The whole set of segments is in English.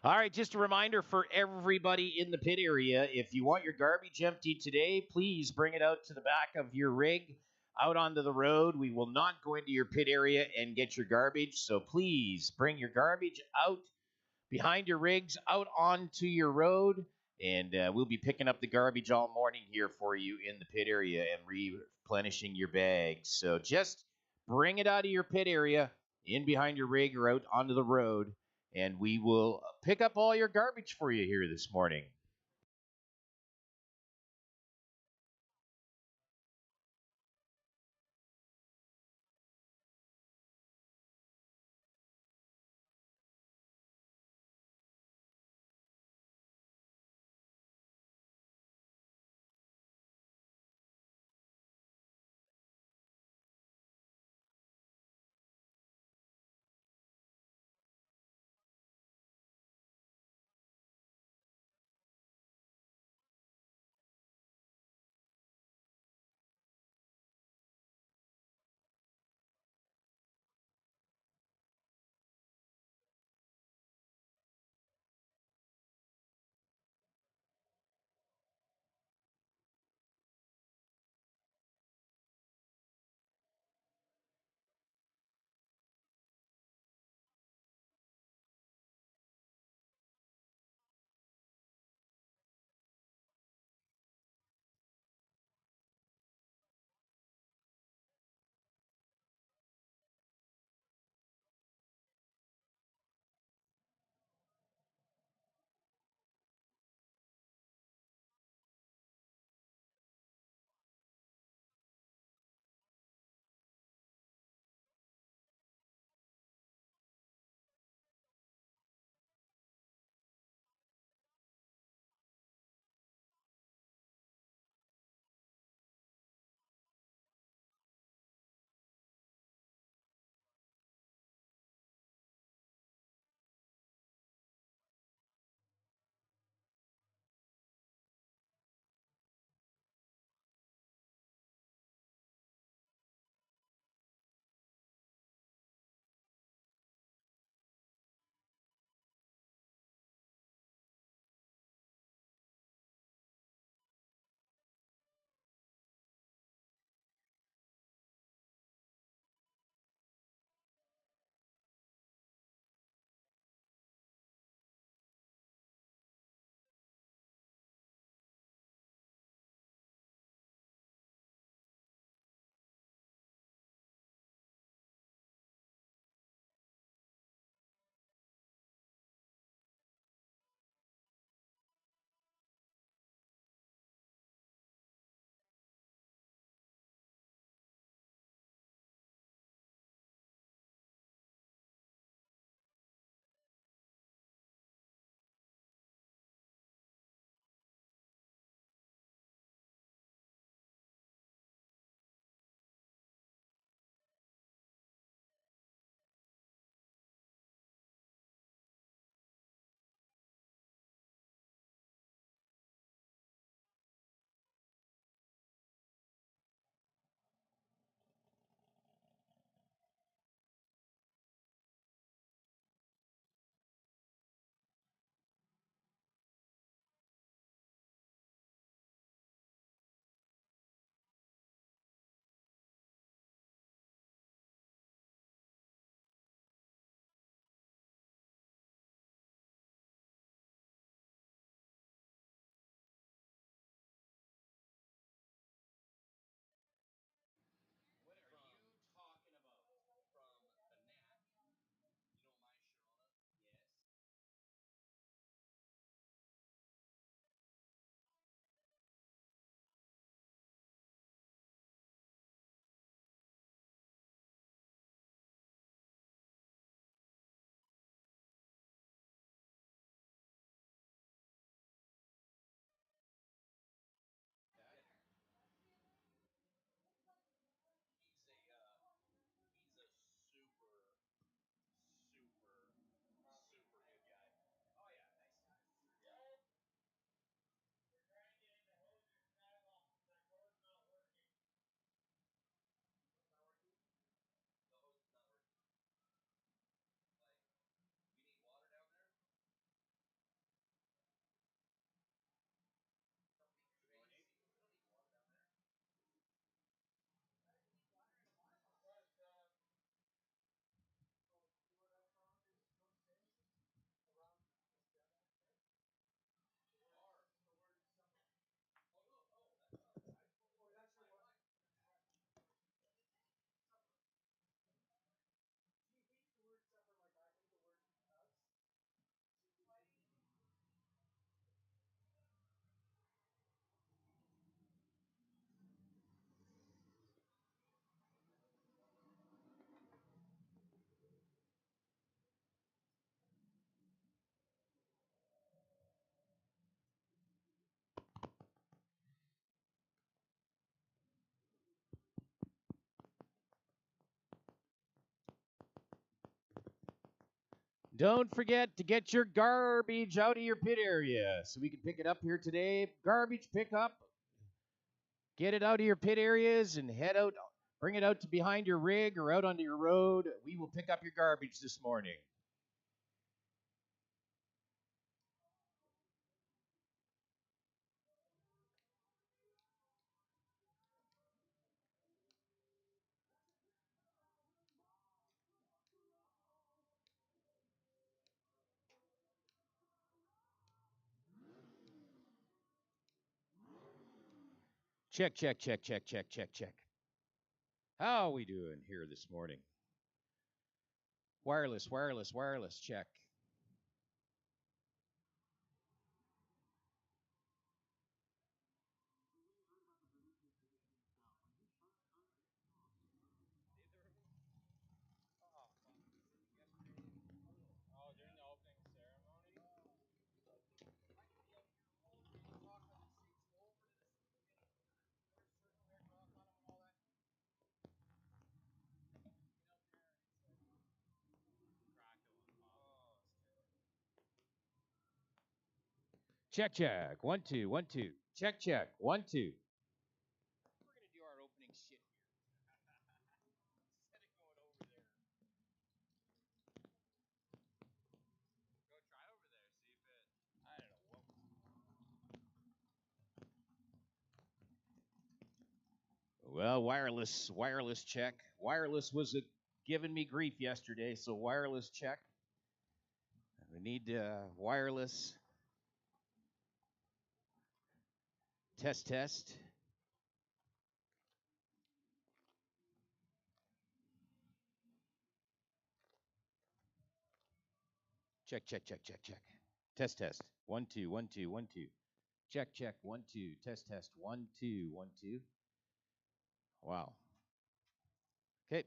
All right, just a reminder for everybody in the pit area, if you want your garbage emptied today, please bring it out to the back of your rig, out onto the road. We will not go into your pit area and get your garbage, so please bring your garbage out behind your rigs, out onto your road, and we'll be picking up the garbage all morning here for you in the pit area and replenishing your bags. So just bring it out of your pit area, in behind your rig or out onto the road, and we will pick up all your garbage for you here this morning. Don't forget to get your garbage out of your pit area so we can pick it up here today. Garbage pickup. Get it out of your pit areas and head out. Bring it out to behind your rig or out onto your road. We will pick up your garbage this morning. Check, check, check, check, check, check, check. How are we doing here this morning? Wireless, wireless, wireless, check. Check, check. 1, 2, 1, 2. Check, check. 1, 2. We're going to do our opening shit here. Instead of going over there. Go try over there, see if it. I don't know what was. Well, wireless check. Wireless was giving me grief yesterday, so wireless check. We need wireless test test. Check, check, check, check, check. Test test. 1, 2, 1, 2, 1, 2. Check, check. 1, 2. Test test. 1, 2, 1, 2. Wow. Okay.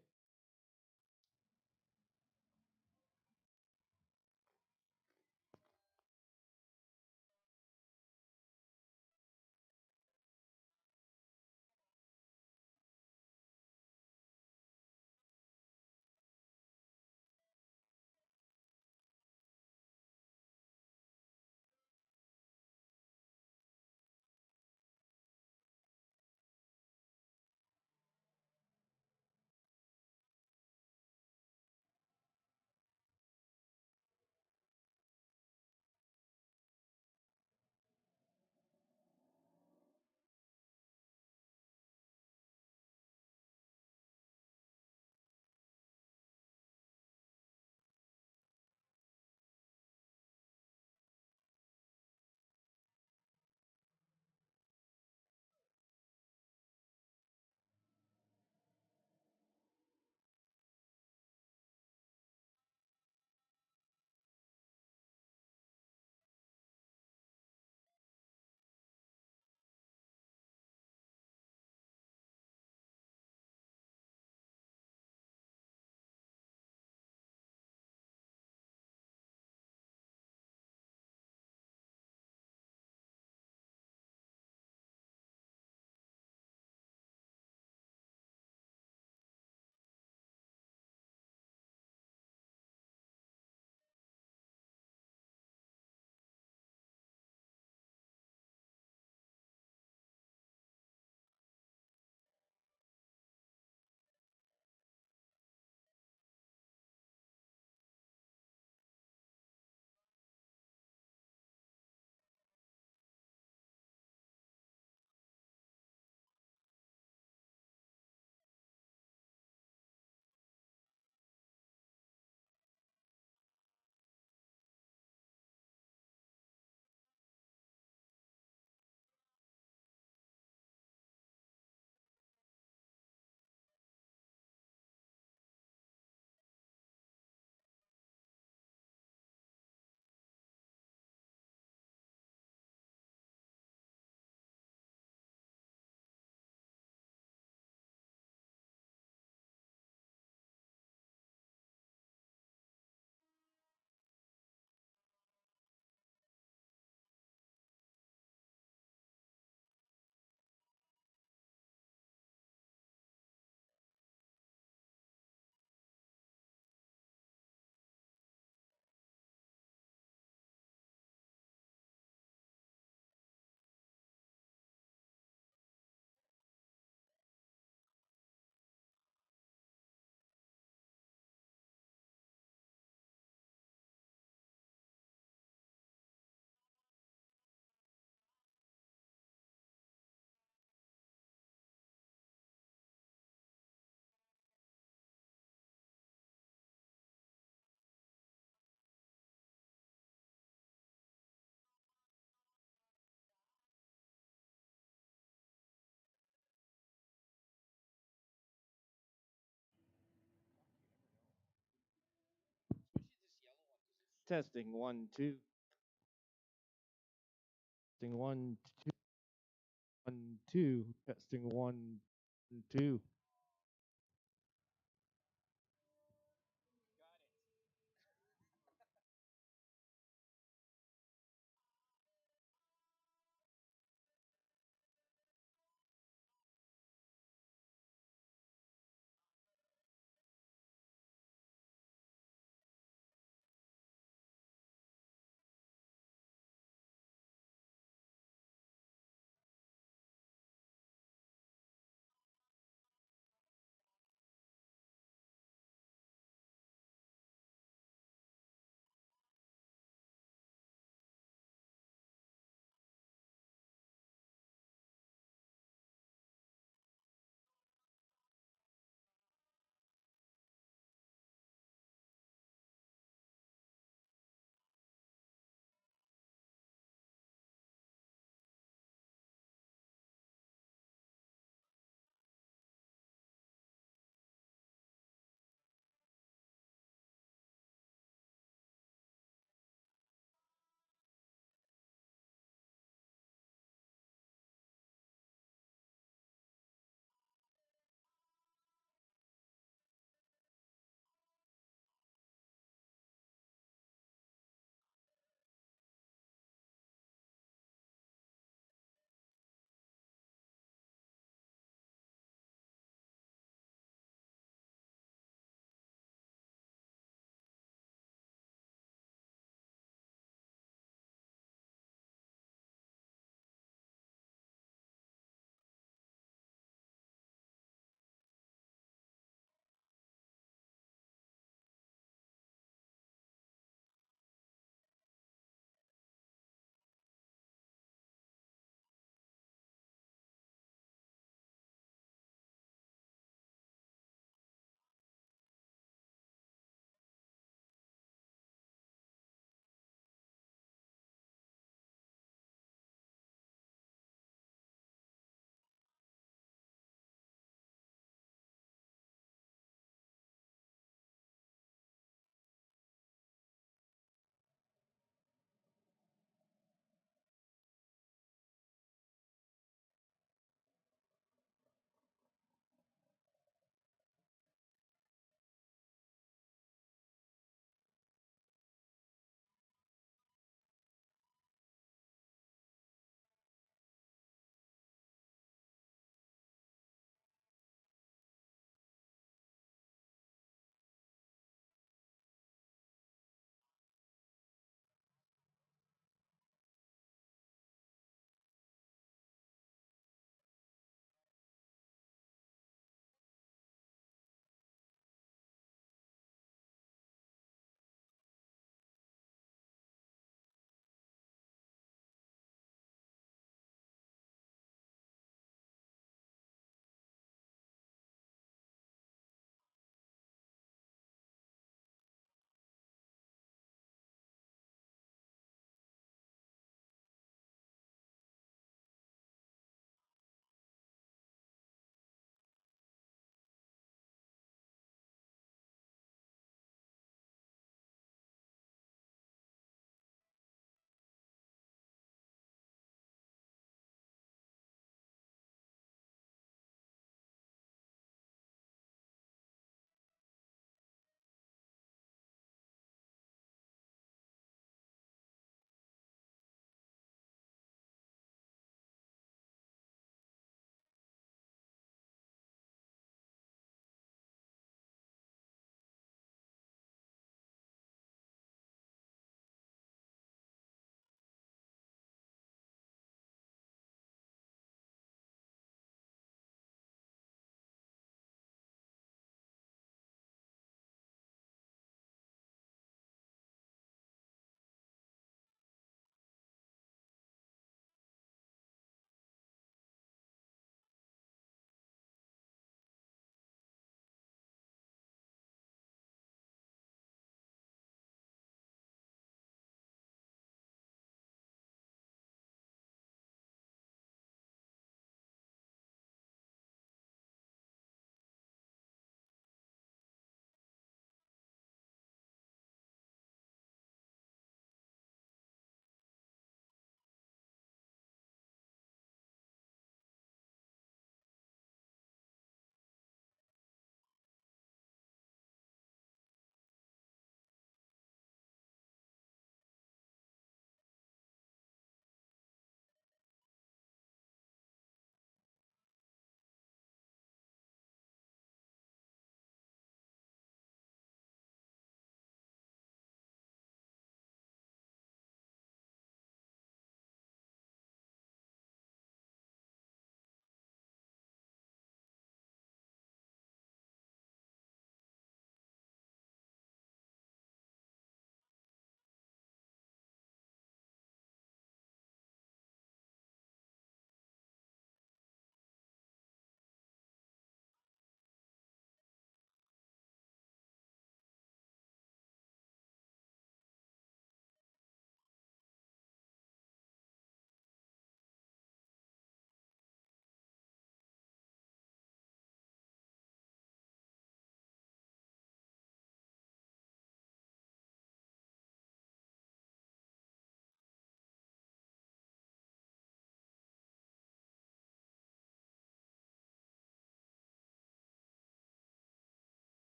Testing 1 2. Testing 1 2 1 2. Testing 1 2.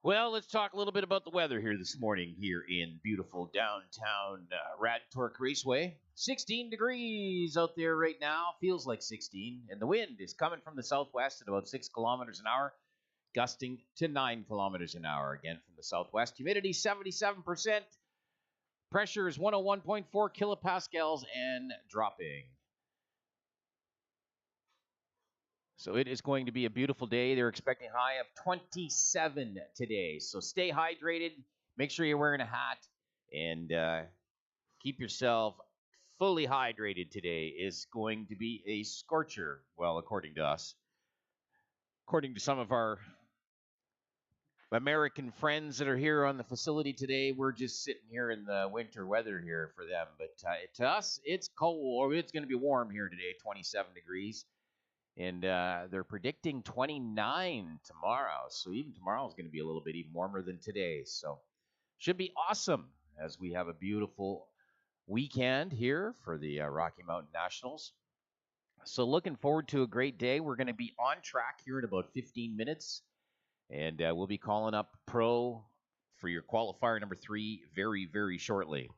Well, let's talk a little bit about the weather here this morning here in beautiful downtown Radtork Raceway. 16 degrees out there right now. Feels like 16. And the wind is coming from the southwest at about 6 kilometers an hour, gusting to 9 kilometers an hour. Again, from the southwest. Humidity 77%. Pressure is 101.4 kilopascals and dropping. So it is going to be a beautiful day. They're expecting a high of 27 today. So stay hydrated. Make sure you're wearing a hat and keep yourself fully hydrated today. Is going to be a scorcher. Well, according to us. According to some of our American friends that are here on the facility today, we're just sitting here in the winter weather here for them. But to us, it's cold, or it's going to be warm here today, 27 degrees. And they're predicting 29 tomorrow. So even tomorrow is going to be a little bit even warmer than today. So should be awesome as we have a beautiful weekend here for the Rocky Mountain Nationals. So looking forward to a great day. We're going to be on track here in about 15 minutes. And we'll be calling up Pro for your qualifier number 3 very, very shortly.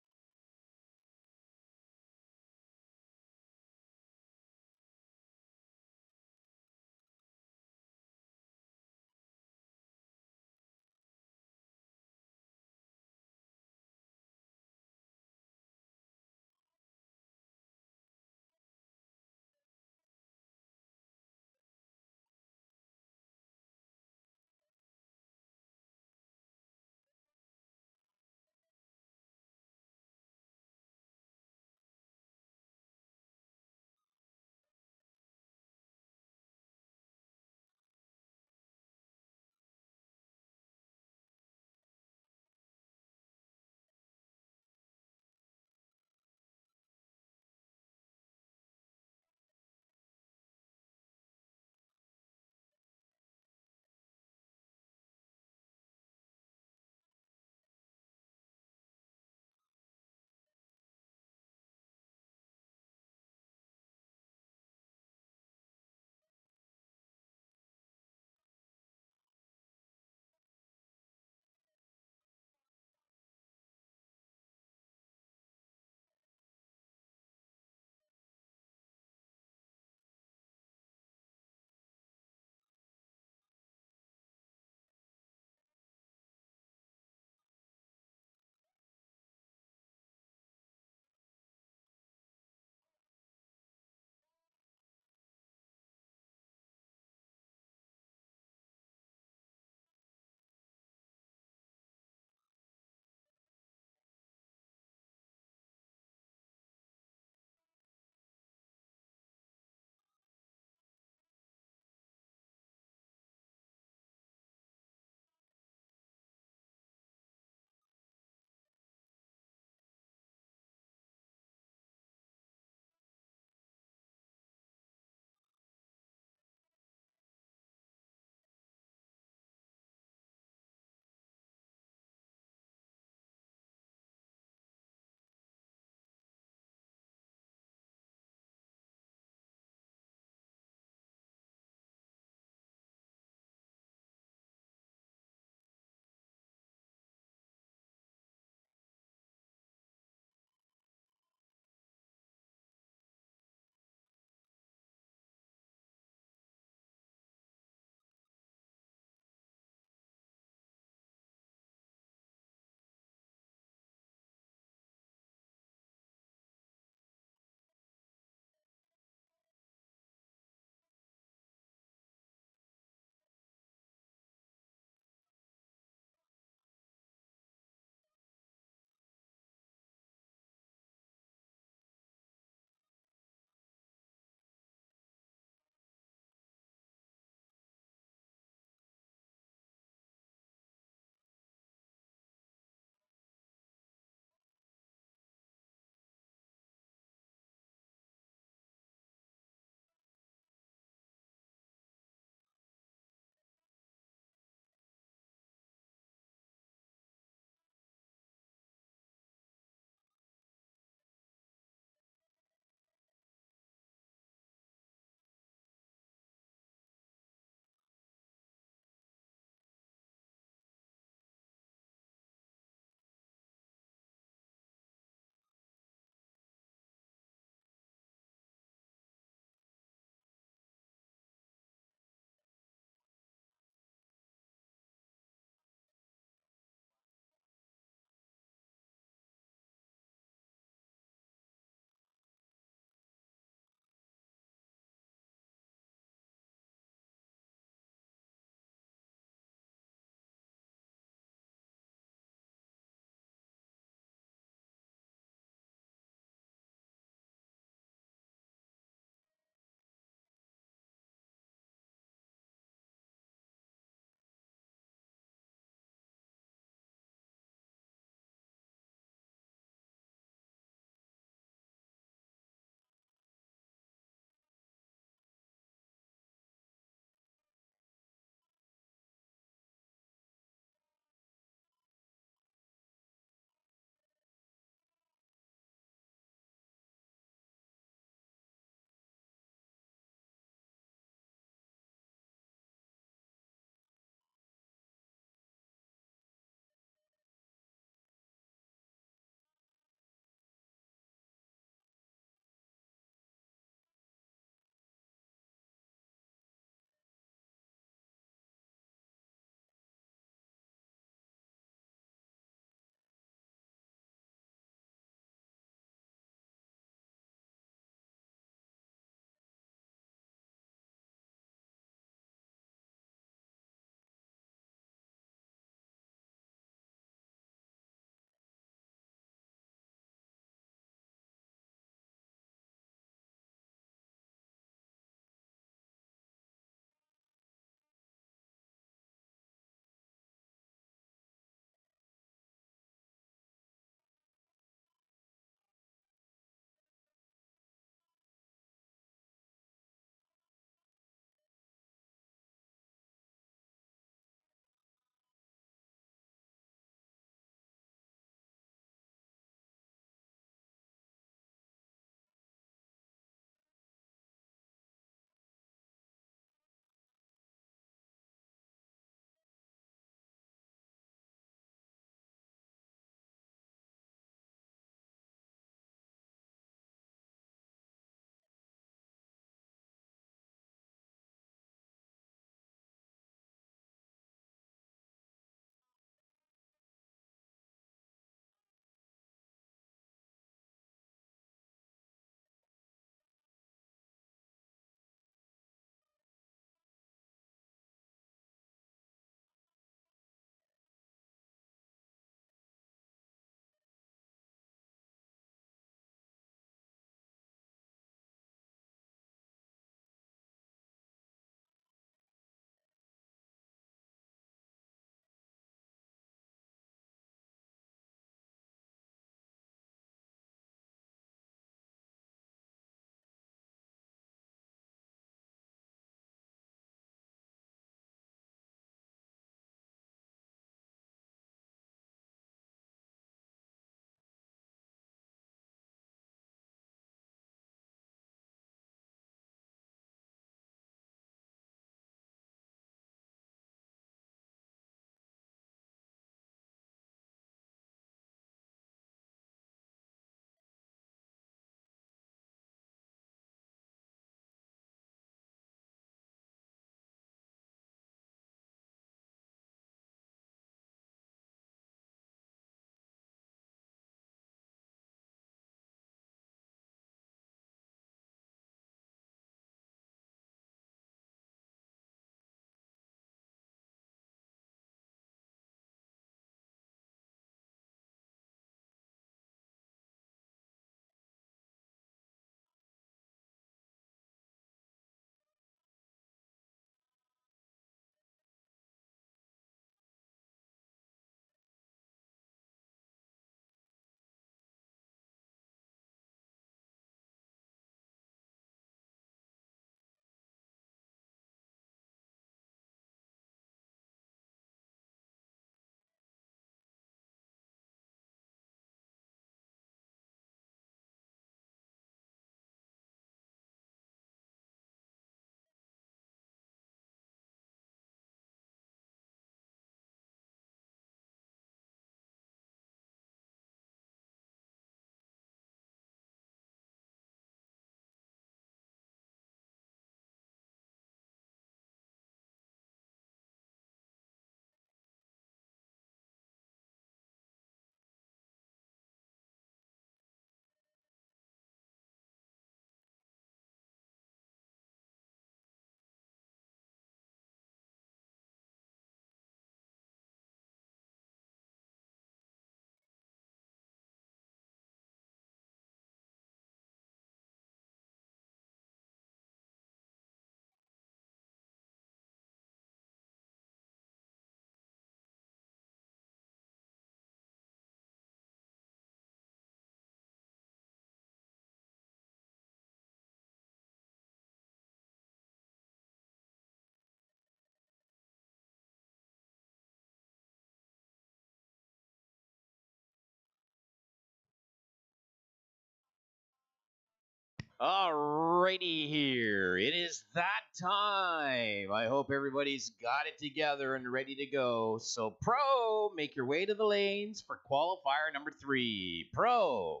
Alrighty here. It is that time. I hope everybody's got it together and ready to go. So, Pro, make your way to the lanes for qualifier number 3. Pro,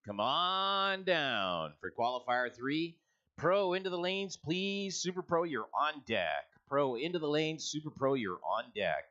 come on down for qualifier 3. Pro, into the lanes, please. Super Pro, you're on deck. Pro, into the lanes. Super Pro, you're on deck.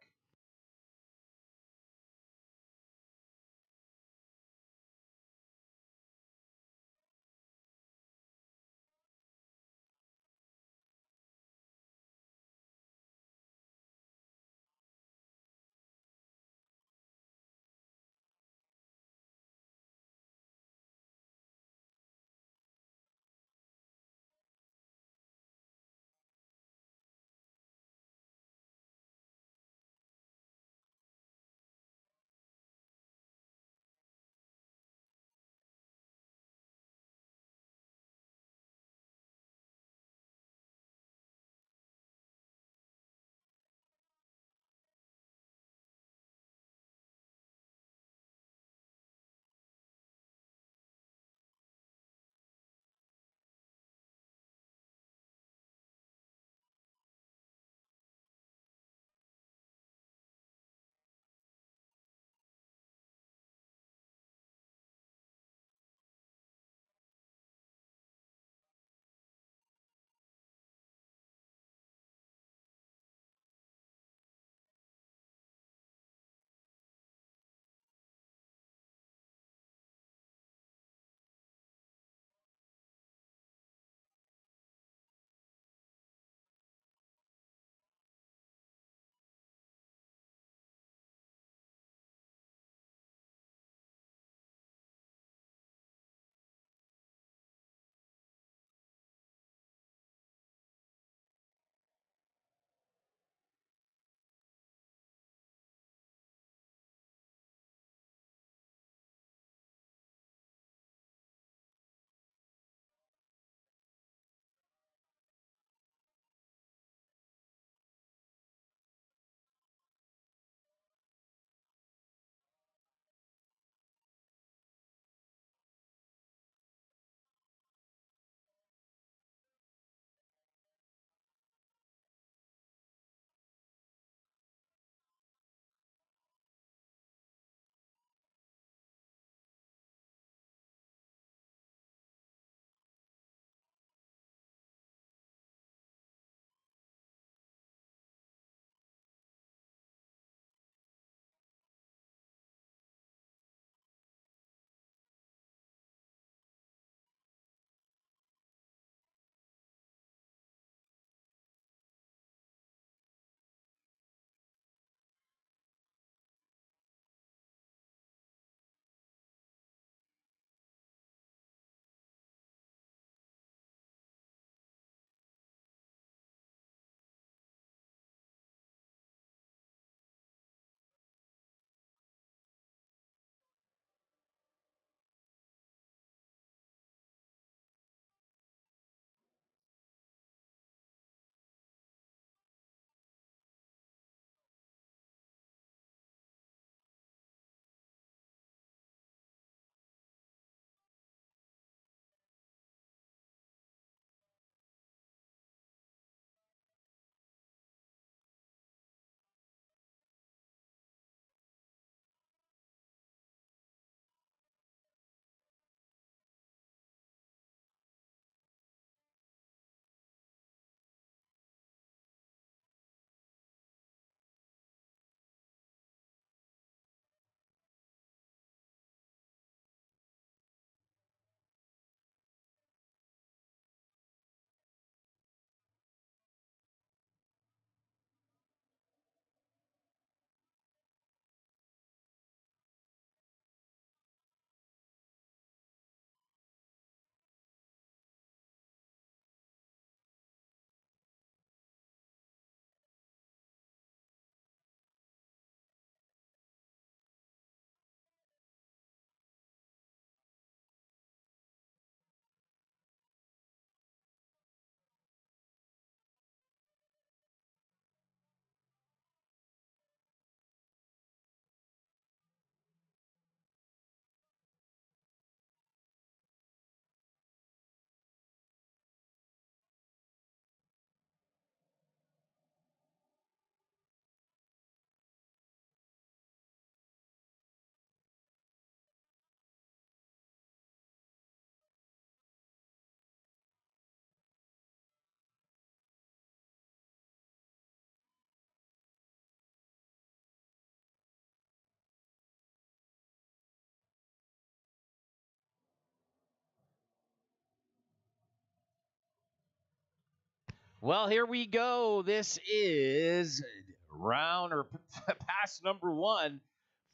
Well, here we go. This is round or pass number 1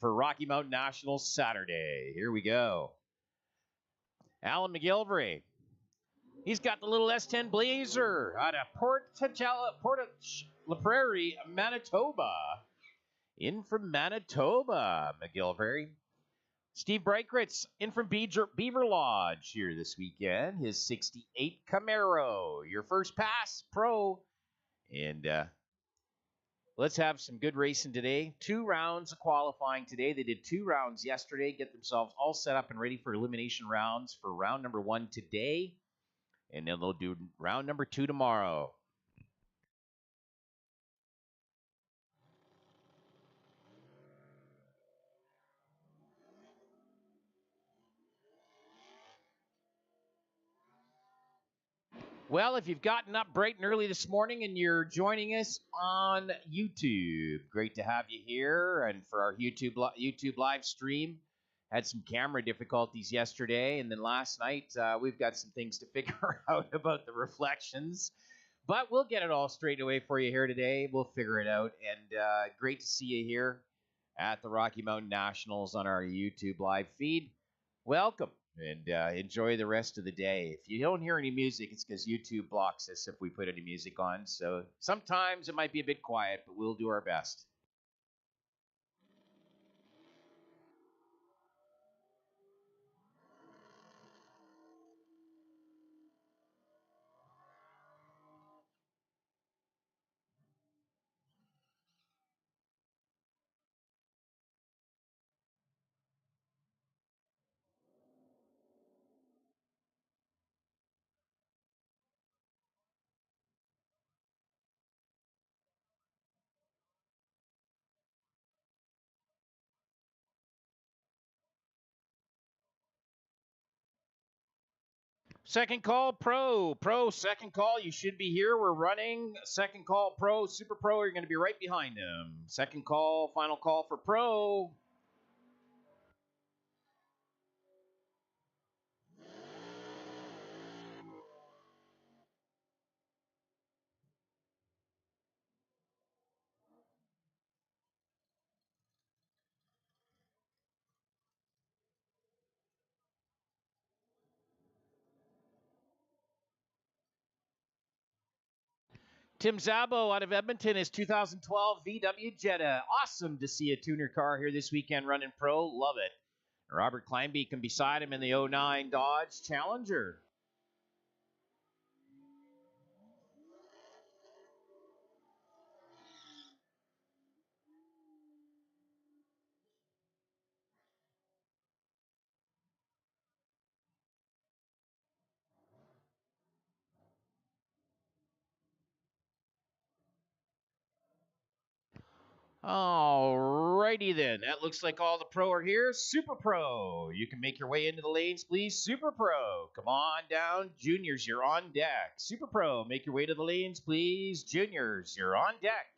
for Rocky Mountain National Saturday. Here we go. Alan McGilvery. He's got the little S10 Blazer out of Port La Prairie, Manitoba. In from Manitoba, McGilvery. Steve Breikritz in from Beaver Lodge here this weekend. His 68 Camaro. Your first pass, pro. And let's have some good racing today. 2 rounds of qualifying today. They did 2 rounds yesterday, get themselves all set up and ready for elimination rounds for round number 1 today. And then they'll do round number 2 tomorrow. Well, if you've gotten up bright and early this morning and you're joining us on YouTube, great to have you here. And for our YouTube live stream, had some camera difficulties yesterday, and then last night we've got some things to figure out about the reflections. But we'll get it all straightened away for you here today. We'll figure it out, and great to see you here at the Rocky Mountain Nationals on our YouTube live feed. Welcome. And enjoy the rest of the day. If you don't hear any music, it's because YouTube blocks us if we put any music on. So sometimes it might be a bit quiet, but we'll do our best. Second call, pro. Pro, second call. You should be here. We're running. Second call, pro. Super pro, you're going to be right behind them. Second call, final call for pro. Tim Zabo out of Edmonton is 2012 VW Jetta. Awesome to see a tuner car here this weekend running pro. Love it. Robert Kleinby can beside him in the 09 Dodge Challenger. Alrighty then. That looks like all the pro are here. Super Pro. You can make your way into the lanes, please. Super Pro. Come on down. Juniors, you're on deck. Super Pro. Make your way to the lanes, please. Juniors, you're on deck.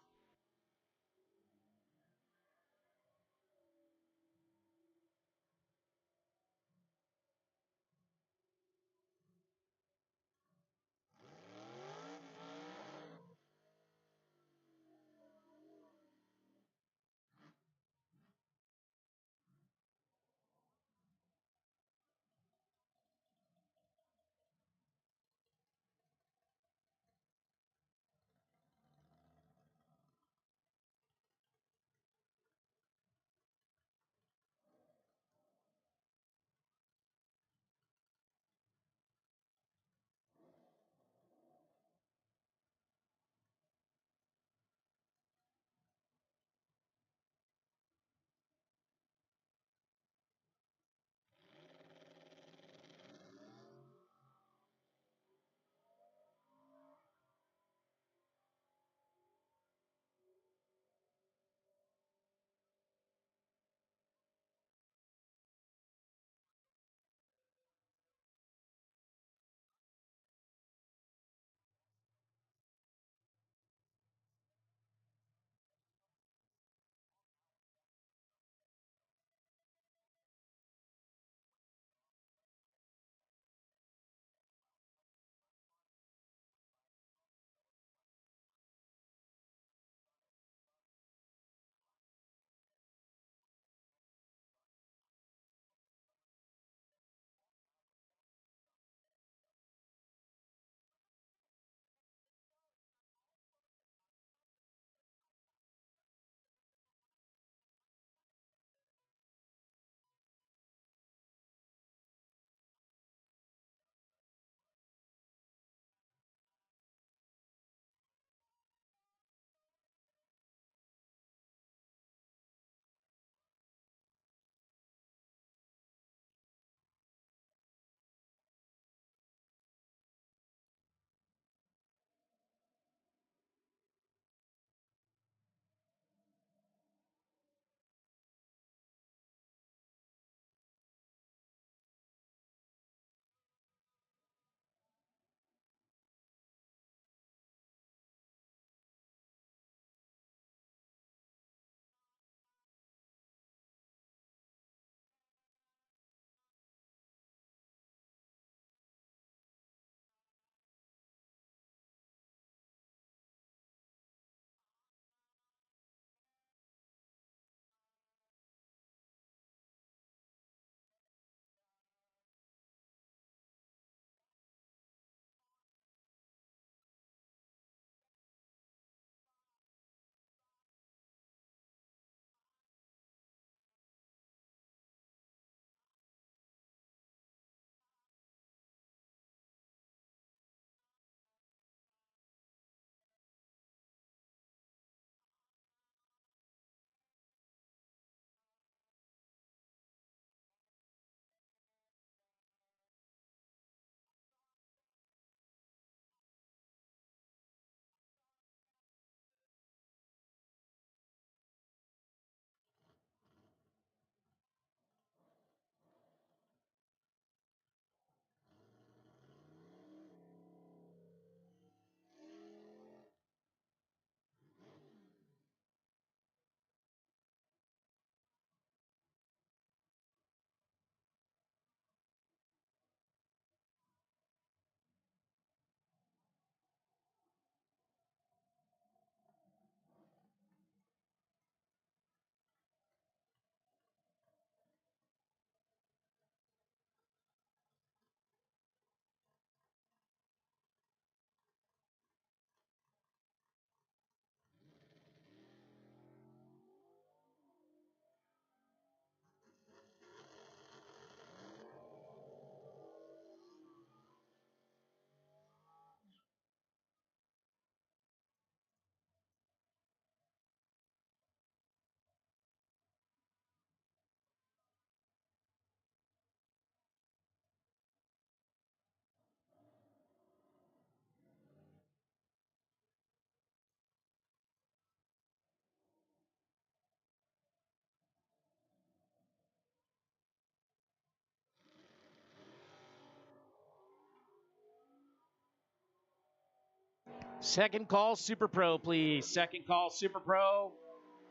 Second call, Super Pro, please. Second call, Super Pro.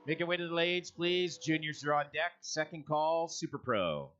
Make your way to the lades, please. Juniors are on deck. Second call, Super Pro.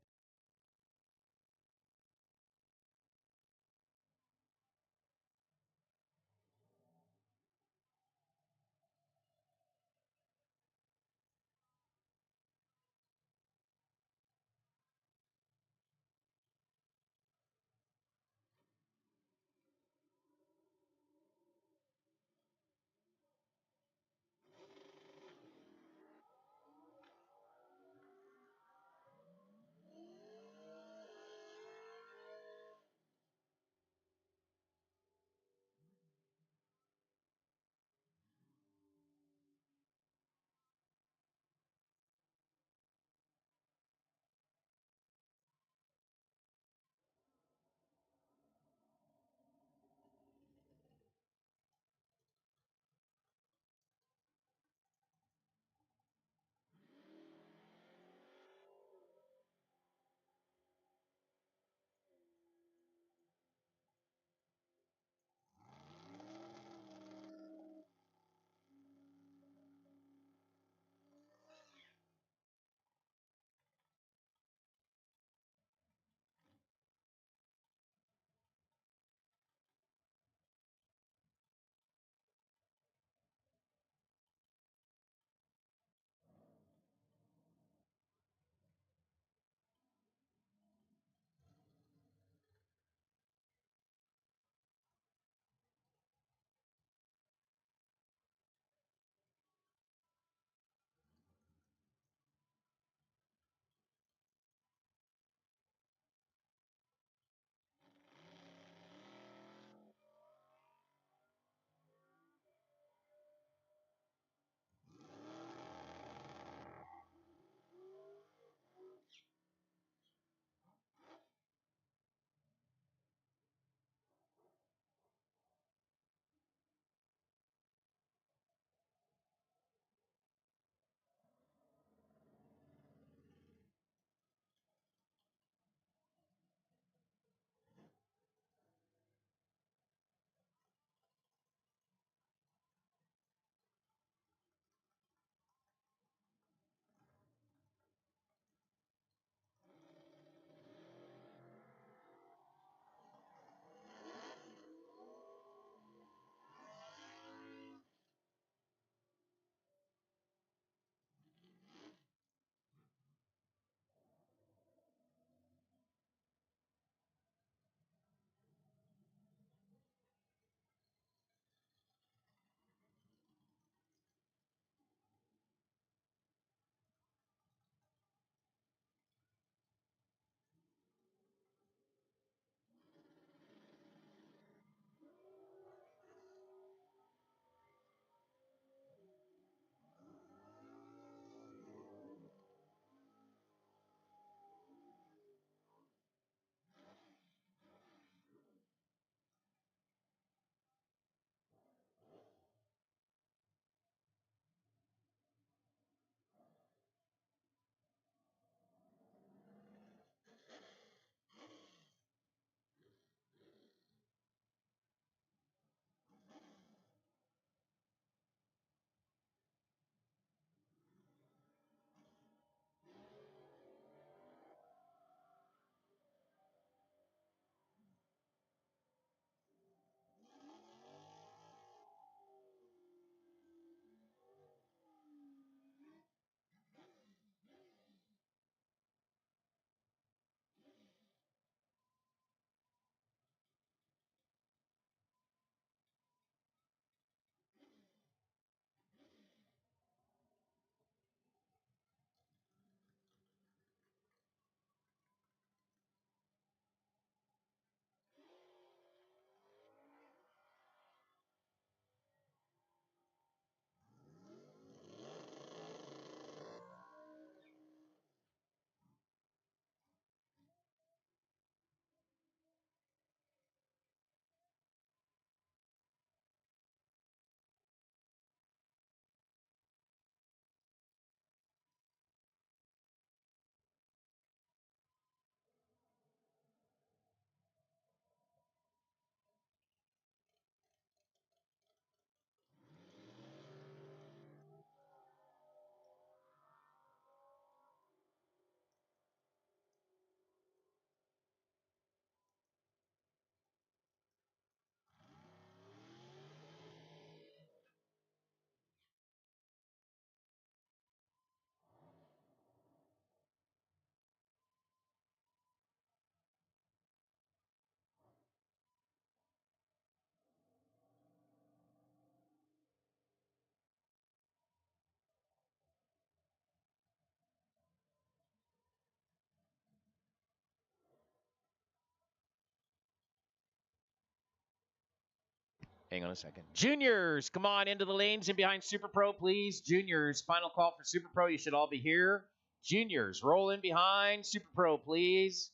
Hang on a second. Juniors, come on into the lanes and behind Super Pro, please. Juniors, final call for Super Pro. You should all be here. Juniors, roll in behind Super Pro, please.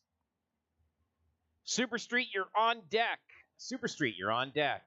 Super Street, you're on deck. Super Street, you're on deck.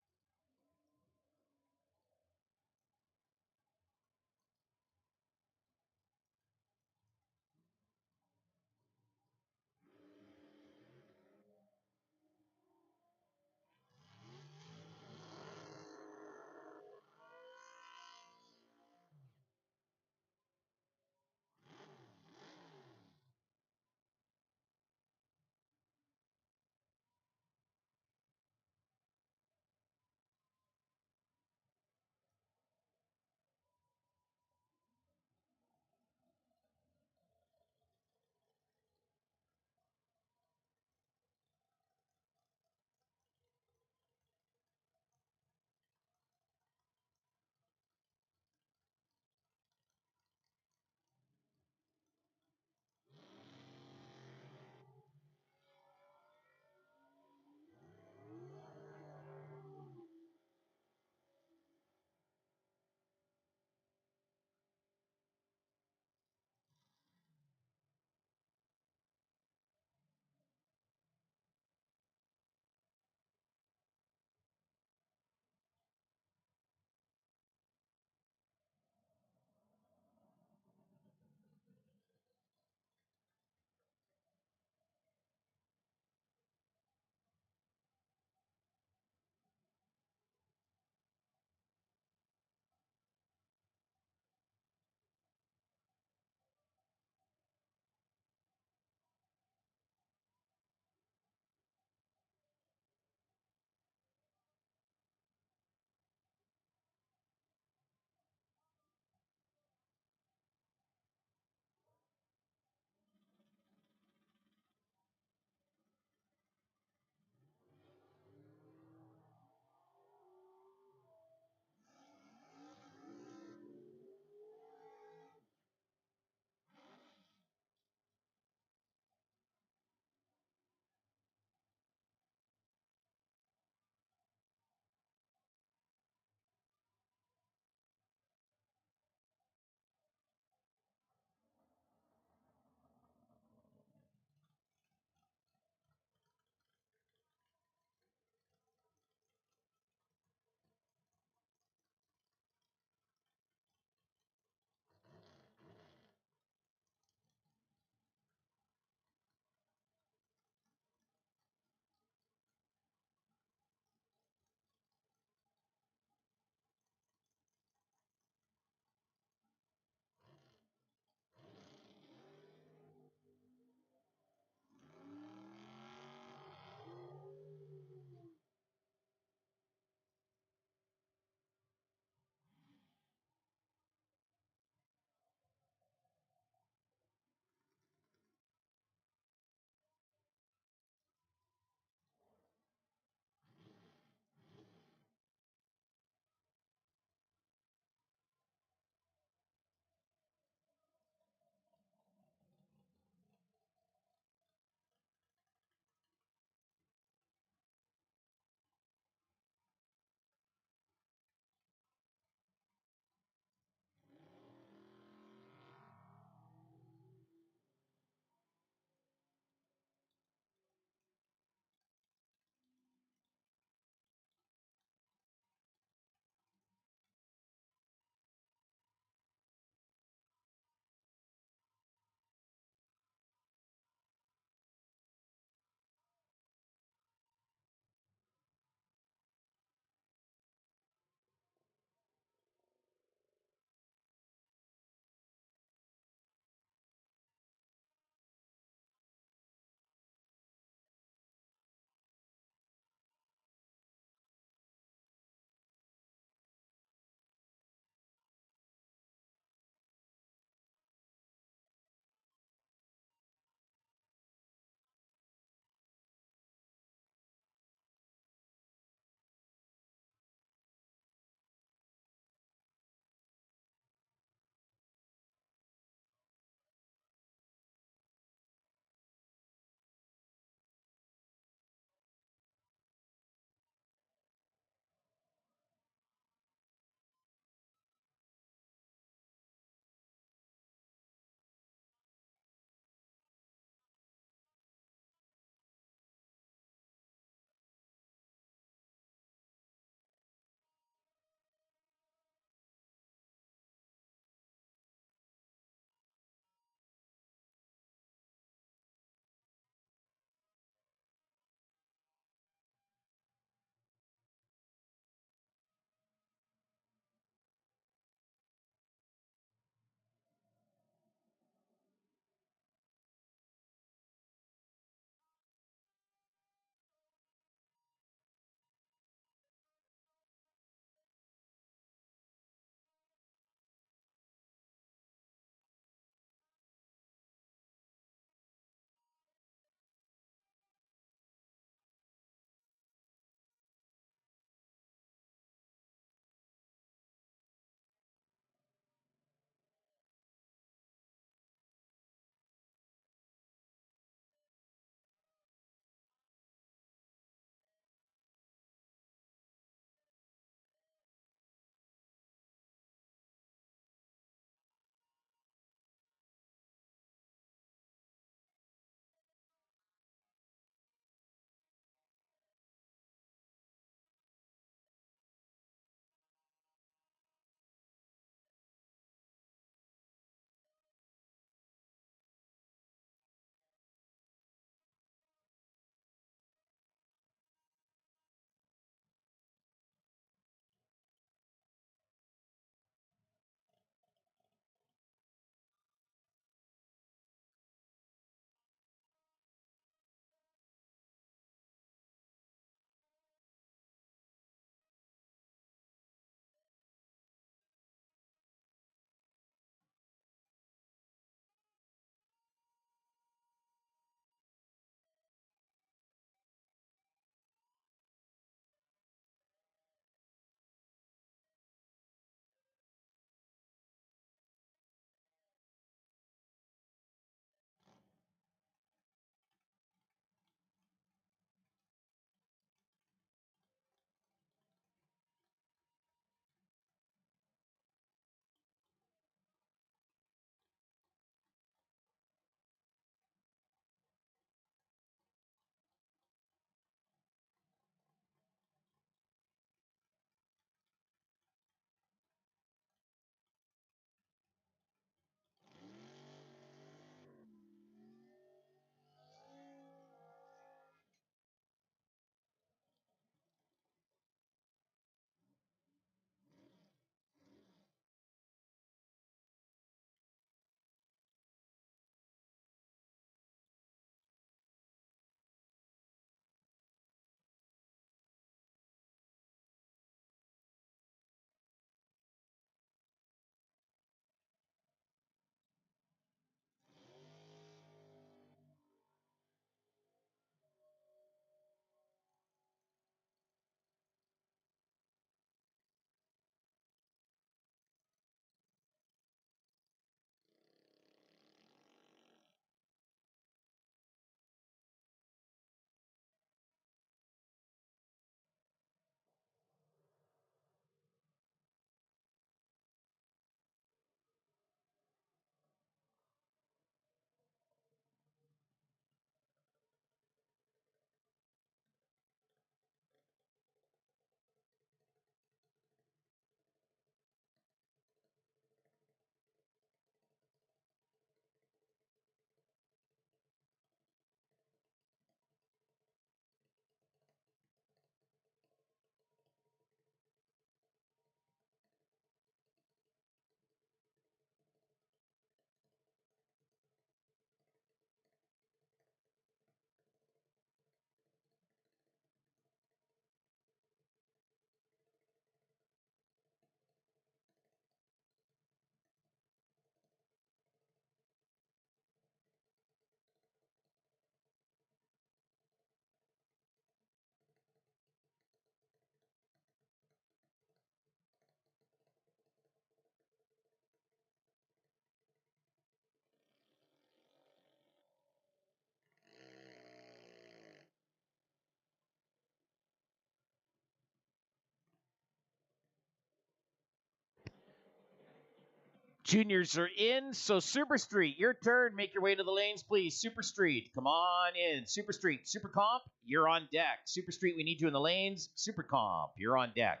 Juniors are in, so Super Street, your turn. Make your way to the lanes, please. Super Street, come on in. Super Street, Super Comp, you're on deck. Super Street, we need you in the lanes. Super Comp, you're on deck.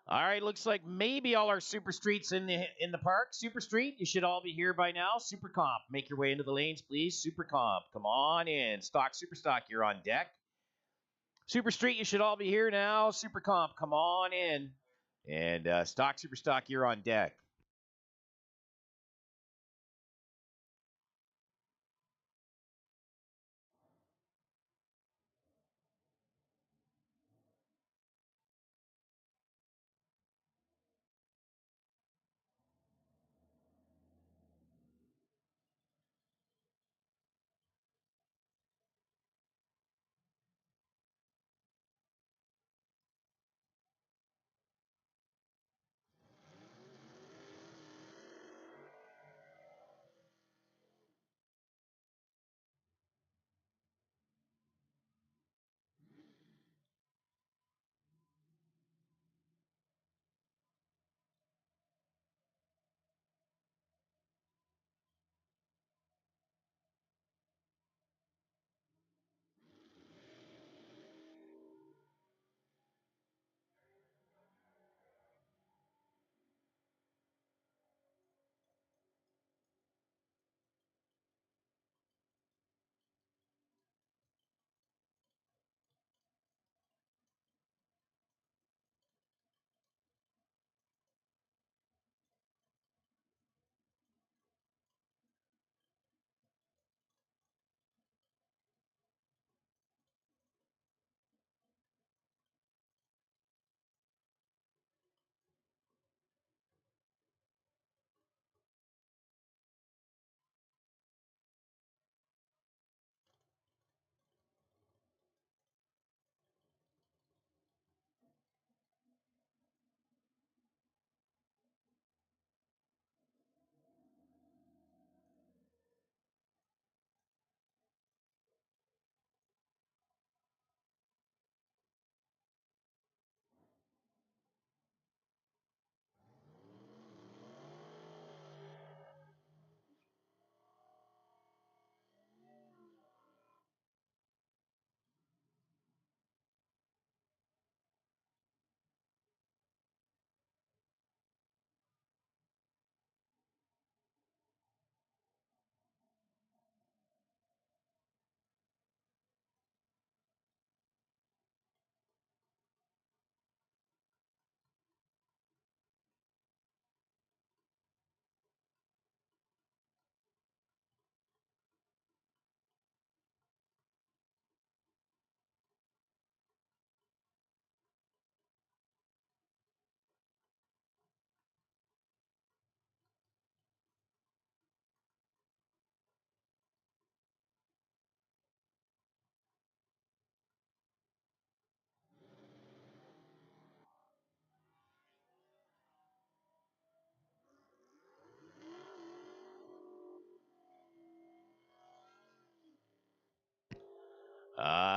All right, looks like maybe all our super streets in the park. Super Street, you should all be here by now. Super Comp, make your way into the lanes, please. Super Comp, come on in. Stock, Super Stock, you're on deck. Super Street, you should all be here now. Super Comp, come on in. And Stock, Super Stock, you're on deck.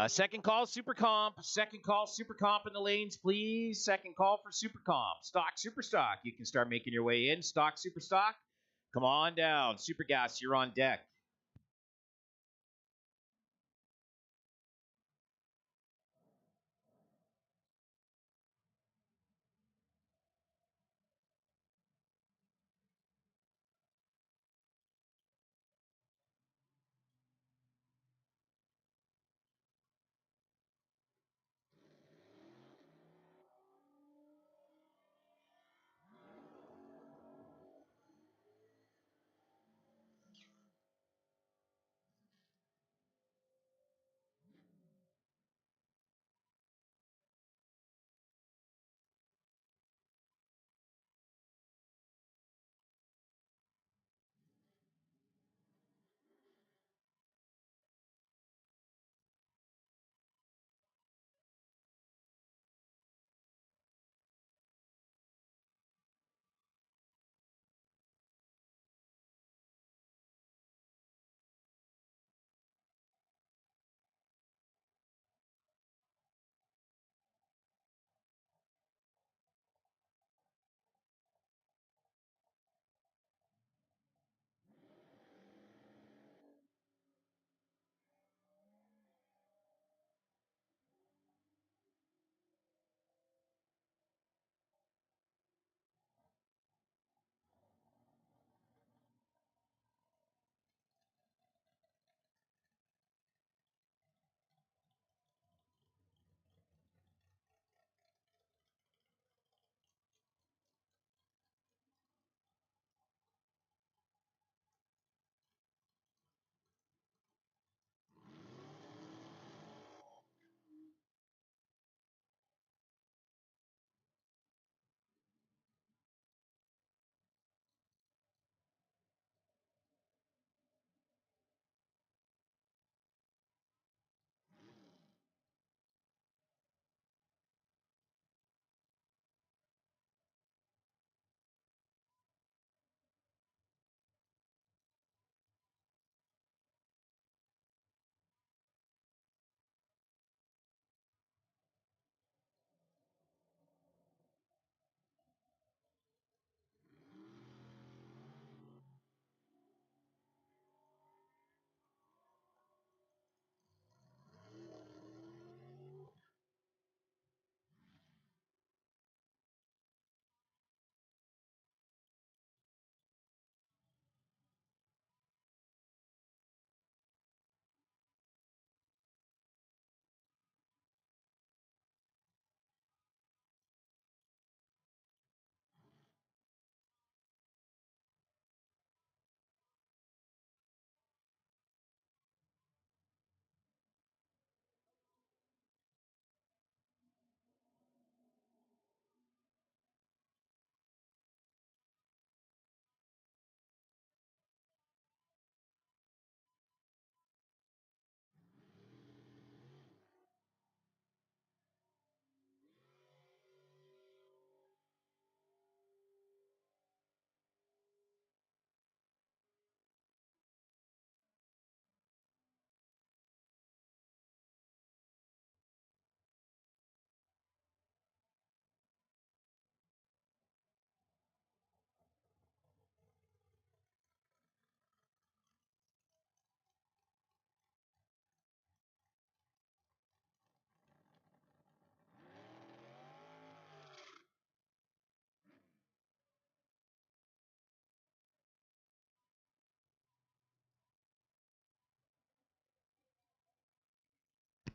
Second call, Super Comp. Second call, Super Comp in the lanes, please. Second call for Super Comp. Stock, Super Stock. You can start making your way in. Stock, Super Stock. Come on down. Super Gas, you're on deck.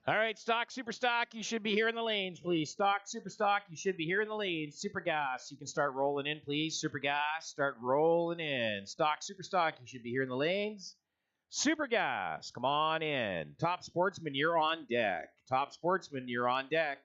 All right, stock, super stock, you should be here in the lanes, please. Stock, super stock, you should be here in the lanes. Super gas, you can start rolling in, please. Super gas, start rolling in. Stock, super stock, you should be here in the lanes. Super gas, come on in. Top sportsman, you're on deck. Top sportsman, you're on deck.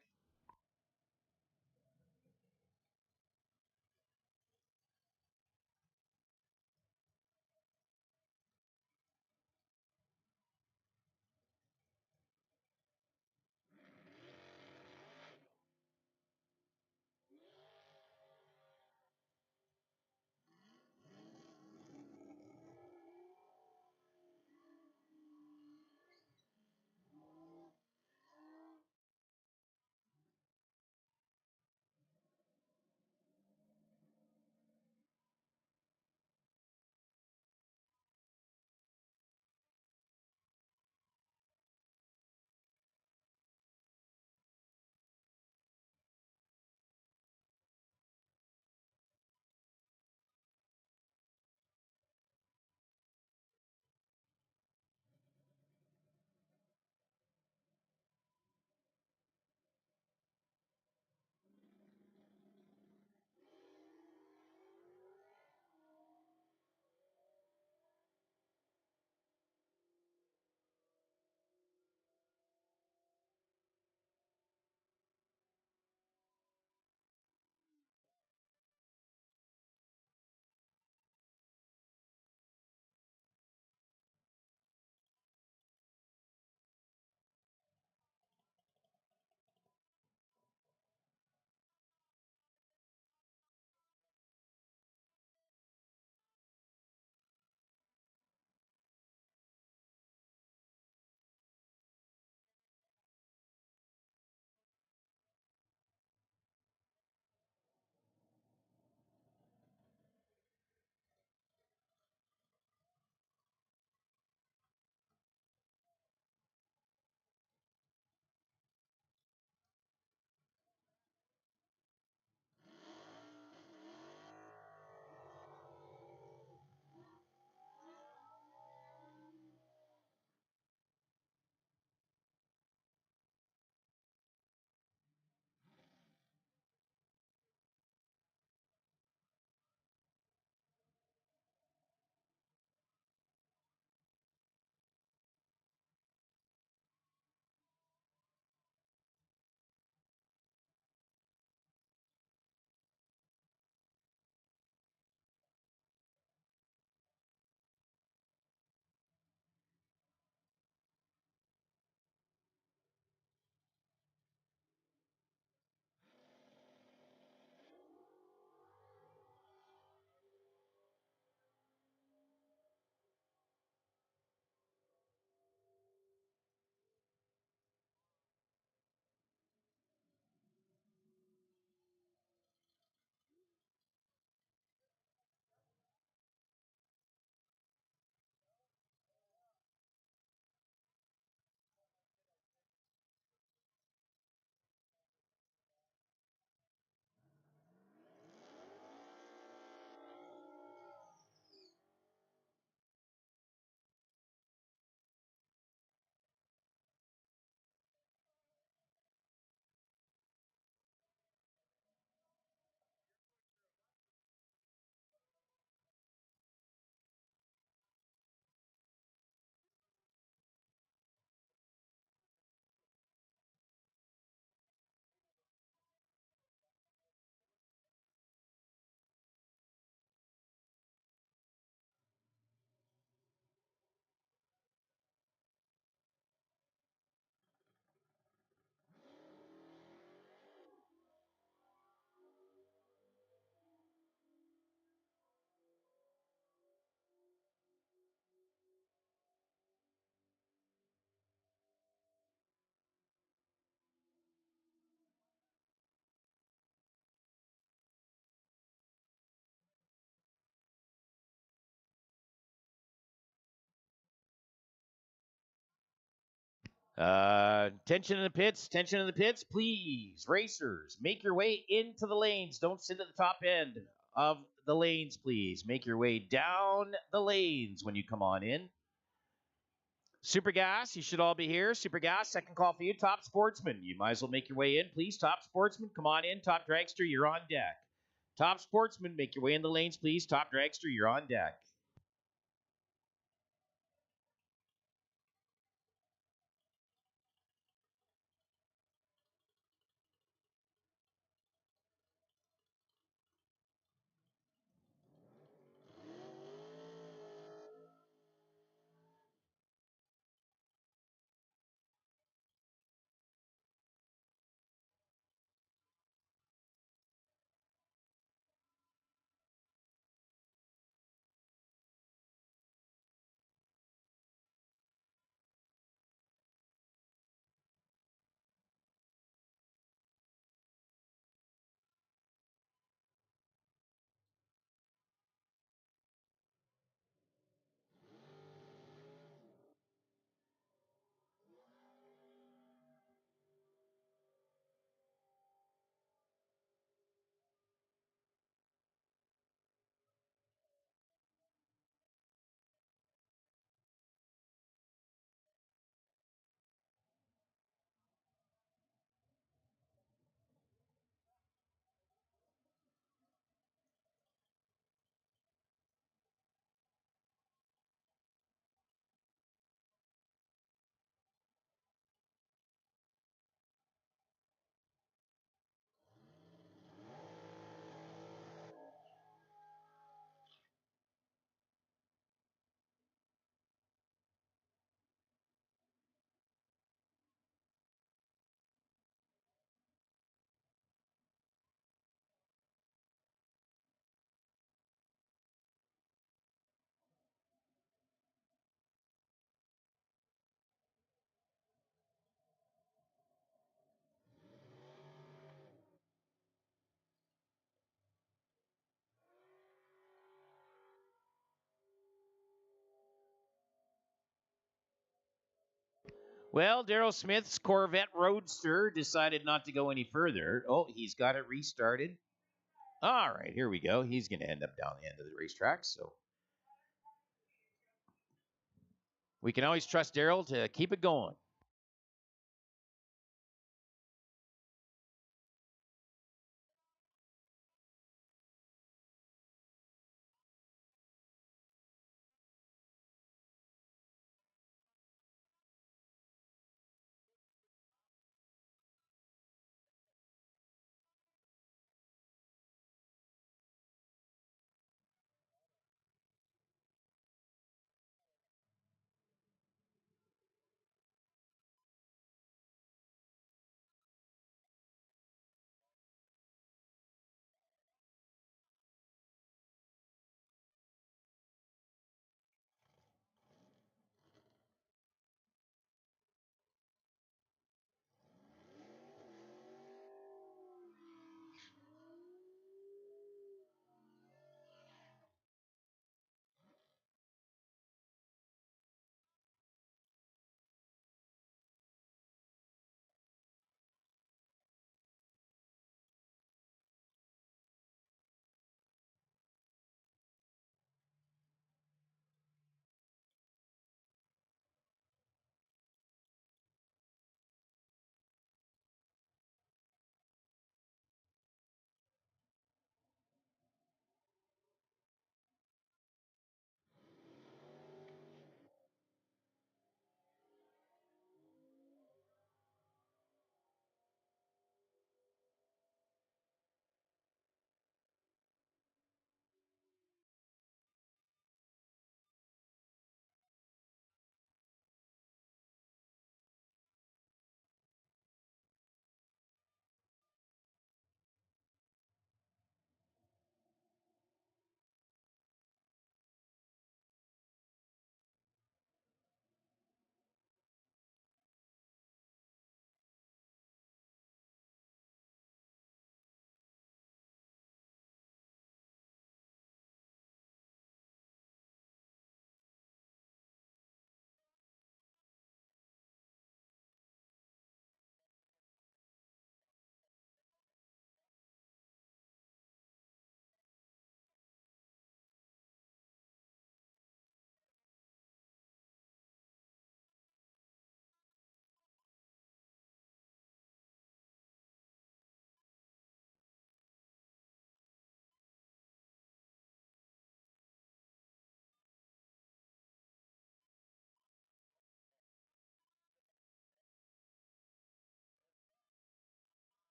Tension in the pits, tension in the pits, please. Racers, make your way into the lanes. Don't sit at the top end of the lanes, please. Make your way down the lanes when you come on in. Super Gas, you should all be here. Super Gas, second call for you. Top Sportsman, you might as well make your way in, please. Top Sportsman, come on in. Top Dragster, you're on deck. Top Sportsman, make your way in the lanes, please. Top Dragster, you're on deck. Well, Daryl Smith's Corvette Roadster decided not to go any further. Oh, he's got it restarted. All right, here we go. He's going to end up down the end of the racetrack, so we can always trust Daryl to keep it going.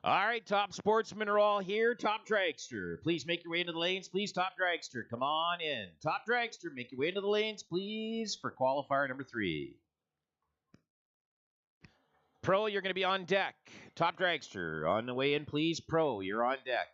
All right, top sportsmen are all here. Top dragster, please make your way into the lanes, please. Top dragster, come on in. Top dragster, make your way into the lanes, please, for qualifier number 3. Pro, you're going to be on deck. Top dragster, on the way in, please. Pro, you're on deck.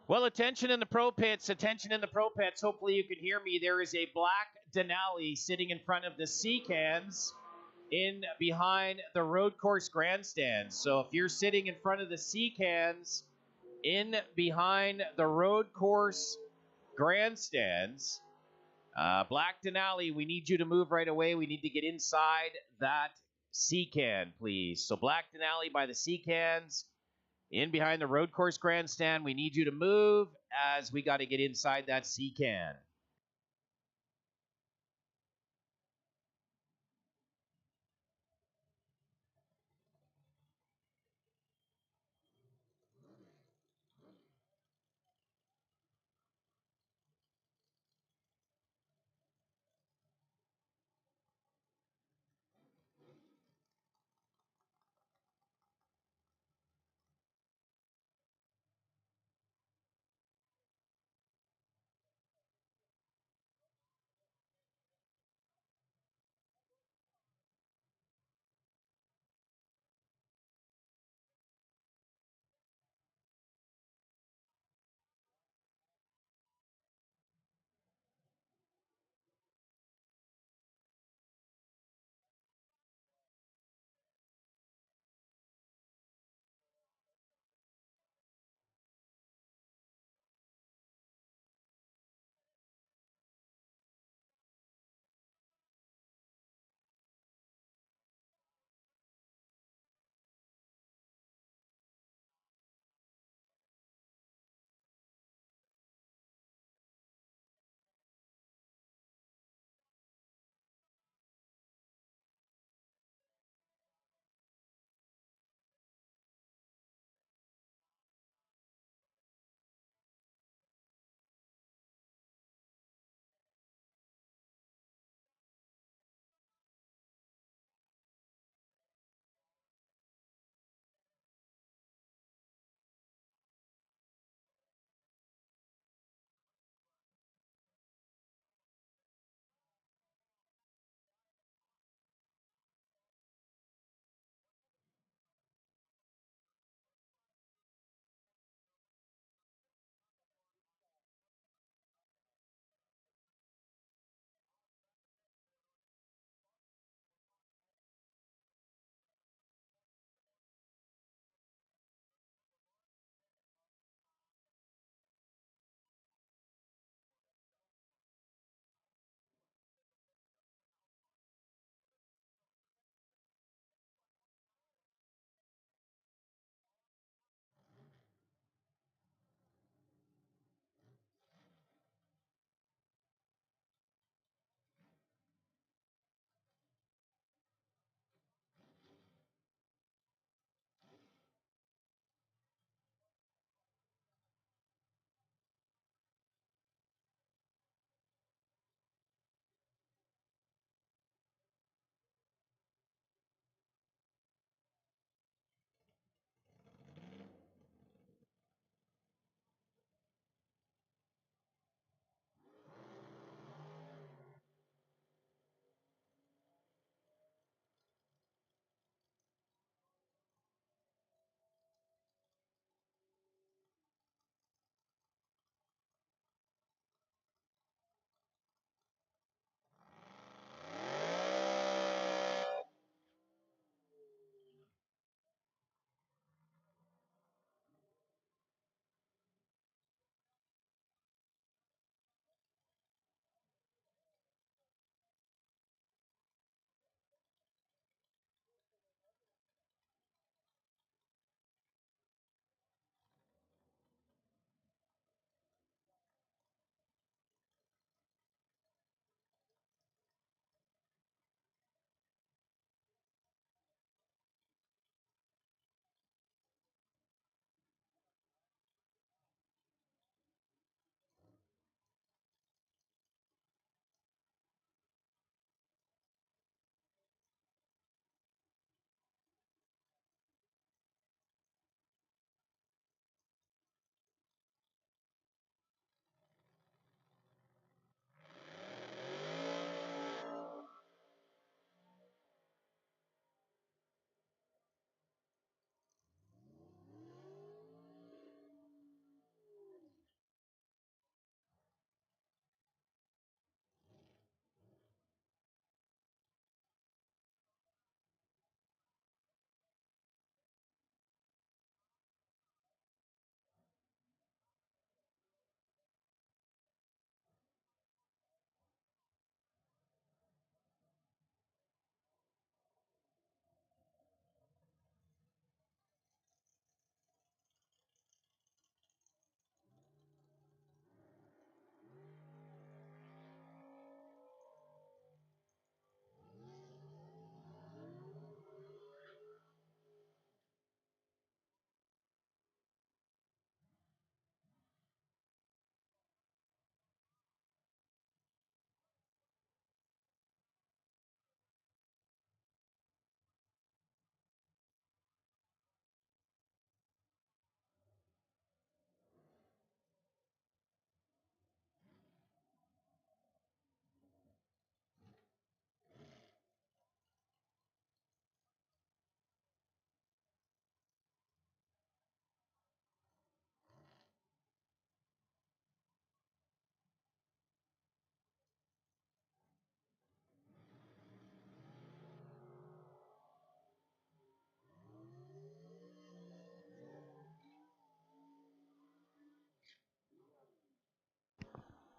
Well, attention in the pro pits, attention in the pro pits. Hopefully you can hear me. There is a black Denali sitting in front of the C-cans in behind the road course grandstands. So if you're sitting in front of the C-cans in behind the road course grandstands, Black Denali, we need you to move right away. We need to get inside that C-can, please. So Black Denali by the C-cans, in behind the road course grandstand. We need you to move as we got to get inside that C-can.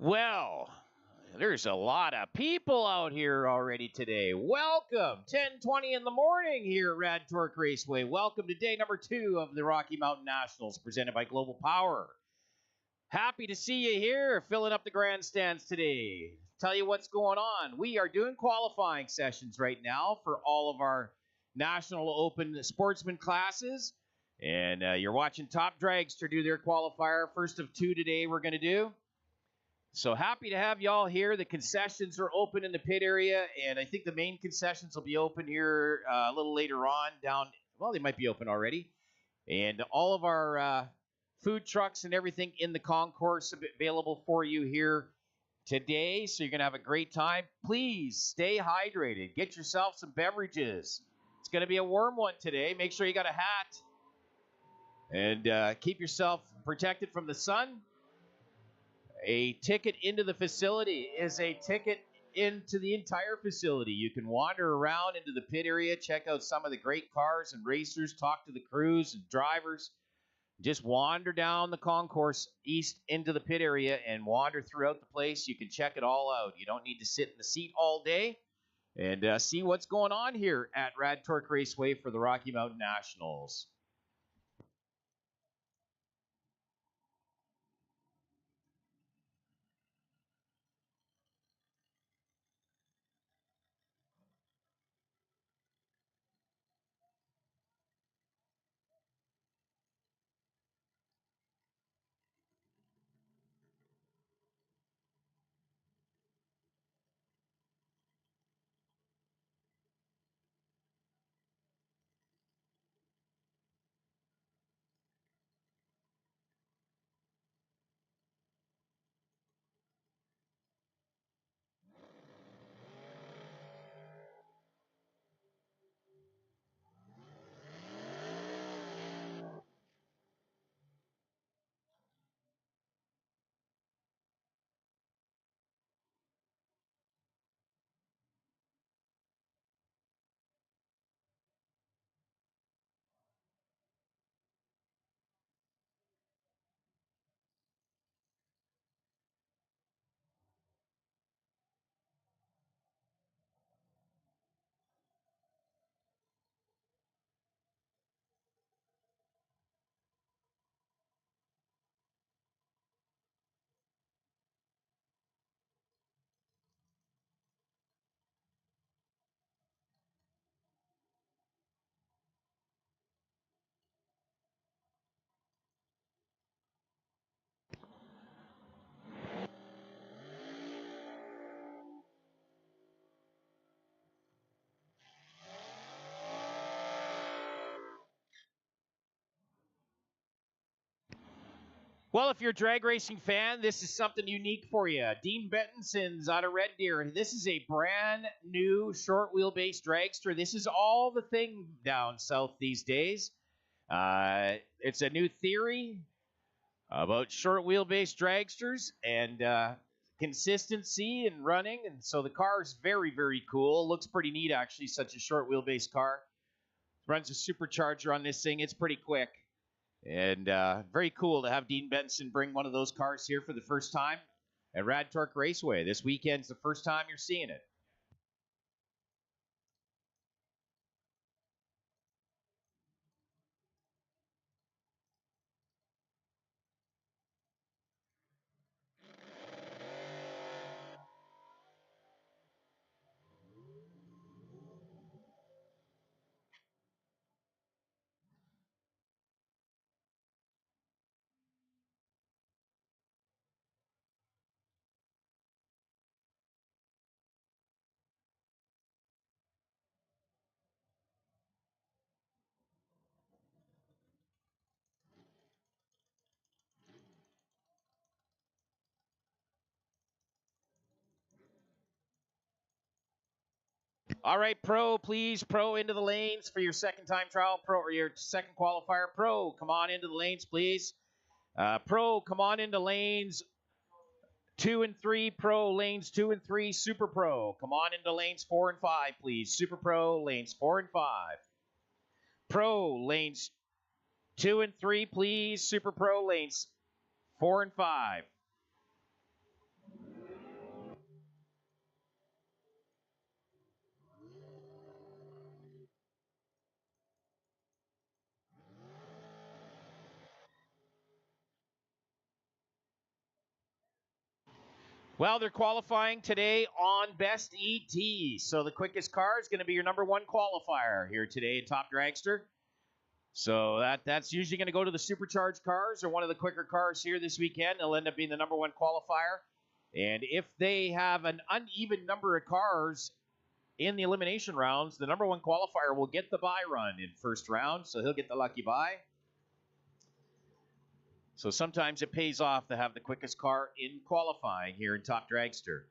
Well, there's a lot of people out here already today. Welcome, 10:20 in the morning here at Rad Torque Raceway. Welcome to day number 2 of the Rocky Mountain Nationals presented by Global Power. Happy to see you here filling up the grandstands today. Tell you what's going on. We are doing qualifying sessions right now for all of our National Open sportsman classes. And you're watching Top Dragster do their qualifier. First of 2 today we're going to do. So happy to have y'all here. The concessions are open in the pit area, and I think the main concessions will be open here a little later on down. Well, they might be open already. And all of our food trucks and everything in the concourse available for you here today. So you're going to have a great time. Please stay hydrated. Get yourself some beverages. It's going to be a warm one today. Make sure you got a hat. And keep yourself protected from the sun. A ticket into the facility is a ticket into the entire facility. You can wander around into the pit area, check out some of the great cars and racers, talk to the crews and drivers. Just wander down the concourse east into the pit area and wander throughout the place. You can check it all out. You don't need to sit in the seat all day. And see what's going on here at Rad Torque Raceway for the Rocky Mountain Nationals. Well, if you're a drag racing fan, this is something unique for you. Dean Benton's out of Red Deer, and this is a brand new short wheelbase dragster. This is all the thing down south these days. It's a new theory about short wheelbase dragsters and consistency and running. And so the car is very, very cool. Looks pretty neat, actually, such a short wheelbase car. Runs a supercharger on this thing. It's pretty quick. And very cool to have Dean Benson bring one of those cars here for the first time at Rad Torque Raceway. This weekend's the first time you're seeing it. All right, Pro, please, Pro into the lanes for your second time trial, Pro, or your second qualifier. Pro, come on into the lanes, please. Pro, come on into lanes 2 and 3. Pro, lanes 2 and 3. Super Pro, come on into lanes 4 and 5, please. Super Pro, lanes 4 and 5. Pro, lanes 2 and 3, please. Super Pro, lanes 4 and 5. Well, they're qualifying today on Best ET. So the quickest car is going to be your number one qualifier here today in Top Dragster. So that's usually going to go to the supercharged cars or one of the quicker cars here this weekend. They'll end up being the number one qualifier. And if they have an uneven number of cars in the elimination rounds, the number one qualifier will get the bye run in first round. So he'll get the lucky bye. So sometimes it pays off to have the quickest car in qualifying here in Top Dragster.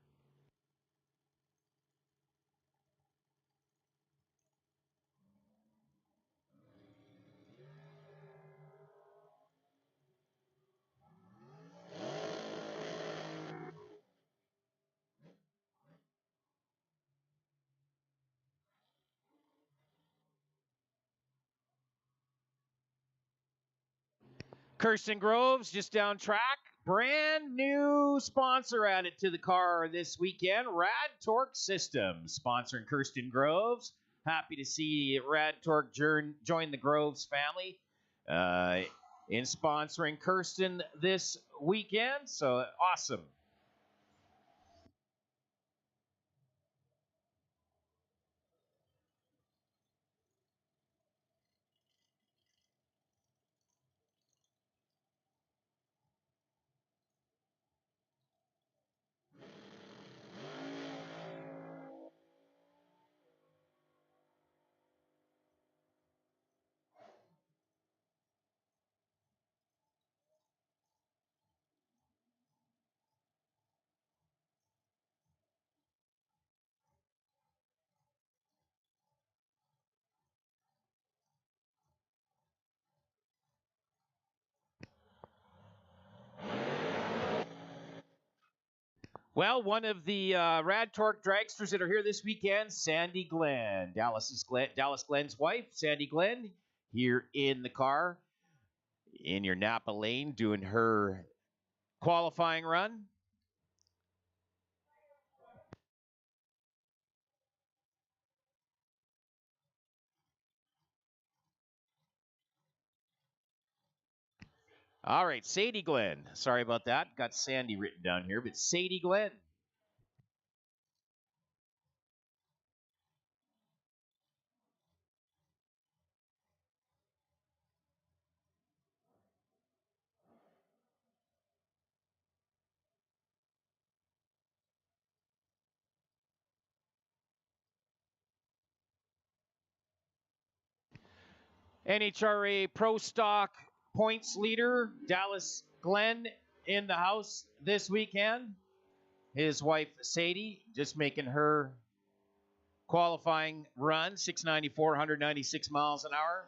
Kirsten Groves just down track. Brand new sponsor added to the car this weekend. Rad Torque Systems sponsoring Kirsten Groves. Happy to see Rad Torque join the Groves family in sponsoring Kirsten this weekend. So awesome. Well, one of the Rad Torque dragsters that are here this weekend, Sandy Glenn, Dallas Glenn's wife, Sandy Glenn, here in the car in your Napa lane doing her qualifying run. All right, Sadie Glenn. Sorry about that. Got Sandy written down here, but Sadie Glenn. NHRA Pro Stock points leader, Dallas Glenn, in the house this weekend. His wife, Sadie, just making her qualifying run, 694, 196 miles an hour.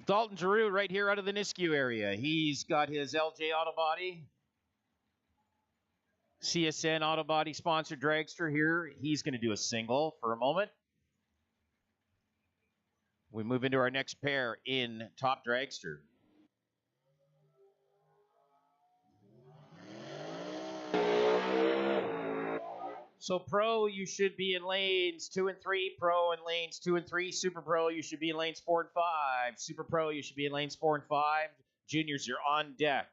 Dalton Giroux right here out of the Nisku area. He's got his LJ Auto Body, CSN Auto Body sponsored dragster here. He's going to do a single for a moment. We move into our next pair in Top Dragster. So Pro, you should be in lanes 2 and 3. Pro in lanes 2 and 3. Super Pro, you should be in lanes 4 and 5. Super Pro, you should be in lanes 4 and 5. Juniors, you're on deck.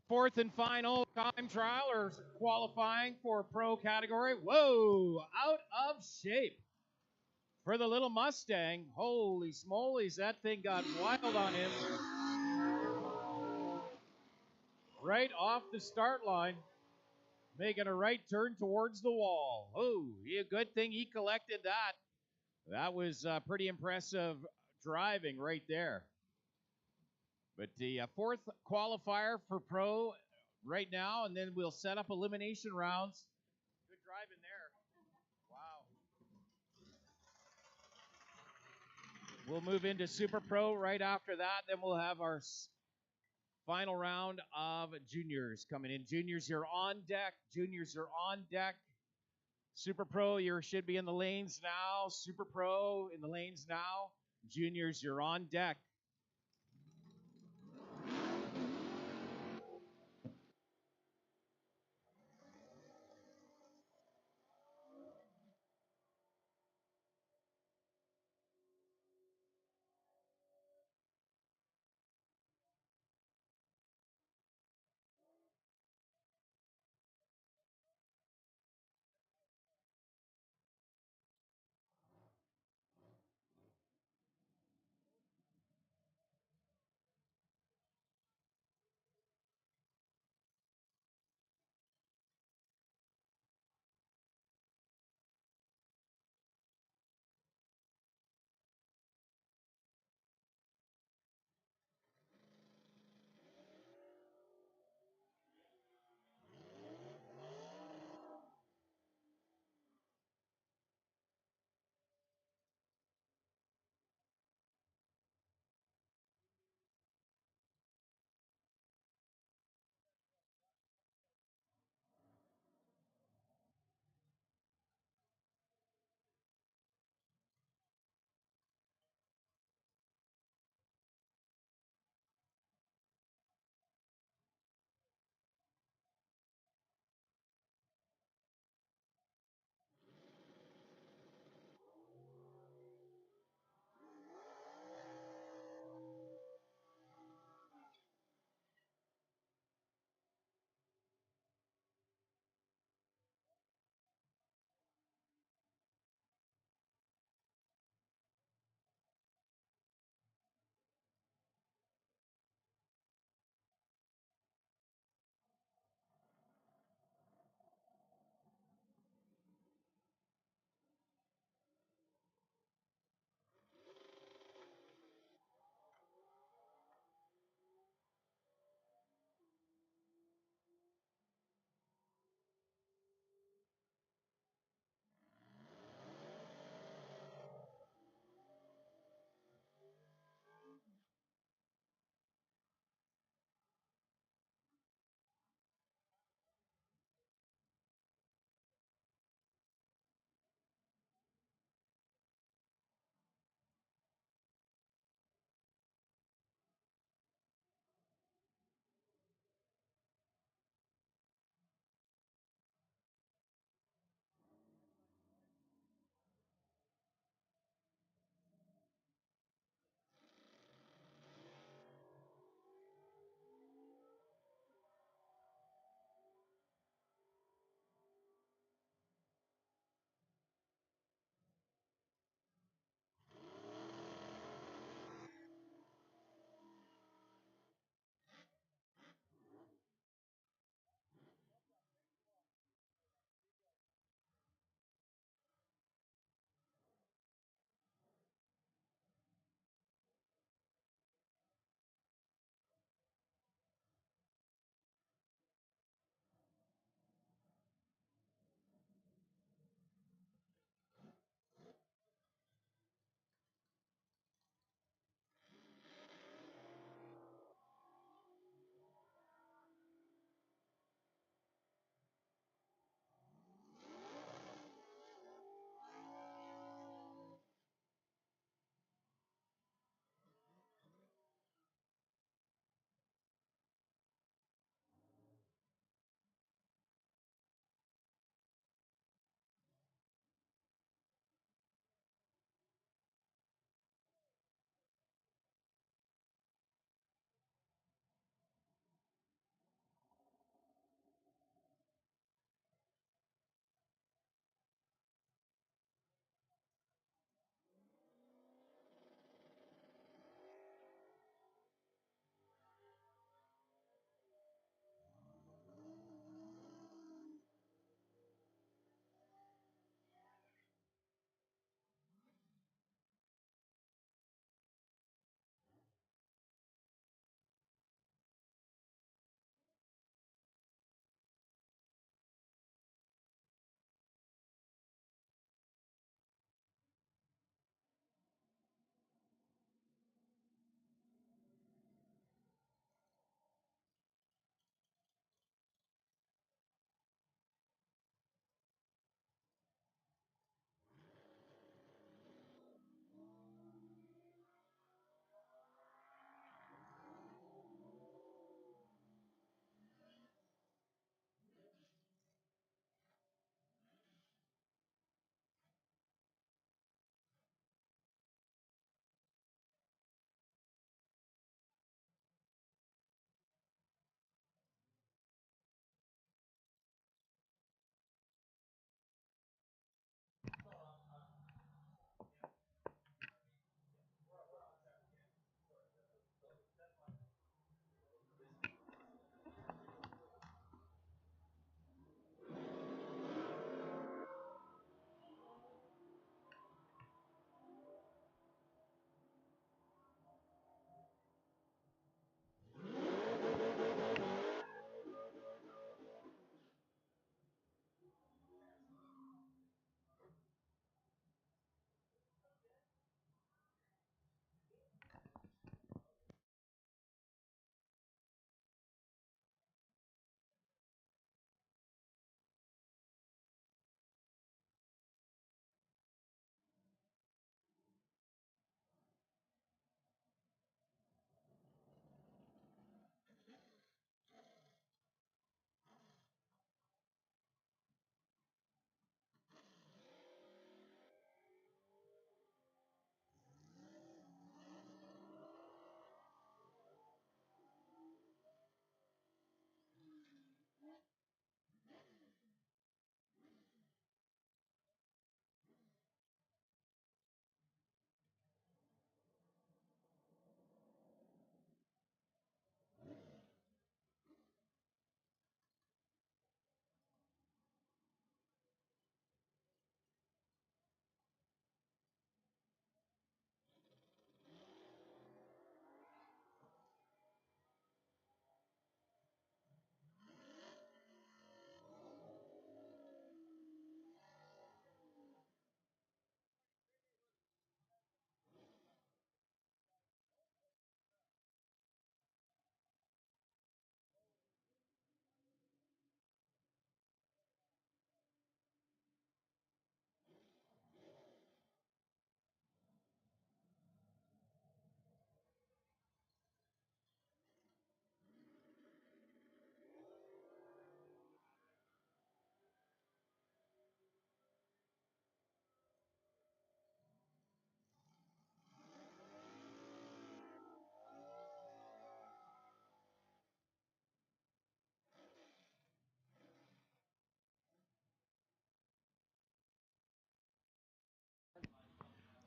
Fourth and final time trial or qualifying for pro category. Whoa, out of shape for the little Mustang. Holy smolies, that thing got wild on him. Right off the start line, making a right turn towards the wall. Oh, yeah, good thing he collected that. That was pretty impressive driving right there. But the fourth qualifier for pro right now, and then we'll set up elimination rounds. Good driving there. Wow. We'll move into Super Pro right after that. Then we'll have our final round of juniors coming in. Juniors, you're on deck. Juniors are on deck. Super Pro, you should be in the lanes now. Super Pro in the lanes now. Juniors, you're on deck.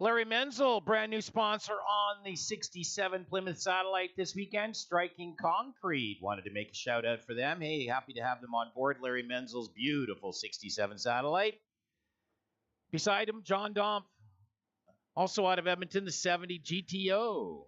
Larry Menzel, brand new sponsor on the 67 Plymouth Satellite this weekend, Striking Concrete. Wanted to make a shout out for them. Hey, happy to have them on board. Larry Menzel's beautiful 67 Satellite. Beside him, John Domp, also out of Edmonton, the 70 GTO.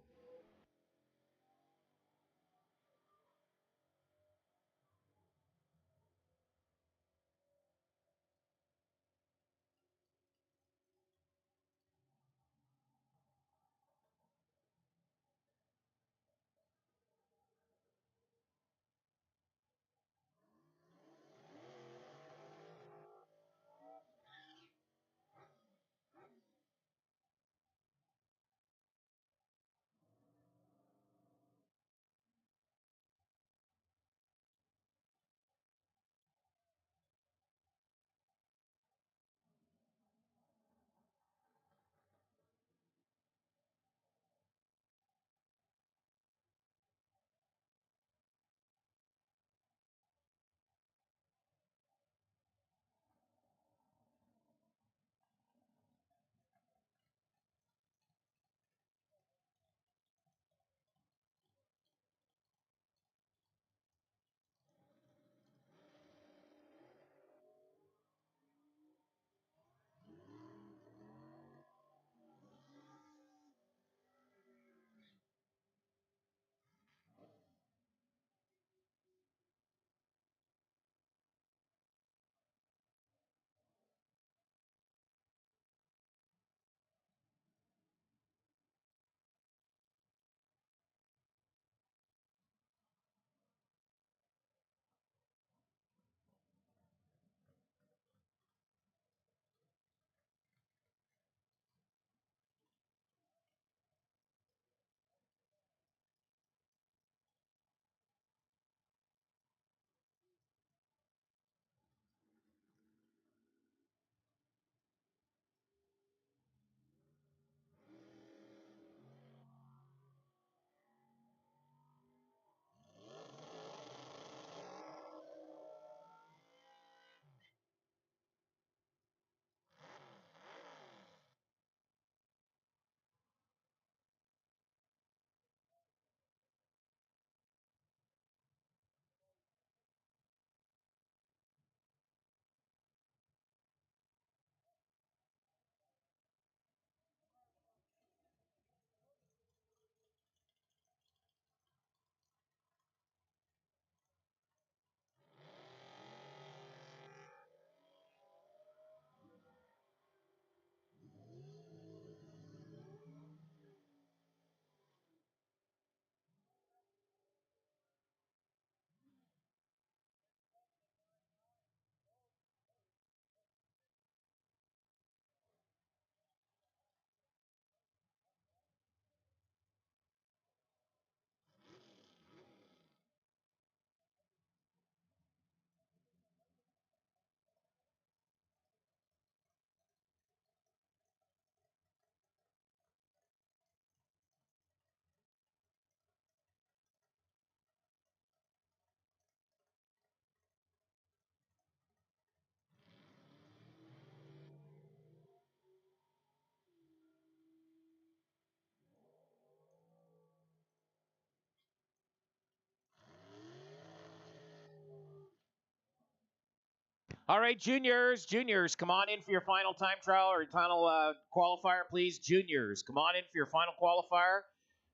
All right, juniors, come on in for your final time trial or final qualifier, please. Juniors, come on in for your final qualifier.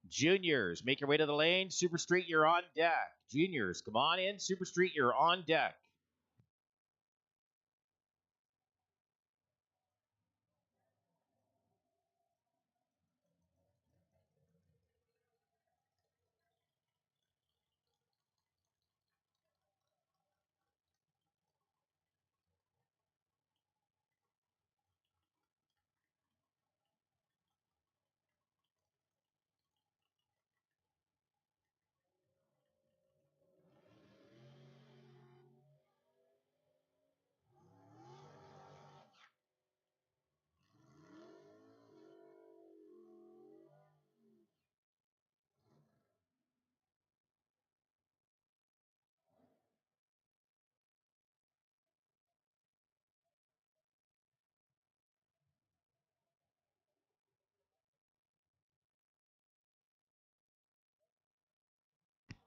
Juniors, make your way to the lane. Super Street, you're on deck. Juniors, come on in. Super Street, you're on deck.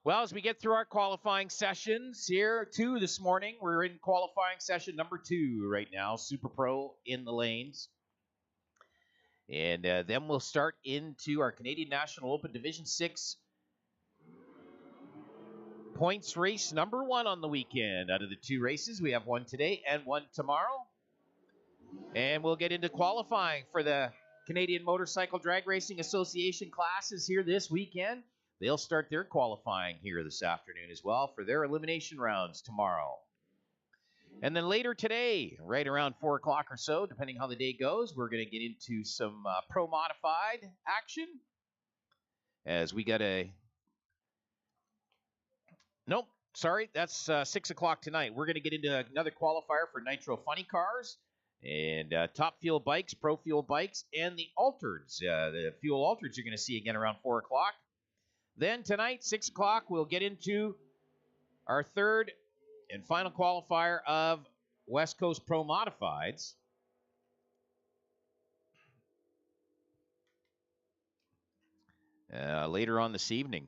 Well, as we get through our qualifying sessions here, 2 this morning, we're in qualifying session number 2 right now, Super Pro in the lanes. And then we'll start into our Canadian National Open Division 6 points race number 1 on the weekend. Out of the 2 races, we have one today and one tomorrow. And we'll get into qualifying for the Canadian Motorcycle Drag Racing Association classes here this weekend. They'll start their qualifying here this afternoon as well for their elimination rounds tomorrow. And then later today, right around 4 o'clock or so, depending how the day goes, we're going to get into some pro modified action. As we got a... Nope, sorry, that's 6 o'clock tonight. We're going to get into another qualifier for Nitro Funny Cars and Top Fuel Bikes, Pro Fuel Bikes, and the Altereds. The Fuel Altereds you're going to see again around 4 o'clock. Then tonight, 6 o'clock, we'll get into our third and final qualifier of West Coast Pro Modifieds. Later on this evening.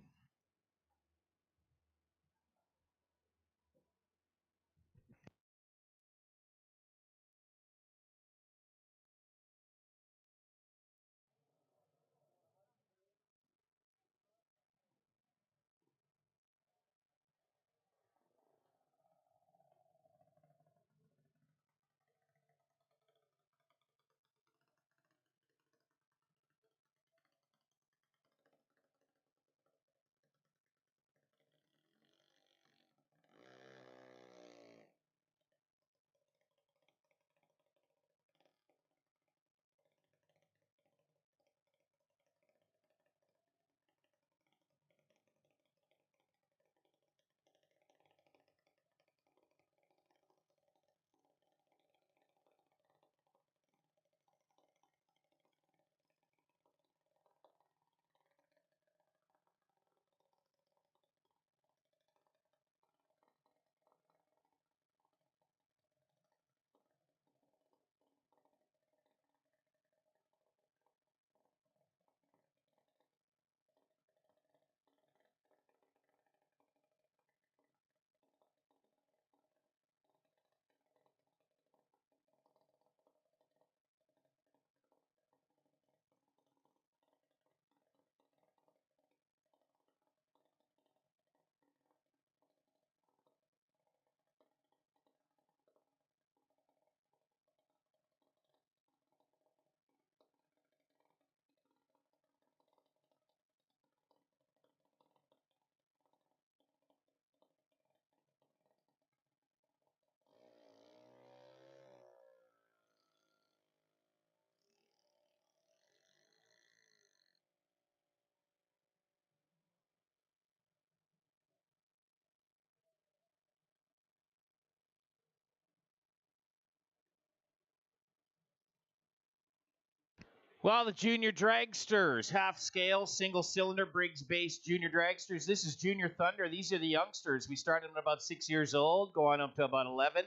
Well, the junior dragsters, half scale, single cylinder, Briggs based junior dragsters. This is Junior Thunder. These are the youngsters. We started at about 6 years old, going up to about 11.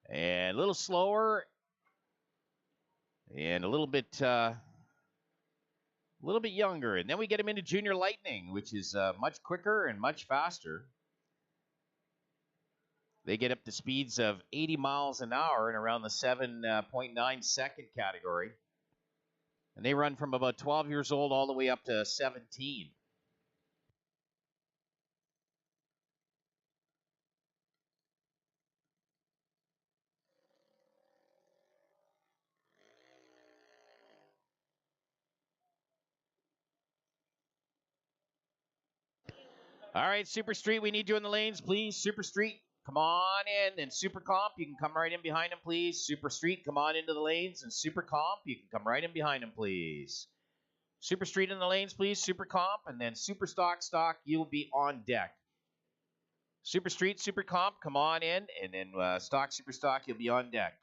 And a little slower and a little bit younger. And then we get them into Junior Lightning, which is much quicker and much faster. They get up to speeds of 80 miles an hour in around the 7.9 second category. And they run from about 12 years old all the way up to 17. All right, Super Street, we need you in the lanes, please. Super Street, come on in. And Super Comp, you can come right in behind him, please. Super Street, come on into the lanes. And Super Comp, you can come right in behind him, please. Super Street in the lanes, please. Super Comp, and then Super Stock, you'll be on deck. Super Street, Super Comp, come on in. And then Super Stock, you'll be on deck.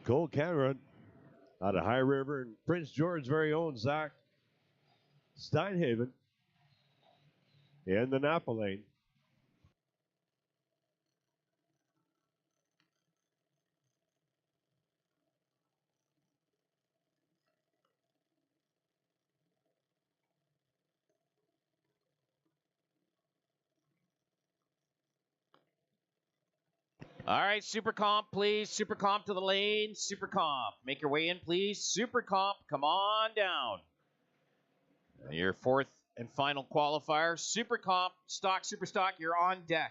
Cole Cameron out of High River, and Prince George's very own Zach Steinhaven in the Napa lane. All right, Super Comp, please. Super Comp to the lane. Super Comp, make your way in, please. Super Comp, come on down. Your fourth and final qualifier. Super Comp, stock, Super Stock, you're on deck.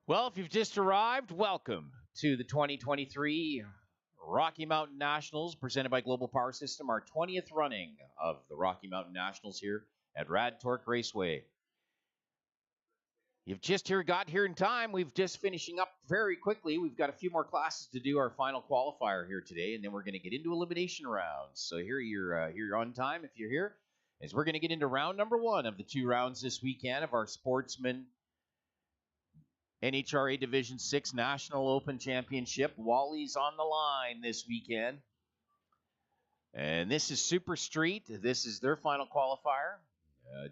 Well, if you've just arrived, welcome to the 2023 Rocky Mountain Nationals presented by Global Power System, our 20th running of the Rocky Mountain Nationals here at Rad Torque Raceway. You've just got here in time. We've just finishing up very quickly. We've got a few more classes to do our final qualifier here today, and then we're going to get into elimination rounds. So here you're on time if you're here, as we're going to get into round number 1 of the 2 rounds this weekend of our Sportsman NHRA Division 6 National Open Championship. Wally's on the line this weekend. And this is Super Street. This is their final qualifier.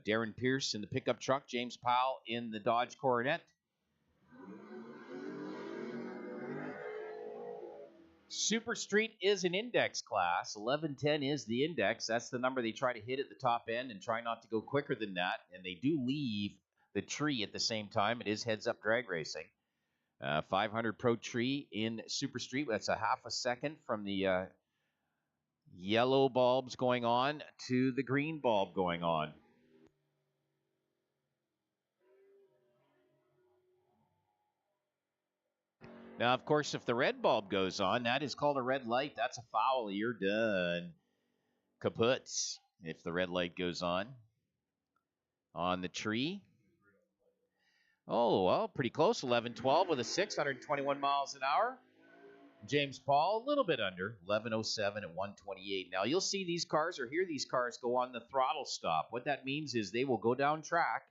Darren Pierce in the pickup truck. James Powell in the Dodge Coronet. Super Street is an index class. 1110 is the index. That's the number they try to hit at the top end and try not to go quicker than that. And they do leave the tree at the same time. It is heads-up drag racing. 500 Pro Tree in Super Street. That's a half a second from the yellow bulbs going on to the green bulb going on. Now, of course, if the red bulb goes on, that is called a red light. That's a foul. You're done. Kaputs if the red light goes on the tree. Oh, well, pretty close. 11-12 with a 621 miles an hour. James Paul, a little bit under, 11:07 at 128. Now, you'll see these cars or hear these cars go on the throttle stop. What that means is they will go down track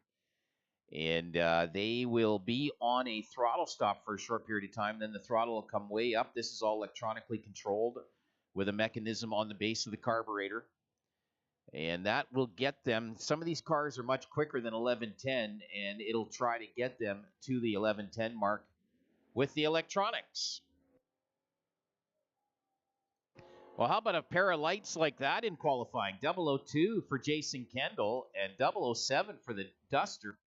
And they will be on a throttle stop for a short period of time. Then the throttle will come way up. This is all electronically controlled with a mechanism on the base of the carburetor. And that will get them. Some of these cars are much quicker than 1110, and it'll try to get them to the 1110 mark with the electronics. Well, how about a pair of lights like that in qualifying? 002 for Jason Kendall and 007 for the Duster.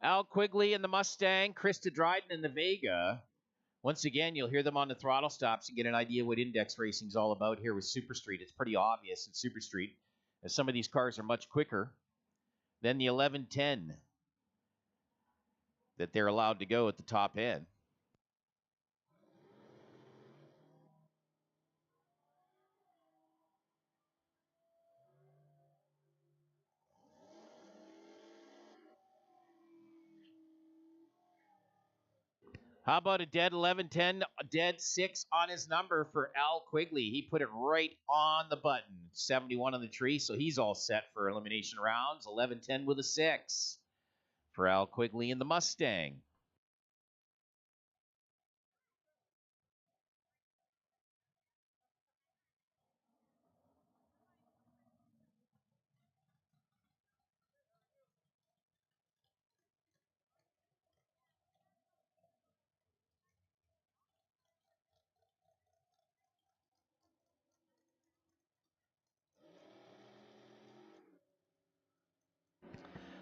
Al Quigley in the Mustang, Krista Dryden in the Vega. Once again, you'll hear them on the throttle stops and get an idea what index racing is all about here with Super Street. It's pretty obvious in Super Street, as some of these cars are much quicker than the 1110 that they're allowed to go at the top end. How about a dead 1110, a dead 6 on his number for Al Quigley? He put it right on the button. 71 on the tree, so he's all set for elimination rounds. 1110 with a 6 for Al Quigley in the Mustang.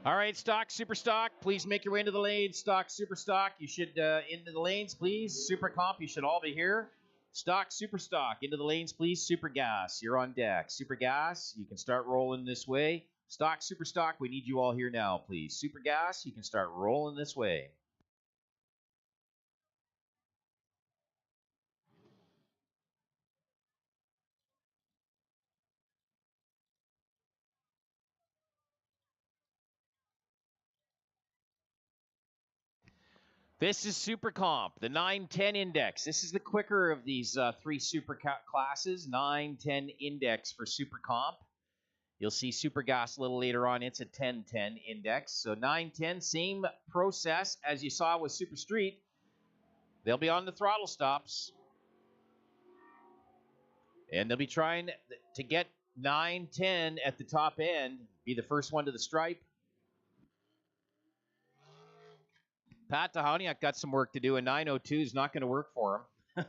All right, stock, super stock, please make your way into the lanes. Stock, super stock, you should into the lanes, please. Super comp, you should all be here. Stock, super stock, into the lanes, please. Super gas, you're on deck. Super gas, you can start rolling this way. Stock, super stock, we need you all here now, please. Super gas, you can start rolling this way. This is Super Comp, the 910 index. This is the quicker of these three super classes. 910 index for Super Comp. You'll see Super Gas a little later on. It's a 1010 index. So 910, same process as you saw with Super Street. They'll be on the throttle stops. And they'll be trying to get 910 at the top end, be the first one to the stripe. Pat Tahoniak got some work to do, and 902 is not going to work for him.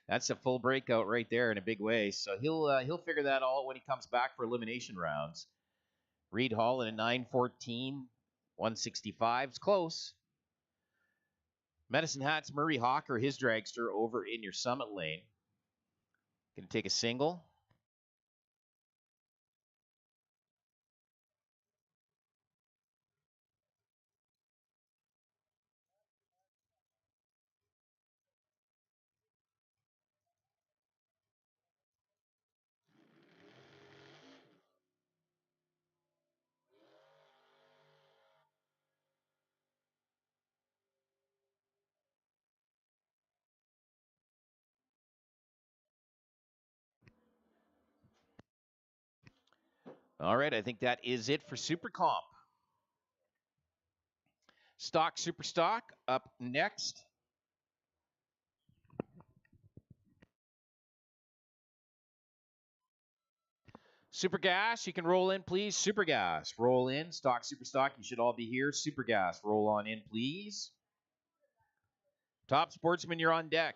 That's a full breakout right there in a big way. So he'll figure that all out when he comes back for elimination rounds. Reed Hall in a 914, 165. It's close. Medicine Hat's Murray Hawker, his dragster, over in your summit lane. Going to take a single. All right, I think that is it for Super Comp. Stock, Super Stock, up next. Super Gas, you can roll in, please. Super Gas, roll in. Stock, Super Stock, you should all be here. Super Gas, roll on in, please. Top Sportsman, you're on deck.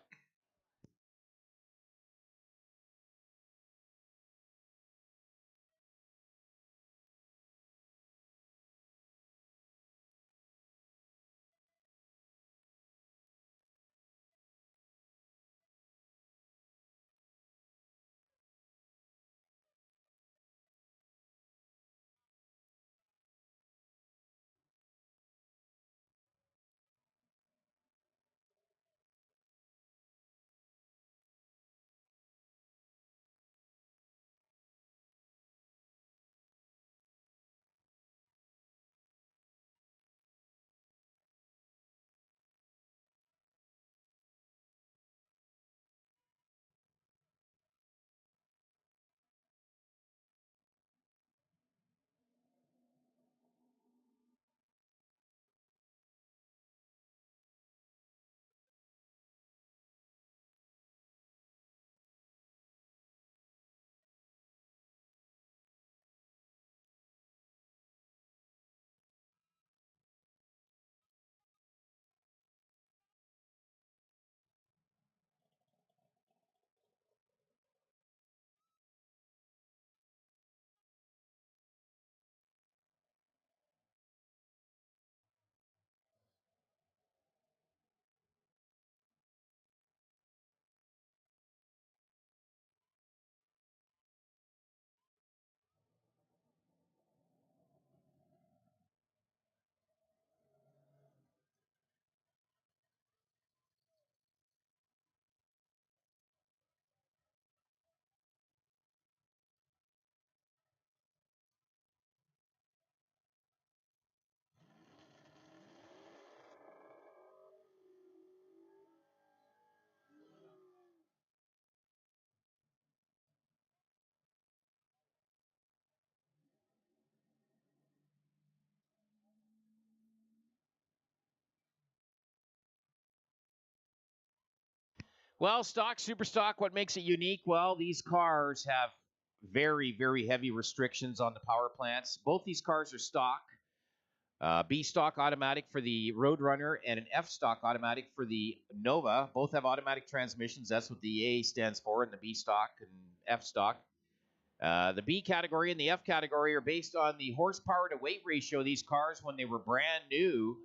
Well, stock, super stock, what makes it unique? Well, these cars have very, very heavy restrictions on the power plants. Both these cars are stock. B stock automatic for the Roadrunner and an F stock automatic for the Nova. Both have automatic transmissions. That's what the A stands for, and the B stock and F stock. The B category and the F category are based on the horsepower to weight ratio of these cars when they were brand new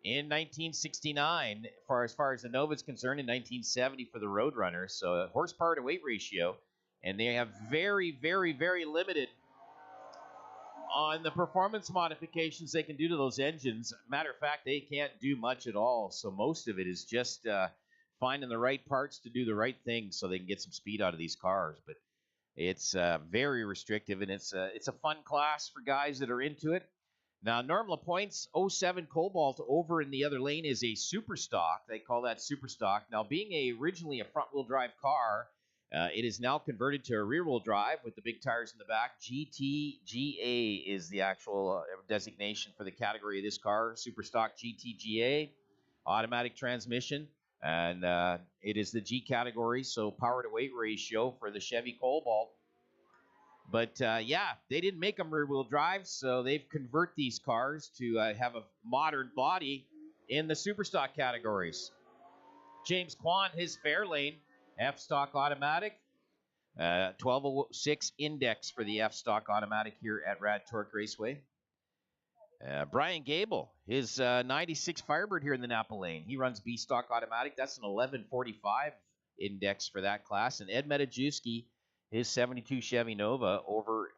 in 1969, as far as the Nova is concerned, in 1970 for the Roadrunner. So horsepower to weight ratio, and they have very, very, very limited on the performance modifications they can do to those engines. Matter of fact, they can't do much at all. So most of it is just finding the right parts to do the right thing so they can get some speed out of these cars. But it's very restrictive, and it's a fun class for guys that are into it. Now, Norm LaPointe's 07 Cobalt over in the other lane is a super stock. They call that super stock. Now, being originally a front-wheel drive car, it is now converted to a rear-wheel drive with the big tires in the back. GTGA is the actual designation for the category of this car, super stock GTGA, automatic transmission. And it is the G category, so power to weight ratio for the Chevy Cobalt. But yeah, they didn't make them rear-wheel drive, so they've convert these cars to have a modern body in the super stock categories. James Kwan, his Fairlane, F-stock automatic, 1206 index for the F-stock automatic here at Rad Torque Raceway. Brian Gable, his 96 Firebird here in the Napa Lane. He runs B-stock automatic. That's an 1145 index for that class. And Ed Medajewski, his 72 Chevy Nova over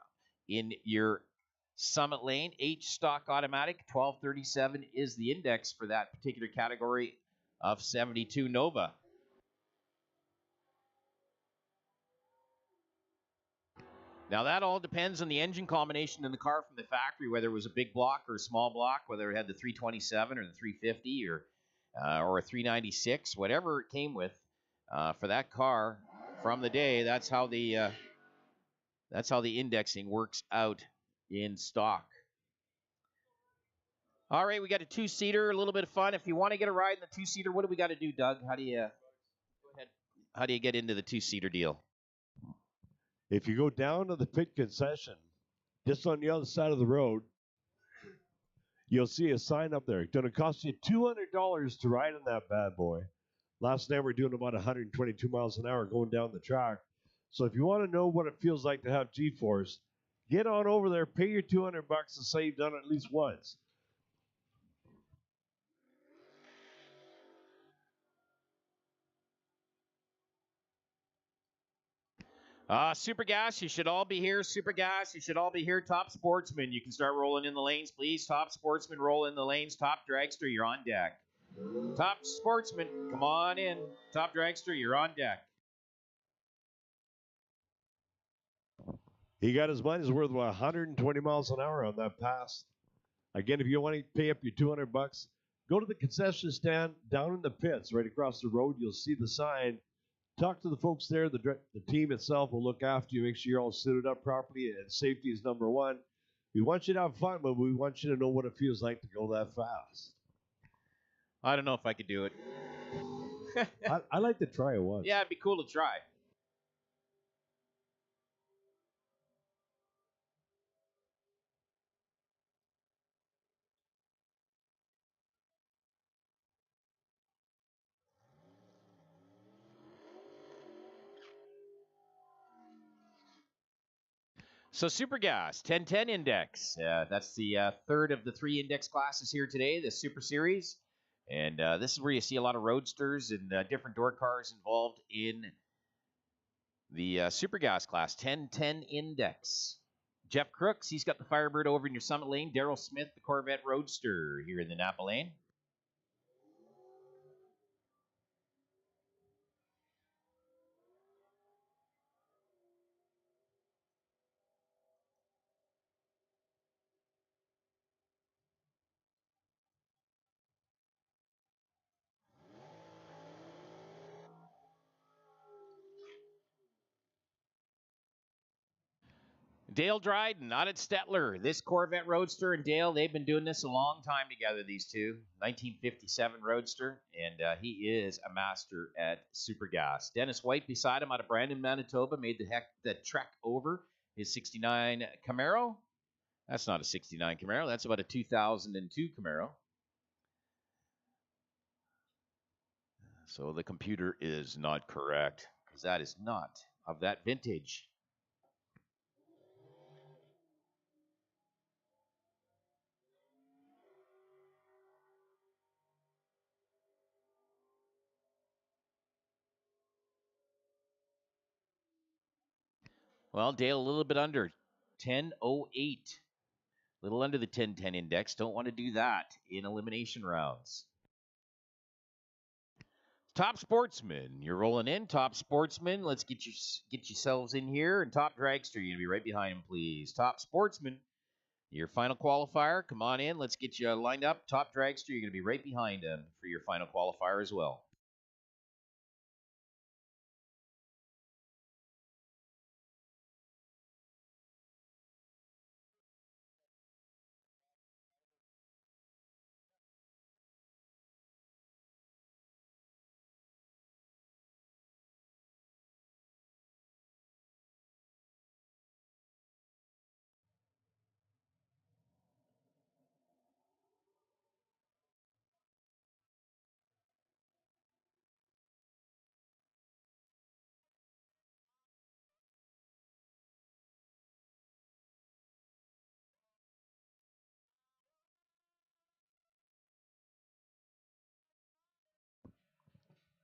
in your Summit Lane. H-stock automatic, 1237 is the index for that particular category of 72 Nova. Now, that all depends on the engine combination in the car from the factory, whether it was a big block or a small block, whether it had the 327 or the 350 or a 396, whatever it came with for that car from the day. That's how the indexing works out in stock. All right, we got a two-seater, a little bit of fun. If you want to get a ride in the two-seater, what do we got to do, Doug? How do you get into the two-seater deal? If you go down to the pit concession, just on the other side of the road, you'll see a sign up there. It's going to cost you $200 to ride in that bad boy. Last night we're doing about 122 miles an hour going down the track. So if you want to know what it feels like to have G-force, get on over there, pay your $200 and say you've done it at least once. Super Gas, you should all be here. Super Gas, you should all be here. Top Sportsman, you can start rolling in the lanes, please. Top Sportsman, roll in the lanes. Top Dragster, you're on deck. Top Sportsman, come on in. Top Dragster, you're on deck. He got his money's worth of 120 miles an hour on that pass. Again, if you want to pay up your $200, go to the concession stand down in the pits right across the road. You'll see the sign. Talk to the folks there. The team itself will look after you, make sure you're all suited up properly, and safety is number one. We want you to have fun, but we want you to know what it feels like to go that fast. I don't know if I could do it. I'd like to try it once. Yeah, it'd be cool to try. So Super Gas, 1010 index. That's the third of the three index classes here today, the Super Series. And this is where you see a lot of roadsters and different door cars involved in the Super Gas class, 1010 index. Jeff Crooks, he's got the Firebird over in your Summit Lane. Daryl Smith, the Corvette Roadster here in the Napa Lane. Dale Dryden, not at Stettler. This Corvette Roadster and Dale, they've been doing this a long time together, these two. 1957 Roadster, and he is a master at super gas. Dennis White beside him out of Brandon, Manitoba, made the trek over his 69 Camaro. That's not a 69 Camaro. That's about a 2002 Camaro. So the computer is not correct because that is not of that vintage. Well, Dale, a little bit under 1008. A little under the 1010 index. Don't want to do that in elimination rounds. Top Sportsman, you're rolling in. Top Sportsman, let's get yourselves in here. And Top Dragster, you're going to be right behind him, please. Top Sportsman, your final qualifier. Come on in. Let's get you lined up. Top Dragster, you're going to be right behind him for your final qualifier as well.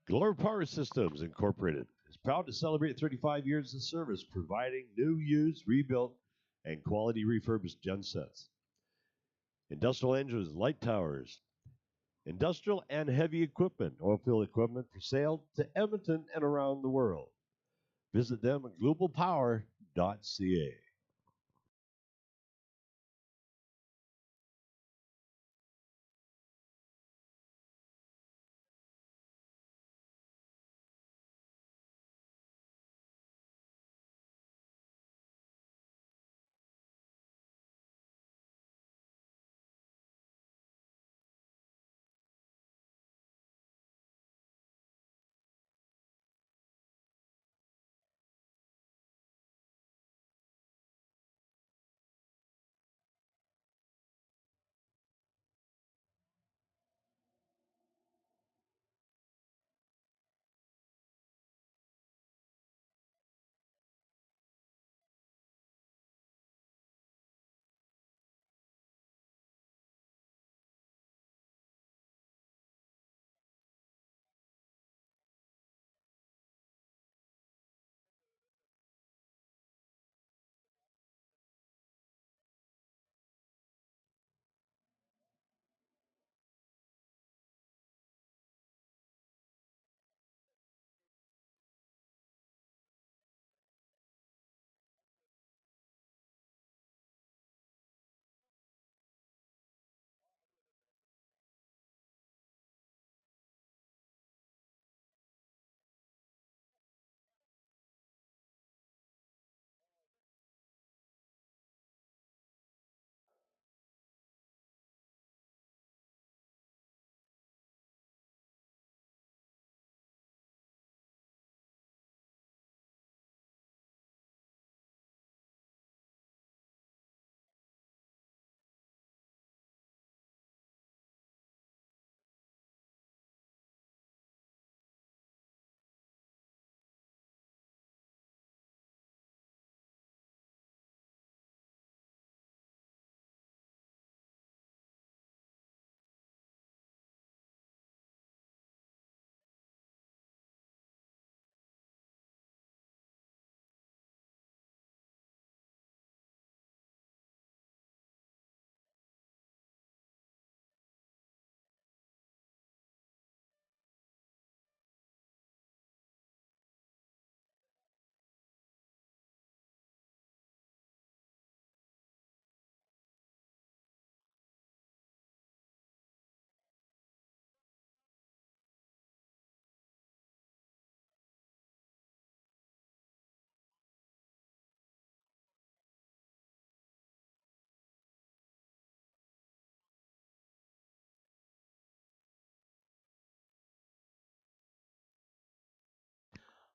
Glory Power Systems Incorporated is proud to celebrate 35 years of service providing new, used, rebuilt, and quality refurbished gensets. Industrial engines, light towers, industrial and heavy equipment, oil field equipment for sale to Edmonton and around the world. Visit them at globalpower.ca.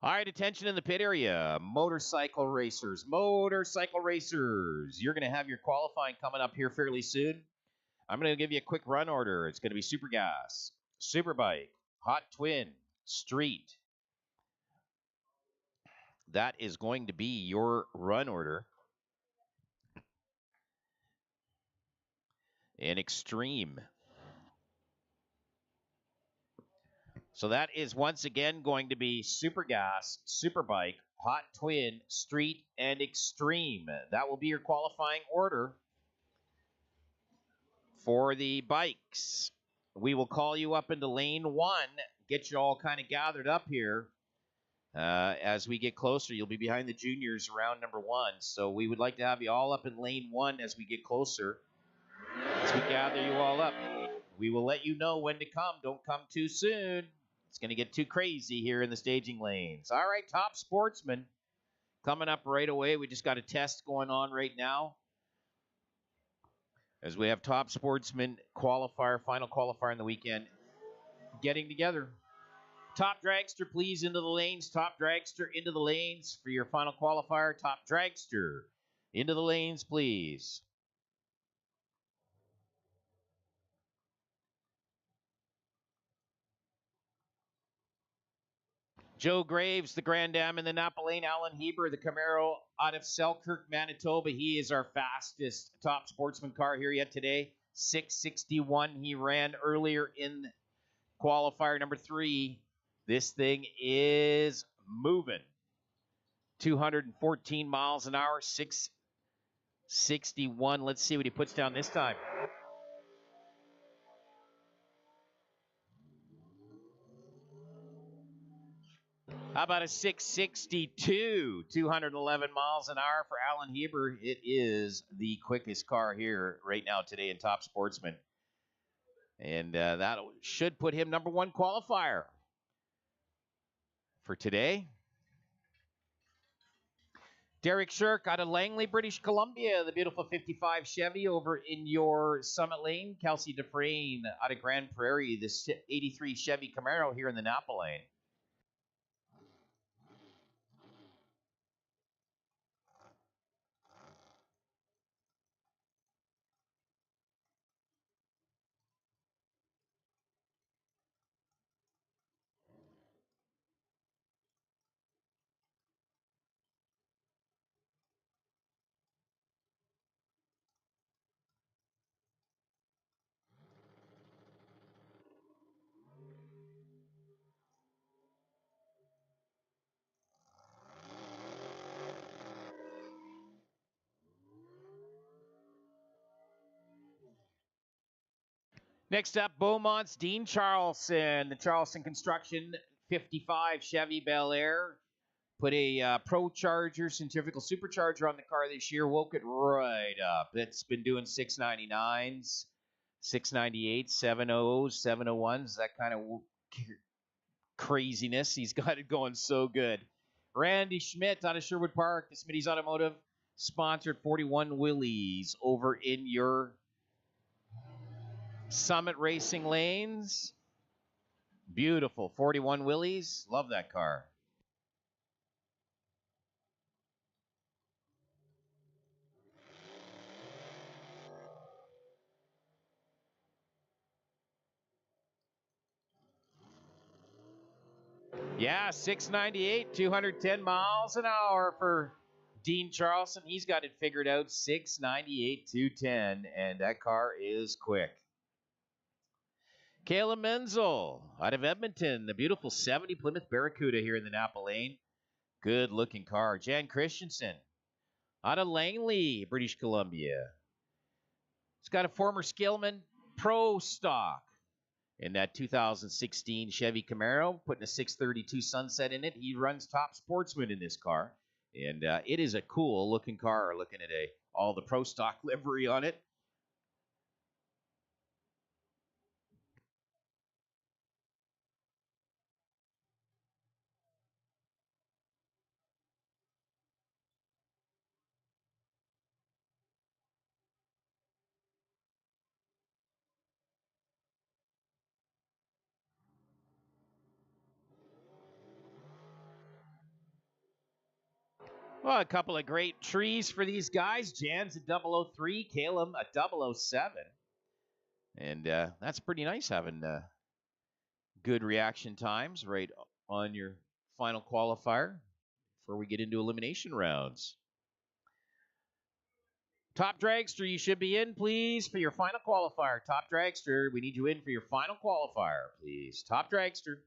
All right, attention in the pit area. Motorcycle racers. Motorcycle racers. You're going to have your qualifying coming up here fairly soon. I'm going to give you a quick run order. It's going to be Super Gas, Superbike, Hot Twin, Street. That is going to be your run order. And Extreme. So that is once again going to be Super Gas, Superbike, Hot Twin, Street, and Extreme. That will be your qualifying order for the bikes. We will call you up into lane 1, get you all kind of gathered up here. As we get closer, you'll be behind the juniors around number 1. So we would like to have you all up in lane 1 as we get closer, as we gather you all up. We will let you know when to come. Don't come too soon. It's going to get too crazy here in the staging lanes. All right, Top Sportsman coming up right away. We just got a test going on right now, as we have Top Sportsman qualifier, final qualifier in the weekend, getting together. Top Dragster, please, into the lanes. Top Dragster into the lanes for your final qualifier. Top Dragster into the lanes, please. Joe Graves, the Grand Am in the Napa Lane. Alan Heber, the Camaro out of Selkirk, Manitoba. He is our fastest Top Sportsman car here yet today. 661 he ran earlier in qualifier number 3. This thing is moving. 214 miles an hour, 661. Let's see what he puts down this time. How about a 662? 211 miles an hour for Alan Heber. It is the quickest car here right now today in Top Sportsman. And that should put him number 1 qualifier for today. Derek Shirk out of Langley, British Columbia. The beautiful 55 Chevy over in your Summit Lane. Kelsey Dufresne out of Grand Prairie. The 83 Chevy Camaro here in the Napa Lane. Next up, Beaumont's Dean Charlson. The Charlson Construction 55 Chevy Bel Air. Put a Pro Charger centrifugal supercharger on the car this year. Woke it right up. It's been doing 699s, 698s, 700s, 701s, that kind of craziness. He's got it going so good. Randy Schmidt out of Sherwood Park. The Smitty's Automotive sponsored 41 Willies over in your Summit Racing lanes. Beautiful 41 Willies. Love that car. Yeah, 698, 210 miles an hour for Dean Charlson. He's got it figured out. 698, 210, and that car is quick. Kayla Menzel out of Edmonton. The beautiful 70 Plymouth Barracuda here in the Napa Lane. Good looking car. Jan Christensen out of Langley, British Columbia. It's got a former Skillman Pro stock in that 2016 Chevy Camaro, putting a 632 Sunset in it. He runs Top Sportsman in this car, and it is a cool looking car. Looking at all the Pro stock livery on it. Well, a couple of great trees for these guys. Jan's a 003, Caleb a 007. And that's pretty nice having good reaction times right on your final qualifier before we get into elimination rounds. Top Dragster, you should be in, please, for your final qualifier. Top Dragster, we need you in for your final qualifier, please. Top Dragster.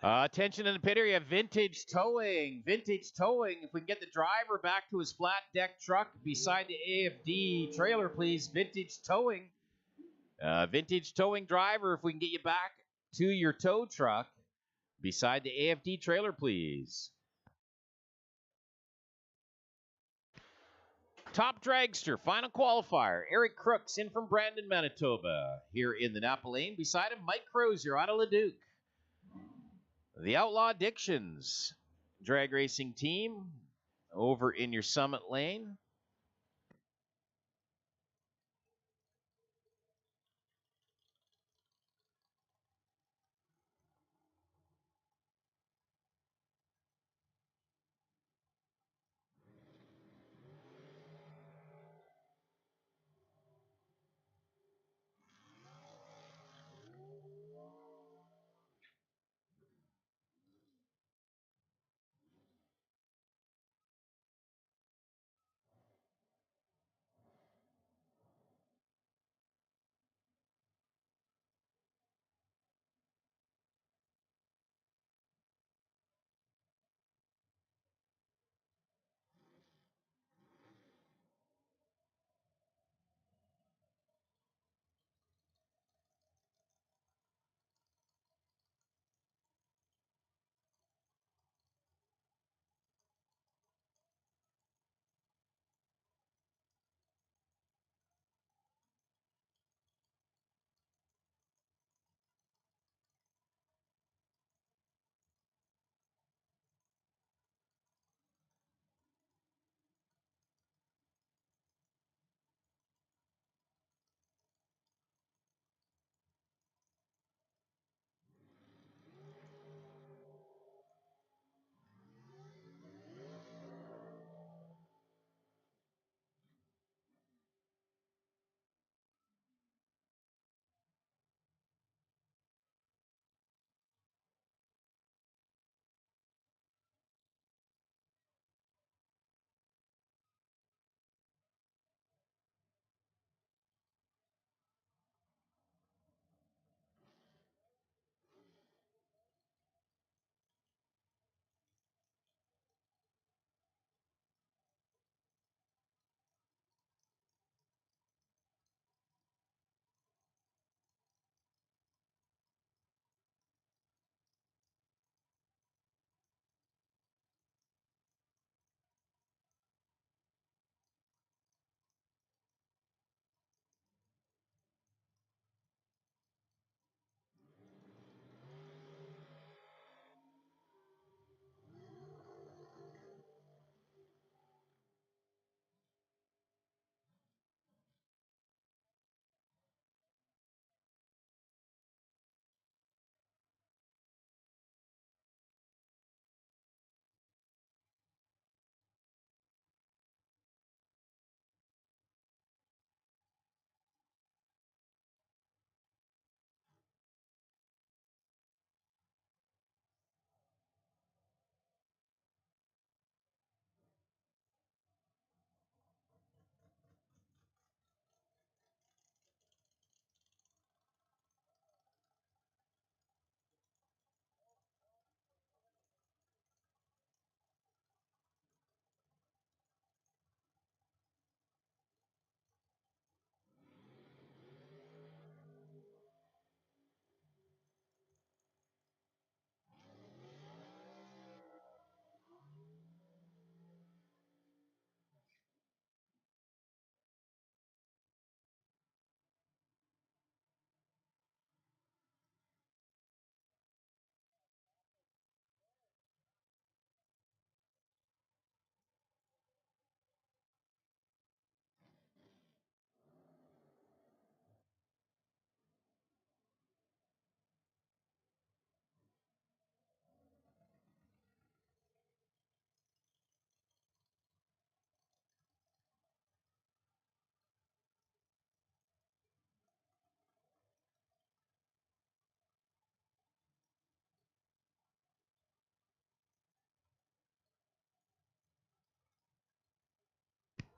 Attention in the pit area, Vintage Towing. Vintage Towing, if we can get the driver back to his flat deck truck beside the AFD trailer, please. Vintage Towing. Vintage Towing driver, if we can get you back to your tow truck beside the AFD trailer, please. Top Dragster, final qualifier. Eric Crooks in from Brandon, Manitoba. Here in the Napa Lane, beside him, Mike Crozier out of Leduc. The Outlaw Addictions drag racing team over in your Summit Lane.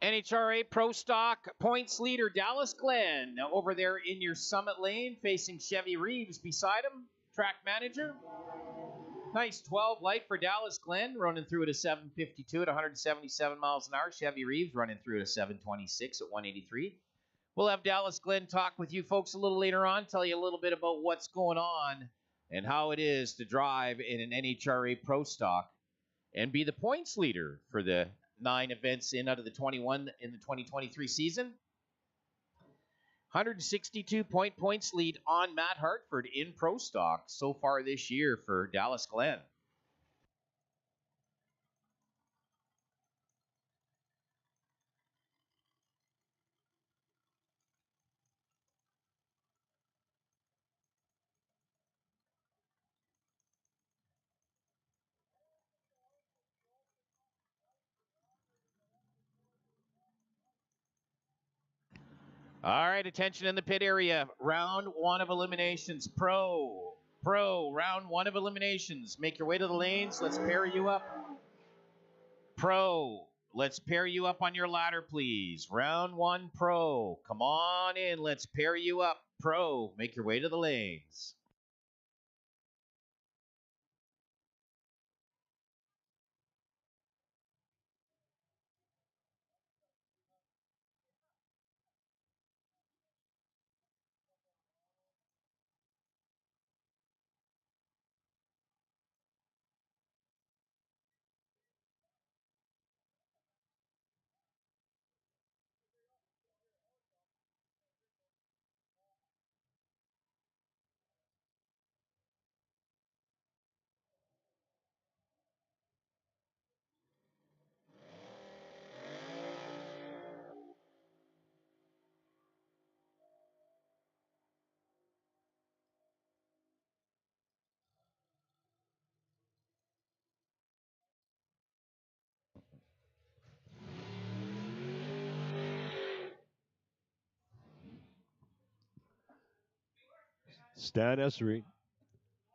NHRA Pro Stock points leader Dallas Glenn over there in your summit lane, facing Chevy Reeves beside him, track manager. Nice 12 light for Dallas Glenn, running through at a 752 at 177 miles an hour. Chevy Reeves running through at a 726 at 183. We'll have Dallas Glenn talk with you folks a little later on, tell you a little bit about what's going on and how it is to drive in an NHRA Pro Stock and be the points leader for the 9 events in out of the 21 in the 2023 season. 162 points lead on Matt Hartford in Pro Stock so far this year for Dallas Glenn. All right, attention in the pit area. Round 1 of eliminations. Pro, round 1 of eliminations. Make your way to the lanes. Let's pair you up. Pro, let's pair you up on your ladder, please. Round 1, Pro. Come on in. Let's pair you up. Pro, make your way to the lanes. Stan Essery.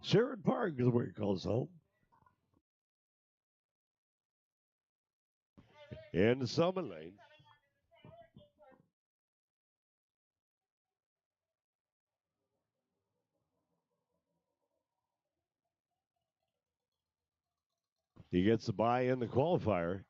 Sherwood Park is where he calls home. In the summit lane. He gets the bye in the qualifier.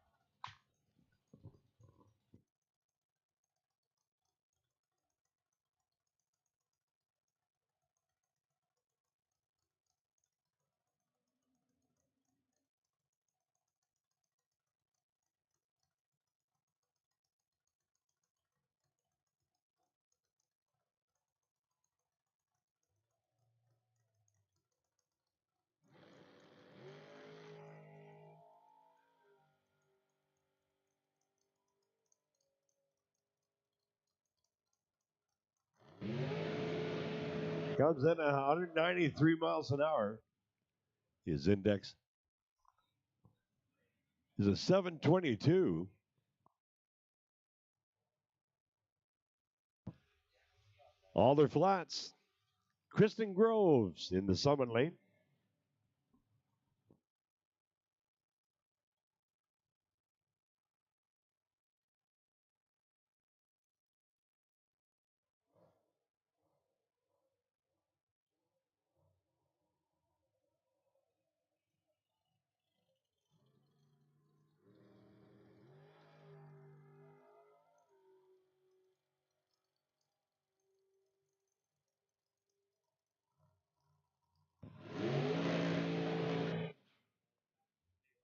Comes in at 193 miles an hour. His index is a 722. All their flats. Kristen Groves in the summit lane.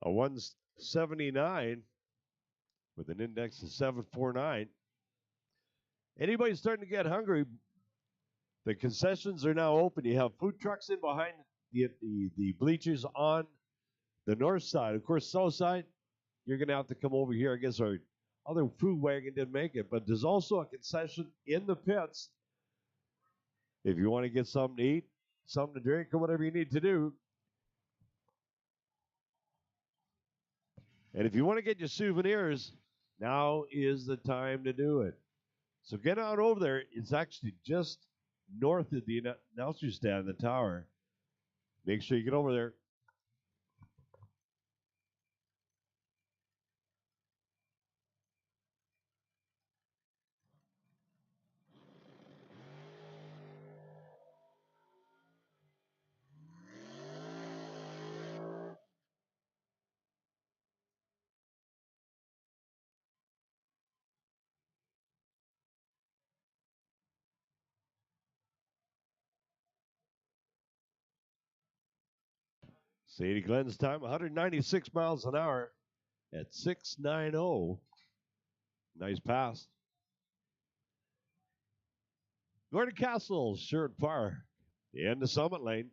A 179 with an index of 749. Anybody starting to get hungry, the concessions are now open. You have food trucks in behind the bleachers on the north side. Of course, south side, you're going to have to come over here. I guess our other food wagon didn't make it, but there's also a concession in the pits. If you want to get something to eat, something to drink, or whatever you need to do. And if you want to get your souvenirs, now is the time to do it. So get out over there. It's actually just north of the announcer stand, the tower. Make sure you get over there. Sadie Glenn's time, 196 miles an hour at 690. Nice pass. Gordon Castle, Sherwood Park, in the Summit Lane.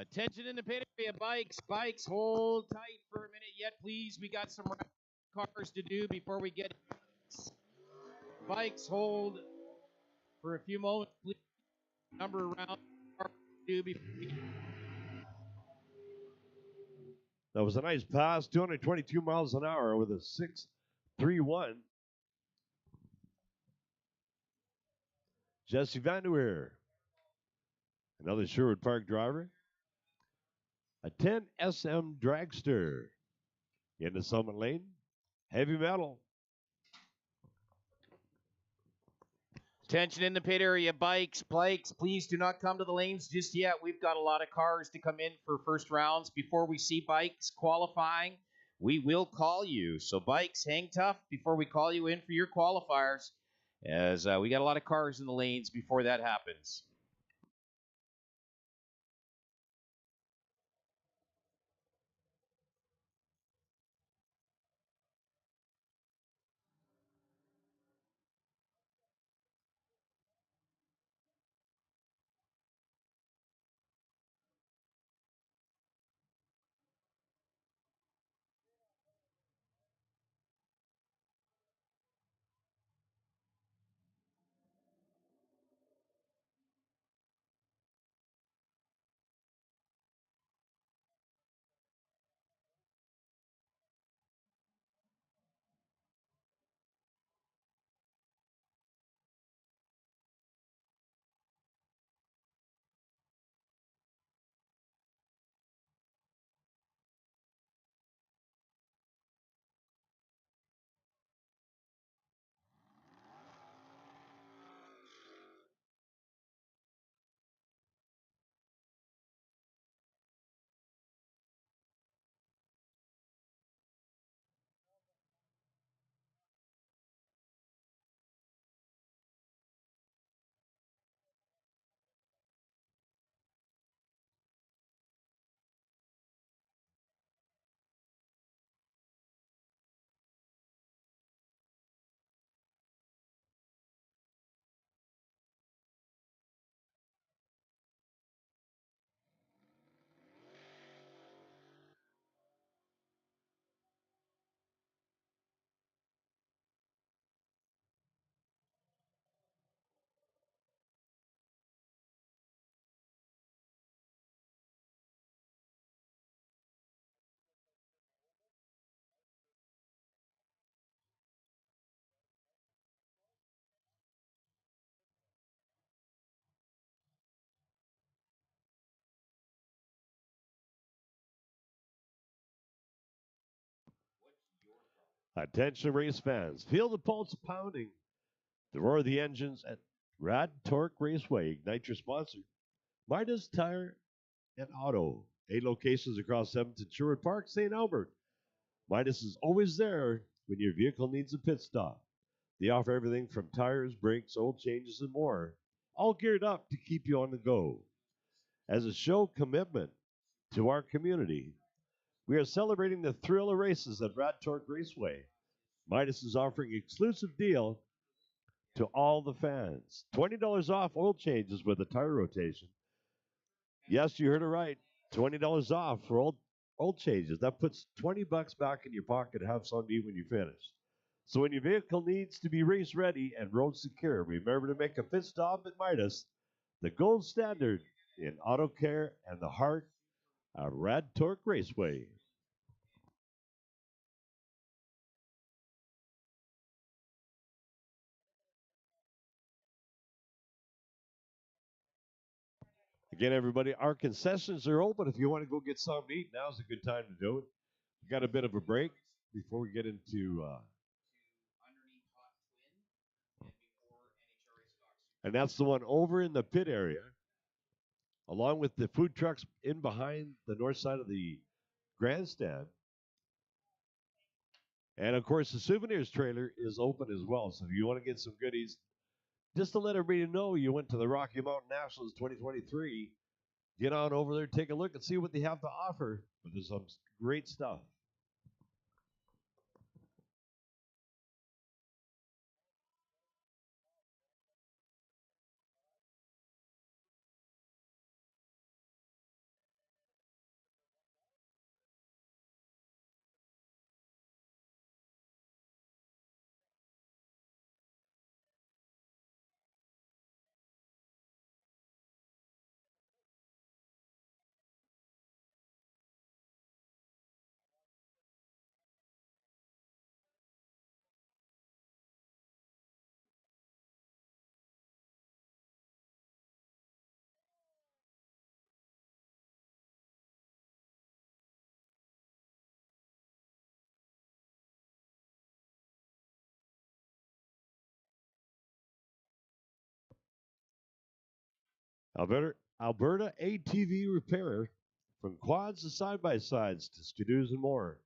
Attention in the pit area, bikes, hold tight for a minute yet, please. We got some cars to do before we get bikes. Hold for a few moments, please. Number of rounds to do before That was a nice pass, 222 miles an hour with a 6.31. Jesse Vanderweer, another Sherwood Park driver. A 10 SM dragster in the Summit Lane. Heavy metal. Attention in the pit area, bikes, please do not come to the lanes just yet. We've got a lot of cars to come in for first rounds. Before we see bikes qualifying, we will call you. So bikes, hang tough before we call you in for your qualifiers, as we got a lot of cars in the lanes before that happens. Attention race fans, feel the pulse pounding. The roar of the engines at Rad Torque Raceway. Ignite your sponsor. Midas Tire and Auto. 8 locations across Edmonton, Sherwood Park, St. Albert. Midas is always there when your vehicle needs a pit stop. They offer everything from tires, brakes, oil changes, and more, all geared up to keep you on the go. As a show commitment to our community, we are celebrating the thrill of races at Rad Torque Raceway. Midas is offering an exclusive deal to all the fans. $20 off oil changes with a tire rotation. Yes, you heard it right. $20 off for oil changes. That puts $20 back in your pocket to have something to eat when you finish. So when your vehicle needs to be race ready and road secure, remember to make a pit stop at Midas, the gold standard in auto care and the heart of Rad Torque Raceway. Again, everybody, our concessions are open. If you want to go get something to eat, now's a good time to do it. We got a bit of a break before we get into, and that's the one over in the pit area along with the food trucks in behind the north side of the grandstand. And of course, the souvenirs trailer is open as well. So if you want to get some goodies, just to let everybody know you went to the Rocky Mountain Nationals 2023, get on over there, take a look, and see what they have to offer. But there's some great stuff. Alberta ATV Repair, from quads to side-by-sides to skidoos and more.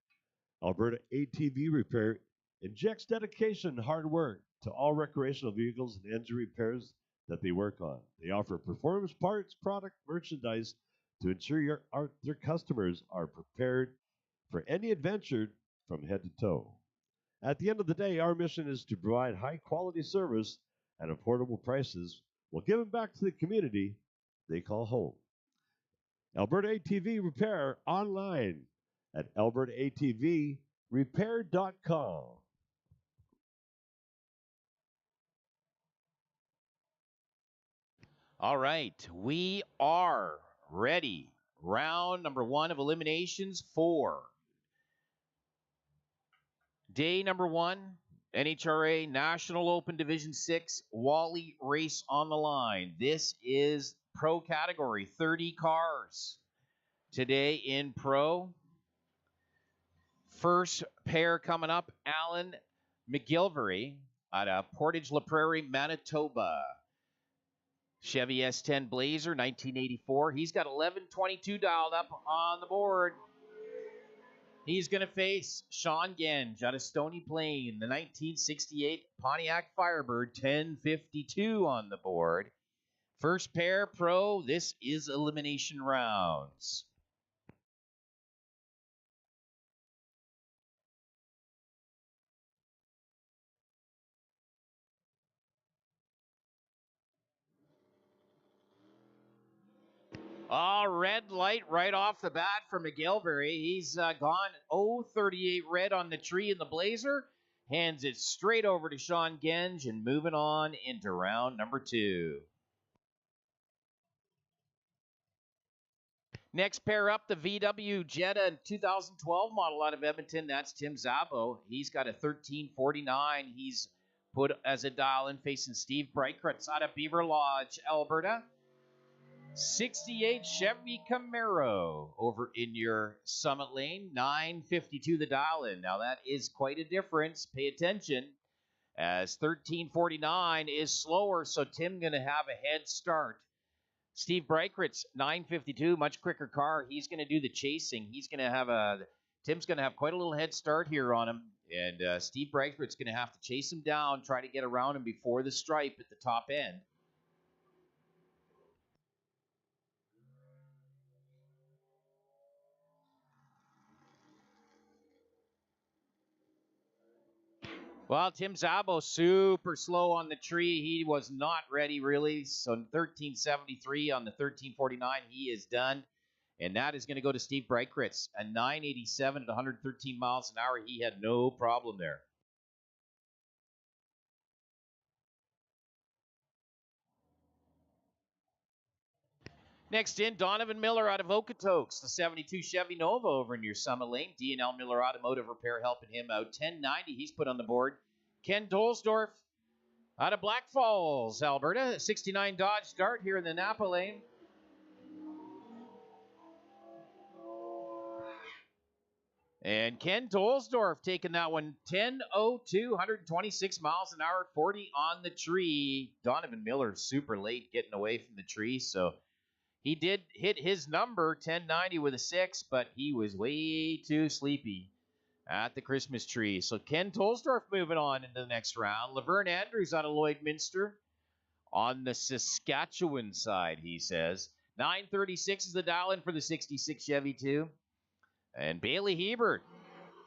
Alberta ATV Repair injects dedication and hard work to all recreational vehicles and engine repairs that they work on. They offer performance parts, product, merchandise to ensure their customers are prepared for any adventure from head to toe. At the end of the day, our mission is to provide high-quality service at affordable prices while giving back to the community they call home. Alberta ATV Repair online at albertaatvrepair.com. All right, we are ready. Round number 1 of eliminations 4. Day number 1, NHRA National Open Division 6 Wally race on the line. This is pro category, 30 cars. Today in pro, first pair coming up, Alan McGilvery out of Portage La Prairie, Manitoba. Chevy S10 Blazer, 1984. He's got 1122 dialed up on the board. He's going to face Sean Genge out of Stony Plain, the 1968 Pontiac Firebird, 1052 on the board. First pair pro, this is elimination rounds. Red light right off the bat for McGilvery. He's gone 038 red on the tree in the Blazer. Hands it straight over to Sean Genge and moving on into round number 2. Next pair up, the VW Jetta 2012 model out of Edmonton. That's Tim Szabo. He's got a 1349. He's put as a dial in facing Steve Breitkreutz out of Beaver Lodge, Alberta. 68 Chevy Camaro over in your Summit Lane, 952 the dial in. Now that is quite a difference. Pay attention, as 1349 is slower, so Tim going to have a head start. Steve Breitkreutz, 952, much quicker car. He's going to do the chasing. Tim's going to have quite a little head start here on him, and Steve Breitkreutz going to have to chase him down, try to get around him before the stripe at the top end. Well, Tim Szabo, super slow on the tree. He was not ready, really. So 1373 on the 1349, he is done. And that is going to go to Steve Breitkreutz. A 987 at 113 miles an hour. He had no problem there. Next in, Donovan Miller out of Okotoks, the 72 Chevy Nova over in your Summit Lane. D&L Miller Automotive Repair helping him out. 1090, he's put on the board. Ken Dolsdorf out of Black Falls, Alberta. 69 Dodge Dart here in the Napa Lane. And Ken Dolsdorf taking that one, 10:02, 126 miles an hour, 40 on the tree. Donovan Miller super late getting away from the tree, so He did hit his number, 1090 with a 6, but he was way too sleepy at the Christmas tree. So Ken Tolsdorf moving on into the next round. Laverne Andrews out of Lloydminster on the Saskatchewan side, he says. 936 is the dial-in for the 66 Chevy 2. And Bailey Hebert,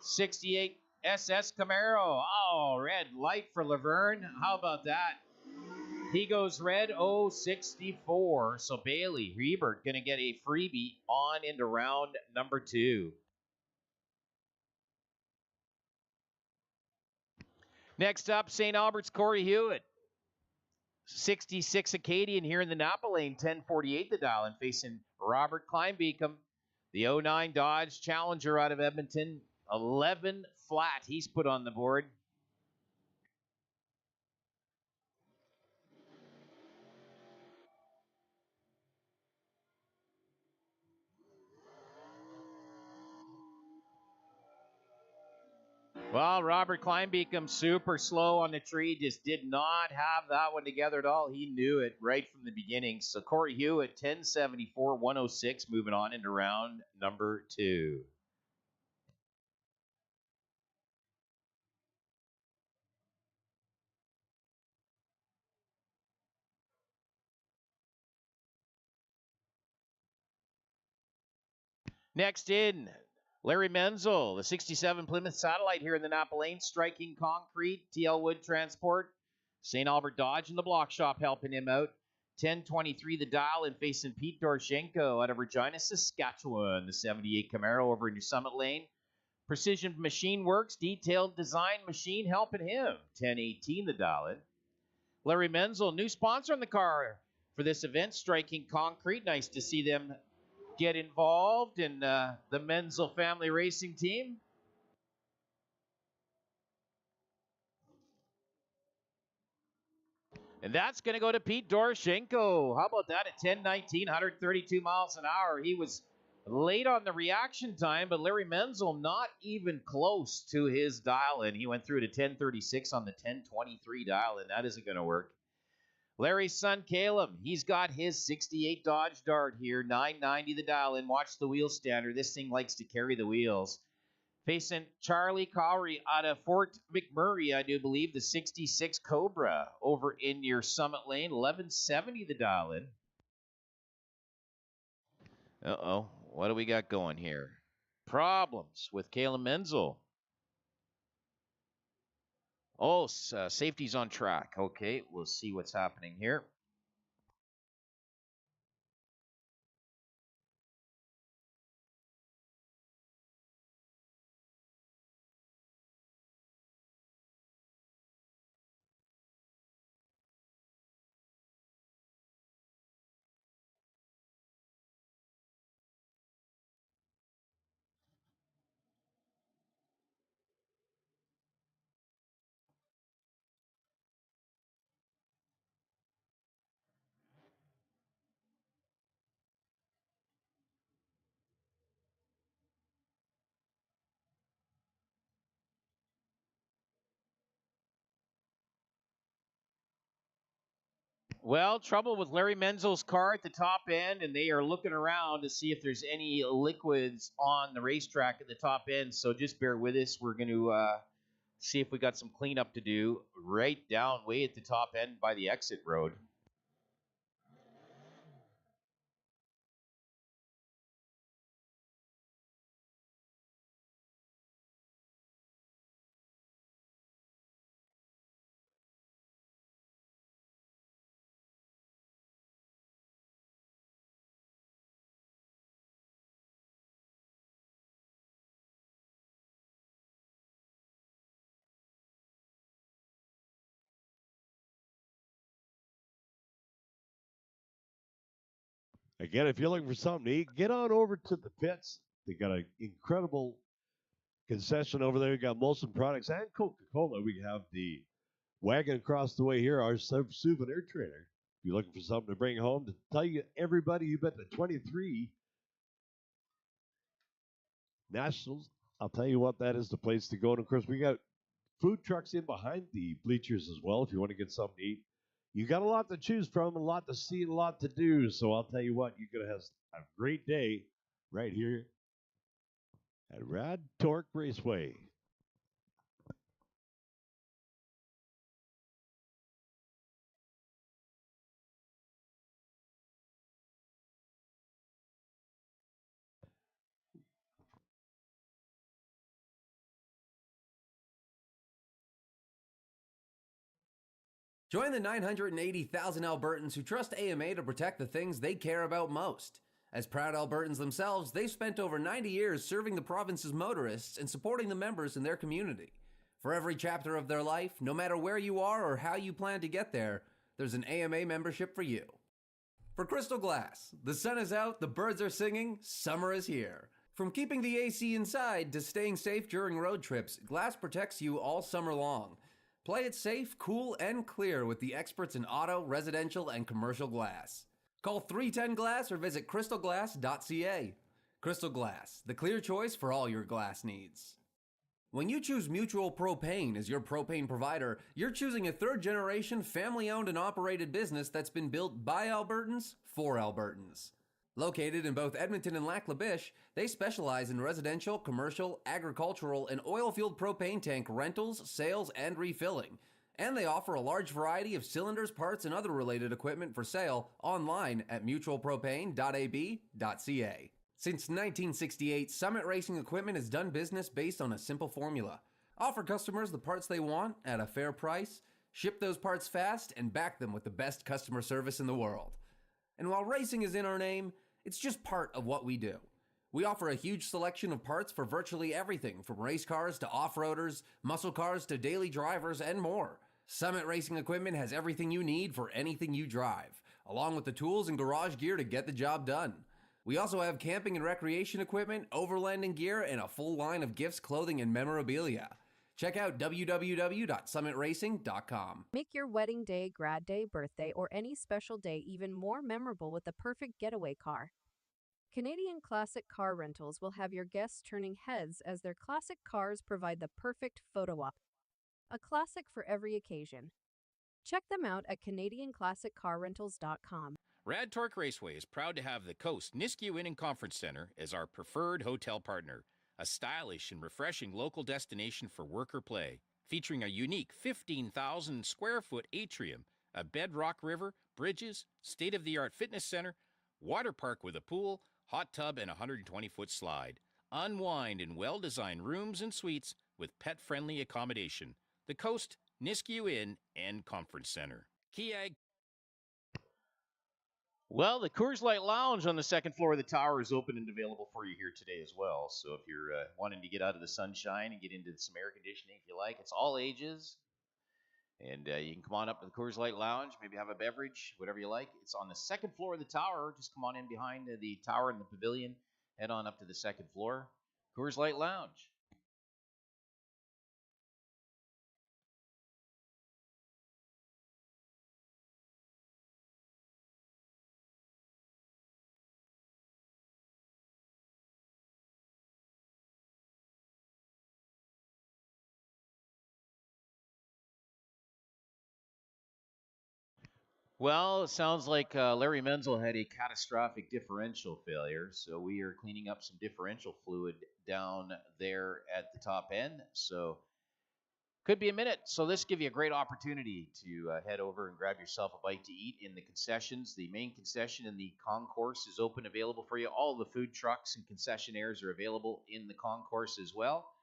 68 SS Camaro. Oh, red light for Laverne. How about that? He goes red 064. So Bailey Hebert going to get a freebie on into round number 2. Next up, St. Albert's Corey Hewitt. 66 Acadian here in the Napa lane, 1048 the dial, and facing Robert Kleinbeacom, the 09 Dodge Challenger out of Edmonton, 11 flat he's put on the board. Well, Robert Kleinbeacom super slow on the tree, just did not have that one together at all. He knew it right from the beginning. So Corey Hewitt, 1074, 106, moving on into round number 2. Next in, Larry Menzel, the 67 Plymouth Satellite here in the Napa Lane, striking concrete, TL Wood Transport, St. Albert Dodge and the Block Shop helping him out. 1023 the dial and facing Pete Doroshenko out of Regina, Saskatchewan, the 78 Camaro over in your Summit Lane. Precision Machine Works, detailed design machine helping him. 1018 the dial in. Larry Menzel, new sponsor on the car for this event, striking concrete. Nice to see them get involved in the Menzel family racing team. And that's going to go to Pete Doroshenko. How about that at 10:19, 132 miles an hour? He was late on the reaction time, but Larry Menzel not even close to his dial-in. He went through to 10:36 on the 10:23 dial-in. That isn't going to work. Larry's son, Caleb, he's got his 68 Dodge Dart here, 990 the dial-in. Watch the wheel stander. This thing likes to carry the wheels. Facing Charlie Cowrie out of Fort McMurray, I do believe, the 66 Cobra over in your Summit Lane, 1170 the dial-in. Uh-oh, what do we got going here? Problems with Caleb Menzel. Oh, safety's on track. Okay, we'll see what's happening here. Well, trouble with Larry Menzel's car at the top end, and they are looking around to see if there's any liquids on the racetrack at the top end. So just bear with us. We're going to see if we got some cleanup to do right down way at the top end by the exit road. Again, if you're looking for something to eat, get on over to the pits. They got an incredible concession over there. You got Molson Products and Coca-Cola. We have the wagon across the way here, our souvenir trader. If you're looking for something to bring home, to tell you everybody, you bet the 23 Nationals. I'll tell you what, that is the place to go. And of course, we got food trucks in behind the bleachers as well. If you want to get something to eat, You got a lot to choose from, a lot to see, a lot to do. So I'll tell you what, you're going to have a great day right here at Rad Torque Raceway. Join the 980,000 Albertans who trust AMA to protect the things they care about most. As proud Albertans themselves, they've spent over 90 years serving the province's motorists and supporting the members in their community. For every chapter of their life, no matter where you are or how you plan to get there, there's an AMA membership for you. For Crystal Glass, the sun is out, the birds are singing, summer is here. From keeping the AC inside to staying safe during road trips, Glass protects you all summer long. Play it safe, cool, and clear with the experts in auto, residential, and commercial glass. Call 310-GLASS or visit crystalglass.ca. Crystal Glass, the clear choice for all your glass needs. When you choose Mutual Propane as your propane provider, you're choosing a third-generation, family-owned and operated business that's been built by Albertans for Albertans. Located in both Edmonton and Lac La Biche, they specialize in residential, commercial, agricultural, and oil-fueled propane tank rentals, sales, and refilling. And they offer a large variety of cylinders, parts, and other related equipment for sale online at mutualpropane.ab.ca. Since 1968, Summit Racing Equipment has done business based on a simple formula. Offer customers the parts they want at a fair price, ship those parts fast, and back them with the best customer service in the world. And while racing is in our name, it's just part of what we do. We offer a huge selection of parts for virtually everything, from race cars to off-roaders, muscle cars to daily drivers, and more. Summit Racing Equipment has everything you need for anything you drive, along with the tools and garage gear to get the job done. We also have camping and recreation equipment, overlanding gear, and a full line of gifts, clothing, and memorabilia. Check out www.summitracing.com. Make your wedding day, grad day, birthday, or any special day even more memorable with the perfect getaway car. Canadian Classic Car Rentals will have your guests turning heads as their classic cars provide the perfect photo op. A classic for every occasion. Check them out at CanadianClassicCarRentals.com. Rad Torque Raceway is proud to have the Coast Nisku Inn and Conference Center as our preferred hotel partner, a stylish and refreshing local destination for work or play, featuring a unique 15,000 square foot atrium, a bedrock river, bridges, state-of-the-art fitness center, water park with a pool, hot tub, and a 120-foot slide. Unwind in well-designed rooms and suites with pet-friendly accommodation. The Coast Nisku Inn and Conference Center. Kia. Well, the Coors Light Lounge on the second floor of the tower is open and available for you here today as well. So if you're wanting to get out of the sunshine and get into some air conditioning if you like, it's all ages. And you can come on up to the Coors Light Lounge, maybe have a beverage, whatever you like. It's on the second floor of the tower. Just come on in behind the tower in the pavilion. Head on up to the second floor. Coors Light Lounge. Well, it sounds like Larry Menzel had a catastrophic differential failure, so we are cleaning up some differential fluid down there at the top end. So could be a minute. So this give you a great opportunity to head over and grab yourself a bite to eat in the concessions. The main concession in the concourse is open, available for you. All the food trucks and concessionaires are available in the concourse as well.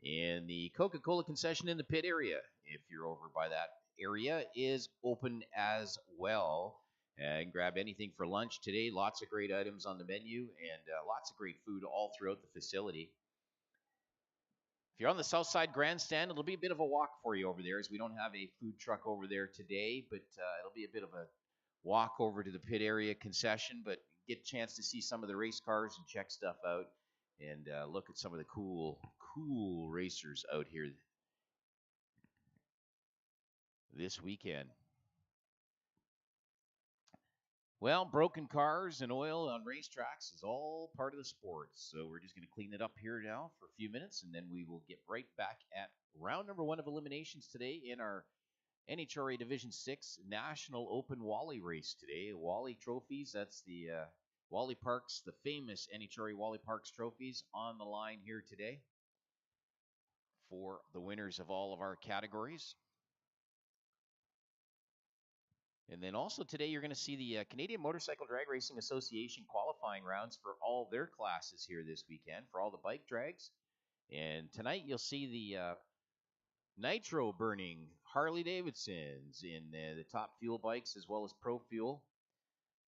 And the Coca-Cola concession in the pit area, if you're over by that area, is open as well. And grab anything for lunch today. Lots of great items on the menu and lots of great food all throughout the facility. If you're on the South Side Grandstand, it'll be a bit of a walk for you over there, as we don't have a food truck over there today, but it'll be a bit of a walk over to the pit area concession, but get a chance to see some of the race cars and check stuff out and look at some of the cool racers out here this weekend. Well, broken cars and oil on racetracks is all part of the sport. So we're just going to clean it up here now for a few minutes, and then we will get right back at round number 1 of eliminations today in our NHRA Division 6 National Open Wally Race today. Wally Trophies, that's the Wally Parks, the famous NHRA Wally Parks trophies on the line here today for the winners of all of our categories. And then also today you're going to see the Canadian Motorcycle Drag Racing Association qualifying rounds for all their classes here this weekend for all the bike drags. And tonight you'll see the nitro burning Harley Davidsons in the top fuel bikes as well as Pro Fuel.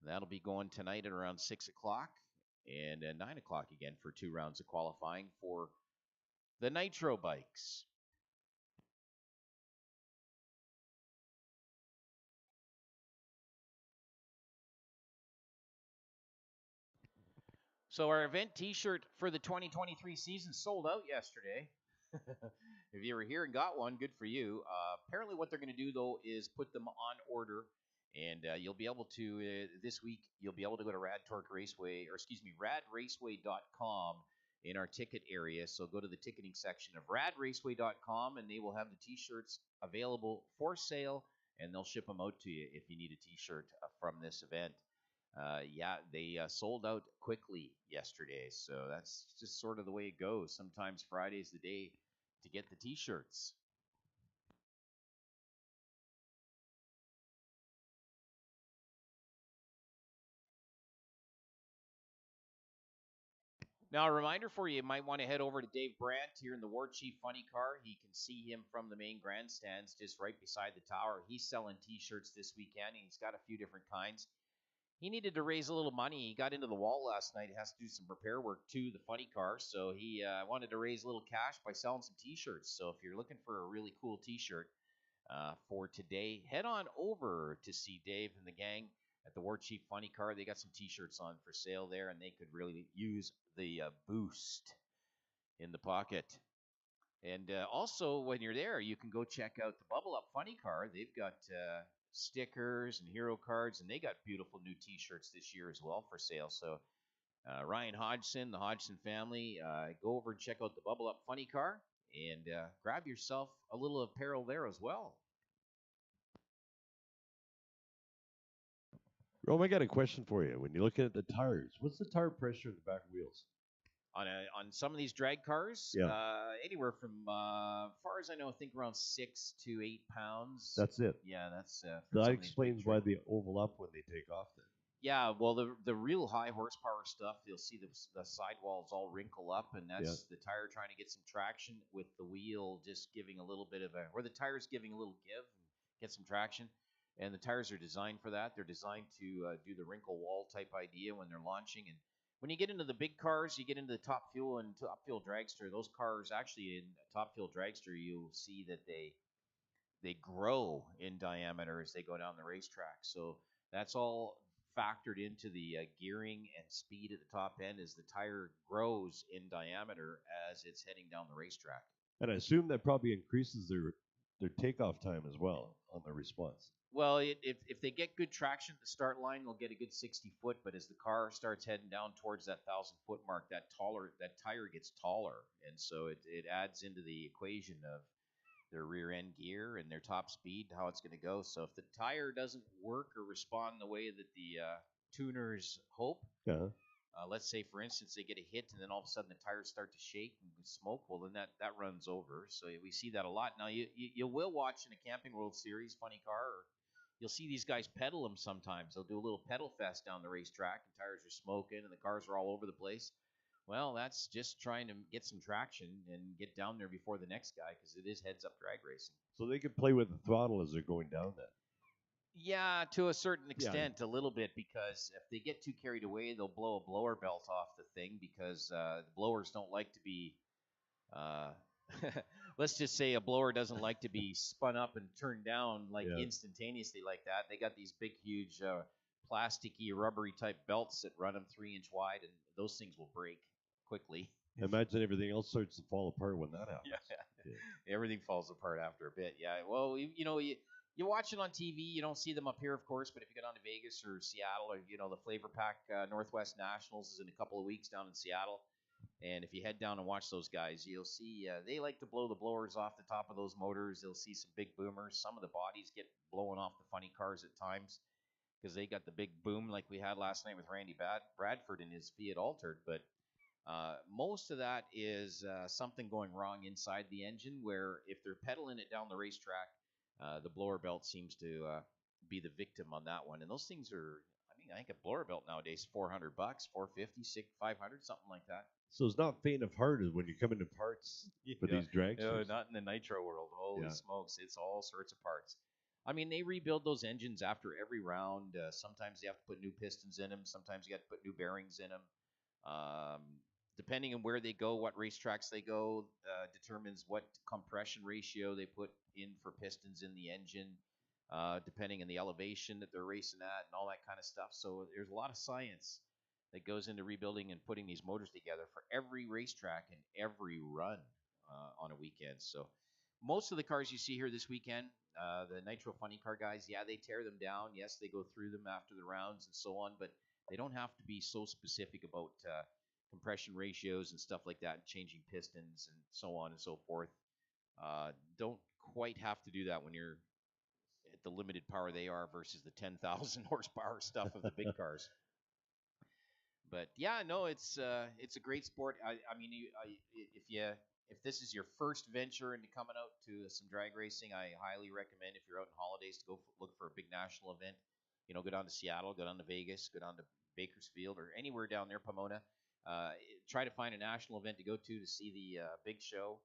That'll be going tonight at around 6 o'clock and 9 o'clock again for 2 rounds of qualifying for the nitro bikes. So our event t-shirt for the 2023 season sold out yesterday. If you were here and got one, good for you. Apparently what they're going to do, though, is put them on order, and you'll be able to, this week, you'll be able to go to radraceway.com in our ticket area. So go to the ticketing section of radraceway.com, and they will have the t-shirts available for sale, and they'll ship them out to you if you need a t-shirt from this event. They sold out quickly yesterday, so that's just sort of the way it goes. Sometimes Friday's the day to get the t-shirts. Now, a reminder for you might want to head over to Dave Brandt here in the War Chief Funny Car. You can see him from the main grandstands just right beside the tower. He's selling t-shirts this weekend, and he's got a few different kinds. He needed to raise a little money. He got into the wall last night. He has to do some repair work to the funny car, so he wanted to raise a little cash by selling some t-shirts. So if you're looking for a really cool t-shirt for today, head on over to see Dave and the gang at the War Chief Funny Car. They got some t-shirts on for sale there, and they could really use the boost in the pocket. And also, when you're there, you can go check out the Bubble Up Funny Car. They've got stickers and hero cards, and they got beautiful new t-shirts this year as well for sale. So Ryan Hodgson, the Hodgson family, go over and check out the Bubble Up Funny Car and grab yourself a little apparel there as well. Rome, I got a question for you. When you're looking at the tires, what's the tire pressure in the back wheels? On some of these drag cars, Yeah. Anywhere from, far as I know, I think around 6 to 8 pounds. That's it. Yeah, that's. That explains why they oval up when they take off then. Yeah, well, the real high horsepower stuff, you'll see the sidewalls all wrinkle up, and that's the tire trying to get some traction with the wheel just giving a little bit of or the tire's giving a little give and get some traction. And the tires are designed for that. They're designed to do the wrinkle wall type idea when they're launching. And when you get into the big cars, you get into the Top Fuel and Top Fuel Dragster. Those cars, actually, in Top Fuel Dragster, you'll see that they grow in diameter as they go down the racetrack. So that's all factored into the gearing and speed at the top end as the tire grows in diameter as it's heading down the racetrack. And I assume that probably increases their takeoff time as well on their response. Well, if they get good traction at the start line, they'll get a good 60 foot. But as the car starts heading down towards that 1,000-foot mark, that tire gets taller, and so it adds into the equation of their rear end gear and their top speed, how it's going to go. So if the tire doesn't work or respond the way that the tuners hope, let's say for instance they get a hit and then all of a sudden the tires start to shake and smoke, well then that runs over. So we see that a lot. Now you will watch in a Camping World Series funny car, or you'll see these guys pedal them sometimes. They'll do a little pedal fest down the racetrack and tires are smoking and the cars are all over the place. Well, that's just trying to get some traction and get down there before the next guy, because it is heads-up drag racing. So they can play with the throttle as they're going down then? Yeah, to a certain extent, a little bit, because if they get too carried away, they'll blow a blower belt off the thing, because the blowers don't like to be, let's just say a blower doesn't like to be spun up and turned down instantaneously like that. They got these big, huge plasticky, rubbery type belts that run them 3-inch wide, and those things will break quickly. Imagine everything else starts to fall apart when that happens. Yeah. Everything falls apart after a bit. Yeah, well, you watch it on TV. You don't see them up here, of course, but if you go down to Vegas or Seattle, or the Flavor Pack Northwest Nationals is in a couple of weeks down in Seattle, And if you head down and watch those guys, you'll see they like to blow the blowers off the top of those motors. They'll see some big boomers. Some of the bodies get blown off the funny cars at times because they got the big boom like we had last night with Randy Bradford in his Fiat Altered. But most of that is something going wrong inside the engine, where if they're pedaling it down the racetrack, the blower belt seems to be the victim on that one. And those things are, I mean, I think a blower belt nowadays $400, 450, 500, something like that. So it's not faint of heart when you come into parts for these dragsters. No, not in the nitro world. Holy smokes, it's all sorts of parts. I mean, they rebuild those engines after every round. Sometimes you have to put new pistons in them. Sometimes you have to put new bearings in them. Depending on where they go, what racetracks they go, determines what compression ratio they put in for pistons in the engine, depending on the elevation that they're racing at and all that kind of stuff. So there's a lot of science that goes into rebuilding and putting these motors together for every racetrack and every run on a weekend. So most of the cars you see here this weekend, the Nitro Funny Car guys, yeah, they tear them down. Yes, they go through them after the rounds and so on, but they don't have to be so specific about compression ratios and stuff like that, and changing pistons and so on and so forth. Don't quite have to do that when you're at the limited power they are versus the 10,000 horsepower stuff of the big cars. But yeah, no, it's a great sport. I mean, if this is your first venture into coming out to some drag racing, I highly recommend, if you're out on holidays, to go look for a big national event. You know, go down to Seattle, go down to Vegas, go down to Bakersfield, or anywhere down there, Pomona. Try to find a national event to go to see the big show,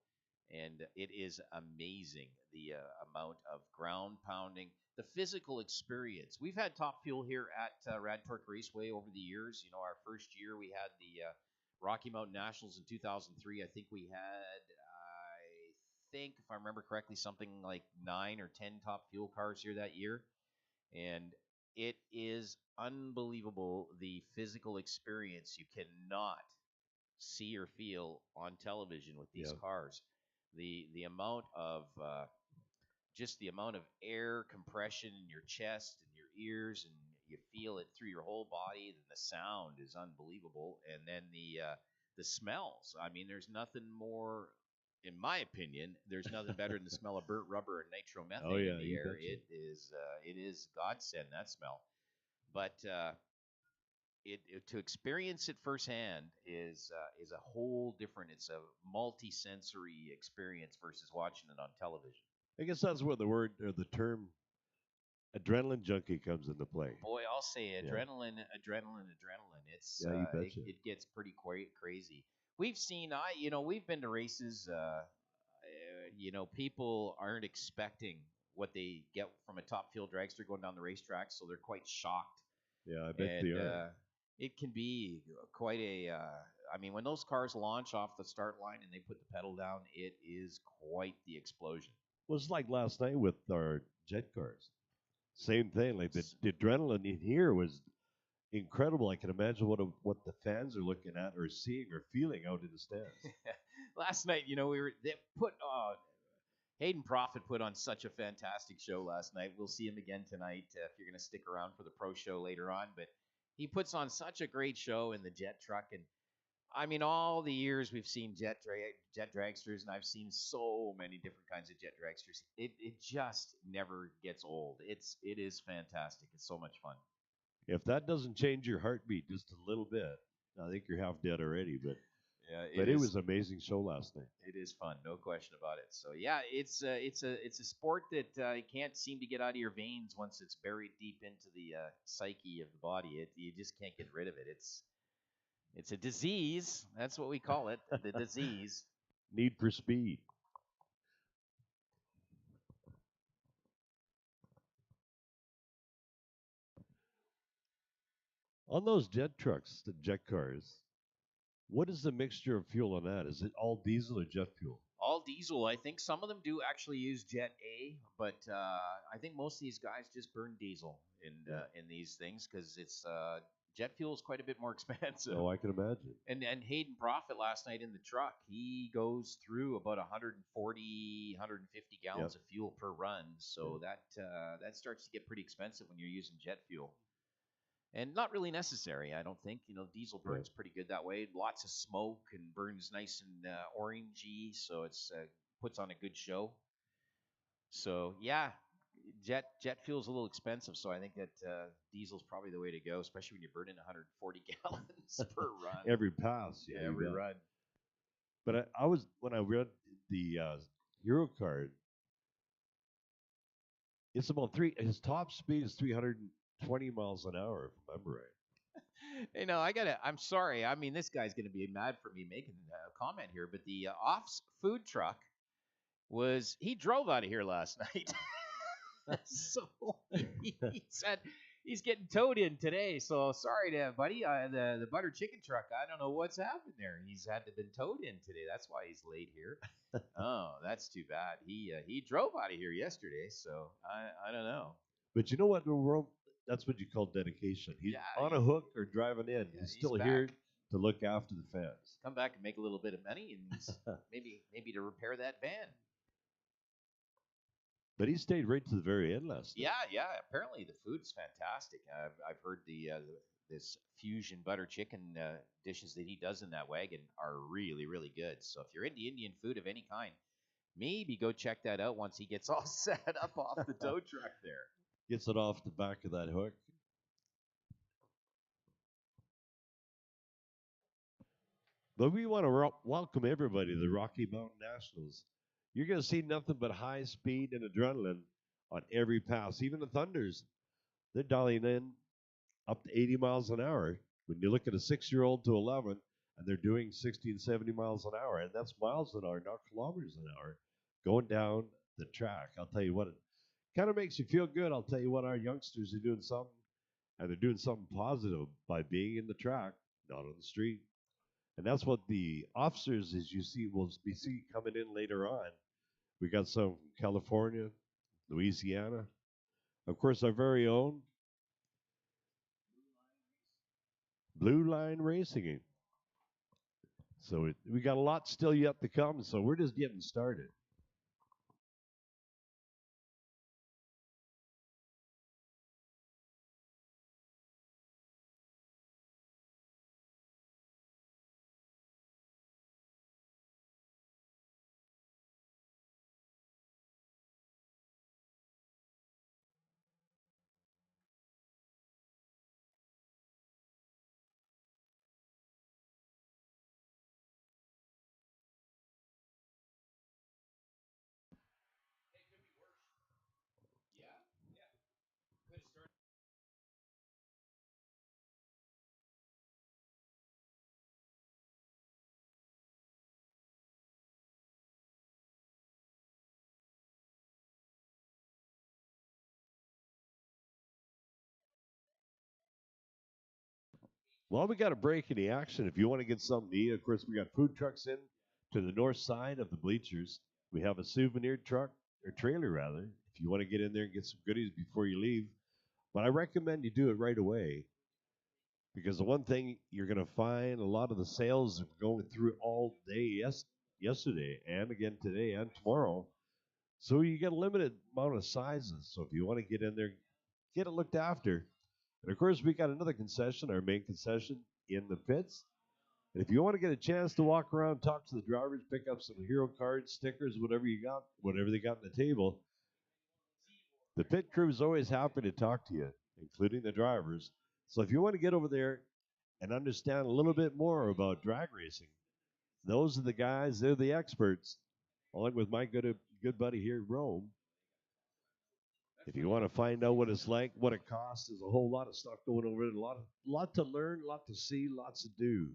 and it is amazing, the amount of ground pounding, the physical experience. We've had Top Fuel here at Rad Torque Raceway over the years. You know, our first year we had the Rocky Mountain Nationals in 2003. I think we had, if I remember correctly, something like 9 or 10 Top Fuel cars here that year. And it is unbelievable, the physical experience you cannot see or feel on television with these cars. The amount of just the amount of air compression in your chest and your ears, and you feel it through your whole body, and the sound is unbelievable. And then the smells. I mean, there's nothing more, in my opinion, there's nothing better than the smell of burnt rubber and nitromethane in the air. It is godsend, that smell. But to experience it firsthand is a whole different. It's a multi-sensory experience versus watching it on television. I guess that's where the word or the term adrenaline junkie comes into play. Boy, I'll say adrenaline. It's it gets pretty crazy. We've seen we've been to races. People aren't expecting what they get from a Top Fuel dragster going down the racetrack, so they're quite shocked. Yeah, I bet they are. It can be quite a. I mean, when those cars launch off the start line and they put the pedal down, it is quite the explosion. Well, it's like last night with our jet cars. Same thing. Like the adrenaline in here was incredible. I can imagine what the fans are looking at or seeing or feeling out in the stands. Last night, Hayden Prophet put on such a fantastic show last night. We'll see him again tonight if you're going to stick around for the pro show later on. But he puts on such a great show in the jet truck. And I mean, all the years we've seen jet dragsters, and I've seen so many different kinds of jet dragsters. It just never gets old. It is fantastic. It's so much fun. If that doesn't change your heartbeat just a little bit, I think you're half dead already. But yeah, it was an amazing show last night. It is fun, no question about it. So yeah, it's a sport that can't seem to get out of your veins once it's buried deep into the psyche of the body. You just can't get rid of it. It's a disease. That's what we call it, the disease. Need for speed. On those jet trucks, the jet cars, what is the mixture of fuel on that? Is it all diesel or jet fuel? All diesel. I think some of them do actually use Jet A, but I think most of these guys just burn diesel in these things because it's jet fuel is quite a bit more expensive. Oh, I can imagine. And Hayden Prophet last night in the truck, he goes through about 140, 150 gallons of fuel per run. So that starts to get pretty expensive when you're using jet fuel. and not really necessary. I don't think. Diesel Yeah. burns pretty good that way. Lots of smoke and burns nice and orangey, so it's puts on a good show. So yeah, jet fuel's a little expensive, so I think that diesel's probably the way to go, especially when you're burning 140 gallons per run. Every pass, yeah, Every you bet. run. But I was when I read the Hero card, it's about three. His top speed is 320 miles an hour, if I remember right. Hey, no, I'm sorry. I mean, this guy's gonna be mad for me making a comment here, but the Off's food truck he drove out of here last night. So he said he's getting towed in today. So sorry to buddy. The butter chicken truck. I don't know what's happened there. He's had to been towed in today. That's why he's late here. Oh, that's too bad. He drove out of here yesterday. So I don't know. But you know what? The world, that's what you call dedication. He's Yeah, on a hook or driving in. Yeah, he's he's still back. here to look after the fans. Come back and make a little bit of money and maybe to repair that van. But he stayed right to the very end last night. Yeah. Apparently the food's fantastic. I've heard this fusion butter chicken dishes that he does in that wagon are really, really good. So if you're into Indian food of any kind, maybe go check that out once he gets all set up off the tow truck there. Gets it off the back of that hook. But we want to welcome everybody to the Rocky Mountain Nationals. You're going to see nothing but high speed and adrenaline on every pass. Even the Thunders, they're dialing in up to 80 miles an hour. When you look at a 6-year-old to 11, and they're doing 60 and 70 miles an hour, and that's miles an hour, not kilometers an hour, going down the track. I'll tell you what, it kind of makes you feel good. I'll tell you what, our youngsters are doing something, and they're doing something positive by being in the track, not on the street. And that's what the officers, as you see, will be coming in later on. We got some from California, Louisiana, of course, our very own Blue Line Racing. So we got a lot still yet to come, so we're just getting started. Well, we got a break in the action. If you want to get something to eat, of course, we got food trucks in to the north side of the bleachers. We have a souvenir truck, or trailer rather, if you want to get in there and get some goodies before you leave. But I recommend you do it right away, because the one thing you're going to find, a lot of the sales are going through all day yesterday and again today and tomorrow. So you get a limited amount of sizes. So if you want to get in there, get it looked after. And of course, we got another concession, our main concession in the pits. And if you want to get a chance to walk around, talk to the drivers, pick up some hero cards, stickers, whatever you got, whatever they got on the table, the pit crew is always happy to talk to you, including the drivers. So if you want to get over there and understand a little bit more about drag racing, those are the guys, they're the experts, along with my good buddy here, Rome. If you want to find out what it's like, what it costs, there's a whole lot of stuff going over it, a lot to learn, a lot to see, lots to do.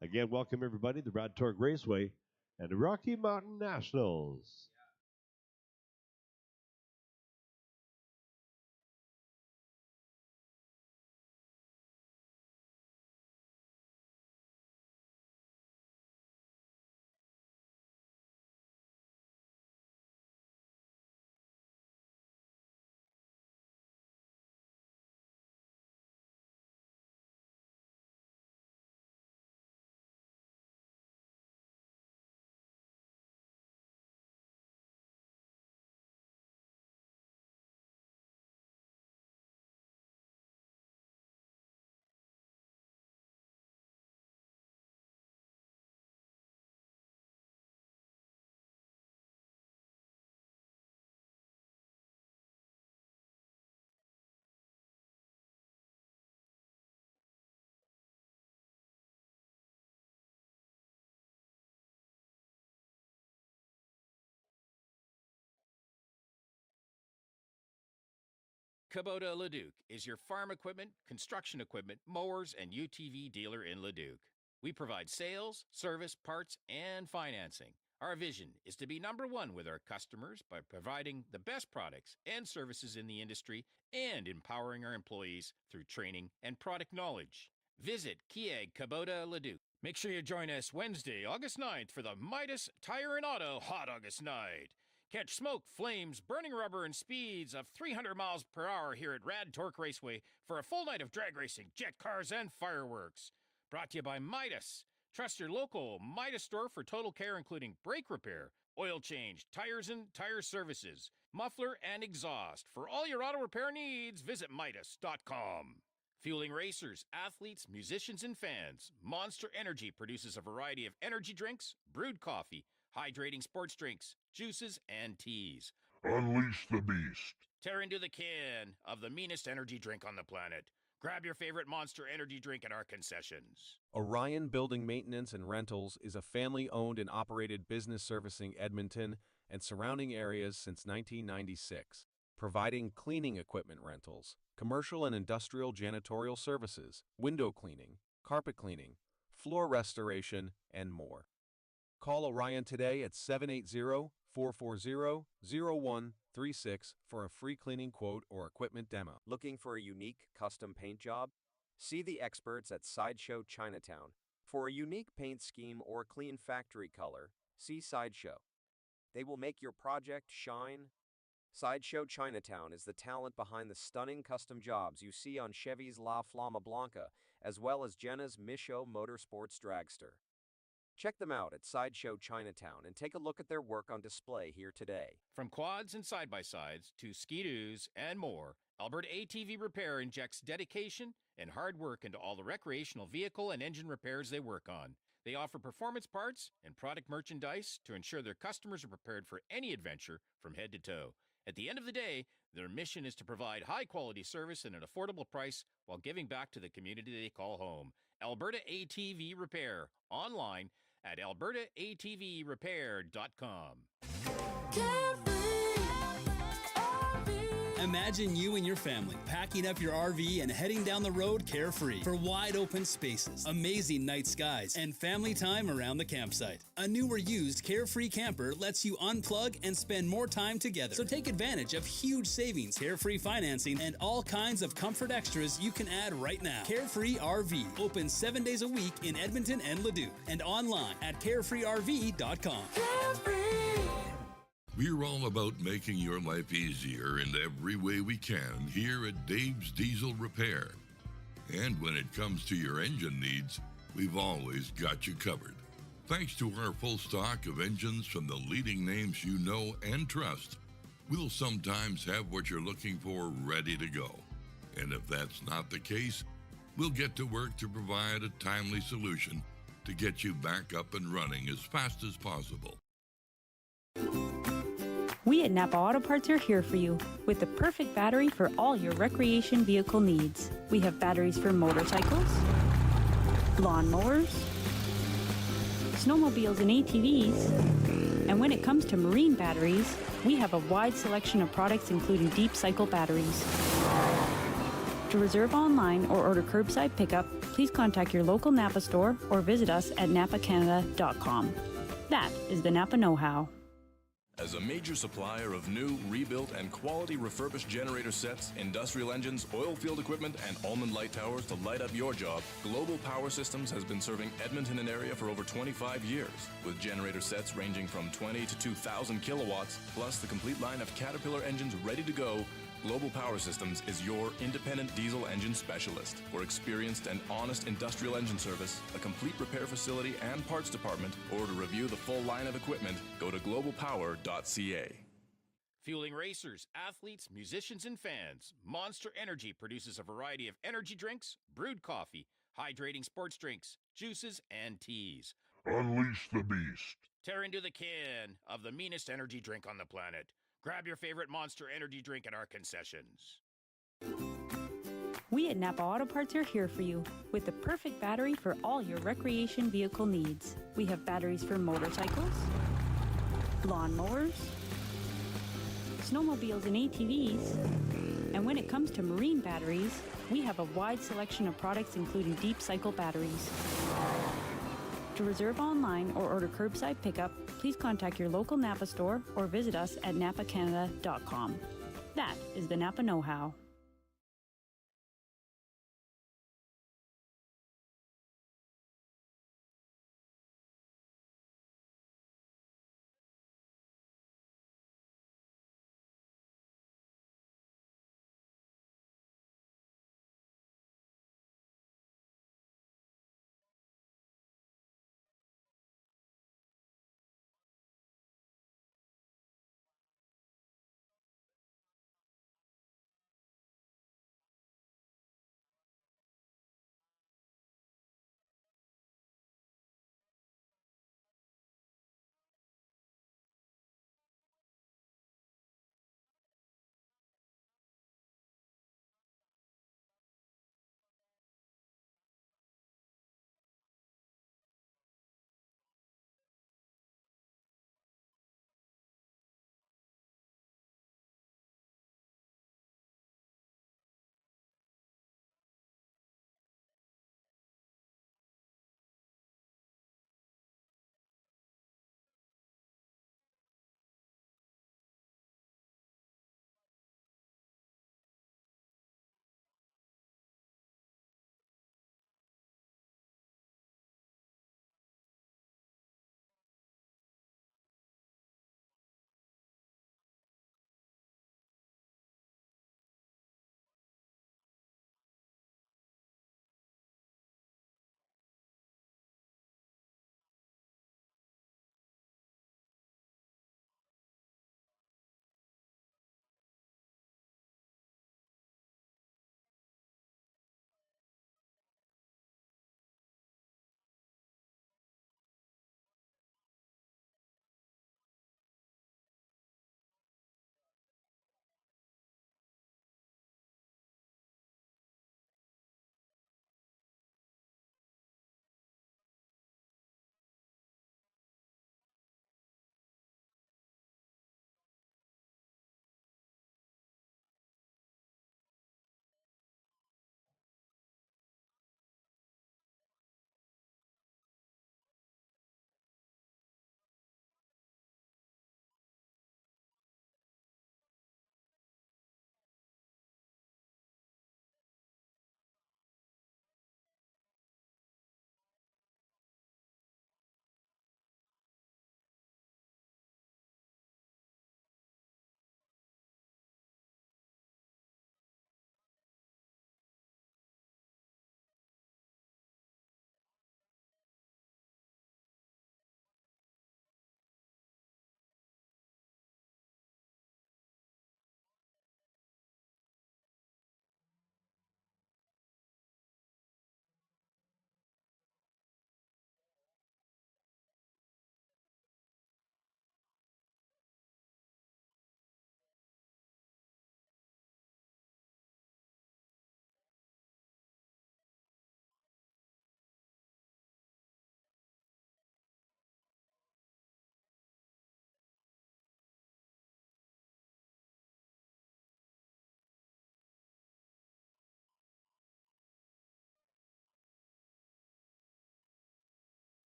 Again, welcome everybody to the Brad Torque Raceway and the Rocky Mountain Nationals. Kubota Leduc is your farm equipment, construction equipment, mowers, and UTV dealer in Leduc. We provide sales, service, parts, and financing. Our vision is to be number one with our customers by providing the best products and services in the industry and empowering our employees through training and product knowledge. Visit Kiag Kubota Leduc. Make sure you join us Wednesday, August 9th for the Midas Tire and Auto Hot August Night. Catch smoke, flames, burning rubber, and speeds of 300 miles per hour here at Rad Torque Raceway for a full night of drag racing, jet cars, and fireworks. Brought to you by Midas. Trust your local Midas store for total care, including brake repair, oil change, tires and tire services, muffler, and exhaust. For all your auto repair needs, visit Midas.com. Fueling racers, athletes, musicians, and fans, Monster Energy produces a variety of energy drinks, brewed coffee, hydrating sports drinks, juices, and teas. Unleash the beast. Tear into the can of the meanest energy drink on the planet. Grab your favorite Monster Energy drink at our concessions. Orion Building Maintenance and Rentals is a family-owned and operated business servicing Edmonton and surrounding areas since 1996, providing cleaning equipment rentals, commercial and industrial janitorial services, window cleaning, carpet cleaning, floor restoration, and more. Call Orion today at 780-440-0136 for a free cleaning quote or equipment demo. Looking for a unique custom paint job? See the experts at Sideshow Chinatown. For a unique paint scheme or clean factory color, see Sideshow. They will make your project shine. Sideshow Chinatown is the talent behind the stunning custom jobs you see on Chevy's La Flama Blanca, as well as Jenna's Michaud Motorsports Dragster. Check them out at Sideshow Chinatown and take a look at their work on display here today. From quads and side-by-sides to ski-doos and more, Alberta ATV Repair injects dedication and hard work into all the recreational vehicle and engine repairs they work on. They offer performance parts and product merchandise to ensure their customers are prepared for any adventure from head to toe. At the end of the day, their mission is to provide high-quality service at an affordable price while giving back to the community they call home. Alberta ATV Repair, online at albertaatvrepair.com. Imagine you and your family packing up your RV and heading down the road carefree for wide open spaces, amazing night skies, and family time around the campsite. A new or used Carefree camper lets you unplug and spend more time together. So take advantage of huge savings, carefree financing, and all kinds of comfort extras you can add right now. Carefree RV, open 7 days a week in Edmonton and Leduc, and online at carefreerv.com. Carefree. We're all about making your life easier in every way we can here at Dave's Diesel Repair. And when it comes to your engine needs, we've always got you covered. Thanks to our full stock of engines from the leading names you know and trust, we'll sometimes have what you're looking for ready to go. And if that's not the case, we'll get to work to provide a timely solution to get you back up and running as fast as possible. We at Napa Auto Parts are here for you with the perfect battery for all your recreation vehicle needs. We have batteries for motorcycles, lawnmowers, snowmobiles and ATVs, and when it comes to marine batteries, we have a wide selection of products including deep cycle batteries. To reserve online or order curbside pickup, please contact your local Napa store or visit us at napacanada.com. That is the Napa know-how. As a major supplier of new, rebuilt, and quality refurbished generator sets, industrial engines, oil field equipment, and almond light towers to light up your job, Global Power Systems has been serving Edmonton and area for over 25 years. With generator sets ranging from 20 to 2,000 kilowatts, plus the complete line of Caterpillar engines ready to go, Global Power Systems is your independent diesel engine specialist. For experienced and honest industrial engine service, a complete repair facility and parts department, or to review the full line of equipment, go to globalpower.ca. Fueling racers, athletes, musicians, and fans, Monster Energy produces a variety of energy drinks, brewed coffee, hydrating sports drinks, juices, and teas. Unleash the beast. Tear into the can of the meanest energy drink on the planet. Grab your favorite Monster Energy drink at our concessions. We at Napa Auto Parts are here for you with the perfect battery for all your recreation vehicle needs. We have batteries for motorcycles, lawnmowers, snowmobiles and ATVs, And when it comes to marine batteries, we have a wide selection of products including deep cycle batteries. To reserve online or order curbside pickup, please contact your local Napa store or visit us at napacanada.com. That is the Napa know-how.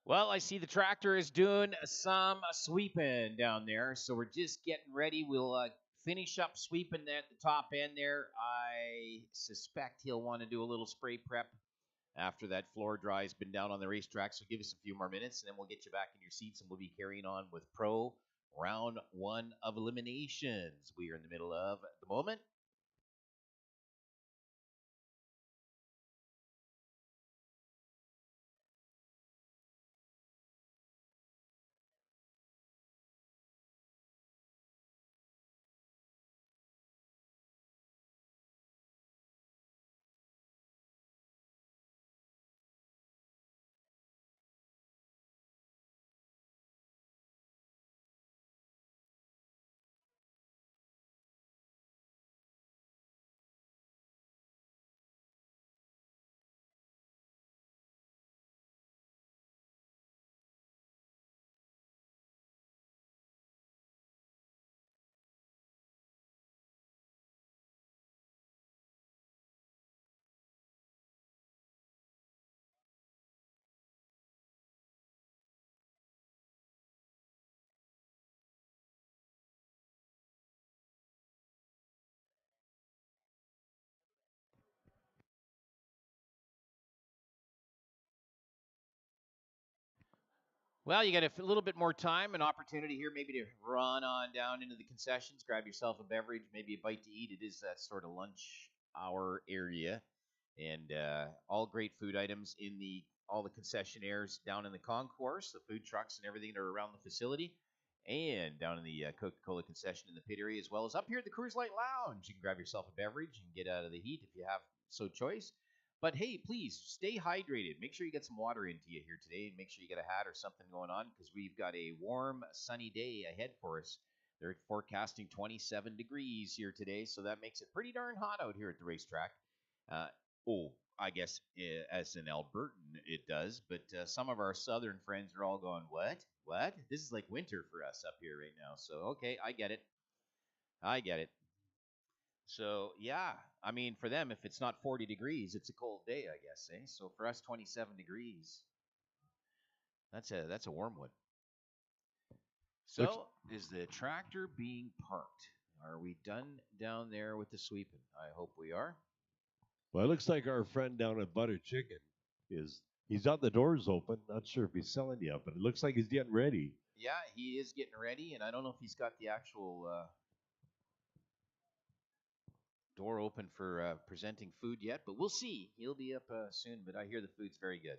Well, I see the tractor is doing some sweeping down there, so we're just getting ready. We'll finish up sweeping at the top end there. I suspect he'll want to do a little spray prep after that floor dry has been down on the racetrack. So give us a few more minutes, and then we'll get you back in your seats, and we'll be carrying on with Pro Round 1 of Eliminations. We are in the middle of at the moment. Well, you got a little bit more time, an opportunity here maybe to run on down into the concessions, grab yourself a beverage, maybe a bite to eat. It is that sort of lunch hour area, and all great food items in the all the concessionaires down in the concourse, the food trucks and everything that are around the facility, and down in the Coca-Cola concession in the pit area, as well as up here at the Cruise Light Lounge. You can grab yourself a beverage and get out of the heat if you have so choice. But hey, please stay hydrated. Make sure you get some water into you here today, and make sure you get a hat or something going on because we've got a warm, sunny day ahead for us. They're forecasting 27 degrees here today, so that makes it pretty darn hot out here at the racetrack. Uh, I guess as an Albertan it does, but some of our southern friends are all going, "What? What? This is like winter for us up here right now." So okay, I get it. I get it. So yeah, I mean, for them, if it's not 40 degrees, it's a cold day, I guess. Eh? So for us, 27 degrees. That's a warm one. Looks So is the tractor being parked? Are we done down there with the sweeping? I hope we are. well, it looks like our friend down at Butter Chicken is he's got the doors open. Not sure if he's selling yet, but it looks like he's getting ready. Yeah, he is getting ready, and I don't know if he's got the actual door open for presenting food yet, but we'll see. He'll be up soon, but I hear the food's very good.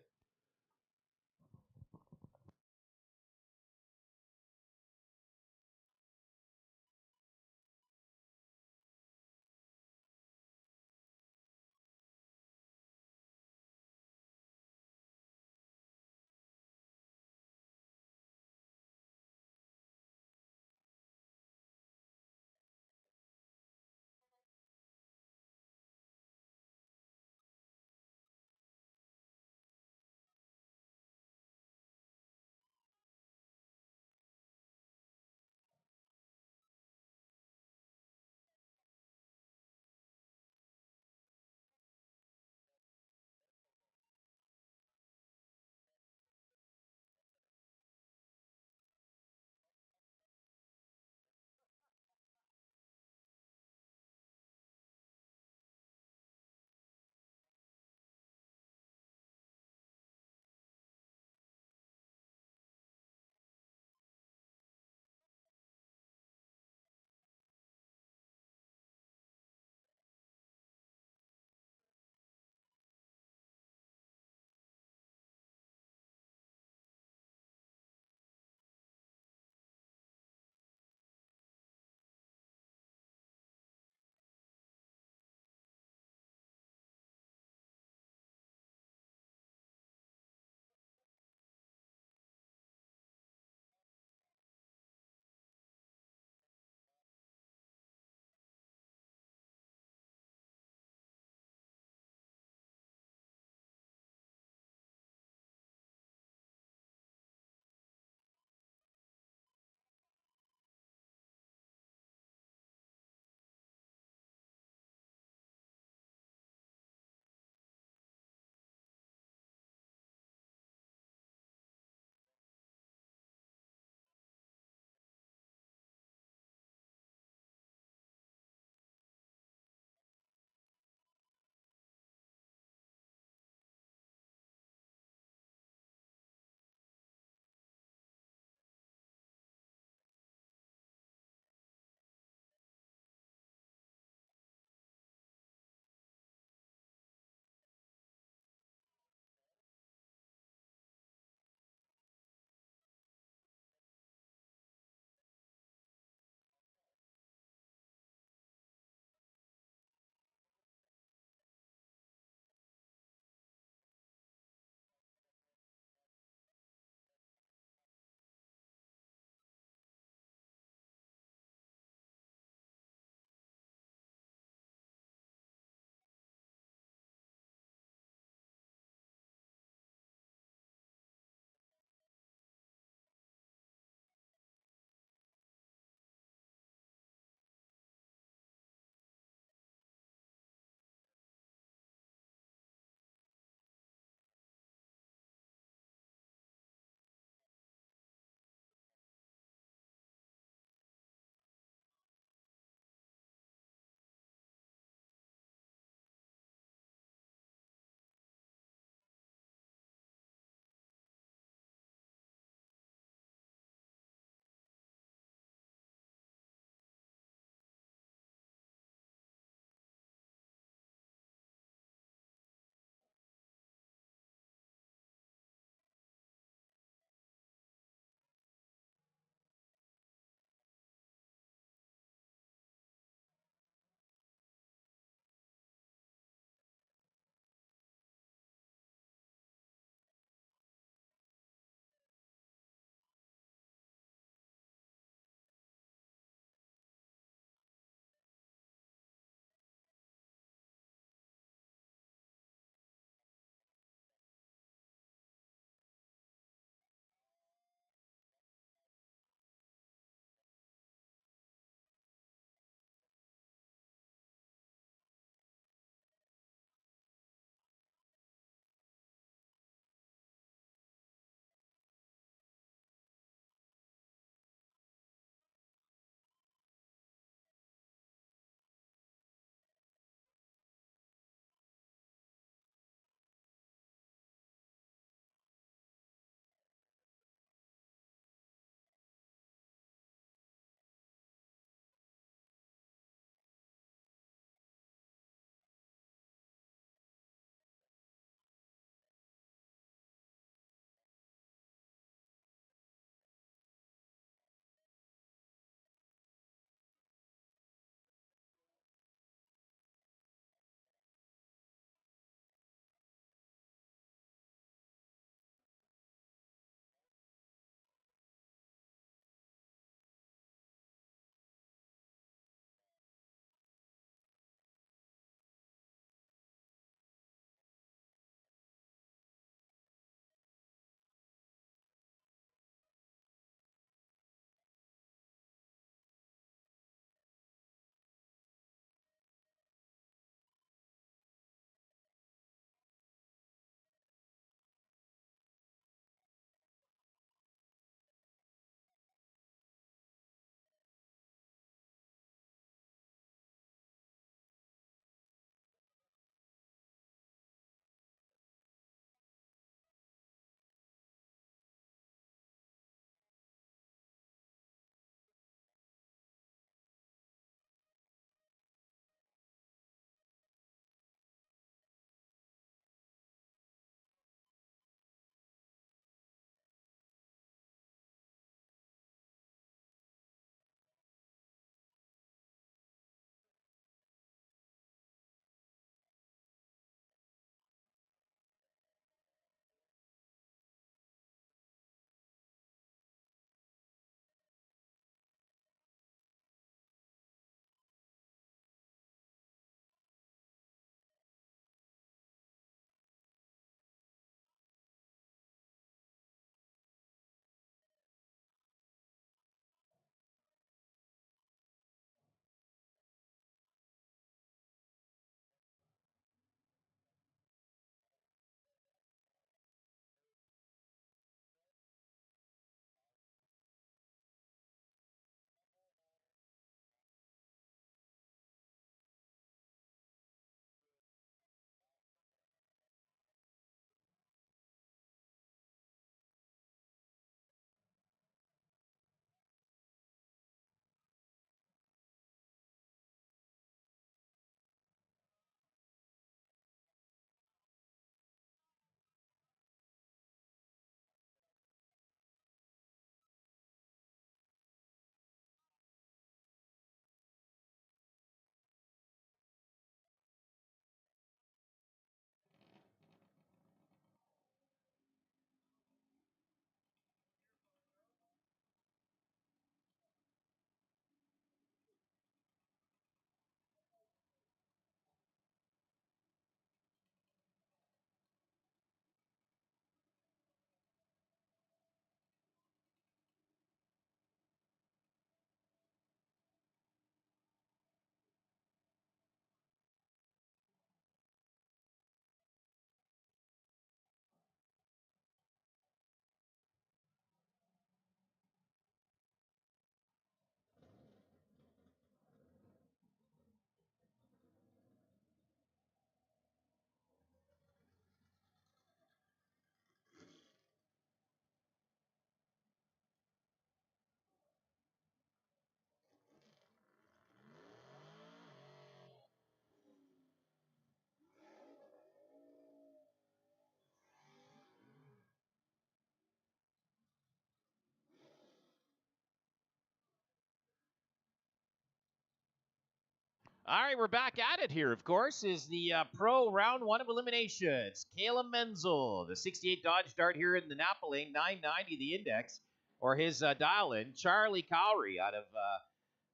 All right, we're back at it here, of course, is the pro round one of eliminations. Kayla Menzel, the 68 Dodge Dart here in the Napa Lane, 990 the index, or his dial-in. Charlie Cowrie out of,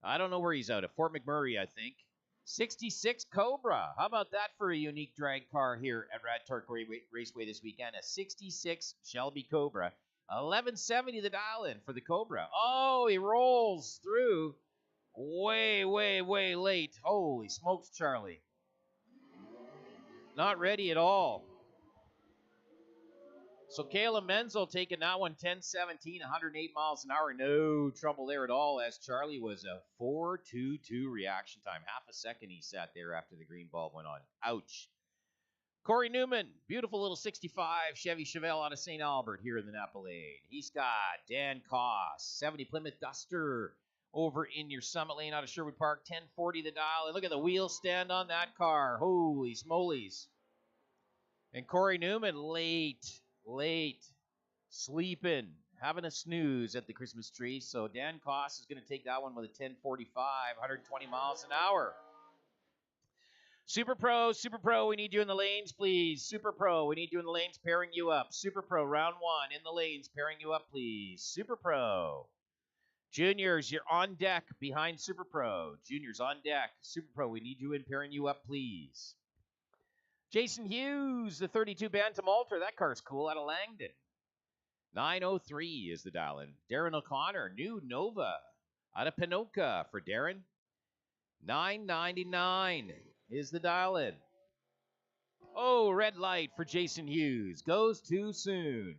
I don't know where he's out of, Fort McMurray, I think. 66 Cobra. How about that for a unique drag car here at Rad Torque Raceway this weekend? A 66 Shelby Cobra. 1170 the dial-in for the Cobra. Oh, he rolls through. Way, way, way late. Holy smokes, Charlie. Not ready at all. So Kayla Menzel taking that one 10-17, 108 miles an hour. No trouble there at all, as Charlie was a 4.22 reaction time. Half a second he sat there after the green bulb went on. Ouch. Corey Newman, beautiful little 65 Chevy Chevelle out of St. Albert here in the Napa Lane. He's got Dan Koss, 70 Plymouth Duster over in your Summit Lane out of Sherwood Park, 1040 the dial. And look at the wheel stand on that car. Holy smolies. And Corey Newman, late, sleeping, having a snooze at the Christmas tree. So Dan Koss is going to take that one with a 1045, 120 miles an hour. Super Pro, we need you in the lanes, please. Super Pro, we need you in the lanes, pairing you up. Super Pro, round one, in the lanes, pairing you up, please. Super Pro. Juniors, you're on deck behind Super Pro. Juniors on deck. Super Pro, we need you in, pairing you up, please. Jason Hughes, the 32 Bantam Alter. That car's cool, out of Langdon. 903 is the dial-in. Darren O'Connor, new Nova, out of Pinoca for Darren. 999 is the dial-in. Oh, red light for Jason Hughes. Goes too soon.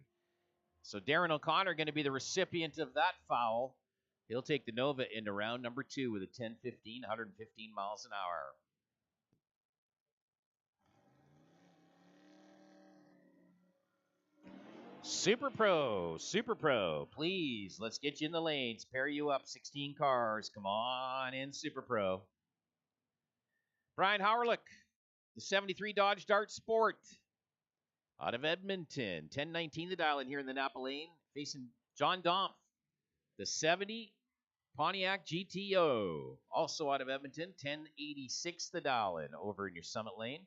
So Darren O'Connor going to be the recipient of that foul. He'll take the Nova into round number 2 with a 10-15, 115 miles an hour. Super Pro, please, let's get you in the lanes. Pair you up, 16 cars. Come on in, Super Pro. Brian Howerlick, the 73 Dodge Dart Sport out of Edmonton. 1019 the dial in here in the Napa Lane. Facing John Domp, the 70 Pontiac GTO. Also out of Edmonton. 1086 the dial in over in your Summit Lane.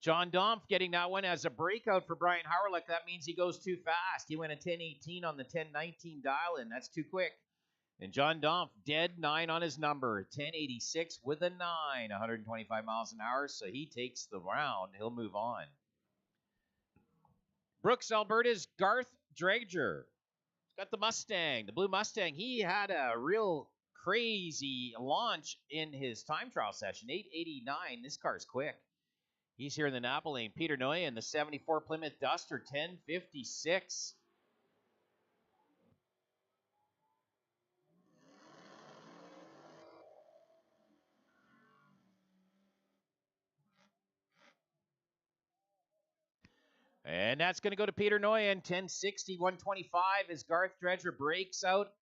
John Domp getting that one as a breakout for Brian Howerlick. That means he goes too fast. He went a 1018 on the 1019 dial-in. That's too quick. And John Domp, dead 9 on his number. 1086 with a 9, 125 miles an hour. So he takes the round. He'll move on. Brooks, Alberta's Garth Drager. Got the Mustang, the blue Mustang. He had a real crazy launch in his time trial session. 889. This car's quick. He's here in the Napa Lane. Peter Noyen, the 74 Plymouth Duster, 1056. And that's going to go to Peter Noyen, 1060, 125 as Garth Dredger breaks out.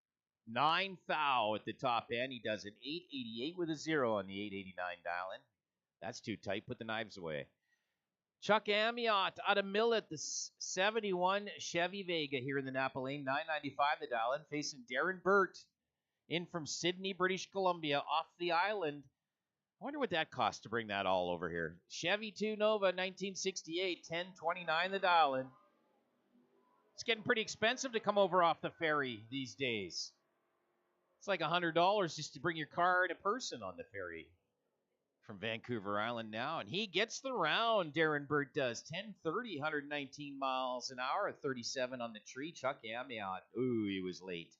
9 thou at the top end. He does an 888 with a 0 on the 889 dial-in. That's too tight. Put the knives away. Chuck Amiot out of Millet, the 71 Chevy Vega here in the Napa Lane. 995 the dial-in. Facing Darren Burt in from Sydney, British Columbia, off the island. I wonder what that costs to bring that all over here. Chevy 2 Nova, 1968, 1029 the dial-in. It's getting pretty expensive to come over off the ferry these days. It's like $100 just to bring your car in person on the ferry from Vancouver Island now. And he gets the round, Darren Burt does. 1030, 119 miles an hour, 37 on the tree. Chuck Amiot. Ooh, he was late.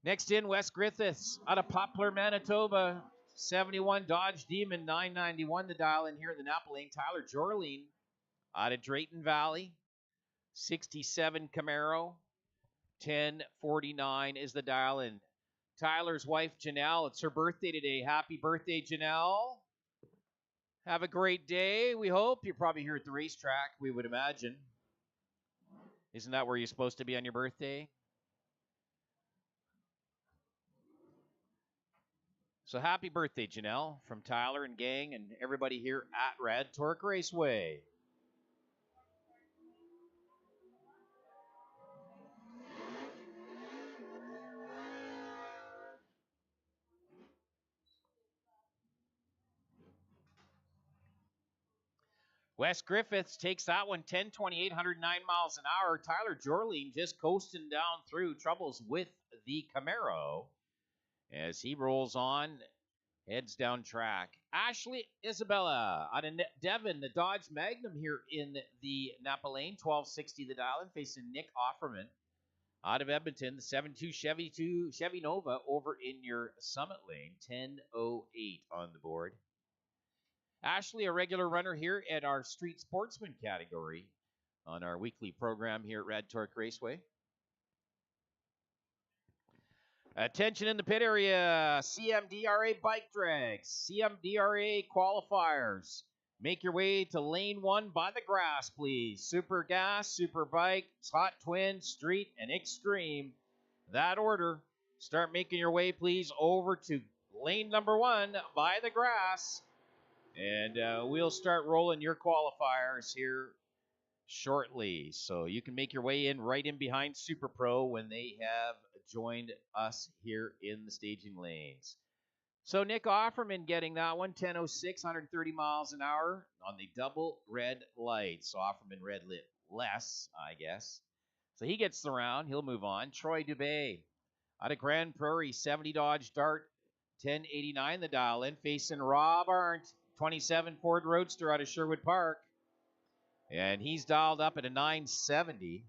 Next in, Wes Griffiths out of Poplar, Manitoba. 71 Dodge Demon, 991 the dial in here in the Napa Lane. Tyler Jorleen out of Drayton Valley. 67 Camaro. 1049 is the dial in. Tyler's wife, Janelle, it's her birthday today. Happy birthday, Janelle. Have a great day, we hope. You're probably here at the racetrack, we would imagine. Isn't that where you're supposed to be on your birthday? So happy birthday, Janelle, from Tyler and gang and everybody here at Rad Torque Raceway. Wes Griffiths takes that one 10-28, 109 miles an hour. Tyler Jorleen just coasting down through troubles with the Camaro as he rolls on, heads down track. Ashley Isabella out of Devon, the Dodge Magnum here in the Napa Lane, 1260 the dial in, facing Nick Offerman out of Edmonton, the 7.2 Chevy Nova over in your Summit Lane, 10:08 on the board. Ashley, a regular runner here at our Street Sportsman category on our weekly program here at Rad Torque Raceway. Attention in the pit area, CMDRA bike drags, CMDRA qualifiers. Make your way to lane 1 by the grass, please. Super Gas, Super Bike, Hot Twin, Street, and Extreme. That order. Start making your way, please, over to lane number 1 by the grass. And we'll start rolling your qualifiers here shortly. So you can make your way in right in behind Super Pro when they have joined us here in the staging lanes. So Nick Offerman getting that one, 10:06, 130 miles an hour on the double red lights. So Offerman red lit less, I guess. So he gets the round. He'll move on. Troy Dubé out of Grand Prairie, 70 Dodge Dart, 1089 the dial in, facing Rob Arndt, 27 Ford Roadster out of Sherwood Park. And he's dialed up at a 970.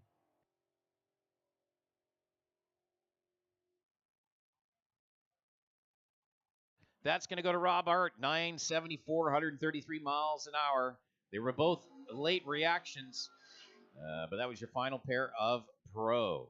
That's going to go to Rob Art, 974, 133 miles an hour. They were both late reactions, but that was your final pair of Pro.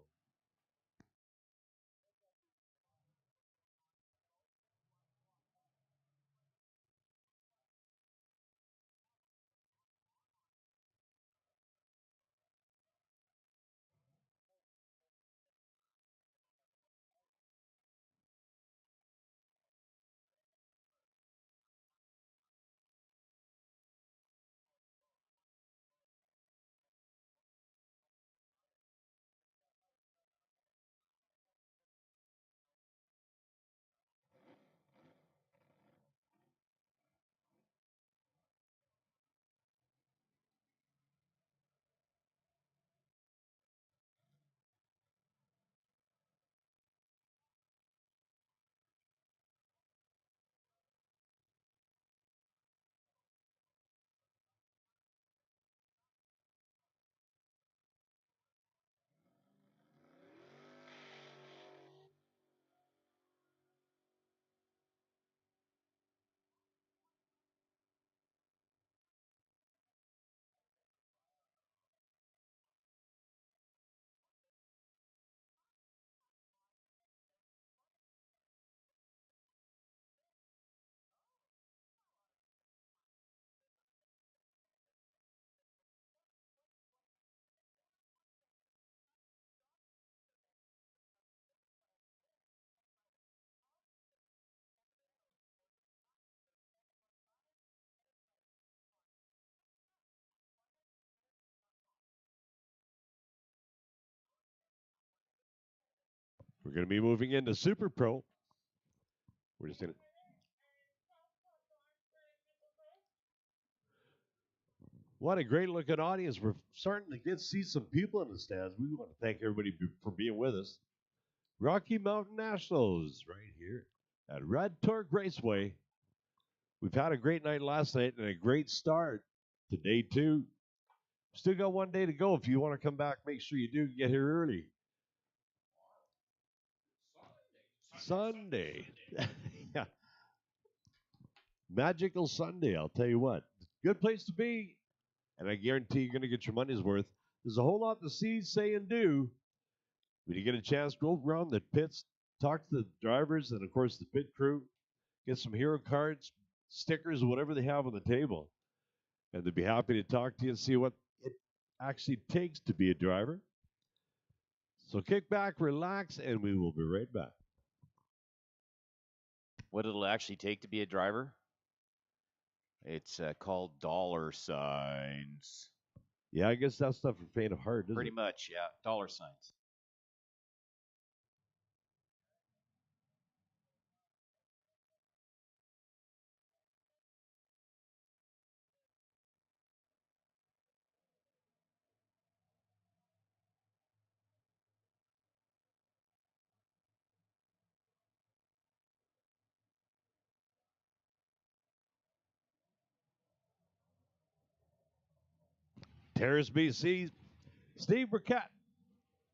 We're going to be moving into Super Pro. We're just going to. What a great looking audience. We're starting to see some people in the stands. We want to thank everybody for being with us. Rocky Mountain Nationals right here at Rad Torque Raceway. We've had a great night last night and a great start to day 2. Still got one day to go. If you want to come back, make sure you do get here early. Sunday. Yeah. Magical Sunday, I'll tell you what. Good place to be. And I guarantee you're going to get your money's worth. There's a whole lot to see, say, and do. When you get a chance, go around the pits, talk to the drivers, and, of course, the pit crew. Get some hero cards, stickers, whatever they have on the table. And they'd be happy to talk to you and see what it actually takes to be a driver. So kick back, relax, and we will be right back. What it'll actually take to be a driver? It's called dollar signs. Yeah, I guess that's stuff for faint of heart, isn't Pretty it? much, yeah. Dollar signs. Terrace, BC, Steve Burkett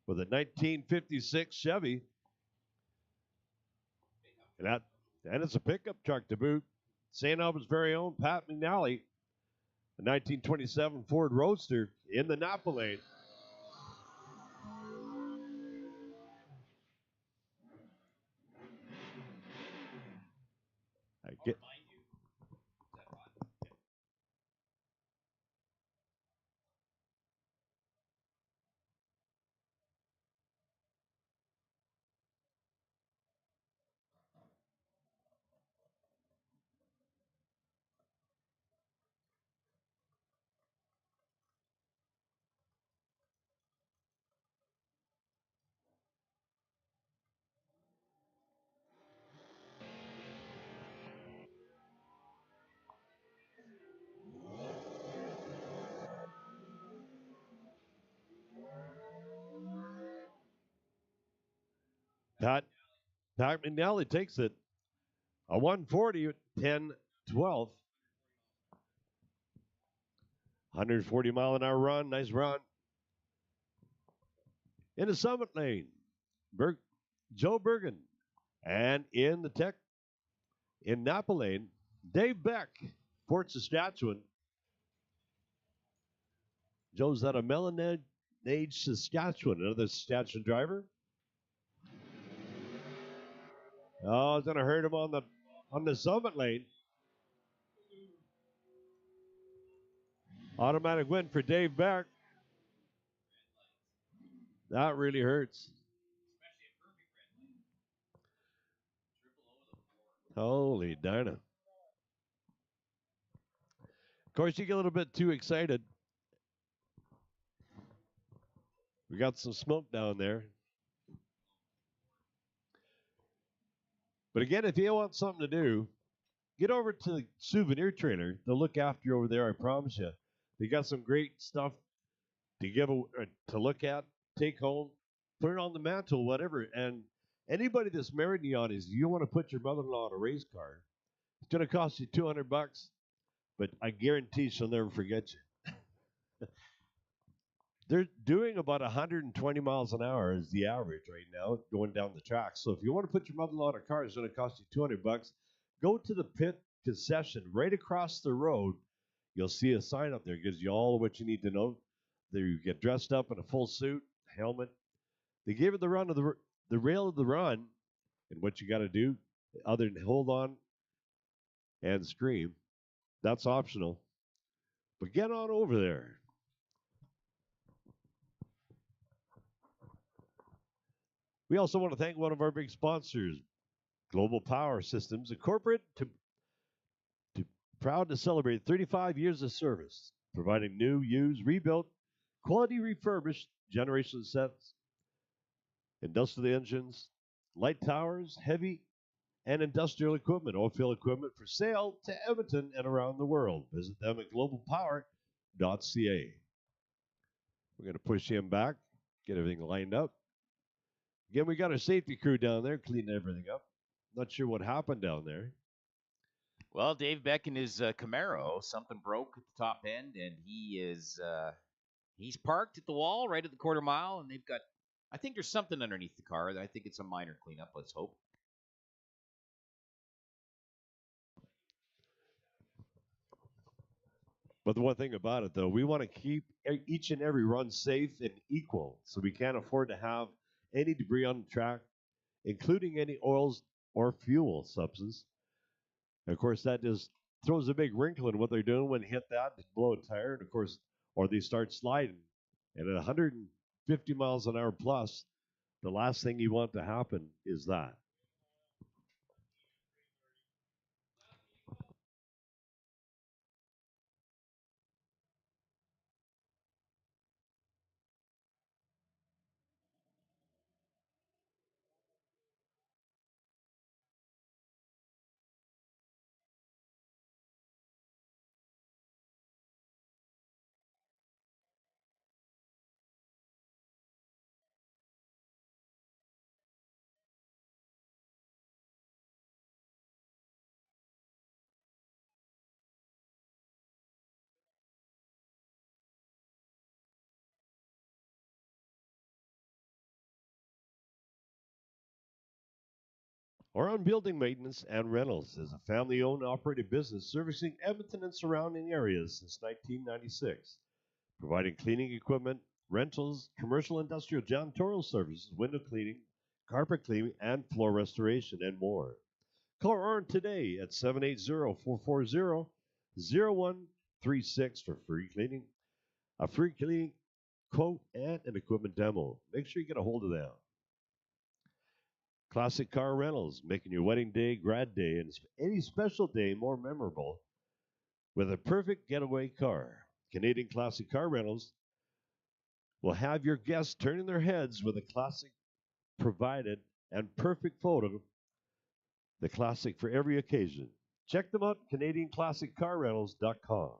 with a 1956 Chevy. And it's a pickup truck to boot. St. Albans' very own Pat McNally, a 1927 Ford Roadster in the Napa lane. I get, Pat McNally takes it. A 140 at 10 12. 140-mile-an-hour run. Nice run. In the Summit lane, Joe Bergen. And in Napa lane, Dave Beck, Fort Saskatchewan. Joe's out of Melonage, Saskatchewan. Another Saskatchewan driver. Oh, it's going to hurt him on the Summit lane. Automatic win for Dave Beck. That really hurts. Holy Dinah. Of course, you get a little bit too excited. We got some smoke down there. But again, if you want something to do, get over to the souvenir trailer. They'll look after you over there, I promise you. They got some great stuff to look at, take home, put it on the mantle, whatever. And anybody that's married in the audience, if you want to put your mother-in-law in a race car, it's going to cost you $200, but I guarantee she'll never forget you. They're doing about 120 miles an hour is the average right now going down the track. So if you want to put your mother-in-law in a car, it's going to cost you $200. Go to the pit concession right across the road. You'll see a sign up there. It gives you all what you need to know. There you get dressed up in a full suit, helmet. They gave it the run of the rail of the run, and what you got to do, other than hold on and scream, that's optional. But get on over there. We also want to thank one of our big sponsors, Global Power Systems, a corporate proud to celebrate 35 years of service, providing new, used, rebuilt, quality refurbished generation sets, industrial engines, light towers, heavy and industrial equipment, oil field equipment for sale to Edmonton and around the world. Visit them at globalpower.ca. We're going to push him back, get everything lined up. Again, we got our safety crew down there cleaning everything up. Not sure what happened down there. Well, Dave Beck and his Camaro, something broke at the top end, and he's parked at the wall right at the quarter mile, and they've got, I think there's something underneath the car. I think it's a minor cleanup, let's hope. But the one thing about it, though, we want to keep each and every run safe and equal, so we can't afford to have any debris on the track, including any oils or fuel substance. And of course, that just throws a big wrinkle in what they're doing when they hit that, they blow a tire, and of course, or they start sliding. And at 150 miles an hour plus, the last thing you want to happen is that. Or on building maintenance and rentals is a family-owned and operated business servicing Edmonton and surrounding areas since 1996, providing cleaning equipment, rentals, commercial industrial janitorial services, window cleaning, carpet cleaning, and floor restoration, and more. Call Aaron today at 780-440-0136 for free cleaning, a free cleaning quote, and an equipment demo. Make sure you get a hold of them. Classic Car Rentals, making your wedding day, grad day, and any special day more memorable with a perfect getaway car. Canadian Classic Car Rentals will have your guests turning their heads with a classic provided and perfect photo, the classic for every occasion. Check them out, CanadianClassicCarRentals.com.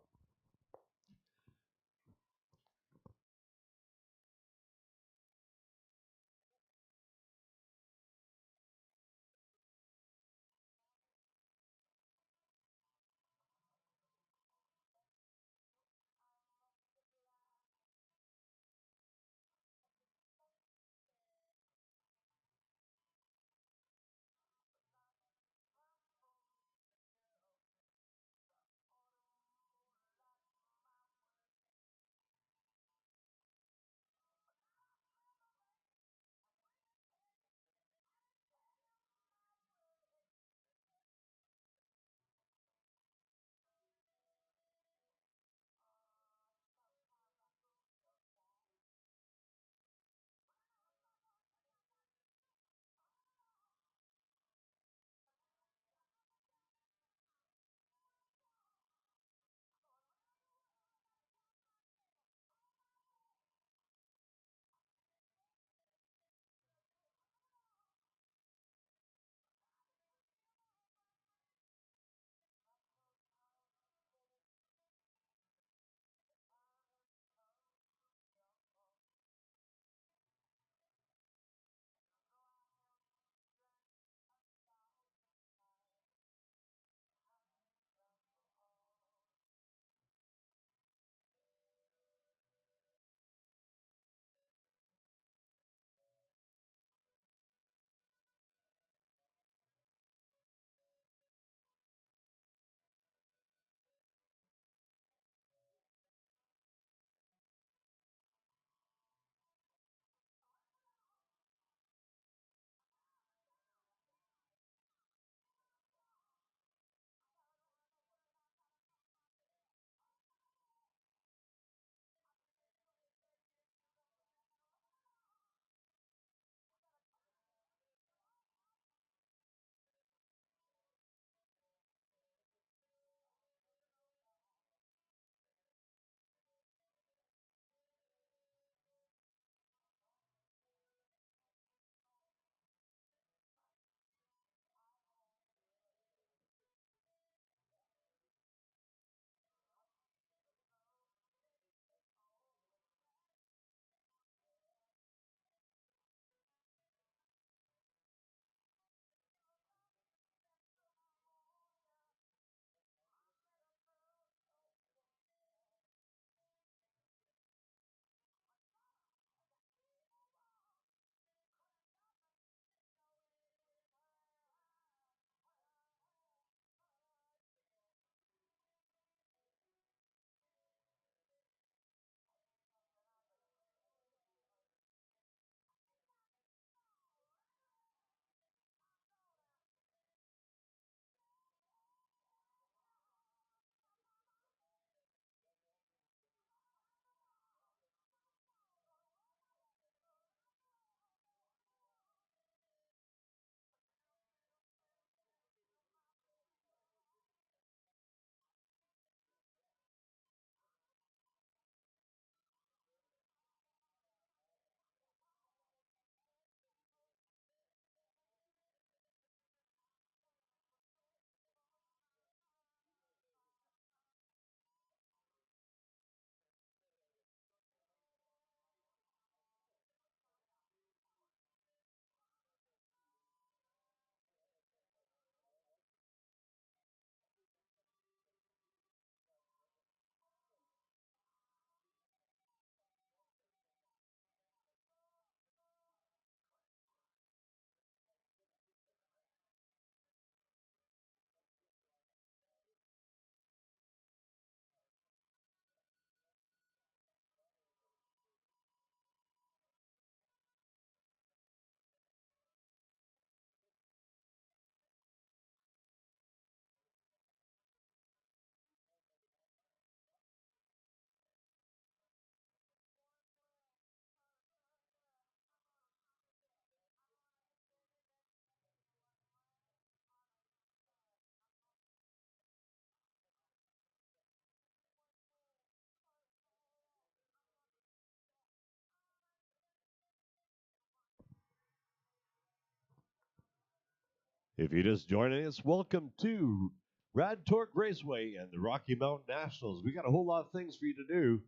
If you're just joining us, welcome to Rad Torque Raceway and the Rocky Mountain Nationals. We got a whole lot of things for you to do.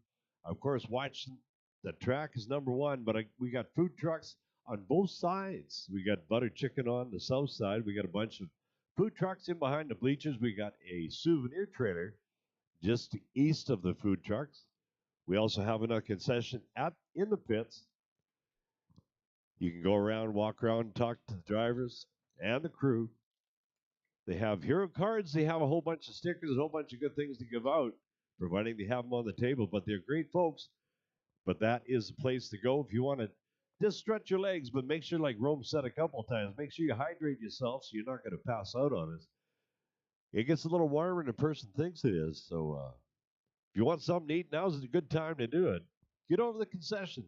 Of course, watch the track is number one, but we got food trucks on both sides. We got butter chicken on the south side. We got a bunch of food trucks in behind the bleachers. We got a souvenir trailer just east of the food trucks. We also have another concession in the pits. You can go around, walk around, and talk to the drivers and the crew. They have hero cards. They have a whole bunch of stickers, a whole bunch of good things to give out, providing they have them on the table. But they're great folks. But that is the place to go if you want to just stretch your legs, but make sure, like Rome said a couple of times, make sure you hydrate yourself so you're not going to pass out on us. It gets a little warmer than a person thinks it is. So if you want something to eat, now's a good time to do it. Get over to the concession.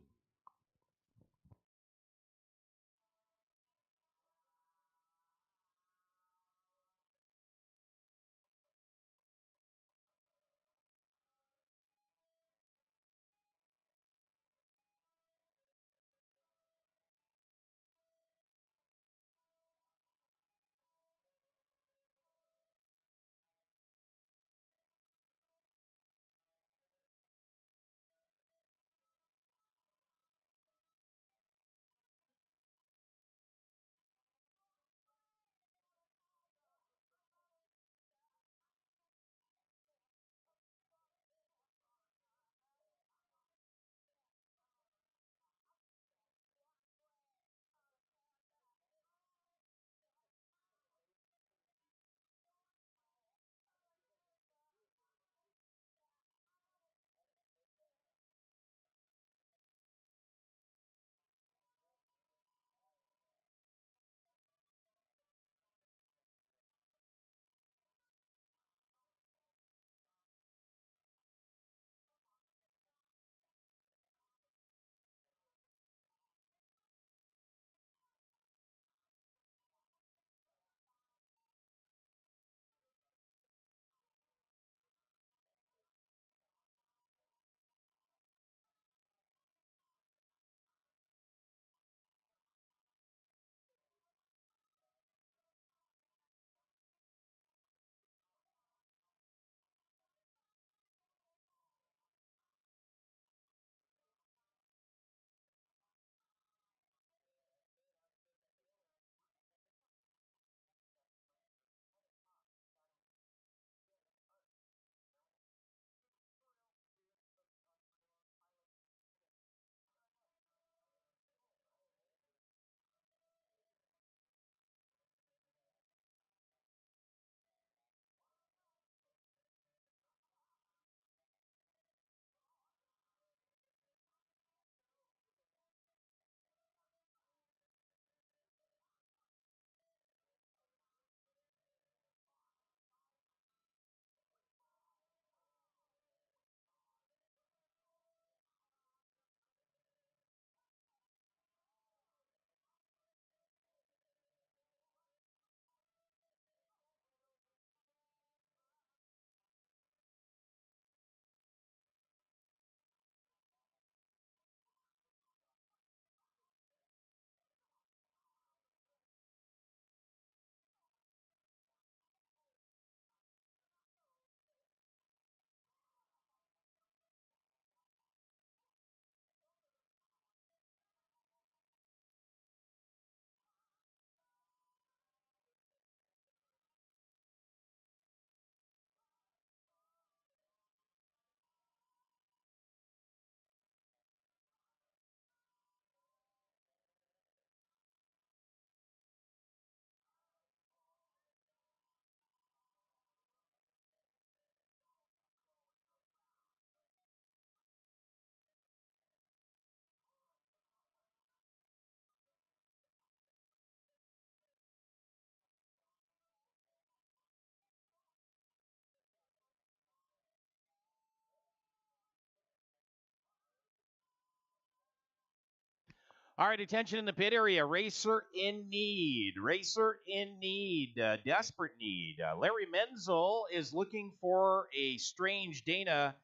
All right, attention in the pit area. Racer in need. Racer in need. Desperate need. Larry Menzel is looking for a strange Dana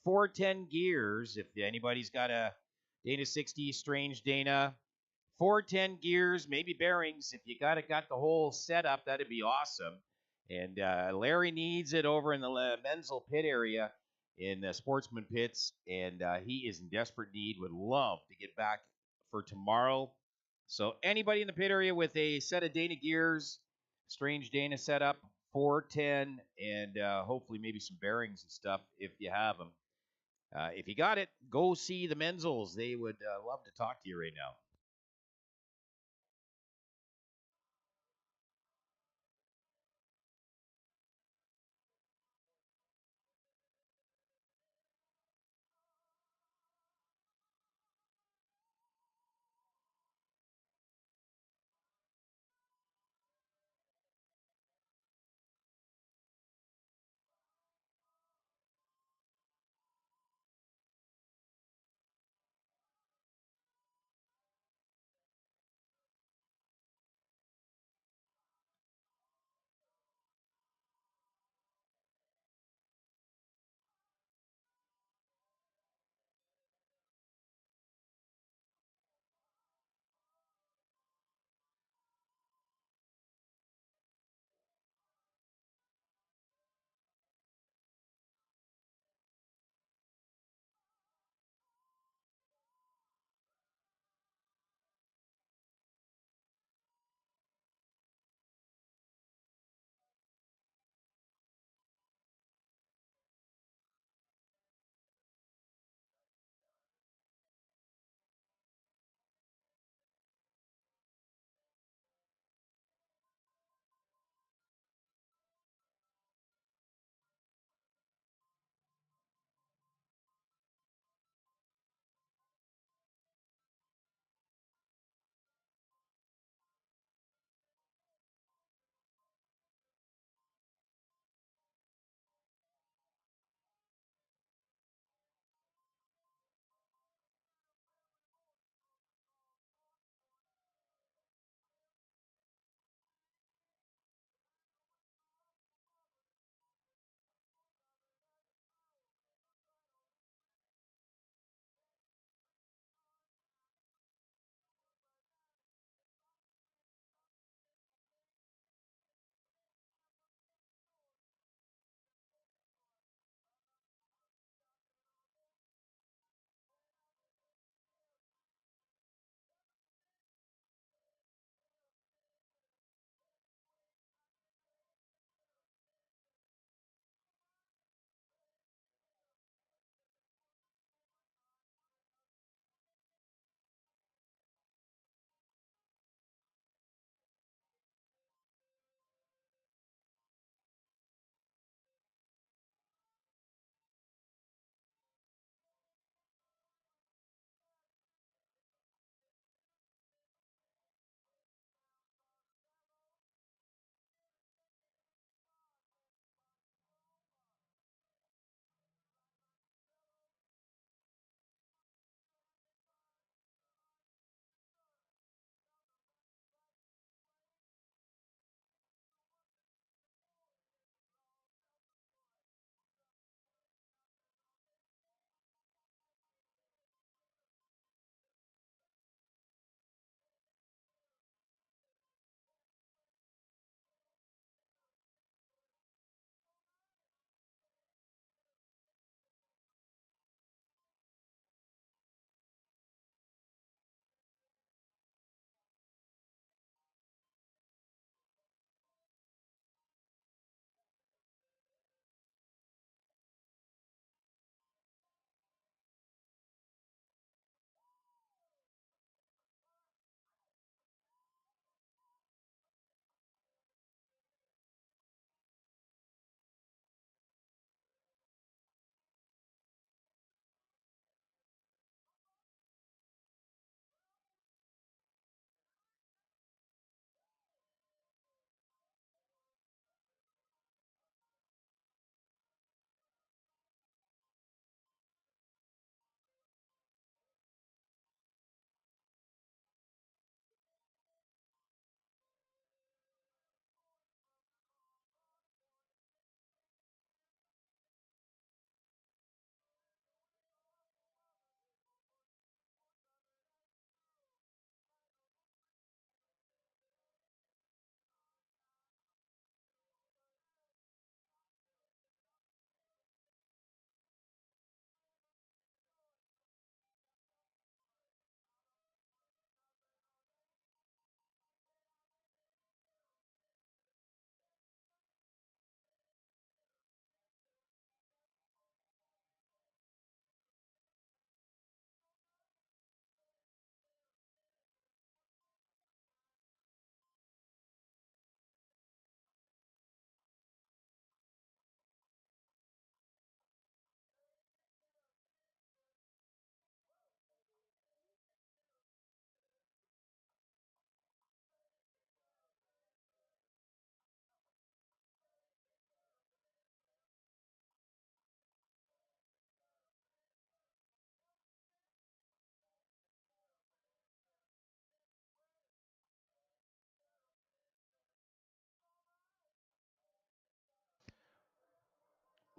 410 gears. If anybody's got a Dana 60 strange Dana 410 gears, maybe bearings. If you got the whole setup, that'd be awesome. And Larry needs it over in the Menzel pit area in the Sportsman Pits, and he is in desperate need. Would love to get back for tomorrow. So anybody in the pit area with a set of Dana gears, strange Dana setup, 410, and hopefully maybe some bearings and stuff if you have them. If you got it, go see the Menzels. They would love to talk to you right now.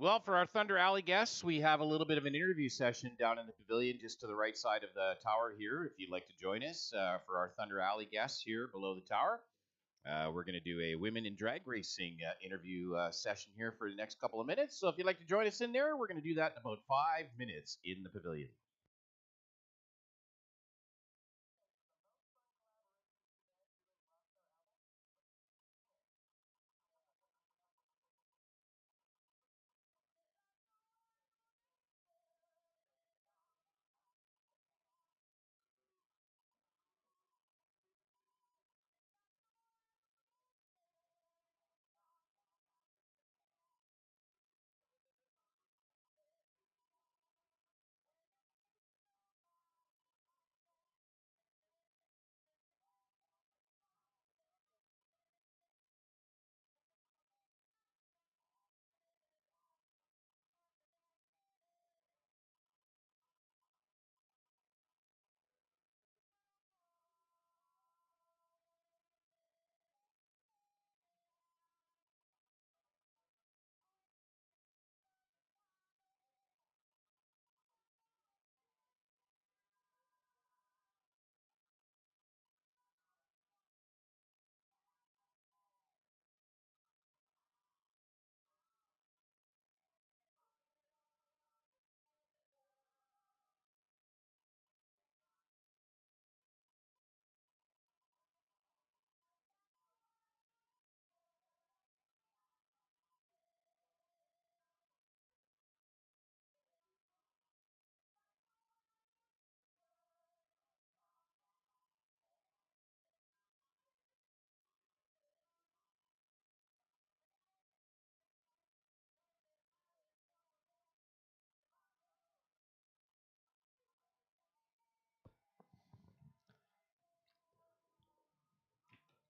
Well, for our Thunder Alley guests, we have a little bit of an interview session down in the pavilion just to the right side of the tower here. If you'd like to join us for our Thunder Alley guests here below the tower, we're going to do a women in drag racing interview session here for the next couple of minutes. So if you'd like to join us in there, we're going to do that in about 5 minutes in the pavilion.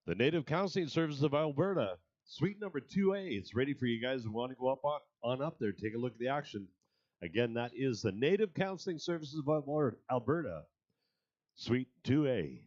The Native Counseling Services of Alberta, suite number 2A. It's ready for you guys who want to go on up there. Take a look at the action. Again, that is the Native Counseling Services of Alberta, suite 2A.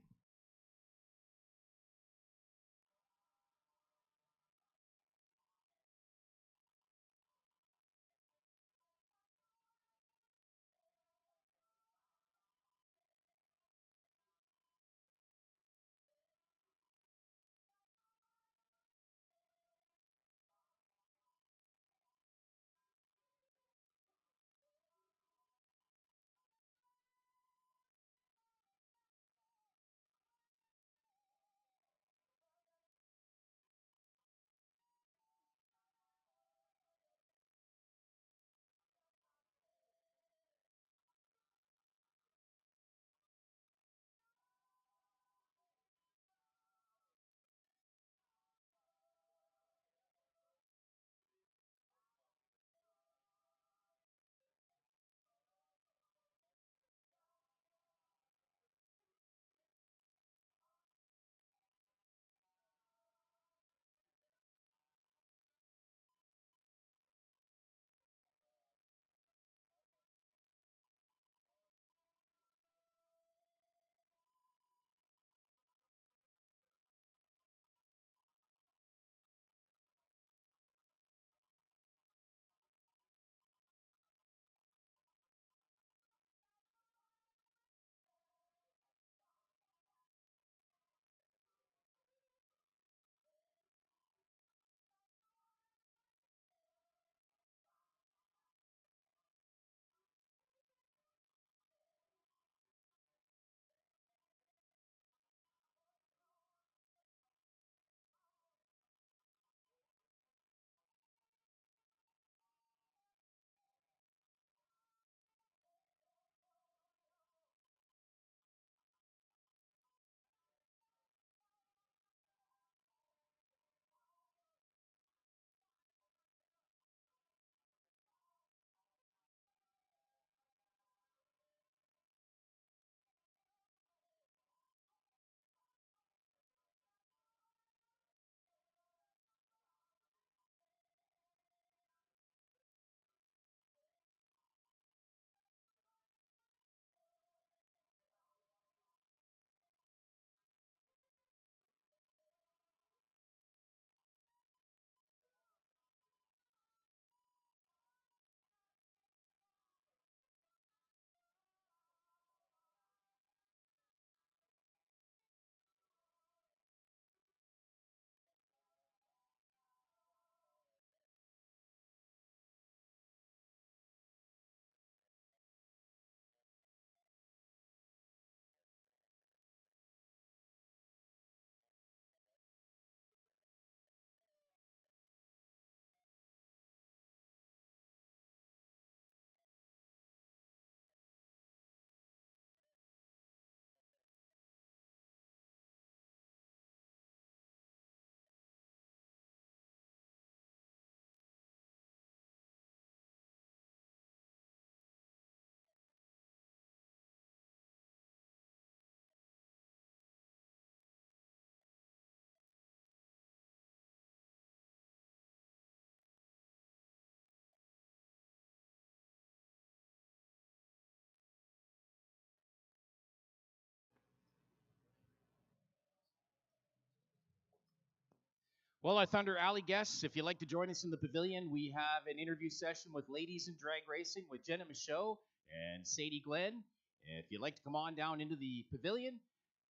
Well, our Thunder Alley guests, if you'd like to join us in the pavilion, we have an interview session with Ladies in Drag Racing with Jenna Michaud and Sadie Glenn. If you'd like to come on down into the pavilion,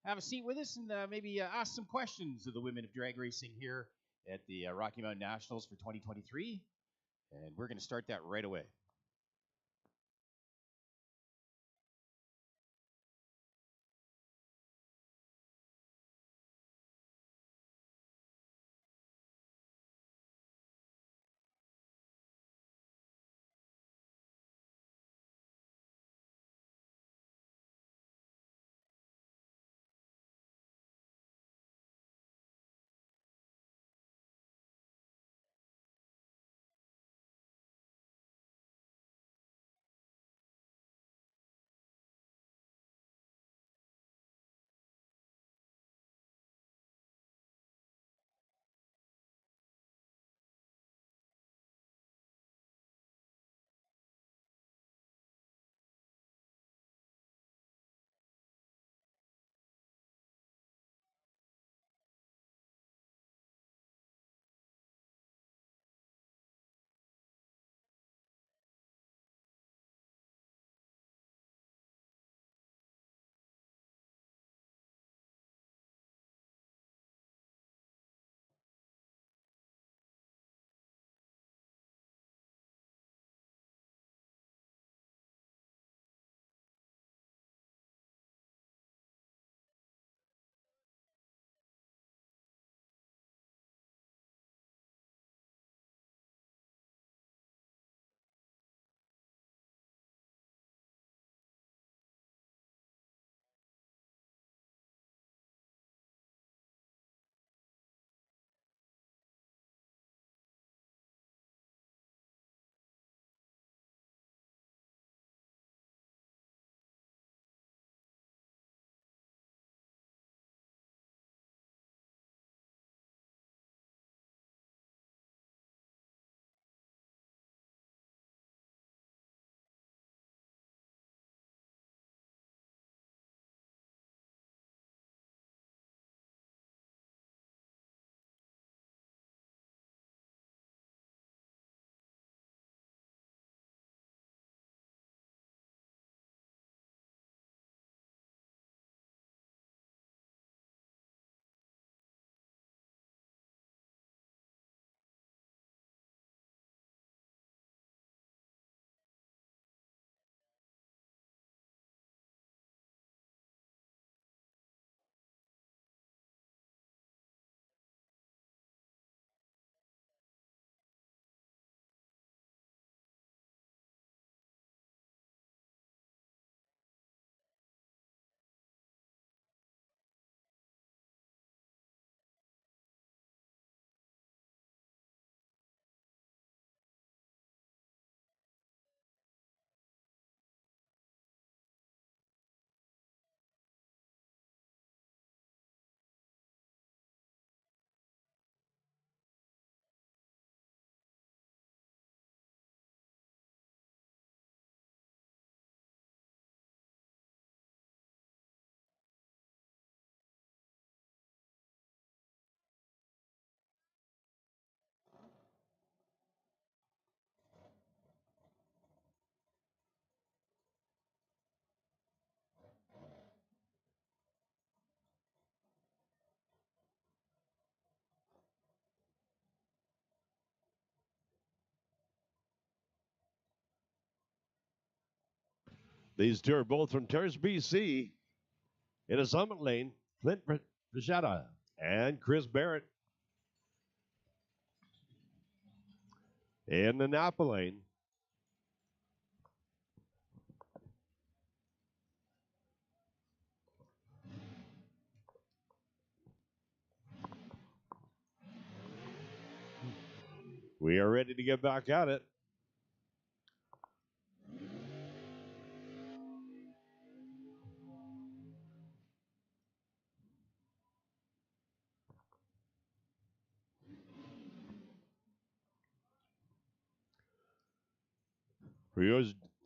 have a seat with us, and maybe ask some questions of the women of drag racing here at the Rocky Mountain Nationals for 2023. And we're going to start that right away. These two are both from Terrace, BC. In a summit lane, Clint Fischetta and Chris Barrett. In the Napa lane, we are ready to get back at it.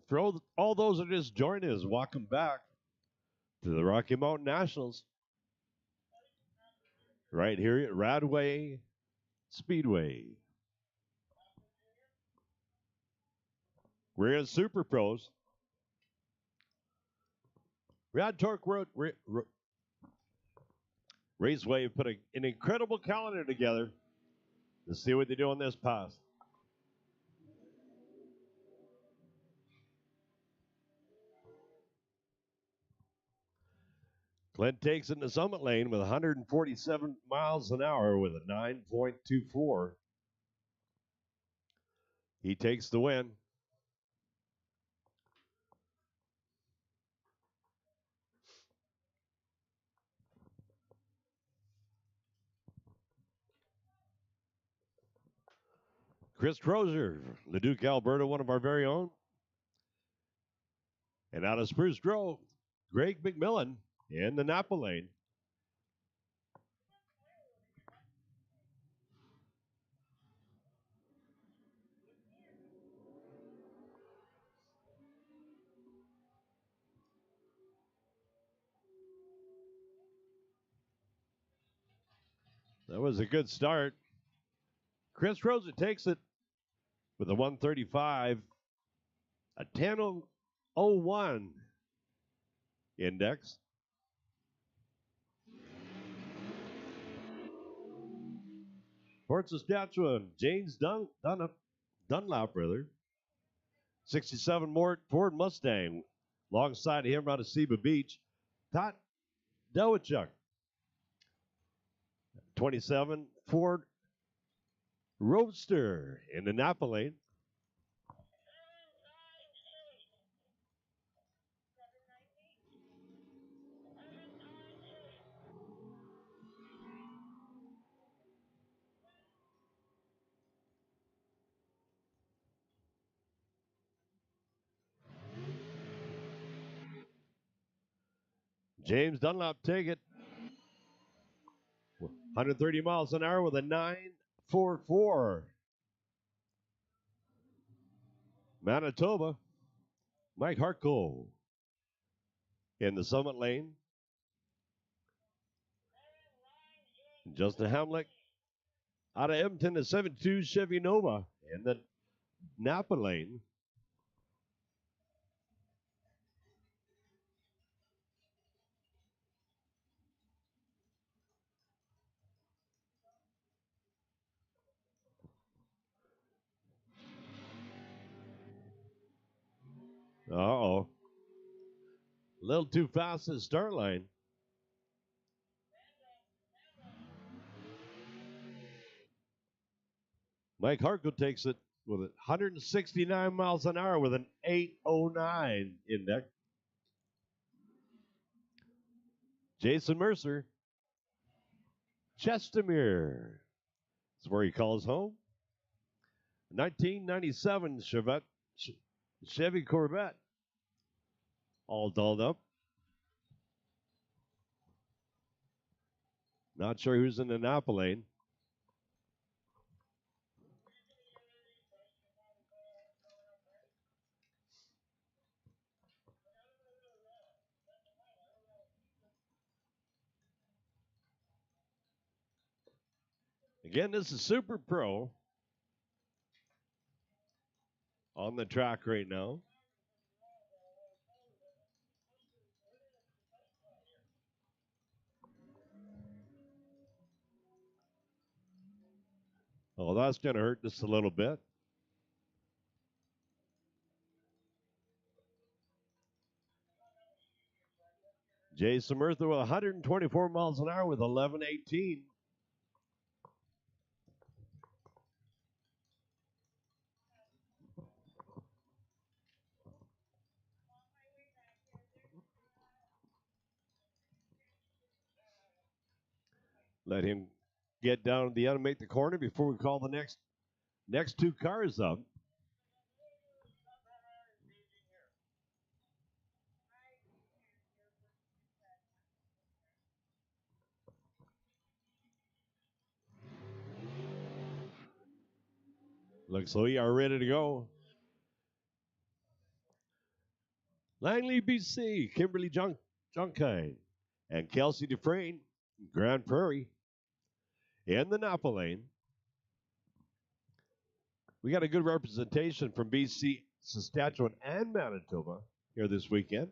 For all those that just joined us, welcome back to the Rocky Mountain Nationals. Right here at Raceway Speedway. We're in Super Pros. Rad Torque Raceway put an incredible calendar together. Let's see what they do on this pass. Clint takes it in the summit lane with 147 miles an hour with a 9.24. He takes the win. Chris Crozier, Leduc, Alberta, one of our very own. And out of Spruce Grove, Greg McMillan in the Napa lane. That was a good start. Chris Crozier takes it with a 135, a 10:01 index. Port Saskatchewan, James Dunlap, brother. 67 Mort Ford Mustang. Alongside him out of Seba Beach, Pat Dowachuk. 27 Ford Roadster in the Napa lane. James Dunlap take it. 130 miles an hour with a 9.44. Manitoba, Mike Harko in the summit lane. Justin Hamlick out of Edmonton, the 72 Chevy Nova in the Napa lane. Uh-oh. A little too fast at the start line. Mike Harko takes it with 169 miles an hour with an 809 index. Jason Mercer, Chestermere. That's where he calls home. 1997 Chevy Corvette. All dolled up. Not sure who's in the Napa lane. Again, this is Super Pro on the track right now. Oh, that's going to hurt just a little bit. Jay Samurtha with 124 miles an hour with 1118. Let him get down to the end and make the corner before we call the next two cars up. Looks like we are ready to go. Langley, BC, Kimberly Junkine, and Kelsey Dufresne, Grand Prairie, in the Napa lane. We got a good representation from BC, Saskatchewan, and Manitoba here this weekend.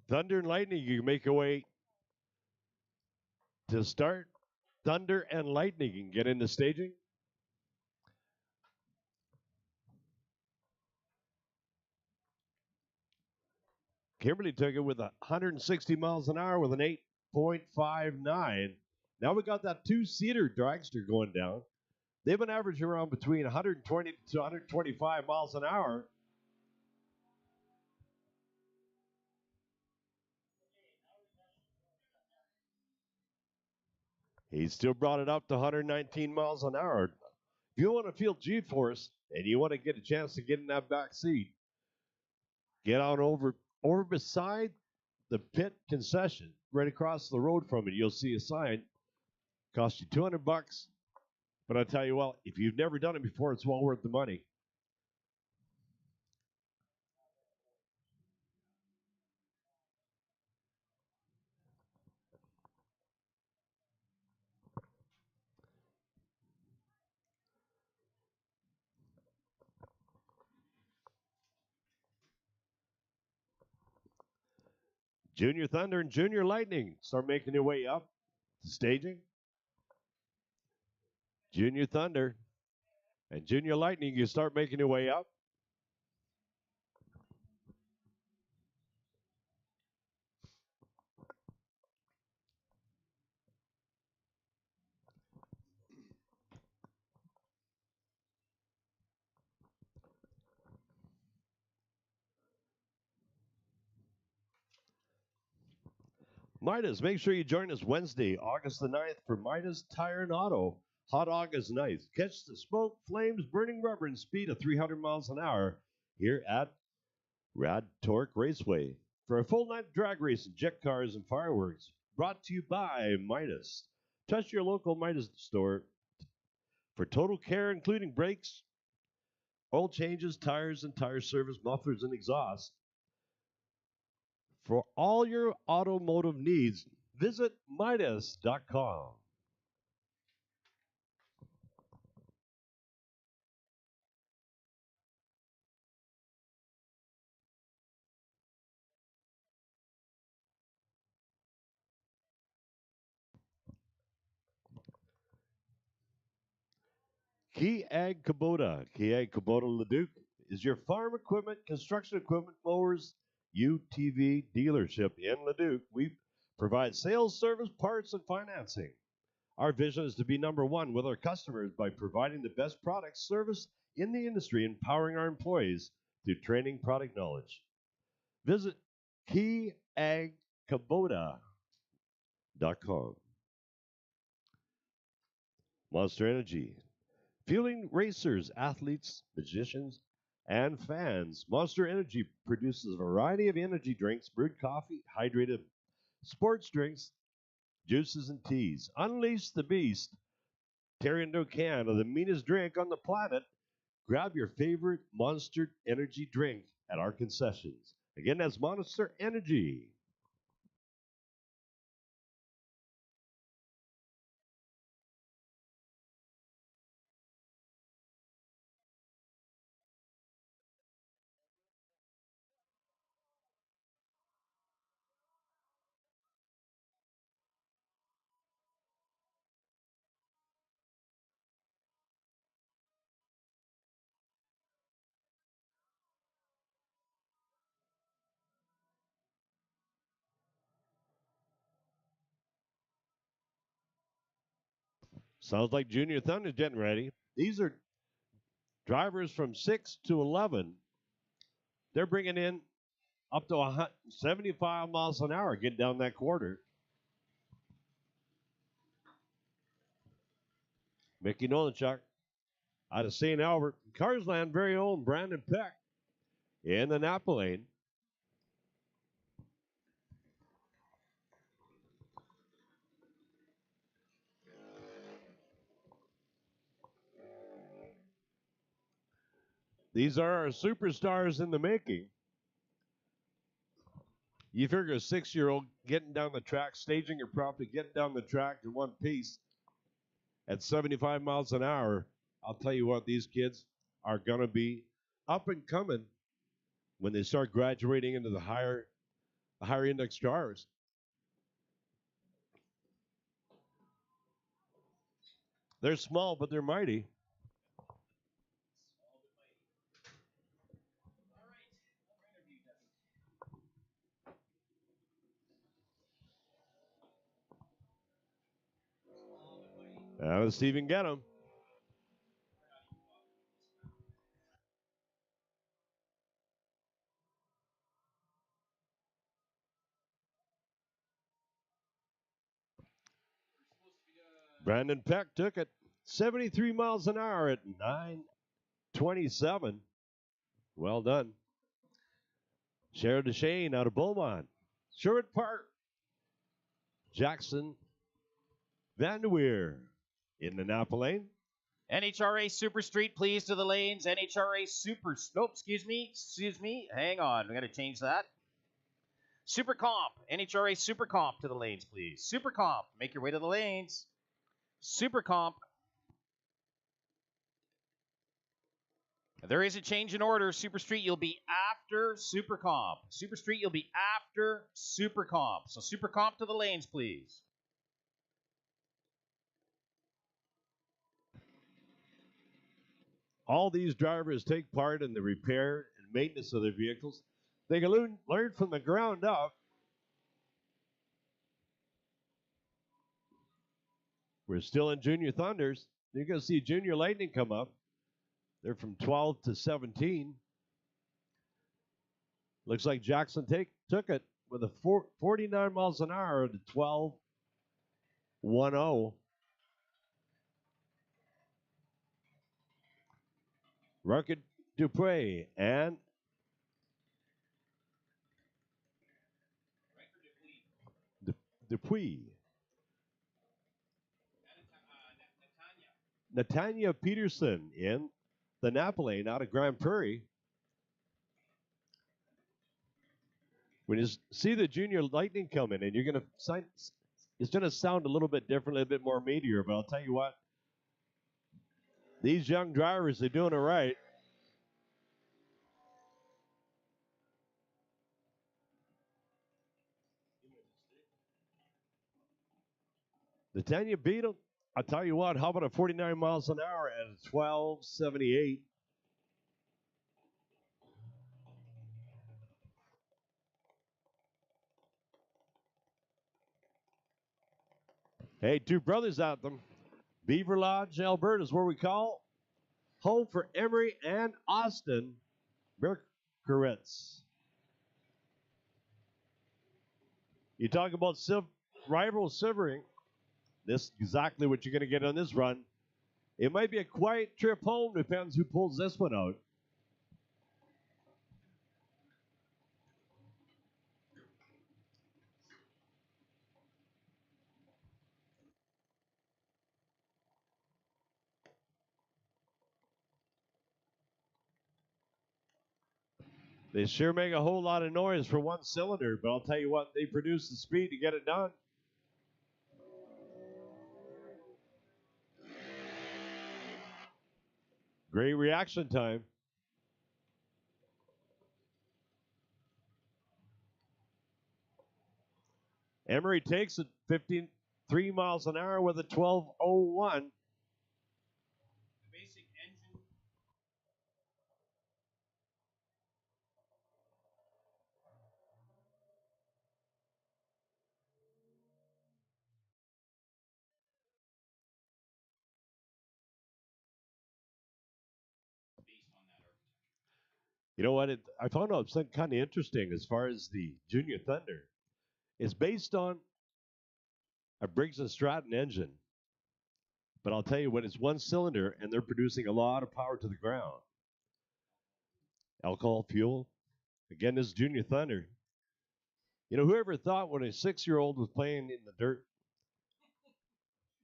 Thunder and Lightning, you can make your way to start. Thunder and Lightning, you can get into staging. Kimberly took it with 160 miles an hour with an 8.59. Now we got that two-seater dragster going down. They've been averaging around between 120 to 125 miles an hour. He still brought it up to 119 miles an hour. If you want to feel G-force and you want to get a chance to get in that back seat, get on over beside the pit concession, right across the road from it. You'll see a sign. Cost you $200, but I tell you what, if you've never done it before, it's well worth the money. Junior Thunder and Junior Lightning start making their way up to staging. Junior Thunder and Junior Lightning, you start making your way up. Midas, make sure you join us Wednesday, August the 9th for Midas Tire and Auto. Hot August night. Catch the smoke, flames, burning rubber, and speed of 300 miles an hour here at Rad Torque Raceway. For a full night of drag racing, jet cars, and fireworks, brought to you by Midas. Touch your local Midas store for total care, including brakes, oil changes, tires and tire service, mufflers, and exhaust. For all your automotive needs, visit Midas.com. Key Ag Kubota. Key Ag Kubota Leduc is your farm equipment, construction equipment, mowers, UTV dealership in Leduc. We provide sales, service, parts, and financing. Our vision is to be number one with our customers by providing the best products, service in the industry, empowering our employees through training, product knowledge. Visit keyagkubota.com. Monster Energy. Fueling racers, athletes, magicians, and fans. Monster Energy produces a variety of energy drinks, brewed coffee, hydrated sports drinks, juices, and teas. Unleash the beast. Tear into a can of the meanest drink on the planet. Grab your favorite Monster Energy drink at our concessions. Again, that's Monster Energy. Sounds like Junior Thunder's getting ready. These are drivers from 6 to 11. They're bringing in up to 75 miles an hour getting down that quarter. Mickey Nolanchuk out of St. Albert. Carsland very own Brandon Peck in the Napa lane. These are our superstars in the making. You figure a 6-year-old getting down the track, staging your property, getting down the track in one piece at 75 miles an hour. I'll tell you what, these kids are going to be up and coming when they start graduating into the higher index cars. They're small, but they're mighty. Let's see if we can get them. Brandon Peck took it 73 miles an hour at 9:27. Well done. Sheridan DeShane out of Beaumont. Sherwood Park. Jackson Vanderweer in the Napa lane. NHRA Super Street, please, to the lanes. NHRA Super... Nope, excuse me. Hang on. We got to change that. Super Comp. NHRA Super Comp to the lanes, please. Super Comp. Make your way to the lanes. Super Comp. There is a change in order. Super Street, you'll be after Super Comp. Super Street, you'll be after Super Comp. So Super Comp to the lanes, please. All these drivers take part in the repair and maintenance of their vehicles. They can learn from the ground up. We're still in Junior Thunders. You're going to see Junior Lightning come up. They're from 12 to 17. Looks like Jackson took it with a 49 miles an hour to 12.10. Rocket Dupre and Dupuy. Natanya Peterson in the Napa lane out of Grand Prairie. When you see the Junior Lightning come in, and you're going to it's going to sound a little bit different, a little bit more meteor, but I'll tell you what, these young drivers, they're doing it right. Natanya beat him. I'll tell you what, how about a 49 miles an hour at a 12.78? Hey, two brothers out them. Beaver Lodge, Alberta is where we call home for Emery and Austin Berkowitz. You talk about rival silvering. This is exactly what you're going to get on this run. It might be a quiet trip home, depends who pulls this one out. They sure make a whole lot of noise for one cylinder, but I'll tell you what, they produce the speed to get it done. Great reaction time. Emery takes it 53 miles an hour with a 12.01. Basic engine. You know what? I found out something kind of interesting as far as the Junior Thunder. It's based on a Briggs & Stratton engine. But I'll tell you what, it's one cylinder, and they're producing a lot of power to the ground. Alcohol, fuel. Again, this is Junior Thunder. You know, whoever thought when a 6-year-old was playing in the dirt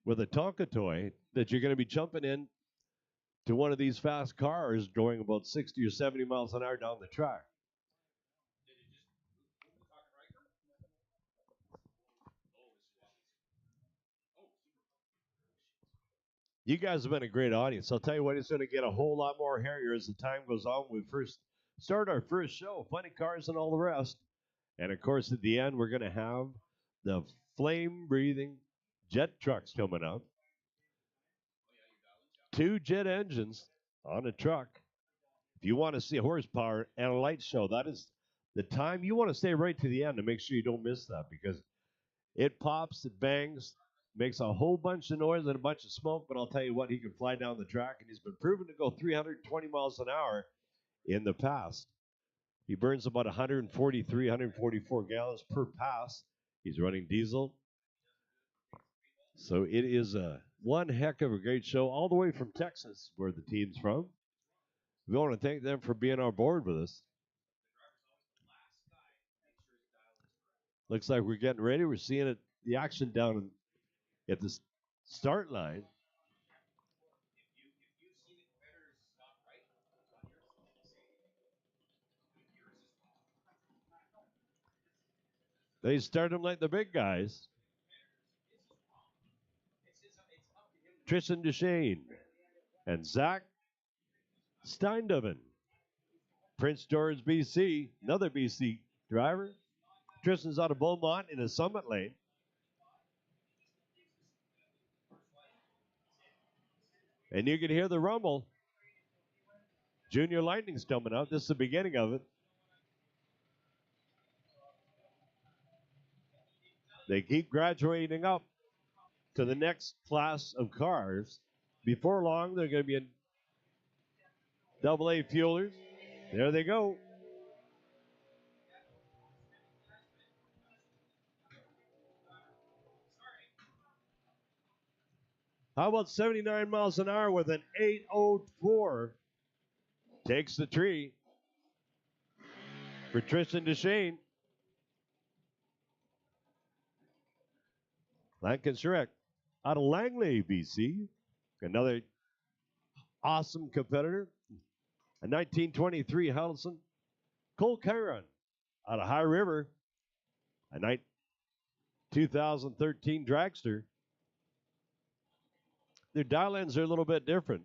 with a Tonka toy that you're going to be jumping in to one of these fast cars going about 60 or 70 miles an hour down the track. You guys have been a great audience. I'll tell you what, it's going to get a whole lot more hairier as the time goes on. We first start our first show, funny cars and all the rest. And of course, at the end, we're going to have the flame-breathing jet trucks coming up. 2 jet engines on a truck. If you want to see horsepower and a light show, that is the time. You want to stay right to the end to make sure you don't miss that, because it pops, it bangs, makes a whole bunch of noise and a bunch of smoke. But I'll tell you what, he can fly down the track, and he's been proven to go 320 miles an hour in the past. He burns about 143, 144 gallons per pass. He's running diesel. So it is one heck of a great show, all the way from Texas, where the team's from. We want to thank them for being on board with us. Looks like we're getting ready. We're seeing it, the action down at the start line. They start them like the big guys. Tristan Duchesne and Zach Steindoven. Prince George, BC, another BC driver. Tristan's out of Beaumont in the Summit lane. And you can hear the rumble. Junior Lightning's coming out. This is the beginning of it. They keep graduating up to the next class of cars. Before long, they're going to be in AA fuelers. There they go. How about 79 miles an hour with an 804? Takes the tree for Tristan Duchesne. Lankin Shrek out of Langley, BC. Another awesome competitor. A 1923 Hellison. Cole Caron out of High River. A 2013 dragster. Their dial ends are a little bit different.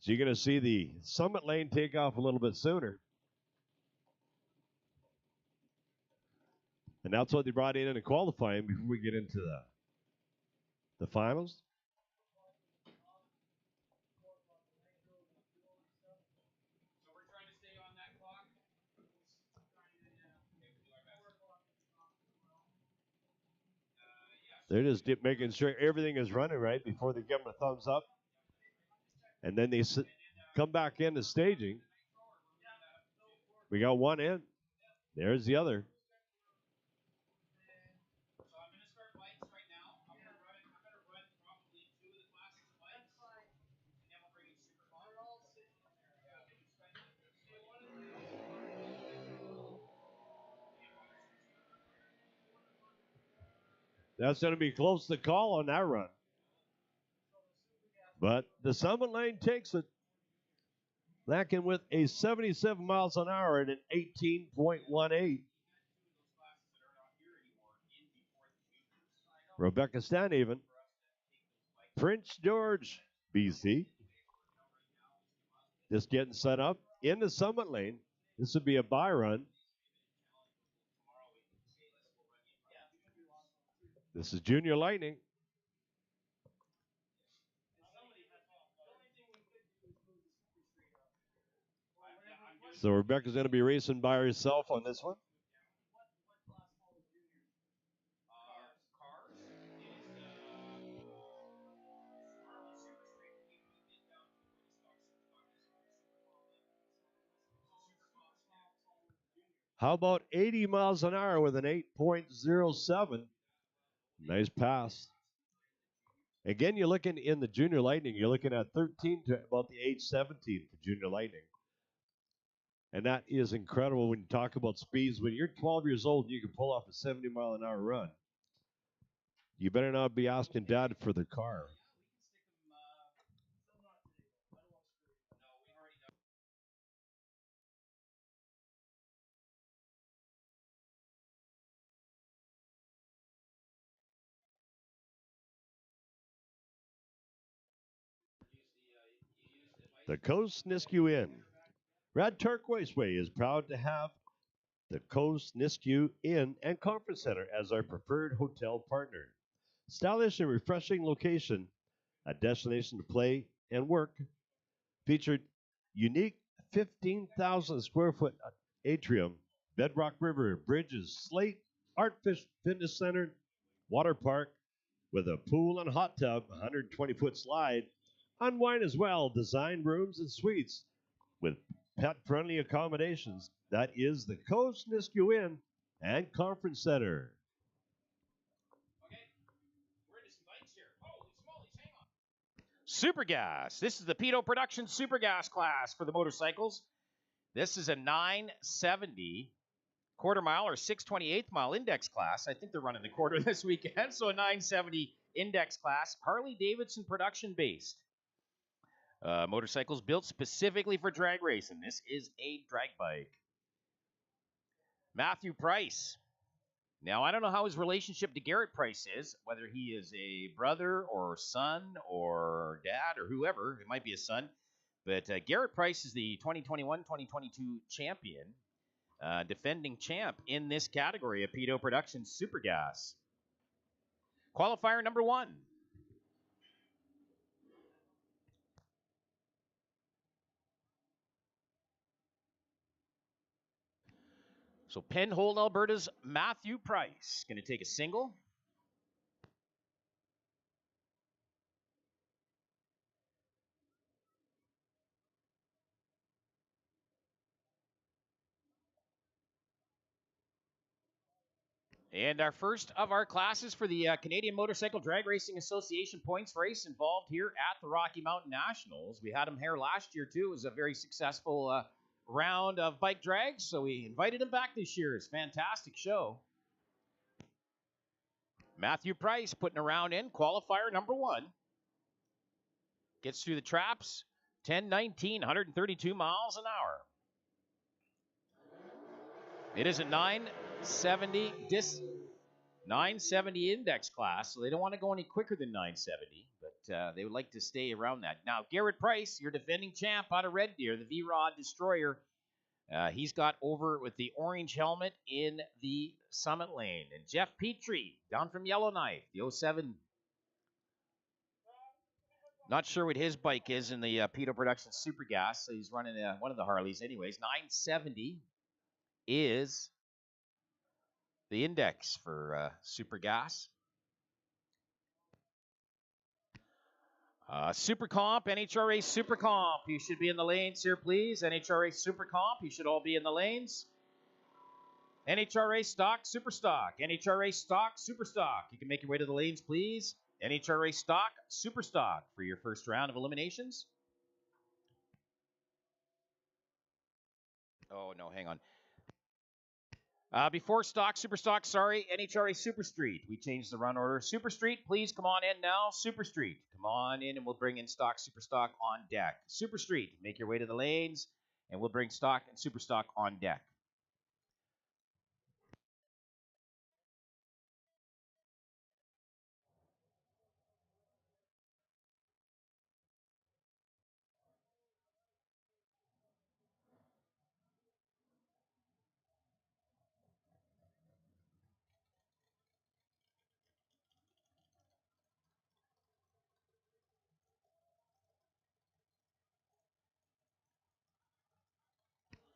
So you're going to see the Summit lane take off a little bit sooner. And that's what they brought in qualifying before we get into the finals. They're just making sure everything is running right before they give them a thumbs up. And then they come back into staging. We got one in. There's the other. That's going to be close to call on that run. But the Summit lane takes it. Lankin with a 77 miles an hour and an 18.18. Rebecca Stanhaven. Prince George, BC. Just getting set up in the Summit lane. This would be a bye run. This is Junior Lightning. So Rebecca's going to be racing by herself on this one. How about 80 miles an hour with an 8.07? Nice pass. Again, you're looking in the Junior Lightning, you're looking at 13 to about the age 17 for Junior Lightning. And that is incredible when you talk about speeds. When you're 12 years old and you can pull off a 70-mile-an-hour run, you better not be asking Dad for the car. The Coast Nisku Inn. Red Turquoise Way is proud to have the Coast Nisku Inn and Conference Center as our preferred hotel partner. Stylish and refreshing location, a destination to play and work, featured unique 15,000 square foot atrium, Bedrock River, bridges, slate, art fitness center, water park with a pool and hot tub, 120-foot slide, unwind as well, design rooms and suites with pet-friendly accommodations. That is the Coast Nisku Inn and Conference Center. Super Gas. This is the Pito Productions Super Gas class for the motorcycles. This is a 970 quarter mile or 6/28 mile index class. I think they're running the quarter this weekend, so a 970 index class, Harley Davidson production based. Motorcycles built specifically for drag racing. This is a drag bike. Matthew Price. Now, I don't know how his relationship to Garrett Price is, whether he is a brother or son or dad or whoever. It might be a son. But Garrett Price is the 2021-2022 champion, defending champ in this category of Pito Productions Super Gas. Qualifier number 1. So Penhold, Alberta's Matthew Price going to take a single. And our first of our classes for the Canadian Motorcycle Drag Racing Association points race involved here at the Rocky Mountain Nationals. We had him here last year, too. It was a very successful round of bike drags, so we invited him back this year. It's a fantastic show. Matthew Price putting a round in, qualifier number 1. Gets through the traps, 10:19, 132 miles an hour. It is a 970 index class, so they don't want to go any quicker than 970, but they would like to stay around that. Now, Garrett Price, your defending champ out of Red Deer, the V-Rod Destroyer, he's got over with the orange helmet in the Summit Lane. And Jeff Petrie, down from Yellowknife, the 07. Not sure what his bike is in the Pito Productions Super Gas, so he's running one of the Harleys anyways. 970 is the index for Super Gas. Super Comp, NHRA Super Comp. You should be in the lanes here, please. NHRA Super Comp, you should all be in the lanes. NHRA Stock, Super Stock. NHRA Stock, Super Stock. You can make your way to the lanes, please. NHRA Stock, Super Stock for your first round of eliminations. Oh, no, hang on. Before Stock, Super Stock, sorry, NHRA Super Street. We changed the run order. Super Street, please come on in now. Super Street, come on in and we'll bring in Stock, Super Stock on deck. Super Street, make your way to the lanes and we'll bring Stock and Super Stock on deck.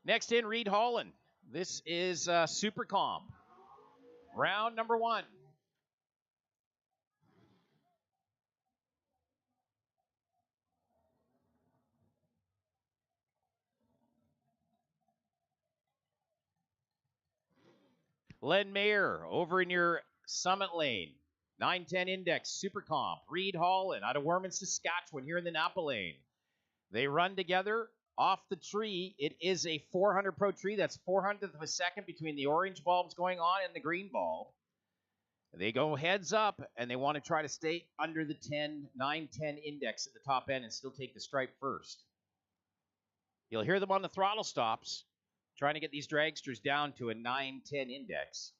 Next in, Reed Holland. This is Super Comp. Round number 1. Len Mayer over in your Summit Lane. 910 Index, Super Comp, Reed Holland out of Warman, Saskatchewan, here in the Napa Lane. They run together off the tree. It is a 400 Pro tree. That's 400th of a second between the orange bulbs going on and the green bulb. They go heads up, and they want to try to stay under the 910 Index at the top end and still take the stripe first. You'll hear them on the throttle stops, trying to get these dragsters down to a 910 Index.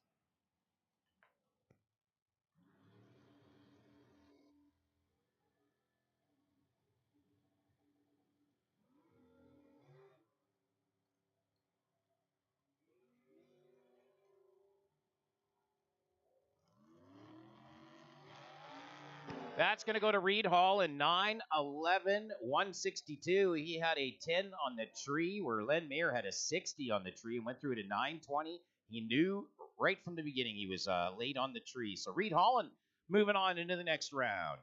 That's going to go to Reed Hall in 9:11:162. He had a 10 on the tree, where Len Mayer had a 60 on the tree and went through to 9:20. He knew right from the beginning he was late on the tree. So Reed Holland moving on into the next round.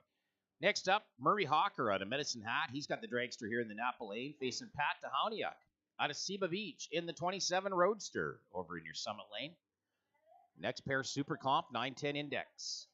Next up, Murray Hawker out of Medicine Hat. He's got the dragster here in the Napa Lane, facing Pat Tahoniuk out of Seba Beach in the 27 Roadster over in your Summit Lane. Next pair, Super Comp, 910 Index.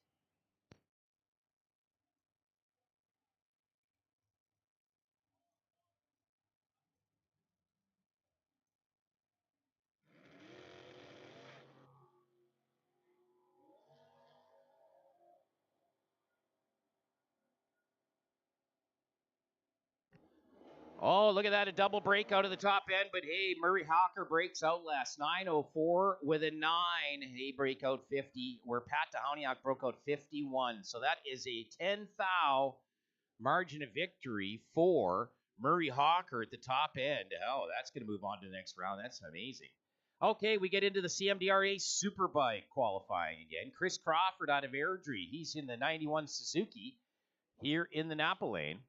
Oh, look at that, a double break out of the top end, but hey, Murray Hawker breaks out last. 9:04 with a 9. He break out 50, where Pat Tahoniuk broke out 51. So that is a 10-thou margin of victory for Murray Hawker at the top end. Oh, that's going to move on to the next round. That's amazing. Okay, we get into the CMDRA Superbike qualifying again. Chris Crawford out of Airdrie. He's in the 91 Suzuki here in the Napa Lane.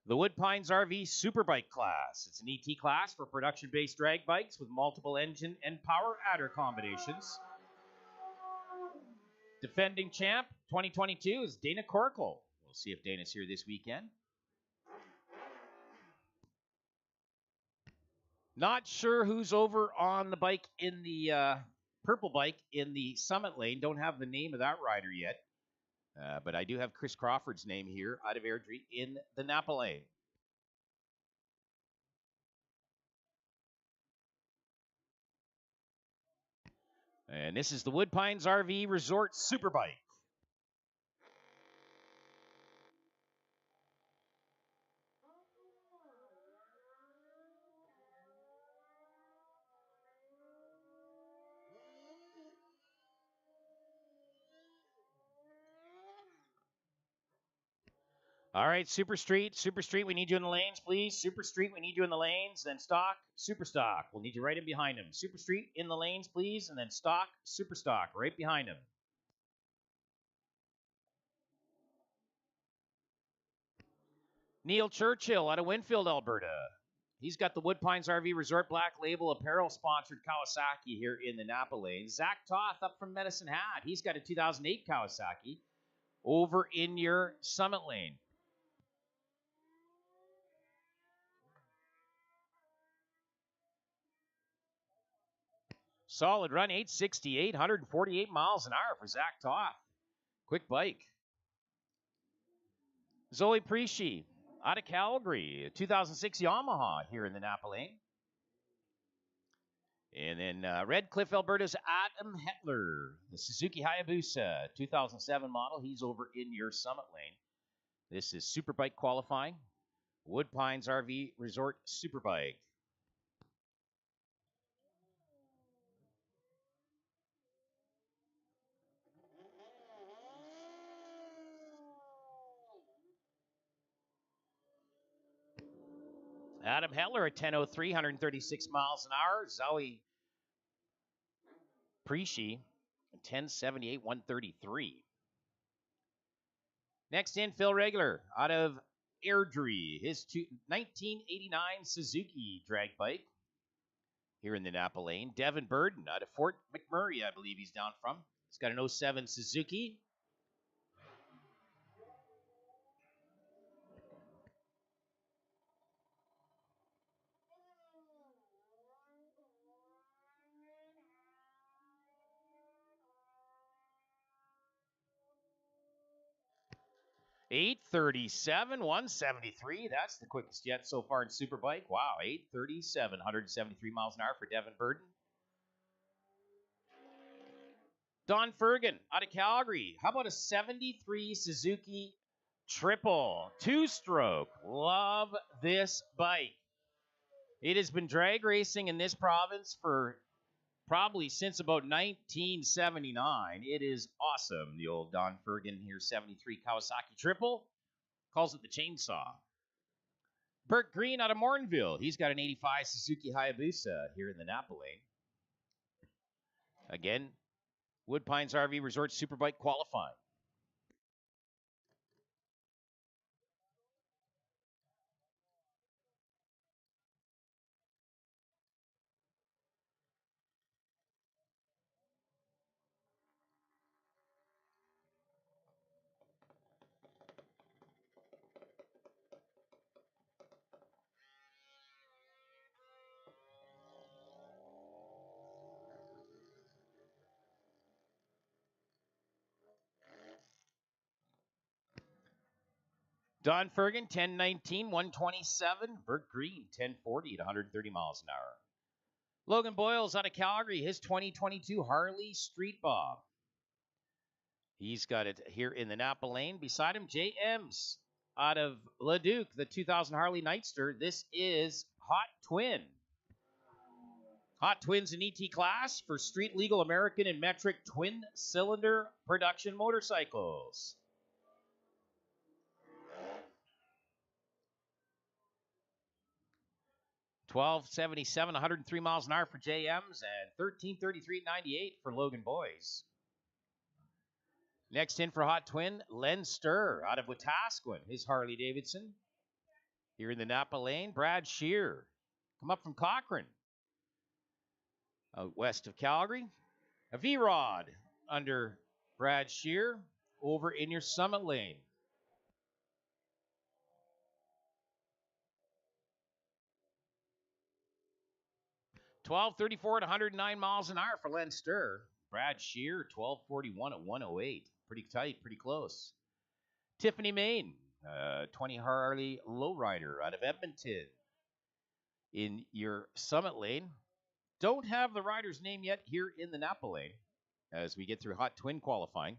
The Woodpines RV Superbike class. It's an ET class for production-based drag bikes with multiple engine and power adder combinations. Defending champ 2022 is Dana Corkle. We'll see if Dana's here this weekend. Not sure who's over on the bike in the purple bike in the Summit Lane. Don't have the name of that rider yet. But I do have Chris Crawford's name here out of Airdrie in the Napa Lane. And this is the Woodpines RV Resort Superbike. All right, Super Street, we need you in the lanes, please. Super Street, we need you in the lanes. Then Stock, Super Stock. We'll need you right in behind him. Super Street, in the lanes, please. And then Stock, Super Stock, right behind him. Neil Churchill out of Winfield, Alberta. He's got the Woodpines RV Resort Black Label apparel sponsored Kawasaki here in the Napa Lane. Zach Toth up from Medicine Hat. He's got a 2008 Kawasaki over in your Summit Lane. Solid run, 868, 148 miles an hour for Zach Toth. Quick bike. Zoe Prishi out of Calgary, 2006 Yamaha here in the Napa Lane. And then Red Cliff, Alberta's Adam Hetler, the Suzuki Hayabusa, 2007 model. He's over in your Summit Lane. This is Superbike qualifying. Woodpines RV Resort Superbike. Adam Hetler at 10:03, 136 miles an hour. Zoe Prishi, 10:78, 133. Next in, Phil Regler out of Airdrie. His 1989 Suzuki drag bike here in the Napa Lane. Devin Burden out of Fort McMurray, I believe he's down from. He's got an 07 Suzuki. 837, 173. That's the quickest yet so far in Superbike. Wow, 837, 173 miles an hour for Devin Burden. Don Fergan out of Calgary. How about a 73 Suzuki Triple? Two-stroke. Love this bike. It has been drag racing in this province for probably since about 1979. It is awesome. The old Don Fergan here, 73 Kawasaki Triple. Calls it the chainsaw. Bert Green out of Mornville. He's got an 85 Suzuki Hayabusa here in the Napa lane. Again, Woodpines RV Resort Superbike qualifying. Don Fergan, 1019, 127. Bert Green, 1040 at 130 miles an hour. Logan Boyles out of Calgary, his 2022 Harley Street Bob. He's got it here in the Napa lane. Beside him, Jay Ems out of Leduc, the 2000 Harley Nightster. This is Hot Twin. Hot Twins in ET class for street legal American and metric twin cylinder production motorcycles. $12.77, 103 miles an hour for JMs, and $13.33.98 for Logan Boys. Next in for Hot Twin, Len Sturr out of Wetaskiwin, his Harley Davidson. Here in the Napa lane, Brad Shear, come up from Cochrane. Out west of Calgary, a V-Rod under Brad Shear over in your Summit lane. $12.34 at 109 miles an hour for Len Sturr. Brad Shear, $12.41 at 108. Pretty tight, pretty close. Tiffany Main, 20 Harley Lowrider out of Edmonton. In your Summit lane. Don't have the rider's name yet here in the Napa lane as we get through Hot Twin qualifying.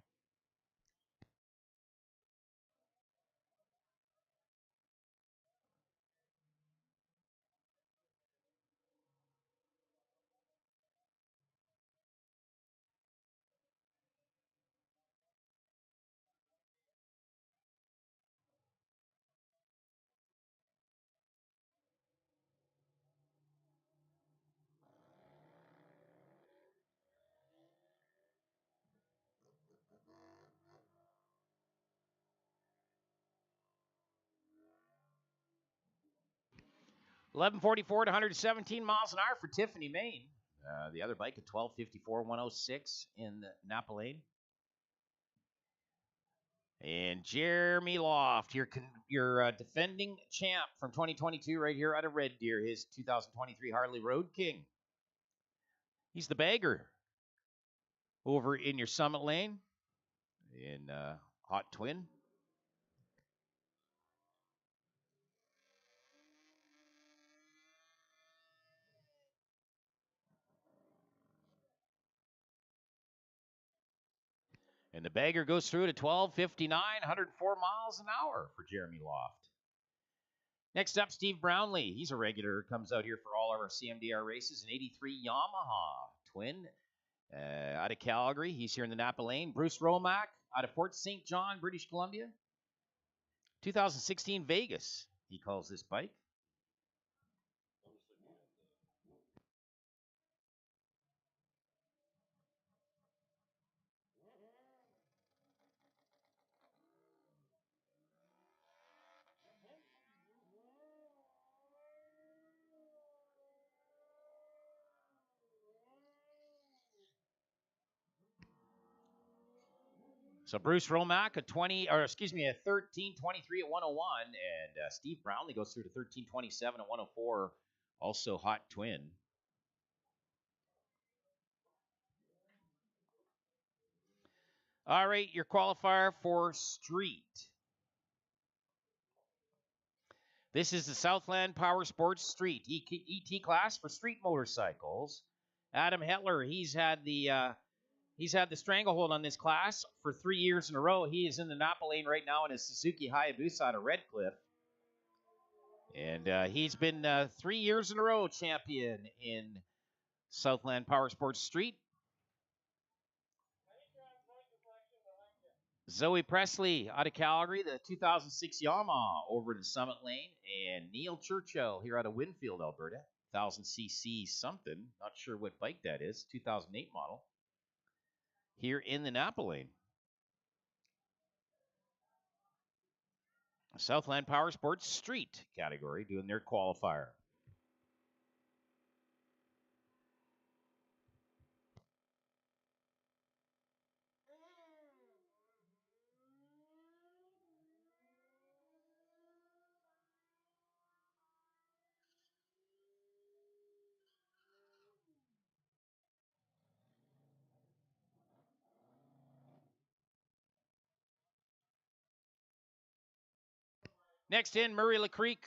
$11.44 to 117 miles an hour for Tiffany Main. The other bike at $12.54, 106 in the Napa lane. And Jeremy Loft, your defending champ from 2022 right here out of Red Deer, his 2023 Harley Road King. He's the bagger over in your Summit lane in Hot Twin. And the bagger goes through at 12:59, 104 miles an hour for Jeremy Loft. Next up, Steve Brownlee. He's a regular, comes out here for all of our CMDR races. An 83 Yamaha twin out of Calgary. He's here in the Napa lane. Bruce Romack out of Fort St. John, British Columbia. 2016 Vegas, he calls this bike. So Bruce Romack, a 13:23 at 101, and Steve Brownlee goes through to 13:27 at 104, also Hot Twin. All right, your qualifier for street. This is the Southland Power Sports Street ET class for street motorcycles. Adam Hetler, he's had the stranglehold on this class for 3 years in a row. He is in the Napa lane right now in his Suzuki Hayabusa out of Red Cliff. And he's been 3 years in a row champion in Southland Power Sports Street. Zoe Presley out of Calgary, the 2006 Yamaha over to Summit Lane. And Neil Churchill here out of Winfield, Alberta. 1000cc something. Not sure what bike that is. 2008 model. Here in the Napa lane. Southland Power Sports Street category doing their qualifier. Next in, Marie Leclerc,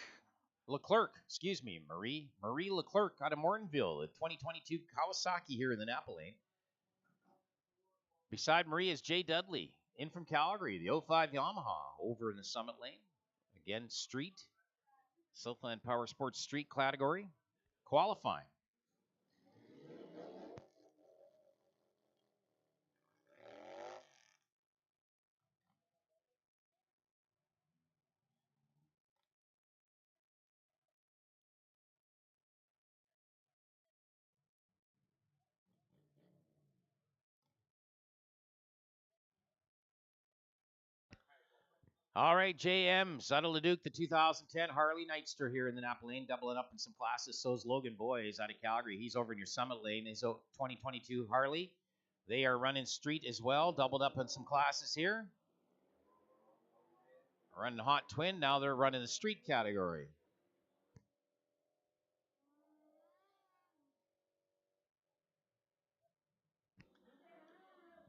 Marie Leclerc out of Mortonville, the 2022 Kawasaki here in the Napa lane. Beside Marie is Jay Dudley, in from Calgary, the 05 Yamaha over in the Summit lane. Again, street, Southland Power Sports Street category, qualifying. All right, JM's out of Leduc, the 2010 Harley Nightster here in the Napa lane, doubling up in some classes. So is Logan Boys out of Calgary. He's over in your Summit lane. He's a 2022 Harley. They are running street as well, doubled up in some classes here. Running Hot Twin, now they're running the street category.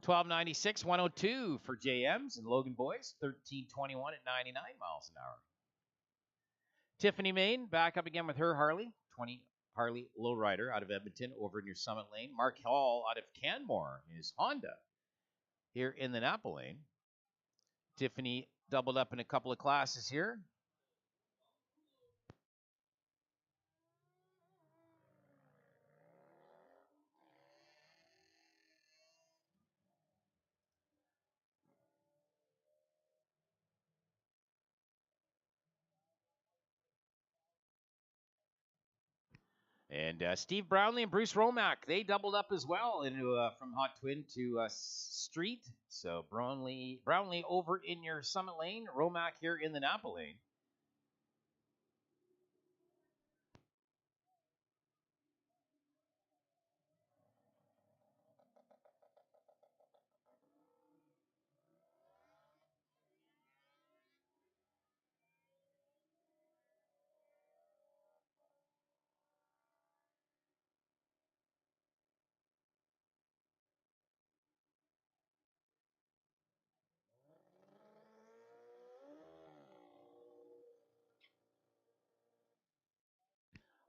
$12.96, 102 for JM's and Logan Boys, $13.21 at 99 miles an hour. Tiffany Main back up again with her Harley, 20 Harley Lowrider out of Edmonton over in your Summit lane. Mark Hall out of Canmore is Honda here in the Napa lane. Tiffany doubled up in a couple of classes here. And Steve Brownlee and Bruce Romack, they doubled up as well into from Hot Twin to Street. So Brownlee over in your Summit lane, Romack here in the Napa lane.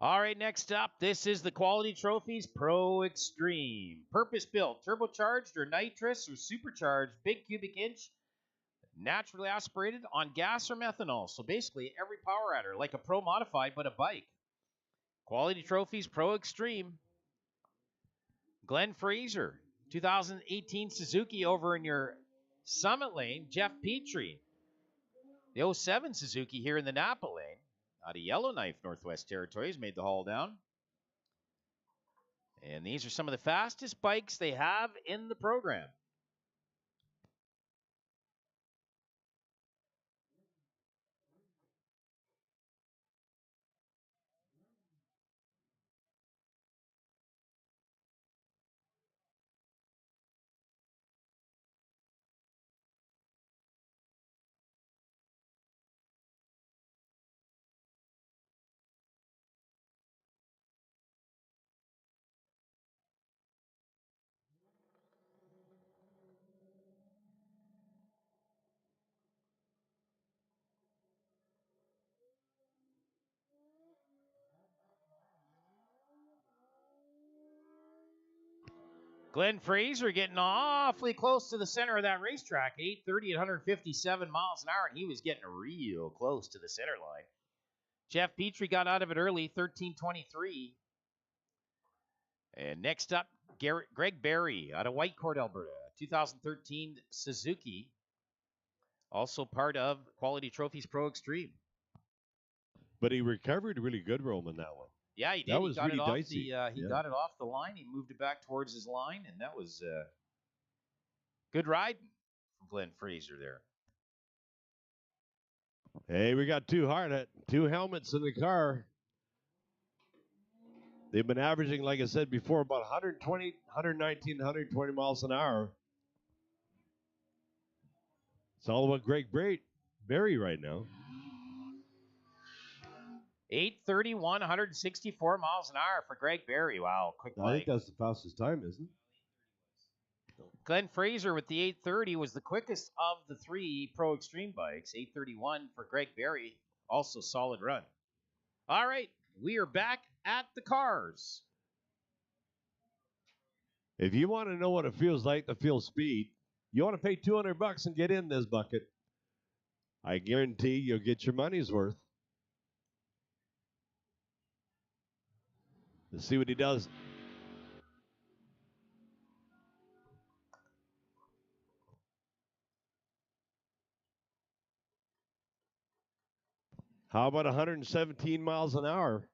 All right, next up, this is the Quality Trophies Pro Extreme. Purpose-built, turbocharged, or nitrous, or supercharged, big cubic inch, naturally aspirated on gas or methanol. So basically, every power adder, like a Pro Modified, but a bike. Quality Trophies Pro Extreme. Glenn Fraser, 2018 Suzuki over in your Summit lane. Jeff Petrie, the 07 Suzuki here in the Napa lane. Out of Yellowknife, Northwest Territories, made the haul down. And these are some of the fastest bikes they have in the program. Glenn Fraser getting awfully close to the center of that racetrack. 8:30 at 157 miles an hour, and he was getting real close to the center line. Jeff Petrie got out of it early, 13:23. And next up, Greg Barry out of Whitecourt, Alberta. 2013 Suzuki. Also part of Quality Trophies Pro Extreme. But he recovered really good, Roman, that one. Yeah, he did. That was really dicey. He got it off the line. He moved it back towards his line, and that was good ride from Glenn Fraser there. Hey, we got two helmets in the car. They've been averaging, like I said before, about 120, 119, 120 miles an hour. It's all about Greg Barry right now. 8:31, 164 miles an hour for Greg Barry. Wow, quick I bike. think that's the fastest time, isn't it? Glenn Fraser with the 8:30 was the quickest of the three Pro Extreme bikes. 8:31 for Greg Barry. Also solid run. All right, we are back at the cars. If you want to know what it feels like to feel speed, you want to pay $200 and get in this bucket. I guarantee you'll get your money's worth. Let's see what he does. How about 117 miles an hour?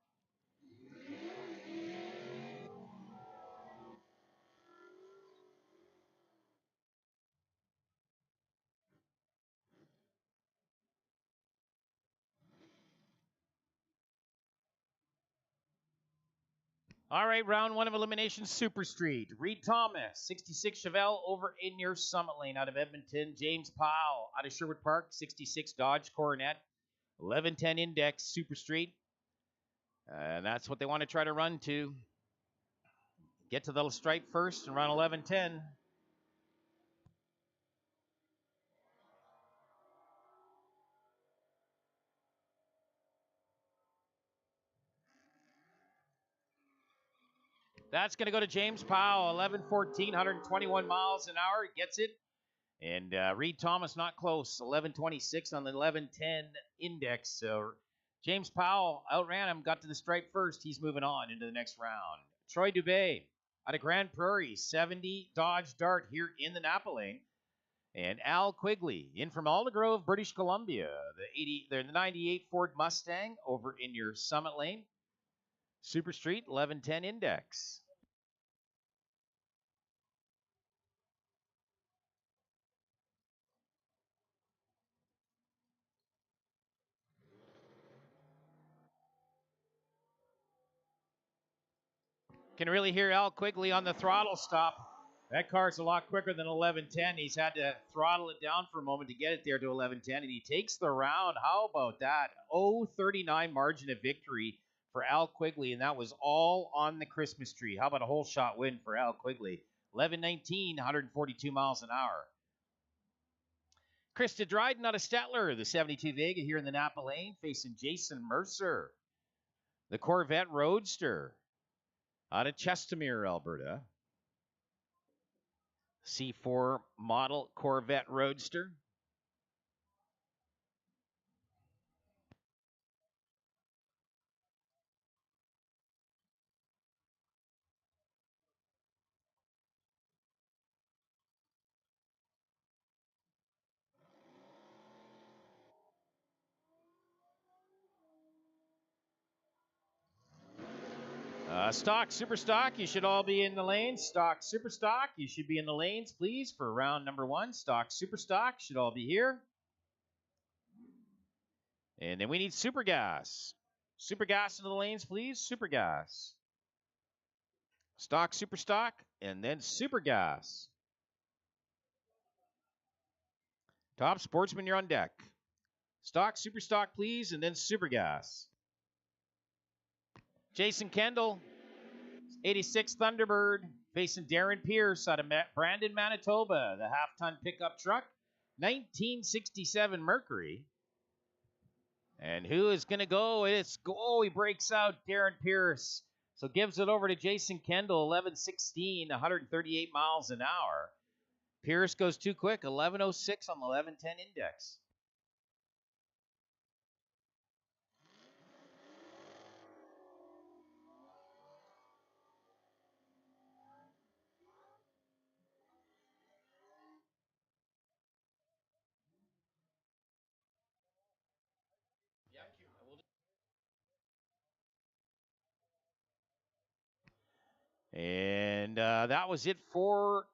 All right, round one of Eliminations Super Street. Reed Thomas, 66 Chevelle over in your Summit Lane out of Edmonton. James Powell out of Sherwood Park, 66 Dodge Coronet, 1110 Index Super Street. And that's what they want to try to run to. Get to the stripe first and run 1110. That's going to go to James Powell, 11:14, 121 miles an hour. Gets it. And Reed Thomas not close, 11:26 on the 11:10 index. So James Powell outran him, got to the stripe first. He's moving on into the next round. Troy Dubé out of Grand Prairie, 70 Dodge Dart here in the Napa Lane. And Al Quigley in from Aldergrove, British Columbia, the 98 Ford Mustang over in your Summit Lane. Super Street, 1110 Index. Can really hear Al Quigley on the throttle stop. That car's a lot quicker than 1110. He's had to throttle it down for a moment to get it there to 1110, and he takes the round. How about that? 0.39 margin of victory for Al Quigley, and that was all on the Christmas tree. How about a whole shot win for Al Quigley? 11:19, 142 miles an hour. Krista Dryden out of Stettler, the 72 Vega here in the Napa Lane, facing Jason Mercer. The Corvette Roadster out of Chestermere, Alberta. C4 model Corvette Roadster. Stock, super stock, you should all be in the lanes. Stock, super stock, you should be in the lanes, please, for round number one. Stock, super stock, should all be here. And then we need super gas. Super gas into the lanes, please. Super gas. Stock, super stock, and then super gas. Top sportsman, you're on deck. Stock, super stock, please, and then super gas. Jason Kendall, 86 Thunderbird, facing Darren Pierce out of Brandon, Manitoba, the half-ton pickup truck. 1967 Mercury. And who is going to go? He breaks out Darren Pierce. So gives it over to Jason Kendall, 11:16, 138 miles an hour. Pierce goes too quick, 11:06 on the 11:10 index. And that was it for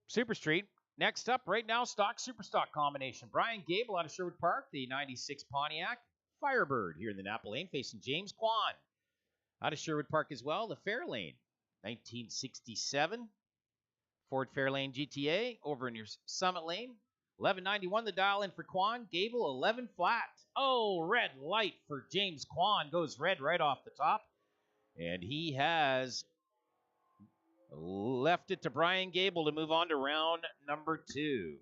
Super Street. Next up, right now, stock super stock combination. Brian Gable out of Sherwood Park, the 96 Pontiac Firebird here in the Napa Lane, facing James Kwan out of Sherwood Park as well, the Fairlane 1967 Ford Fairlane GTA over in your Summit Lane. 1191 the dial in for Kwan. Gable 11 flat. Oh, red light for James Kwan. Goes red right off the top. And he has left it to Brian Gable to move on to round number 2.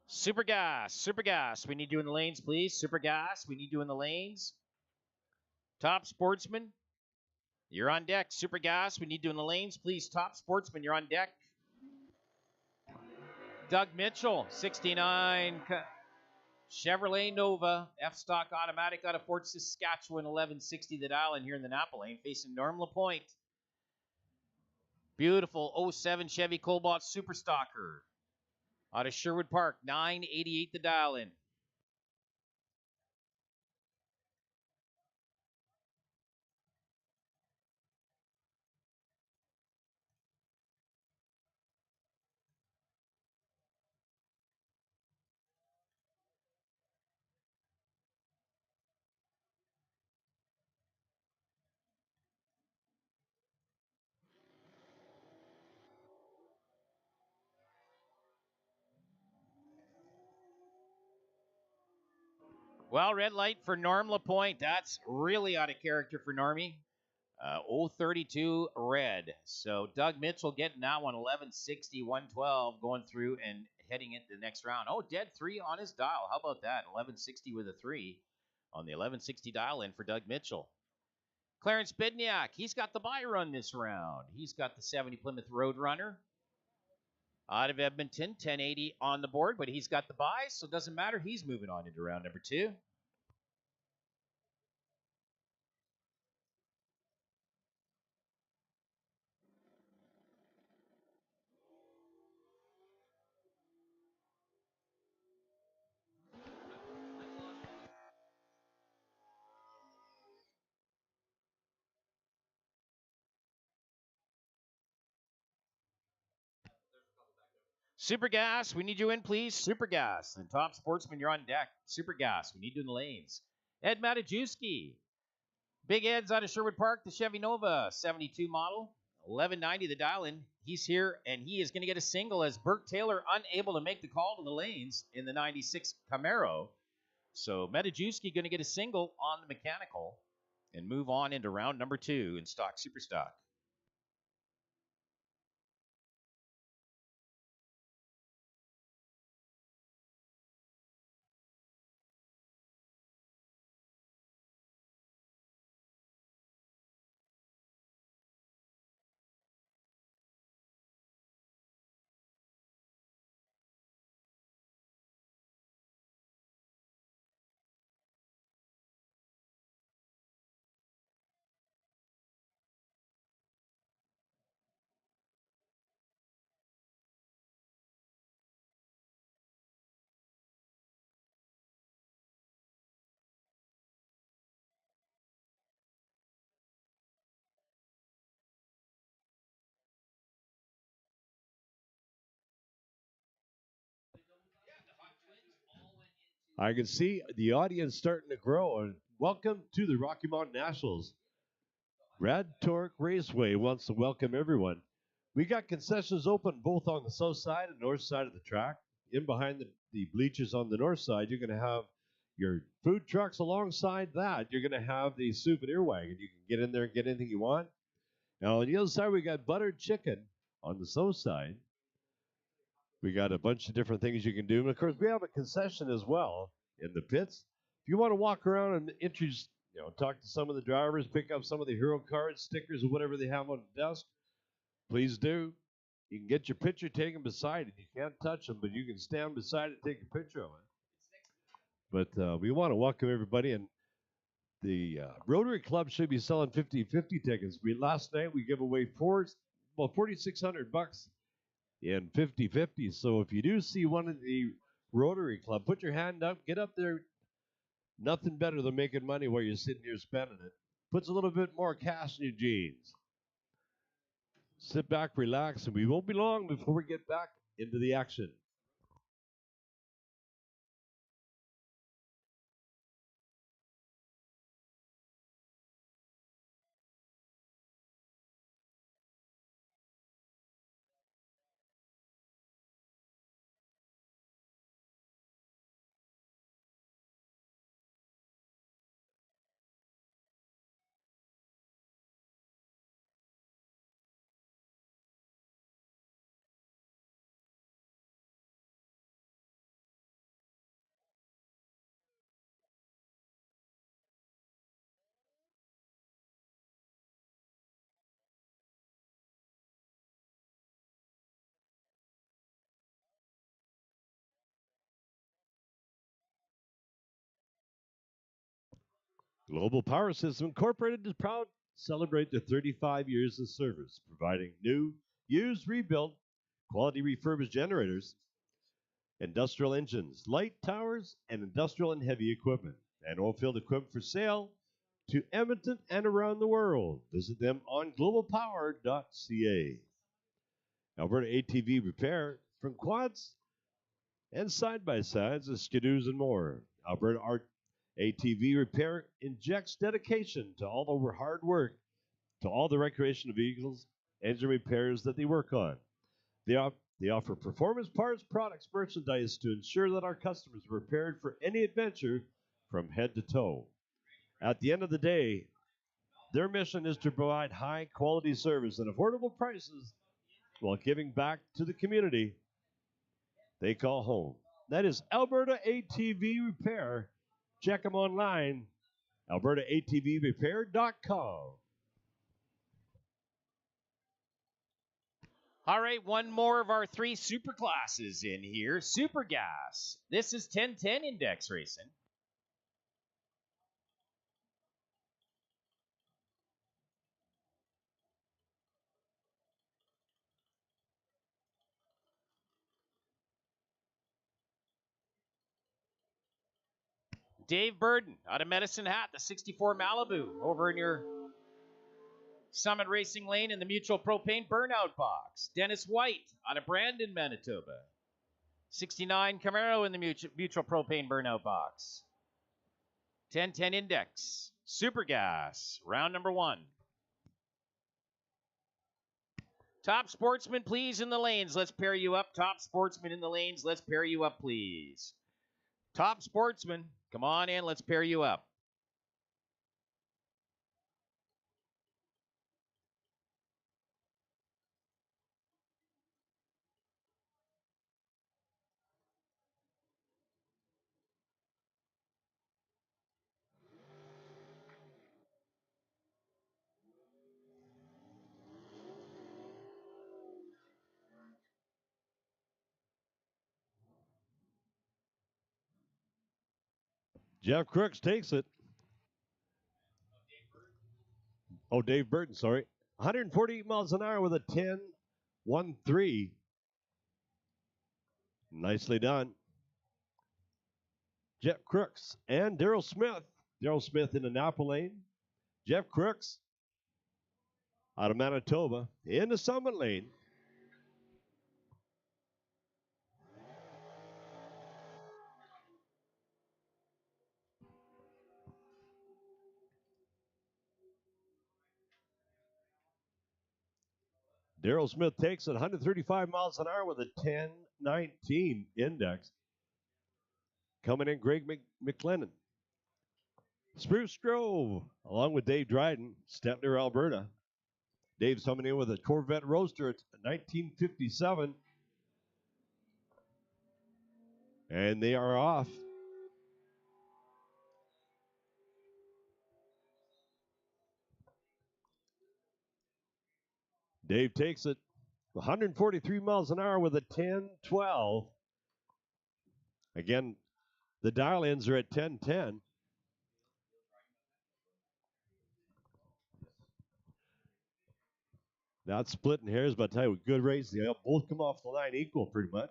Super gas. We need you in the lanes, please. Super gas. We need you in the lanes. Top Sportsman, you're on deck. Super gas. We need you in the lanes, please. Top Sportsman, you're on deck. Doug Mitchell, 69 Chevrolet Nova, F-Stock automatic out of Fort Saskatchewan, 1160 the dial in here in the Napa Lane, facing Norm LaPointe. Beautiful 07 Chevy Cobalt Super Stocker out of Sherwood Park, 988 the dial in. Well, red light for Norm LaPointe. That's really out of character for Normie. 032 red. So Doug Mitchell getting that one, 1160, 112, going through and heading into the next round. Oh, dead 3 on his dial. How about that? 1160 with a 3 on the 1160 dial in for Doug Mitchell. Clarence Bidniak, he's got the buy run this round. He's got the 70 Plymouth Roadrunner out of Edmonton, 1080 on the board, but he's got the buy, so it doesn't matter. He's moving on into round number 2. Super Gas, we need you in, please. Super Gas. And Top Sportsman, you're on deck. Super Gas, we need you in the lanes. Ed Matajewski. Big Ed's out of Sherwood Park, the Chevy Nova 72 model. 1190 the dial in. He's here, and he is going to get a single as Burt Taylor unable to make the call to the lanes in the 96 Camaro. So Matajewski going to get a single on the mechanical and move on into round number 2 in stock super stock. I can see the audience starting to grow. And welcome to the Rocky Mountain Nationals. Rad Torque Raceway wants to welcome everyone. We got concessions open both on the south side and north side of the track. In behind the bleachers on the north side, you're going to have your food trucks. Alongside that, you're going to have the souvenir wagon. You can get in there and get anything you want. Now, on the other side, we got buttered chicken on the south side. We got a bunch of different things you can do. And of course, we have a concession as well in the pits. If you want to walk around and talk to some of the drivers, pick up some of the hero cards, stickers, or whatever they have on the desk, please do. You can get your picture taken beside it. You can't touch them, but you can stand beside it and take a picture of it. But we want to welcome everybody, and the Rotary Club should be selling 50-50 tickets. Last night we gave away $4,600 in 50-50. So if you do see one of the Rotary Club, put your hand up, get up there. Nothing better than making money while you're sitting here spending it. Puts a little bit more cash in your jeans. Sit back, relax, and we won't be long before we get back into the action. Global Power System Incorporated is proud to celebrate their 35 years of service, providing new, used, rebuilt, quality refurbished generators, industrial engines, light towers, and industrial and heavy equipment, and oilfield equipment for sale to Edmonton and around the world. Visit them on globalpower.ca. Alberta ATV Repair, from quads and side-by-sides to skidoos and more. Alberta ATV Repair injects dedication to all the hard work to all the recreational vehicles, engine repairs that they work on. They offer performance parts, products, merchandise to ensure that our customers are prepared for any adventure from head to toe. At the end of the day, their mission is to provide high-quality service and affordable prices while giving back to the community they call home. That is Alberta ATV Repair. Check them online, albertaatvrepair.com. All right, one more of our three super classes in here. Super Gas. This is 1010 Index Racing. Dave Burden out of Medicine Hat, the 64 Malibu, over in your Summit Racing Lane in the Mutual Propane Burnout Box. Dennis White out of Brandon, Manitoba. 69 Camaro in the Mutual Propane Burnout Box. 1010 Index. Super Gas. Round number one. Top sportsman, please, in the lanes. Let's pair you up. Top sportsman in the lanes. Let's pair you up, please. Top sportsman, come on in. Let's pair you up. Jeff Crooks takes it. Oh, Dave Burton, sorry. 148 miles an hour with a 10.13. Nicely done. Jeff Crooks and Daryl Smith. Daryl Smith in the Napa lane. Jeff Crooks out of Manitoba in the Summit lane. Daryl Smith takes it 135 miles an hour with a 10.19 index. Coming in, Greg McLennan. Spruce Grove, along with Dave Dryden, Stepner, Alberta. Dave's coming in with a Corvette Roadster at 1957. And they are off. Dave takes it 143 miles an hour with a 10-12. Again, the dial-ins are at 10-10. Not splitting hairs, but I tell you, good race. They both come off the line equal pretty much.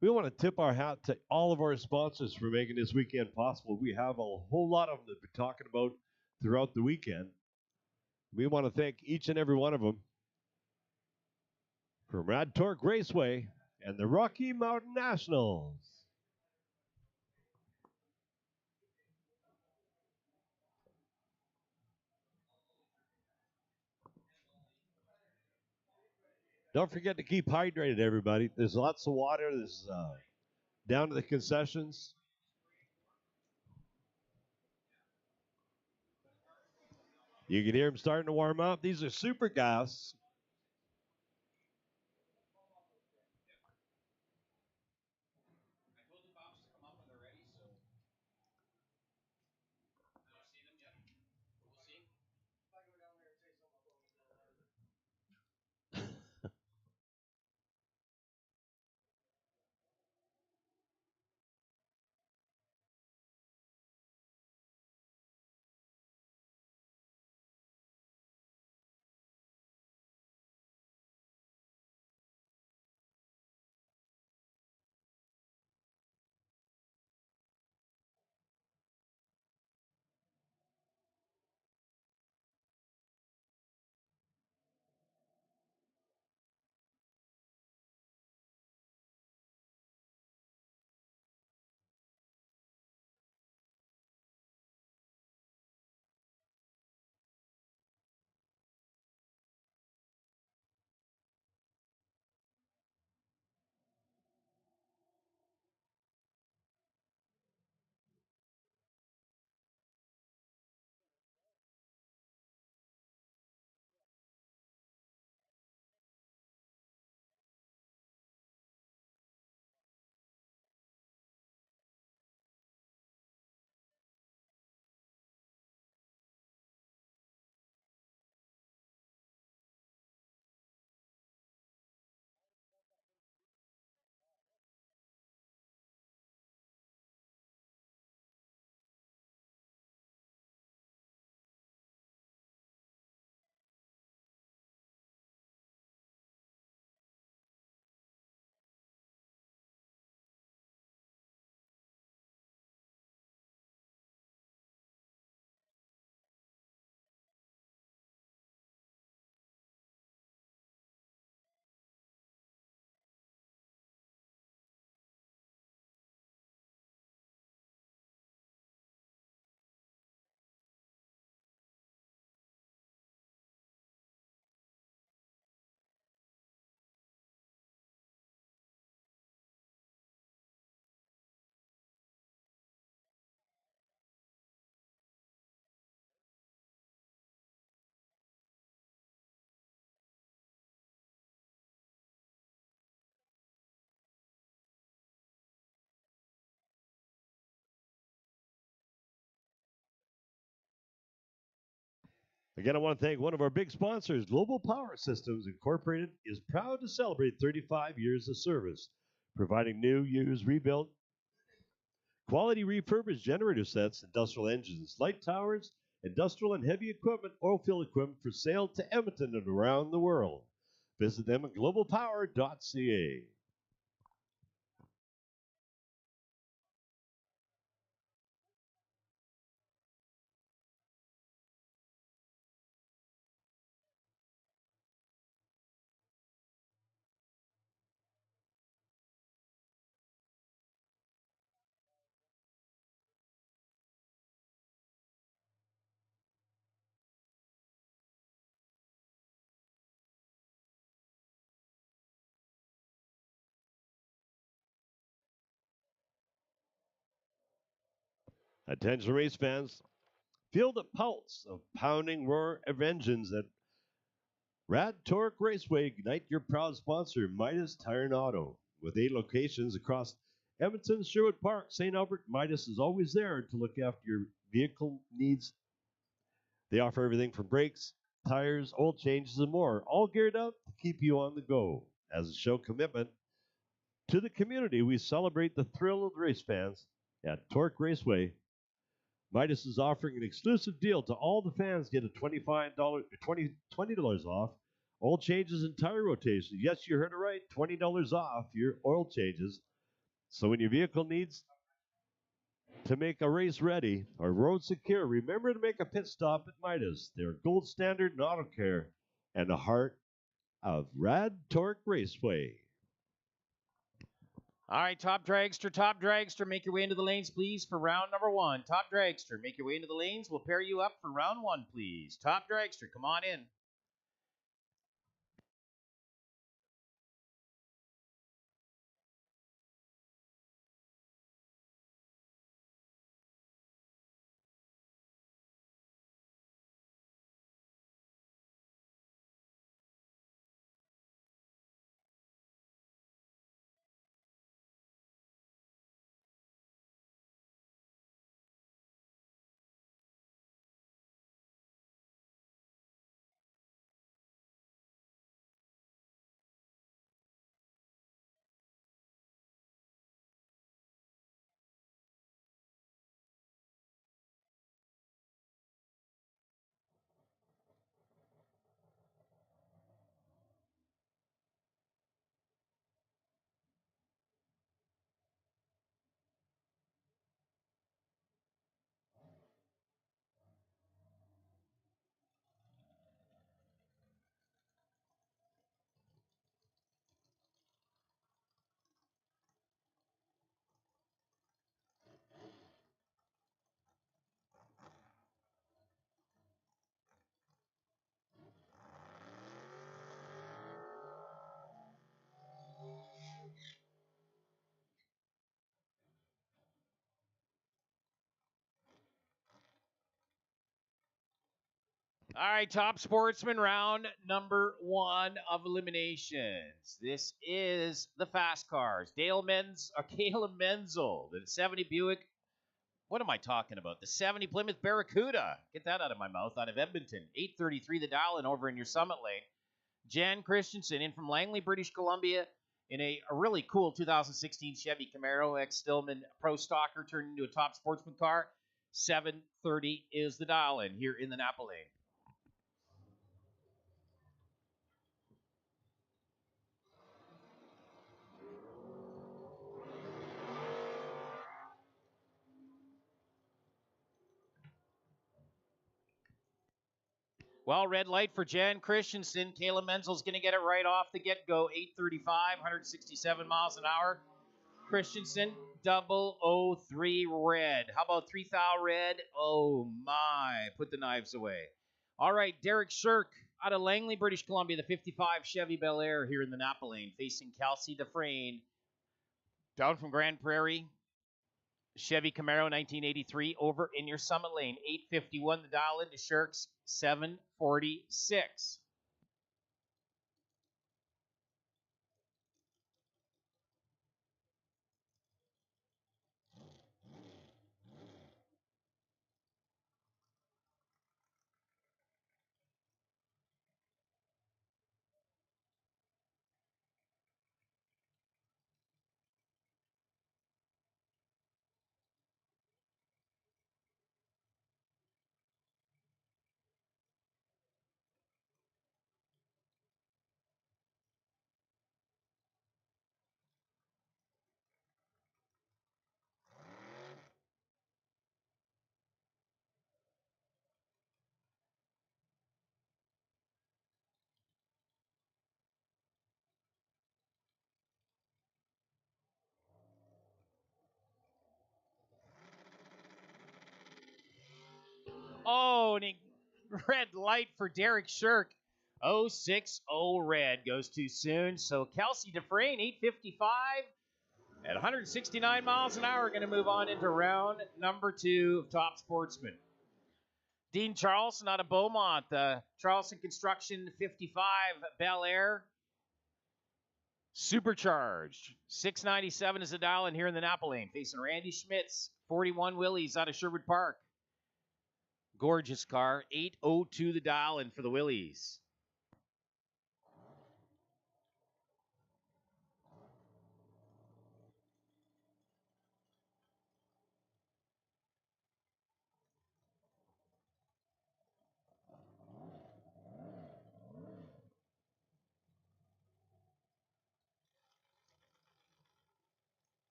We want to tip our hat to all of our sponsors for making this weekend possible. We have a whole lot of them that we're talking about throughout the weekend. We want to thank each and every one of them. From Rad Torque Raceway and the Rocky Mountain Nationals. Don't forget to keep hydrated, everybody. There's lots of water. There's down to the concessions. You can hear them starting to warm up. These are super gas. Again, I want to thank one of our big sponsors, Global Power Systems Incorporated, is proud to celebrate 35 years of service, providing new, used, rebuilt, quality refurbished generator sets, industrial engines, light towers, industrial and heavy equipment, oil field equipment for sale to Edmonton and around the world. Visit them at globalpower.ca. Attention race fans, feel the pulse of pounding roar of engines that Rad Torque Raceway, ignite your proud sponsor, Midas Tire and Auto. With 8 locations across Edmonton, Sherwood Park, St. Albert, Midas is always there to look after your vehicle needs. They offer everything from brakes, tires, oil changes, and more, all geared up to keep you on the go. As a show commitment to the community, we celebrate the thrill of the race fans at Torque Raceway. Midas is offering an exclusive deal to all the fans. Get a $20 off oil changes and tire rotations. Yes, you heard it right. $20 off your oil changes. So when your vehicle needs to make a race ready or road secure, remember to make a pit stop at Midas. They're gold standard in auto care and the heart of Rad Torque Raceway. All right, top dragster, make your way into the lanes, please, for round number 1. Top dragster, make your way into the lanes. We'll pair you up for round 1, please. Top dragster, come on in. All right, top sportsman, round number 1 of eliminations. This is the fast cars. Caleb Menzel, the 70 Buick. What am I talking about? The 70 Plymouth Barracuda. Get that out of my mouth. Out of Edmonton. 833 the dial and over in your Summit lane. Jan Christensen in from Langley, British Columbia in a really cool 2016 Chevy Camaro. Ex-Stillman Pro Stocker turned into a top sportsman car. 730 is the dial in here in the Napa lane. Well, red light for Jan Christensen. Caleb Menzel's going to get it right off the get-go. 835, 167 miles an hour. Christensen, 003 red. How about 3000 red? Oh, my. Put the knives away. All right, Derek Shirk out of Langley, British Columbia, the 55 Chevy Bel Air here in the Napa lane, facing Kelsey Dufresne. Down from Grand Prairie, Chevy Camaro 1983 over in your Summit lane. 851 the dial into Shirks, 746. Oh, and red light for Derek Shirk. 060 red goes too soon. So Kelsey Dufresne, 855 at 169 miles an hour, going to move on into round number 2 of Top Sportsman. Dean Charleston out of Beaumont. Charleston Construction 55 Bel Air. Supercharged. 697 is the dial in here in the Napa Lane. Facing Randy Schmitz. 41 Willies out of Sherwood Park. Gorgeous car. 802 the dial in for the Willies.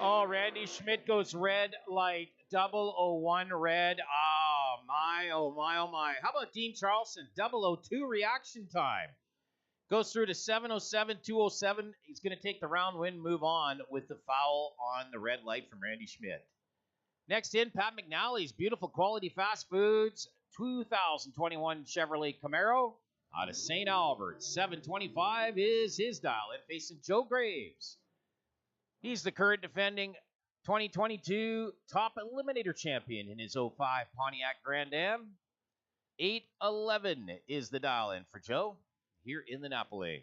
Oh, Randy Schmidt goes red light. 001 red. Oh, my, oh, my, oh, my. How about Dean Charleston? 002 reaction time. Goes through to 707, 207. He's going to take the round win, move on with the foul on the red light from Randy Schmidt. Next in, Pat McNally's Beautiful Quality Fast Foods 2021 Chevrolet Camaro out of St. Albert. 725 is his dial in, facing Joe Graves. He's the current defending 2022 top eliminator champion in his 05 Pontiac Grand Am. 811 is the dial in for Joe here in the Napa Lane.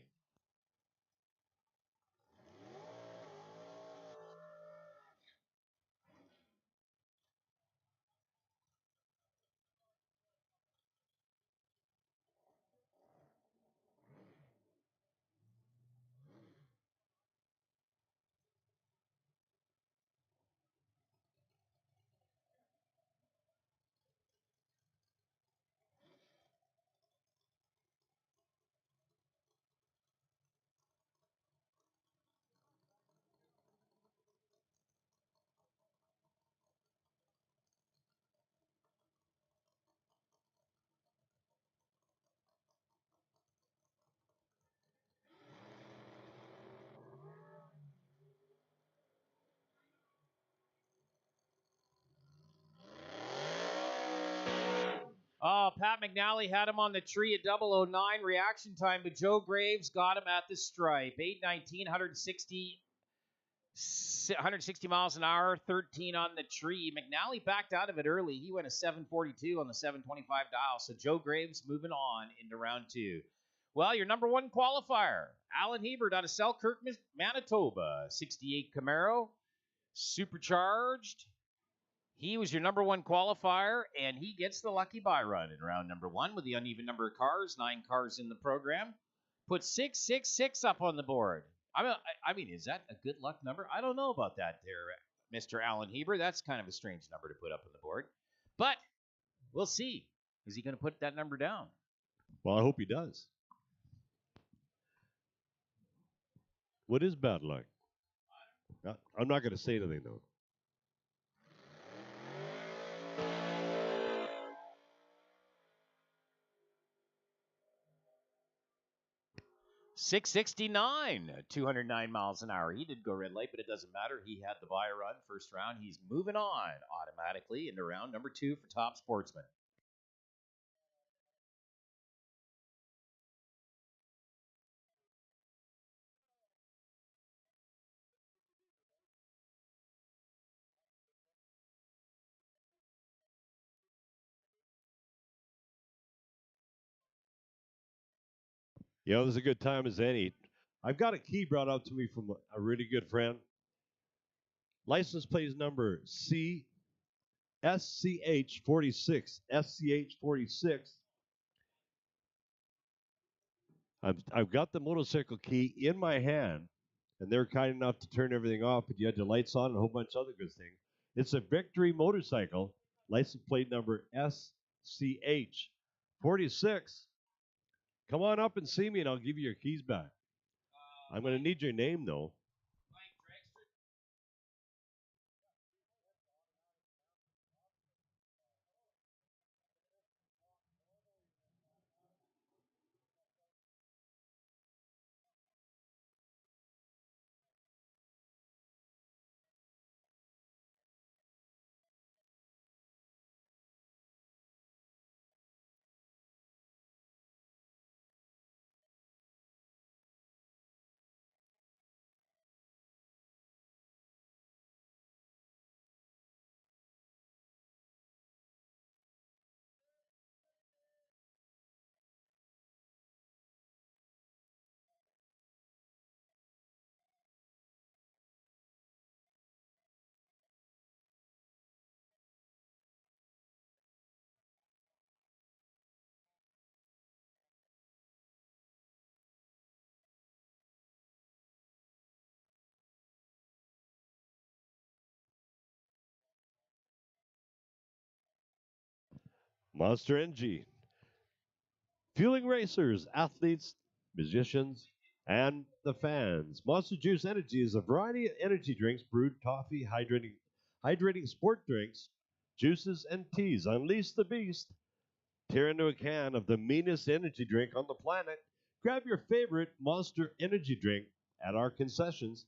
Oh, Pat McNally had him on the tree at 009 reaction time, but Joe Graves got him at the stripe. 819, 160 miles an hour, 13 on the tree. McNally backed out of it early. He went a 742 on the 725 dial. So Joe Graves moving on into round two. Well, your number one qualifier, Alan Hebert out of Selkirk, Manitoba. 68 Camaro, supercharged. He was your number one qualifier, and he gets the lucky buy run in round number one with the uneven number of cars, 9 cars in the program. Put 666 up on the board. I mean, is that a good luck number? I don't know about that there, Mr. Alan Heber. That's kind of a strange number to put up on the board. But we'll see. Is he going to put that number down? Well, I hope he does. What is bad luck? I'm not going to say anything, though. .669, 209 miles an hour. He did go red light, but it doesn't matter. He had the buy run first round. He's moving on automatically into round number two for Top Sportsman. You know, this is a good time as any. I've got a key brought up to me from a really good friend. License plate number SCH46. SCH46. I've got the motorcycle key in my hand, and they're kind enough to turn everything off, but you had the lights on and a whole bunch of other good things. It's a Victory motorcycle, license plate number SCH46. Come on up and see me, and I'll give you your keys back. I'm going to need your name, though. Monster Energy. Fueling racers, athletes, musicians, and the fans. Monster Juice Energy is a variety of energy drinks, brewed coffee, hydrating sport drinks, juices, and teas. Unleash the beast. Tear into a can of the meanest energy drink on the planet. Grab your favorite Monster Energy drink at our concessions.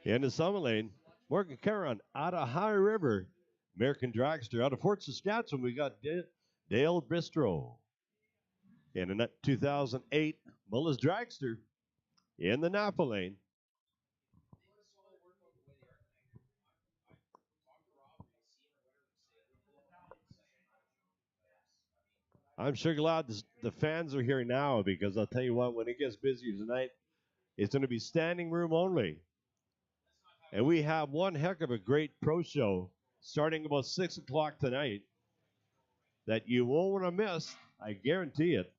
In the Summit Lane, Morgan Caron out of High River. American Dragster out of Fort Saskatchewan. We got Dale Bistro. In a 2008 Mullis Dragster in the Napa Lane. I'm sure glad the fans are here now because I'll tell you what, when it gets busier tonight, it's going to be standing room only. And we have one heck of a great pro show starting about 6 o'clock tonight that you won't want to miss. I guarantee it.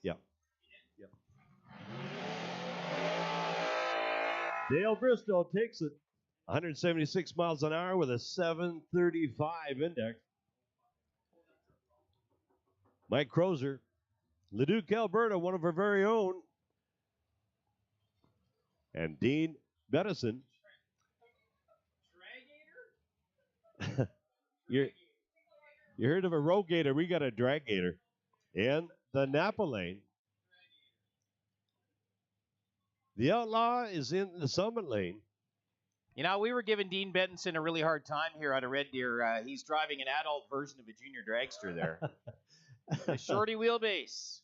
Yeah. Yeah. Dale Bristow takes it 176 miles an hour with a 735 index. Mike Crozer, Leduc, Alberta, one of our very own. And Dean Bedison. you heard of a road gator, we got a drag gator. In the Napa Lane. The Outlaw is in the Summit Lane. You know, we were giving Dean Benson a really hard time here out of Red Deer. He's driving an adult version of a junior dragster there. The shorty wheelbase.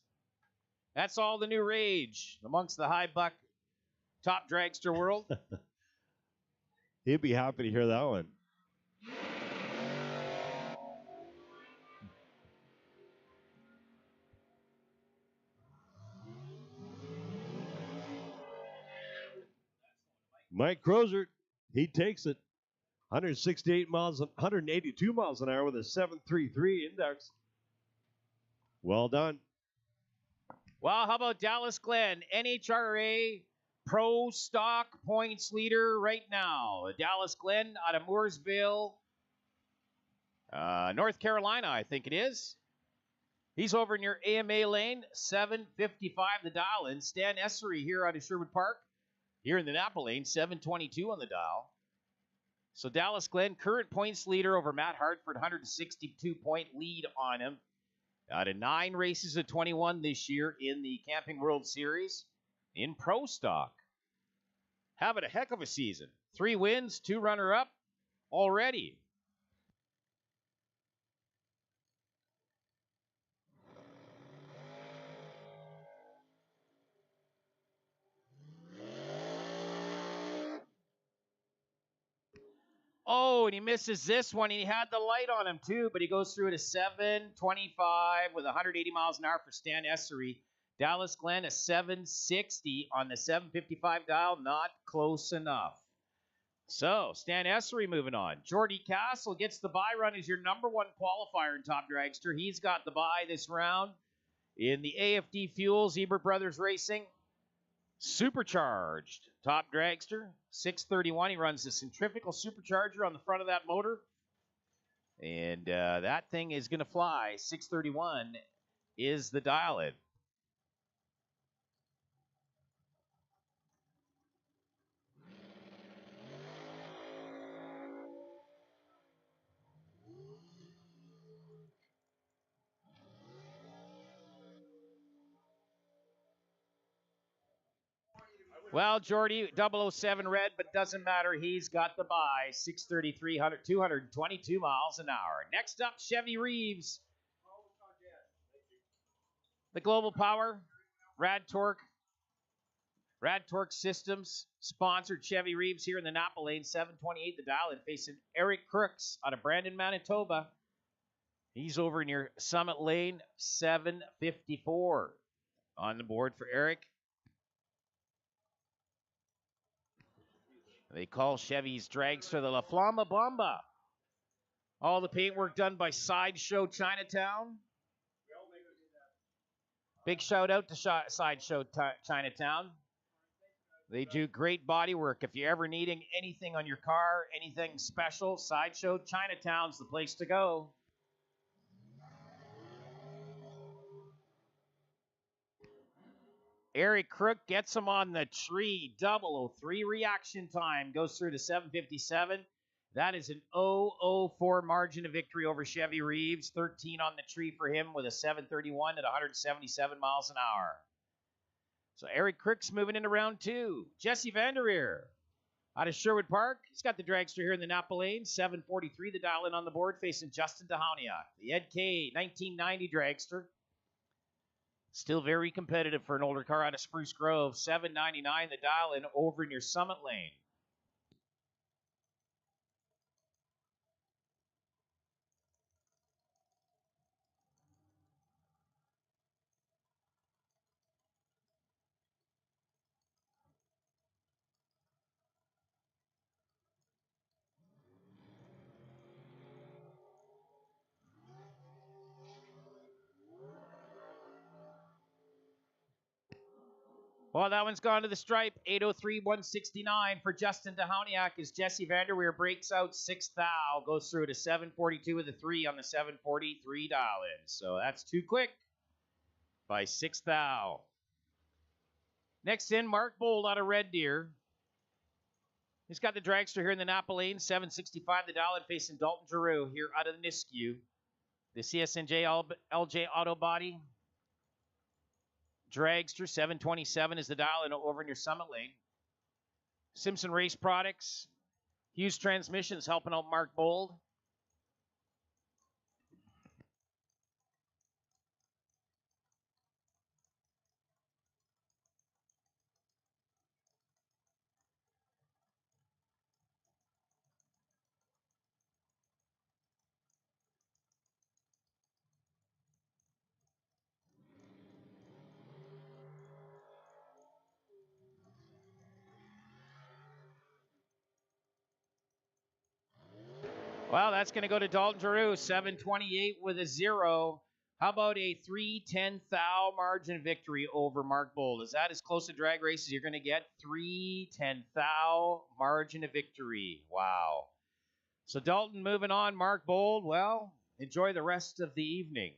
That's all the new rage amongst the high buck top dragster world. He'd be happy to hear that one. Mike Crozer, he takes it. 182 miles an hour with a 733 index. Well done. Well, how about Dallas Glen, NHRA Pro Stock points leader right now. Dallas Glen out of Mooresville, North Carolina, I think it is. He's over near AMA Lane, 755 the dial in. Stan Essery here out of Sherwood Park, here in the Napa Lane, 722 on the dial. So Dallas Glen, current points leader over Matt Hartford, 162-point lead on him. Out of 9 races of 21 this year in the Camping World Series in Pro Stock. Having a heck of a season. 3 wins, 2 runner-up already. Oh, and he misses this one. He had the light on him, too, but he goes through at a 725 with 180 miles an hour for Stan Essery. Dallas Glen, a 760 on the 755 dial. Not close enough. So, Stan Essery moving on. Jordy Castle gets the bye run as your number 1 qualifier in Top Dragster. He's got the bye this round in the AFD Fuels Ebert Brothers Racing. Supercharged Top Dragster, 631. He runs the centrifugal supercharger on the front of that motor. And that thing is going to fly. 631 is the dial-in. Well, Jordy, 007 red, but doesn't matter. He's got the buy. 633, 222 miles an hour. Next up, Chevy Reeves. The Global Power, Rad Torque Systems, sponsored Chevy Reeves here in the Napa Lane, 728 the dial, and facing Eric Crooks out of Brandon, Manitoba. He's over near Summit Lane, 754 on the board for Eric. They call Chevy's dragster the La Flama Bomba. All the paintwork done by Sideshow Chinatown. Big shout out to Sideshow Chinatown. They do great body work. If you're ever needing anything on your car, anything special, Sideshow Chinatown's the place to go. Eric Crook gets him on the tree. 003 reaction time. Goes through to 757. That is an 004 margin of victory over Chevy Reeves. 13 on the tree for him with a 731 at 177 miles an hour. So Eric Crook's moving into round 2. Jesse Vandereer out of Sherwood Park. He's got the dragster here in the Napa Lane. 743 the dial in on the board facing Justin Dahoniak. The Ed K 1990 dragster. Still very competitive for an older car out of Spruce Grove. 799 the dial in over near Summit Lane. Well, that one's gone to the stripe. 803, 169 for Justin Dahoniak as Jesse Vanderweer breaks out 6th thou. Goes through to 742 with a 3 on the 743 dial-in. So that's too quick by 6th thou. Next in, Mark Bold out of Red Deer. He's got the dragster here in the Napa Lane. 765 the dial-in facing Dalton Giroux here out of the Nisku. The CSNJ LJ Auto Body. Dragster, 727 is the dial in over near Summit Lane. Simpson Race Products. Hughes Transmissions helping out Mark Bold. Well, that's going to go to Dalton Giroux, 728 with a 0. How about a 310 thou margin victory over Mark Bold? Is that as close a drag race as you're going to get? 310 thou margin of victory. Wow. So Dalton moving on. Mark Bold, well, enjoy the rest of the evening.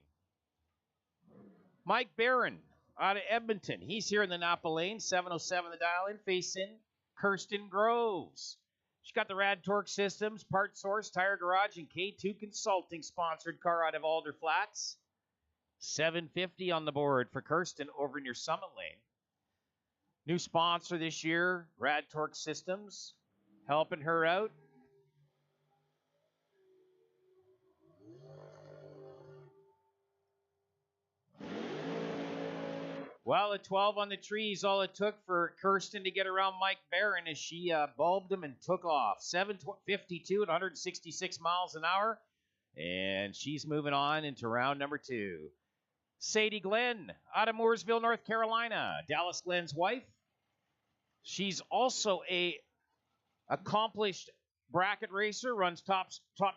Mike Barron out of Edmonton. He's here in the Napa Lane, 707 the dial-in, facing Kirsten Groves. She's got the Rad Torque Systems, Part Source, Tire Garage, and K2 Consulting sponsored car out of Alder Flats. 750 on the board for Kirsten over near Summit Lane. New sponsor this year, Rad Torque Systems, helping her out. Well, a 12 on the trees, all it took for Kirsten to get around Mike Barron as she bulbed him and took off. 752 at 166 miles an hour. And she's moving on into round number 2. Sadie Glenn out of Mooresville, North Carolina. Dallas Glenn's wife. She's also a accomplished bracket racer, runs top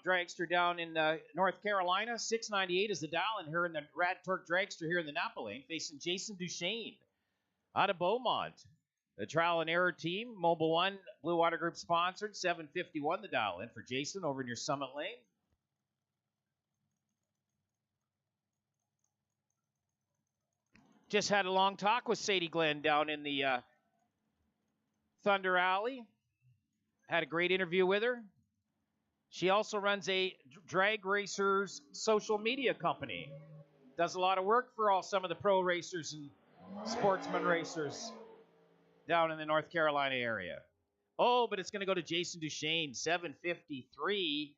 dragster down in North Carolina. 698 is the dial in her in the Rad Torque dragster here in the Napa Lane, facing Jason Duchesne out of Beaumont. The trial and error team, Mobile One, Blue Water Group sponsored. 751 the dial in for Jason over near Summit Lane. Just had a long talk with Sadie Glenn down in the Thunder Alley. Had a great interview with her. She also runs a drag racers social media company. Does a lot of work for some of the pro racers and sportsman racers. down in the North Carolina area. Oh, but it's going to go to Jason Duchesne, 7:53.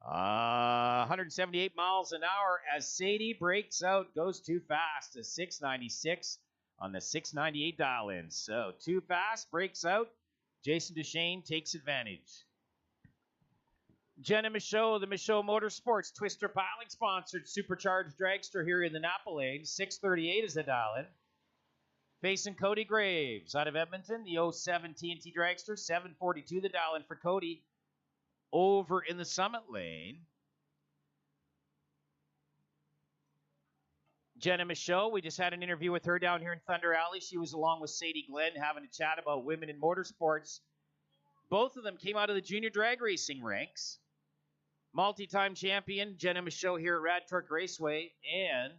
178 miles an hour as Sadie breaks out, goes too fast to 696 on the 698 dial-in. So too fast, breaks out. Jason Duchesne takes advantage. Jenna Michaud, the Michaud Motorsports Twister Piling sponsored supercharged dragster here in the Napa Lane. 638 is the dial-in. Facing Cody Graves out of Edmonton, the 07 TNT dragster. 742 the dial-in for Cody. Over in the Summit Lane, Jenna Michaud, we just had an interview with her down here in Thunder Alley. She was along with Sadie Glenn having a chat about women in motorsports. Both of them came out of the junior drag racing ranks. Multi-time champion Jenna Michaud here at Rad Truck Raceway, and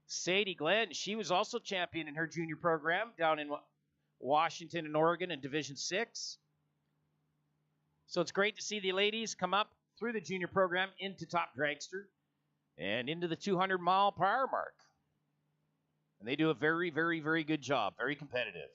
Sadie Glenn, she was also champion in her junior program down in Washington and Oregon in Division 6. So it's great to see the ladies come up through the junior program into Top Dragster and into the 200-mile-per-hour mark. And they do a very, very, very good job. Very competitive.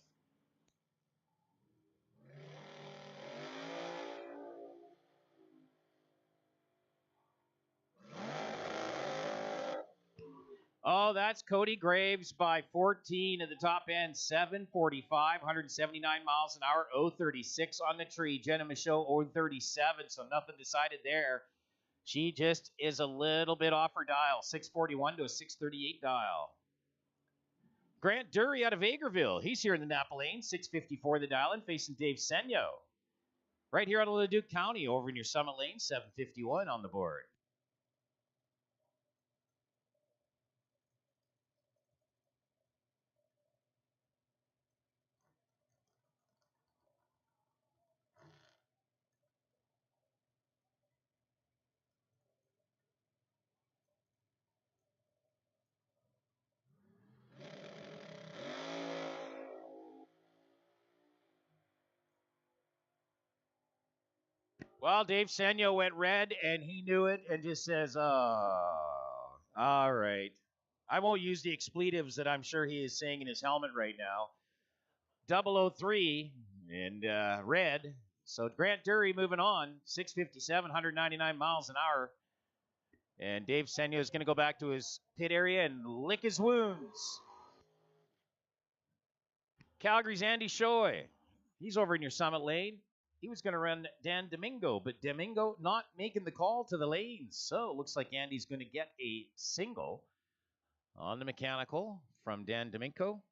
Oh, that's Cody Graves by 14 at the top end. 745, 179 miles an hour. 036 on the tree. Jenna Michaud 037, so nothing decided there. She just is a little bit off her dial. 641 to a 638 dial. Grant Dury out of Agerville. He's here in the Napa Lane. 654 the dial and facing Dave Senyo. Right here out of Leduc County over in your Summit Lane. 751 on the board. Well, Dave Senyo went red, and he knew it and just says, oh, all right. I won't use the expletives that I'm sure he is saying in his helmet right now. 003 and red. So Grant Dury moving on. 657, 199 miles an hour. And Dave Senyo is going to go back to his pit area and lick his wounds. Calgary's Andy Shoy. He's over in your Summit Lane. He was going to run Dan Domingo, but Domingo not making the call to the lanes. So it looks like Andy's going to get a single on the mechanical from Dan Domingo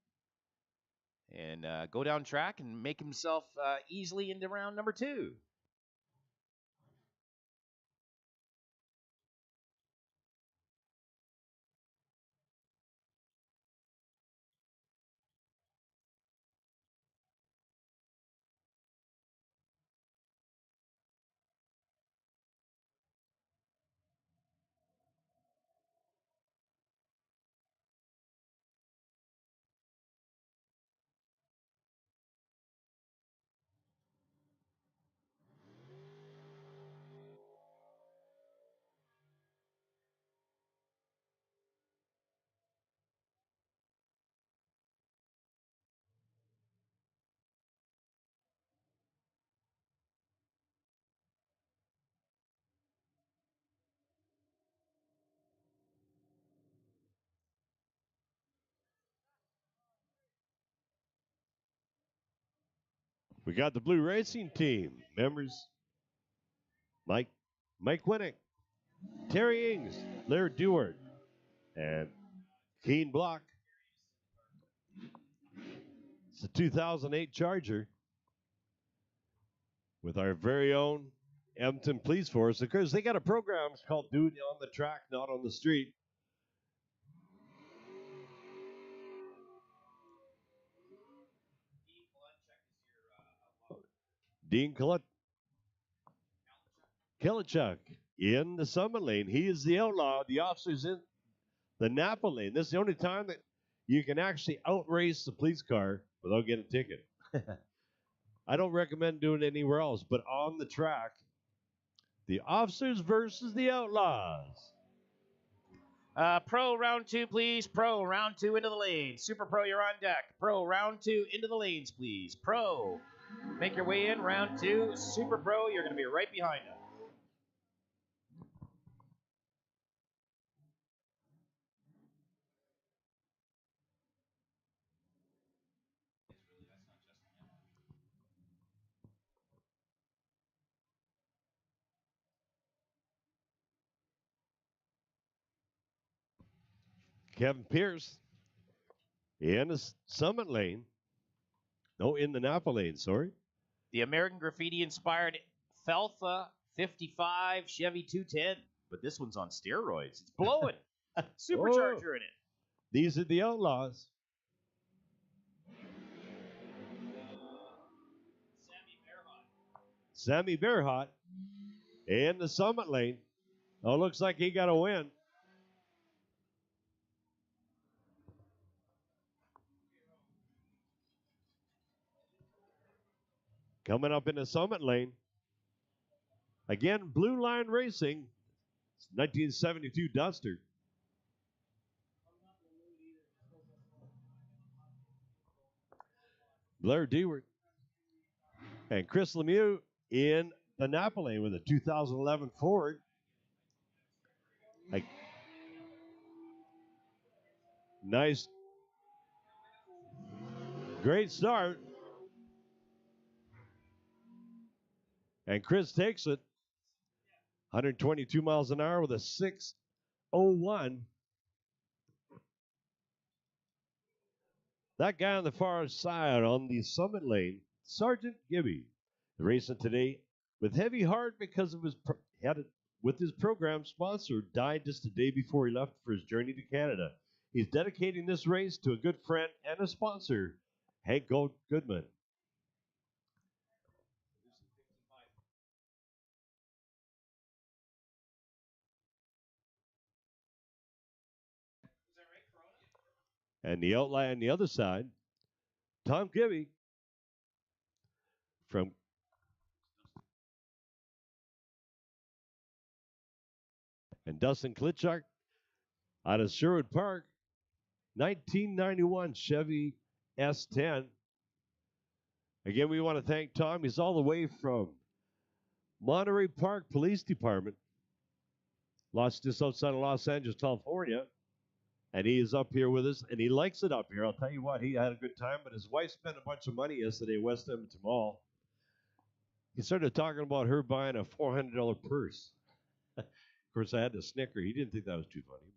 and go down track and make himself easily into round number 2. We got the Blue Racing Team members: Mike Winnick, Terry Ings, Laird Dewart, and Keen Block. It's a 2008 Charger with our very own Edmonton Police Force. Because they got a program called Duty on the Track, Not on the Street. Dean Kilichuk in the Summit Lane. He is the outlaw. The officer's in the Napa Lane. This is the only time that you can actually outrace the police car without getting a ticket. I don't recommend doing it anywhere else, but on the track, the officers versus the outlaws. Pro round 2, please. Pro round 2 into the lanes. Super Pro, you're on deck. Pro round 2 into the lanes, please. Pro, make your way in. Round 2. Super Pro, you're going to be right behind us. Kevin Pierce in the Summit lane. No, in the Napa lane, sorry. The American Graffiti-inspired Feltha 55 Chevy 210. But this one's on steroids. It's blowing. Supercharger in it. These are the Outlaws. Sammy Bearhot in the Summit lane. Oh, looks like he got a win. Coming up in the Summit lane. Again, Blue Line Racing. 1972 Duster. Blair Dewart and Chris Lemieux in the Napa lane with a 2011 Ford. Nice, great start. And Chris takes it 122 miles an hour with a 6:01. That guy on the far side on the Summit lane, Sergeant Gibby, racing today with heavy heart because of with his program sponsor, died just a day before he left for his journey to Canada. He's dedicating this race to a good friend and a sponsor, Hank Goodman. And the outline on the other side, Tom Gibby from and Dustin Klitschak out of Sherwood Park, 1991 Chevy S10. Again, we want to thank Tom. He's all the way from Monterey Park Police Department, just outside of Los Angeles, California. And he is up here with us, and he likes it up here. I'll tell you what, he had a good time, but his wife spent a bunch of money yesterday at West Edmonton Mall. He started talking about her buying a $400 purse. Of course, I had to snicker. He didn't think that was too funny,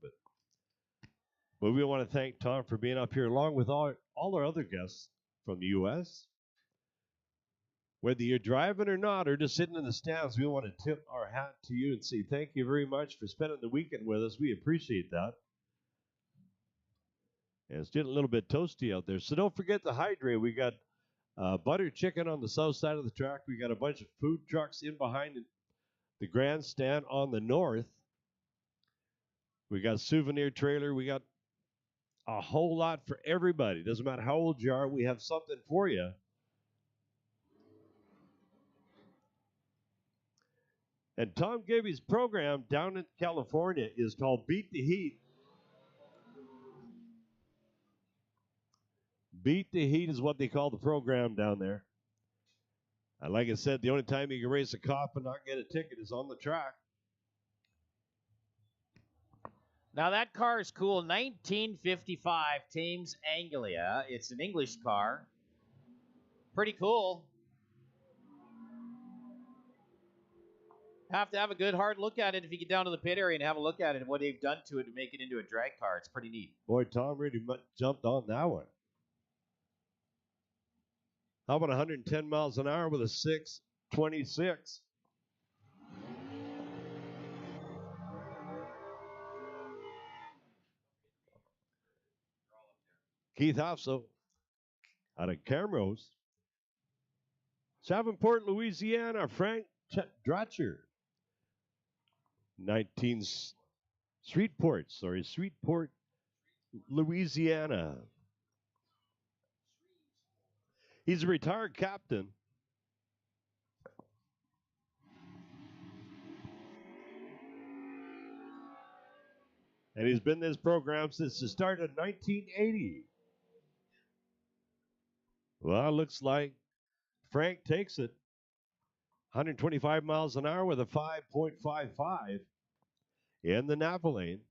but we want to thank Tom for being up here, along with all our other guests from the U.S. Whether you're driving or not, or just sitting in the stands, we want to tip our hat to you and say thank you very much for spending the weekend with us. We appreciate that. And it's getting a little bit toasty out there, so don't forget to hydrate. We got butter chicken on the south side of the track. We got a bunch of food trucks in behind the grandstand on the north. We got a souvenir trailer. We got a whole lot for everybody. Doesn't matter how old you are, we have something for you. And Tom Gibby's program down in California is called Beat the Heat. Beat the Heat is what they call the program down there. And like I said, the only time you can race a cop and not get a ticket is on the track. Now that car is cool. 1955 Thames Anglia. It's an English car. Pretty cool. Have to have a good hard look at it if you get down to the pit area and have a look at it and what they've done to it to make it into a drag car. It's pretty neat. Boy, Tom really jumped on that one. How about 110 miles an hour with a 6:26? Keith Hofso out of Camrose. Shreveport, Louisiana, Frank Dratcher. Shreveport, Louisiana. He's a retired captain. And he's been in this program since the start of 1980. Well, it looks like Frank takes it. 125 miles an hour with a 5.55 in the Napa lane.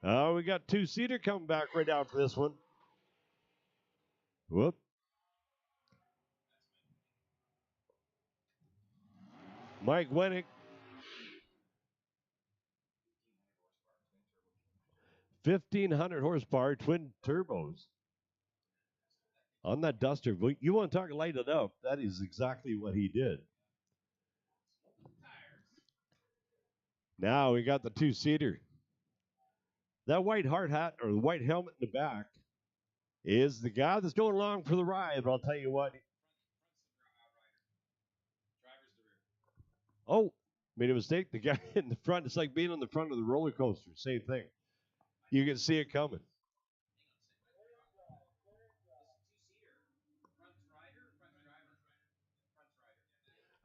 Oh, we got two-seater coming back right out for this one. Whoop. Mike Wennick. 1,500 horsepower, twin turbos on that Duster. You want to talk light it up? That is exactly what he did. Now we got the two-seater. That white hard hat or the white helmet in the back is the guy that's going along for the ride. But I'll tell you what. Oh, made a mistake. The guy in the front, it's like being on the front of the roller coaster. Same thing. You can see it coming.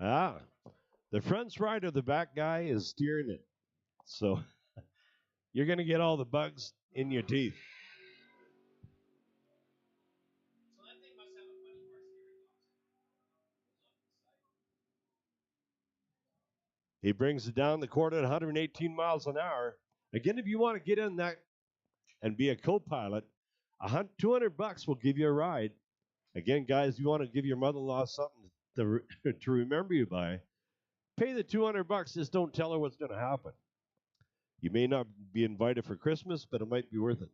The front rider, the back guy is steering it. So you're going to get all the bugs in your teeth. He brings it down the court at 118 miles an hour. Again, if you want to get in that and be a co-pilot, $200 will give you a ride. Again, guys, if you want to give your mother-in-law something to remember you by, pay the $200. Just don't tell her what's going to happen. You may not be invited for Christmas, but it might be worth it.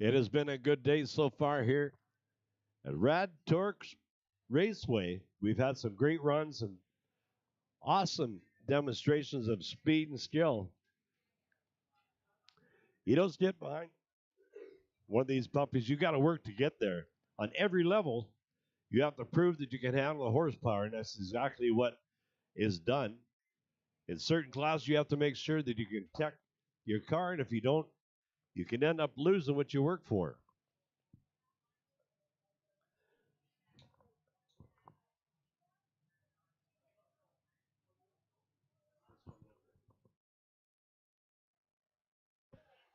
It has been a good day so far here at Rad Torques Raceway. We've had some great runs and awesome demonstrations of speed and skill. You don't get behind one of these puppies. You got to work to get there. On every level, you have to prove that you can handle the horsepower, and that's exactly what is done. In certain classes, you have to make sure that you can protect your car, and if you don't, you can end up losing what you work for.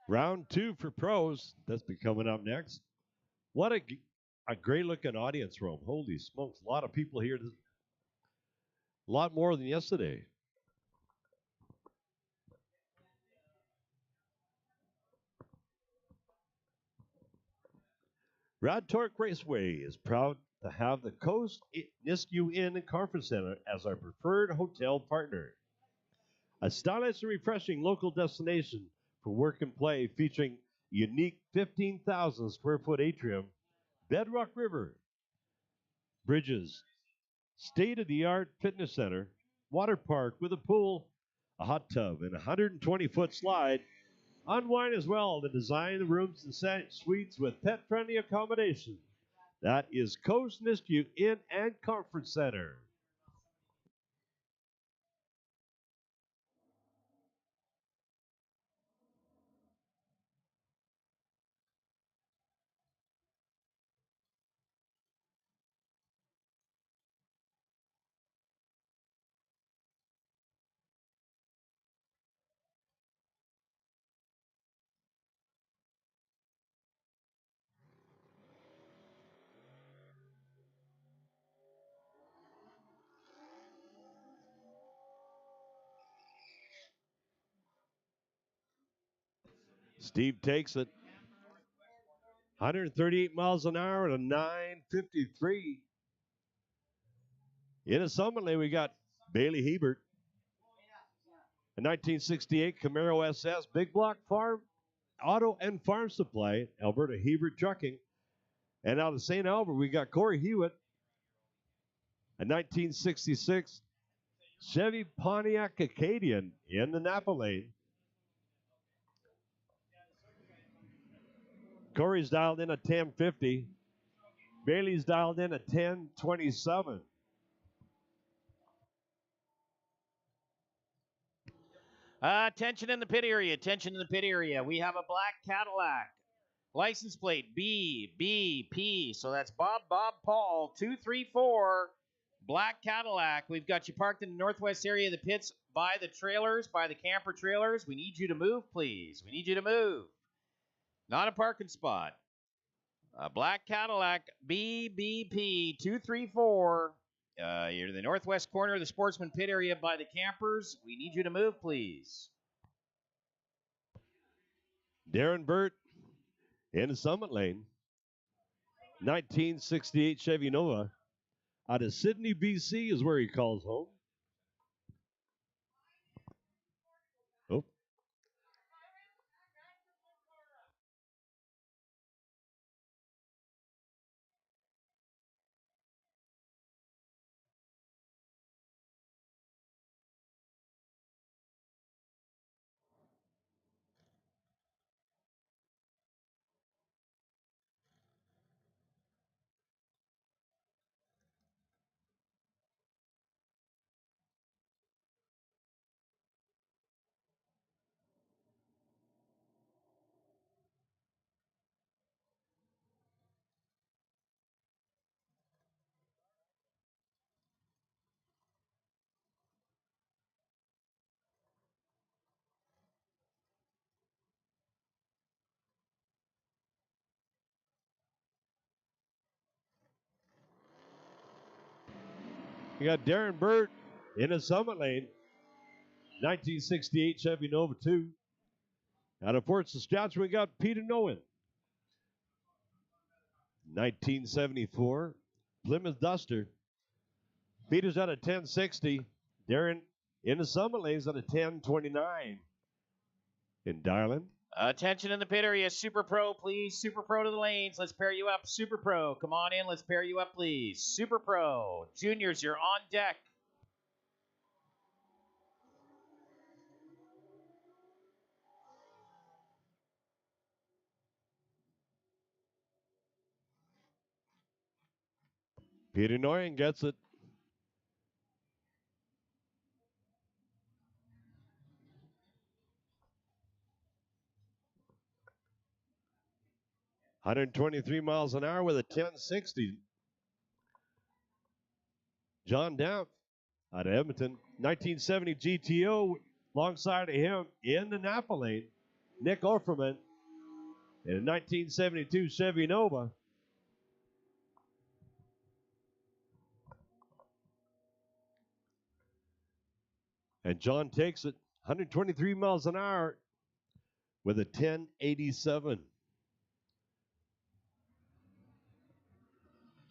Round two for pros. That's be coming up next. What a great looking audience room. Holy smokes. A lot of people here. A lot more than yesterday. Rad Torque Raceway is proud to have the Coast Nisku Inn and Conference Center as our preferred hotel partner. A stylish and refreshing local destination for work and play featuring unique 15,000 square foot atrium, Bedrock River, bridges, state-of-the-art fitness center, water park with a pool, a hot tub, and a 120-foot slide. Unwind as well. The design of rooms and suites with pet-friendly accommodation. That is Coast Nisku Inn and Conference Center. Steve takes it. 138 miles an hour at a 9:53. In a summit lane, we got Bailey Hebert. A 1968 Camaro SS Big Block Farm Auto and Farm Supply, Alberta Hebert Trucking. And out of St. Albert, we got Corey Hewitt. A 1966 Chevy Pontiac Acadian in the Napa lane. Corey's dialed in a 1050. Bailey's dialed in at 10:27. Attention in the pit area. Attention in the pit area. We have a black Cadillac. License plate BBP. So that's Bob Paul 234. Black Cadillac. We've got you parked in the northwest area of the pits by the trailers, by the camper trailers. We need you to move, please. We need you to move. Not a parking spot. A black Cadillac BBP 234. You're in the northwest corner of the Sportsman pit area by the campers. We need you to move, please. Darren Burt in the Summit Lane. 1968 Chevy Nova. Out of Sydney, BC is where he calls home. Oh. You got Darren Burt in the Summit Lane. 1968 Chevy Nova 2. Out of Fort Saskatchewan, we got Peter Nowen. 1974 Plymouth Duster. Peter's at a 1060. Darren in the Summit Lane's at a 1029. In Darlin. Attention in the pit area. Super Pro, please. Super Pro to the lanes. Let's pair you up. Super Pro, come on in. Let's pair you up, please. Super Pro. Juniors, you're on deck. Peter Noyen gets it. $123 miles an hour with a 1060. John Dowd out of Edmonton. 1970 GTO alongside of him in the Napa lane. Nick Offerman in a 1972 Chevy Nova. And John takes it 123 miles an hour with a 1087.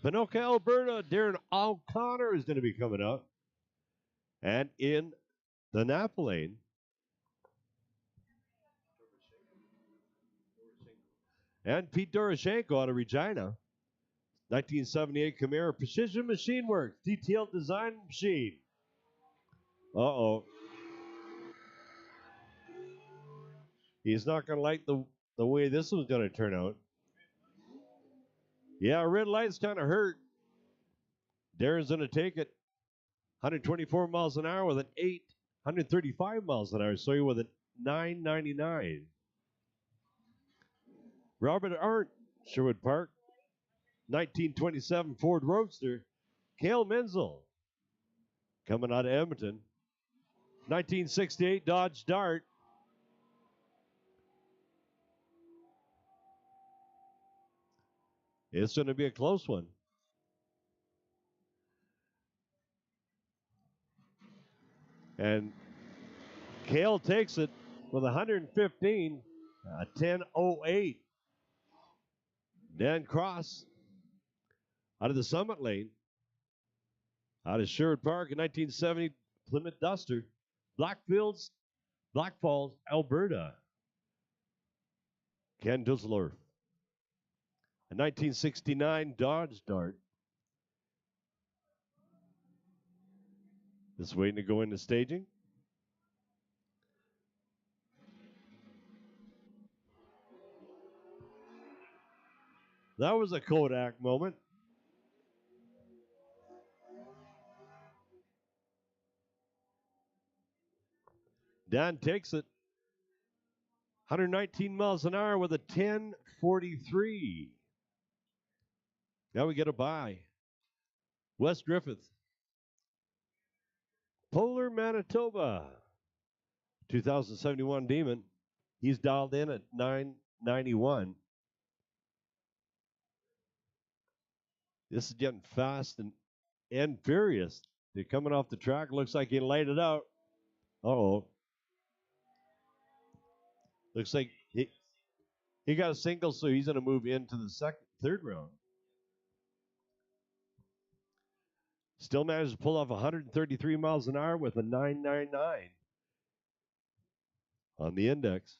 Pinoca, Alberta, Darren O'Connor is going to be coming up. And in the Napa lane, and Pete Doroshenko out of Regina. 1978 Camaro Precision Machine Works, detailed design machine. Uh-oh. He's not going to like the way this was going to turn out. Yeah, red light's kind of hurt. Darren's going to take it. 124 miles an hour with an 135 miles an hour. So you're with a 999. Robert Arndt, Sherwood Park. 1927 Ford Roadster. Cale Menzel, coming out of Edmonton. 1968 Dodge Dart. It's going to be a close one. And Cale takes it with 115, 10:08. Dan Cross out of the Summit Lane, out of Sherwood Park in 1970 Plymouth Duster, Black Falls, Alberta. Ken Dusseldorf. A 1969 Dodge Dart. Just waiting to go into staging. That was a Kodak moment. Dan takes it. 119 miles an hour with a 10.43. Now we get a bye. Wes Griffith. Polar, Manitoba. 2071 Demon. He's dialed in at 991. This is getting fast and furious. They're coming off the track. Looks like he laid it out. Uh-oh. Looks like he got a single, so he's going to move into the third round. Still managed to pull off 133 miles an hour with a 999 on the index.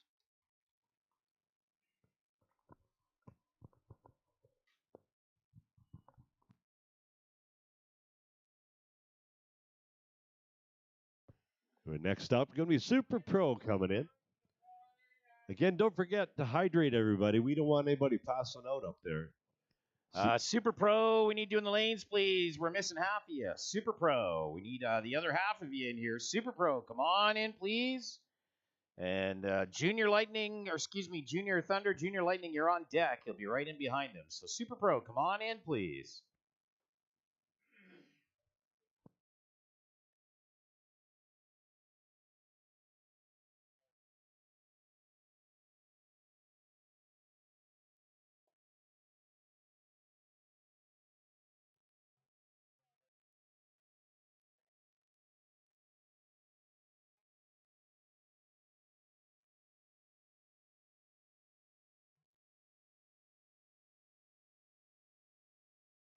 Next up, going to be Super Pro coming in. Again, don't forget to hydrate, everybody. We don't want anybody passing out up there. Super Pro, we need you in the lanes, please. We're missing half of you. Super Pro, we need the other half of you in here. Super Pro, come on in, please. And Junior Thunder, Junior Lightning, you're on deck. He'll be right in behind them. So Super Pro, come on in, please.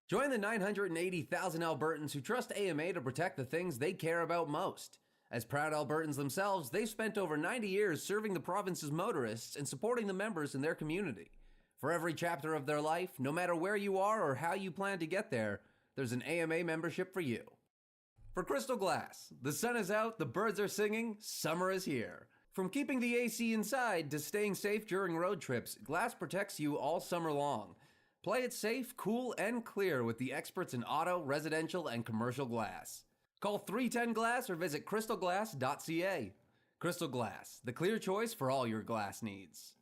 Join the 980,000 Albertans who trust AMA to protect the things they care about most. As proud Albertans themselves, they've spent over 90 years serving the province's motorists and supporting the members in their community. For every chapter of their life, no matter where you are or how you plan to get there, there's an AMA membership for you. For Crystal Glass, the sun is out, the birds are singing, summer is here. From keeping the AC inside to staying safe during road trips, Glass protects you all summer long. Play it safe, cool, and clear with the experts in auto, residential, and commercial glass. Call 310-GLASS or visit crystalglass.ca. Crystal Glass, the clear choice for all your glass needs.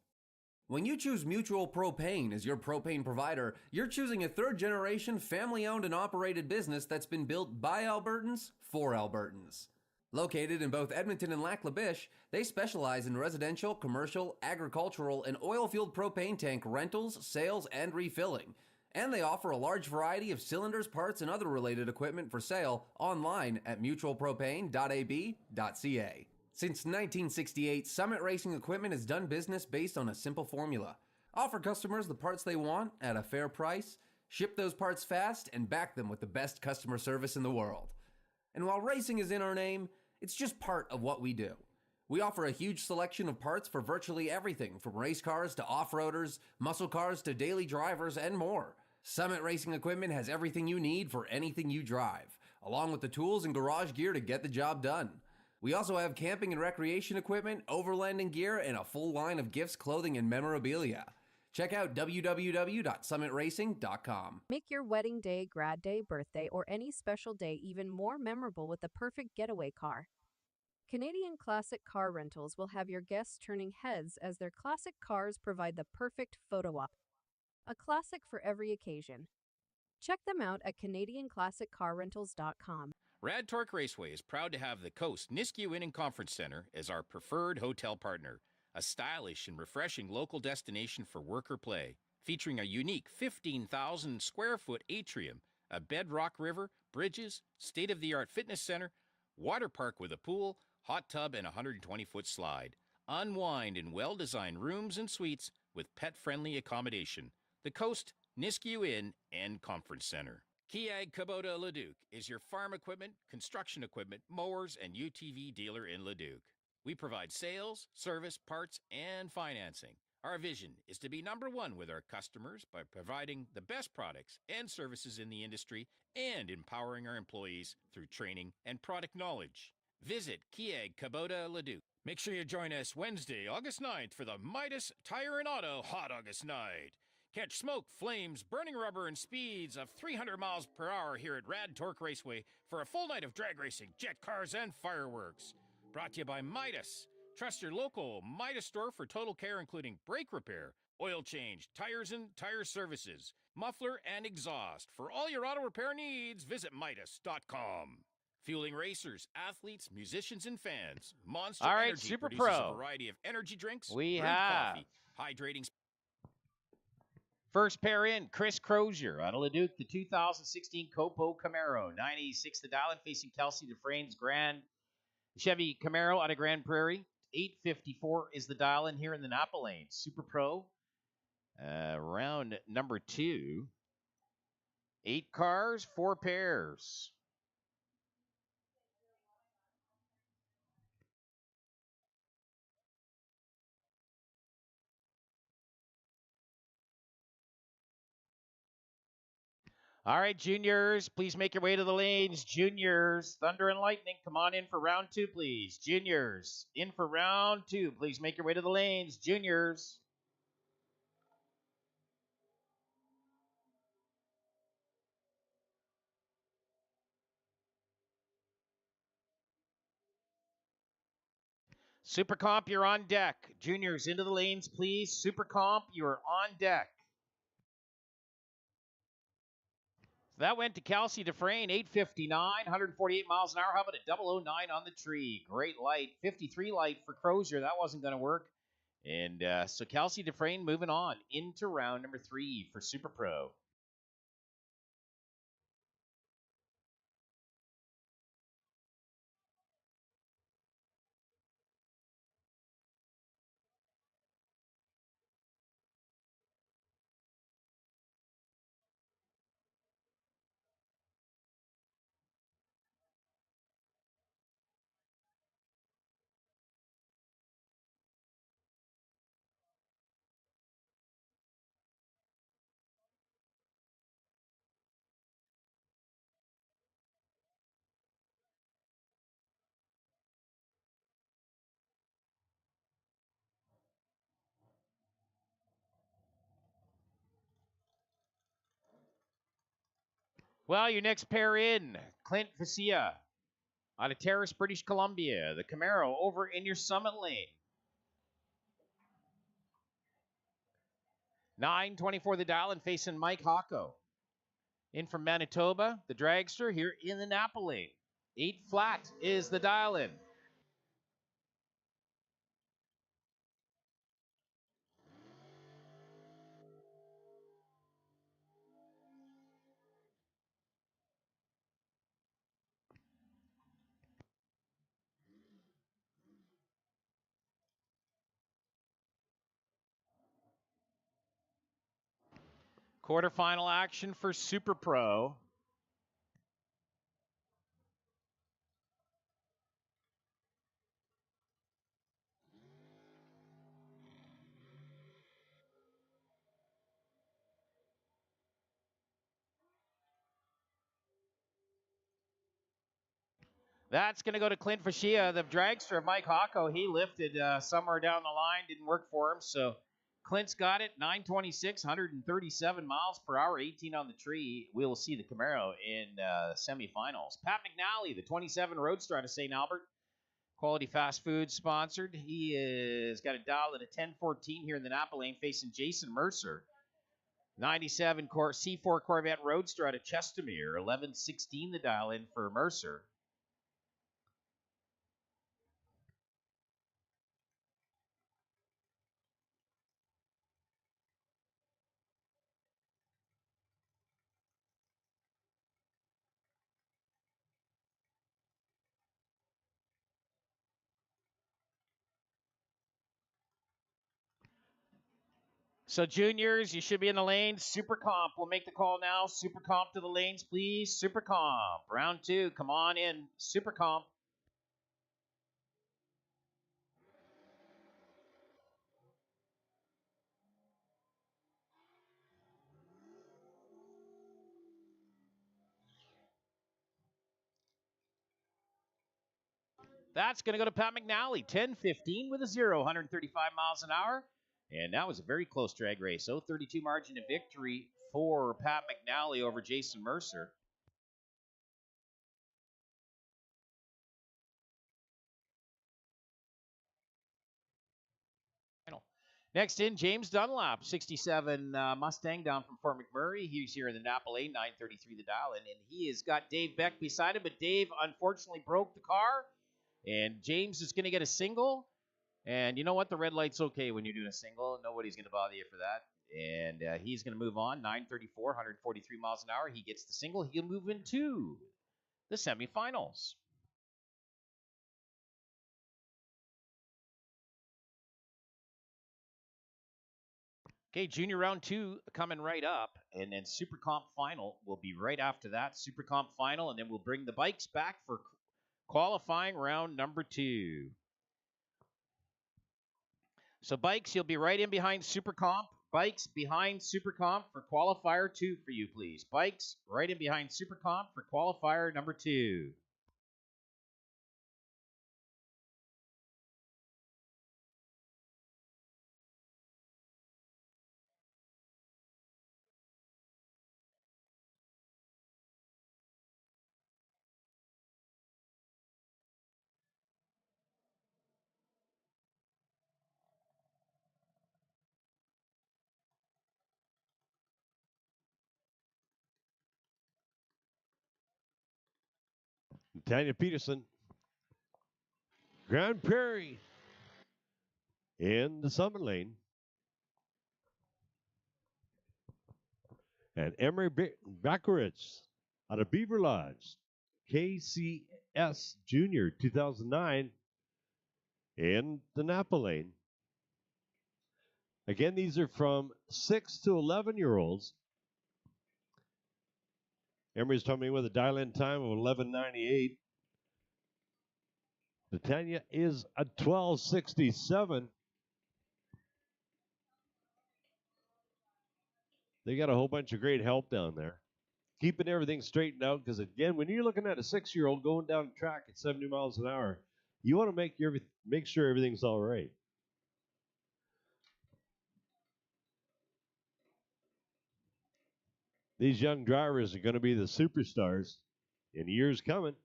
When you choose Mutual Propane as your propane provider, you're choosing a third-generation, family-owned and operated business that's been built by Albertans for Albertans. Located in both Edmonton and Lac La Biche, they specialize in residential, commercial, agricultural, and oil-fueled propane tank rentals, sales, and refilling. And they offer a large variety of cylinders, parts, and other related equipment for sale online at mutualpropane.ab.ca. Since 1968, Summit Racing Equipment has done business based on a simple formula. Offer customers the parts they want at a fair price, ship those parts fast, and back them with the best customer service in the world. And while racing is in our name, it's just part of what we do. We offer a huge selection of parts for virtually everything, from race cars to off-roaders, muscle cars to daily drivers, and more. Summit Racing Equipment has everything you need for anything you drive, along with the tools and garage gear to get the job done. We also have camping and recreation equipment, overlanding gear, and a full line of gifts, clothing, and memorabilia. Check out www.summitracing.com. Make your wedding day, grad day, birthday, or any special day even more memorable with the perfect getaway car. Canadian Classic Car Rentals will have your guests turning heads as their classic cars provide the perfect photo op. A classic for every occasion. Check them out at CanadianClassicCarRentals.com. Rad Torque Raceway is proud to have the Coast Nisku Inn and Conference Center as our preferred hotel partner. A stylish and refreshing local destination for work or play, featuring a unique 15,000 square foot atrium, a bedrock river, bridges, state-of-the-art fitness center, water park with a pool, hot tub, and a 120-foot slide. Unwind in well-designed rooms and suites with pet-friendly accommodation. The Coast Nisku Inn and Conference Center. Kiag Kubota Leduc is your farm equipment, construction equipment, mowers, and UTV dealer in Leduc. We provide sales, service, parts, and financing. Our vision is to be number one with our customers by providing the best products and services in the industry and empowering our employees through training and product knowledge. Visit Kiag Kubota Leduc. Make sure you join us Wednesday, August 9th for the Midas Tire and Auto Hot August Night. Catch smoke, flames, burning rubber, and speeds of 300 miles per hour here at Rad Torque Raceway for a full night of drag racing, jet cars, and fireworks. Brought to you by Midas. Trust your local Midas store for total care, including brake repair, oil change, tires and tire services, muffler and exhaust. For all your auto repair needs, visit Midas.com. Fueling racers, athletes, musicians, and fans. Monster All right, Energy Super produces Pro. a variety of energy drinks, We brewed have coffee, hydrating. first pair in, Chris Crozier out of Leduc, the 2016 Copo Camaro. 986 the dial-in, facing Kelsey Dufresne's Grand Chevy Camaro out of Grand Prairie. 854 is the dial-in here in the Napa Lane. Super Pro, round number 2. 8 cars, 4 pairs. All right, juniors, please make your way to the lanes. Juniors, Thunder and Lightning, come on in for round 2, please. Juniors, in for round 2. Please make your way to the lanes. Juniors. Super Comp, you're on deck. Juniors, into the lanes, please. Super Comp, you're on deck. That went to Kelsey Dufresne, 859, 148 miles an hour. How about a 009 on the tree? Great light. 53 light for Crozier. That wasn't going to work. And so Kelsey Dufresne moving on into round number 3 for Super Pro. Well, your next pair in, Clint Facia out of Terrace, British Columbia. The Camaro over in your Summit Lane. 924 the dial and facing Mike Hocko. In from Manitoba, the dragster here in the Napa Lane. 8 flat is the dial in. Quarterfinal action for Super Pro. That's going to go to Clint Facia, the dragster of Mike Hocko. He lifted somewhere down the line, didn't work for him. So Clint's got it, 926, 137 miles per hour, 18 on the tree. We'll see the Camaro in semifinals. Pat McNally, the 27 Roadster out of St. Albert. Quality Fast Food sponsored. He has got a dial at a 1014 here in the Napa Lane facing Jason Mercer. 97 C4 Corvette Roadster out of Chestermere. 1116 the dial in for Mercer. So, juniors, you should be in the lanes. Super Comp, we'll make the call now. Super Comp to the lanes, please. Super Comp, round 2, come on in. Super Comp. That's going to go to Pat McNally, 10:15 with a 0, 135 miles an hour. And that was a very close drag race. 0.32 margin of victory for Pat McNally over Jason Mercer. Next in, James Dunlap, 67 Mustang down from Fort McMurray. He's here in the Napa Lane, 933 the dial, and he has got Dave Beck beside him, but Dave unfortunately broke the car, and James is going to get a single. And you know what? The red light's okay when you're doing a single. Nobody's going to bother you for that. And he's going to move on, 934, 143 miles an hour. He gets the single. He'll move into the semifinals. Okay, junior round 2 coming right up, and then Super Comp final will be right after that. Super Comp final, and then we'll bring the bikes back for qualifying round number 2. So bikes, you'll be right in behind Super Comp. Bikes behind Super Comp for qualifier 2 for you, please. Bikes right in behind Super Comp for qualifier number 2. Tanya Peterson, Grand Prairie in the Summit Lane. And Emery Backeridge out of Beaver Lodge, KCS Junior 2009 in the Napa Lane. Again, these are from 6 to 11-year-olds. Emery's coming in with a dial-in time of 11:98. Tanya is a 12:67. They got a whole bunch of great help down there, keeping everything straightened out. Because again, when you're looking at a 6-year-old going down the track at 70 miles an hour, you want to make sure everything's all right. These young drivers are going to be the superstars in years coming.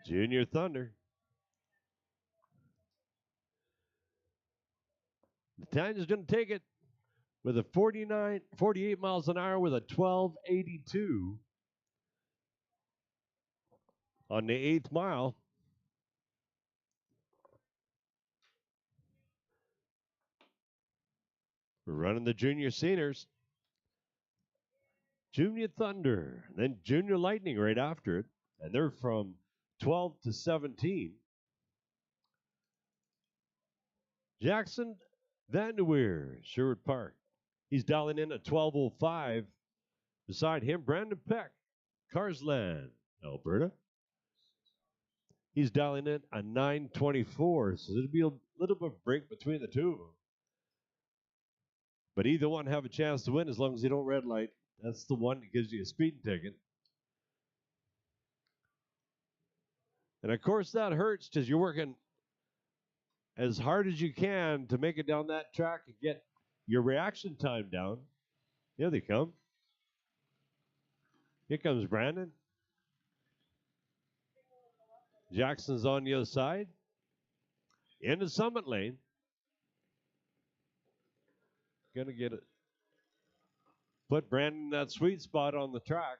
Junior Thunder. Tanya's going to take it with a 48 miles an hour with a 12:82 on the 8th mile. We're running the Junior Seniors. Junior Thunder, then Junior Lightning right after it. And they're from 12 to 17. Jackson Vanderweer, Sherwood Park. He's dialing in at 12:05. Beside him, Brandon Peck, Carsland, Alberta. He's dialing in at 9:24, so there'll be a little bit of break between the two of them. But either one have a chance to win as long as they don't red light. That's the one that gives you a speeding ticket. And of course that hurts because you're working as hard as you can to make it down that track and get your reaction time down. Here they come. Here comes Brandon. Jackson's on the other side. In the Summit Lane. Gonna get it. Put Brandon in that sweet spot on the track.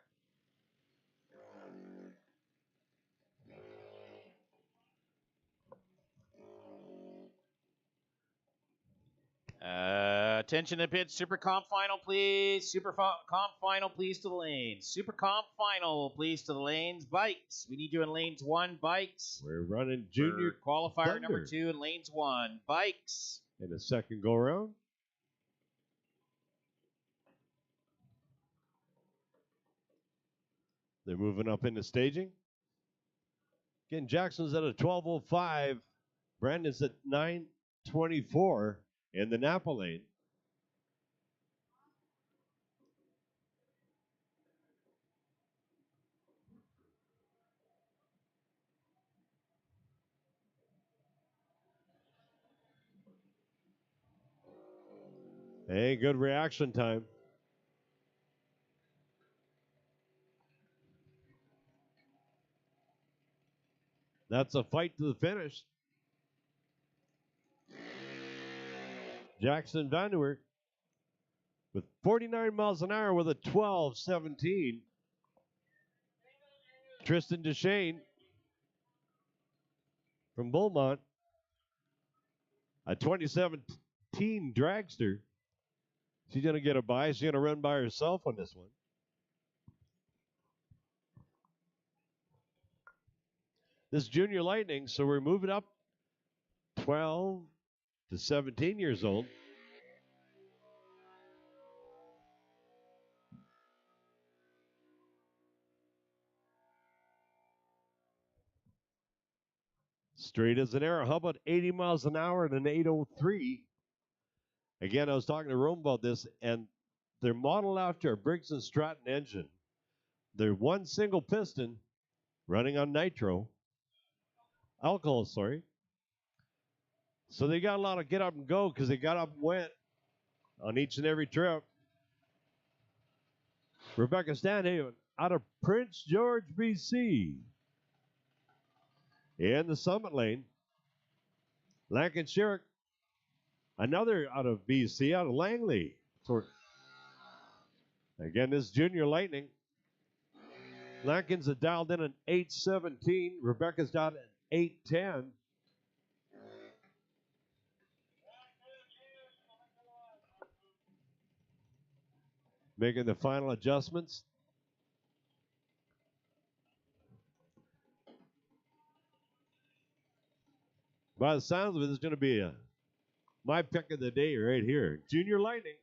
Attention to pit. Super Comp final, please. Super Comp final, please, to the lanes. Super Comp final, please, to the lanes. Bikes. We need you in lanes 1. Bikes. We're running Junior qualifier Thunder. number 2 in lanes 1. Bikes. In the second go around. They're moving up into staging. Again, Jackson's at a 12:05. Brandon's at 9:24 in the Napa Lane. Hey, good reaction time. That's a fight to the finish. Jackson Vanderwerk with 49 miles an hour with a 12.17. Tristan Deshane from Beaumont, a 2017 dragster. She's going to get a bye. She's going to run by herself on this one. This Junior Lightning, so we're moving up 12 to 17 years old. Straight as an arrow. How about 80 miles an hour and an 803? Again, I was talking to Rome about this, and they're modeled after a Briggs & Stratton engine. They're one single piston running on alcohol, sorry. So they got a lot of get up and go because they got up and went on each and every trip. Rebecca Stanhaven out of Prince George, BC. In the Summit Lane. Lankin Sherrick, another out of BC, out of Langley. Again, this Junior Lightning. Lankin's dialed in an 8.17. Rebecca's got an 8.10. Making the final adjustments. By the sounds of it, it's going to be my pick of the day right here. Junior Lightning.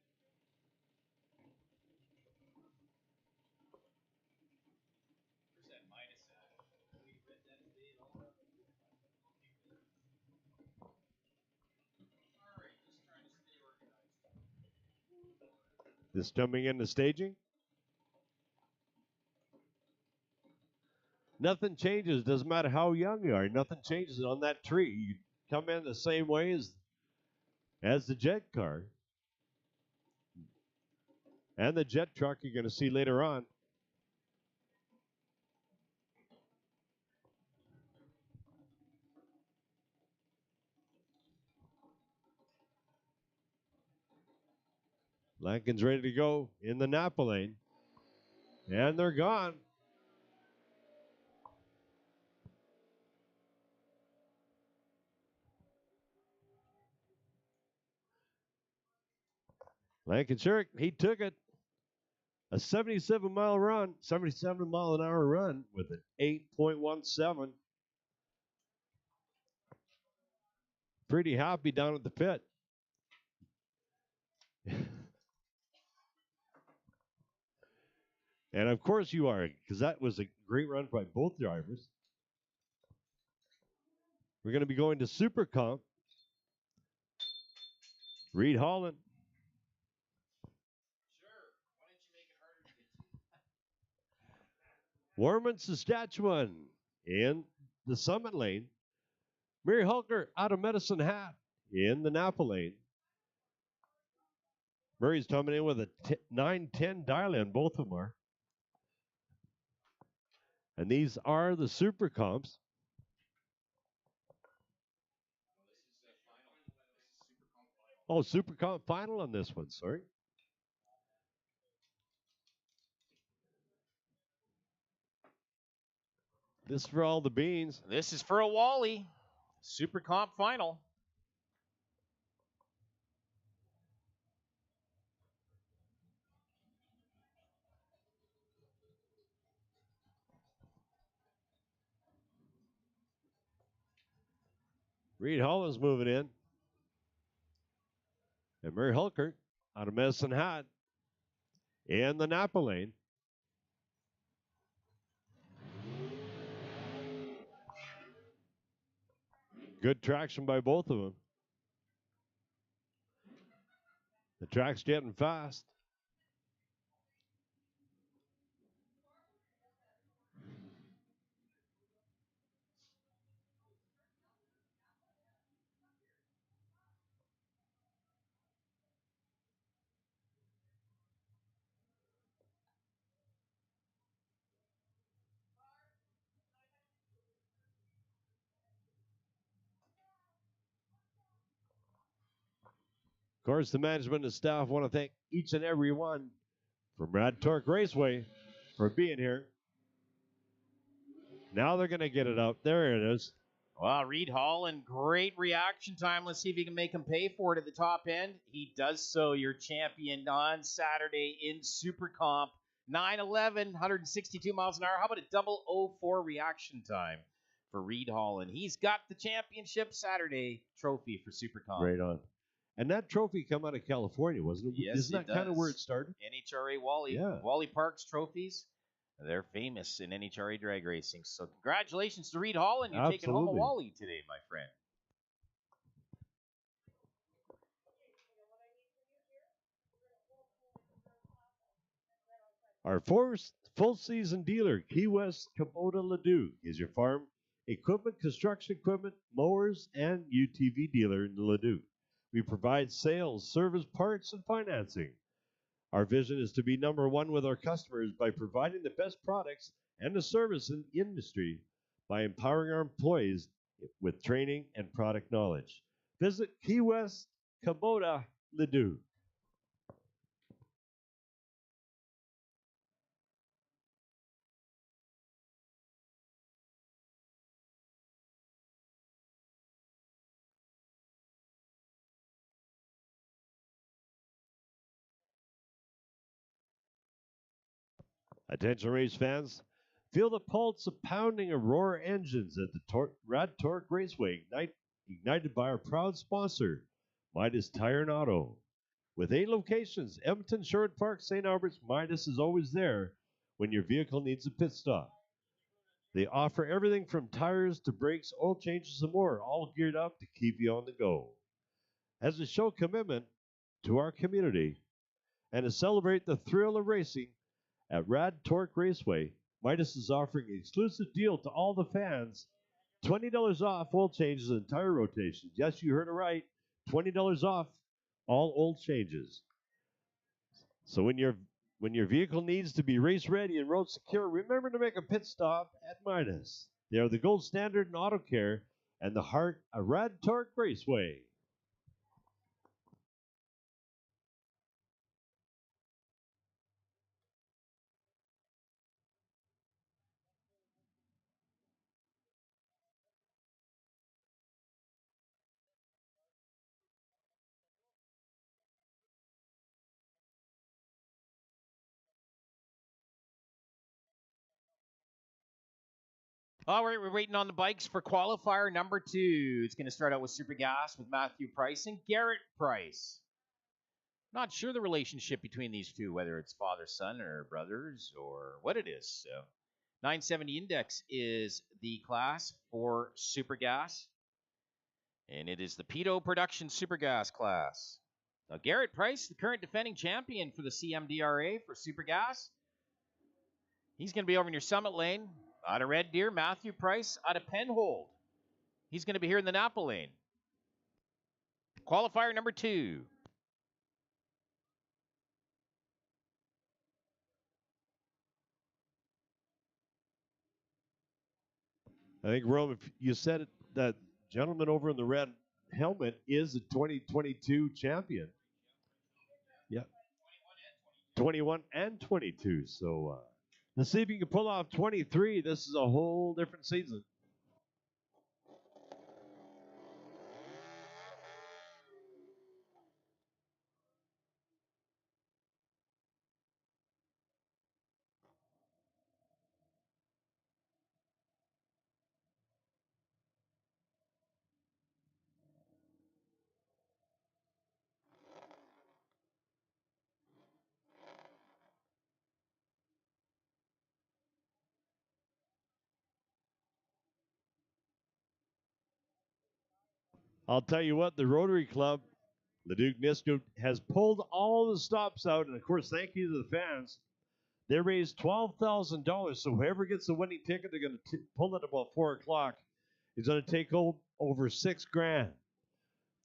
This jumping into staging. Nothing changes. Doesn't matter how young you are. Nothing changes on that tree. You come in the same way as the jet car. And the jet truck you're going to see later on. Lankin's ready to go in the Napa lane. And they're gone. Lankin Sherrick, he took it. A 77-mile run, 77-mile-an-hour run with an 8.17. Pretty happy down at the pit. And of course you are, because that was a great run by both drivers. We're going to be going to Super Comp. Reed Holland. Warman, Saskatchewan in the Summit Lane. Mary Hulker out of Medicine Hat in the Napa Lane. Murray's coming in with a 910 dial-in, both of them are. And these are the Super Comps. Oh, Super Comp final on this one, sorry. This is for all the beans. This is for a Wally. Super Comp final. Reed Holland's moving in. And Murray Hulker out of Medicine Hat in the Napa lane. Good traction by both of them. The track's getting fast. Of course, the management and staff want to thank each and every one from Rad Torque Raceway for being here. Now they're going to get it up. There it is. Well, Reed Holland, great reaction time. Let's see if he can make him pay for it at the top end. He does so. Your champion on Saturday in Super Comp. 911, 162 miles an hour. How about a 004 reaction time for Reed Holland? He's got the championship Saturday trophy for Super Comp. Right on. And that trophy come out of California, wasn't it? Yes, Isn't that kind of where it started? NHRA Wally. Yeah. Wally Parks trophies. They're famous in NHRA drag racing. So congratulations to Reed Holland. You're taking home a Absolutely. Wally today, my friend. Our first full season dealer, Key West Kubota Leduc, is your farm equipment, construction equipment, mowers, and UTV dealer in Leduc. We provide sales, service, parts, and financing. Our vision is to be number one with our customers by providing the best products and the service in the industry by empowering our employees with training and product knowledge. Visit Key West Kubota Leduc. Attention race fans, feel the pulse of pounding of roar engines at the Rad Torque Raceway, ignited by our proud sponsor, Midas Tire and Auto. With 8 locations, Edmonton, Sherwood Park, St. Albert's, Midas is always there when your vehicle needs a pit stop. They offer everything from tires to brakes, oil changes, and more, all geared up to keep you on the go. As a show commitment to our community and to celebrate the thrill of racing, at Rad Torque Raceway, Midas is offering an exclusive deal to all the fans. $20 off oil changes and tire rotations. Yes, you heard it right. $20 off all oil changes. So when your vehicle needs to be race ready and road secure, remember to make a pit stop at Midas. They are the gold standard in auto care and the heart of Rad Torque Raceway. All right, we're waiting on the bikes for qualifier number 2. It's going to start out with Super Gas with Matthew Price and Garrett Price. Not sure the relationship between these two, whether it's father-son or brothers or what it is. So 970 Index is the class for Super Gas. And it is the Pedo Production Super Gas class. Now, Garrett Price, the current defending champion for the CMDRA for Super Gas. He's going to be over in your Summit Lane. Out of Red Deer, Matthew Price out of Penhold. He's going to be here in the Napa Lane. Qualifier number 2. I think, Rome, if you said it, that gentleman over in the red helmet is a 2022 champion. Yeah. 21 and 22. So let's see if you can pull off 23. This is a whole different season. I'll tell you what, the Rotary Club, Leduc Nisco, has pulled all the stops out. And, of course, thank you to the fans. They raised $12,000. So whoever gets the winning ticket, they're going to pull it about 4 o'clock. It's going to take over $6,000.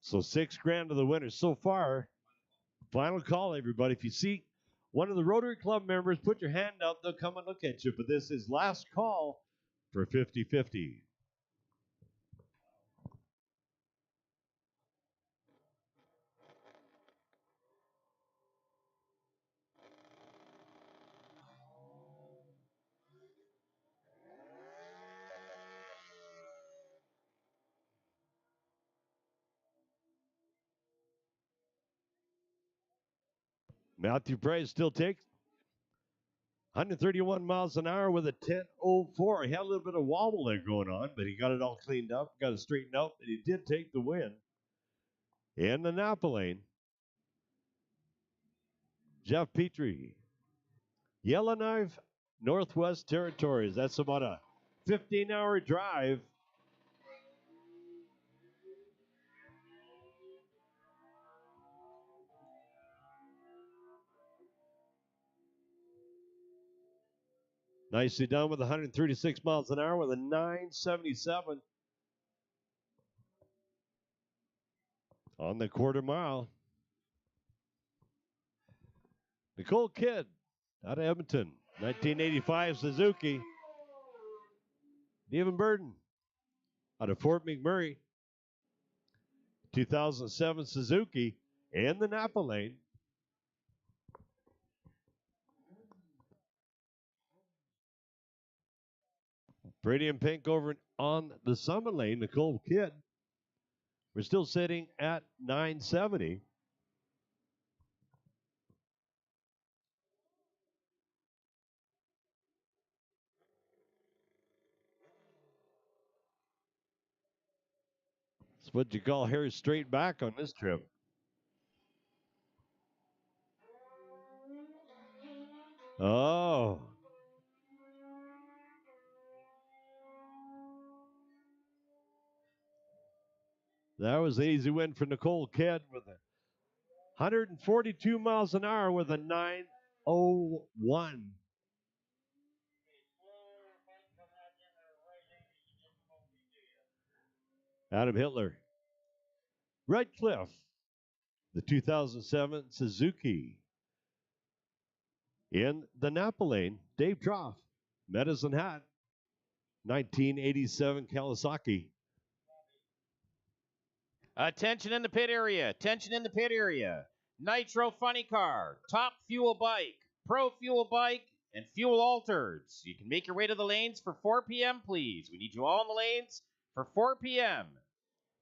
So $6,000 to the winner. So far, final call, everybody. If you see one of the Rotary Club members, put your hand up. They'll come and look at you. But this is last call for 50-50. Matthew Price still takes 131 miles an hour with a 10.04. He had a little bit of wobble there going on, but he got it all cleaned up, got it straightened out, and he did take the win in the Napa lane. Jeff Petrie, Yellowknife, Northwest Territories. That's about a 15-hour drive. Nicely done with 136 miles an hour with a 977 on the quarter mile. Nicole Kidd out of Edmonton, 1985 Suzuki. Devin Burden out of Fort McMurray, 2007 Suzuki in the Napa lane. Pretty in pink over on the Summit lane, Nicole Kidd. We're still sitting at 970. It's what you call hair straight back on this trip. Oh. That was an easy win for Nicole Kidd with a 142 miles an hour with a 9:01. Adam Hitler. Red Cliff, the 2007 Suzuki. In the Napa lane, Dave Trough, Medicine Hat, 1987 Kawasaki. Attention in the pit area. Attention in the pit area. Nitro Funny Car, Top Fuel Bike, Pro Fuel Bike, and Fuel Altereds. You can make your way to the lanes for 4 p.m., please. We need you all in the lanes for 4 p.m.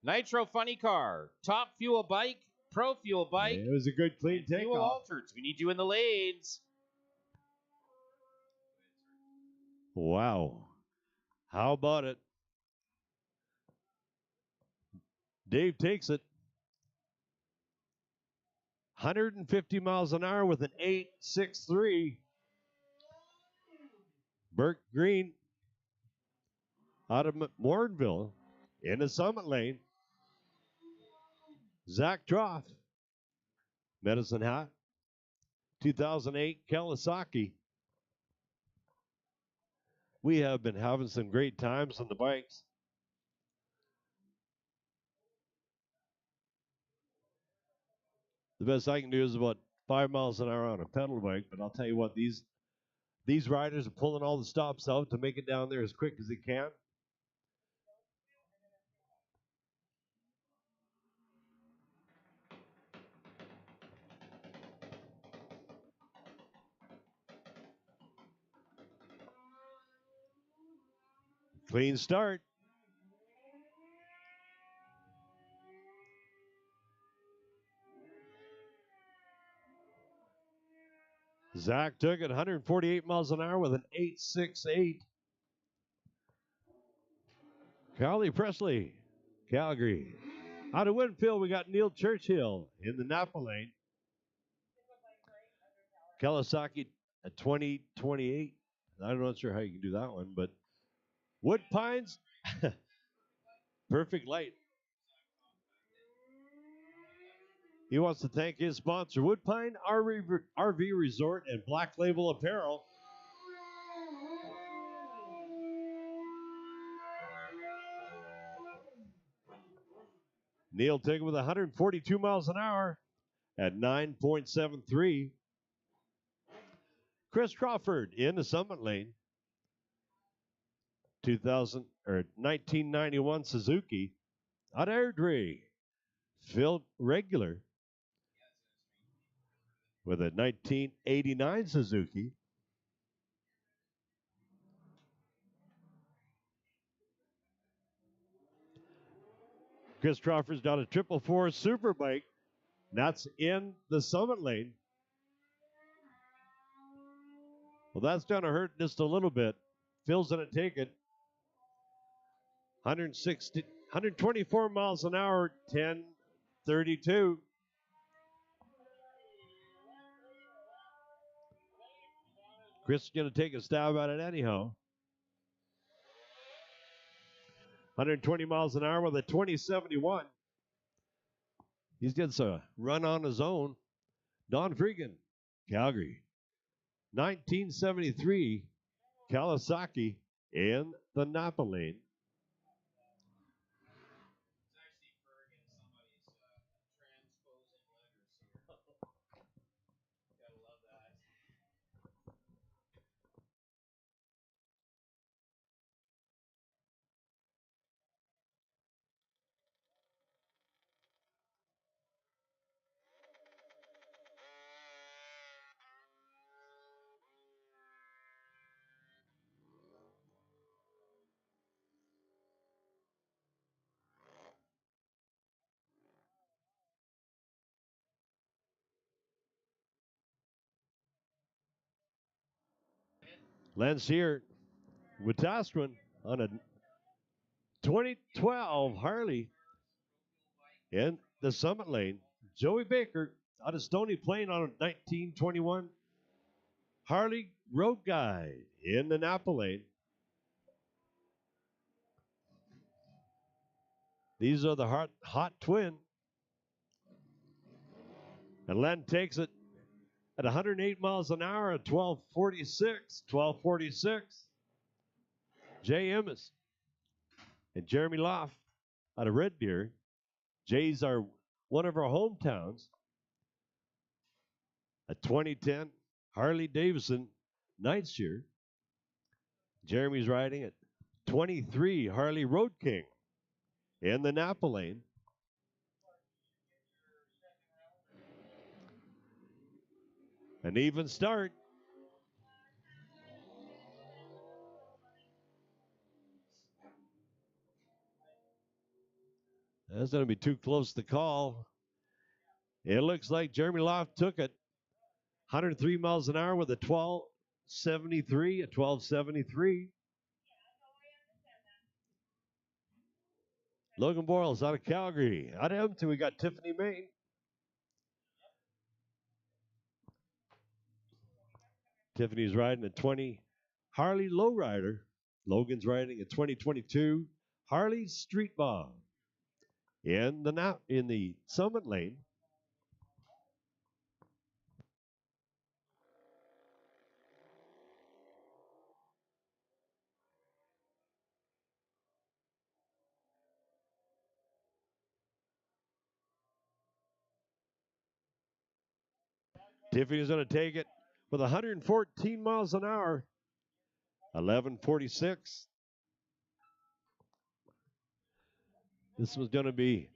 Nitro Funny Car, Top Fuel Bike, Pro Fuel Bike. It was a good clean takeoff. Fuel Altereds. We need you in the lanes. Wow. How about it? Dave takes it. 150 miles an hour with an 8.63. Burke Green out of Morinville in the Summit lane. Zach Trough, Medicine Hat, 2008 Kawasaki. We have been having some great times on the bikes. The best I can do is about 5 miles an hour on a pedal bike, but I'll tell you what, these riders are pulling all the stops out to make it down there as quick as they can. Clean start. Zach took it 148 miles an hour with an 8.68. Carly Presley, Calgary. Out of Winfield, we got Neil Churchill in the Napa lane. Kawasaki at 2028. I'm not sure how you can do that one, but Wood Pines, perfect light. He wants to thank his sponsor, Woodpine RV Resort and Black Label Apparel. Neil took it with 142 miles an hour at 9.73. Chris Crawford in the Summit lane. 1991 Suzuki. Out of Airdrie, Phil Regular with a 1989 Suzuki. Chris Crawford's got a 444 Superbike. That's in the Summit lane. Well, that's going to hurt just a little bit. Phil's going to take it. 124 miles an hour, 10:32. Chris is going to take a stab at it anyhow. 120 miles an hour with a 2071. He's gets a run on his own. Don Freegan, Calgary. 1973, Kawasaki in the Napa lane. Lance here with Tasquin on a 2012 Harley in the Summit lane. Joey Baker out of Stony Plain on a 1921 Harley Road Guide in the Napa lane. These are the hot twin. And Len takes it at 108 miles an hour at 12:46. 12:46. Jay Emmis and Jeremy Loff out of Red Deer. Jay's are one of our hometowns. A 2010 Harley Davidson Nightshare. Jeremy's riding at 23 Harley Road King in the Napa lane. An even start. That's going to be too close to call. It looks like Jeremy Loft took it. 103 miles an hour with a 1273, a 1273. Logan Boyles out of Calgary. Out of Edmonton, we got Tiffany Main. Tiffany's riding a 20 Harley Lowrider. Logan's riding a 2022 Harley Street Bob. In the Summit lane. Tiffany's going to take it with 114 miles an hour. 11:46. This was going to be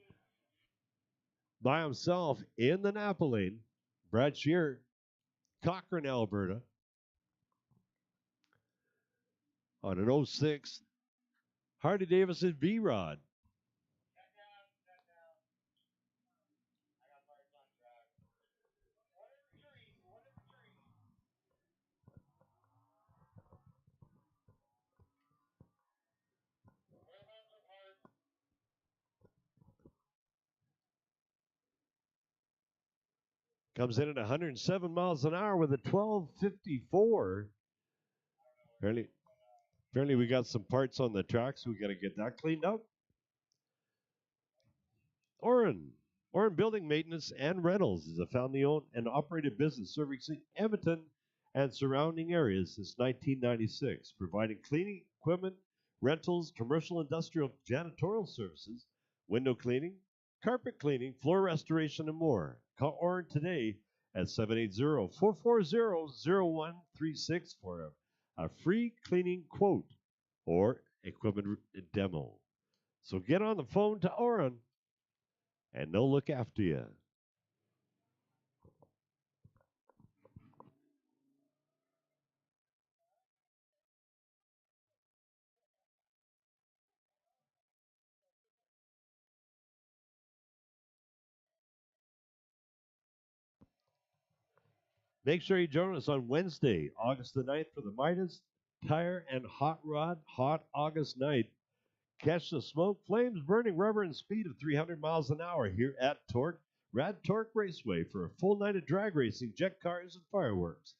by himself in the Napa lane. Brad Shear, Cochrane, Alberta. On an 06 Harley Davidson V-Rod. Comes in at 107 miles an hour with a 12:54. Apparently we got some parts on the track, so we got to get that cleaned up. Oren Building Maintenance and Rentals is a family-owned and operated business servicing Edmonton and surrounding areas since 1996, providing cleaning equipment, rentals, commercial, industrial, janitorial services, window cleaning, carpet cleaning, floor restoration, and more. Call Oren today at 780-440-0136 for a free cleaning quote or equipment demo. So get on the phone to Oren and they'll look after you. Make sure you join us on Wednesday, August the 9th for the Midas Tire and Hot Rod Hot August Night. Catch the smoke, flames, burning rubber, and speed of 300 miles an hour here at Rad Torque Raceway for a full night of drag racing, jet cars, and fireworks.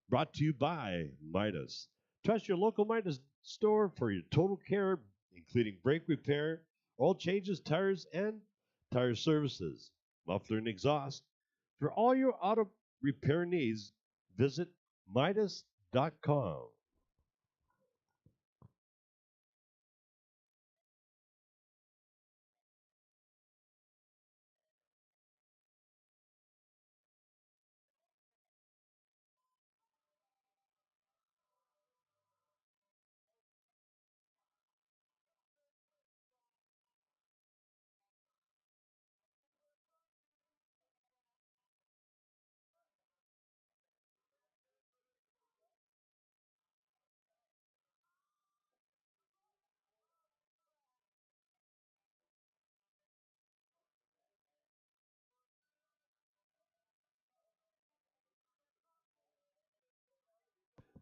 Brought to you by Midas. Trust your local Midas store for your total care, including brake repair, oil changes, tires, and tire services, muffler and exhaust. For all your auto repair needs, visit Midas.com.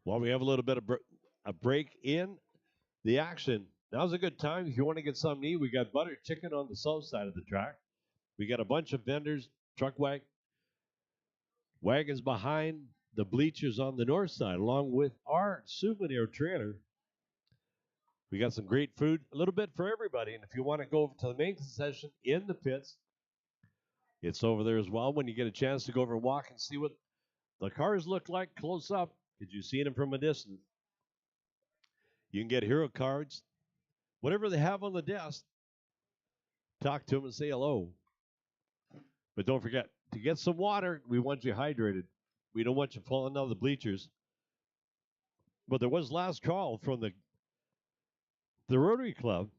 While we have a little bit of a break in the action, now's a good time. If you want to get something to eat, we got butter chicken on the south side of the track. We got a bunch of vendors, wagons behind the bleachers on the north side, along with our souvenir trailer. We got some great food, a little bit for everybody. And if you want to go over to the main concession in the pits, it's over there as well. When you get a chance to go over and walk and see what the cars look like close up, because you've seen them from a distance. You can get hero cards, whatever they have on the desk. Talk to them and say hello. But don't forget, to get some water, we want you hydrated. We don't want you falling out of the bleachers. But there was last call from the Rotary Club.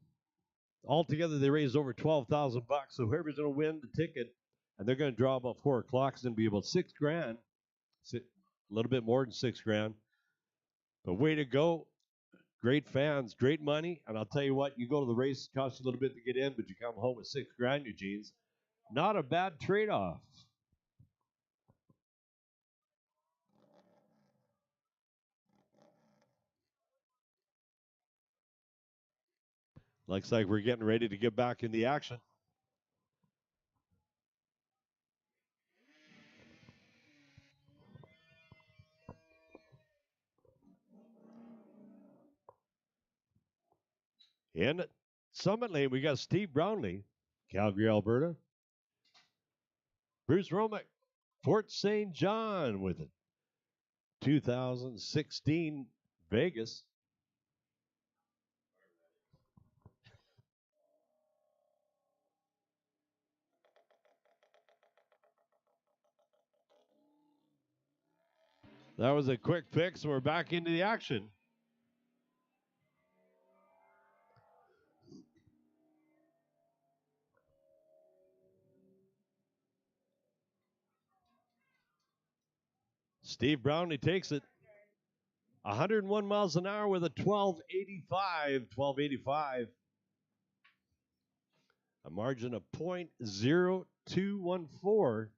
Altogether, they raised over $12,000. So whoever's going to win the ticket, and they're going to draw about 4 o'clock, it's going to be about $6,000. A little bit more than $6,000. But way to go. Great fans, great money. And I'll tell you what, you go to the race, it costs you a little bit to get in, but you come home with $6,000, Eugene's. Not a bad trade-off. Looks like we're getting ready to get back in the action. In Summit Lane, we got Steve Brownlee, Calgary, Alberta. Bruce Romick, Fort St. John with it. 2016 Vegas. That was a quick fix, so we're back into the action. Steve Brownlee takes it. 101 miles an hour with a 1285. A margin of .0214.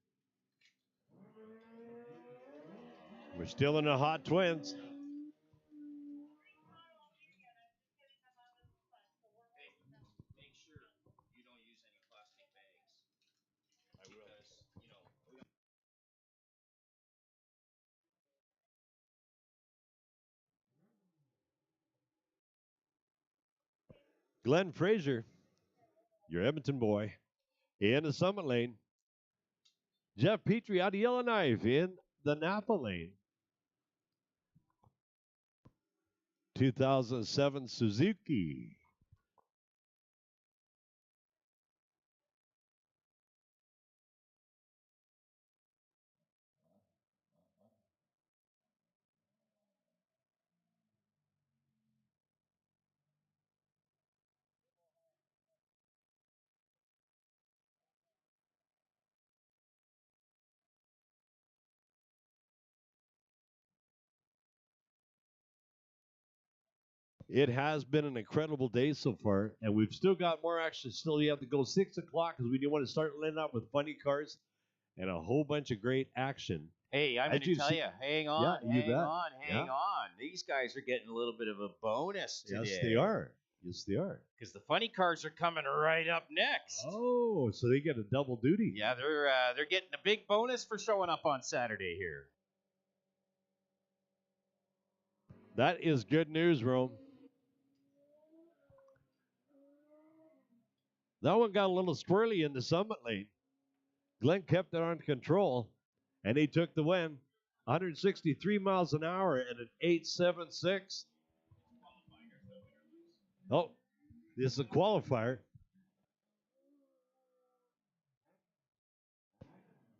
We're still in the hot twins. Glenn Frazier, your Edmonton boy, in the Summit Lane. Jeff Petrie out of Yellowknife in the Napa Lane. 2007 Suzuki. It has been an incredible day so far, and we've still got more action. Still, you have to go 6 o'clock because we do want to start lining up with funny cars and a whole bunch of great action. Hey, I'm As going to you tell see- you, hang on, you hang bet. on, hang Yeah. on. These guys are getting a little bit of a bonus today. Yes, they are. Yes, they are. Because the funny cars are coming right up next. Oh, so they get a double duty. Yeah, they're getting a big bonus for showing up on Saturday here. That is good news, Rome. That one got a little squirrely in the summit lane. Glenn kept it under control, and he took the win. 163 miles an hour at an 8.76. Oh, this is a qualifier.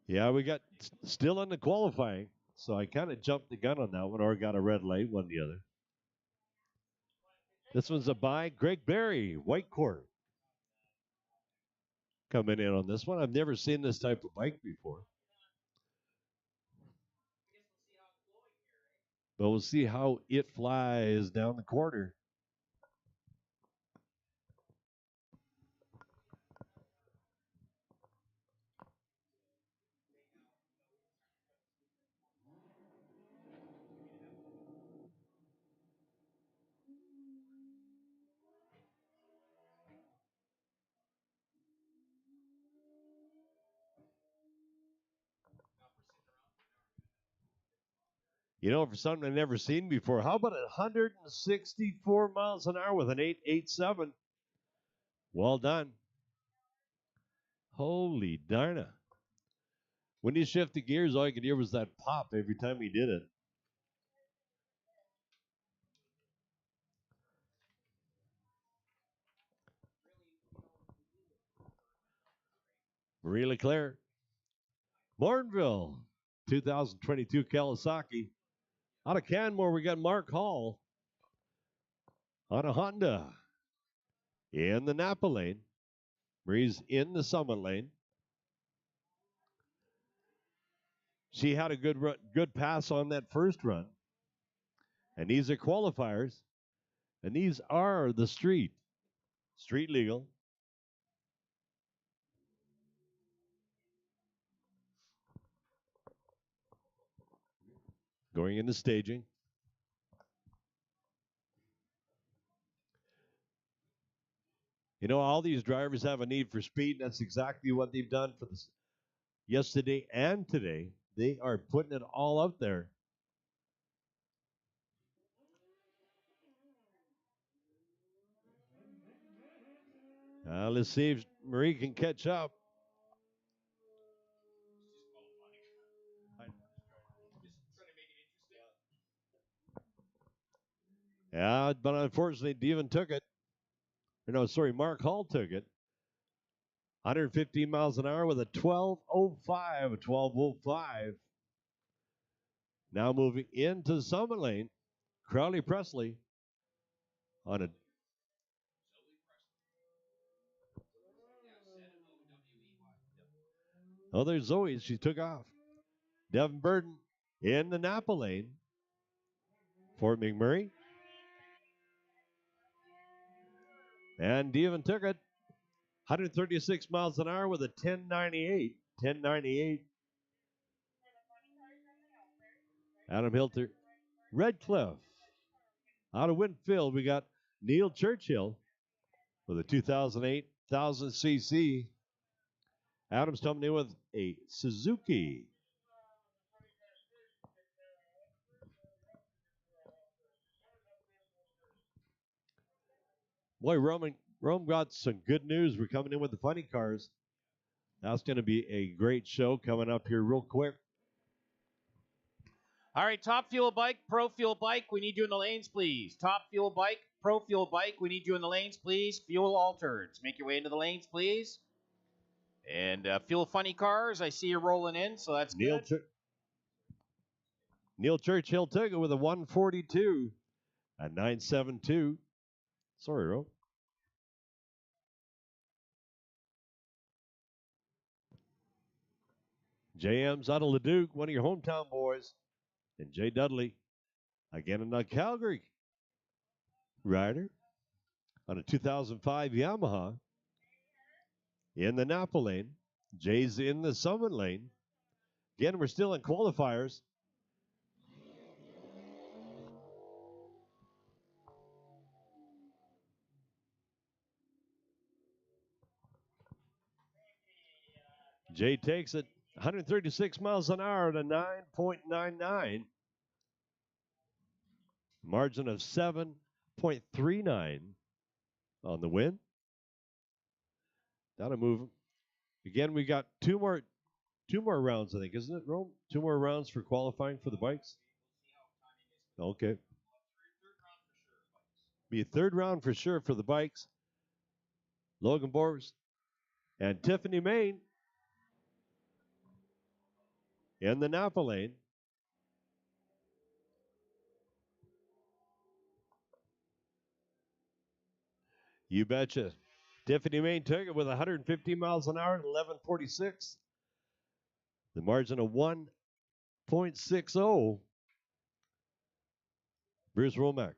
Yeah, we got still in the qualifying, so I kind of jumped the gun on that one, or got a red light, one or the other. This one's a by Greg Berry, White Court. Coming in on this one. I've never seen this type of bike before. But we'll see how it flies down the corner. You know, for something I've never seen before, how about 164 miles an hour with an 8.87? Well done. Holy darna. When he shifted gears, all you could hear was that pop every time he did it. Marie Leclerc. Bourneville, 2022 Kawasaki. Out of Canmore, we got Mark Hall on a Honda. In the Napa lane. Marie's in the Summit lane. She had a good pass on that first run. And these are qualifiers. And these are the street legal. Going into staging. You know, all these drivers have a need for speed. That's exactly what they've done for this yesterday and today. They are putting it all out there. Let's see if Marie can catch up. Yeah, but unfortunately, Devon took it. No, sorry, Mark Hall took it. 115 miles an hour with a 12.05. Now moving into the Summit lane, Crowley Presley on a. Oh, there's Zoe. She took off. Devin Burden in the Napa lane. Fort McMurray. And Devon took it. 136 miles an hour with a 10.98. 10.98. Adam Hilter. Redcliffe. Out of Winfield, we got Neil Churchill with a 2008 1000cc. Adam's coming in with a Suzuki. Boy, Rome got some good news. We're coming in with the funny cars. That's going to be a great show coming up here real quick. All right, Top Fuel Bike, Pro Fuel Bike, we need you in the lanes, please. Top Fuel Bike, Pro Fuel Bike, we need you in the lanes, please. Fuel altereds, make your way into the lanes, please. And Fuel Funny Cars, I see you rolling in, so that's good. Neil Churchill took it with a 142 at 972. Sorry, Rome. JM's out of Leduc, one of your hometown boys. And Jay Dudley, again in the Calgary rider on a 2005 Yamaha. In the Napa lane. Jay's in the Summit lane. Again, we're still in qualifiers. Jay takes it 136 miles an hour to 9.99. Margin of 7.39 on the win. That'll move him. Again, we got two more rounds, I think, isn't it, Rome? 2 more rounds for qualifying for the bikes. Okay. Be a third round for sure for the bikes. Logan Boers and Tiffany Main in the Napa lane. You betcha. Tiffany Main took it with 150 miles an hour at 11:46. The margin of 1.60. Bruce Romack.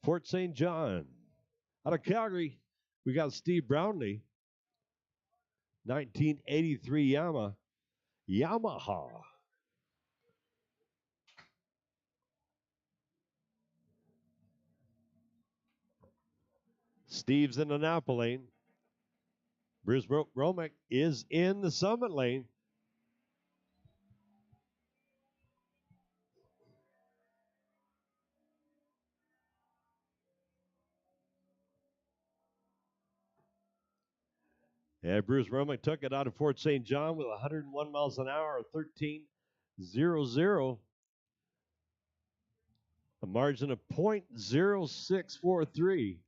Fort St. John. Out of Calgary, we got Steve Brownlee. 1983 Yamaha. Steve's in the Napa lane. Bruce Romack is in the Summit lane. And Bruce Romack took it out of Fort St. John with 101 miles an hour, 13.00. A margin of 0.0643.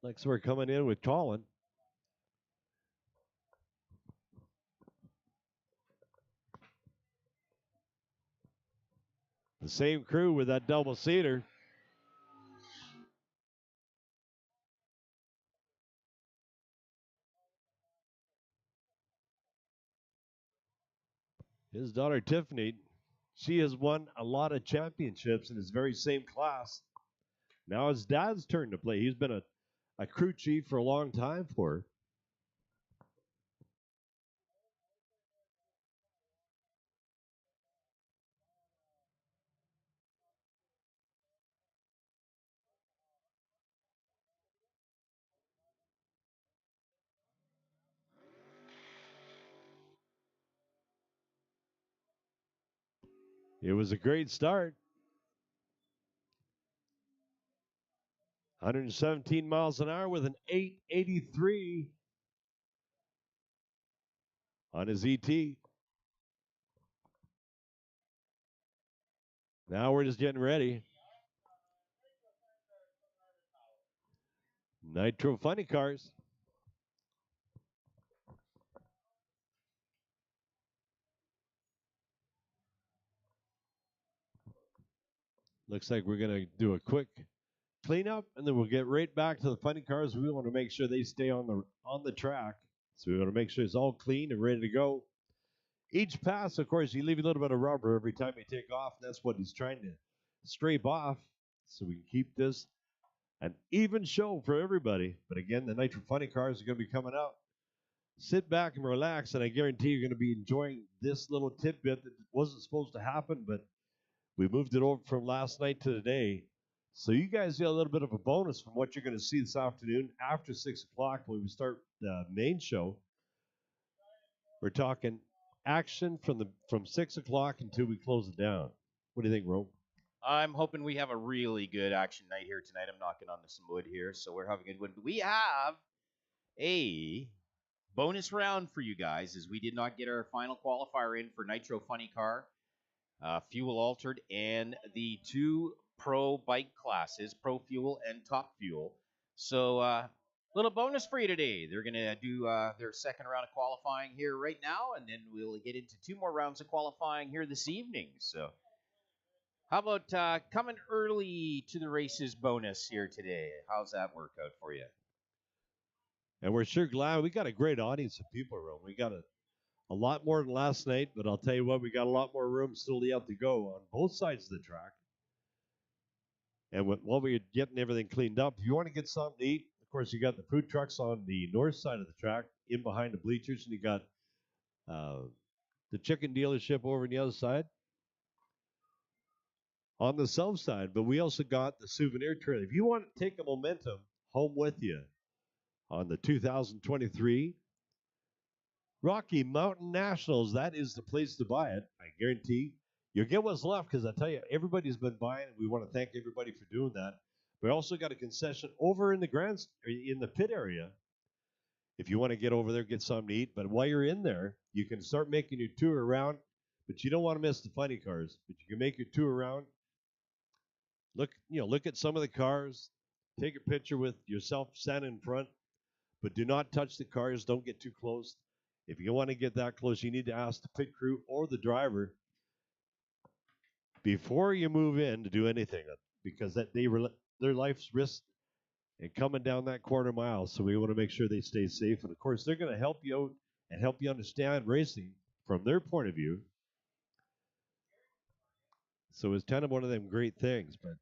Looks like we're coming in with Colin. The same crew with that double-seater. His daughter Tiffany, she has won a lot of championships in his very same class. Now it's dad's turn to play. He's been a crew chief for a long time for her. It was a great start. 117 miles an hour with an 883 on his ET. Now we're just getting ready. Nitro Funny Cars. Looks like we're going to do a quick cleanup, and then we'll get right back to the funny cars. We want to make sure they stay on the track. So we want to make sure it's all clean and ready to go. Each pass, of course, you leave a little bit of rubber every time you take off. That's what he's trying to scrape off so we can keep this an even show for everybody. But again, the Nitro Funny Cars are going to be coming out. Sit back and relax, and I guarantee you're going to be enjoying this little tidbit that wasn't supposed to happen, but we moved it over from last night to today. So you guys get a little bit of a bonus from what you're going to see this afternoon after 6 o'clock when we start the main show. We're talking action from 6 o'clock until we close it down. What do you think, Ro? I'm hoping we have a really good action night here tonight. I'm knocking on some wood here, so we're having a good one. We have a bonus round for you guys, as we did not get our final qualifier in for Nitro Funny Car, Fuel Altered, and the 2 Pro bike classes, Pro Fuel and Top Fuel. So, little bonus for you today. They're going to do their second round of qualifying here right now, and then we'll get into 2 more rounds of qualifying here this evening. So, how about coming early to the races bonus here today? How's that work out for you? And we're sure glad. We got a great audience of people around. We got a lot more than last night, but I'll tell you what, we got a lot more room still yet to go on both sides of the track. And while we're getting everything cleaned up, if you want to get something to eat, of course, you got the food trucks on the north side of the track, in behind the bleachers, and you got the chicken dealership over on the other side. On the south side, but we also got the souvenir trailer. If you want to take a momentum home with you on the 2023 Rocky Mountain Nationals, that is the place to buy it. I guarantee you'll get what's left because I tell you, everybody's been buying, and we want to thank everybody for doing that. We also got a concession over in the pit area. If you want to get over there, get something to eat. But while you're in there, you can start making your tour around. But you don't want to miss the funny cars. But you can make your tour around. Look at some of the cars. Take a picture with yourself standing in front. But do not touch the cars. Don't get too close. If you want to get that close, you need to ask the pit crew or the driver before you move in to do anything, because their life's risk and coming down that quarter mile. So we want to make sure they stay safe. And of course, they're going to help you out and help you understand racing from their point of view. So it's kind of one of them great things. But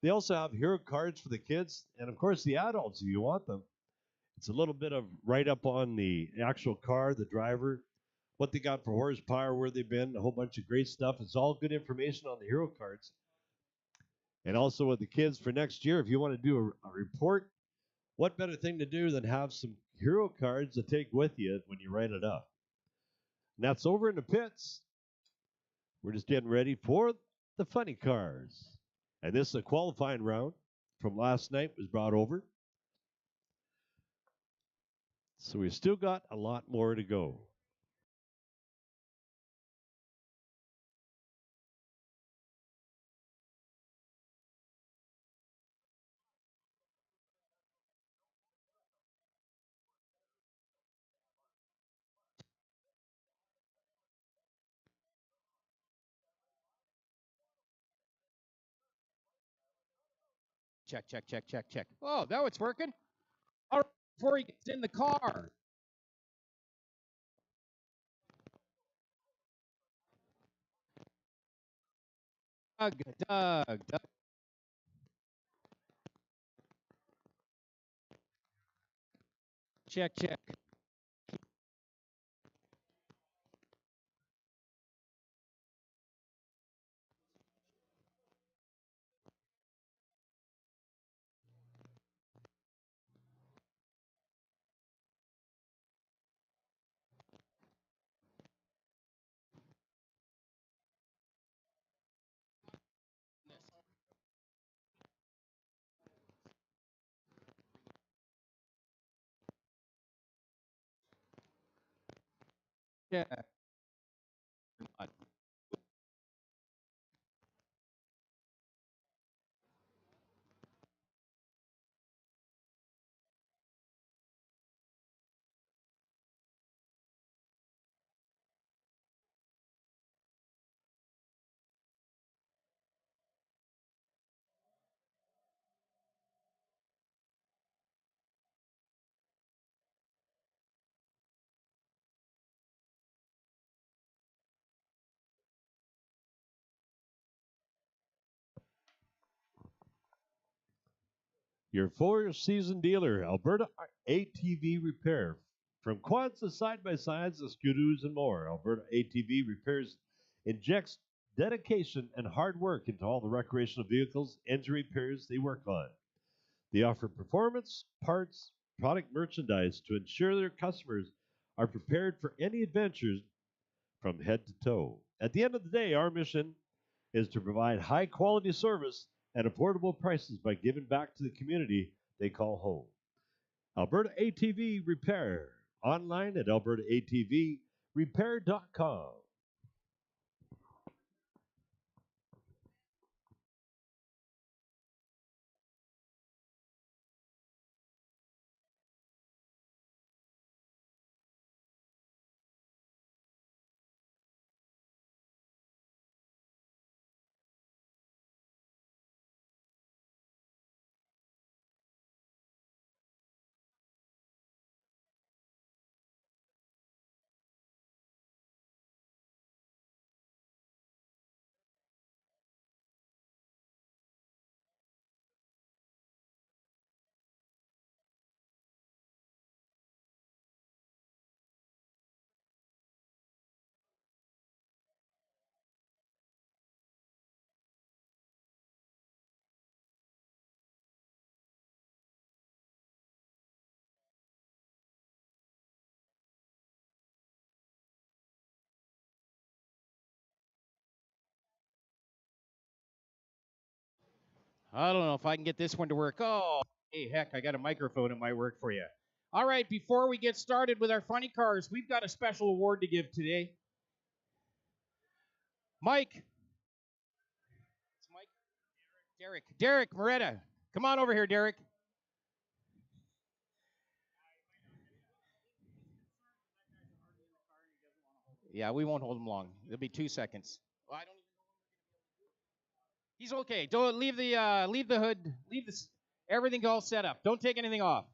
they also have hero cards for the kids and, of course, the adults if you want them. It's a little bit of write up on the actual car, the driver, what they got for horsepower, where they've been, a whole bunch of great stuff. It's all good information on the hero cards. And also with the kids for next year, if you want to do a report, what better thing to do than have some hero cards to take with you when you write it up? And that's over in the pits. We're just getting ready for the funny cars. And this is a qualifying round from last night was brought over. So we've still got a lot more to go. Check, check, check, check, check. Oh, now it's working. All right, before he gets in the car. Doug. Check, check. Yeah. Your 4-season dealer, Alberta ATV Repair. From quads to side-by-sides to skidoos and more, Alberta ATV Repairs injects dedication and hard work into all the recreational vehicles, engine repairs they work on. They offer performance, parts, product merchandise to ensure their customers are prepared for any adventures from head to toe. At the end of the day, our mission is to provide high-quality service at affordable prices by giving back to the community they call home. Alberta ATV Repair, online at albertaatvrepair.com. I don't know if I can get this one to work. Oh, hey, heck, I got a microphone. It might work for you. All right, before we get started with our funny cars, we've got a special award to give today. Mike. It's Mike. Derek Moretta. Come on over here, Derek. Yeah, we won't hold him long. It'll be 2 seconds. Well, I don't even know. He's okay. Don't leave the hood. Leave this everything all set up. Don't take anything off.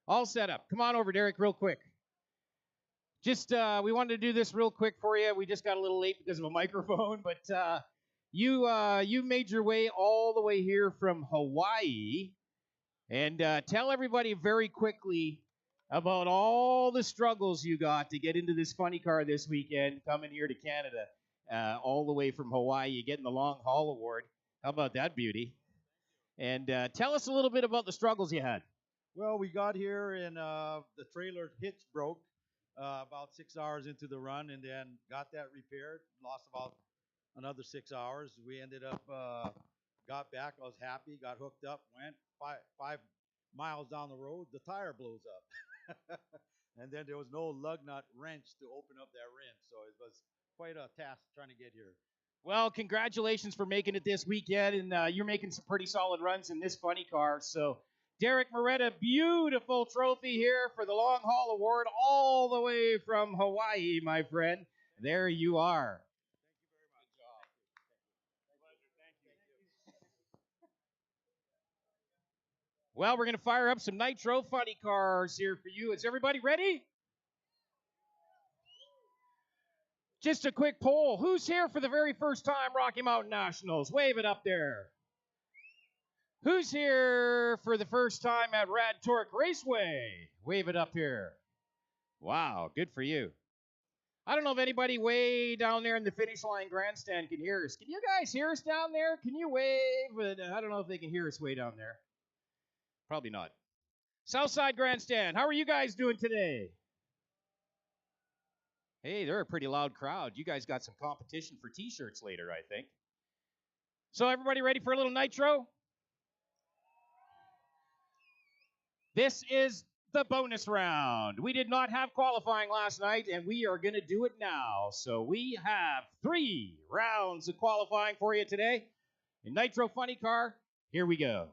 All set up. Come on over, Derek, real quick. Just we wanted to do this real quick for you. We just got a little late because of a microphone, but you made your way all the way here from Hawaii, and tell everybody very quickly about all the struggles you got to get into this funny car this weekend, coming here to Canada, all the way from Hawaii, getting the long haul award. How about that beauty? And tell us a little bit about the struggles you had. Well, we got here and the trailer hitch broke about 6 hours into the run, and then got that repaired. Lost about another 6 hours. We ended up got back. I was happy. Got hooked up. Went 5 miles down the road. The tire blows up, and then there was no lug nut wrench to open up that rim. So it was quite a task trying to get here. Well, congratulations for making it this weekend, and you're making some pretty solid runs in this funny car. So, Derek Moretta, beautiful trophy here for the Long Haul Award, all the way from Hawaii, my friend. There you are. Well, we're going to fire up some Nitro funny cars here for you. Is everybody ready? Just a quick poll. Who's here for the very first time Rocky Mountain Nationals? Wave it up there. Who's here for the first time at Rad Torque Raceway? Wave it up here. Wow, good for you. I don't know if anybody way down there in the finish line grandstand can hear us. Can you guys hear us down there? Can you wave? But I don't know if they can hear us way down there. Probably not. Southside grandstand, how are you guys doing today? Hey, they're a pretty loud crowd. You guys got some competition for t-shirts later, I think. So everybody ready for a little nitro? This is the bonus round. We did not have qualifying last night, and we are going to do it now. So we have 3 rounds of qualifying for you today. In Nitro Funny Car, here we go.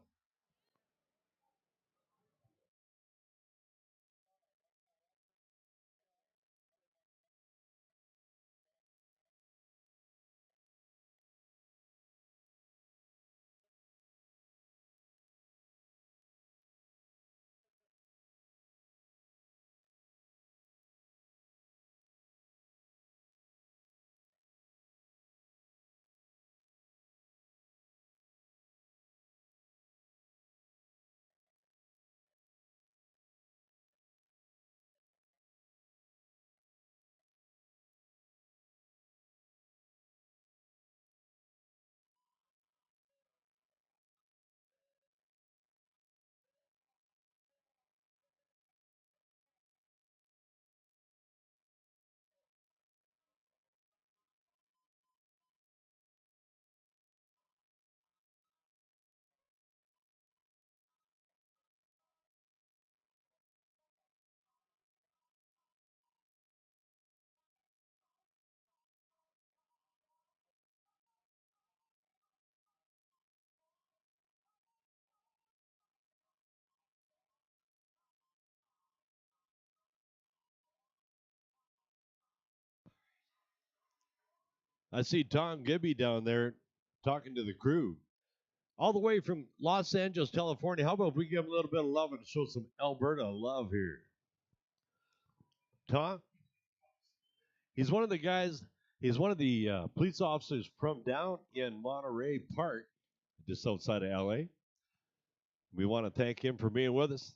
I see Tom Gibby down there talking to the crew. All the way from Los Angeles, California. How about if we give him a little bit of love and show some Alberta love here? Tom? He's one of the guys, he's one of the police officers from down in Monterey Park, just outside of LA. We want to thank him for being with us.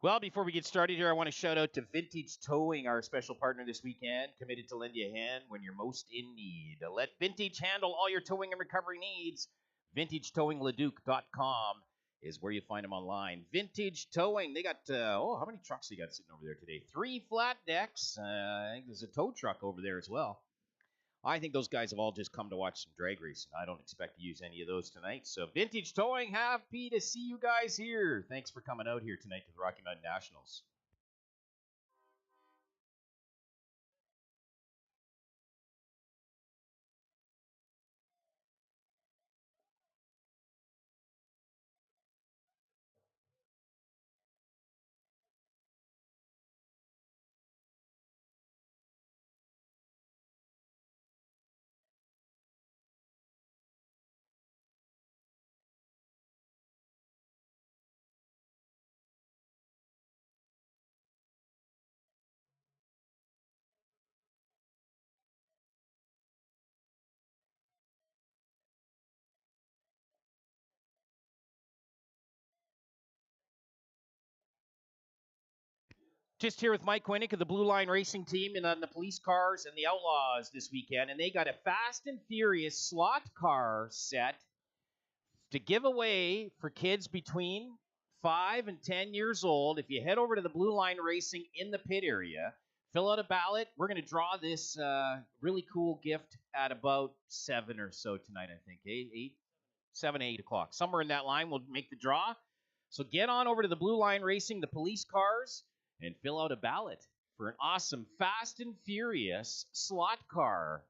Well, before we get started here, I want to shout out to Vintage Towing, our special partner this weekend, committed to lend you a hand when you're most in need. Let Vintage handle all your towing and recovery needs. VintageTowingLeduc.com is where you find them online. Vintage Towing, they got, how many trucks they got sitting over there today? 3 flat decks. I think there's a tow truck over there as well. I think those guys have all just come to watch some drag racing. I don't expect to use any of those tonight. So Vintage Towing, happy to see you guys here. Thanks for coming out here tonight to the Rocky Mountain Nationals. Just here with Mike Winnick of the Blue Line Racing Team and on the police cars and the Outlaws this weekend, and they got a Fast and Furious slot car set to give away for kids between 5 and 10 years old. If you head over to the Blue Line Racing in the pit area, fill out a ballot. We're going to draw this really cool gift at about 7 or so tonight, I think. 7, 8 o'clock. Somewhere in that line, we'll make the draw. So get on over to the Blue Line Racing, the police cars, and fill out a ballot for an awesome Fast and Furious slot car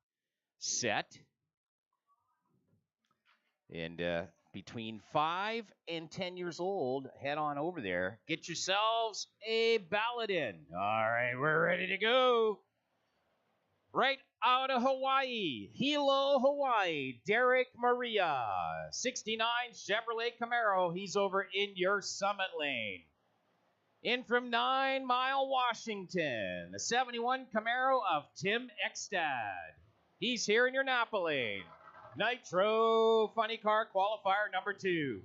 set. And between 5 and 10 years old, head on over there. Get yourselves a ballot in. All right, we're ready to go. Right out of Hawaii, Hilo, Hawaii, Derek Maria, 69 Chevrolet Camaro. He's over in your summit lane. In from 9 Mile, Washington, the 71 Camaro of Tim Ekstad. He's here in your Napa lane. Nitro Funny Car Qualifier number 2.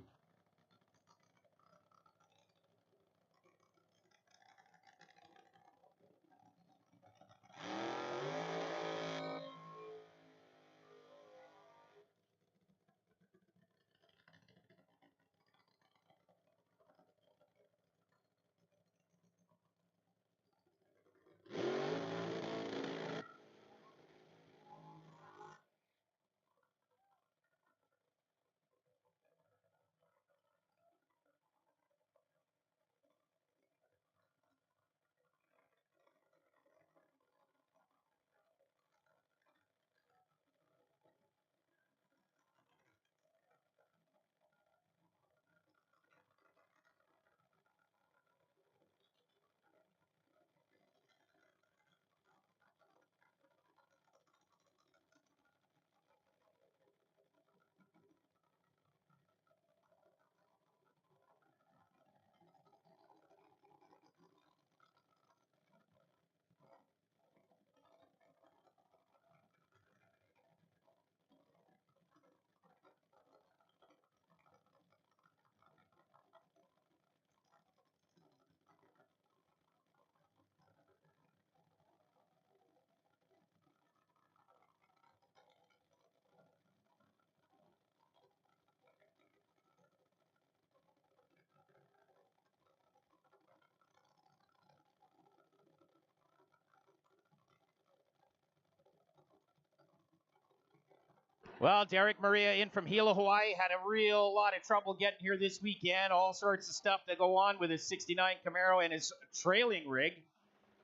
Well, Derek Maria in from Hilo, Hawaii, had a real lot of trouble getting here this weekend. All sorts of stuff to go on with his 69 Camaro and his trailing rig.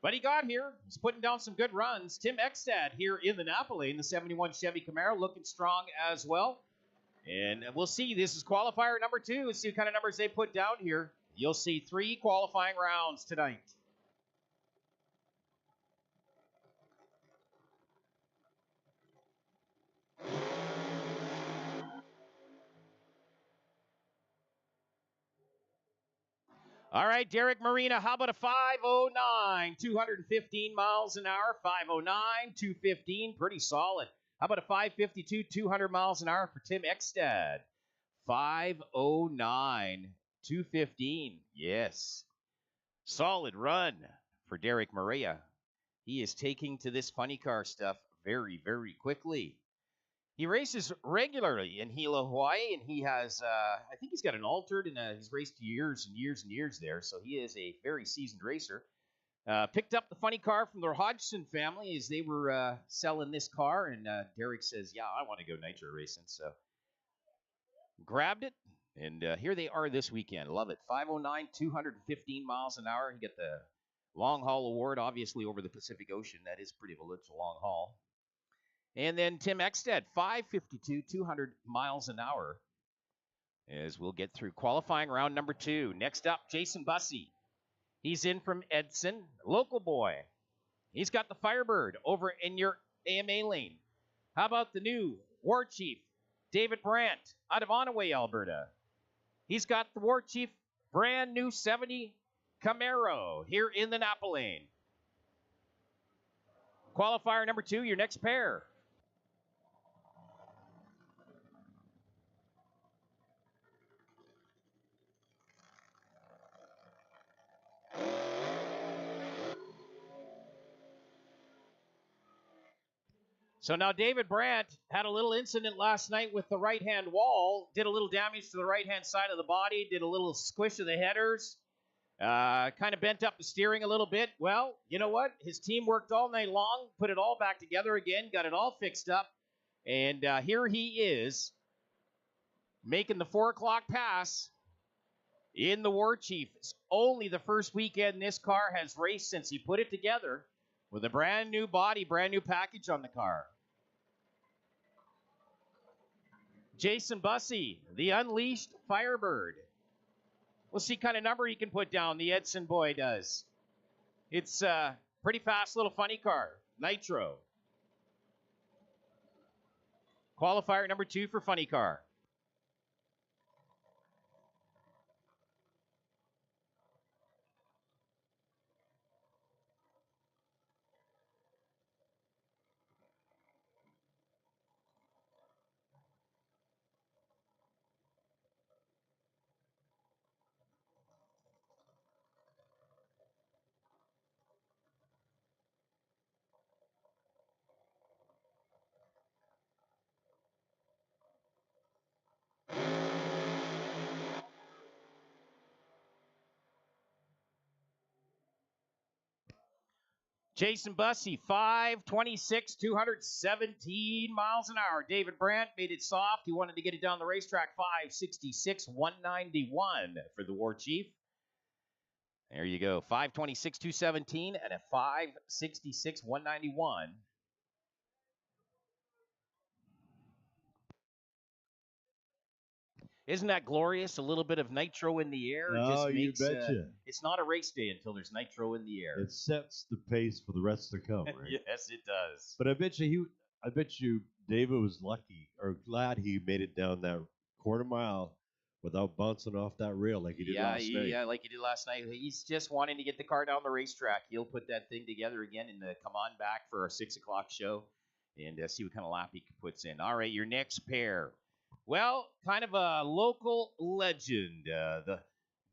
But he got here. He's putting down some good runs. Tim Ekstad here in the Napa lane, the 71 Chevy Camaro, looking strong as well. And we'll see. This is qualifier number 2. Let's see what kind of numbers they put down here. You'll see 3 qualifying rounds tonight. All right, Derek Marina, how about a 509, 215 miles an hour, 509, 215, pretty solid. How about a 552, 200 miles an hour for Tim Ekstad? 509, 215, yes. Solid run for Derek Maria. He is taking to this funny car stuff very, very quickly. He races regularly in Hilo, Hawaii, and he has, I think he's got an altered, and he's raced years and years and years there, so he is a very seasoned racer. Picked up the funny car from the Hodgson family as they were selling this car, and Derek says, yeah, I want to go nitro racing, so grabbed it, and here they are this weekend. Love it. 509, 215 miles an hour. You get the long haul award, obviously, over the Pacific Ocean. That is pretty of a long haul. And then Tim Ekstead, 552, 200 miles an hour, as we'll get through qualifying round number 2. Next up, Jason Bussey. He's in from Edson, local boy. He's got the Firebird over in your AMA lane. How about the new War Chief, David Brandt, out of Onaway, Alberta? He's got the War Chief brand new 70 Camaro here in the Napa lane. Qualifier number 2, your next pair. So now David Brandt had a little incident last night with the right-hand wall, did a little damage to the right-hand side of the body, did a little squish of the headers, kind of bent up the steering a little bit. Well, you know what? His team worked all night long, put it all back together again, got it all fixed up, and here he is making the 4 o'clock pass in the War Chief. It's only the first weekend this car has raced since he put it together with a brand new body, brand new package on the car. Jason Bussey, the Unleashed Firebird. We'll see kind of number he can put down, the Edson boy does. It's a pretty fast little funny car, nitro. Qualifier number 2 for funny car. Jason Bussey, 526, 217 miles an hour. David Brandt made it soft. He wanted to get it down the racetrack. 566, 191 for the War Chief. There you go. 526, 217 and a 566, 191. Isn't that glorious? A little bit of nitro in the air. Oh, just makes, you betcha. It's not a race day until there's nitro in the air. It sets the pace for the rest to come, right? Yes, it does. But I bet you David was lucky or glad he made it down that quarter mile without bouncing off that rail like he did last night. Yeah, like he did last night. He's just wanting to get the car down the racetrack. He'll put that thing together again and come on back for our 6 o'clock show and see what kind of lap he puts in. All right, your next pair. Well, kind of a local legend. The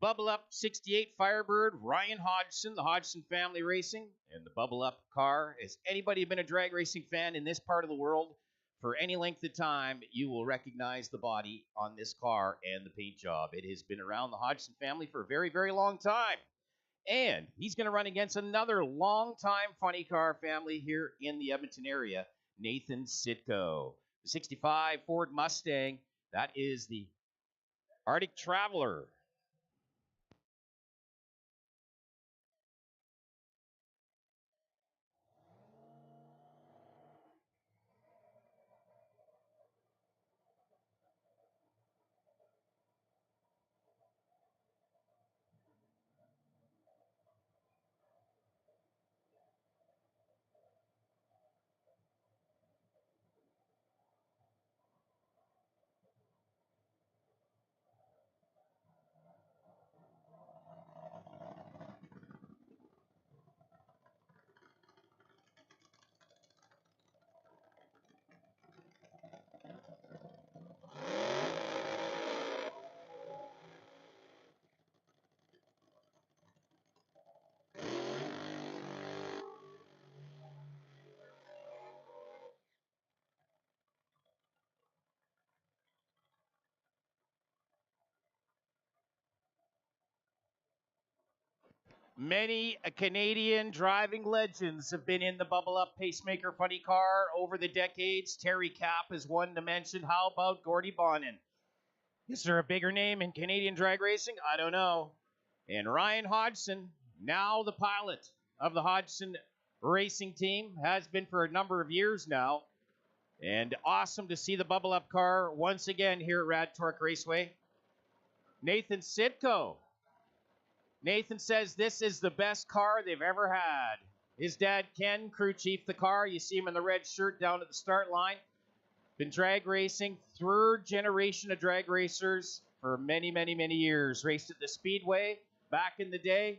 Bubble Up 68 Firebird, Ryan Hodgson, the Hodgson family racing, and the Bubble Up car. Has anybody been a drag racing fan in this part of the world for any length of time, you will recognize the body on this car and the paint job. It has been around the Hodgson family for a very, very long time. And he's going to run against another long-time funny car family here in the Edmonton area, Nathan Sitko. The 65 Ford Mustang, that is the Arctic Traveler. Many Canadian driving legends have been in the Bubble Up Pacemaker Funny Car over the decades. Terry Kapp is one to mention. How about Gordy Bonin? Is there a bigger name in Canadian drag racing? I don't know. And Ryan Hodgson, now the pilot of the Hodgson racing team, has been for a number of years now. And awesome to see the Bubble Up car once again here at Rad Torque Raceway. Nathan Sitko. Nathan says this is the best car they've ever had. His dad, Ken, crew chief the car. You see him in the red shirt down at the start line. Been drag racing, third generation of drag racers for many, many, many years. Raced at the Speedway back in the day.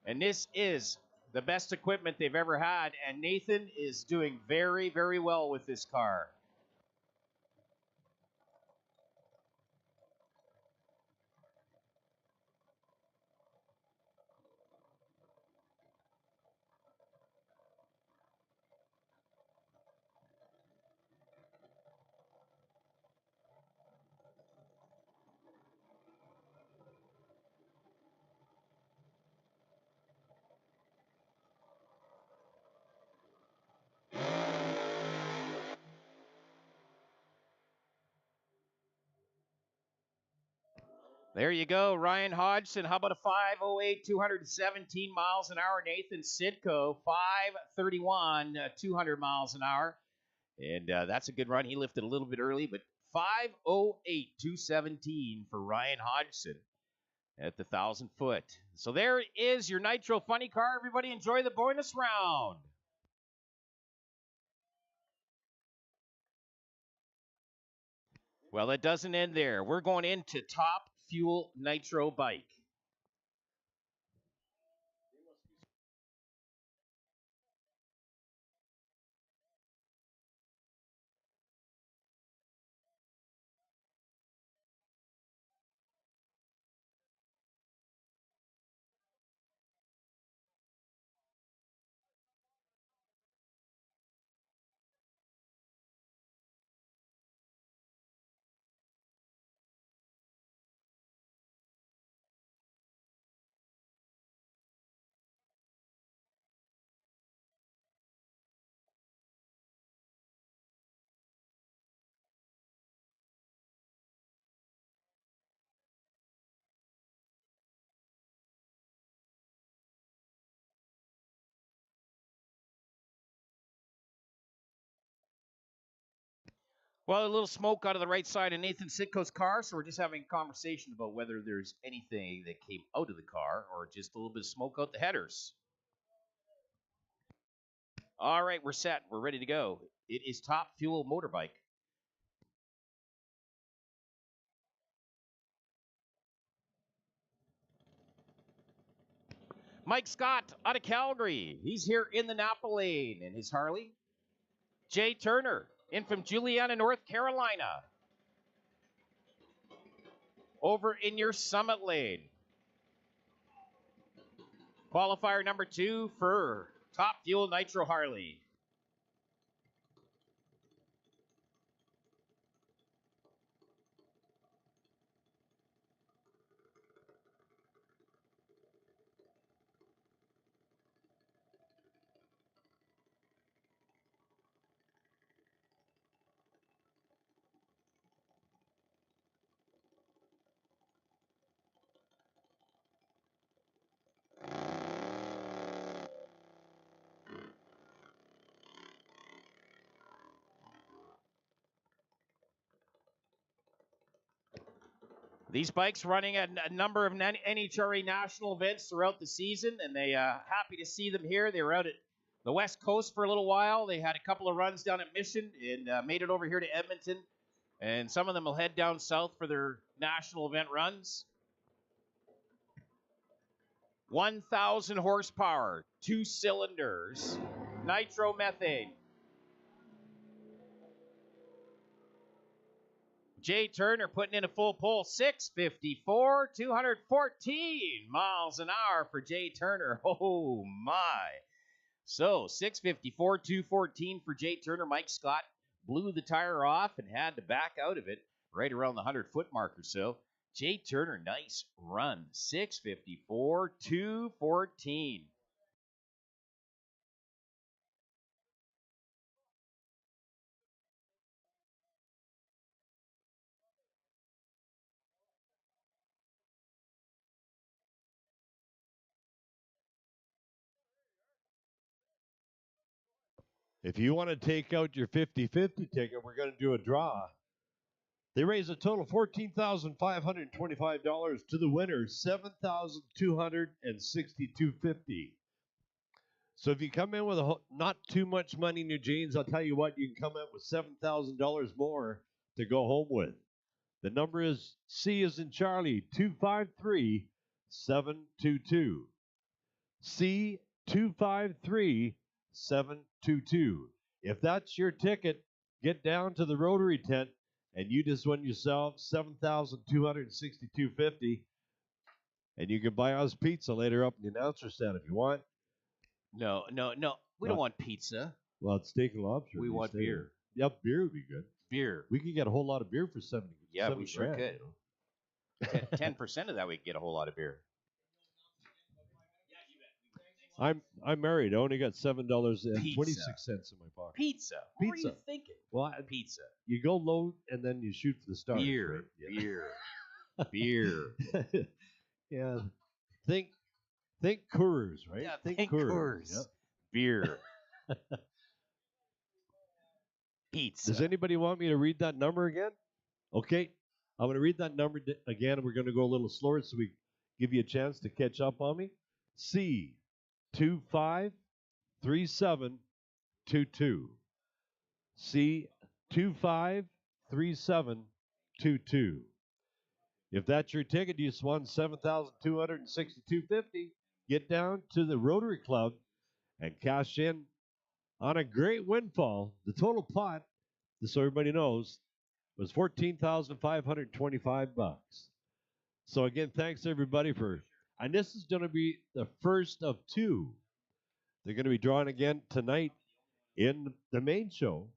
And this is the best equipment they've ever had. And Nathan is doing very, very well with this car. There you go, Ryan Hodgson. How about a 508, 217 miles an hour? Nathan Sitko, 531, 200 miles an hour. And that's a good run. He lifted a little bit early, but 508, 217 for Ryan Hodgson at the 1,000 foot. So there is your Nitro Funny Car. Everybody enjoy the bonus round. Well, it doesn't end there. We're going into Top Fuel Nitro Bike. Well, a little smoke out of the right side of Nathan Sitko's car, so we're just having a conversation about whether there's anything that came out of the car or just a little bit of smoke out the headers. All right, we're set. We're ready to go. It is Top Fuel Motorbike. Mike Scott out of Calgary. He's here in the Napa lane in his Harley. Jay Turner in from Juliana, North Carolina. Over in your Summit lane. Qualifier number 2 for Top Fuel Nitro Harley. These bikes running at a number of NHRA national events throughout the season, and they happy to see them here. They were out at the West Coast for a little while. They had a couple of runs down at Mission and made it over here to Edmonton. And some of them will head down south for their national event runs. 1,000 horsepower, 2 cylinders, nitromethane. Jay Turner putting in a full pull, 654, 214 miles an hour for Jay Turner. Oh, my. So, 654, 214 for Jay Turner. Mike Scott blew the tire off and had to back out of it right around the 100-foot mark or so. Jay Turner, nice run. 654, 214. If you want to take out your 50-50 ticket, we're going to do a draw. They raise a total of $14,525 to the winner, $7,262.50. So if you come in with not too much money in your jeans, I'll tell you what, you can come in with $7,000 more to go home with. The number is C as in Charlie, 253-722. C 253-722. If that's your ticket, get down to the Rotary tent and you just win yourself $7,262.50. And you can buy us pizza later up in the announcer stand if you want. No. We don't want pizza. Well, it's steak and lobster. We want beer. Yep, beer would be good. Beer. We could get a whole lot of beer for 70. Yeah, 70 we sure grand, could. you know? 10% of that, we could get a whole lot of beer. I'm married. I only got $7.26 in my pocket. Pizza. What were you thinking? Well, Pizza. You go low and then you shoot for the stars. Beer. Right? Beer. Beer. Yeah. Think Coors, right? Yeah, think think Coors. Coors. Yep. Beer. Pizza. Does anybody want me to read that number again? Okay. I'm going to read that number again, and we're going to go a little slower so we give you a chance to catch up on me. C 253722. C 253722. If that's your ticket, you just won $7,262.50. Get down to the Rotary Club and cash in on a great windfall. The total pot, just so everybody knows, was $14,525. So again, thanks everybody and this is going to be the first of two. They're going to be drawn again tonight in the main show.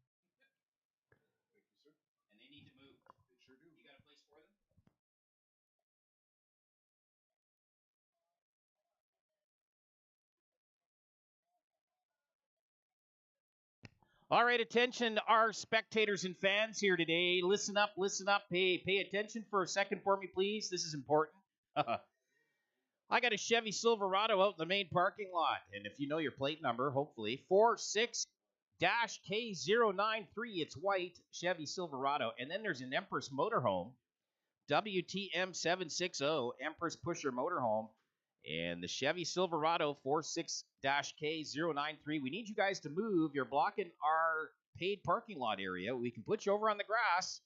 And they need to move. They sure do. You got a place for them? All right, attention, our spectators and fans here today. Listen up. Pay attention for a second for me, please. This is important. I got a Chevy Silverado out in the main parking lot, and if you know your plate number, hopefully, 46-K093, it's white, Chevy Silverado, and then there's an Empress Motorhome, WTM760, Empress Pusher Motorhome, and the Chevy Silverado 46-K093. We need you guys to move. You're blocking our paid parking lot area. We can put you over on the grass,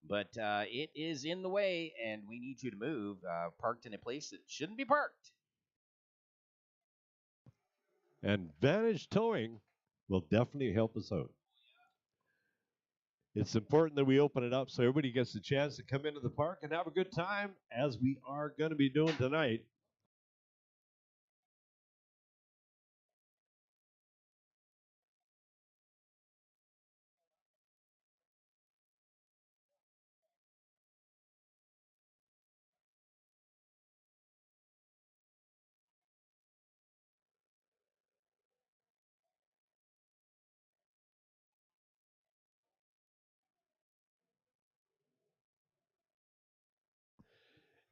but it is in the way, and we need you to move. Parked in a place that shouldn't be parked. And Vantage Towing will definitely help us out. It's important that we open it up so everybody gets a chance to come into the park and have a good time, as we are going to be doing tonight.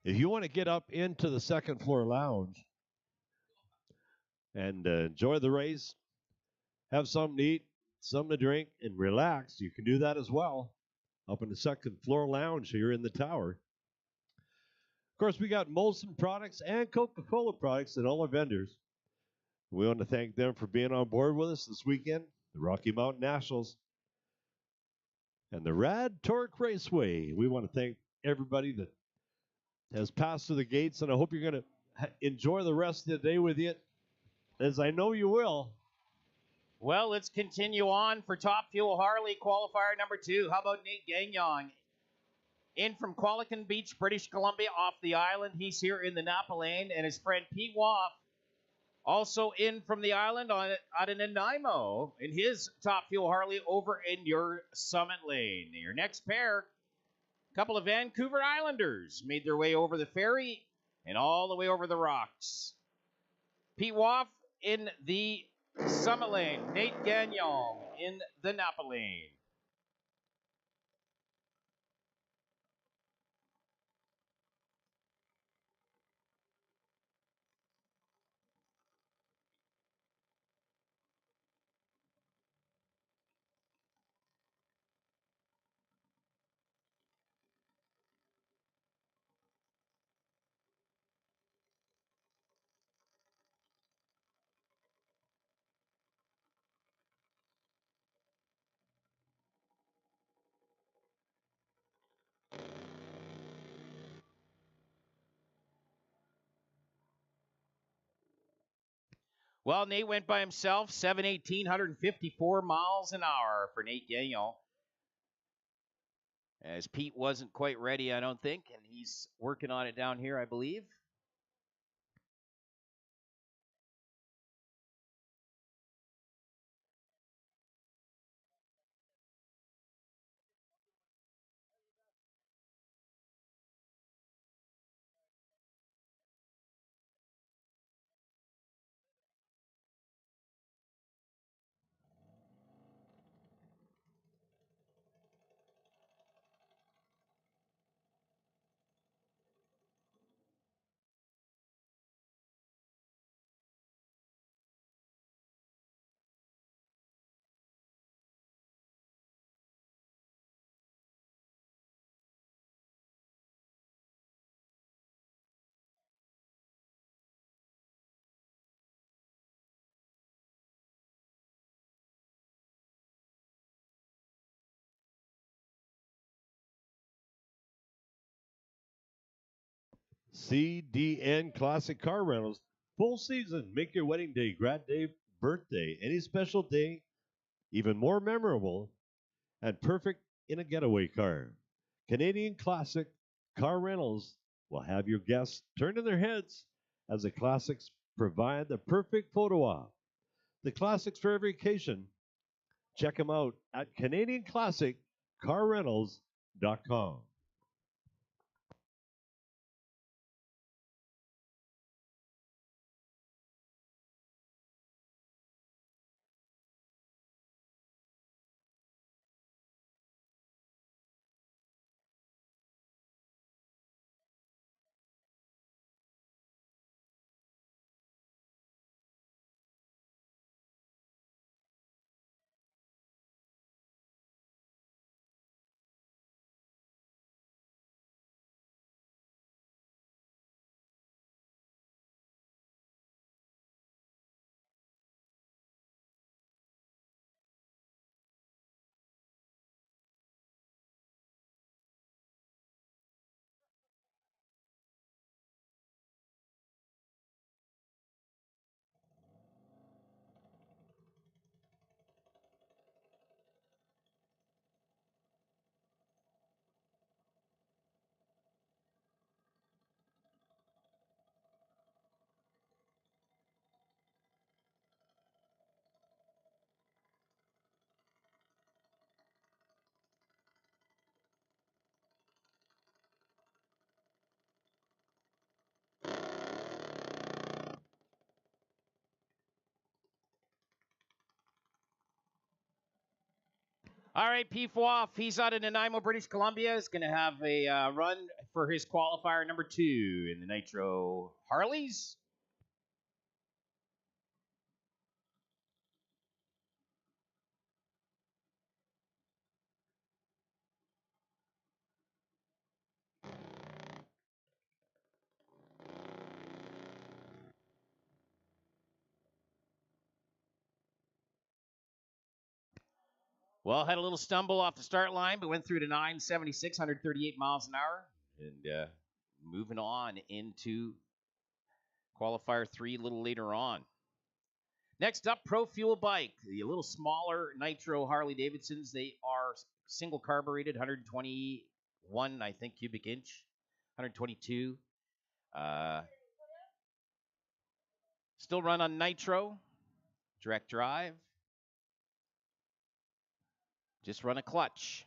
If you want to get up into the second floor lounge and enjoy the race, have something to eat, something to drink, and relax, you can do that as well up in the second floor lounge here in the tower. Of course, we got Molson products and Coca-Cola products and all our vendors. We want to thank them for being on board with us this weekend, the Rocky Mountain Nationals and the Rad Torque Raceway. We want to thank everybody that has passed through the gates, and I hope you're going to enjoy the rest of the day with it, as I know you will. Well, let's continue on for Top Fuel Harley qualifier number 2. How about Nate Gagnon? In from Qualicum Beach, British Columbia, off the island. He's here in the Napa lane, and his friend Pete Woff also in from the island out in Nanaimo in his Top Fuel Harley over in your Summit lane. Your next pair couple of Vancouver Islanders made their way over the ferry and all the way over the rocks. Pete Woff in the Summit Lane. Nate Gagnon in the Napa Lane. Well, Nate went by himself, 718, 154 miles an hour for Nate Gagnon. As Pete wasn't quite ready, I don't think, and he's working on it down here, I believe. CDN Classic Car Rentals. Full season. Make your wedding day, grad day, birthday, any special day even more memorable and perfect in a getaway car. Canadian Classic Car Rentals will have your guests turning their heads as the classics provide the perfect photo op. The classics for every occasion. Check them out at CanadianClassicCarRentals.com. All right, Pete Woff, he's out in Nanaimo, British Columbia. Is going to have a run for his qualifier number 2 in the Nitro Harleys. Well, had a little stumble off the start line, but went through to 976, 138 miles an hour. And moving on into qualifier 3 a little later on. Next up, Pro Fuel Bike, the little smaller Nitro Harley Davidsons. They are single carbureted, 121, I think, cubic inch, 122. Still run on nitro, direct drive. Just run a clutch.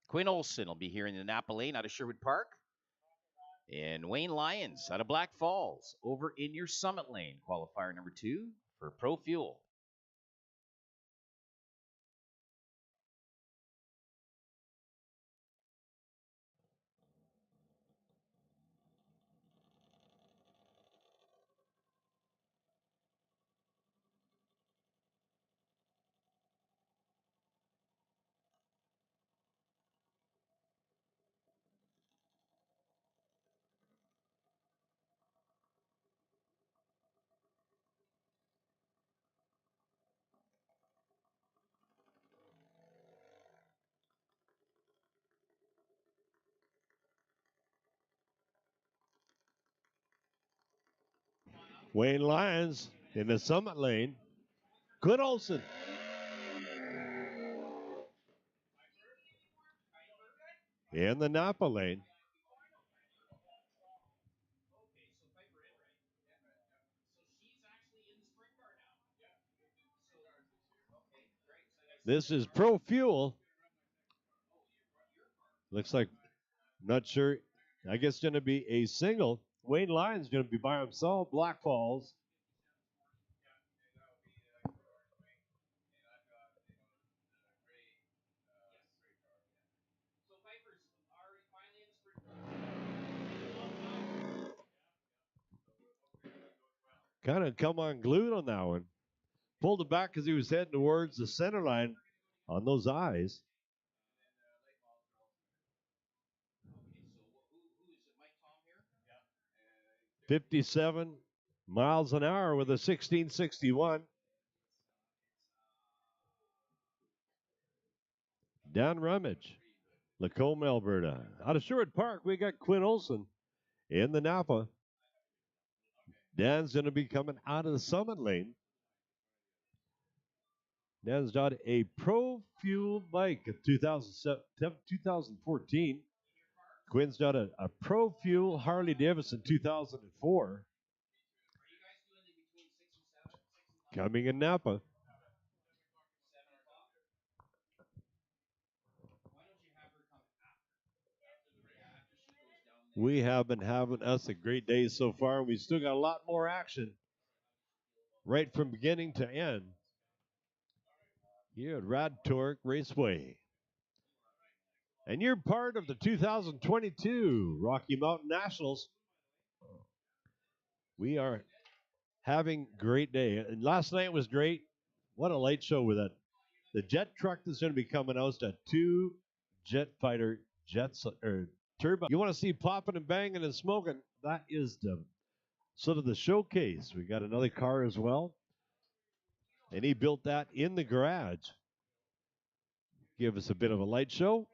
Quinn Olson will be here in the Napa Lane out of Sherwood Park. And Wayne Lyons out of Black Falls over in your Summit Lane, qualifier number 2 for Pro Fuel. Wayne Lyons in the Summit Lane. Quinn Olson. In the Napa Lane. This is Pro Fuel. Looks like, not sure. I guess it's going to be a single. Wayne Lyons going to be by himself. Black Falls. Kind of come unglued on that one. Pulled it back because he was heading towards the center line on those eyes. .57 miles an hour with a 1661. Dan Rummage, Lacombe, Alberta. Out of Sherwood Park, we got Quinn Olson in the Napa. Dan's going to be coming out of the Summit Lane. Dan's got a Pro Fuel bike of 2014. Quinn's got a Pro Fuel Harley Davidson 2004. Coming in Napa. We have been having us a great day so far. We still got a lot more action right from beginning to end here at Rad Torque Raceway. And you're part of the 2022 Rocky Mountain Nationals. We are having a great day. And last night was great. What a light show with that. The jet truck that's going to be coming out is a 2 jet fighter jets or turbine. You want to see popping and banging and smoking? That is the sort of the showcase. We got another car as well. And he built that in the garage. Give us a bit of a light show.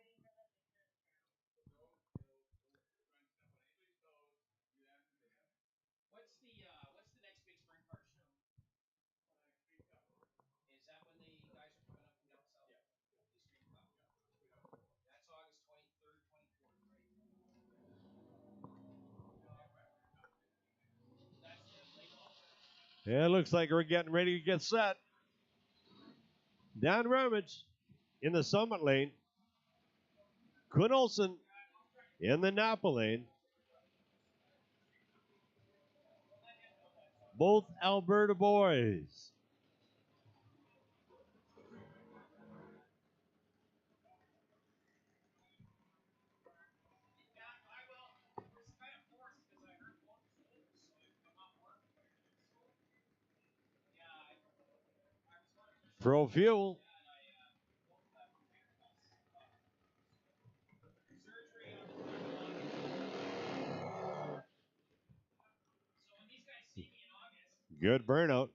Yeah, it looks like we're getting ready to get set. Dan Rummage in the Summit Lane. Quinn Olson in the Napa Lane. Both Alberta boys. Pro Fuel. Good burnout.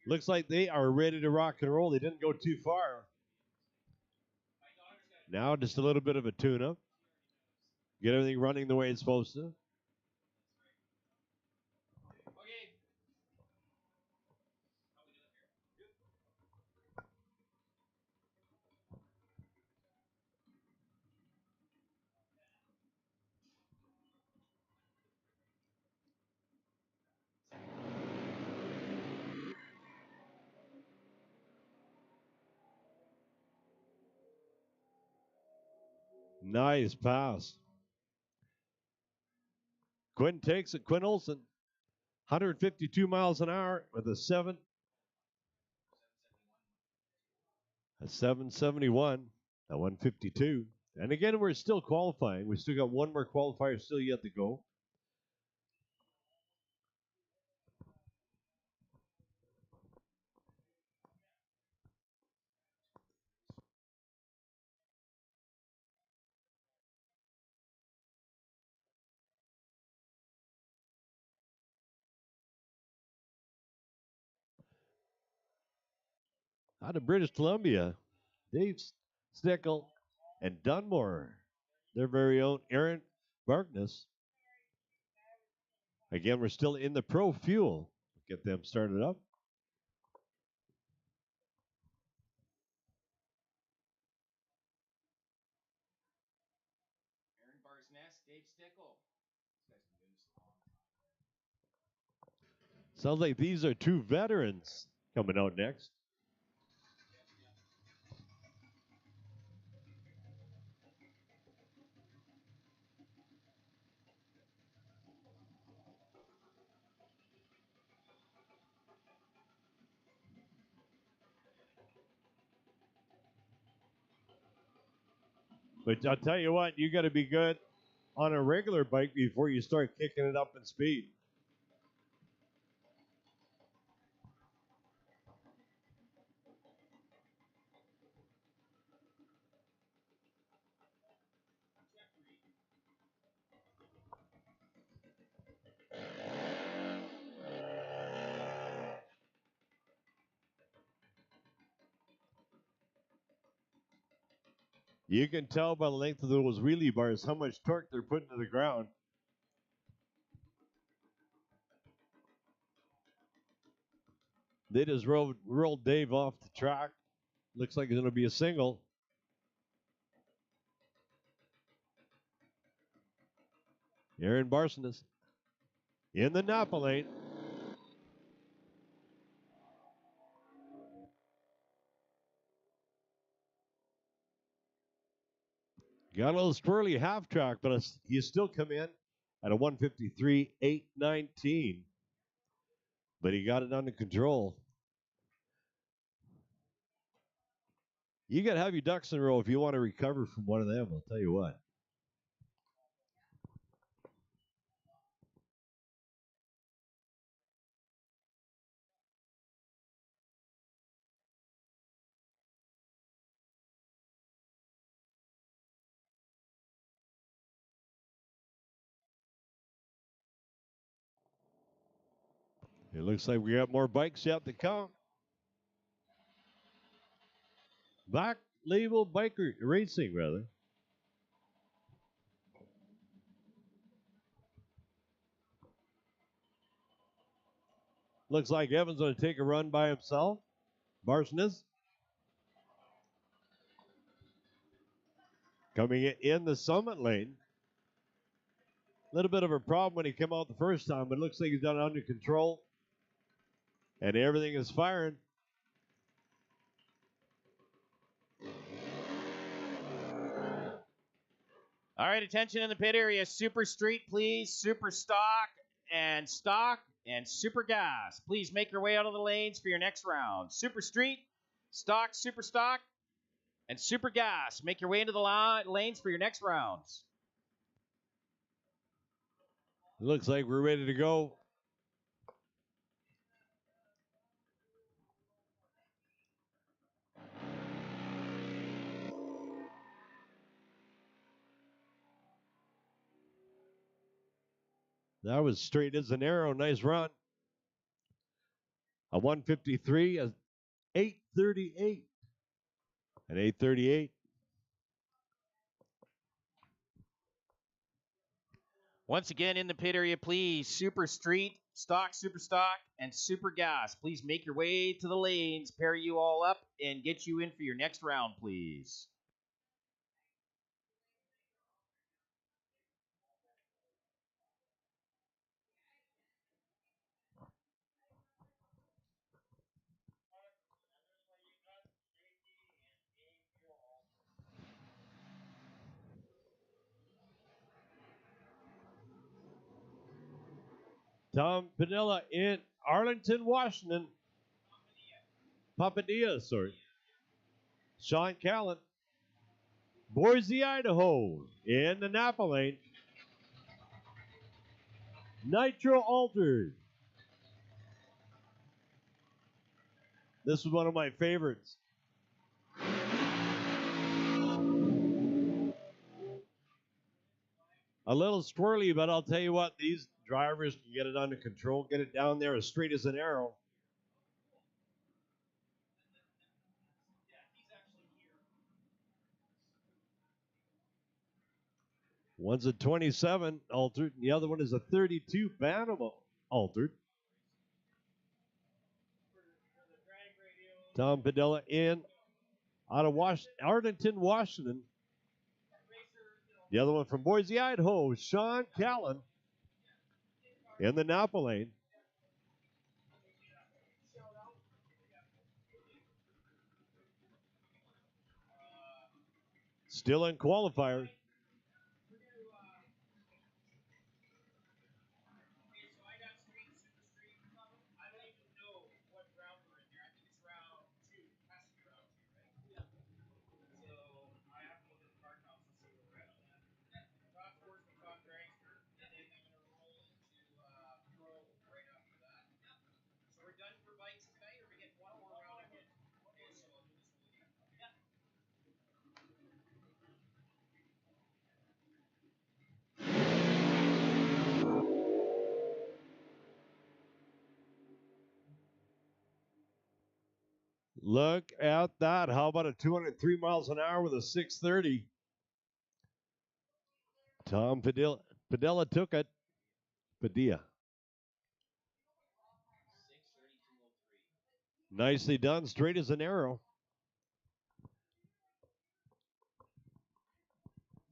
Looks like they are ready to rock and roll. They didn't go too far. Now just a little bit of a tune-up. Get everything running the way it's supposed to. Nice pass. Quinn takes it. Quinn Olson, 152 miles an hour with a 771, a 152. And again, we're still qualifying. We still got one more qualifier still yet to go. Out of British Columbia, Dave Stickle and Dunmore, their very own Aaron Barkness. Again, we're still in the Pro Fuel. Get them started up. Aaron Barsness, Dave Stickle. Sounds like these are two veterans coming out next. But I'll tell you what, you got to be good on a regular bike before you start kicking it up in speed. You can tell by the length of those wheelie bars how much torque they're putting to the ground. They just rolled Dave off the track. Looks like it's going to be a single. Aaron Barsness in the Napa lane. Got a little squirrely half track, but you still come in at a 153.819. But he got it under control. You got to have your ducks in a row if you want to recover from one of them, I'll tell you what. It looks like we got more bikes yet to come. Black Label Biker Racing, rather. Looks like Evan's going to take a run by himself. Barsness coming in the Summit lane. A little bit of a problem when he came out the first time, but it looks like he's got it under control. And everything is firing. All right, attention in the pit area. Super Street, please. Super Stock and Super Gas. Please make your way out of the lanes for your next round. Super Street, Super Stock, and Super Gas. Make your way into the lanes for your next rounds. It looks like we're ready to go. That was straight as an arrow. Nice run. A 153, a 838. An 838. Once again, in the pit area, please. Super Street, Super Stock, and Super Gas. Please make your way to the lanes, pair you all up, and get you in for your next round, please. Tom Padilla in Arlington, Washington. Papadilla, sorry. Sean Callan. Boise, Idaho in the Napa lane. Nitro Altered. This was one of my favorites. A little squirrely, but I'll tell you what, these drivers can get it under control, get it down there as straight as an arrow. One's a 27 altered, and the other one is a 32 Bantam altered. Tom Padilla in out of Arlington, Washington. The other one from Boise, Idaho, Sean Callan in the Napa lane. Still in qualifiers. Look at that. How about a 203 miles an hour with a 630? Tom Padilla took it. Padilla. Nicely done. Straight as an arrow.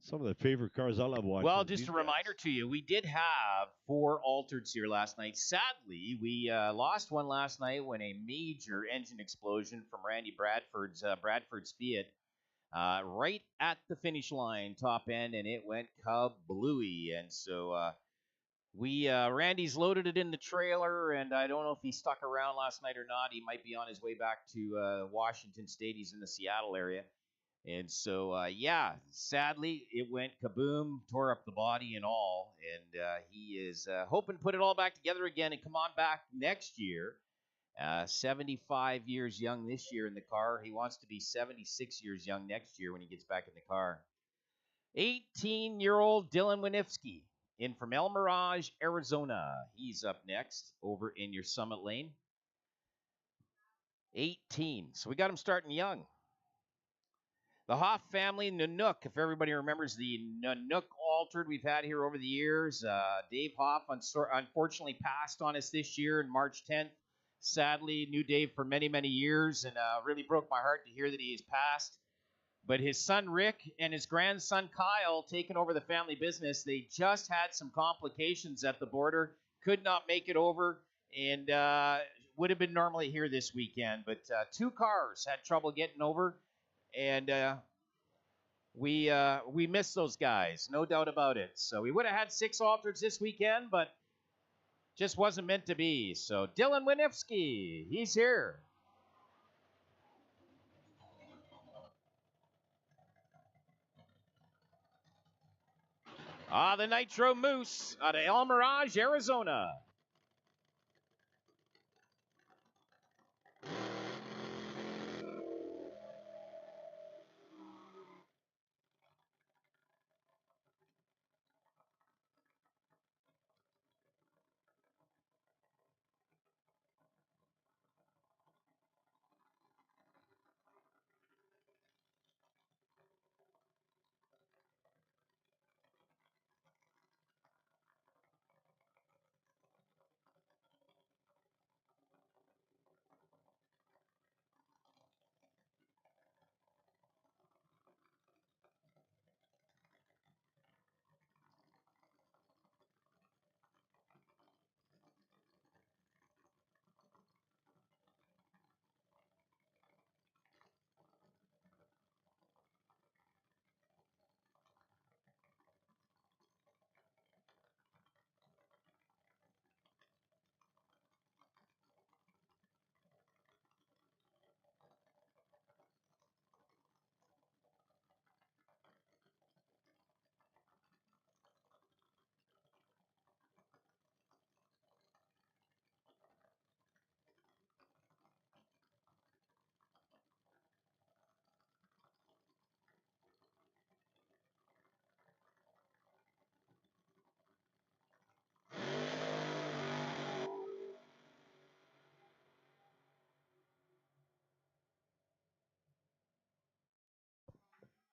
Some of the favorite cars I love watching. Well, just a reminder to you, we did have 4 altereds here last night. Sadly, we lost one last night when a major engine explosion from Randy Bradford's Fiat right at the finish line, top end, and it went kablooey. And so Randy's loaded it in the trailer, and I don't know if he stuck around last night or not. He might be on his way back to Washington State. He's in the Seattle area. And so, sadly, it went kaboom, tore up the body and all. And he is hoping to put it all back together again and come on back next year. 75 years young this year in the car. He wants to be 76 years young next year when he gets back in the car. 18-year-old Dylan Winifsky in from El Mirage, Arizona. He's up next over in your Summit lane. 18. So we got him starting young. The Hoff family Nanook, if everybody remembers the Nanook altered we've had here over the years. Dave Hoff unfortunately passed on us this year on March 10th. Sadly, knew Dave for many, many years, and really broke my heart to hear that he has passed. But his son Rick and his grandson Kyle taking over the family business. They just had some complications at the border, could not make it over, and would have been normally here this weekend. But 2 cars had trouble getting over. And we miss those guys, no doubt about it. So we would have had 6 altereds this weekend, but just wasn't meant to be. So Dylan Winifsky, he's here. The Nitro Moose out of El Mirage, Arizona.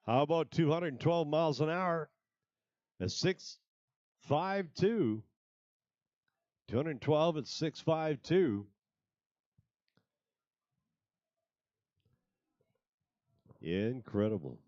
How about 212 miles an hour? A 6.52. 212 at 6.52. Incredible.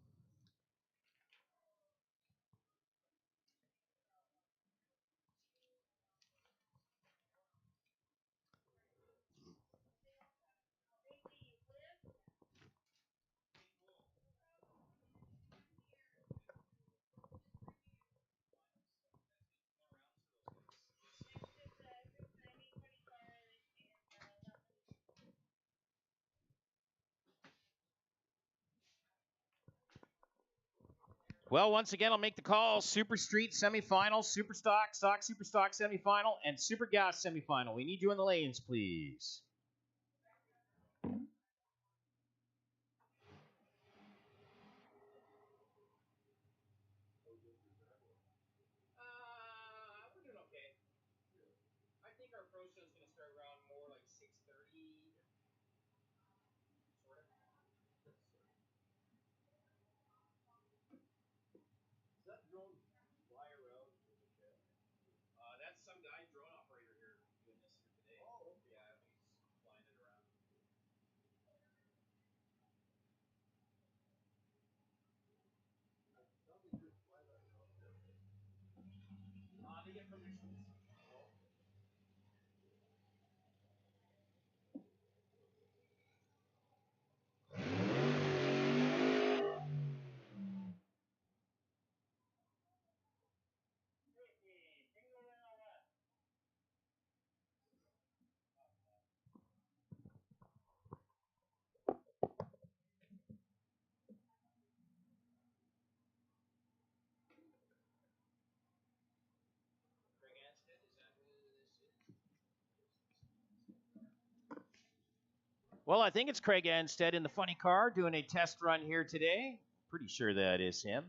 Well, once again, I'll make the call. Super Street semifinal, Super Stock, Super Stock semifinal, and Super Gas semifinal. We need you in the lanes, please. We're doing okay. I think our pro show is going to start around more like 6:30. Sort of. Is that drone fly around? That's some guy, drone operator here, doing this here today. Oh, okay. Yeah, he's flying it around. They get permissions. Well, I think it's Craig Anstead in the funny car doing a test run here today. Pretty sure that is him.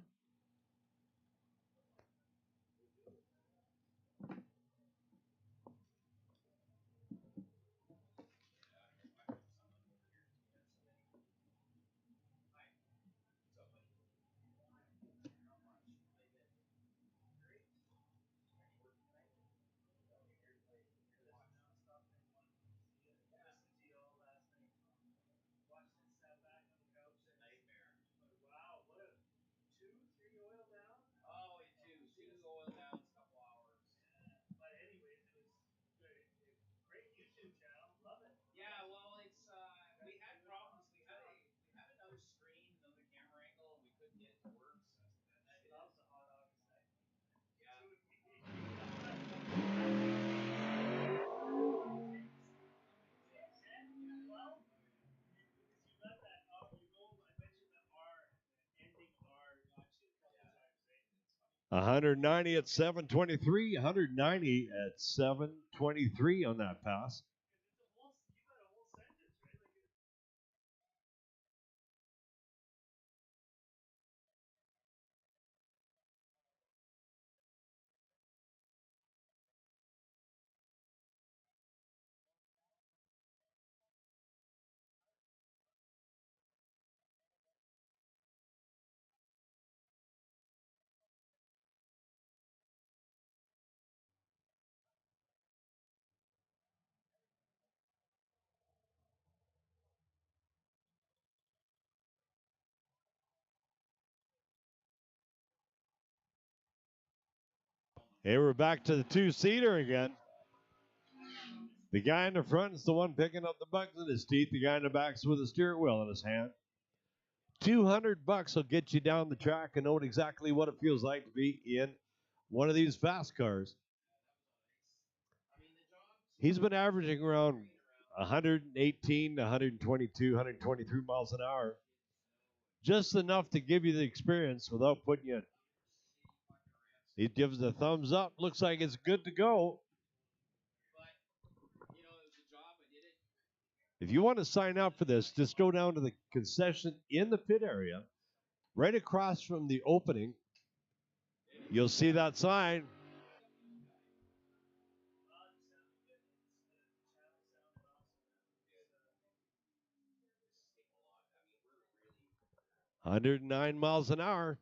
$190 at 723, $190 at 723 on that pass. Hey, we're back to the two-seater again. The guy in the front is the one picking up the bugs in his teeth. The guy in the back is with a steering wheel in his hand. $200 will get you down the track and know exactly what it feels like to be in one of these fast cars. He's been averaging around 118 to 122, 123 miles an hour. Just enough to give you the experience without putting you in. He gives the thumbs up. Looks like it's good to go. If you want to sign up for this, just go down to the concession in the pit area, right across from the opening. You'll see that sign. 109 miles an hour.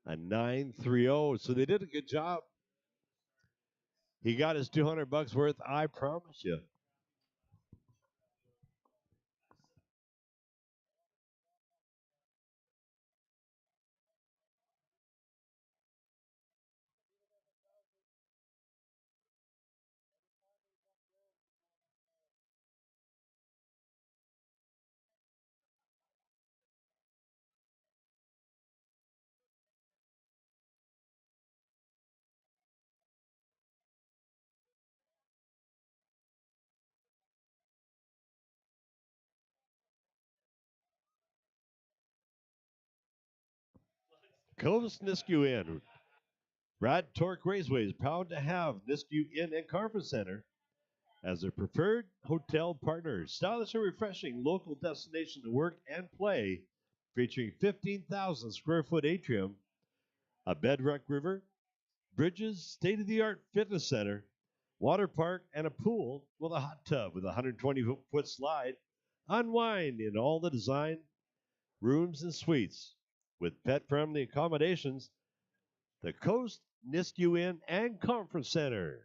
A 930. So they did a good job. He got his $200 worth, I promise you. Coast Nisku Inn. Brad Torque Raceway is proud to have Nisku Inn and Conference Center as their preferred hotel partner. Stylish and refreshing local destination to work and play, featuring 15,000 square foot atrium, a bedrock river, bridges, state-of-the-art fitness center, water park, and a pool with a hot tub with a 120-foot slide. Unwind in all the design, rooms, and suites. With pet-friendly accommodations, the Coast Nisku Inn and Conference Center.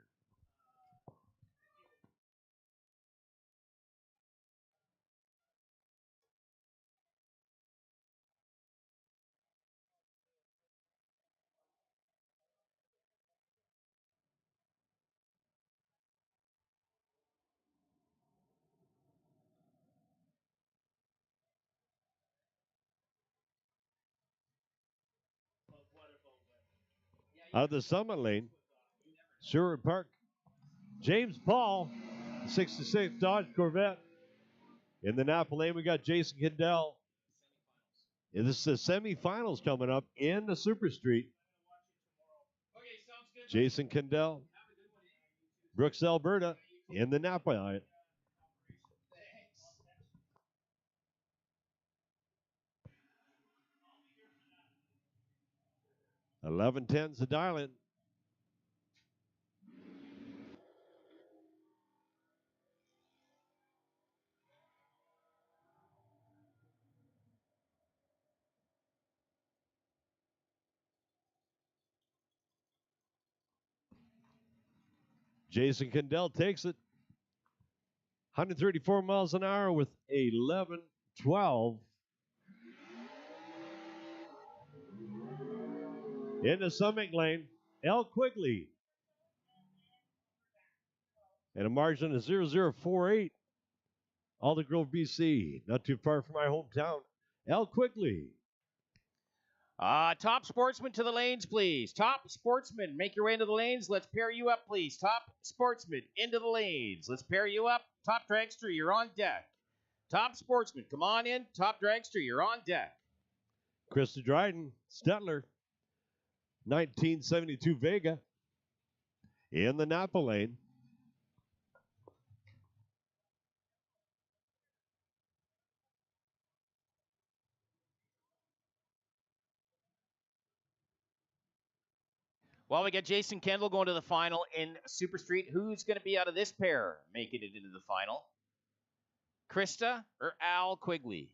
Out of the Summit Lane, Sherwood Park, James Paul, 66 Dodge Corvette. In the Napa Lane, we got Jason Kindell. And this is the semifinals coming up in the Super Street. Jason Kindell, Brooks, Alberta, in the Napa Lane. $11.10's the dial-in. Jason Kindell takes it. 134 miles an hour with 11.12. In the Summit Lane, L. Quigley. And a margin of 0048. Alder Grove, BC. Not too far from my hometown. L. Quigley. Top sportsman to the lanes, please. Top sportsman, make your way into the lanes. Let's pair you up, please. Top sportsman, into the lanes. Let's pair you up. Top dragster, you're on deck. Top sportsman, come on in. Top dragster, you're on deck. Krista Dryden, Stetler. 1972 Vega. In the Napa Lane. Well, we got Jason Kendall going to the final in Super Street. Who's going to be out of this pair making it into the final? Krista or Al Quigley?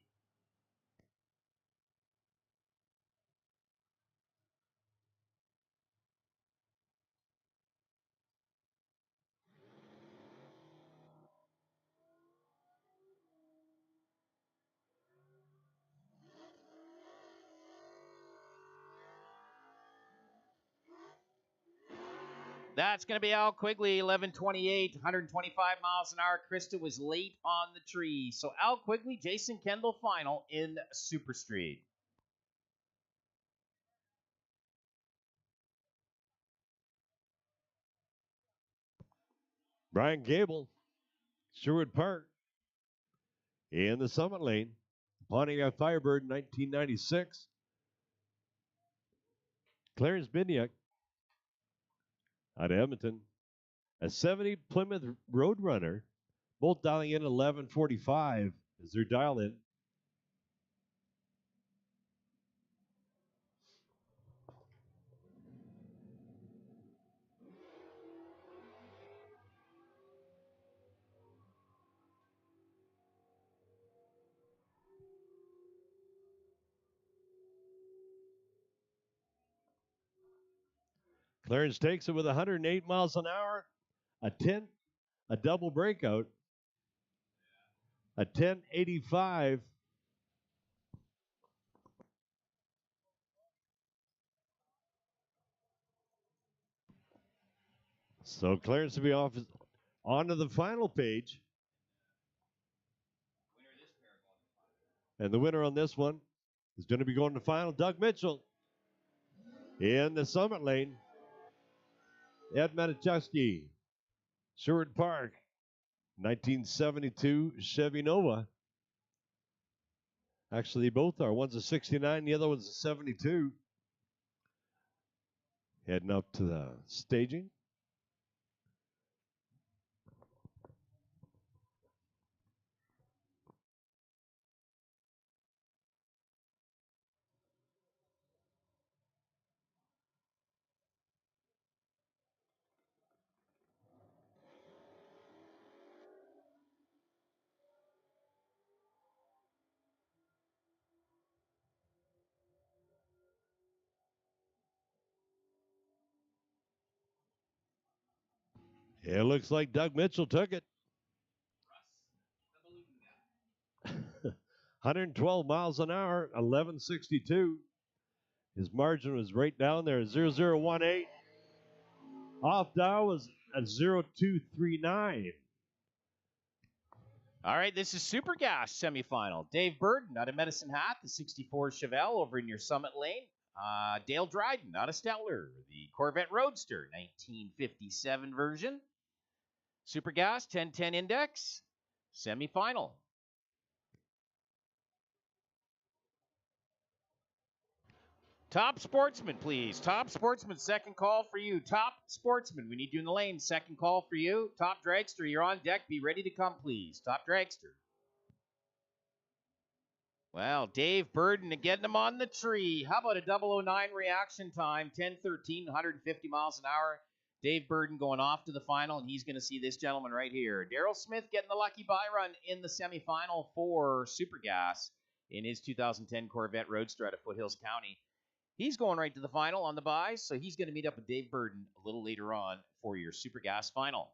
That's going to be Al Quigley, 11:28, 125 miles an hour. Krista was late on the tree. So Al Quigley, Jason Kendall final in Super Street. Brian Gable, Sherwood Park. In the Summit Lane. Pontiac Firebird, 1996. Clarence Biniak out of Edmonton. A 70 Plymouth Roadrunner, both dialing in 1145 as their dial in. Clarence takes it with 108 miles an hour, a double breakout, a 1085. So Clarence will be off onto the final page. And the winner on this one is going to be going to final. Doug Mitchell in the summit lane. Ed Manichewski, Sherwood Park, 1972 Chevy Nova. Actually, both are. One's a 69, the other one's a 72. Heading up to the staging. It looks like Doug Mitchell took it. 112 miles an hour, 1162. His margin was right down there, 0018. Off dial was at 0239. All right, this is Super Gas semifinal. Dave Burden out of Medicine Hat, the 64 Chevelle over in your Summit Lane. Dale Dryden out of Stellar, the Corvette Roadster, 1957 version. Super Gas 1010 Index, semifinal. Top Sportsman, please. Top Sportsman, second call for you. Top Sportsman, we need you in the lane. Second call for you. Top Dragster, you're on deck. Be ready to come, please. Top Dragster. Well, Dave Burden getting him on the tree. How about a 009 reaction time? 10:13, 150 miles an hour. Dave Burden going off to the final, and he's going to see this gentleman right here. Daryl Smith getting the lucky bye run in the semifinal for Super Gas in his 2010 Corvette Roadster out of Foothills County. He's going right to the final on the bye, so he's going to meet up with Dave Burden a little later on for your Super Gas final.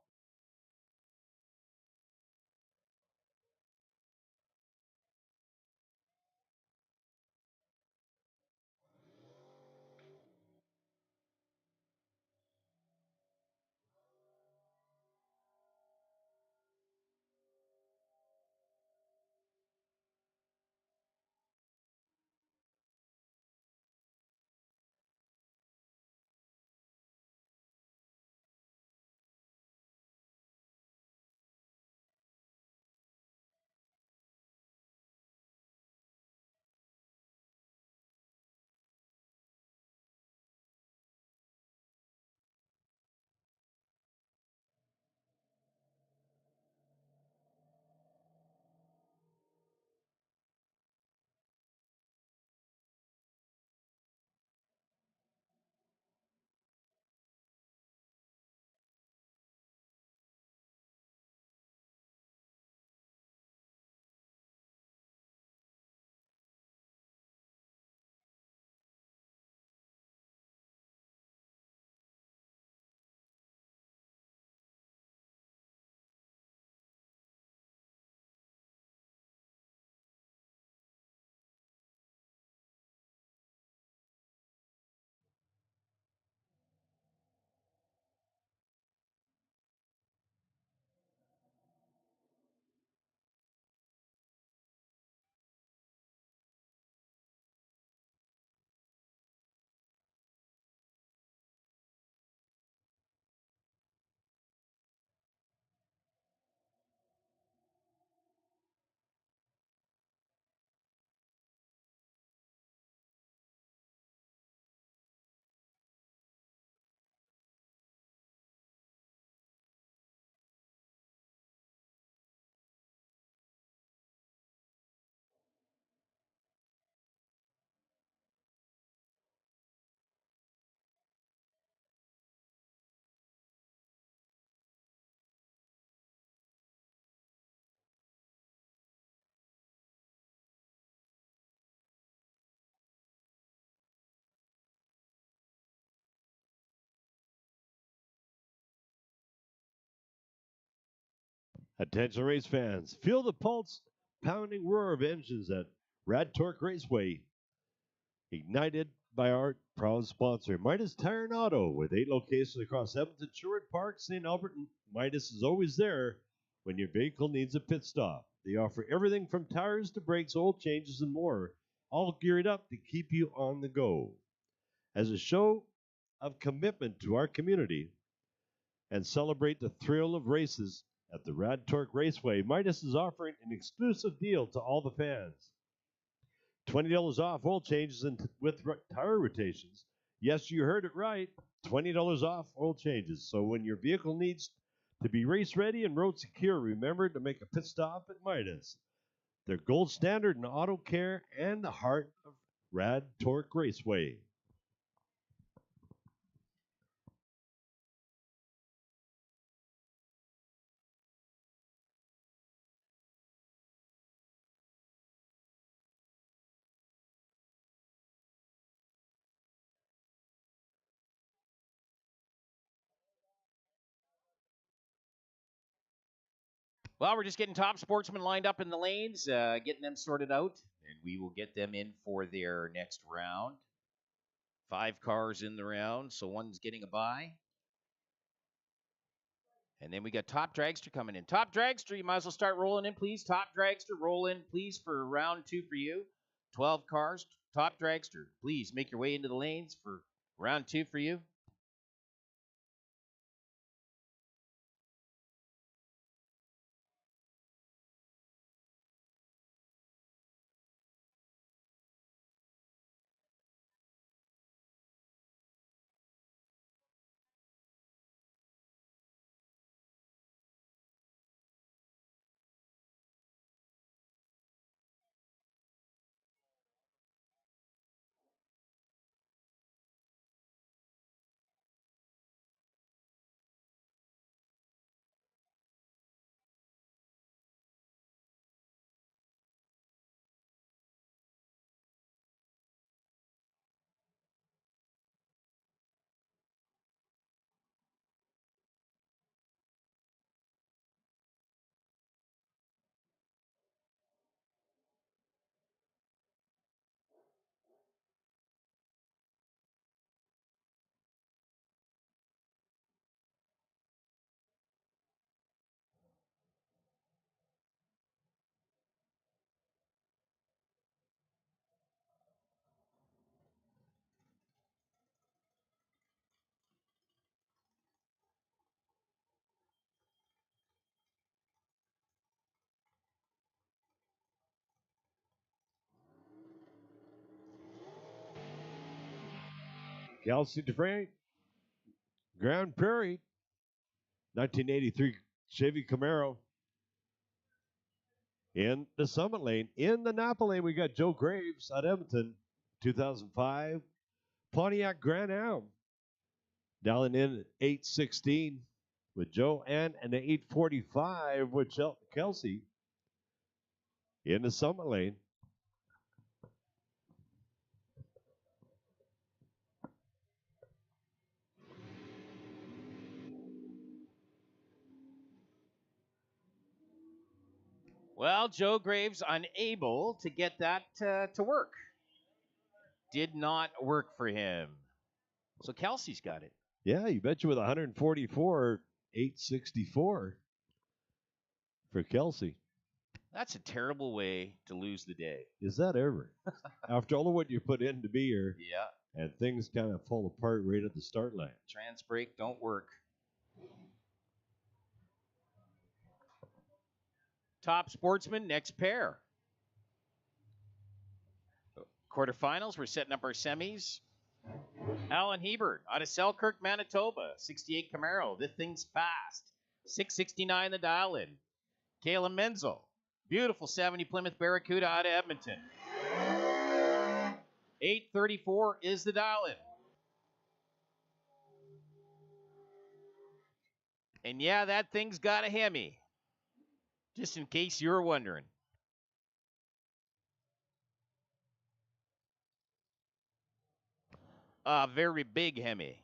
Attention race fans, feel the pulse pounding roar of engines at Rad Torque Raceway. Ignited by our proud sponsor, Midas Tire and Auto, with 8 locations across Edmonton, Sherwood Park, St. Albert, and Midas is always there when your vehicle needs a pit stop. They offer everything from tires to brakes, oil changes, and more, all geared up to keep you on the go. As a show of commitment to our community and celebrate the thrill of races at the Rad Torque Raceway, Midas is offering an exclusive deal to all the fans. $20 off oil changes and with tire rotations. Yes, you heard it right. $20 off oil changes. So when your vehicle needs to be race ready and road secure, remember to make a pit stop at Midas. They're gold standard in auto care and the heart of Rad Torque Raceway. Well, we're just getting top sportsmen lined up in the lanes, getting them sorted out, and we will get them in for their next round. 5 cars in the round, so one's getting a bye. And then we got Top Dragster coming in. Top Dragster, you might as well start rolling in, please. Top Dragster, roll in, please, for round 2 for you. 12 cars. Top Dragster, please make your way into the lanes for round 2 for you. Kelsey DeFrank, Grand Prairie, 1983 Chevy Camaro. In the Summit Lane. In the Napa Lane, we got Joe Graves at Edmonton, 2005 Pontiac Grand Am. Dialing in at 816 with Joe and an 845 with Kelsey in the Summit Lane. Well, Joe Graves unable to get that to work. Did not work for him. So Kelsey's got it. Yeah, you bet you with 144, 864 for Kelsey. That's a terrible way to lose the day. Is that ever? After all of what you put in to be here. Yeah. And things kind of fall apart right at the start line. Trans brake don't work. Top sportsman, next pair. Quarterfinals, we're setting up our semis. Alan Hebert out of Selkirk, Manitoba, 68 Camaro. This thing's fast. 669 the dial in. Kayla Menzel, beautiful 70 Plymouth Barracuda out of Edmonton. 834 is the dial in. And yeah, that thing's got a Hemi. Just in case you were wondering. A very big Hemi.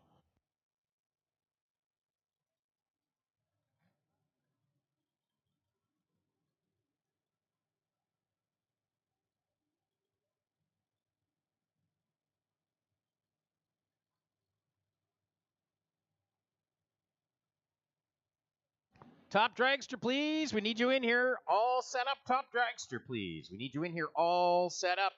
Top dragster, please. We need you in here. All set up. Top dragster, please. We need you in here. All set up.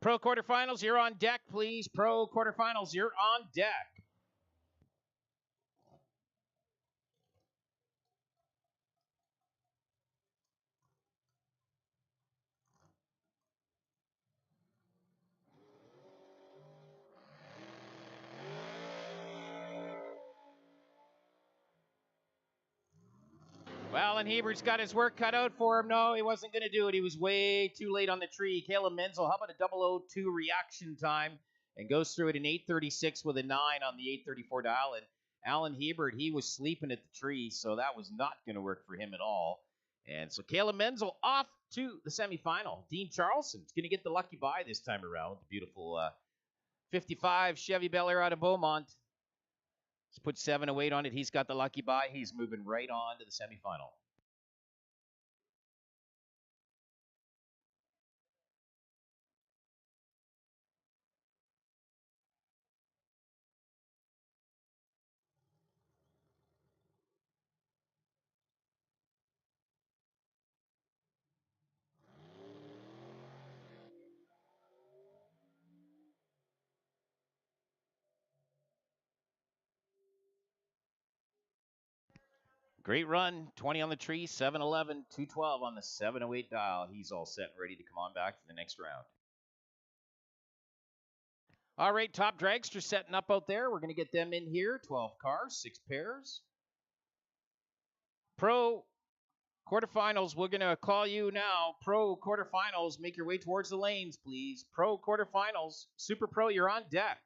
Pro quarterfinals, you're on deck, please. Pro quarterfinals, you're on deck. Well, and Hebert's got his work cut out for him. No, he wasn't going to do it. He was way too late on the tree. Caleb Menzel, how about a 002 reaction time? And goes through it in 8:36 with a 9 on the 8:34 dial. And Alan Hebert, he was sleeping at the tree, so that was not going to work for him at all. And so Caleb Menzel off to the semifinal. Dean Charleston's going to get the lucky bye this time around. The beautiful 55 Chevy Bel Air out of Beaumont. Let's put 708 on it. He's got the lucky bye. He's moving right on to the semifinal. Great run. 20 on the tree, 711, 212 on the 708 dial. He's all set and ready to come on back for the next round. All right, top dragster setting up out there. We're going to get them in here. 12 cars, 6 pairs. Pro quarterfinals, we're going to call you now. Pro quarterfinals, make your way towards the lanes, please. Pro quarterfinals, Super Pro, you're on deck.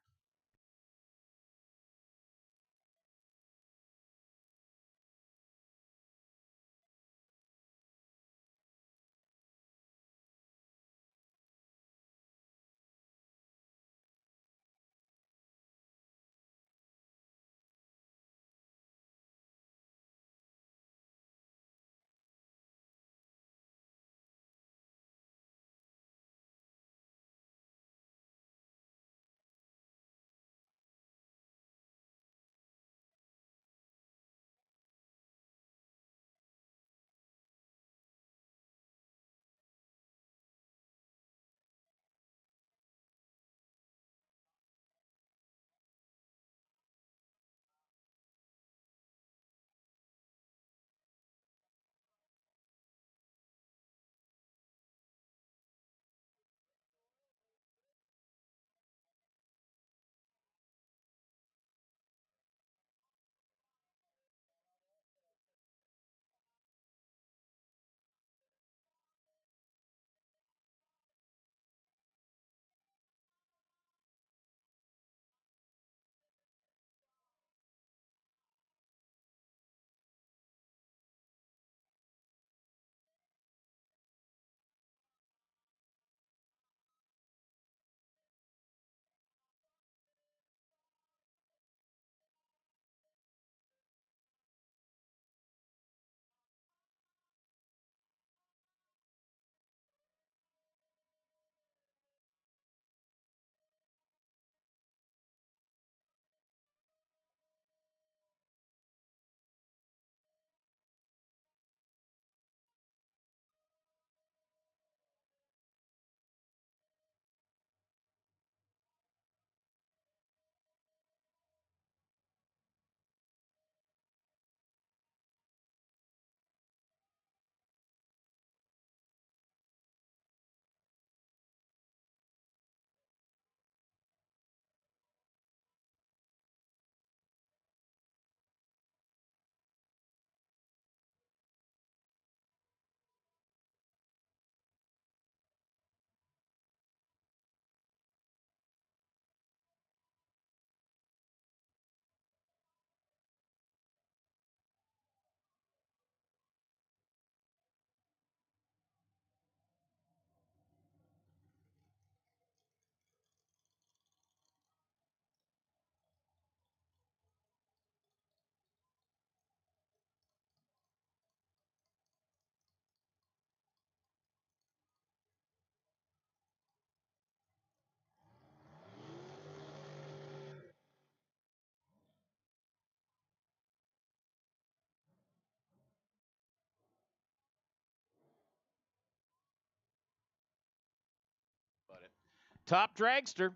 Top dragster.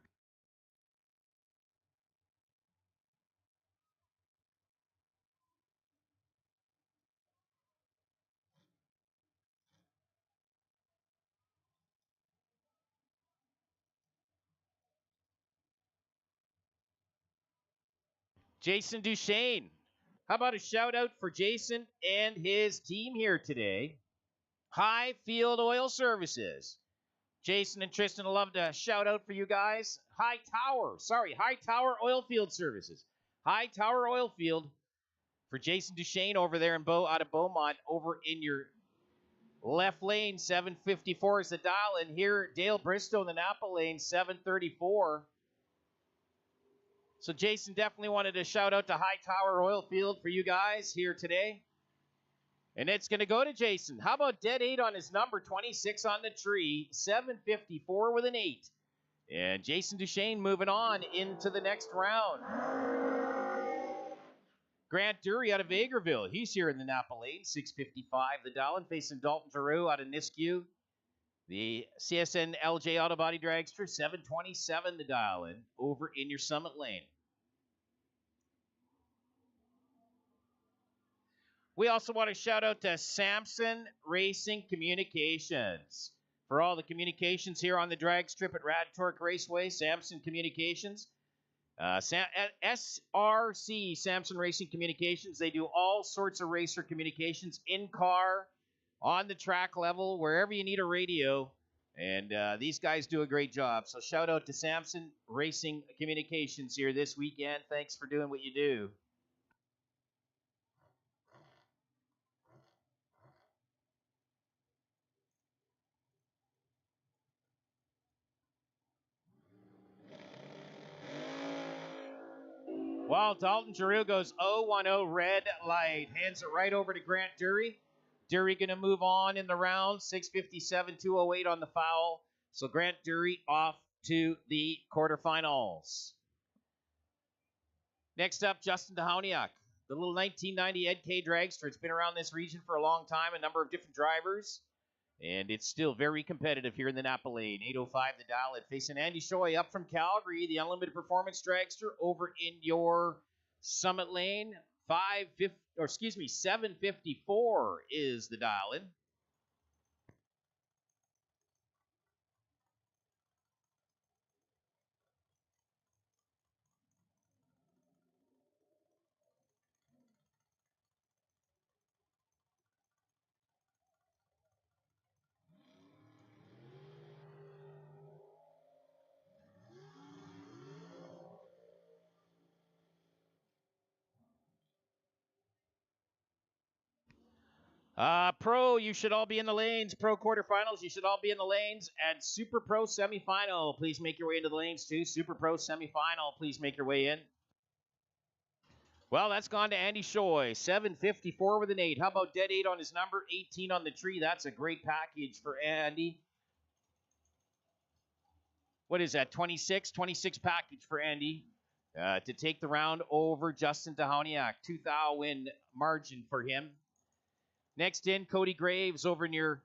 Jason Duchesne. How about a shout out for Jason and his team here today? High Field Oil Services. Jason and Tristan would love to shout out for you guys. High Tower Oilfield Services. High Tower Oilfield for Jason Duchesne over there out of Beaumont, over in your left lane. 754 is the dial, and here Dale Bristow in the Napa lane, 734. So Jason definitely wanted to shout out to High Tower Oilfield for you guys here today. And it's going to go to Jason. How about dead 8 on his number, 26 on the tree, 754 with an 8. And Jason Duchesne moving on into the next round. Grant Dury out of Vegreville. He's here in the Napa lane, 655 the Dallin, facing Dalton Giroux out of Nisku. The CSN LJ Auto Body Dragster, 727 the Dallin, over in your Summit lane. We also want to shout out to Samson Racing Communications. For all the communications here on the drag strip at Rad Torque Raceway, Samson Communications. SRC, Samson Racing Communications. They do all sorts of racer communications in car, on the track level, wherever you need a radio. And these guys do a great job. So shout out to Samson Racing Communications here this weekend. Thanks for doing what you do. Well, Dalton Giroux goes 0-1-0 red light. Hands it right over to Grant Dury. Dury going to move on in the round. 657, 208 on the foul. So Grant Dury off to the quarterfinals. Next up, Justin Dahoniak. The little 1990 Ed K dragster. It's been around this region for a long time. A number of different drivers. And it's still very competitive here in the Napa lane. 805 the dial. Facing Andy Shoy up from Calgary, the Unlimited Performance Dragster over in your Summit lane. 754 is the dial in. Pro, you should all be in the lanes. Pro quarterfinals, you should all be in the lanes. And Super Pro semifinal, please make your way into the lanes too. Super Pro semifinal, please make your way in. Well, that's gone to Andy Shoy. 754 with an 8. How about dead 8 on his number? 18 on the tree. That's a great package for Andy. What is that, 26? 26 package for Andy to take the round over Justin Dahoniak. 2,000 win margin for him. Next in, Cody Graves over near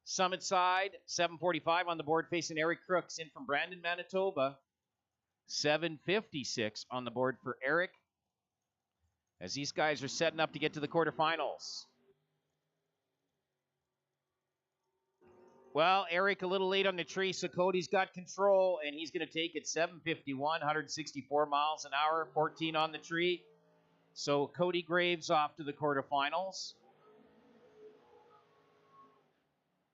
Summit side. 745 on the board facing Eric Crooks in from Brandon, Manitoba. 756 on the board for Eric as these guys are setting up to get to the quarterfinals. Well, Eric a little late on the tree, so Cody's got control, and he's going to take it 751, 164 miles an hour, 14 on the tree. So Cody Graves off to the quarterfinals.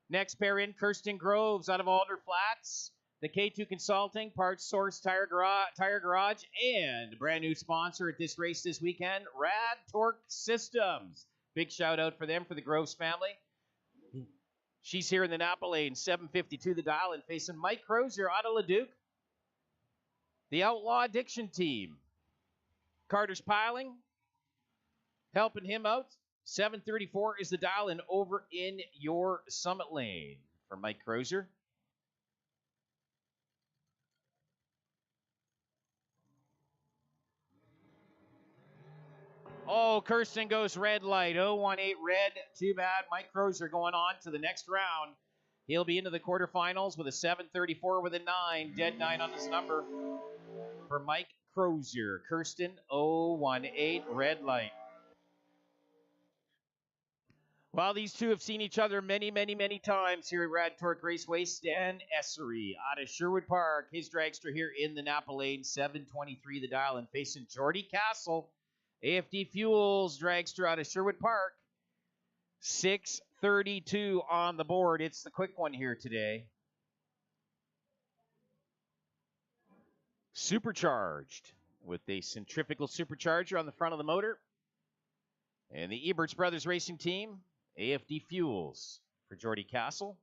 Next pair in, Kirsten Groves out of Alder Flats. The K2 Consulting, Parts Source Tire Garage, and brand new sponsor at this race this weekend, Rad Torque Systems. Big shout out for them, for the Groves family. She's here in the Napa lane, 752 the dial, and facing Mike Crozier out of Leduc. The Outlaw Addiction team. Carter's Piling, helping him out. 734 is the dial, and over in your Summit lane for Mike Crozier. Oh, Kirsten goes red light. 018 red. Too bad. Mike Crozier going on to the next round. He'll be into the quarterfinals with a 7:34 with a 9. Dead 9 on his number. For Mike Crozier, Kirsten 018, red light. Well, these two have seen each other many, many, many times here at Rad Torque Raceway. Stan Essery out of Sherwood Park. His dragster here in the Napa Lane, 723 the dial, and facing Jordy Castle. AFD Fuels dragster out of Sherwood Park. 632 on the board. It's the quick one here today. Supercharged with a centrifugal supercharger on the front of the motor. And the Eberts Brothers Racing Team, AFD Fuels for Jordy Castle.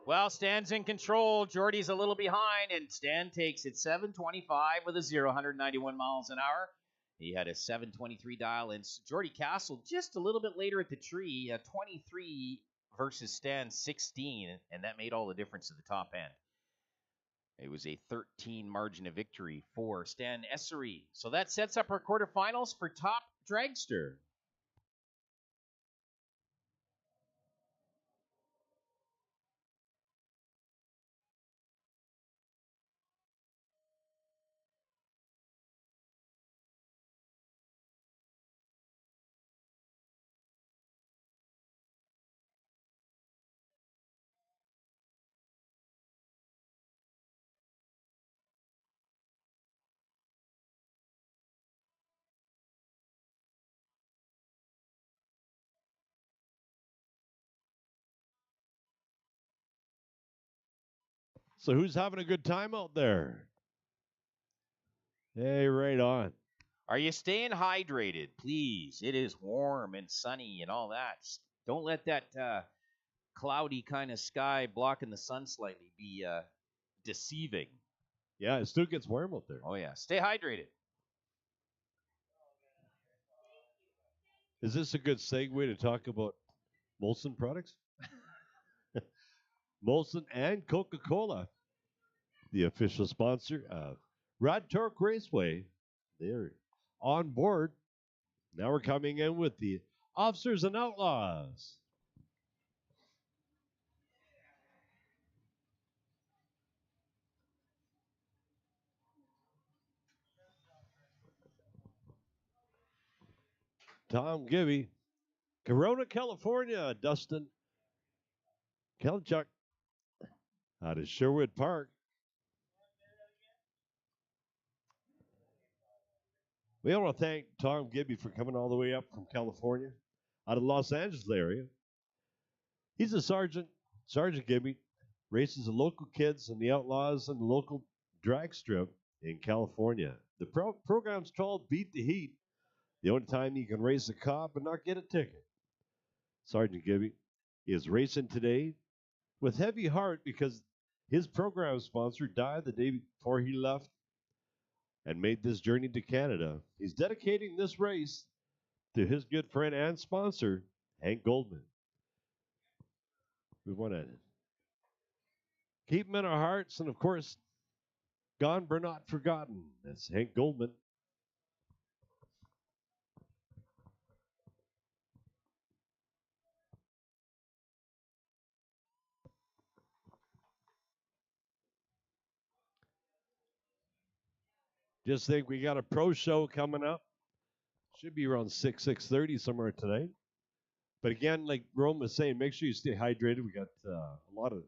Well, Stan's in control. Jordy's a little behind, and Stan takes it 725 with a 0, 191 miles an hour. He had a 723 dial, and Jordy Castle just a little bit later at the tree, 23 versus Stan 16, and that made all the difference at the top end. It was a 13 margin of victory for Stan Essery. So that sets up our quarterfinals for top dragster. So who's having a good time out there? Hey, right on. Are you staying hydrated? Please. It is warm and sunny and all that. Don't let that cloudy kind of sky blocking the sun slightly be deceiving. Yeah, it still gets warm out there. Oh, yeah. Stay hydrated. Is this a good segue to talk about Molson products? Molson and Coca-Cola, the official sponsor of Rad Torque Raceway. They're on board. Now we're coming in with the Officers and Outlaws. Tom Gibby, Corona, California, Dustin Kelchuk out of Sherwood Park. We want to thank Tom Gibby for coming all the way up from California, out of Los Angeles area. He's a sergeant. Sergeant Gibby races the local kids and the outlaws and the local drag strip in California. The program's called Beat the Heat. The only time you can race a cop and not get a ticket. Sergeant Gibby is racing today with heavy heart because his program sponsor died the day before he left and made this journey to Canada. He's dedicating this race to his good friend and sponsor, Hank Goldman. We want to keep him in our hearts, and of course, gone but not forgotten. That's Hank Goldman. Just think we got a pro show coming up. Should be around 6:30 somewhere tonight. But again, like Rome was saying, make sure you stay hydrated. We got a lot of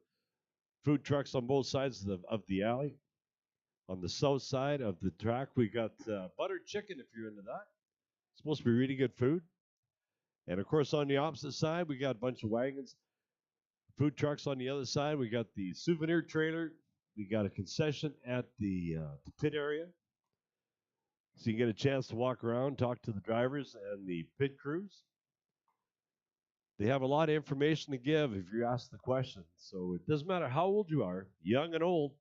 food trucks on both sides of the alley. On the south side of the track, we got buttered chicken if you're into that. It's supposed to be really good food. And of course, on the opposite side, we got a bunch of wagons, food trucks on the other side. We got the souvenir trailer. We got a concession at the pit area. So you get a chance to walk around, talk to the drivers and the pit crews. They have a lot of information to give if you ask the question. So it doesn't matter how old you are, young and old,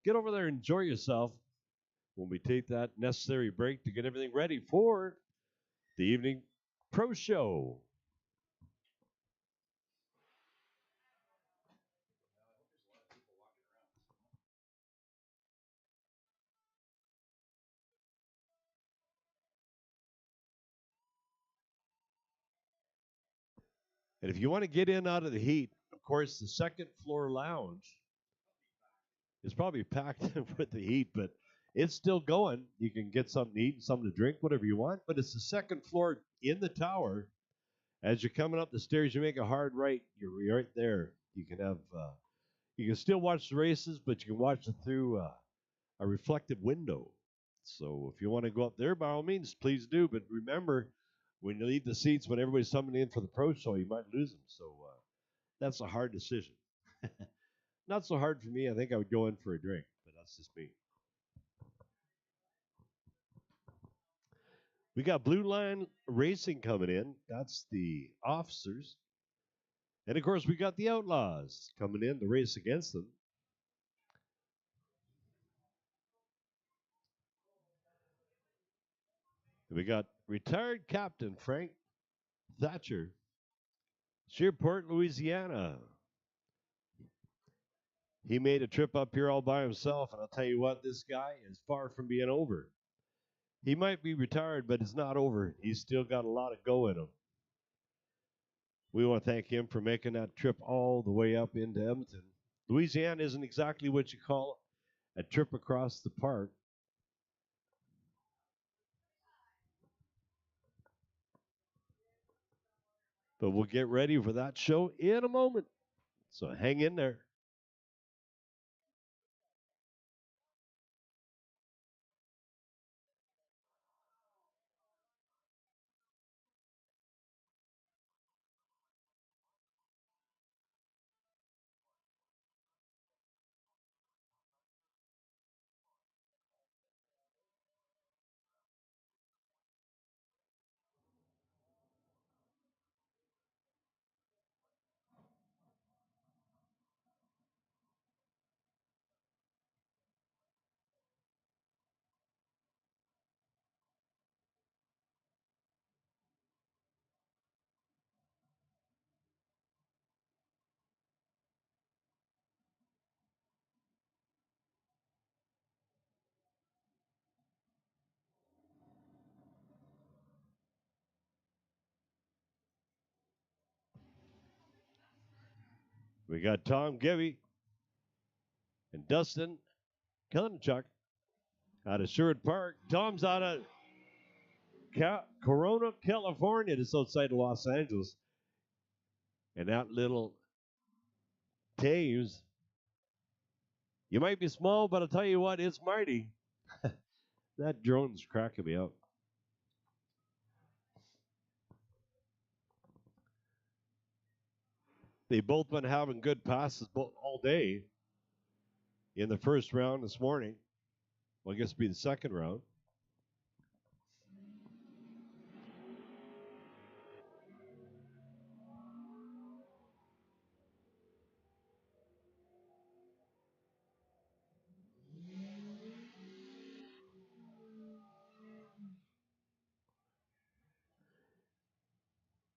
get over there and enjoy yourself. when we take that necessary break to get everything ready for the evening pro show. And if you want to get in out of the heat, of course, the second floor lounge is probably packed with the heat, but it's still going. You can get something to eat and something to drink, whatever you want. But it's the second floor in the tower. As you're coming up the stairs, you make a hard right. You're right there. You can have, you can still watch the races, but you can watch it through a reflective window. So if you want to go up there, by all means, please do. But remember, when you leave the seats, when everybody's coming in for the pro show, you might lose them. So that's a hard decision. Not so hard for me. I think I would go in for a drink, but that's just me. We got Blue Line Racing coming in. That's the officers. And, of course, we got the Outlaws coming in to race against them. We got retired Captain Frank Thatcher, Shreveport, Louisiana. He made a trip up here all by himself, and I'll tell you what, this guy is far from being over. He might be retired, but it's not over. He's still got a lot of go in him. We want to thank him for making that trip all the way up into Edmonton. Louisiana isn't exactly what you call a trip across the park. But we'll get ready for that show in a moment. So hang in there. We got Tom Gibby and Dustin Kalinchuk out of Sherwood Park. Tom's out of Corona, California, just outside of Los Angeles. And that little Taves, you might be small, but I'll tell you what, it's mighty. That drone's cracking me up. They've both been having good passes all day in the first round this morning. Well, I guess it'll be the second round.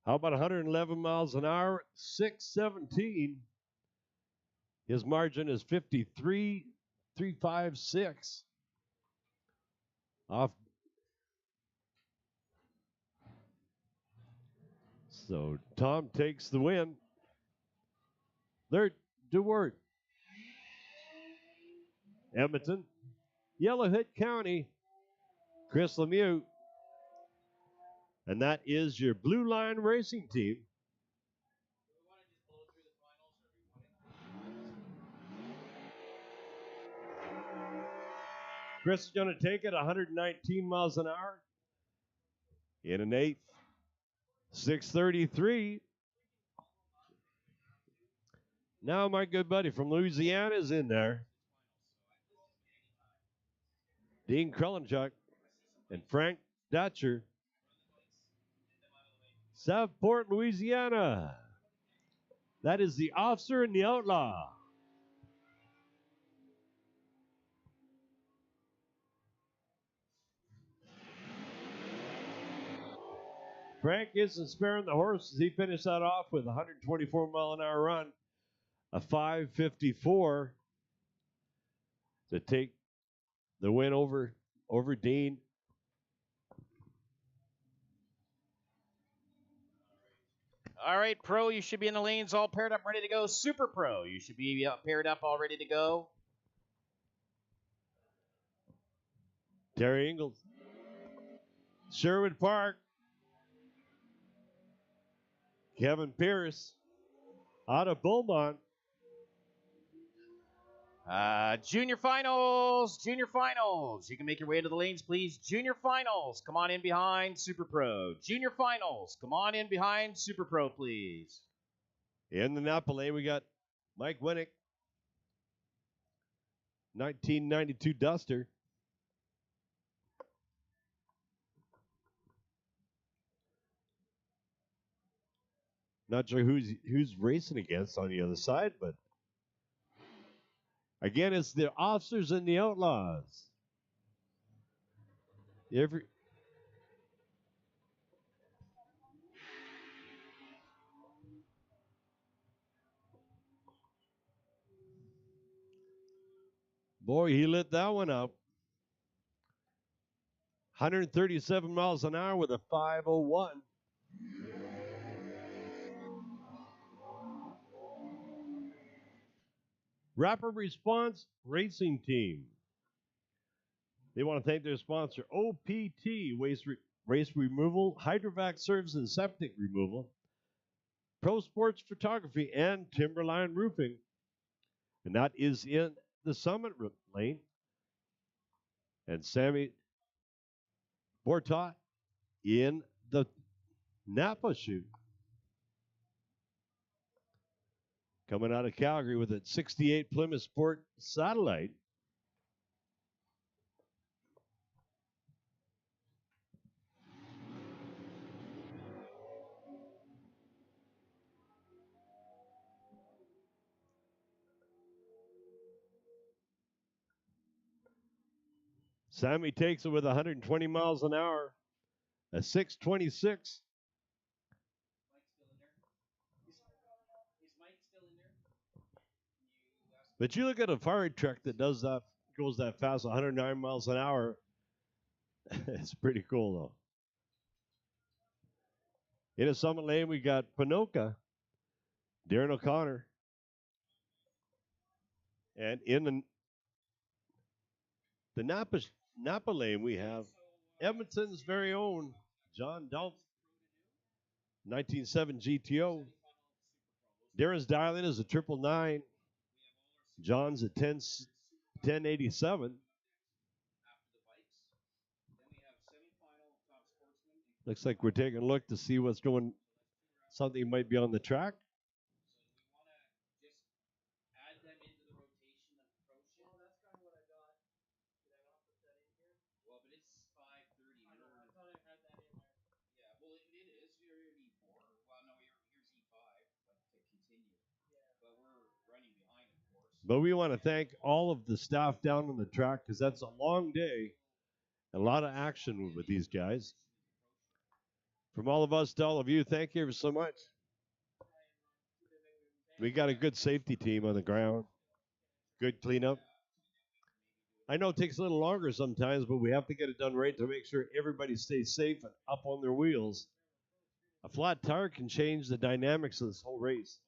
How about 111 miles an hour? 617. His margin is 53.356. Off. So Tom takes the win. Third, DeWart. Edmonton, Yellowhead County, Chris Lemieux. And that is your Blue Line Racing team. Chris is going to take it 119 miles an hour in an eighth. 633. Now my good buddy from Louisiana is in there. Dean Krellenchuk and Frank Datcher. Southport, Louisiana. That is the officer and the outlaw. Frank isn't sparing the horses. He finished that off with a 124-mile-an-hour run, a 5:54 to take the win over Dean. All right, Pro, you should be in the lanes all paired up, ready to go. Super Pro, you should be paired up, all ready to go. Terry Ingles. Sherwood Park. Kevin Pierce out of Beaumont. Junior finals. You can make your way to the lanes, please. Junior finals, come on in behind Super Pro. Junior finals, come on in behind Super Pro, please. In the Napa lane, we got Mike Winnick, 1992 Duster. Not sure who's racing against on the other side, but again, it's the Officers and the Outlaws. Boy, he lit that one up. 137 miles an hour with a 5:01. Rapid Response Racing Team. They want to thank their sponsor, OPT, Waste Removal, Hydrovac Service and Septic Removal, Pro Sports Photography, and Timberline Roofing. And that is in the Summit lane. And Sammy Bortot in the Napa chute. Coming out of Calgary with a 68 Plymouth Sport Satellite. Sammy takes it with 120 miles an hour, a 6:26. But you look at a fire truck that goes that fast, 109 miles an hour. It's pretty cool, though. In a Summit lane, we got Pinoca, Darren O'Connor. And in the Napa lane, we have Edmonton's very own John Dolph, 1907 GTO. Darren's dialing is a 999. John's a 1087. Looks like we're taking a look to see what's going. Something might be on the track. But we want to thank all of the staff down on the track because that's a long day, a lot of action with these guys. From all of us to all of you, thank you so much. We got a good safety team on the ground, good cleanup. I know it takes a little longer sometimes, but we have to get it done right to make sure everybody stays safe and up on their wheels. A flat tire can change the dynamics of this whole race.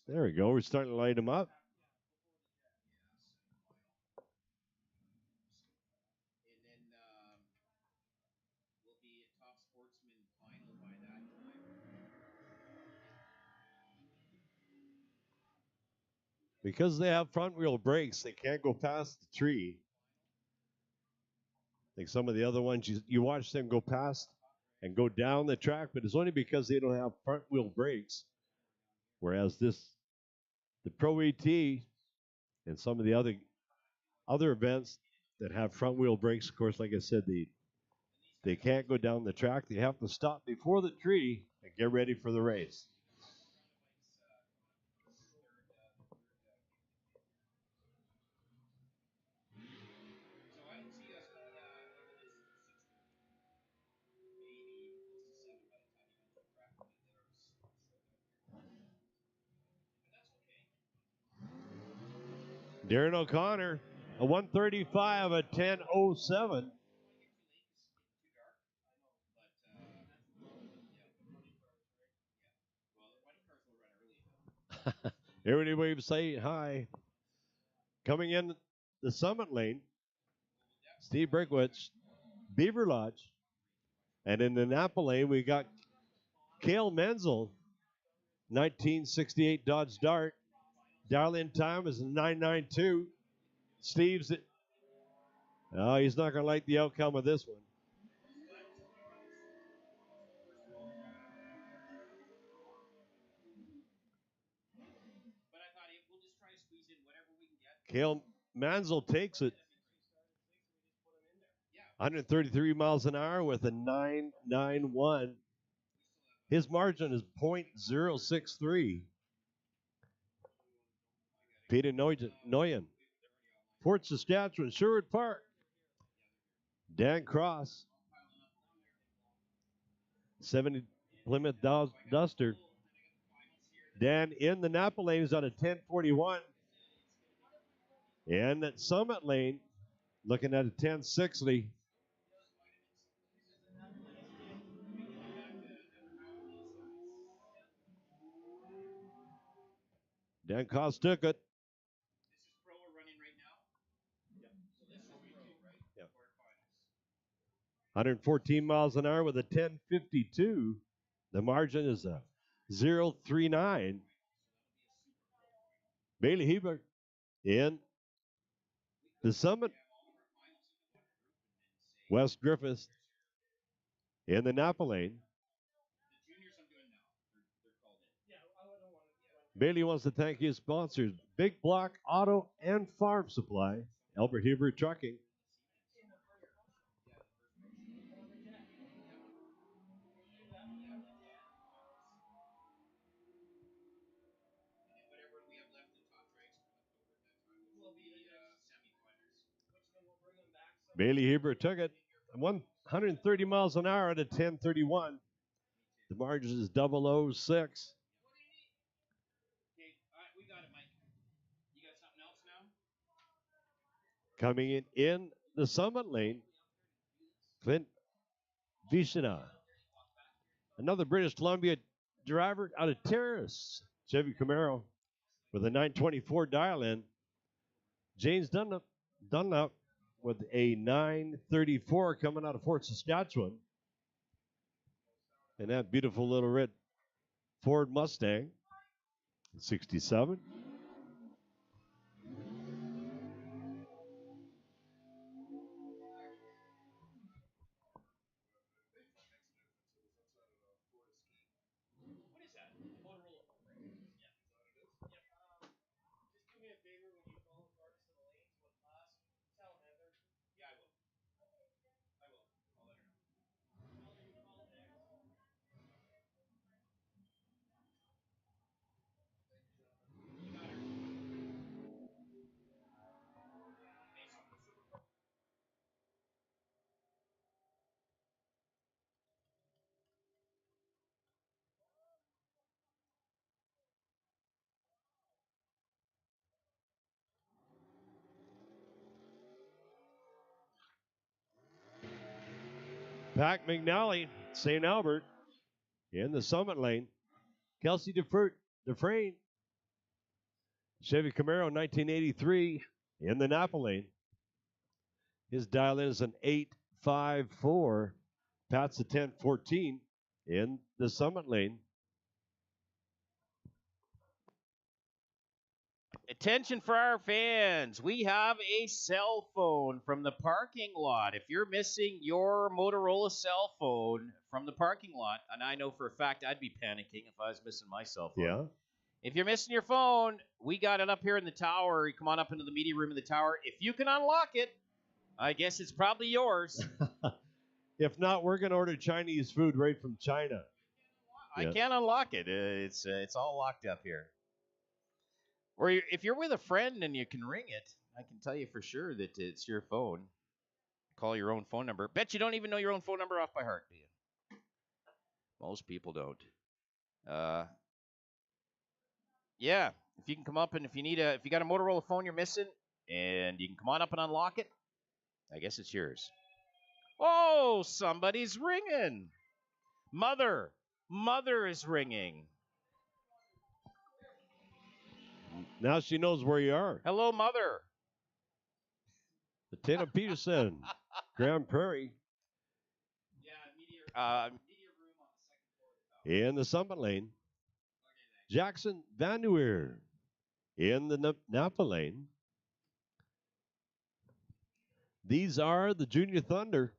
There we go. We're starting to light them up. Because they have front wheel brakes, they can't go past the tree. Like some of the other ones, you watch them go past and go down the track, but it's only because they don't have front wheel brakes. Whereas the Pro AT and some of the other events that have front wheel brakes, of course, like I said, the They can't go down the track. They have to stop before the tree and get ready for the race. Darren O'Connor, a 135, a 10:07. Everybody wave say hi. Coming in the summit lane, Steve Berkowitz, Beaver Lodge. And in the Napa lane, we got Cale Menzel, 1968 Dodge Dart. Dial-in time is 992. Steve's, he's not going to like the outcome of this one. Cale Menzel takes it. 133 miles an hour with a 991. His margin is .063. Peter Noyen. Fort Saskatchewan, Sherwood Park. Dan Cross. 70 Plymouth Duster. Dan in the Napa lane is on a 1041. And at Summit lane, looking at a 1060. Dan Cross took it. 114 miles an hour with a 1052. The margin is a 039. Bailey Hebert in the Summit. Wes Griffiths in the Napa lane. Bailey wants to thank his sponsors, Big Block Auto and Farm Supply, Albert Hebert Trucking. Bailey Hebert took it 130 miles an hour at a 1031. The margin is 006. Coming in the Summit lane, Clint Vishina. Another British Columbia driver out of Terrace, Chevy Camaro, with a 924 dial-in. James Dunlap with a 934 coming out of Fort Saskatchewan. And that beautiful little red Ford Mustang, 67. Pac McNally, St. Albert, in the Summit lane. Kelsey Dufresne, Chevy Camaro, 1983, in the Napa lane. His dial-in is an 854. Pat's a 1014 in the Summit lane. Attention for our fans. We have a cell phone from the parking lot. If you're missing your Motorola cell phone from the parking lot, and I know for a fact I'd be panicking if I was missing my cell phone. Yeah. If you're missing your phone, we got it up here in the tower. You come on up into the media room in the tower. If you can unlock it, I guess it's probably yours. If not, we're going to order Chinese food right from China. I can't unlock it. It's all locked up here. Or if you're with a friend and you can ring it, I can tell you for sure that it's your phone. Call your own phone number. Bet you don't even know your own phone number off by heart, do you? Most people don't. Yeah, if you can come up and if you got a Motorola phone you're missing, and you can come on up and unlock it, I guess it's yours. Oh, somebody's ringing. Mother is ringing. Now she knows where you are. Hello, Mother. Lieutenant Peterson, Grand Prairie. In the Summit Lane. Jackson Vanderweer in the Napa Lane. These are the Junior Thunder.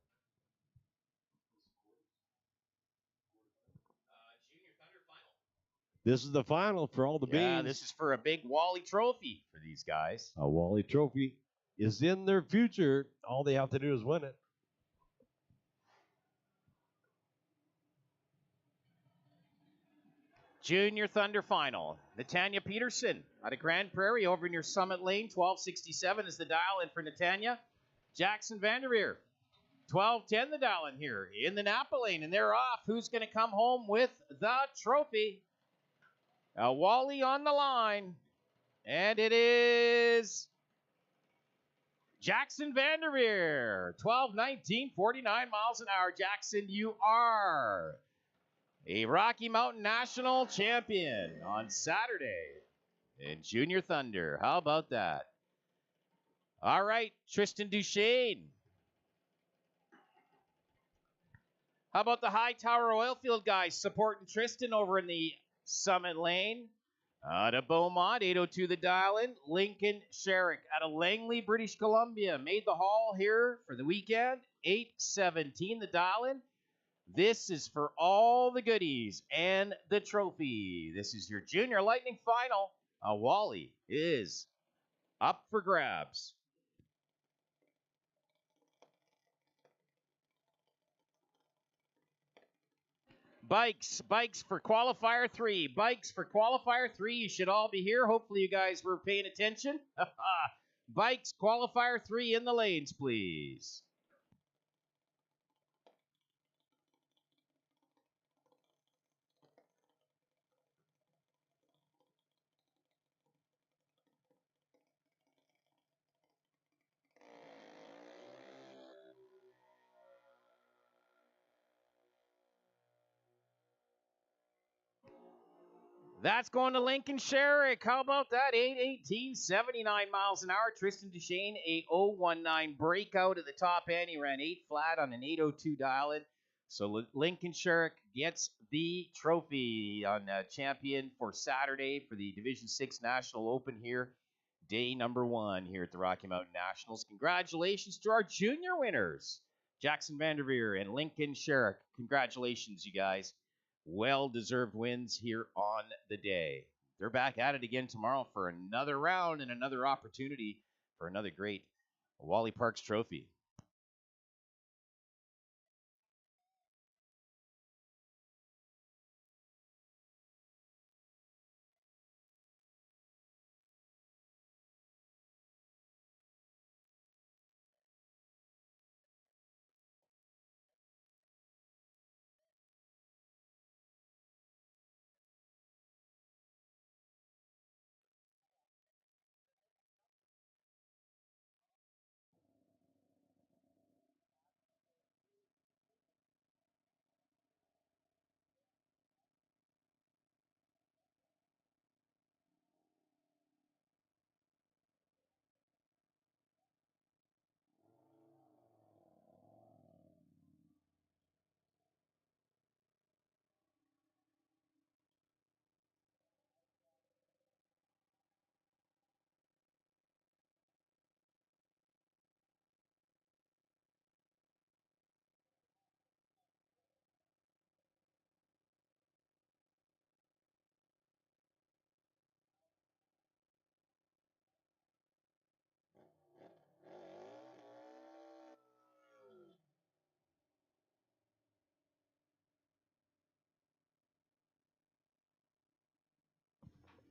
This is the final for all the beans. Yeah, this is for a big Wally trophy for these guys. A Wally trophy is in their future. All they have to do is win it. Junior Thunder final. Natanya Peterson out of Grand Prairie over near Summit Lane. 1267 is the dial in for Natanya. Jackson Vanderveer. 1210 the dial in here in the Napa Lane. And they're off. Who's going to come home with the trophy? Wally on the line. And it is Jackson Vanderveer. 12:19, 49 miles an hour. Jackson, you are a Rocky Mountain National champion on Saturday in Junior Thunder. How about that? All right, Tristan Duchesne. How about the Hightower Oilfield guys supporting Tristan over in the Summit Lane? Out of Beaumont, 802 the dial-in. Lincoln Sherrick out of Langley, British Columbia. Made the haul here for the weekend. 817 the dial-in. This is for all the goodies and the trophy. This is your Junior Lightning final. Wally is up for grabs. Bikes for qualifier 3. Bikes for qualifier 3. You should all be here. Hopefully you guys were paying attention. Bikes qualifier 3 in the lanes, please. That's going to Lincoln Sherrick. How about that? 818, 79 miles an hour. Tristan Duchesne, a 019 breakout at the top end. He ran 8 flat on an 802 dial-in. So Lincoln Sherrick gets the trophy on champion for Saturday for the Division 6 National Open here. Day number 1 here at the Rocky Mountain Nationals. Congratulations to our junior winners, Jackson Vanderveer and Lincoln Sherrick. Congratulations, you guys. Well-deserved wins here on the day. They're back at it again tomorrow for another round and another opportunity for another great Wally Parks trophy.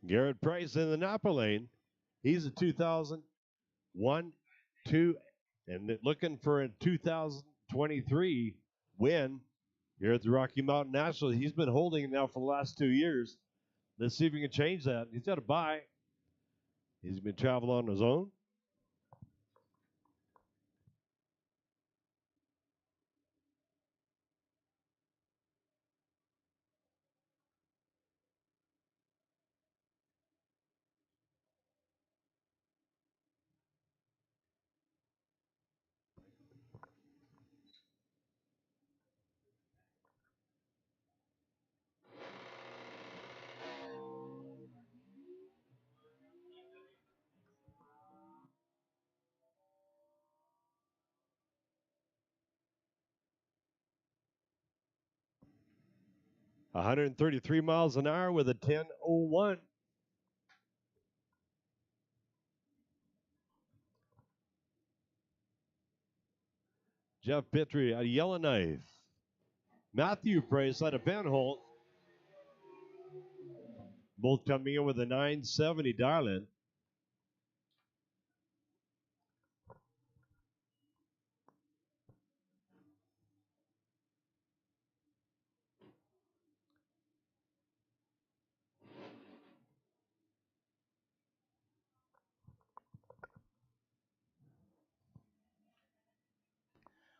Garrett Price in the Napa lane. He's a 2001, 2, and looking for a 2023 win here at the Rocky Mountain National. He's been holding it now for the last 2 years. Let's see if he can change that. He's got a bye. He's been traveling on his own. $133 miles an hour with a 10:01. Jeff Pittry out of Yellowknife. Matthew Price out of Van Holt. Both coming in with a 970 dial-in.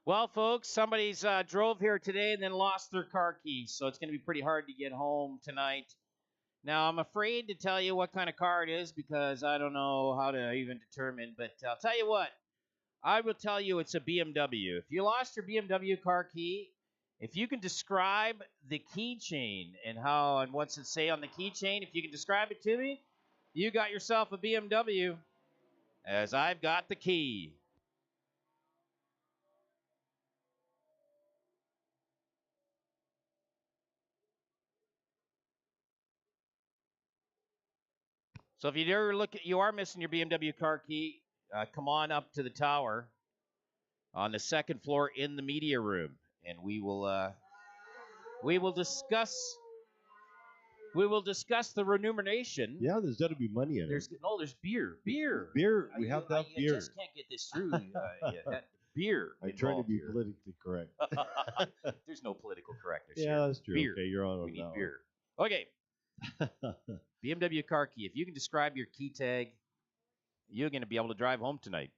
Well, folks, somebody's drove here today and then lost their car keys, so it's going to be pretty hard to get home tonight. Now, I'm afraid to tell you what kind of car it is because I don't know how to even determine, but I'll tell you what. I will tell you it's a BMW. If you lost your BMW car key, if you can describe the keychain and what's it say on the keychain, if you can describe it to me, you got yourself a BMW, as I've got the key. So if you ever you are missing your BMW car key, come on up to the tower on the second floor in the media room, and we will discuss the remuneration. Yeah, there's got to be money in it. There's beer. Beer. We have that beer. I just can't get this through. Beer. I try to be here. politically correct. There's no political correctness. Yeah, that's true. Beer. Okay, you're on. We need beer. Okay. BMW car key. If you can describe your key tag, you're going to be able to drive home tonight.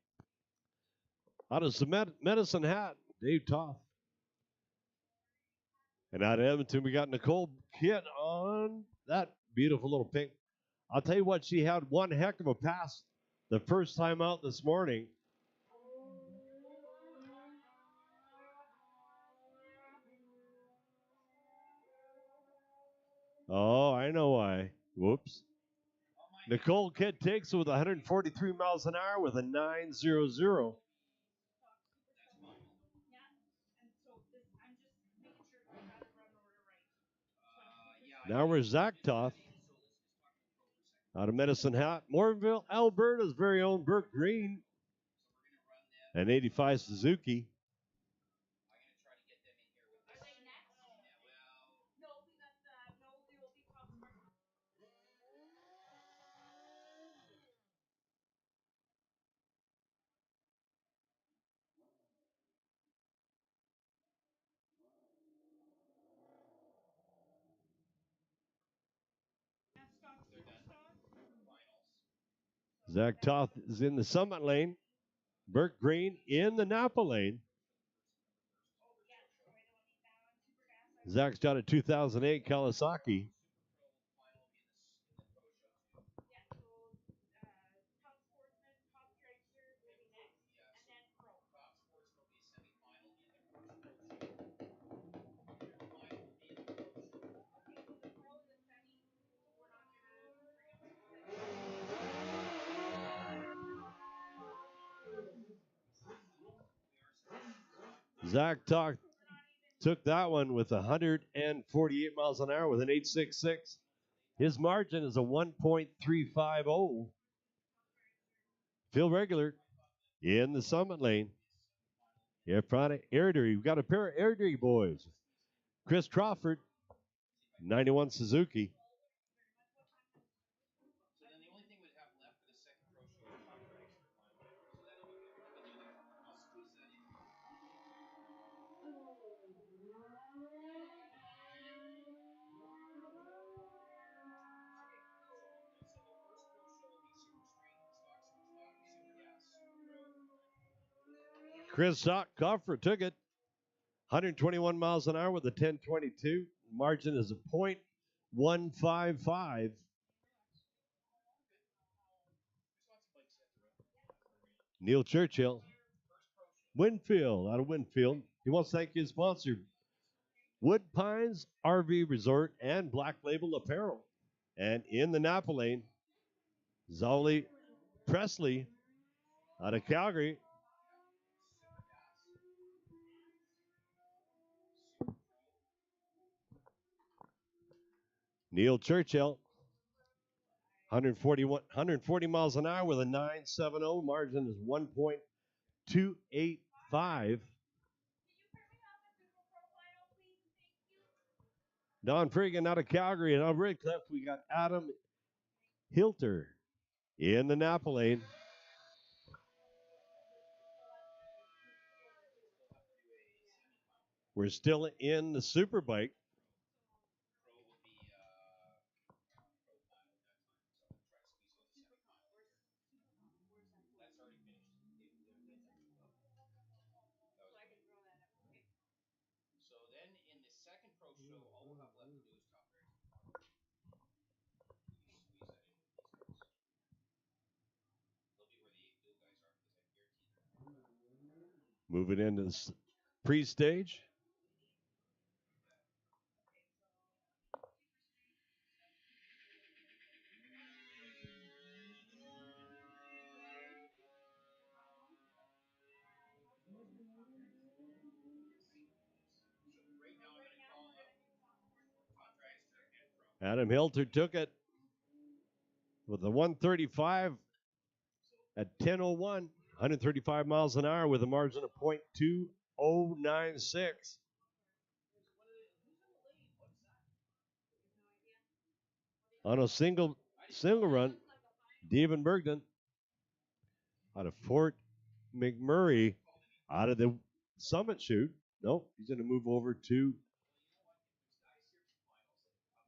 Out of Medicine Hat, Dave Toth. And out of Edmonton, we got Nicole Kidd on that beautiful little pink. I'll tell you what, she had one heck of a pass the first time out this morning. Oh, I know why. Whoops. Nicole Kidd takes it with 143 miles an hour with a 900. Now we're Zach Toth out of Medicine Hat. Morganville, Alberta's very own Burke Green. An 85 Suzuki. Zach Toth is in the Summit lane. Burke Green in the Napa lane. Zach's got a 2008 Kawasaki. Zach took that one with 148 miles an hour with an 866. His margin is a 1.350. Phil Regular in the Summit lane. Here, front Airdrie. We've got a pair of Airdrie boys. Chris Crawford, 91 Suzuki. Chris Coffer took it. 121 miles an hour with a 10.22. Margin is a .155. Neil Churchill. Winfield, out of Winfield. He wants to thank his sponsor, Wood Pines RV Resort and Black Label Apparel. And in the Napa lane, Zolly Presley out of Calgary. Neil Churchill, 140 miles an hour with a 9.70. Margin is 1.285. Don Friggin out of Calgary, and out of Redcliffe, we got Adam Hilter in the Napa lane. We're still in the Superbike. Moving into the pre-stage. Adam Hilter took it with a 135 at 10.01, 135 miles an hour with a margin of .2096. On a single run, Devin Bergden out of Fort McMurray out of the Summit chute. Nope, he's going to move over to.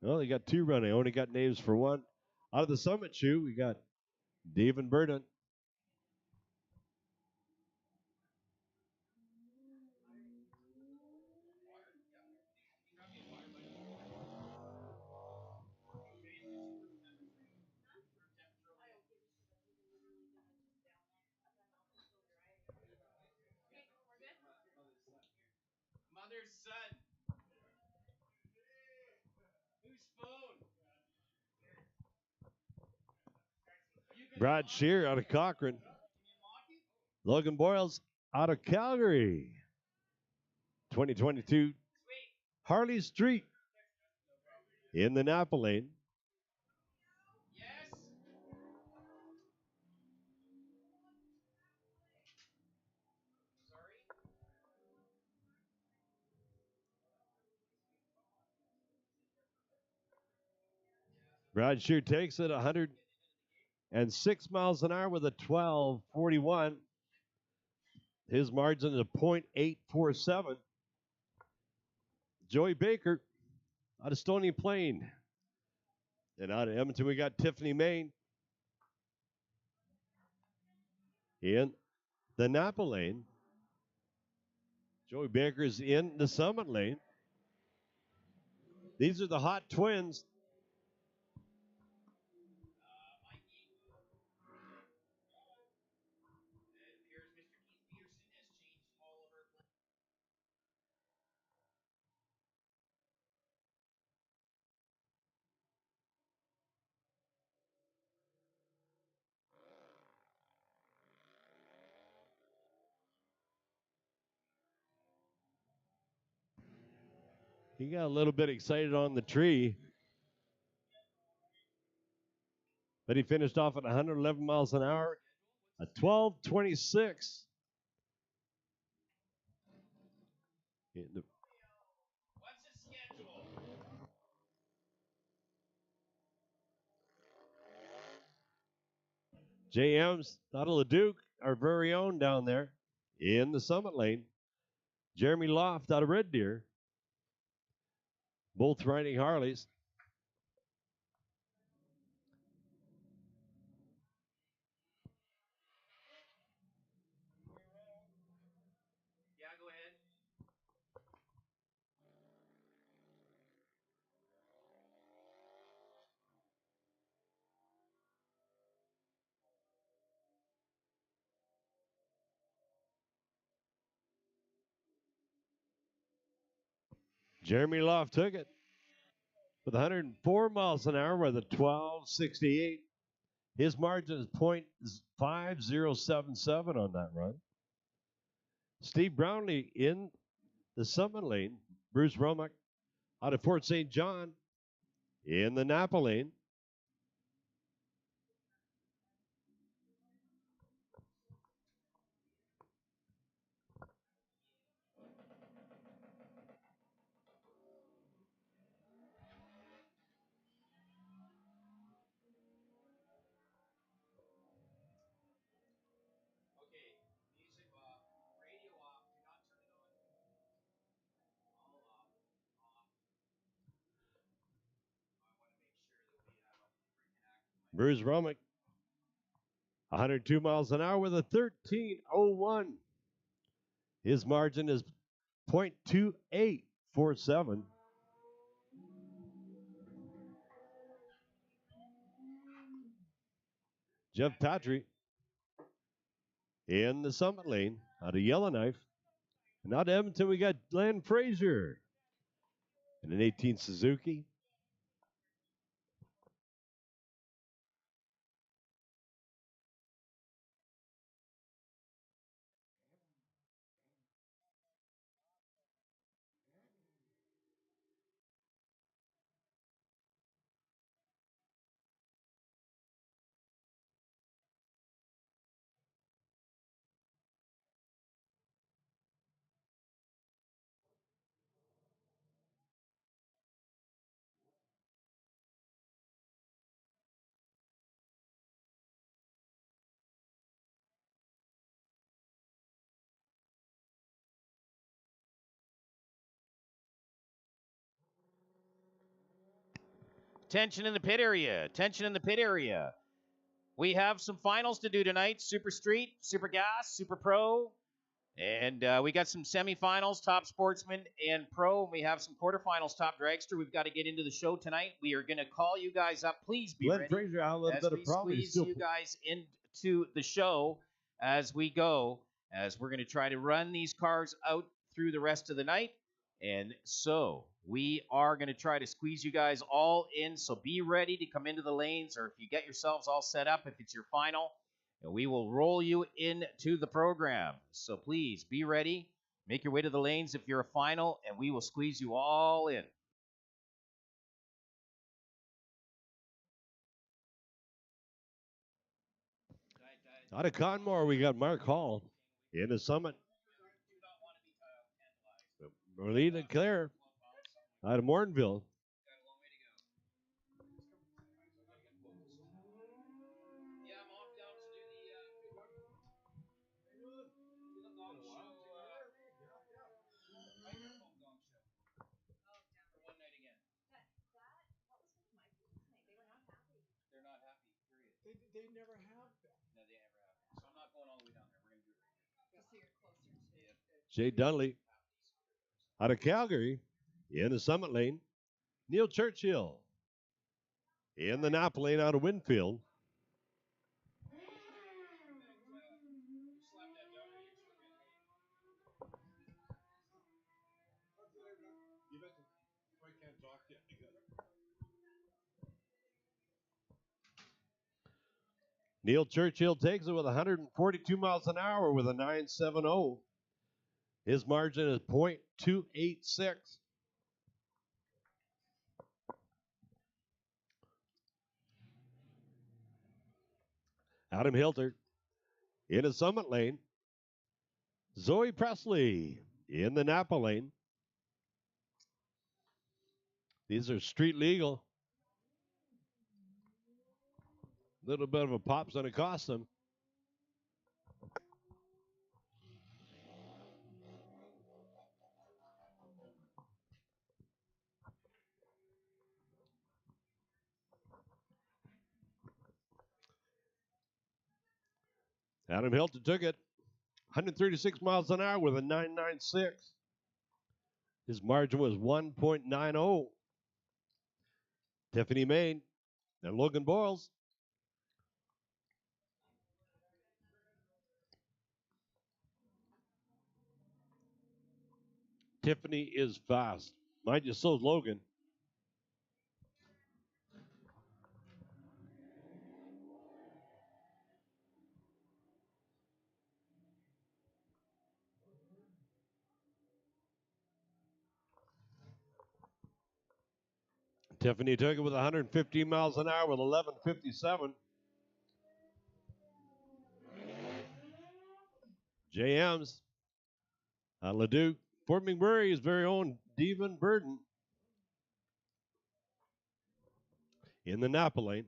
Well, they got two running. I only got names for one. Out of the Summit chute, we got Devin Bergden. Mother's son. Whose phone? Brad Shear out of Cochrane. Logan Boyles out of Calgary. 2022 Harley Street in the Napa lane. Brad Shear takes it 106 miles an hour with a 12.41. His margin is a .847. Joey Baker out of Stony Plain. And out of Edmonton, we got Tiffany Main in the Napa lane. Joey Baker's in the Summit lane. These are the hot twins. He got a little bit excited on the tree. But he finished off at 111 miles an hour, a 12.26. What's his schedule? JM's out of Leduc, our very own down there in the Summit lane. Jeremy Loft out of Red Deer. Both riding Harleys. Jeremy Loft took it with 104 miles an hour with a 12.68. His margin is .5077 on that run. Steve Brownlee in the Summit lane. Bruce Romick out of Fort St. John in the Napa lane. Bruce Romick, 102 miles an hour with a 13.01. His margin is .2847. Jeff Patry in the Summit lane out of Yellowknife. And out of Edmonton, we got Glenn Frazier in an 18 Suzuki. Tension in the pit area. Tension in the pit area. We have some finals to do tonight. Super Street, Super Gas, Super Pro. And we got some semifinals, Top Sportsman and Pro. And we have some quarterfinals, Top Dragster. We've got to get into the show tonight. We are going to call you guys up. Please be ready Frazier, a little as bit we of problem. squeeze you guys into the show as we go, as we're going to try to run these cars out through the rest of the night. And so we are going to try to squeeze you guys all in. So be ready to come into the lanes, or if you get yourselves all set up, if it's your final, and we will roll you into the program. So please be ready. Make your way to the lanes if you're a final, and we will squeeze you all in. Out of Conmore, we got Mark Hall in the Summit. Marlene Claire out of Mortonville. They never have been. No, they never have. So I'm not going all the way down there. We're going to do it right here. Just so you're closer to Jay Dunley out of Calgary in the Summit lane. Neil Churchill in the Napa lane out of Winfield. Neil Churchill takes it with 142 miles an hour with a 9.70. His margin is .286. Adam Hilter in the Summit lane. Zoe Presley in the Napa lane. These are street legal. Little bit of a pop's going to cost them. Adam Hilton took it 136 miles an hour with a 9.96. His margin was 1.90. Tiffany Main and Logan Boyles. Tiffany is fast. Mind you, so's Logan. Tiffany took it with 115 miles an hour with 11:57. JM's Leduc. Fort McMurray's very own Devon Burden in the Napa lane.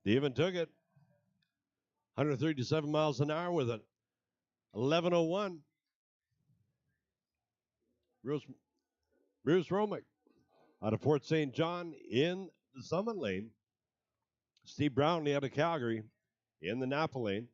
Devon took it 137 miles an hour with an 11:01. Bruce Romick out of Fort St. John in the Summit lane. Steve Brownlee out of Calgary in the Napa lane.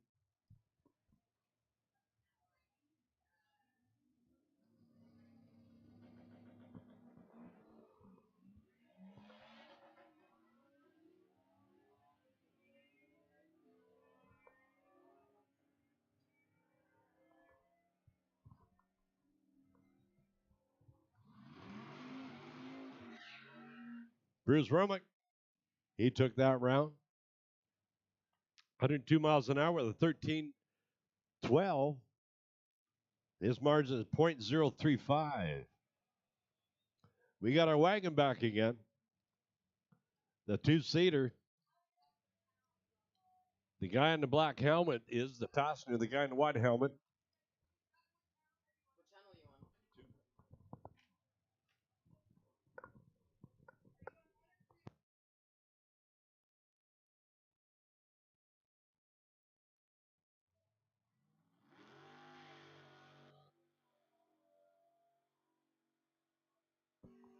Bruce Romick, he took that round. 102 miles an hour with a 13:12. His margin is .035. We got our wagon back again. The two-seater. The guy in the black helmet is the passenger. The guy in the white helmet.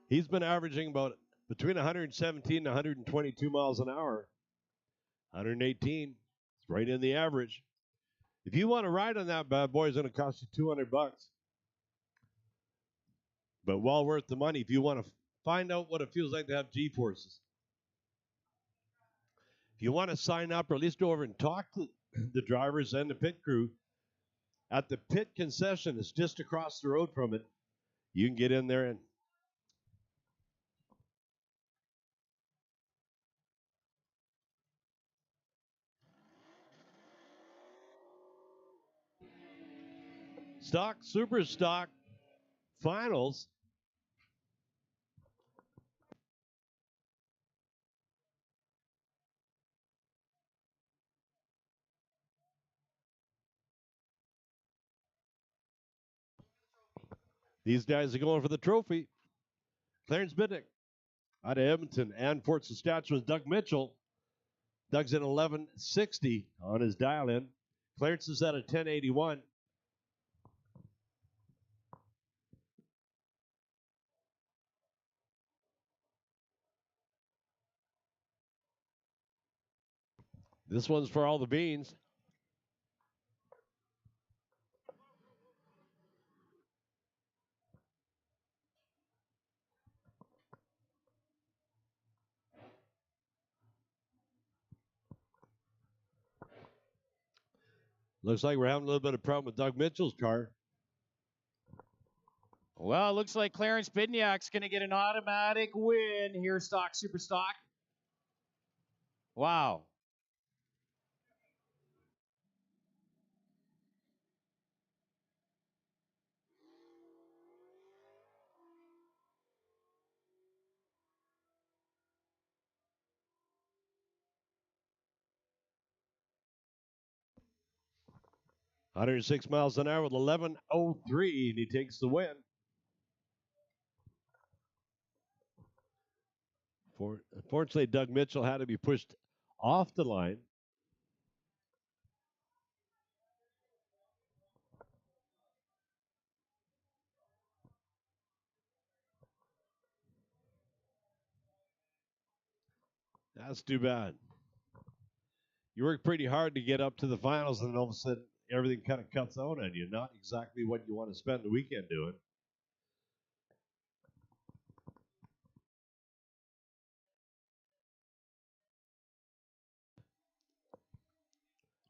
He's been averaging about between 117 and 122 miles an hour. 118. It's right in the average. If you want to ride on that bad boy, it's going to cost you $200. But well worth the money if you want to find out what it feels like to have G-forces. If you want to sign up or at least go over and talk to the drivers and the pit crew at the pit concession, it's just across the road from it. You can get in there and stock, super stock finals. These guys are going for the trophy. Clarence Bidnick out of Edmonton and Fort Saskatchewan. Doug Mitchell. Doug's at 1160 on his dial-in. Clarence is at a 1081. This one's for all the beans. Looks like we're having a little bit of problem with Doug Mitchell's car. Well, it looks like Clarence Bidniak's going to get an automatic win here, stock, super stock. Wow. $106 miles an hour with 11:03, and he takes the win. Unfortunately, Doug Mitchell had to be pushed off the line. That's too bad. You worked pretty hard to get up to the finals, and all of a sudden everything kind of cuts out on you. Not exactly what you want to spend the weekend doing.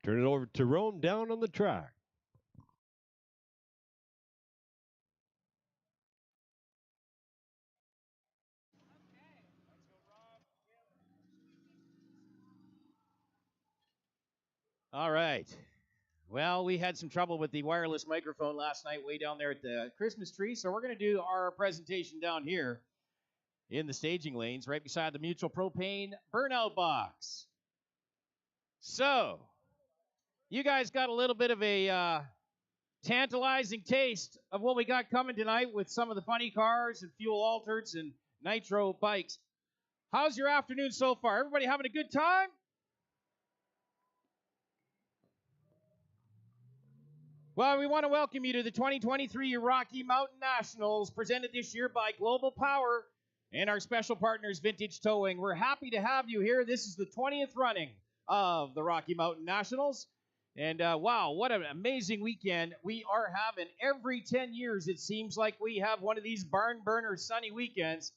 Turn it over to Rome down on the track. All right. Well, we had some trouble with the wireless microphone last night way down there at the Christmas tree, so we're going to do our presentation down here in the staging lanes right beside the Mutual Propane burnout box. So, you guys got a little bit of a tantalizing taste of what we got coming tonight with some of the funny cars and fuel altereds and nitro bikes. How's your afternoon so far? Everybody having a good time? Well, we want to welcome you to the 2023 Rocky Mountain Nationals, presented this year by Global Power and our special partners, Vintage Towing. We're happy to have you here. This is the 20th running of the Rocky Mountain Nationals. And wow, what an amazing weekend we are having. Every 10 years, it seems like we have one of these barn burner sunny weekends.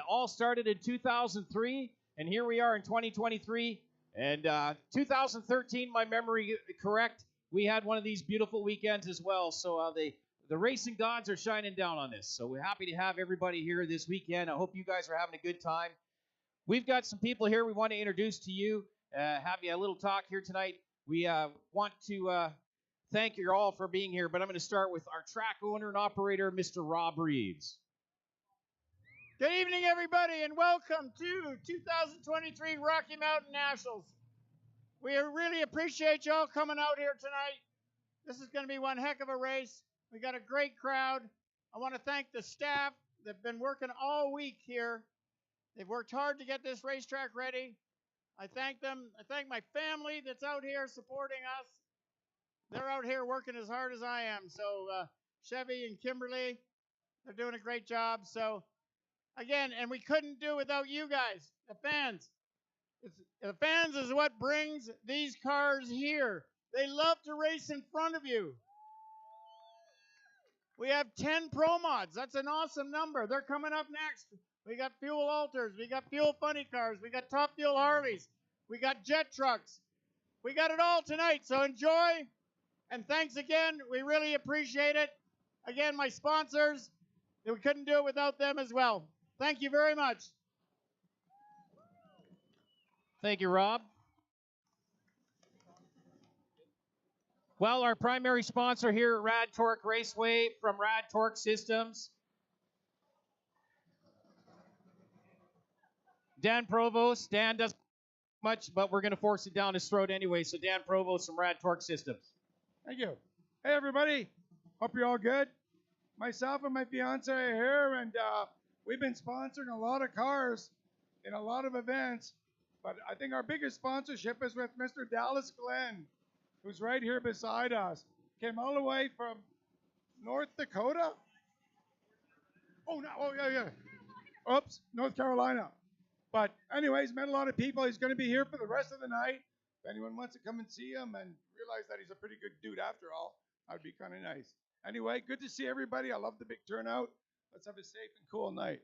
All started in 2003, and here we are in 2023. And 2013, my memory correct, we had one of these beautiful weekends as well. So the racing gods are shining down on this. So we're happy to have everybody here this weekend. I hope you guys are having a good time. We've got some people here we want to introduce to you, have you a little talk here tonight. We want to thank you all for being here, but I'm going to start with our track owner and operator, Mr. Rob Reeves. Good evening, everybody, and welcome to 2023 Rocky Mountain Nationals. We really appreciate y'all coming out here tonight. This is going to be one heck of a race. We got a great crowd. I want to thank the staff. They've been working all week here. They've worked hard to get this racetrack ready. I thank them. I thank my family that's out here supporting us. They're out here working as hard as I am. So Chevy and Kimberly, they're doing a great job. So again, and we couldn't do without you guys, the fans. The fans is what brings these cars here. They love to race in front of you. We have 10 Pro Mods. That's an awesome number. They're coming up next. We got fuel alters. We got fuel funny cars. We got top fuel Harleys. We got jet trucks. We got it all tonight. So enjoy. And thanks again. We really appreciate it. Again, my sponsors, we couldn't do it without them as well. Thank you very much. Thank you, Rob. Well, our primary sponsor here at Rad Torque Raceway from Rad Torque Systems. Dan Provost. Dan doesn't much, but we're going to force it down his throat anyway. So Dan Provost from Rad Torque Systems. Thank you. Hey, everybody. Hope you're all good. Myself and my fiance are here, and we've been sponsoring a lot of cars in a lot of events. But I think our biggest sponsorship is with Mr. Dallas Glenn, who's right here beside us. Came all the way from North Dakota. Oops, North Carolina. But anyways, met a lot of people. He's going to be here for the rest of the night. If anyone wants to come and see him and realize that he's a pretty good dude after all, that would be kind of nice. Anyway, good to see everybody. I love the big turnout. Let's have a safe and cool night.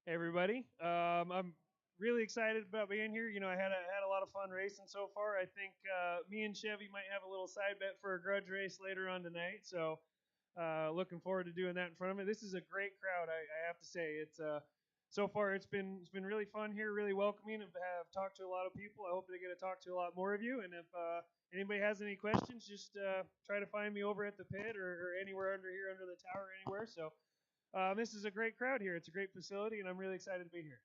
Hey everybody, I'm really excited about being here. You know, I had a lot of fun racing so far. I think me and Chevy might have a little side bet for a grudge race later on tonight. So looking forward to doing that in front of me. This is a great crowd, I have to say. It's so far it's been really fun here, really welcoming. I've talked to a lot of people. I hope to get to talk to a lot more of you. And if anybody has any questions, just try to find me over at the pit or anywhere under here under the tower, anywhere. So. This is a great crowd here. It's a great facility, and I'm really excited to be here.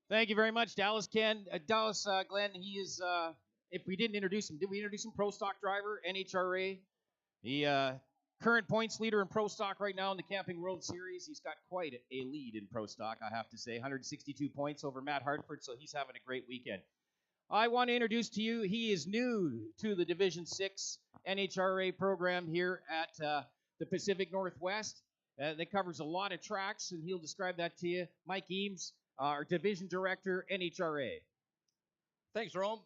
Thank you very much, Dallas Glenn. He is, if we didn't introduce him, did we introduce him? Pro Stock driver, NHRA. The current points leader in Pro Stock right now in the Camping World Series. He's got quite a lead in Pro Stock, I have to say. 162 points over Matt Hartford, so he's having a great weekend. I want to introduce to you, he is new to the Division 6 NHRA program here at the Pacific Northwest. That covers a lot of tracks, and he'll describe that to you. Mike Eames, our Division Director, NHRA. Thanks, Rome.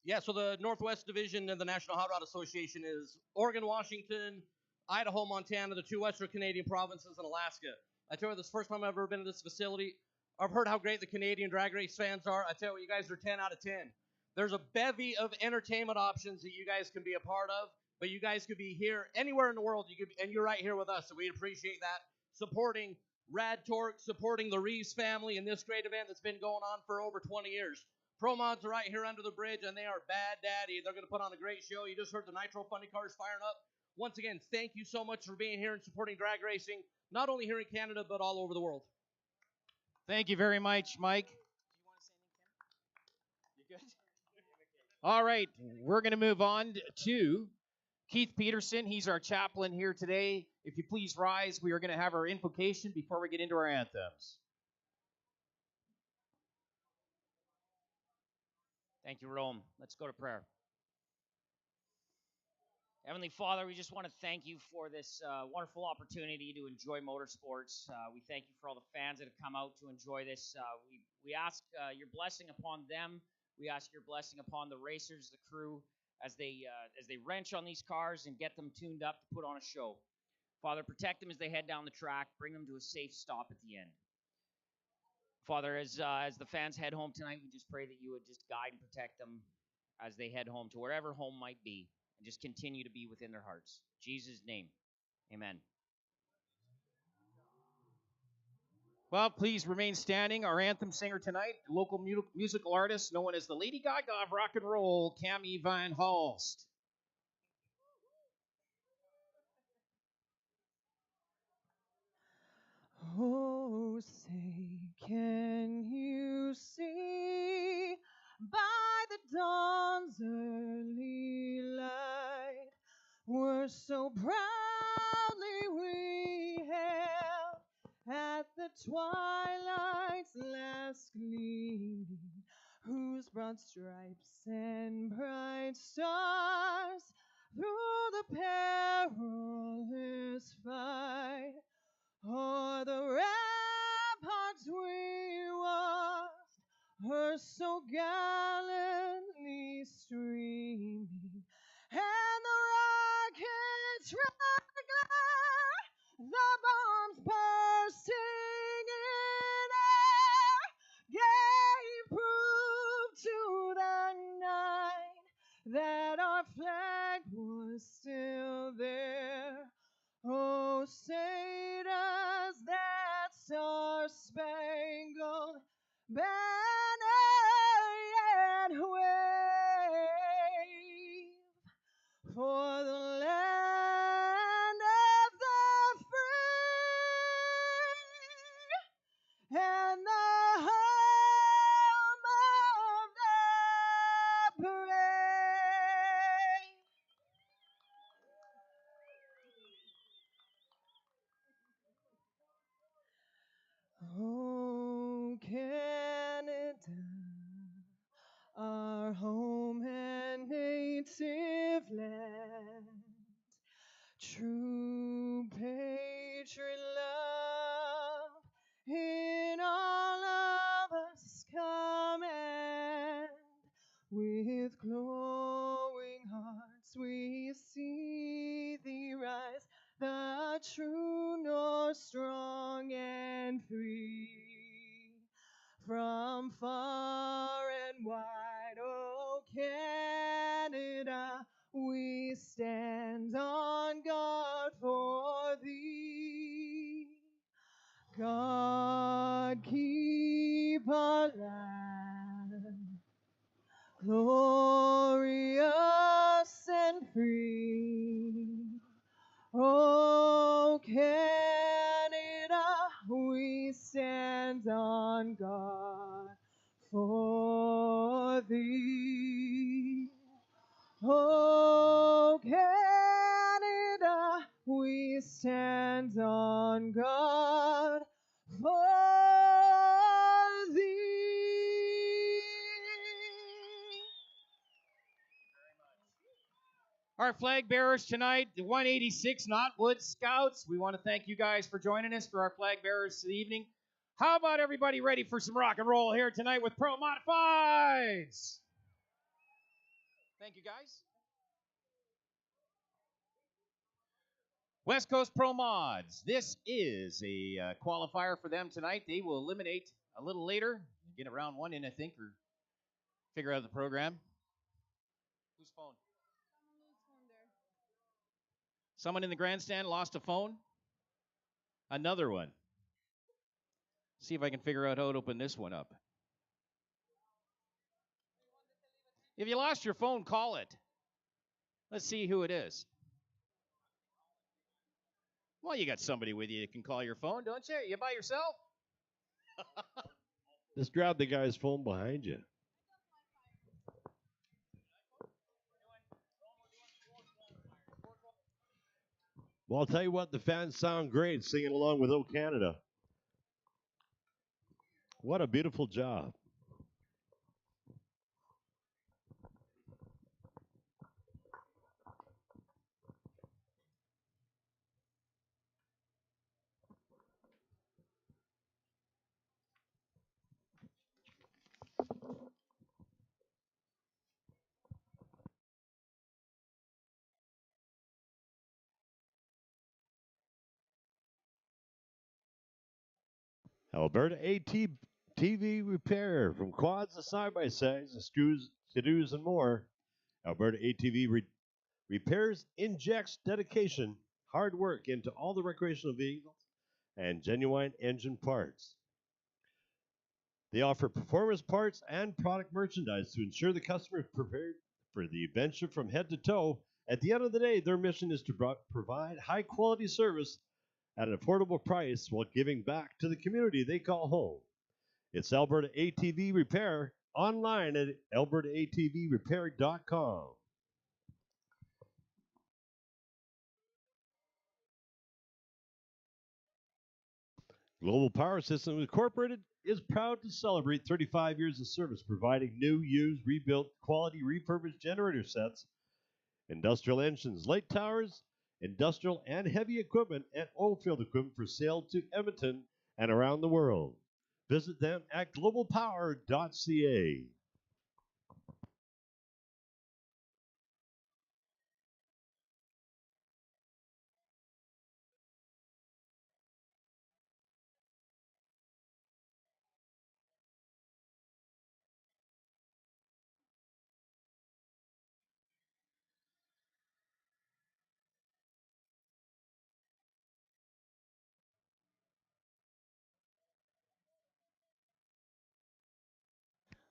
Yeah, so the Northwest Division of the National Hot Rod Association is Oregon, Washington, Idaho, Montana, the 2 Western Canadian provinces, and Alaska. I tell you, this is the first time I've ever been to this facility. I've heard how great the Canadian drag race fans are. I tell you, you guys are 10 out of 10. There's a bevy of entertainment options that you guys can be a part of, but you guys could be here anywhere in the world, and you're right here with us, so we appreciate that. Supporting Rad Torque, supporting the Reeves family in this great event that's been going on for over 20 years. Pro Mods are right here under the bridge, and they are bad daddy. They're going to put on a great show. You just heard the Nitro Funny cars firing up. Once again, thank you so much for being here and supporting drag racing, not only here in Canada, but all over the world. Thank you very much, Mike. Do you want to say anything, Kim? You good? All right, we're going to move on to Keith Peterson. He's our chaplain here today. If you please rise, we are going to have our invocation before we get into our anthems. Thank you, Rome. Let's go to prayer. Heavenly Father, we just want to thank you for this wonderful opportunity to enjoy motorsports. We thank you for all the fans that have come out to enjoy this. We ask your blessing upon them. We ask your blessing upon the racers, the crew, as they wrench on these cars and get them tuned up to put on a show. Father, protect them as they head down the track. Bring them to a safe stop at the end. Father, as the fans head home tonight, we just pray that you would just guide and protect them as they head home to wherever home might be, and just continue to be within their hearts. In Jesus' name, amen. Well, please remain standing. Our anthem singer tonight, local musical artist known as the Lady Gaga of rock and roll, Cammie Van Halst. Oh, say, can you see by the dawn's early light, we're so proudly we hailed at the twilight's last gleaming, whose broad stripes and bright stars through the perilous fight o'er the ramparts we watched her so gallantly streaming, and the rockets' red glare, the bombs bursting in air, gave proof to the night that our flag was still there. Oh, say does that star-spangled banner yet wave for the land of the free and the home of the brave? Oh, Canada, our home and native land, true patriot love in all of us command. With glowing hearts we see thee rise, the true North, strong and free. From far and wide, oh Canada, we stand on guard for thee. God keep our land glorious and free. Oh, Canada, Our flag bearers tonight, the 186 Knotwood Scouts. We want to thank you guys for joining us for our flag bearers this evening. How about everybody ready for some rock and roll here tonight with Pro Modifieds? Thank you, guys. West Coast Pro Mods. This is a qualifier for them tonight. They will eliminate a little later. Get a round one in, I think, or figure out the program. Whose phone? Someone in the grandstand lost a phone? Another one. See if I can figure out how to open this one up. If you lost your phone, call it. Let's see who it is. Well, you got somebody with you that can call your phone, don't you? You by yourself? Just grab the guy's phone behind you. Well, I'll tell you what, the fans sound great singing along with O Canada. What a beautiful job. Alberta ATV repair, from quads to side-by-sides to skidoos and more. Alberta ATV repairs, injects dedication, hard work into all the recreational vehicles and genuine engine parts. They offer performance parts and product merchandise to ensure the customer is prepared for the adventure from head to toe. At the end of the day, their mission is to provide high-quality service at an affordable price while giving back to the community they call home. It's Alberta ATV Repair, online at albertaatvrepair.com. Global Power Systems Incorporated is proud to celebrate 35 years of service providing new, used, rebuilt, quality, refurbished generator sets, industrial engines, light towers, industrial and heavy equipment, and oilfield equipment for sale to Edmonton and around the world. Visit them at globalpower.ca.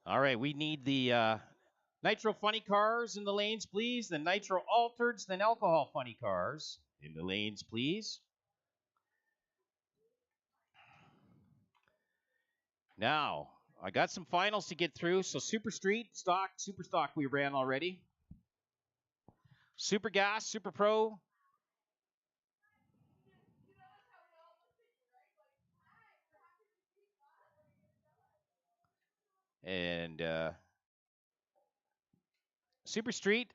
All right, we need the Nitro Funny Cars in the lanes, please. The Nitro Altereds, then Alcohol Funny Cars in the lanes, please. Now, I got some finals to get through. So Super Street, Super Stock we ran already. Super Gas, Super Pro. And Super Street,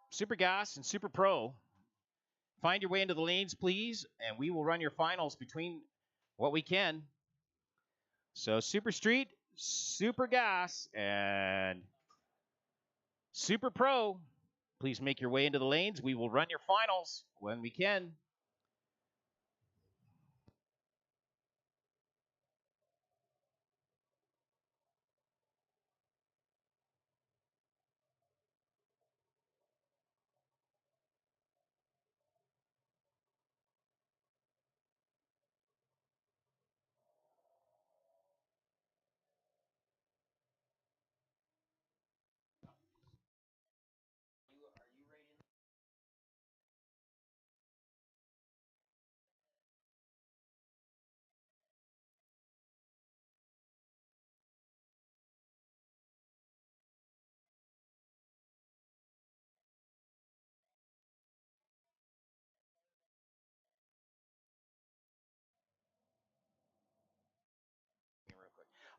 Super Gas, and Super Pro. Find your way into the lanes, please, and we will run your finals between what we can. So Super Street, Super Gas, and Super Pro. Please make your way into the lanes. We will run your finals when we can.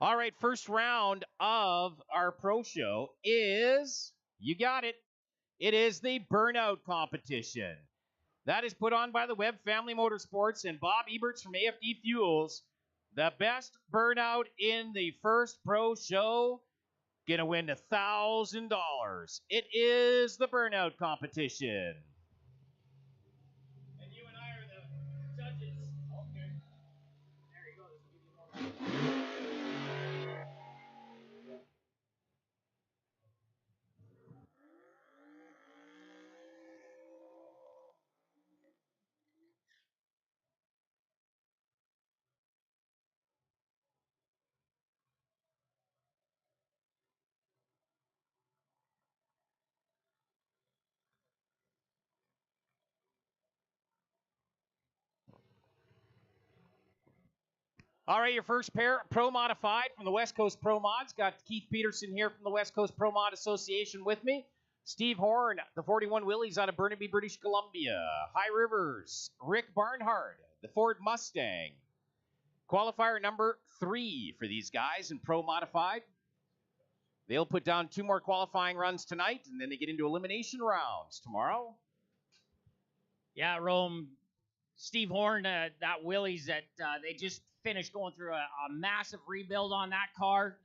All right, first round of our pro show is, you got it, It is the Burnout Competition. That is put on by the Webb Family Motorsports and Bob Eberts from AFD Fuels. The best burnout in the first pro show gonna win $1,000. It is the Burnout Competition. And you and I are the judges. Okay. There you go. All right, your first pair, Pro Modified from the West Coast Pro Mods. Got Keith Peterson here from the West Coast Pro Mod Association with me. Steve Horn, the 41 Willies out of Burnaby, British Columbia. High Rivers, Rick Barnhart, the Ford Mustang. Qualifier number 3 for these guys in Pro Modified. They'll put down 2 more qualifying runs tonight, and then they get into elimination rounds tomorrow. Yeah, Rome, Steve Horn, that Willys, that they just finished going through a massive rebuild on that car.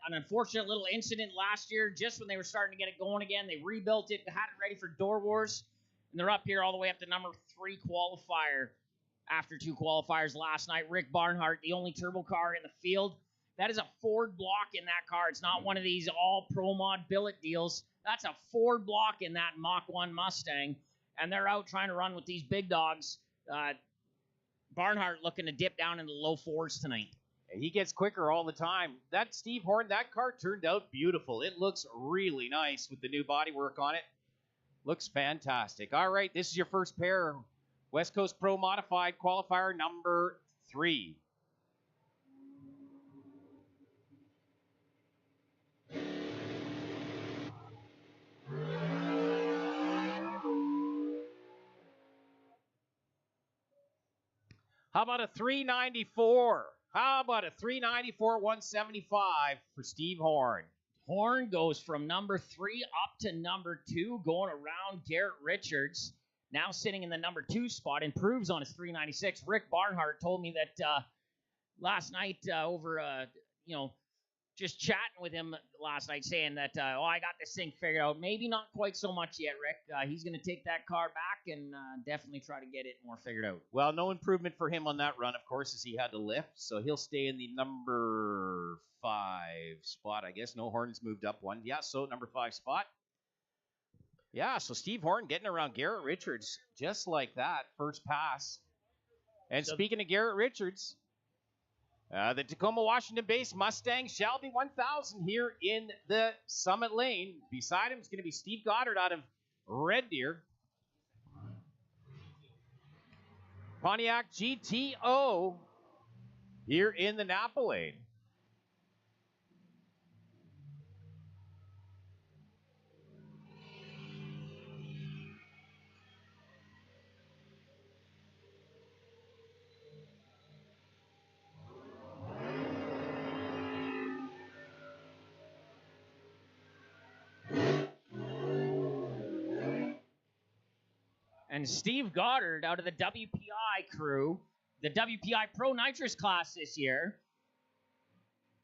An unfortunate little incident last year, just when they were starting to get it going again. They rebuilt it, had it ready for Door Wars, and they're up here all the way up to number 3 qualifier after 2 qualifiers last night. Rick Barnhart, the only turbo car in the field. That is a Ford block in that car. It's not one of these all Pro Mod billet deals. That's a Ford block in that Mach 1 Mustang, and they're out trying to run with these big dogs. Barnhart looking to dip down into the low 4s tonight. He gets quicker all the time. That Steve Horn, that car turned out beautiful. It looks really nice with the new bodywork on it. Looks fantastic. All right, this is your first pair. West Coast Pro Modified qualifier number 3. How about a 394? How about a 394 175 for Steve Horn? Horn goes from number 3 up to number 2, going around Garrett Richards. Now sitting in the number 2 spot, improves on his 396. Rick Barnhart told me that last night over, just chatting with him last night, saying that, I got this thing figured out. Maybe not quite so much yet, Rick. He's going to take that car back and definitely try to get it more figured out. Well, no improvement for him on that run, of course, as he had to lift. So he'll stay in the number 5 spot, I guess. No, Horn's moved up 1. Yeah, so number 5 spot. Yeah, so Steve Horn getting around Garrett Richards just like that, first pass. And speaking of Garrett Richards, the Tacoma, Washington-based Mustang Shelby 1000 here in the Summit Lane. Beside him is going to be Steve Goddard out of Red Deer. Pontiac GTO here in the Napa Lane. And Steve Goddard out of the WPI crew, the WPI Pro Nitrous class this year.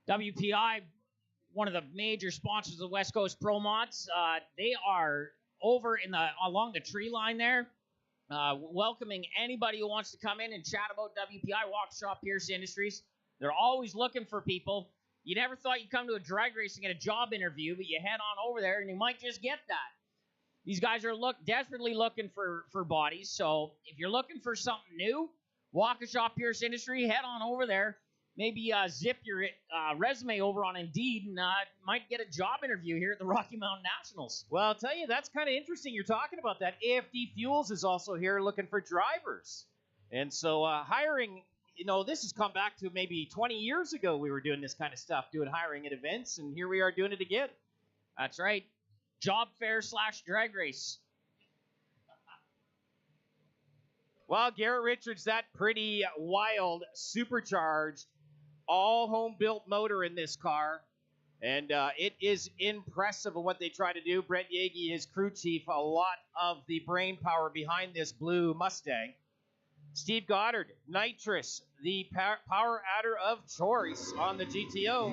WPI, one of the major sponsors of West Coast Pro Mods. They are over along the tree line there, welcoming anybody who wants to come in and chat about WPI. Waukesha Pierce Industries. They're always looking for people. You never thought you'd come to a drag race and get a job interview, but you head on over there and you might just get that. These guys are desperately looking for bodies, so if you're looking for something new, Waukesha Pierce Industry, head on over there. Maybe zip your resume over on Indeed and might get a job interview here at the Rocky Mountain Nationals. Well, I'll tell you, that's kind of interesting you're talking about that. AFD Fuels is also here looking for drivers. And so hiring, this has come back to maybe 20 years ago we were doing this kind of stuff, doing hiring at events, and here we are doing it again. That's right. Job fair / drag race. Well, Garrett Richards, that pretty wild, supercharged, all home-built motor in this car. And it is impressive of what they try to do. Brett Yagi, his crew chief, a lot of the brain power behind this blue Mustang. Steve Goddard, Nitrous, the power adder of choice on the GTO.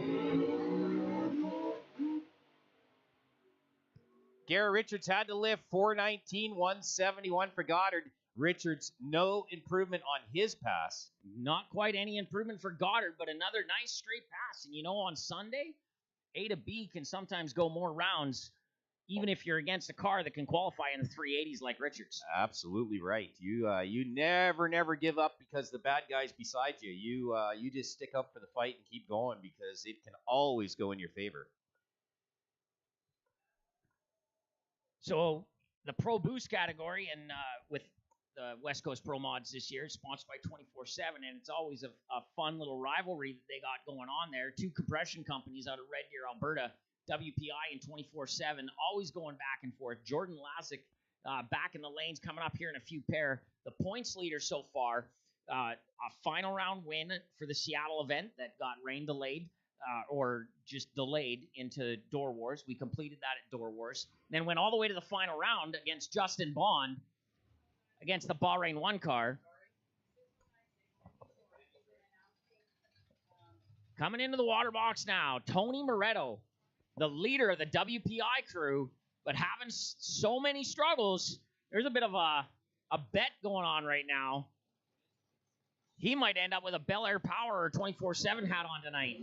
Garrett Richards had to lift 419, 171 for Goddard. Richards, no improvement on his pass. Not quite any improvement for Goddard, but another nice straight pass. And on Sunday, A to B can sometimes go more rounds, even if you're against a car that can qualify in the 380s like Richards. Absolutely right. You never give up because the bad guy's beside you. You just stick up for the fight and keep going because it can always go in your favor. So the Pro Boost category and with the West Coast Pro Mods this year is sponsored by 24/7, and it's always a fun little rivalry that they got going on there. Two compression companies out of Red Deer, Alberta, WPI and 24/7, always going back and forth. Jordan Lazick back in the lanes, coming up here in a few pair. The points leader so far, a final round win for the Seattle event that got rain delayed. Or just delayed into Door Wars. We completed that at Door Wars. Then went all the way to the final round against Justin Bond against the Bahrain 1 car. Coming into the water box now, Tony Moretto, the leader of the WPI crew, but having so many struggles. There's a bit of a bet going on right now. He might end up with a Bel Air Power or 24/7 hat on tonight.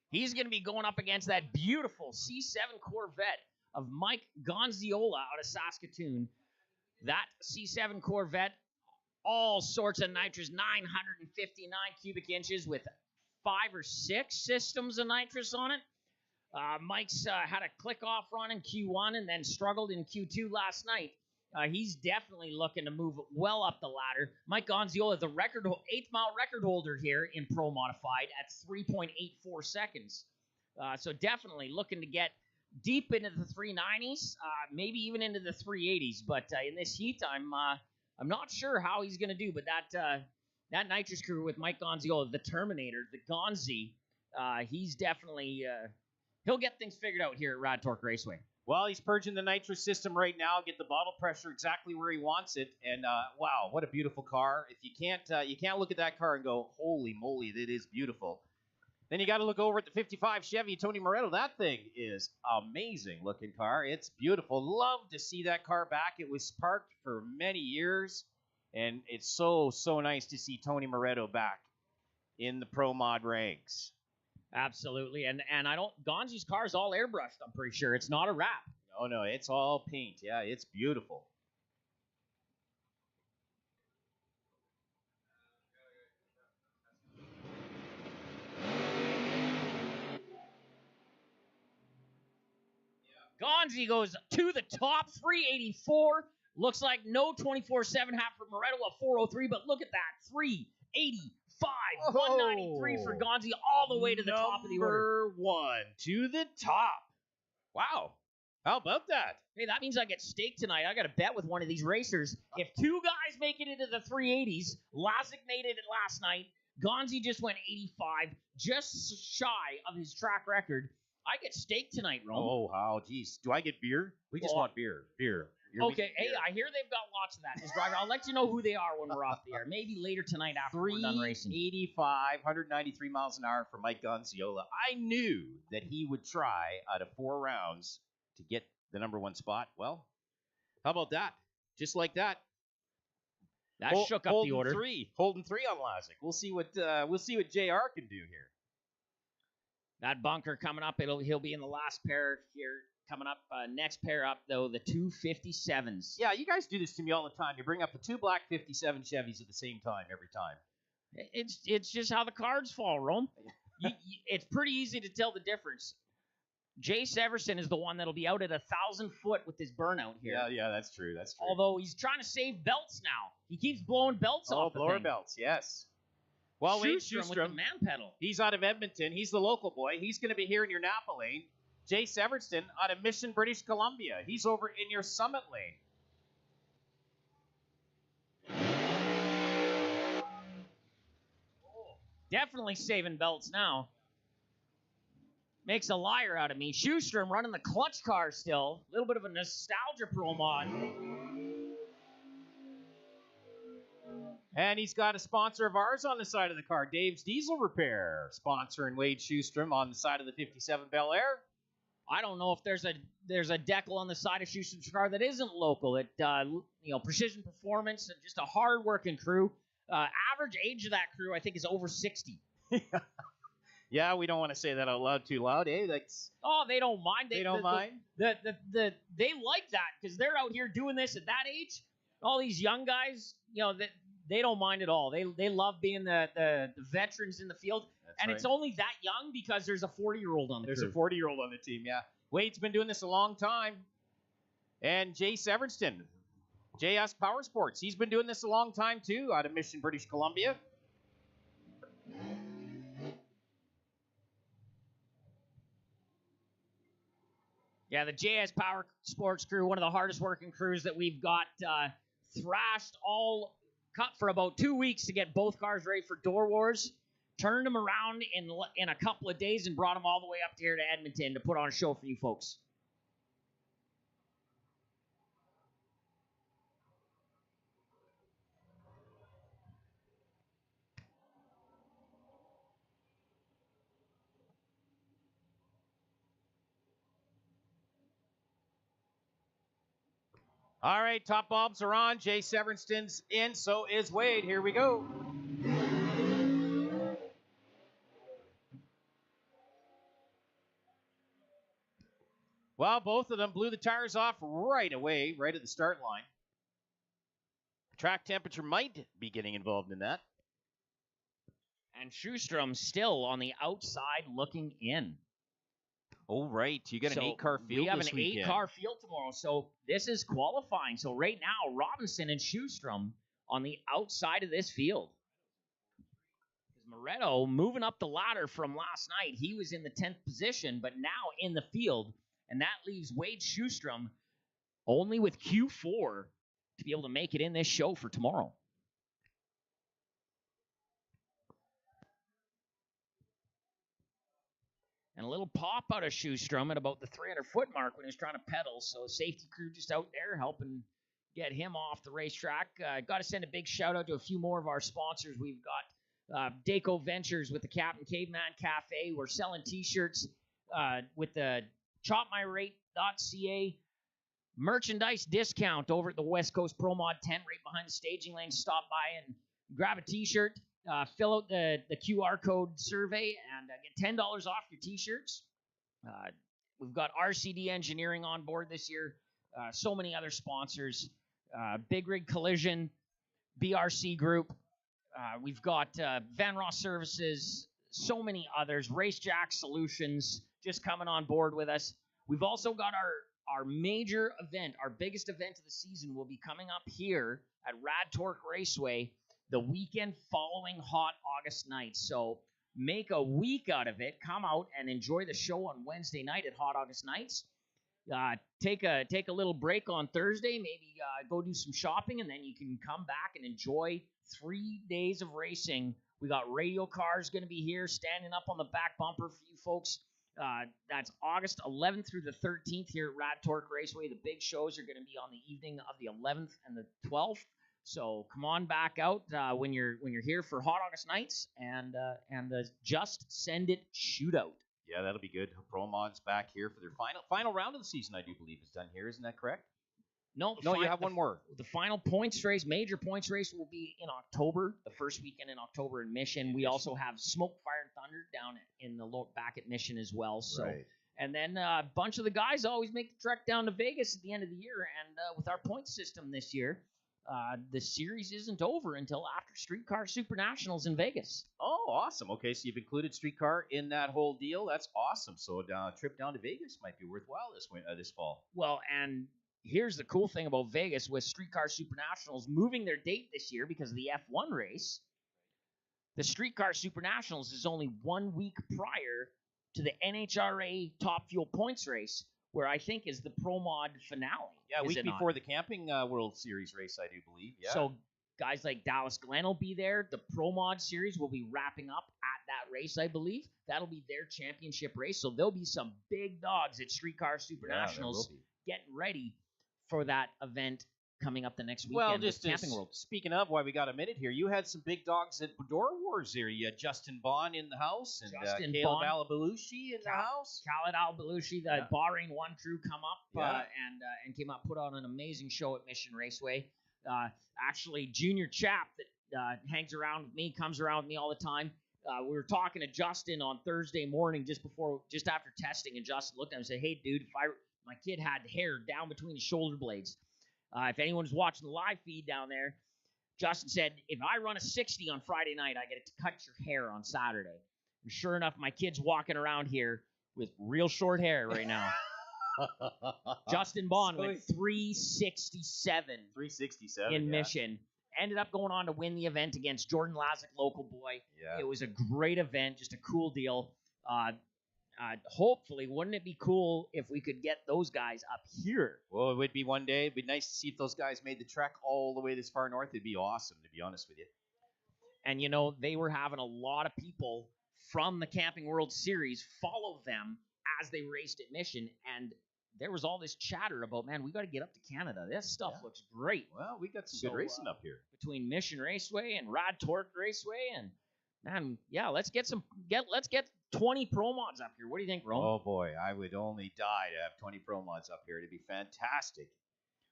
He's going to be going up against that beautiful C7 Corvette of Mike Gonziola out of Saskatoon. That C7 Corvette, all sorts of nitrous, 959 cubic inches with 5 or 6 systems of nitrous on it. Mike's had a click-off run in Q1 and then struggled in Q2 last night. He's definitely looking to move well up the ladder. Mike Gonziola, the 8th-mile record holder here in Pro Modified at 3.84 seconds. So definitely looking to get deep into the 390s, maybe even into the 380s. But in this heat, I'm not sure how he's going to do. But that nitrous crew with Mike Gonziola, the Terminator, the Gonzi, he's definitely he'll get things figured out here at Rad Torque Raceway. Well, he's purging the nitrous system right now, get the bottle pressure exactly where he wants it, and wow, what a beautiful car! If you can't look at that car and go, holy moly, that is beautiful. Then you got to look over at the 55 Chevy Tony Moretto. That thing is amazing looking car. It's beautiful. Love to see that car back. It was parked for many years, and it's so nice to see Tony Moretto back in the Pro Mod ranks. Absolutely, and Gonzi's car's all airbrushed, I'm pretty sure. It's not a wrap. No, it's all paint. Yeah, it's beautiful. Gonzi goes to the top, 384. Looks like no 24/7 hat for Moretto, a 403, but look at that, 385, 193 for Gonzi, all the way to the top of the order. Number 1 to the top. Wow. How about that? Hey, that means I get steak tonight. I got to bet with one of these racers. If 2 guys make it into the 380s, Lazick made it last night. Gonzi just went 85, just shy of his track record. I get steak tonight, Rome. Oh, how, geez. Do I get beer? We just want beer. Beer. Okay, hey, I hear they've got lots of that. This driver, I'll let you know who they are when we're off the air. Maybe later tonight after we're done racing. 385, 193 miles an hour for Mike Gonziola. I knew that he would try out of 4 rounds to get the number 1 spot. Well, how about that? Just like that. That shook up the order. Holding 3 on Lazick. We'll see what JR can do here. That bunker coming up. He'll be in the last pair here. Coming up, next pair up, though, the 257s. Yeah, you guys do this to me all the time. You bring up the 2 black 57 Chevys at the same time every time. It's just how the cards fall, Rome. It's pretty easy to tell the difference. Jay Severson is the one that'll be out at 1,000 foot with his burnout here. Yeah, that's true. That's true. Although he's trying to save belts now. He keeps blowing belts off the blower thing. belts, yes. Well, Wade Shoestrom with the man pedal. He's out of Edmonton. He's the local boy. He's going to be here in your Napa lane. Jay Severston out of Mission, British Columbia. He's over in your Summit lane. Definitely saving belts now. Makes a liar out of me. Shoestrom running the clutch car still. A little bit of a nostalgia pro mod. And he's got a sponsor of ours on the side of the car, Dave's Diesel Repair, sponsoring Wade Shoestrom on the side of the 57 Bel Air. I don't know if there's a decal on the side of Shoestrom's car that isn't local. It Precision Performance, and just a hard-working crew. Average age of that crew, I think, is over 60. Yeah, we don't want to say that out loud too loud, eh? They don't mind. They don't mind? They like that because they're out here doing this at that age. All these young guys, they don't mind at all. They love being the veterans in the field. And it's only that young because there's a 40-year-old on the There's crew. a 40-year-old on the team, yeah. Wade's been doing this a long time. And Jay Severston, JS Power Sports, he's been doing this a long time too, out of Mission, British Columbia. Yeah, the JS Power Sports crew, one of the hardest working crews that we've got, thrashed all cut for about 2 weeks to get both cars ready for Door Wars. Turned them around in a couple of days and brought them all the way up here to Edmonton to put on a show for you folks. All right, top bulbs are on. Jay Severston's in, so is Wade. Here we go. Well, both of them blew the tires off right away, right at the start line. Track temperature might be getting involved in that. And Shoestrom still on the outside looking in. Oh, right. You got an 8-car field. We have this an weekend. 8-car field tomorrow, so this is qualifying. So right now, Robinson and Shoestrom on the outside of this field. Moretto moving up the ladder from last night. He was in the 10th position, but now in the field, and that leaves Wade Shoestrom only with Q4 to be able to make it in this show for tomorrow. And a little pop out of Shoestrom at about the 300-foot mark when he was trying to pedal. So safety crew just out there helping get him off the racetrack. Got to send a big shout-out to a few more of our sponsors. We've got Daco Ventures with the Captain Caveman Cafe. We're selling T-shirts with the chopmyrate.ca merchandise discount over at the West Coast Pro Mod tent right behind the staging lane. Stop by and grab a T-shirt. Fill out the QR code survey and get $10 off your T-shirts. We've got RCD Engineering on board this year. So many other sponsors. Big Rig Collision, BRC Group. We've got Van Ross Services, so many others. Racejack Solutions just coming on board with us. We've also got our major event, our biggest event of the season will be coming up here at Rad Torque Raceway the weekend following Hot August night. So make a week out of it. Come out and enjoy the show on Wednesday night at Hot August nights. Take a little break on Thursday. Maybe go do some shopping, and then you can come back and enjoy 3 days of racing. We got radio cars going to be here standing up on the back bumper for you folks. That's August 11th through the 13th here at Rad Torque Raceway. The big shows are going to be on the evening of the 11th and the 12th. So come on back out when you're here for Hot August nights and the Just Send It shootout. Yeah, that'll be good. Pro Mod's back here for their final round of the season, I do believe, is done here. Isn't that correct? No, you have one more. The final points race, major points race, will be in October, the first weekend in October in Mission. We also have Smoke, Fire, and Thunder down in the back at Mission as well. So, right. And then a bunch of the guys always make the trek down to Vegas at the end of the year. And with our point system this year, the series isn't over until after Streetcar Super Nationals in Vegas. Oh, awesome. Okay, so you've included Streetcar in that whole deal. That's awesome. So a trip down to Vegas might be worthwhile this fall. Well, and here's the cool thing about Vegas with Streetcar Super Nationals moving their date this year because of the F1 race. The Streetcar Super Nationals is only 1 week prior to the NHRA Top Fuel Points race, where I think is the Pro Mod finale. Yeah, a is week it not? before the Camping World Series race, I do believe. Yeah. So Guys like Dallas Glenn will be there. The Pro Mod Series will be wrapping up at that race, I believe. That'll be their championship race. So there'll be some big dogs at Streetcar Super Nationals getting ready for that event coming up the next weekend. Well, with just Camping World. speaking of why we got a minute here, you had some big dogs at Door Wars here. You had Justin Bond in the house and Justin Caleb Bond. Alabalushi in the house. Khaled Al-Balushi, the Bahrain 1 crew come up Yeah. and came up, put on an amazing show at Mission Raceway. Actually, Junior Chap that hangs around with me, comes around with me all the time. We were talking to Justin on Thursday morning just after testing, and Justin looked at him and said, "Hey, dude, my kid had hair down between his shoulder blades. If anyone's watching the live feed down there, Justin said, if I run a 60 on Friday night, I get to cut your hair on Saturday." And sure enough, my kid's walking around here with real short hair right now. Justin Bond went 367. 367 in Mission. Ended up going on to win the event against Jordan Lazick, local boy. Yeah. It was a great event, just a cool deal. Hopefully, wouldn't it be cool if we could get those guys up here? Well, it would be one day. It'd be nice to see if those guys made the trek all the way this far north. It'd be awesome, to be honest with you. And, they were having a lot of people from the Camping World Series follow them as they raced at Mission. And there was all this chatter about, man, we got to get up to Canada. This stuff looks great. Well, we got some good racing up here. Between Mission Raceway and Rad Torque Raceway. And, man, yeah, let's get 20 Pro Mods up here. What do you think, Rome? Oh, boy. I would only die to have 20 Pro Mods up here. It'd be fantastic.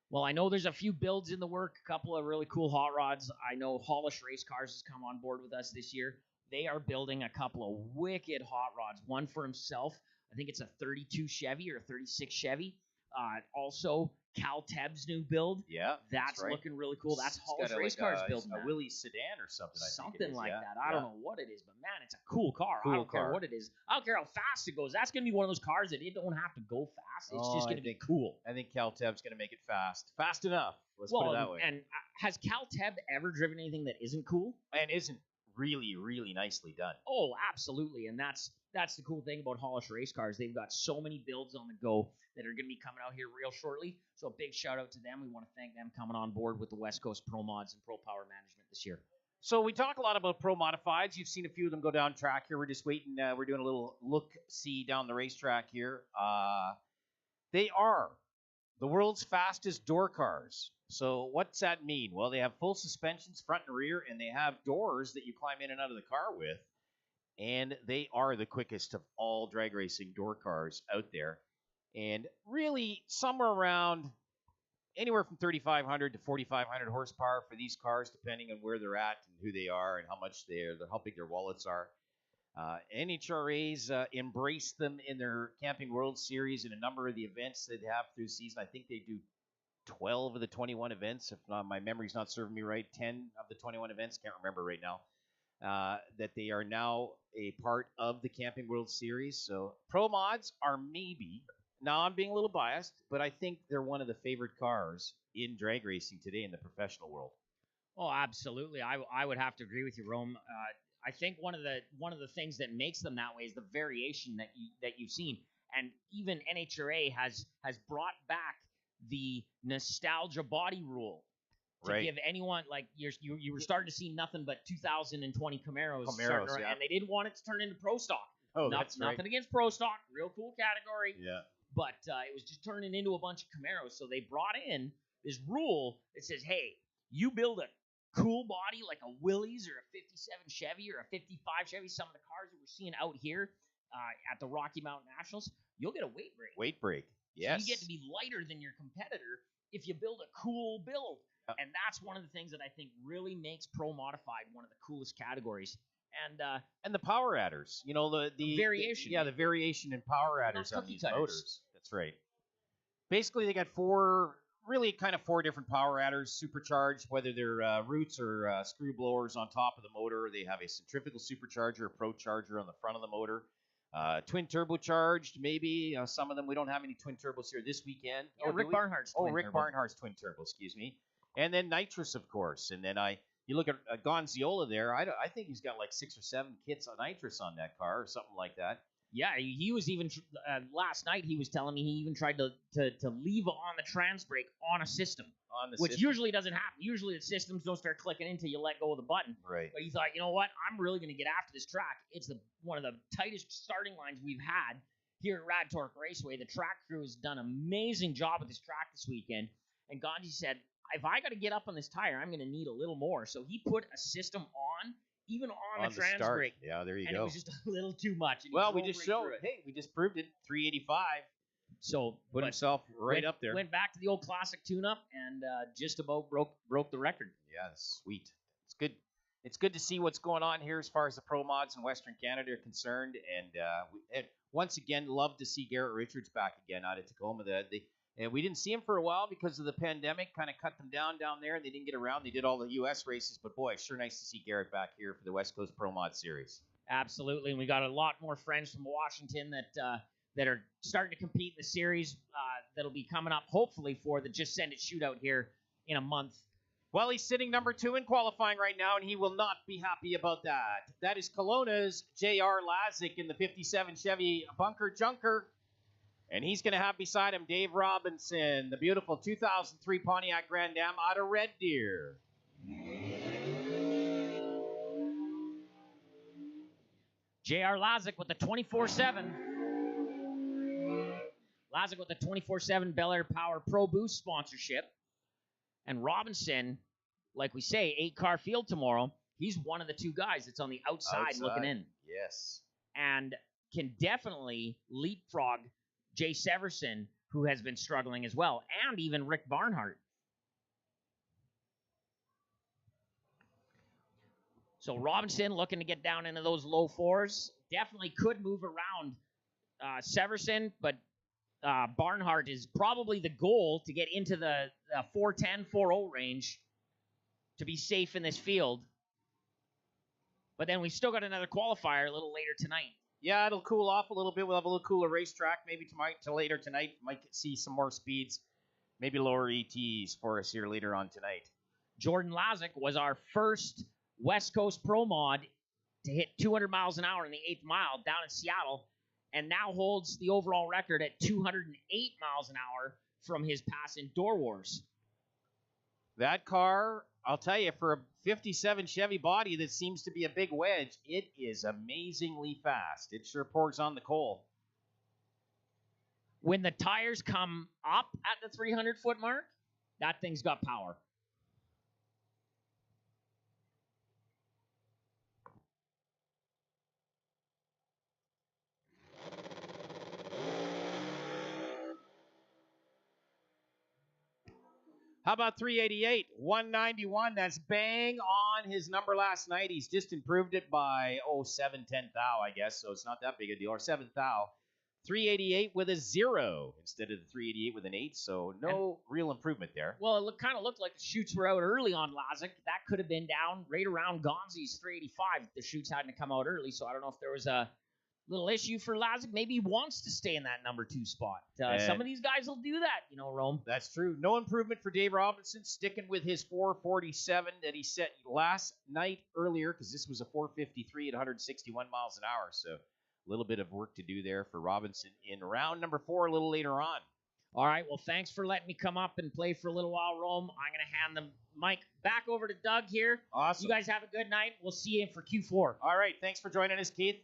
Well, I know there's a few builds in the work, a couple of really cool hot rods. I know Hollish Race Cars has come on board with us this year. They are building a couple of wicked hot rods, one for himself. I think it's a 32 Chevy or a 36 Chevy. Also, Cal Teb's new build. Yeah, that's right. looking really cool. That's It's Hollish got Race Cars building a that. Willys sedan or something. I think it Something is, like yeah. that. I don't know what it is, but man, it's a cool car. Cool I don't care car. what it is. I don't care how fast it goes. That's going to be one of those cars that it don't have to go fast. It's just going to be cool. I think Calteb's going to make it fast enough. Let's put it that way. And has Calteb ever driven anything that isn't cool? And isn't really, really nicely done. Oh, absolutely. And that's the cool thing about Hollish Race Cars. They've got so many builds on the go that are going to be coming out here real shortly. So a big shout out to them. We want to thank them coming on board with the West Coast Pro Mods and Pro Power Management this year. So we talk a lot about Pro Modifieds. You've seen a few of them go down track here. We're just waiting. We're doing a little look-see down the racetrack here. They are the world's fastest door cars. So what's that mean? Well, they have full suspensions, front and rear, and they have doors that you climb in and out of the car with. And they are the quickest of all drag racing door cars out there. And really, somewhere around anywhere from 3,500 to 4,500 horsepower for these cars, depending on where they're at and who they are and how much how big their wallets are. NHRA's embraced them in their Camping World Series and a number of the events that they have through the season. I think they do 12 of the 21 events, if not, my memory's not serving me right, 10 of the 21 events, can't remember right now, that they are now a part of the Camping World Series. So Pro Mods are maybe, now I'm being a little biased, but I think they're one of the favorite cars in drag racing today in the professional world. Oh, absolutely. I would have to agree with you, Rome. I think one of the things that makes them that way is the variation that you've seen, and even NHRA has brought back the nostalgia body rule to give anyone, like you were starting to see nothing but 2020 Camaros starting around, and they didn't want it to turn into pro stock. Oh, that's right. Nothing against pro stock, real cool category. Yeah. But it was just turning into a bunch of Camaros, so they brought in this rule that says, hey, you build a cool body like a Willys or a 57 Chevy or a 55 Chevy, some of the cars that we're seeing out here at the Rocky Mountain Nationals, you'll get a weight break. Weight break, yes. So you get to be lighter than your competitor if you build a cool build. And that's one of the things that I think really makes Pro Modified one of the coolest categories. And the power adders, the variation. The variation in power adders on these motors. That's right. Basically, they got four different power adders, supercharged, whether they're roots or screw blowers on top of the motor. They have a centrifugal supercharger, a pro charger on the front of the motor. Twin turbocharged, maybe. Some of them, we don't have any twin turbos here this weekend. Yeah, Rick Barnhart's twin Rick turbo. Barnhart's twin turbo, excuse me. And then nitrous, of course. And then you look at Gonziola there. I think he's got like 6 or 7 kits of nitrous on that car or something like that. Yeah, he was even last night. He was telling me he even tried to leave on the trans brake on a system, which usually doesn't happen. Usually the systems don't start clicking until you let go of the button. Right. But he thought, you know what? I'm really going to get after this track. It's one of the tightest starting lines we've had here at Rad Torque Raceway. The track crew has done an amazing job with this track this weekend. And Gandhi said, if I got to get up on this tire, I'm going to need a little more. So he put a system on. Even on the trans brake. Yeah, there you and go. it was just a little too much. Well, we just showed. Hey, we just proved it. 385. So put himself up there. Went back to the old classic tune-up and just about broke the record. Yeah, that's sweet. It's good. It's good to see what's going on here as far as the pro mods in Western Canada are concerned. And once again, love to see Garrett Richards back again out of Tacoma. And we didn't see him for a while because of the pandemic, kind of cut them down there, and they didn't get around. They did all the U.S. races, but boy, sure nice to see Garrett back here for the West Coast Pro Mod Series. Absolutely, and we got a lot more friends from Washington that are starting to compete in the series that'll be coming up, hopefully, for the Just Send It shootout here in a month. Well, he's sitting number 2 in qualifying right now, and he will not be happy about that. That is Kelowna's J.R. Lazick in the 57 Chevy Bunker Junker. And he's going to have beside him Dave Robinson, the beautiful 2003 Pontiac Grand Am out of Red Deer. J.R. Lazick with the 24/7. Lazick with the 24/7 Bel Air Power Pro Boost sponsorship. And Robinson, like we say, 8-car field tomorrow. He's one of the 2 guys that's on the outside looking in. Yes. And can definitely leapfrog Jay Severson, who has been struggling as well, and even Rick Barnhart. So Robinson looking to get down into those low 4s. Definitely could move around Severson, but Barnhart is probably the goal to get into the 410, 4.0 range to be safe in this field. But then we've still got another qualifier a little later tonight. Yeah, it'll cool off a little bit. We'll have a little cooler racetrack maybe till later tonight. Might see some more speeds, maybe lower ETs for us here later on tonight. Jordan Lazick was our first West Coast Pro Mod to hit 200 miles an hour in the 8th mile down in Seattle, and now holds the overall record at 208 miles an hour from his pass in Door Wars. That car, I'll tell you, for a 57 Chevy body that seems to be a big wedge, it is amazingly fast. It sure pours on the coal. When the tires come up at the 300-foot mark, that thing's got power. How about 388? 191. That's bang on his number last night. He's just improved it by, 7/10 thou, I guess, so it's not that big a deal. Or 7th thou. 388 with a 0 instead of the 388 with an 8, so no real improvement there. Well, it kind of looked like the chutes were out early on Lazick. That could have been down right around Gonzi's 385 if the chutes hadn't come out early, so I don't know if there was a little issue for Lazick. Maybe he wants to stay in that number 2 spot. Some of these guys will do that, Rome. That's true. No improvement for Dave Robinson, sticking with his 447 that he set last night earlier, because this was a 453 at 161 miles an hour. So a little bit of work to do there for Robinson in round number 4 a little later on. All right, well, thanks for letting me come up and play for a little while, Rome. I'm going to hand the mic back over to Doug here. Awesome. You guys have a good night. We'll see you for Q4. All right, thanks for joining us, Keith.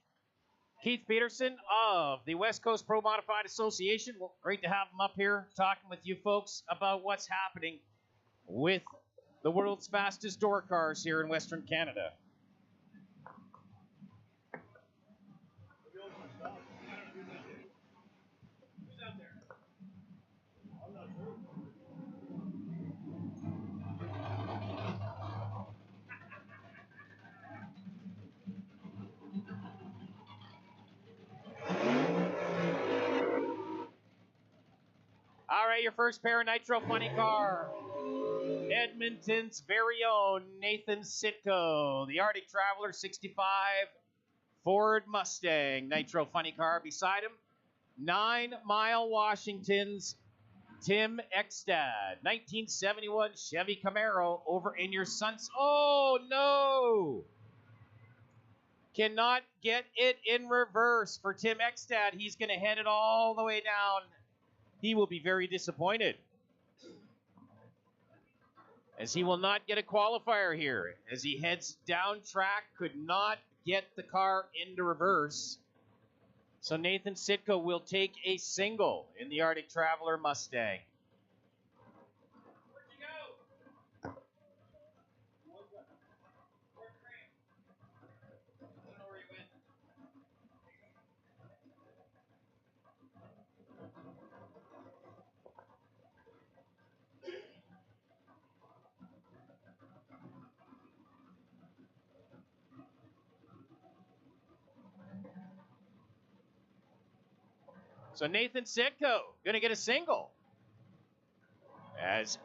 Keith Peterson of the West Coast Pro Modified Association. Well, great to have him up here talking with you folks about what's happening with the world's fastest door cars here in Western Canada. All right, your first pair of Nitro Funny car. Edmonton's very own Nathan Sitko, the Arctic Traveler 65 Ford Mustang Nitro Funny car. Beside him, 9 Mile Washington's Tim Ekstad, 1971 Chevy Camaro over in your son's. Oh, no! Cannot get it in reverse for Tim Ekstad. He's going to head it all the way down. He will be very disappointed, as he will not get a qualifier here. As he heads down track, could not get the car into reverse. So Nathan Sitko will take a single in the Arctic Traveler Mustang. So Nathan Sitko going to get a single. As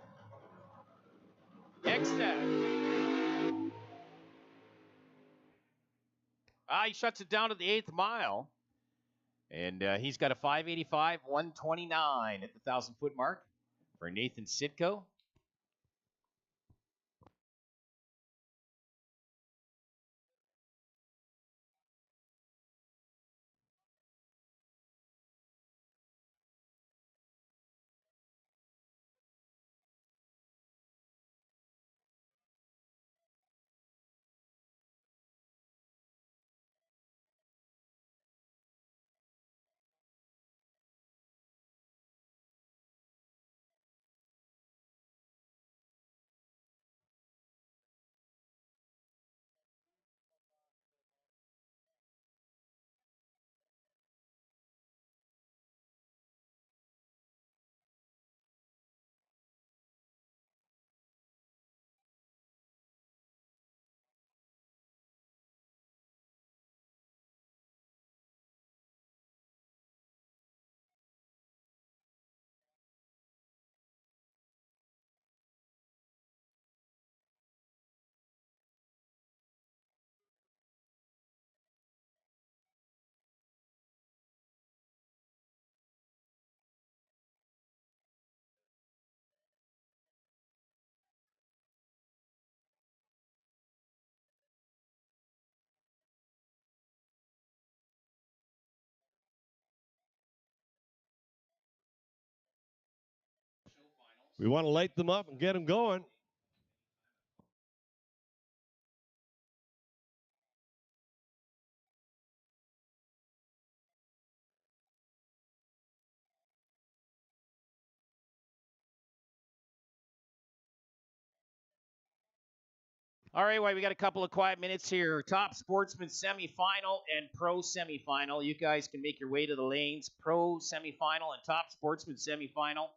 Ekstad. He shuts it down to the 8th mile. And he's got a 585, 129 at the 1,000-foot mark for Nathan Sitko. We want to light them up and get them going. All right, we got a couple of quiet minutes here. Top Sportsman semifinal and Pro semifinal. You guys can make your way to the lanes. Pro semifinal and Top Sportsman semifinal.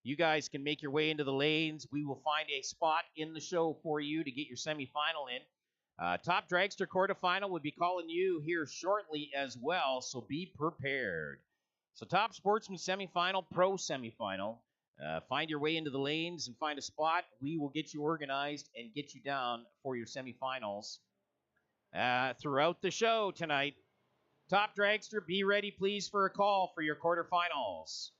You guys can make your way into the lanes. We will find a spot in the show for you to get your semifinal in. Top Dragster quarterfinal will be calling you here shortly as well, so be prepared. So Top Sportsman semifinal, Pro semifinal. Find your way into the lanes and find a spot. We will get you organized and get you down for your semifinals throughout the show tonight. Top Dragster, be ready, please, for a call for your quarterfinals.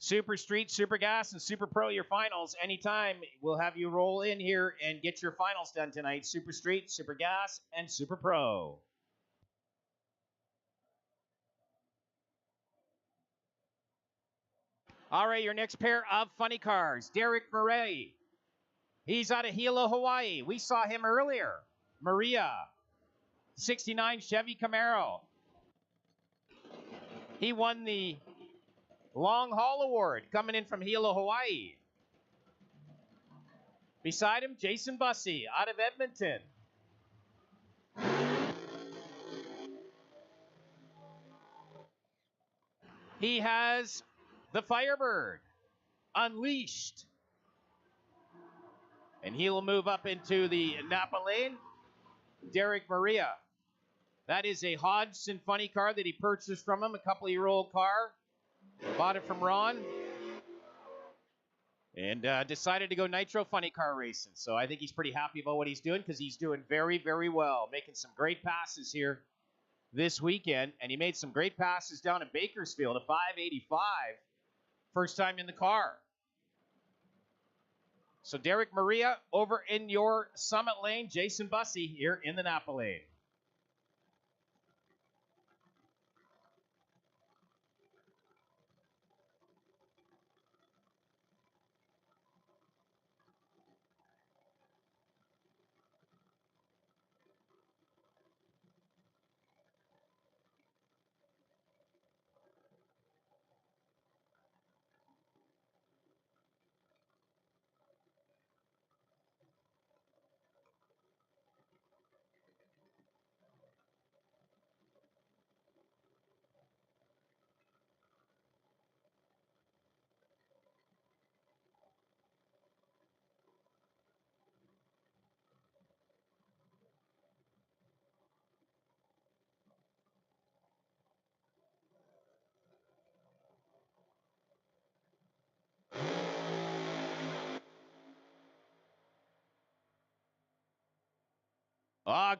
Super Street, Super Gas, and Super Pro, your finals. Anytime, we'll have you roll in here and get your finals done tonight. Super Street, Super Gas, and Super Pro. All right, your next pair of funny cars. Derek Murray. He's out of Hilo, Hawaii. We saw him earlier. Maria. 69 Chevy Camaro. He won the Long Haul Award coming in from Hilo, Hawaii. Beside him, Jason Bussey out of Edmonton. He has the Firebird Unleashed. And he will move up into the Napa lane. Derek Maria. That is a Hodgson funny car that he purchased from him, a couple-year-old car. Bought it from Ron. And decided to go nitro funny car racing. So I think he's pretty happy about what he's doing because he's doing very, very well. Making some great passes here this weekend. And he made some great passes down in Bakersfield, a 585. First time in the car. So Derek Maria over in your Summit lane. Jason Bussey here in the Napa lane.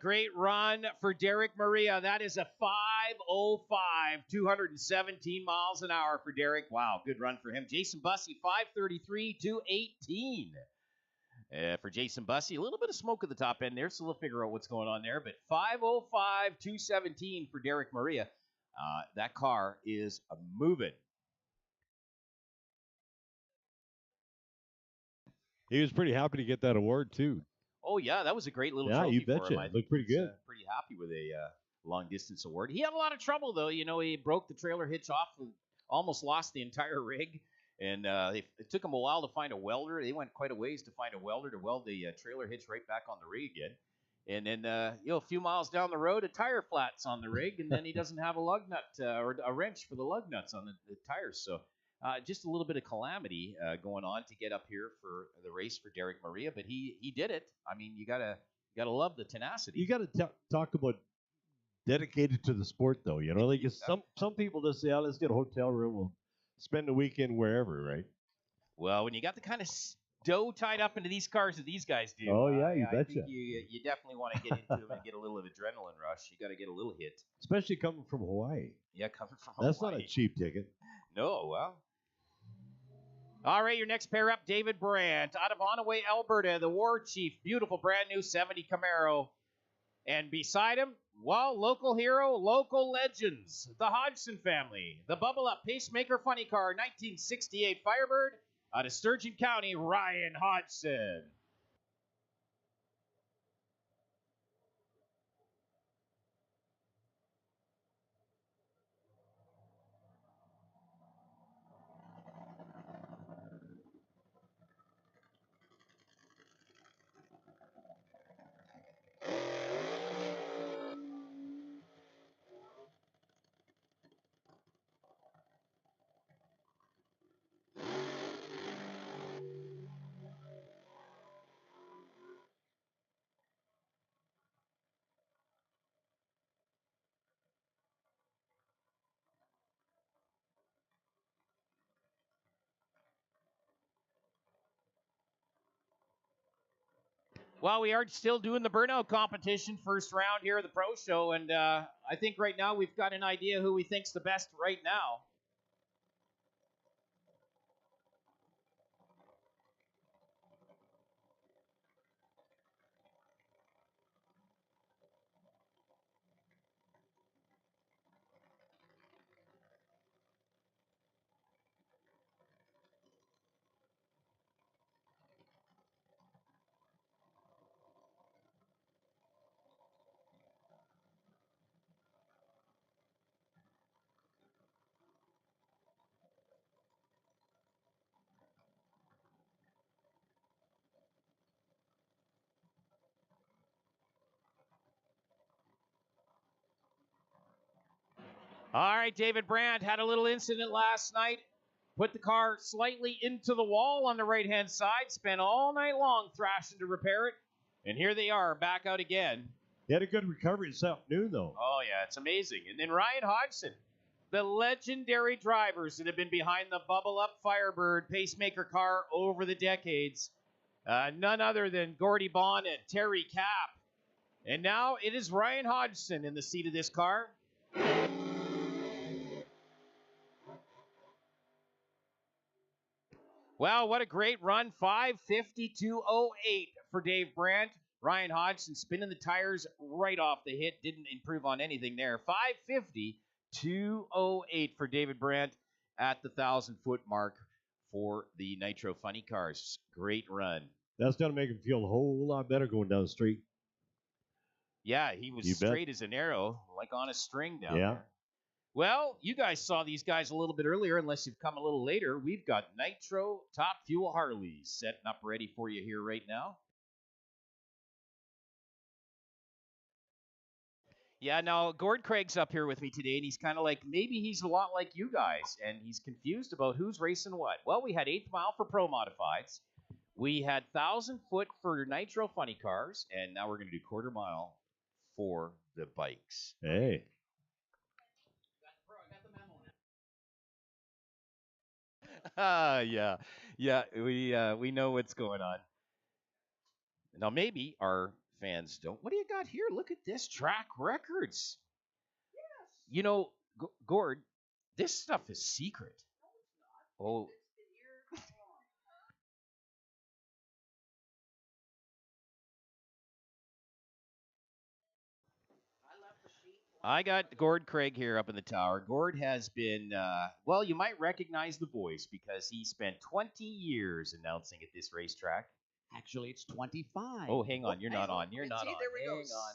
Great run for Derek Maria. That is a 5:05, 217 miles an hour for Derek. Wow, good run for him. Jason Bussey, 5:33, 218. For Jason Bussey, a little bit of smoke at the top end there, so we'll figure out what's going on there. But 5:05, 217 for Derek Maria. That car is moving. He was pretty happy to get that award, too. Oh, yeah, that was a great little Yeah, trophy you for betcha. him. I think Looked pretty he's, good. Pretty happy with a long-distance award. He had a lot of trouble, though. You know, he broke the trailer hitch off, and almost lost the entire rig. And it took him a while to find a welder. They went quite a ways to find a welder to weld the trailer hitch right back on the rig again. And then, a few miles down the road, a tire flats on the rig, and then he doesn't have a lug nut or a wrench for the lug nuts on the tires. So just a little bit of calamity going on to get up here for the race for Derek Maria, but he did it. I mean, you gotta love the tenacity. You got to talk about dedicated to the sport, though. You know, like some people just say, "Oh, let's get a hotel room. We'll spend the weekend wherever," right? Well, when you got the kind of dough tied up into these cars that these guys do, Oh, yeah, you I betcha. think you definitely want to get into them and get a little adrenaline rush. You got to get a little hit. Especially coming from Hawaii. Yeah, coming from That's Hawaii. not a cheap ticket. No, well. All right, your next pair up, David Brandt, out of Onaway, Alberta, the War Chief, beautiful brand new 70 Camaro. And beside him, well, local hero, local legends, the Hodgson family, the Bubble Up Pacemaker Funny Car, 1968 Firebird, out of Sturgeon County, Ryan Hodgson. Well, we are still doing the burnout competition, first round here of the Pro Show, and I think right now we've got an idea who we think's the best right now. All right, David Brandt had a little incident last night. Put the car slightly into the wall on the right-hand side. Spent all night long thrashing to repair it. And here they are, back out again. He had a good recovery this afternoon, though. Oh, yeah, it's amazing. And then Ryan Hodgson, the legendary drivers that have been behind the Bubble Up Firebird pacemaker car over the decades. None other than Gordy Bond and Terry Kapp. And now it is Ryan Hodgson in the seat of this car. Well, what a great run. 5:52.08 for Dave Brandt. Ryan Hodgson spinning the tires right off the hit. Didn't improve on anything there. 5:50.208 for David Brandt at the 1,000-foot mark for the Nitro Funny Cars. Great run. That's going to make him feel a whole lot better going down the street. Yeah, he was straight as an arrow, like on a string down there. Well, you guys saw these guys a little bit earlier, unless you've come a little later. We've got Nitro Top Fuel Harleys setting up ready for you here right now. Yeah, now, Gord Craig's up here with me today, and he's kind of like, maybe he's a lot like you guys, and he's confused about who's racing what. Well, we had 8th Mile for Pro Modifieds. We had 1,000-foot for Nitro Funny Cars, and now we're going to do quarter mile for the bikes. Hey. Yeah, we know what's going on. Now, maybe our fans don't. What do you got here? Look at this, track records. Yes. You know, Gord, this stuff is secret. Oh. I got Gord Craig here up in the tower. Gord has been, well, you might recognize the voice because he spent 20 years announcing at this racetrack. Actually, it's 25. Oh, hang on. You're not on. You're not on. There we go. Hang on.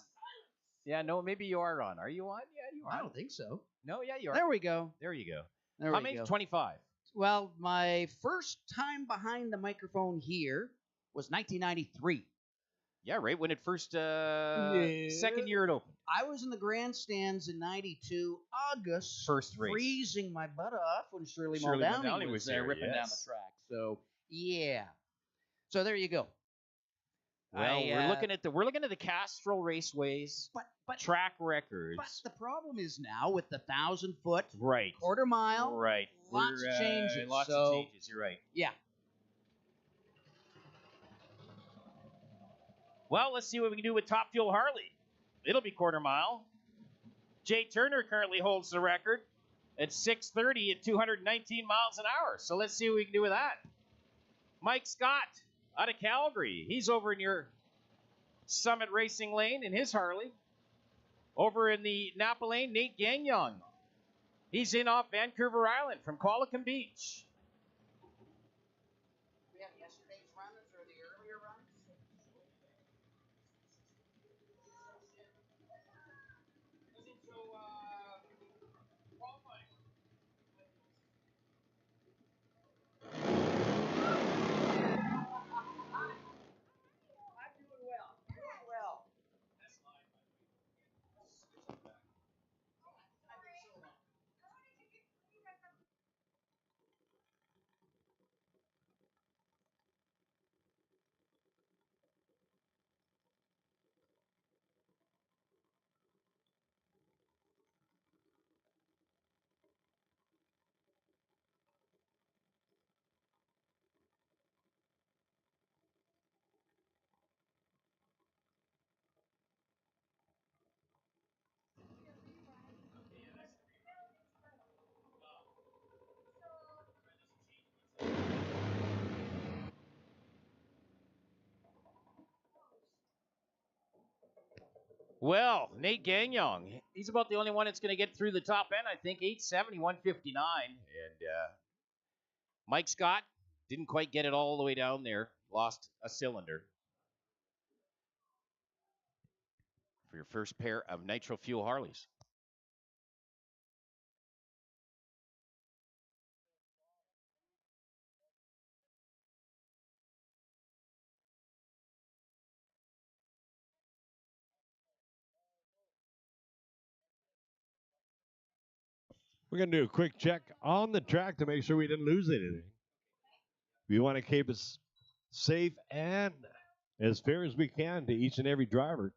Yeah, no, maybe you are on. Are you on? Yeah, you are. I don't think so. No, yeah, you are. There we go. There you go. There How we many? go. 25. Well, my first time behind the microphone here was 1993. Yeah, right when it first, second year it opened. I was in the grandstands in 92, August. First race. Freezing my butt off when Shirley Shirley Muldowney Muldowney was was there there, ripping down the yes. track. So, yeah. So there you go. Well, we're looking at the Castrol Raceways track records. But the problem is now with the 1,000-foot right quarter mile, right, lots of changes. Lots of changes. You're right. Yeah. Well, let's see what we can do with Top Fuel Harley. It'll be quarter mile. Jay Turner currently holds the record at 6:30 at 219 miles an hour. So let's see what we can do with that. Mike Scott out of Calgary. He's over in your Summit Racing lane in his Harley. Over in the Napa lane, Nate Gagnon. He's in off Vancouver Island from Qualicum Beach. We have yesterday's runs or the earlier runs? Well, Nate Gagnon, he's about the only one that's going to get through the top end, I think, 870, 159. And Mike Scott didn't quite get it all the way down there, lost a cylinder. For your first pair of nitro fuel Harleys. We're going to do a quick check on the track to make sure we didn't lose anything. We want to keep it safe and as fair as we can to each and every driver.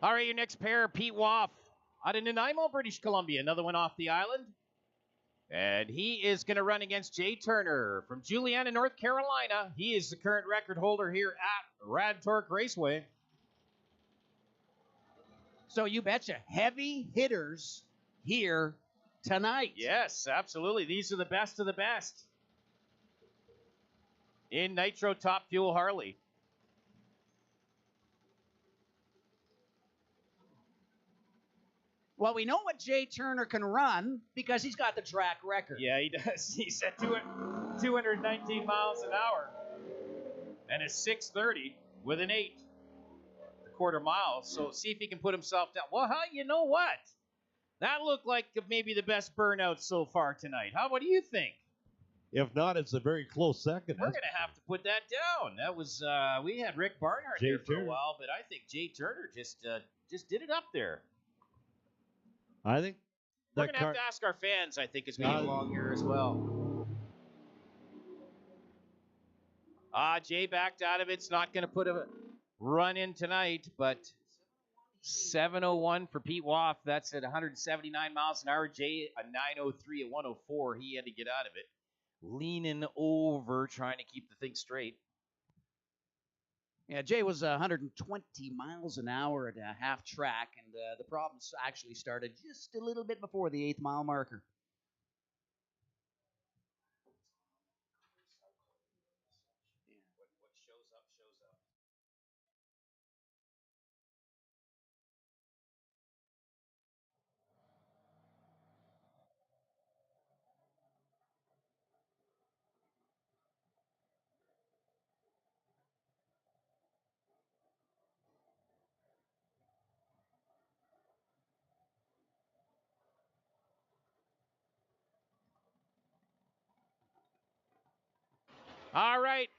All right, your next pair, Pete Woff Out of Nanaimo, British Columbia, another one off the island. And he is going to run against Jay Turner from Juliana, North Carolina. He is the current record holder here at Rad Torque Raceway. So you betcha, heavy hitters here tonight. Yes, absolutely. These are the best of the best in Nitro Top Fuel Harley. Well, we know what Jay Turner can run because he's got the track record. Yeah, he does. He's at 219 miles an hour and a 630 with an 8 the quarter mile. So see if he can put himself down. Well, you know what? That looked like maybe the best burnout so far tonight. What do you think? If not, it's a very close second. We're going to have to put that down. That was we had Rick Barnhart Jay there for Turner. a while, but I think Jay Turner just did it up there. I think We're going to have to ask our fans, I think, as we go along here as well. Jay backed out of it. It's not going to put a run in tonight, but 7:01 for Pete Woff. That's at 179 miles an hour. Jay, a 9:03 at 104. He had to get out of it. Leaning over, trying to keep the thing straight. Yeah, Jay was 120 miles an hour at a half track, and the problems actually started just a little bit before the 8th mile marker. What shows up, shows up. All right.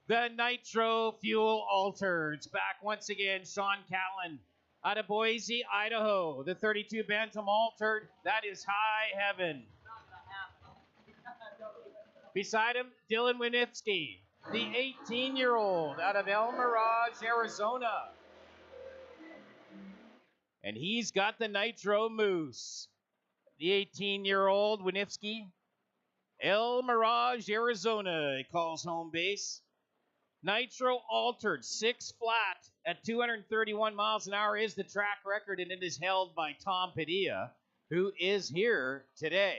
The Nitro Fuel Altereds. Back once again, Sean Callan out of Boise, Idaho. The 32 Bantam Altered. That is high heaven. Beside him, Dylan Winifsky, the 18-year-old out of El Mirage, Arizona. And he's got the Nitro Moose. The 18-year-old Winifsky, El Mirage, Arizona, he calls home base. Nitro Altered, 6 flat at 231 miles an hour is the track record, and it is held by Tom Padilla, who is here today.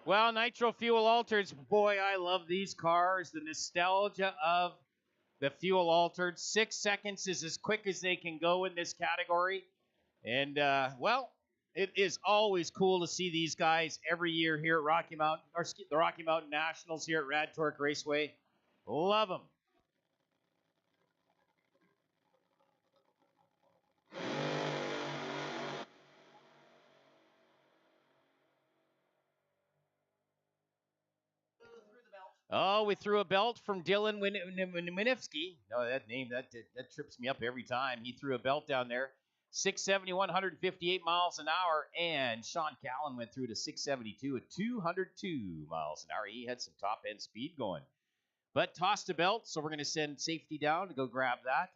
Well, Nitro Fuel Altereds, boy, I love these cars. The nostalgia of the Fuel Altered. 6 seconds is as quick as they can go in this category. And, well, it is always cool to see these guys every year here at Rocky Mountain, or the Rocky Mountain Nationals here at Rad Torque Raceway. Love them. Oh, we threw a belt from Dylan Winifsky. No, that name, that trips me up every time. He threw a belt down there. 670, 158 miles an hour. And Sean Callan went through to 672 at 202 miles an hour. He had some top-end speed going. But tossed a belt, so we're going to send safety down to go grab that.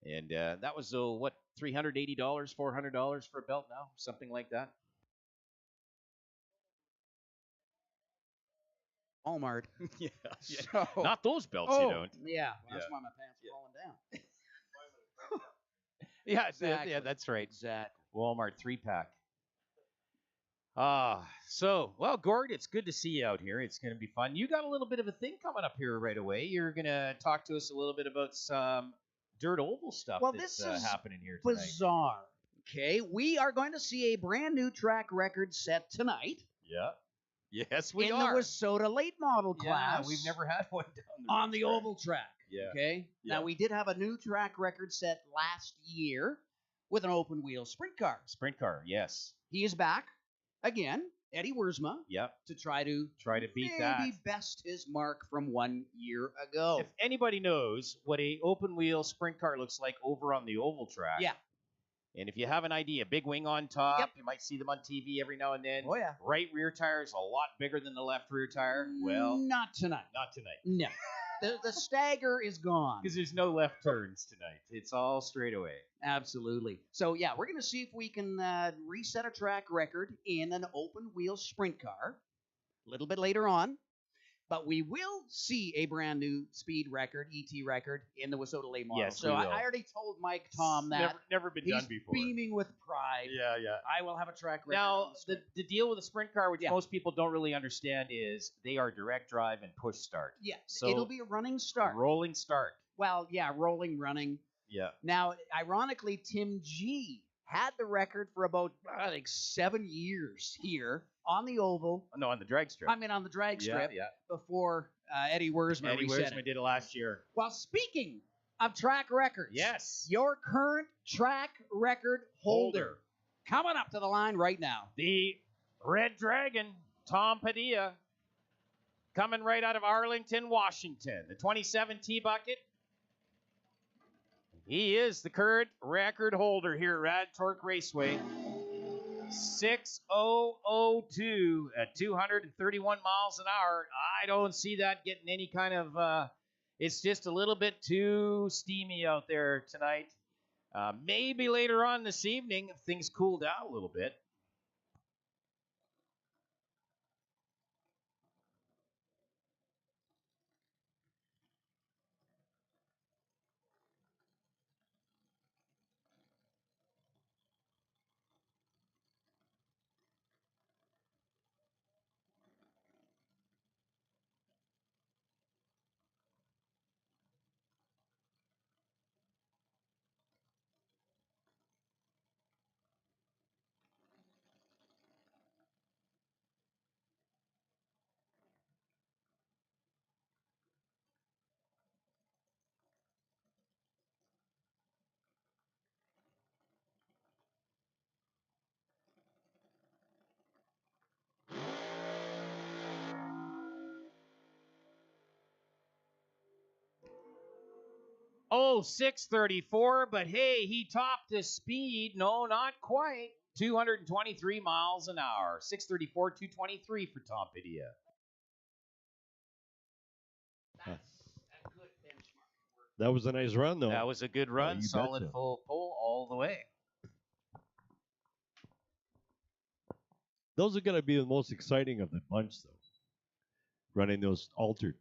And that was, what, $380, $400 for a belt now? Something like that. Walmart. Yeah. So, Not those belts, you don't. Yeah, that's why my pants are falling down. Yeah, Exactly. yeah, that's right. Exactly. Walmart 3-pack. So, well, Gord, it's good to see you out here. It's going to be fun. You got a little bit of a thing coming up here right away. You're going to talk to us a little bit about some dirt oval stuff Well, that's this is happening here tonight. bizarre. Okay, we are going to see a brand new track record set tonight. Yeah. Yes, we in are. the Wasota late model class. Yeah, we've never had one down the on the racetrack. oval track. Yeah. Okay. Yeah. Now we did have a new track record set last year with an open wheel sprint car. Sprint car, yes. He is back again, Eddie Wiersma, Yep. to try to beat that. maybe best his mark from 1 year ago. If anybody knows what a open wheel sprint car looks like over on the oval track, Yeah. and if you have an idea, big wing on top, you might see them on TV every now and then. Oh, yeah. Right rear tire is a lot bigger than the left rear tire. Well, Not tonight. not tonight. No. The stagger is gone. Because there's no left turns tonight. It's all straight away. Absolutely. So, yeah, we're going to see if we can reset a track record in an open wheel sprint car a little bit later on. But we will see a brand new speed record, ET record, in the Wasota late model. Yes, so we I will. already told Mike Tom that. Never been He's done before. beaming with pride. Yeah, yeah. I will have a track record. Now, on the the deal with a sprint car, which most people don't really understand, is they are direct drive and push start. Yeah, So it'll be a running start. rolling start. Well, yeah, rolling, running. Yeah. Now, ironically, Tim G had the record for about, I think, 7 years here on the oval. No, on the drag strip. I mean, on the drag Yeah, strip yeah. before Eddie Wiersma Eddie reset Wiersma it. did it last year. Well, speaking of track records, Yes. your current track record holder coming up to the line right now. The Red Dragon, Tom Padilla, coming right out of Arlington, Washington. The 27 T-Bucket. He is the current record holder here at Rad Torque Raceway. 6002 at 231 miles an hour. I don't see that getting any kind of... it's just a little bit too steamy out there tonight. Maybe later on this evening, if things cool down a little bit. Oh, 634, but hey, he topped the speed. No, not quite. 223 miles an hour. 634, 223 for Tom Padilla. That was a nice run, though. That was a good run. you Solid betcha. full pull all the way. Those are going to be the most exciting of the bunch, though. Running those altered.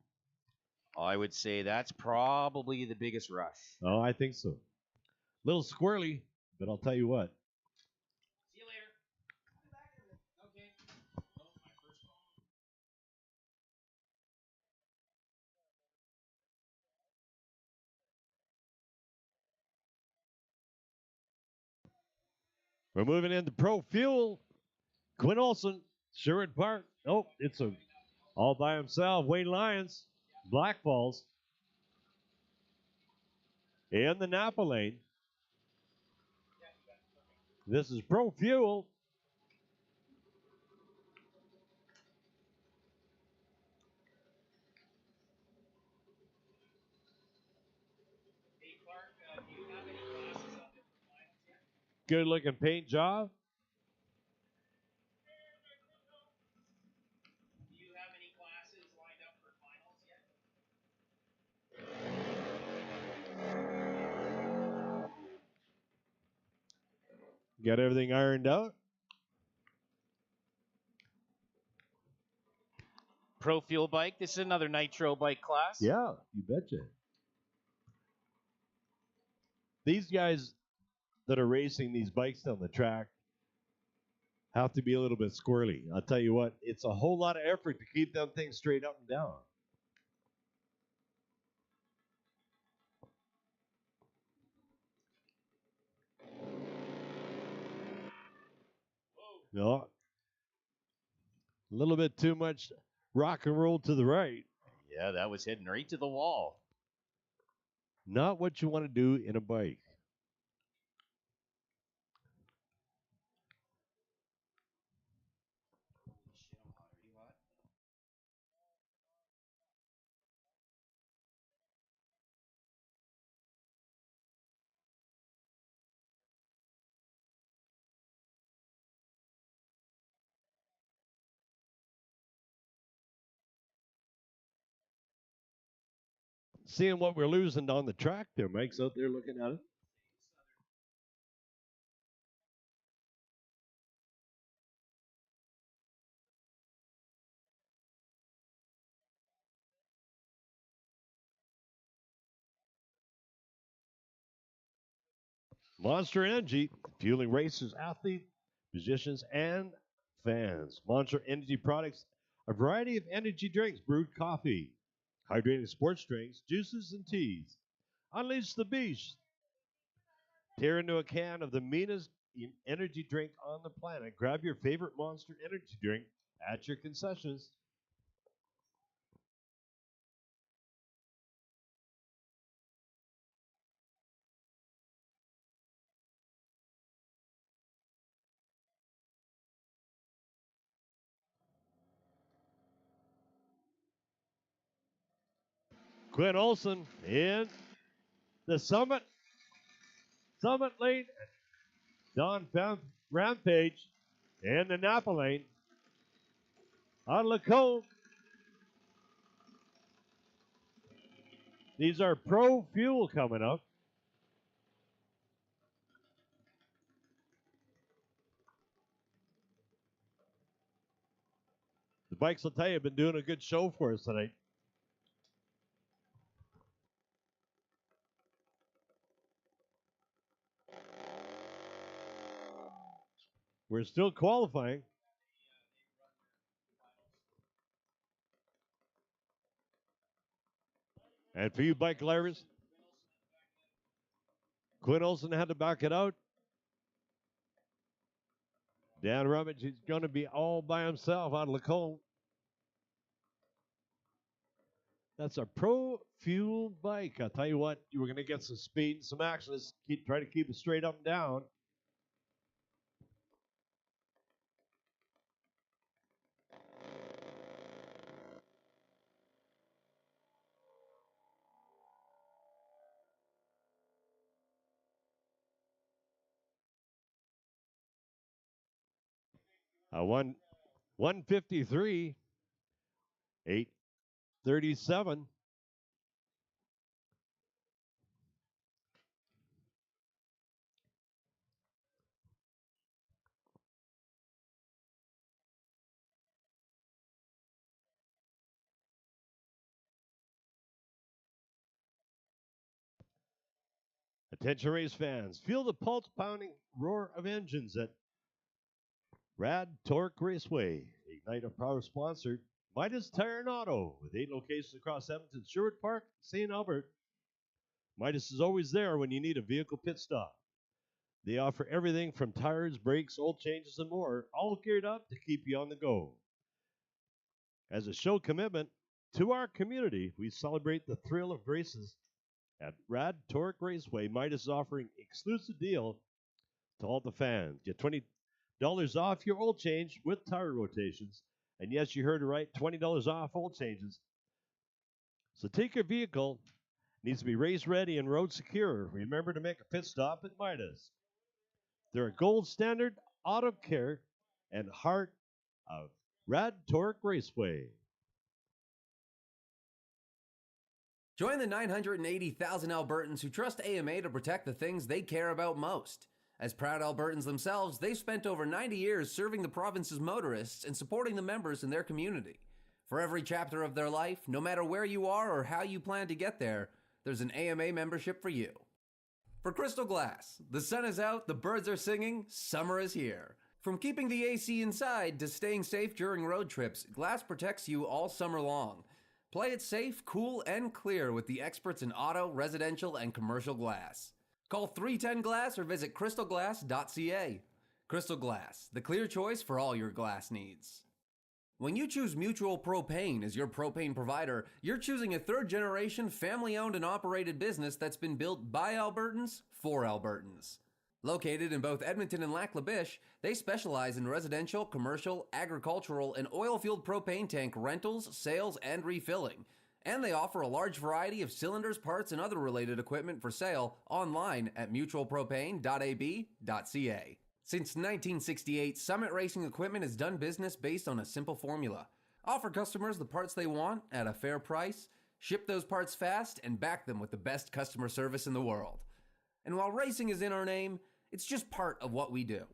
I would say that's probably the biggest rush. Oh, I think so. Little squirrely, but I'll tell you what. See you later. Okay. We're moving into Pro Fuel. Quinn Olson, Sherwood Park. Oh, it's a all by himself. Wayne Lyons, Black Falls. In the Napa lane. This is Pro Fuel. Good looking paint job. Got everything ironed out. Pro Fuel bike. This is another nitro bike class. Yeah, you betcha. These guys that are racing these bikes down the track have to be a little bit squirrely. I'll tell you what, it's a whole lot of effort to keep them things straight up and down. No. A little bit too much rock and roll to the right. Yeah, that was heading right to the wall. Not what you want to do in a bike. Seeing what we're losing on the track there, Mike's out there looking at it. Monster Energy, fueling racers, athletes, musicians, and fans. Monster Energy products, a variety of energy drinks, brewed coffee, hydrating sports drinks, juices, and teas. Unleash the beast. Tear into a can of the meanest energy drink on the planet. Grab your favorite Monster Energy drink at your concessions. Quinn Olson in the Summit lane. Don Rampage in the Napa lane. On Lacombe. These are Pro Fuel coming up. The bikes, will tell you, have been doing a good show for us tonight. We're still qualifying. And for you bike lovers, Quinn Olson had to back it out. Dan Rummage is going to be all by himself on Lacombe. That's a Pro Fuel bike. I'll tell you what, you were going to get some speed and some action. Let's try to keep it straight up and down. A 153, 837. Attention race fans, feel the pulse-pounding roar of engines at Rad Torque Raceway. Ignite, a proud sponsor, Midas Tire and Auto, with 8 locations across Edmonton, Sherwood Park, St. Albert. Midas is always there when you need a vehicle pit stop. They offer everything from tires, brakes, oil changes, and more, all geared up to keep you on the go. As a show commitment to our community, we celebrate the thrill of races at Rad Torque Raceway. Midas is offering exclusive deal to all the fans. Get $20 off your oil change with tire rotations. And yes, you heard it right, $20 off oil changes. So take your vehicle, needs to be race ready and road secure. Remember to make a pit stop at Midas. They're a gold standard auto care and heart of Rad Torque Raceway. Join the 980,000 Albertans who trust AMA to protect the things they care about most. As proud Albertans themselves, they've spent over 90 years serving the province's motorists and supporting the members in their community. For every chapter of their life, no matter where you are or how you plan to get there, there's an AMA membership for you. For Crystal Glass, the sun is out, the birds are singing, summer is here. From keeping the AC inside to staying safe during road trips, Glass protects you all summer long. Play it safe, cool, and clear with the experts in auto, residential, and commercial glass. Call 310-GLASS or visit crystalglass.ca. Crystal Glass, the clear choice for all your glass needs. When you choose Mutual Propane as your propane provider, you're choosing a third-generation, family-owned and operated business that's been built by Albertans for Albertans. Located in both Edmonton and Lac La Biche, they specialize in residential, commercial, agricultural, and oil-fueled propane tank rentals, sales, and refilling. And they offer a large variety of cylinders, parts, and other related equipment for sale online at mutualpropane.ab.ca. Since 1968, Summit Racing Equipment has done business based on a simple formula. Offer customers the parts they want at a fair price, ship those parts fast, and back them with the best customer service in the world. And while racing is in our name, it's just part of what we do.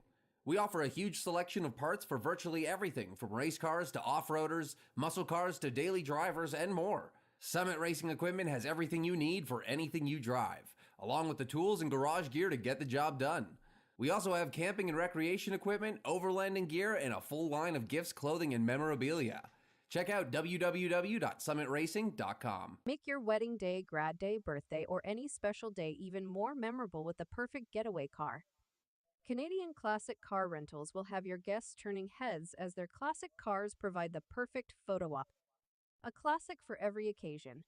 We offer a huge selection of parts for virtually everything, from race cars to off-roaders, muscle cars to daily drivers, and more. Summit Racing Equipment has everything you need for anything you drive, along with the tools and garage gear to get the job done. We also have camping and recreation equipment, overlanding gear, and a full line of gifts, clothing, and memorabilia. Check out www.summitracing.com. Make your wedding day, grad day, birthday, or any special day even more memorable with the perfect getaway car. Canadian Classic Car Rentals will have your guests turning heads as their classic cars provide the perfect photo op. A classic for every occasion.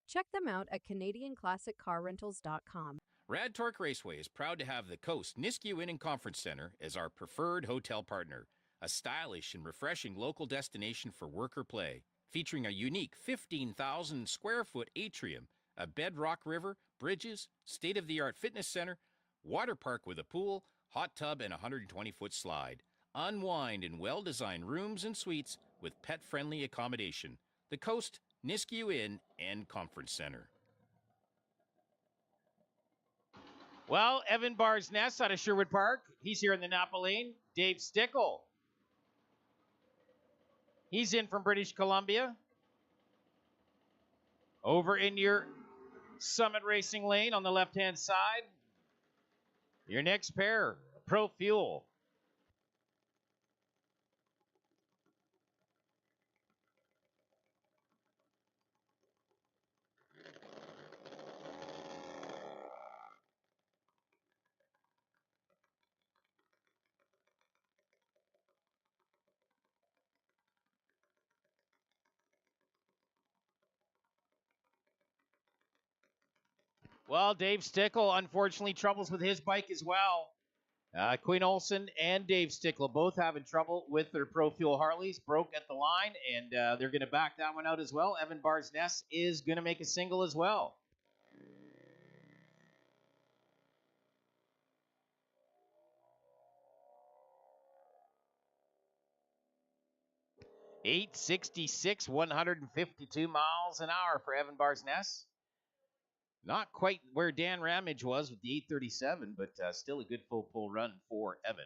Check them out at CanadianClassicCarRentals.com. Rad Torque Raceway is proud to have the Coast Nisku Inn and Conference Center as our preferred hotel partner, a stylish and refreshing local destination for work or play, featuring a unique 15,000 square foot atrium, a bedrock river, bridges, state-of-the-art fitness center, water park with a pool, hot tub, and a 120-foot slide. Unwind in well-designed rooms and suites with pet-friendly accommodation. The Coast Nisku Inn and Conference Center. Well, Evan Barr's Nest out of Sherwood Park. He's here in the Napa Lane. Dave Stickle. He's in from British Columbia. Over in your Summit Racing Lane on the left-hand side. Your next pair, Pro Fuel. Well, Dave Stickle, unfortunately, troubles with his bike as well. Quinn Olson and Dave Stickle both having trouble with their Pro Fuel Harleys. Broke at the line, and they're going to back that one out as well. Evan Barr's Nest is going to make a single as well. .866, 152 miles an hour for Evan Barr's Nest. Not quite where Dan Ramage was with the 837, but still a good full pull run for Evan.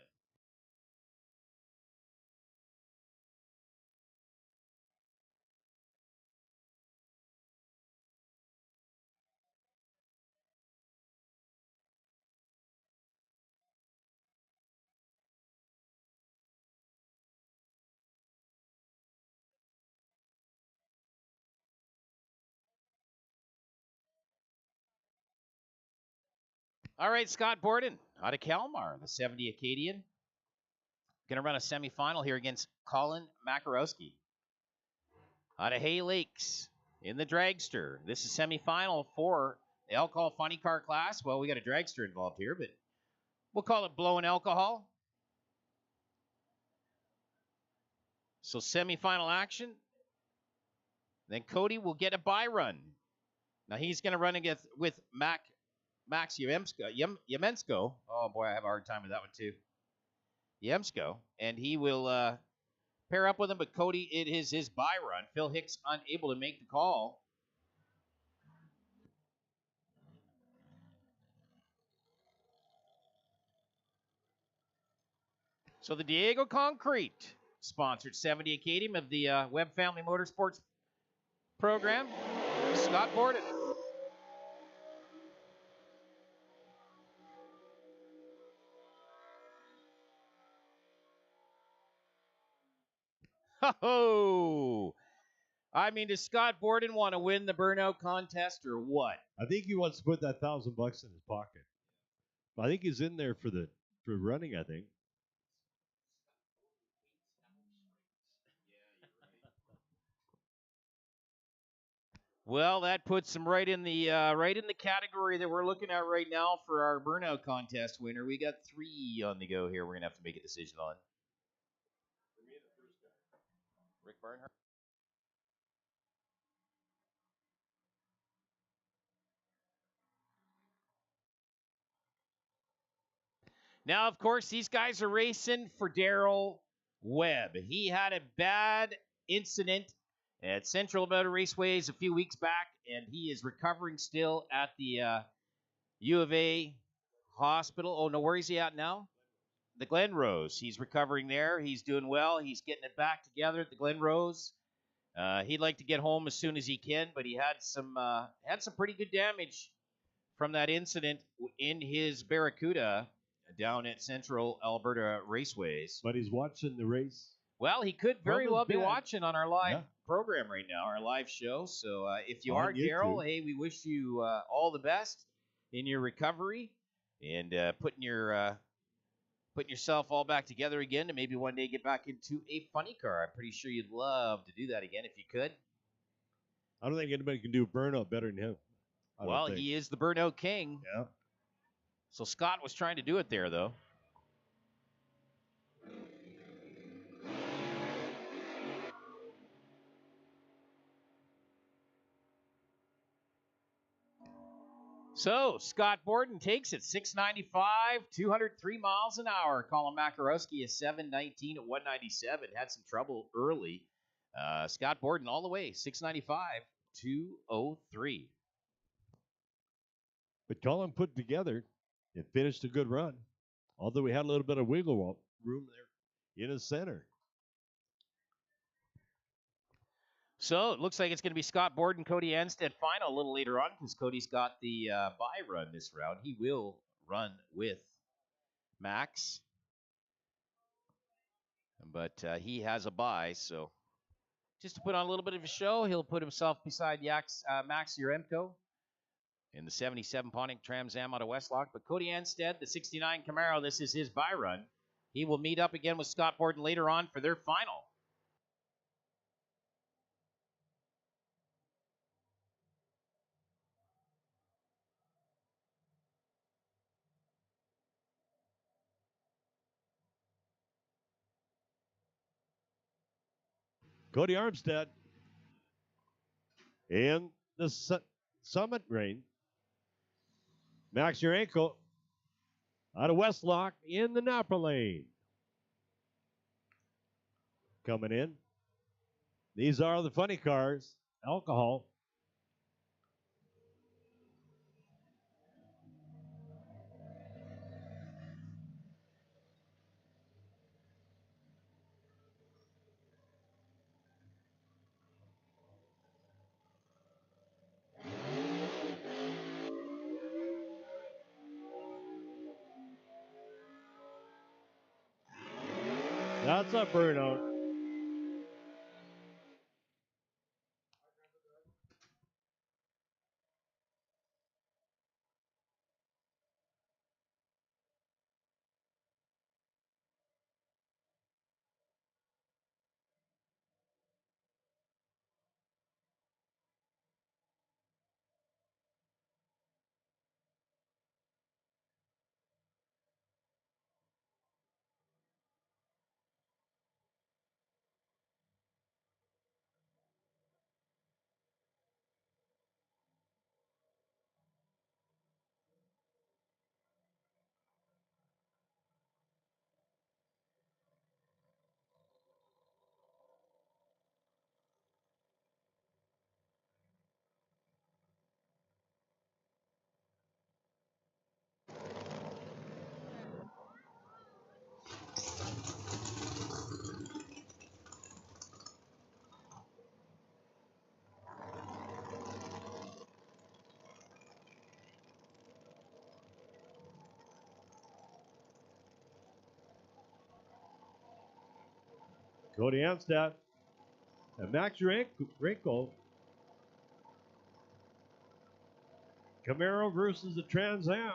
All right, Scott Borden out of Kalmar, the 70 Acadian. Going to run a semifinal here against Colin Makarowski. Out of Hay Lakes in the dragster. This is semifinal for the alcohol funny car class. Well, we got a dragster involved here, but we'll call it blowing alcohol. So semifinal action. Then Cody will get a bye run. Now he's going to run against with Max Yemensko. Oh boy, I have a hard time with that one too. Yemsko, and he will pair up with him, but Cody, it is his bye run. Phil Hicks unable to make the call. So the Diego Concrete sponsored 70 Acadian of the Webb Family Motorsports program. Scott Borden. Ho! I mean, does Scott Borden want to win the burnout contest or what? I think he wants to put that $1,000 in his pocket. I think he's in there for running, I think. Well, that puts him right in the category that we're looking at right now for our burnout contest winner. We got 3 on the go here. We're gonna have to make a decision on. Rick Barnhart. Now, of course, these guys are racing for Darrell Webb. He had a bad incident at Central Alberta Raceways a few weeks back, and he is recovering still at the U of A hospital. Oh, no, where is he at now? The Glen Rose. He's recovering there. He's doing well. He's getting it back together at the Glen Rose. He'd like to get home as soon as he can, but he had some pretty good damage from that incident in his Barracuda down at Central Alberta Raceways. But he's watching the race. Well, he could very well be bed. watching on our live program right now, our live show. So if you On are Darrell, YouTube. hey, we wish you all the best in your recovery and putting yourself all back together again to maybe one day get back into a funny car. I'm pretty sure you'd love to do that again if you could. I don't think anybody can do burnout better than him. Well, he is the burnout king. Yeah. So Scott was trying to do it there, though. So Scott Borden takes it 695, 203 miles an hour. Colin Makarowski is 719 at 197. Had some trouble early. Scott Borden all the way, 695, 203. But Colin put together and finished a good run. Although he had a little bit of wiggle room there in his center. So it looks like it's going to be Scott Borden, Cody Anstead final a little later on because Cody's got the bye run this round. He will run with Max. But he has a bye, so just to put on a little bit of a show, he'll put himself beside Max Yaremko in the 77 Pontiac Trans Am out of Westlock. But Cody Anstead, the 69 Camaro, this is his bye run. He will meet up again with Scott Borden later on for their final. Cody Armstead in the Summit Rain. Max Urenko out of Westlock in the Napa lane. Coming in. These are the funny cars. Alcohol. That's a burnout. Cody Amstad and Max Urenko. Camaro versus the Trans Am.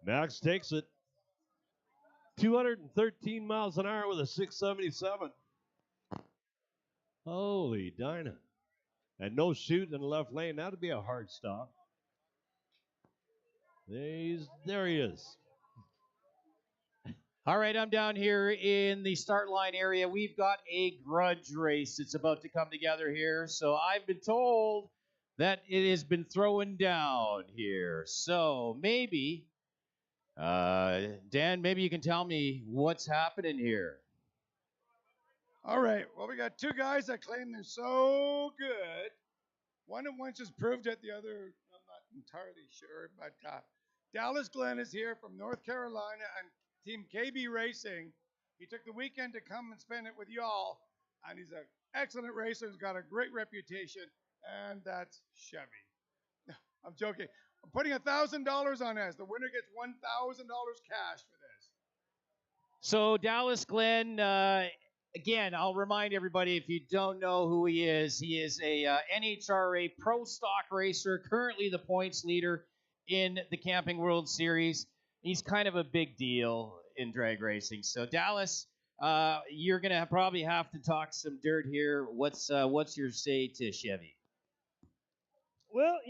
Max takes it. 213 miles an hour with a 677. Holy Dinah. And no shoot in the left lane. That'd be a hard stop. There he is. All right, I'm down here in the start line area. We've got a grudge race that's about to come together here. So I've been told that it has been thrown down here. So maybe, Dan, maybe you can tell me what's happening here. All right. Well, we got two guys that claim they're so good. One of once just proved it. The other, I'm not entirely sure. But Dallas Glenn is here from North Carolina and Team KB Racing. He took the weekend to come and spend it with y'all. And he's an excellent racer. He's got a great reputation. And that's Chevy. I'm joking. I'm putting $1,000 on this. The winner gets $1,000 cash for this. So Dallas Glenn, again, I'll remind everybody if you don't know who he is a NHRA Pro Stock racer, currently the points leader in the Camping World Series. He's kind of a big deal in drag racing. So Dallas, you're gonna probably have to talk some dirt here. What's your say to Chevy? Well,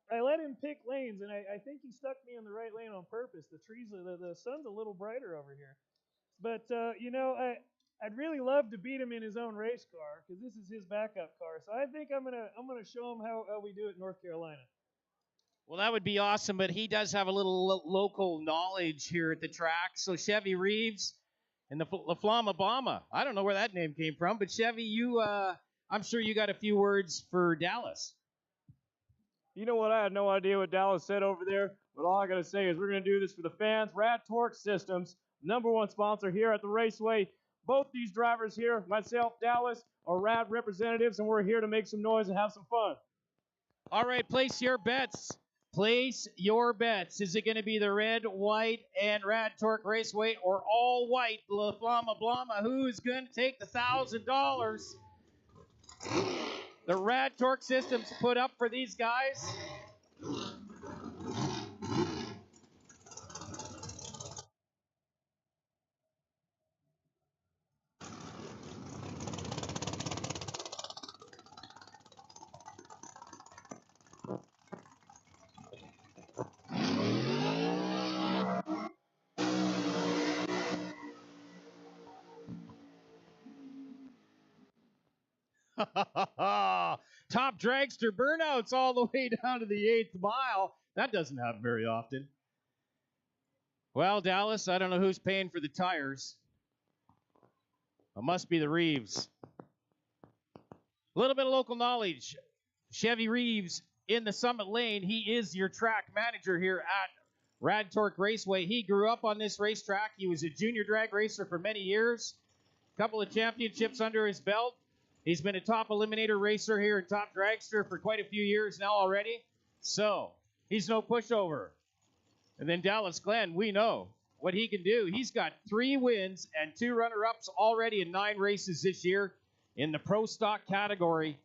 I let him pick lanes, and I think he stuck me in the right lane on purpose. The trees, the sun's a little brighter over here. But, I'd really love to beat him in his own race car because this is his backup car. So I think I'm gonna show him how we do it in North Carolina. Well, that would be awesome, but he does have a little local knowledge here at the track. So Chevy Reeves and the La Flama Bama. I don't know where that name came from, but Chevy, you, I'm sure you got a few words for Dallas. You know what? I had no idea what Dallas said over there, but all I got to say is we're going to do this for the fans. Rad Torque Systems, #1 sponsor here at the Raceway. Both these drivers here, myself, Dallas, are Rad representatives, and we're here to make some noise and have some fun. All right, place your bets. Place your bets. Is it going to be the red, white, and Rad Torque Raceway, or all white La Flama Blama? Who's going to take the $1,000? The Rad Torque Systems put up for these guys. Top dragster burnouts all the way down to the 8th mile. That doesn't happen very often. Well, Dallas, I don't know who's paying for the tires. It must be the Reeves. A little bit of local knowledge. Chevy Reeves in the Summit Lane. He is your track manager here at Rad Torque Raceway. He grew up on this racetrack. He was a junior drag racer for many years. A couple of championships under his belt. He's been a top eliminator racer here and top dragster for quite a few years now already. So, he's no pushover. And then Dallas Glenn, we know what he can do. He's got 3 wins and 2 runner-ups already in 9 races this year in the Pro Stock category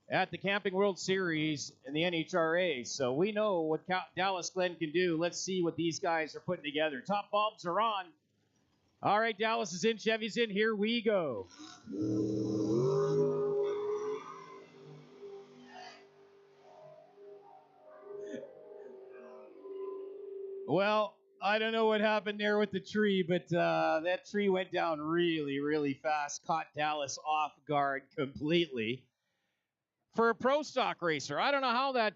at the Camping World Series in the NHRA. So we know what Dallas Glenn can do. Let's see what these guys are putting together. Top bulbs are on. All right, Dallas is in, Chevy's in. Here we go. Well, I don't know what happened there with the tree, but that tree went down really, really fast. Caught Dallas off guard completely. For a Pro Stock racer, I don't know how that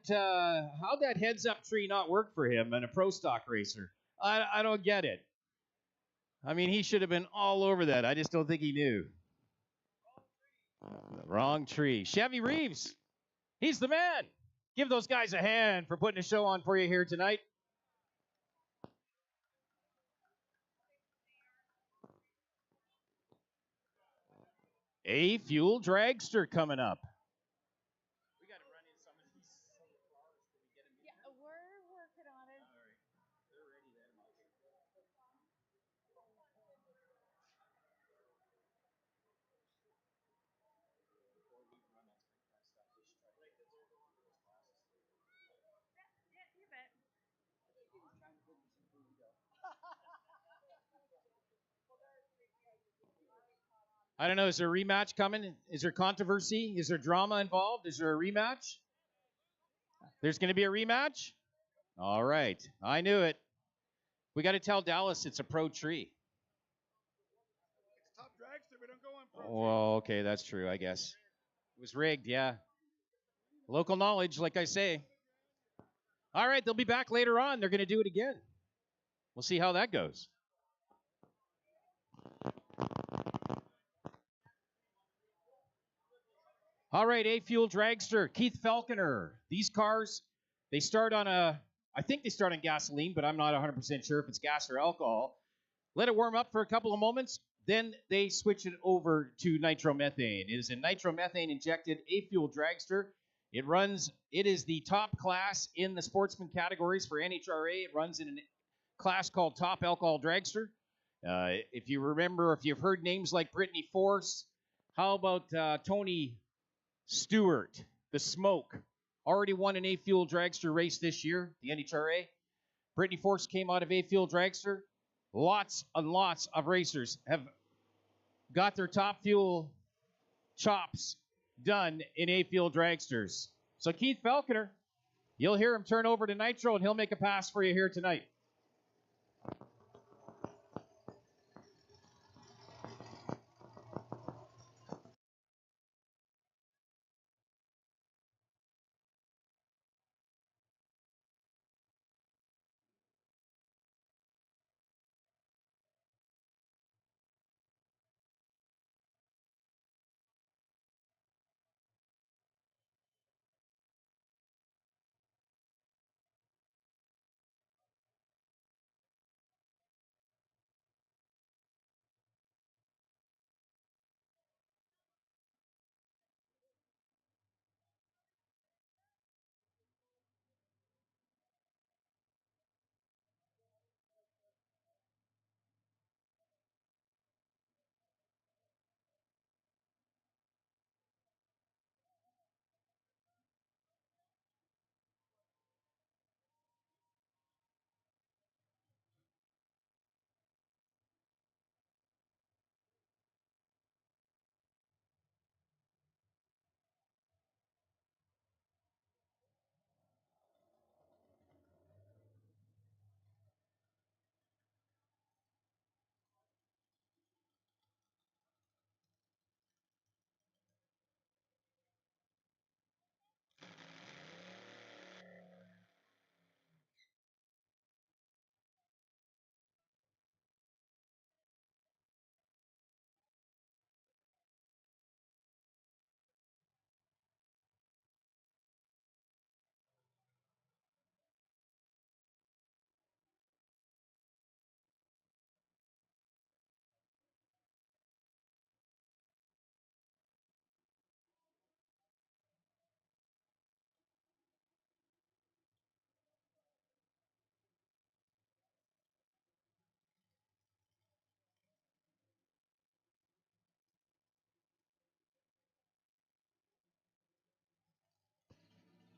heads-up tree not worked for him and a Pro Stock racer. I don't get it. I mean, he should have been all over that. I just don't think he knew. Wrong tree. Chevy Reeves, he's the man. Give those guys a hand for putting a show on for you here tonight. A fuel dragster coming up. We got to run in some of these cars. Can we get them? Yeah, we're working on it. All right. They're ready then. Yeah, you bet. I don't know. Is there a rematch coming? Is there controversy? Is there drama involved? Is there a rematch? There's going to be a rematch? All right. I knew it. We got to tell Dallas it's a pro tree. It's top dragster. We don't go on pro. Well, okay, that's true, I guess. It was rigged, yeah. Local knowledge, like I say. All right, they'll be back later on. They're going to do it again. We'll see how that goes. All right, A-Fuel Dragster, Keith Falconer. These cars, they start on I think they start on gasoline, but I'm not 100% sure if it's gas or alcohol. Let it warm up for a couple of moments. Then they switch it over to nitromethane. It is a nitromethane injected A-Fuel Dragster. It is the top class in the sportsman categories for NHRA. It runs in a class called Top Alcohol Dragster. If you remember, if you've heard names like Brittany Force, how about Tony Stewart, the Smoke, already won an A-Fuel Dragster race this year, the NHRA. Brittany Force came out of A-Fuel Dragster. Lots and lots of racers have got their top fuel chops done in A-Fuel Dragsters. So Keith Falconer, you'll hear him turn over to Nitro, and he'll make a pass for you here tonight.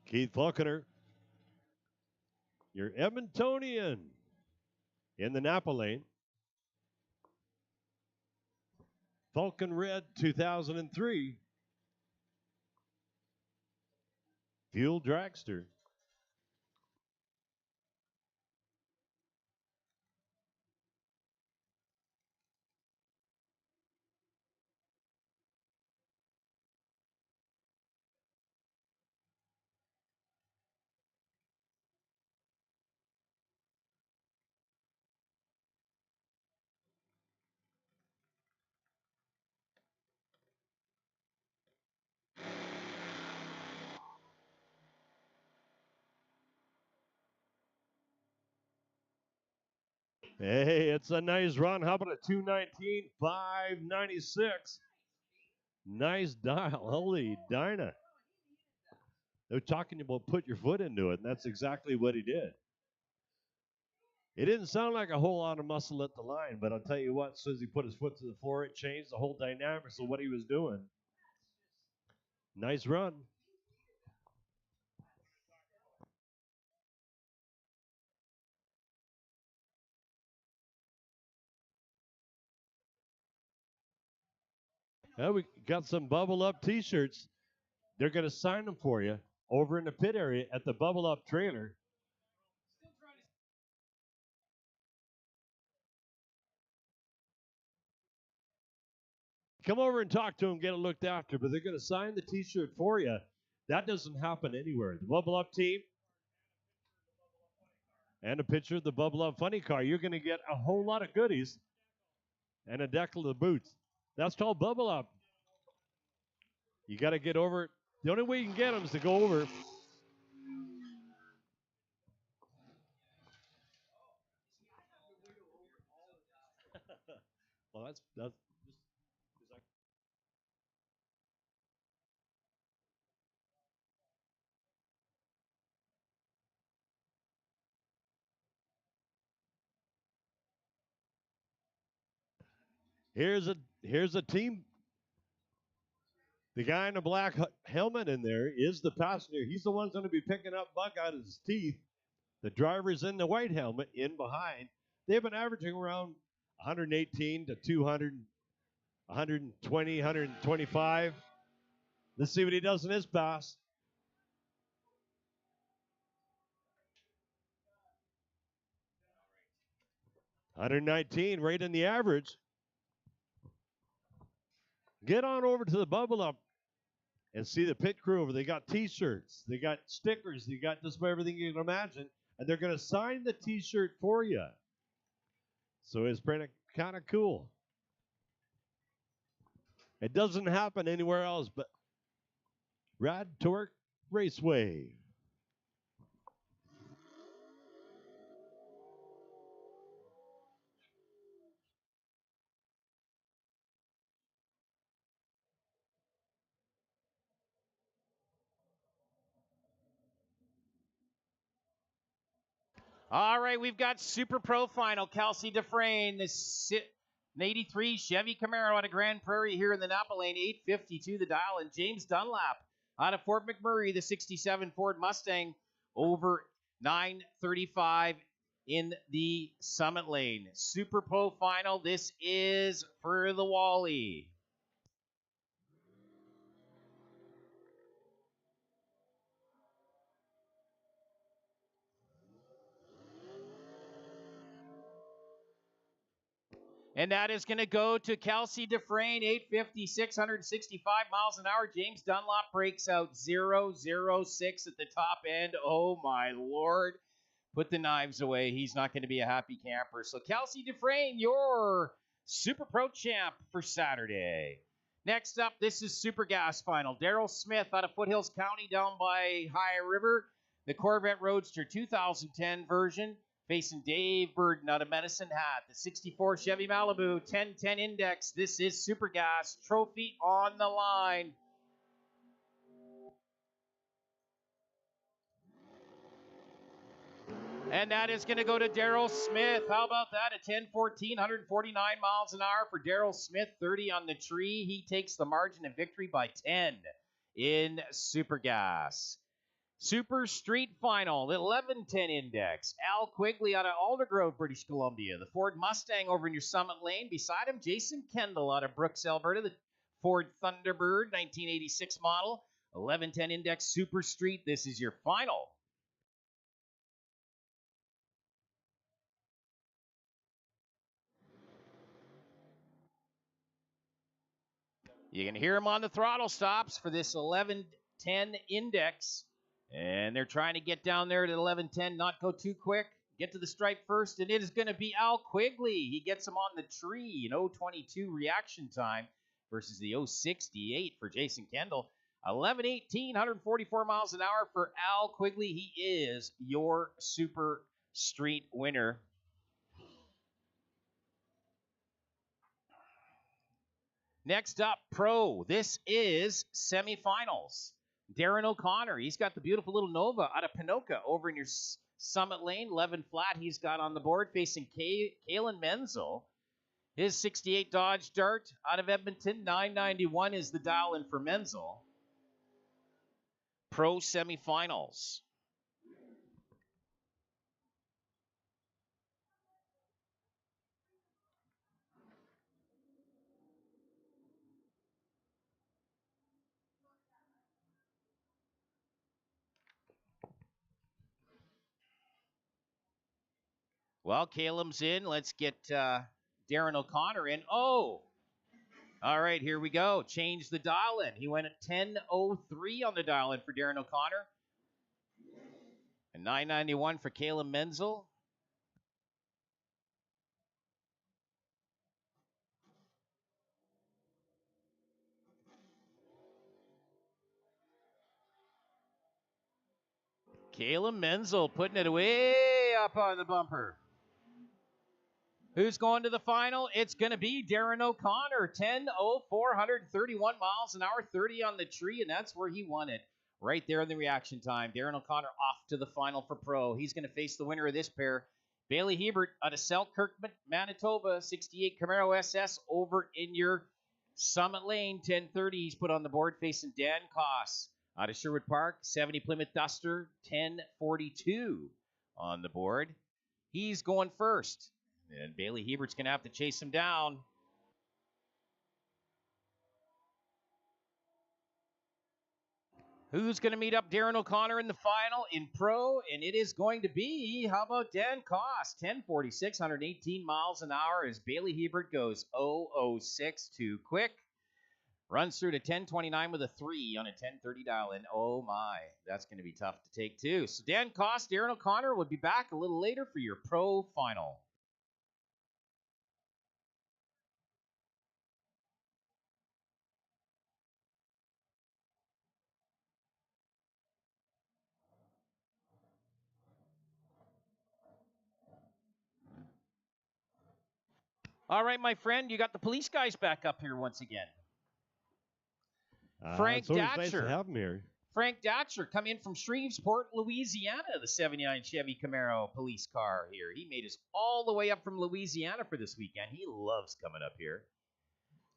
Keith Falconer, your Edmontonian in the Napa lane. Falcon Red 2003 Fuel Dragster. Hey, it's a nice run. How about a 219, 596? Nice dial. Holy Dinah. They're talking about put your foot into it, and that's exactly what he did. It didn't sound like a whole lot of muscle at the line, but I'll tell you what, as soon as he put his foot to the floor, it changed the whole dynamics of what he was doing. Nice run. Well, we got some Bubble Up T-shirts. They're going to sign them for you over in the pit area at the Bubble Up trailer. Come over and talk to them, get it looked after, but they're going to sign the T-shirt for you. That doesn't happen anywhere. The Bubble Up team and a picture of the Bubble Up Funny Car. You're going to get a whole lot of goodies and a deck of the boots. That's called Bubble Up. You got to get over. The only way you can get them is to go over. Well, that's. Here's a team. The guy in the black helmet in there is the passenger. He's the one going to be picking up buck out of his teeth. The driver's in the white helmet in behind. They've been averaging around 118 to 200, 120, 125. Let's see what he does in his pass. $119, right in the average. Get on over to the Bubble Up and see the pit crew over. They got T-shirts, they got stickers, they got just about everything you can imagine, and they're going to sign the T-shirt for you. So it's pretty kind of cool. It doesn't happen anywhere else but Rad Torque Raceway. All right, we've got Super Pro Final. Kelsey Dufresne, an 83 Chevy Camaro out of Grand Prairie here in the Napa Lane, 852 the dial. And James Dunlap out of Fort McMurray, the 67 Ford Mustang, over 935 in the Summit Lane. Super Pro Final, this is for the Wally. And that is going to go to Kelsey Dufresne, 850, 665 miles an hour. James Dunlop breaks out 006 at the top end. Oh, my Lord. Put the knives away. He's not going to be a happy camper. So, Kelsey Dufresne, your Super Pro champ for Saturday. Next up, this is Super Gas Final. Darrell Smith out of Foothills County down by High River. The Corvette Roadster 2010 version. Facing Dave Burden out of Medicine Hat. The 64 Chevy Malibu 1010 Index. This is Super Gas. Trophy on the line. And that is going to go to Darrell Smith. How about that? A 1014, 149 miles an hour for Darrell Smith. 30 on the tree. He takes the margin of victory by 10 in Super Gas. Super Street Final, the 1110 Index. Al Quigley out of Aldergrove, British Columbia. The Ford Mustang over in your Summit Lane. Beside him, Jason Kendall out of Brooks, Alberta. The Ford Thunderbird, 1986 model. 1110 Index Super Street. This is your final. You can hear him on the throttle stops for this 1110 Index. And they're trying to get down there to 1110, not go too quick. Get to the stripe first, and it is going to be Al Quigley. He gets him on the tree. An 022 reaction time versus the 068 for Jason Kendall. 1118, 144 miles an hour for Al Quigley. He is your Super Street winner. Next up, Pro. This is semifinals. Darren O'Connor, he's got the beautiful little Nova out of Pinoca over in your Summit Lane. 11 flat he's got on the board facing Kalen Menzel. His 68 Dodge Dart out of Edmonton. 991 is the dial in for Menzel. Pro semifinals. Well, Caleb's in. Let's get Darren O'Connor in. Oh, all right, here we go. Change the dial in. He went at 10:03 on the dial in for Darren O'Connor. And 991 for Caleb Menzel. Caleb Menzel putting it way up on the bumper. Who's going to the final? It's going to be Darren O'Connor. 10:04, 131 miles an hour, 30 on the tree, and that's where he won it. Right there in the reaction time. Darren O'Connor off to the final for pro. He's going to face the winner of this pair, Bailey Hebert out of Selkirk, Manitoba, 68 Camaro SS over in your Summit Lane, 10:30. He's put on the board facing Dan Koss out of Sherwood Park, 70 Plymouth Duster, 10:42 on the board. He's going first. And Bailey Hebert's going to have to chase him down. Who's going to meet up Darren O'Connor in the final in pro? And it is going to be, how about Dan Koss? 10:46, 118 miles an hour as Bailey Hebert goes 0:06 too quick. Runs through to 10:29 with a 3 on a 10:30 dial in. Oh my, that's going to be tough to take too. So Dan Koss, Darren O'Connor will be back a little later for your pro final. All right, my friend, you got the police guys back up here once again. Frank it's always nice to Datcher. have him here. Frank Datcher come in from Shreveport, Louisiana, the 79 Chevy Camaro police car here. He made us all the way up from Louisiana for this weekend. He loves coming up here.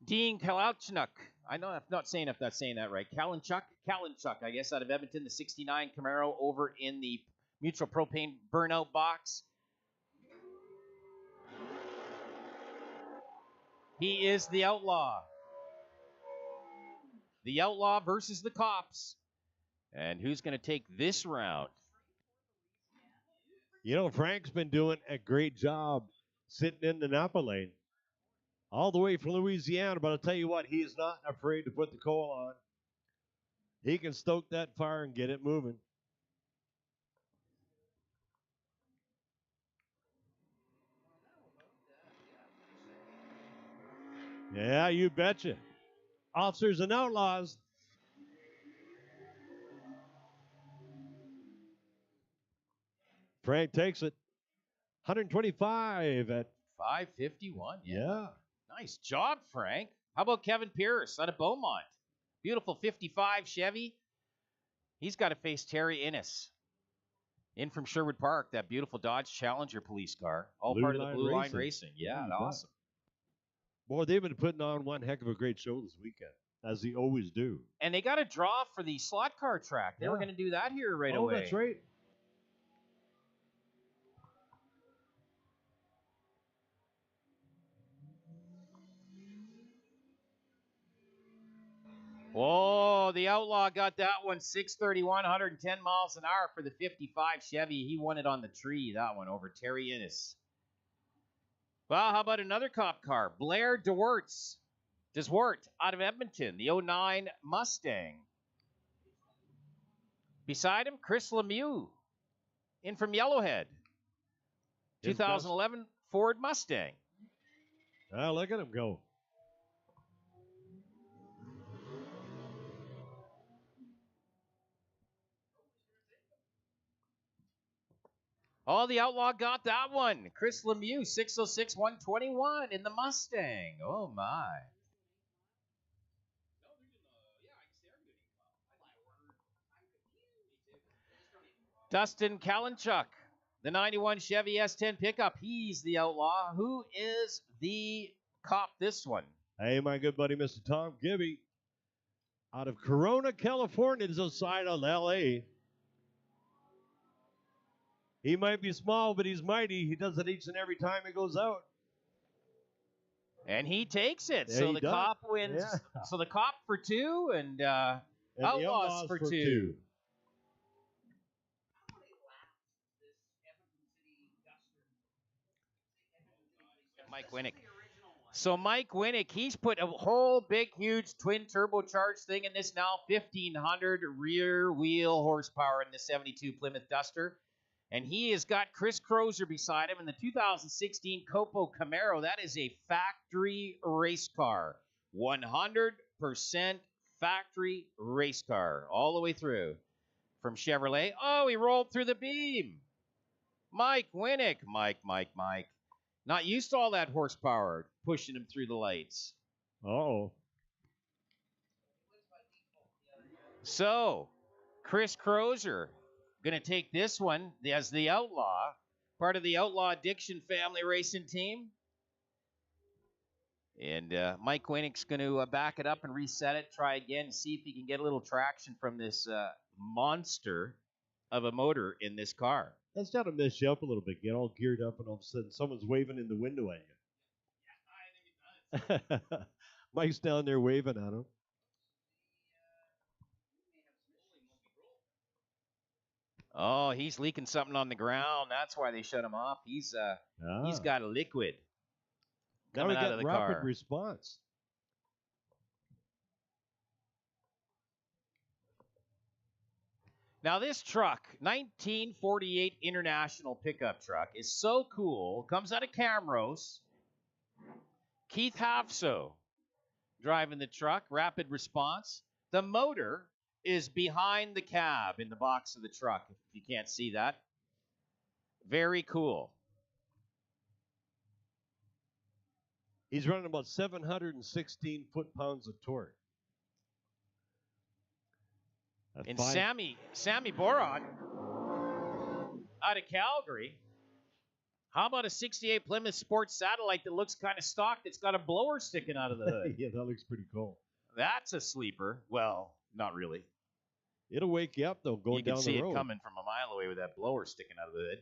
Dean Kalanchuk. I know I'm not saying if that's saying that right. Kalanchuk, I guess, out of Edmonton, the 69 Camaro over in the Mutual Propane burnout box. He is the outlaw. The outlaw versus the cops. And who's going to take this round? You know, Frank's been doing a great job sitting in the Napa lane. All the way from Louisiana, but I'll tell you what, he is not afraid to put the coal on. He can stoke that fire and get it moving. Yeah, you betcha. Officers and outlaws. Frank takes it. 125 at 551. Yeah. Nice job, Frank. How about Kevin Pierce out of Beaumont? Beautiful 55 Chevy. He's got to face Terry Innes. In from Sherwood Park, that beautiful Dodge Challenger police car. All Blue part of the Line Blue Line Racing. Racing. Yeah, You bet. awesome. Boy, they've been putting on one heck of a great show this weekend, as they always do. And they got a draw for the slot car track. They were Yeah. going to do that here right Oh, away. that's right. Oh, the Outlaw got that one. 631, 110 miles an hour for the 55 Chevy. He won it on the tree, that one, over Terry Innes. Well, how about another cop car? Blair DeWart out of Edmonton, the 09 Mustang. Beside him, Chris Lemieux, in from Yellowhead. 2011 Ford Mustang. Ah, look at him go. Oh, the Outlaw got that one. Chris Lemieux, 606, 121 in the Mustang. Oh, my. Dustin Kalanchuk, the 91 Chevy S10 pickup. He's the Outlaw. Who is the cop this one? Hey, my good buddy, Mr. Tom Gibby, out of Corona, California, to the side of L.A. He might be small, but he's mighty. He does it each and every time he goes out. And he takes it. Yeah, So he the does. cop wins. Yeah. So the cop for 2 and, And the Outlaws for 2. 2. Mike Winnick. So Mike Winnick, he's put a whole big, huge twin turbocharged thing in this now 1,500 rear wheel horsepower in the 72 Plymouth Duster. And he has got Chris Crozer beside him in the 2016 Copo Camaro. That is a factory race car. 100% factory race car all the way through from Chevrolet. Oh, he rolled through the beam. Mike Winnick. Mike. Not used to all that horsepower pushing him through the lights. Oh. So, Chris Crozer going to take this one as the Outlaw, part of the Outlaw Addiction family racing team. And Mike Winnick's going to back it up and reset it, try again, see if he can get a little traction from this monster of a motor in this car. That's got to mess you up a little bit. Get all geared up, and all of a sudden someone's waving in the window at you. Mike's down there waving at him. Oh, he's leaking something on the ground. That's why they shut him off. He's got a liquid Now we coming out of got the rapid car. response. Now this truck, 1948 International pickup truck, is so cool. Comes out of Camrose. Keith Hafso driving the truck, rapid response. The motor is behind the cab in the box of the truck, if you can't see that. Very cool. He's running about 716 foot-pounds of torque. And Sammy Boron out of Calgary. How about a 68 Plymouth Sports Satellite that looks kind of stock that's got a blower sticking out of the hood? Yeah, that looks pretty cool. That's a sleeper. Well, not really. It'll wake you up, though, going down the road. You can see it coming from a mile away with that blower sticking out of the hood.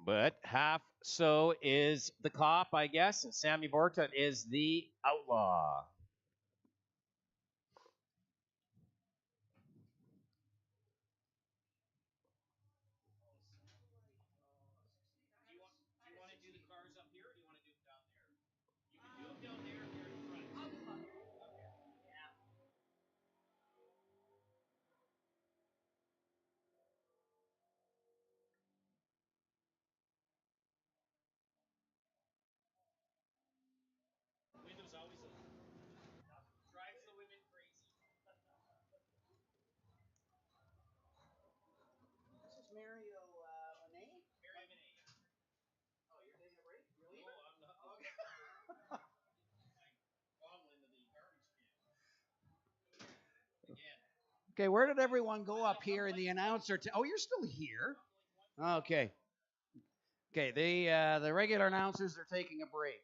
But half so is the cop, I guess, and Sammy Borton is the outlaw. Okay, where did everyone go up here in the announcer? Oh, you're still here. Okay. Okay, the regular announcers are taking a break.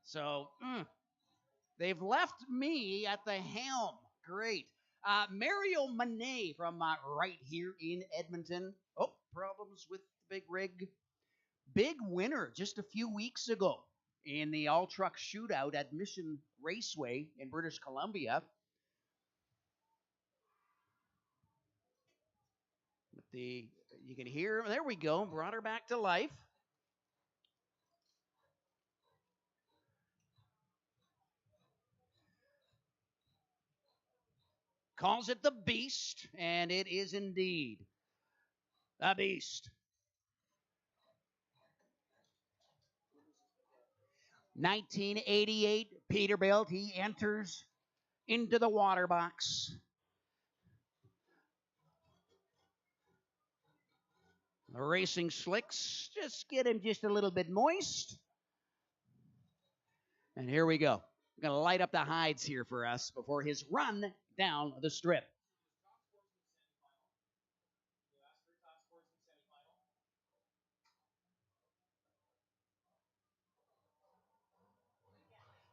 So they've left me at the helm. Great. Mario Monet from right here in Edmonton. Oh, problems with the big rig. Big winner just a few weeks ago in the all-truck shootout at Mission Raceway in British Columbia. You can hear, there we go, brought her back to life. Calls it the Beast, and it is indeed a beast. 1988 Peterbilt, he enters into the water box. The racing slicks just get him just a little bit moist. And here we go. We're going to light up the hides here for us before his run down the strip.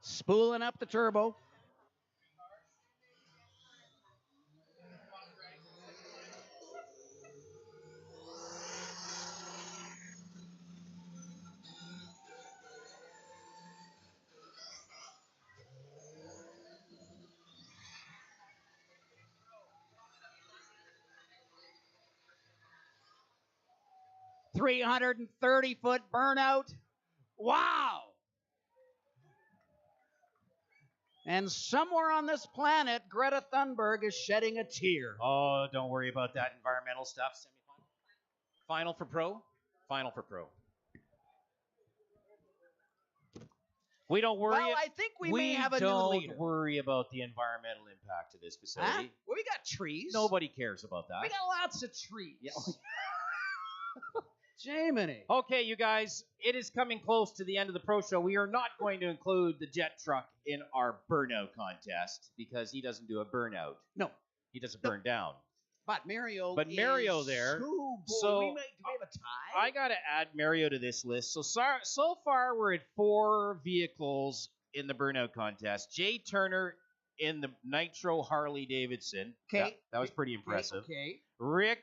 Spooling up the turbo. 330-foot burnout. Wow. And somewhere on this planet, Greta Thunberg is shedding a tear. Oh, don't worry about that environmental stuff. Semifinal. Final for pro. Final for pro. We don't worry. Well, I think we may have a new leader. Don't worry about the environmental impact of this facility. Huh? Well, we got trees. Nobody cares about that. We got lots of trees. Yeah. Jiminy. Okay, you guys, it is coming close to the end of the pro show. We are not going to include the jet truck in our burnout contest because he doesn't do a burnout. No. He doesn't burn down. But Mario Mario there. So So do we have a tie? I got to add Mario to this list. So far, we're at 4 vehicles in the burnout contest. Jay Turner in the Nitro Harley Davidson. Okay. That was pretty impressive. Okay. Rick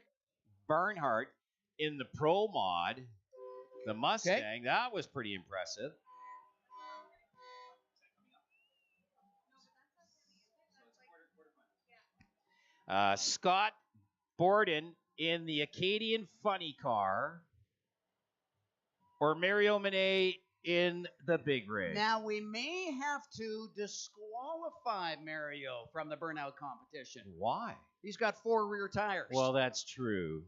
Barnhart in the Pro Mod, the Mustang. Okay. That was pretty impressive. Scott Borden in the Acadian Funny Car, or Mario Monet in the Big Rig. Now, we may have to disqualify Mario from the burnout competition. Why? He's got 4 rear tires. Well, that's true.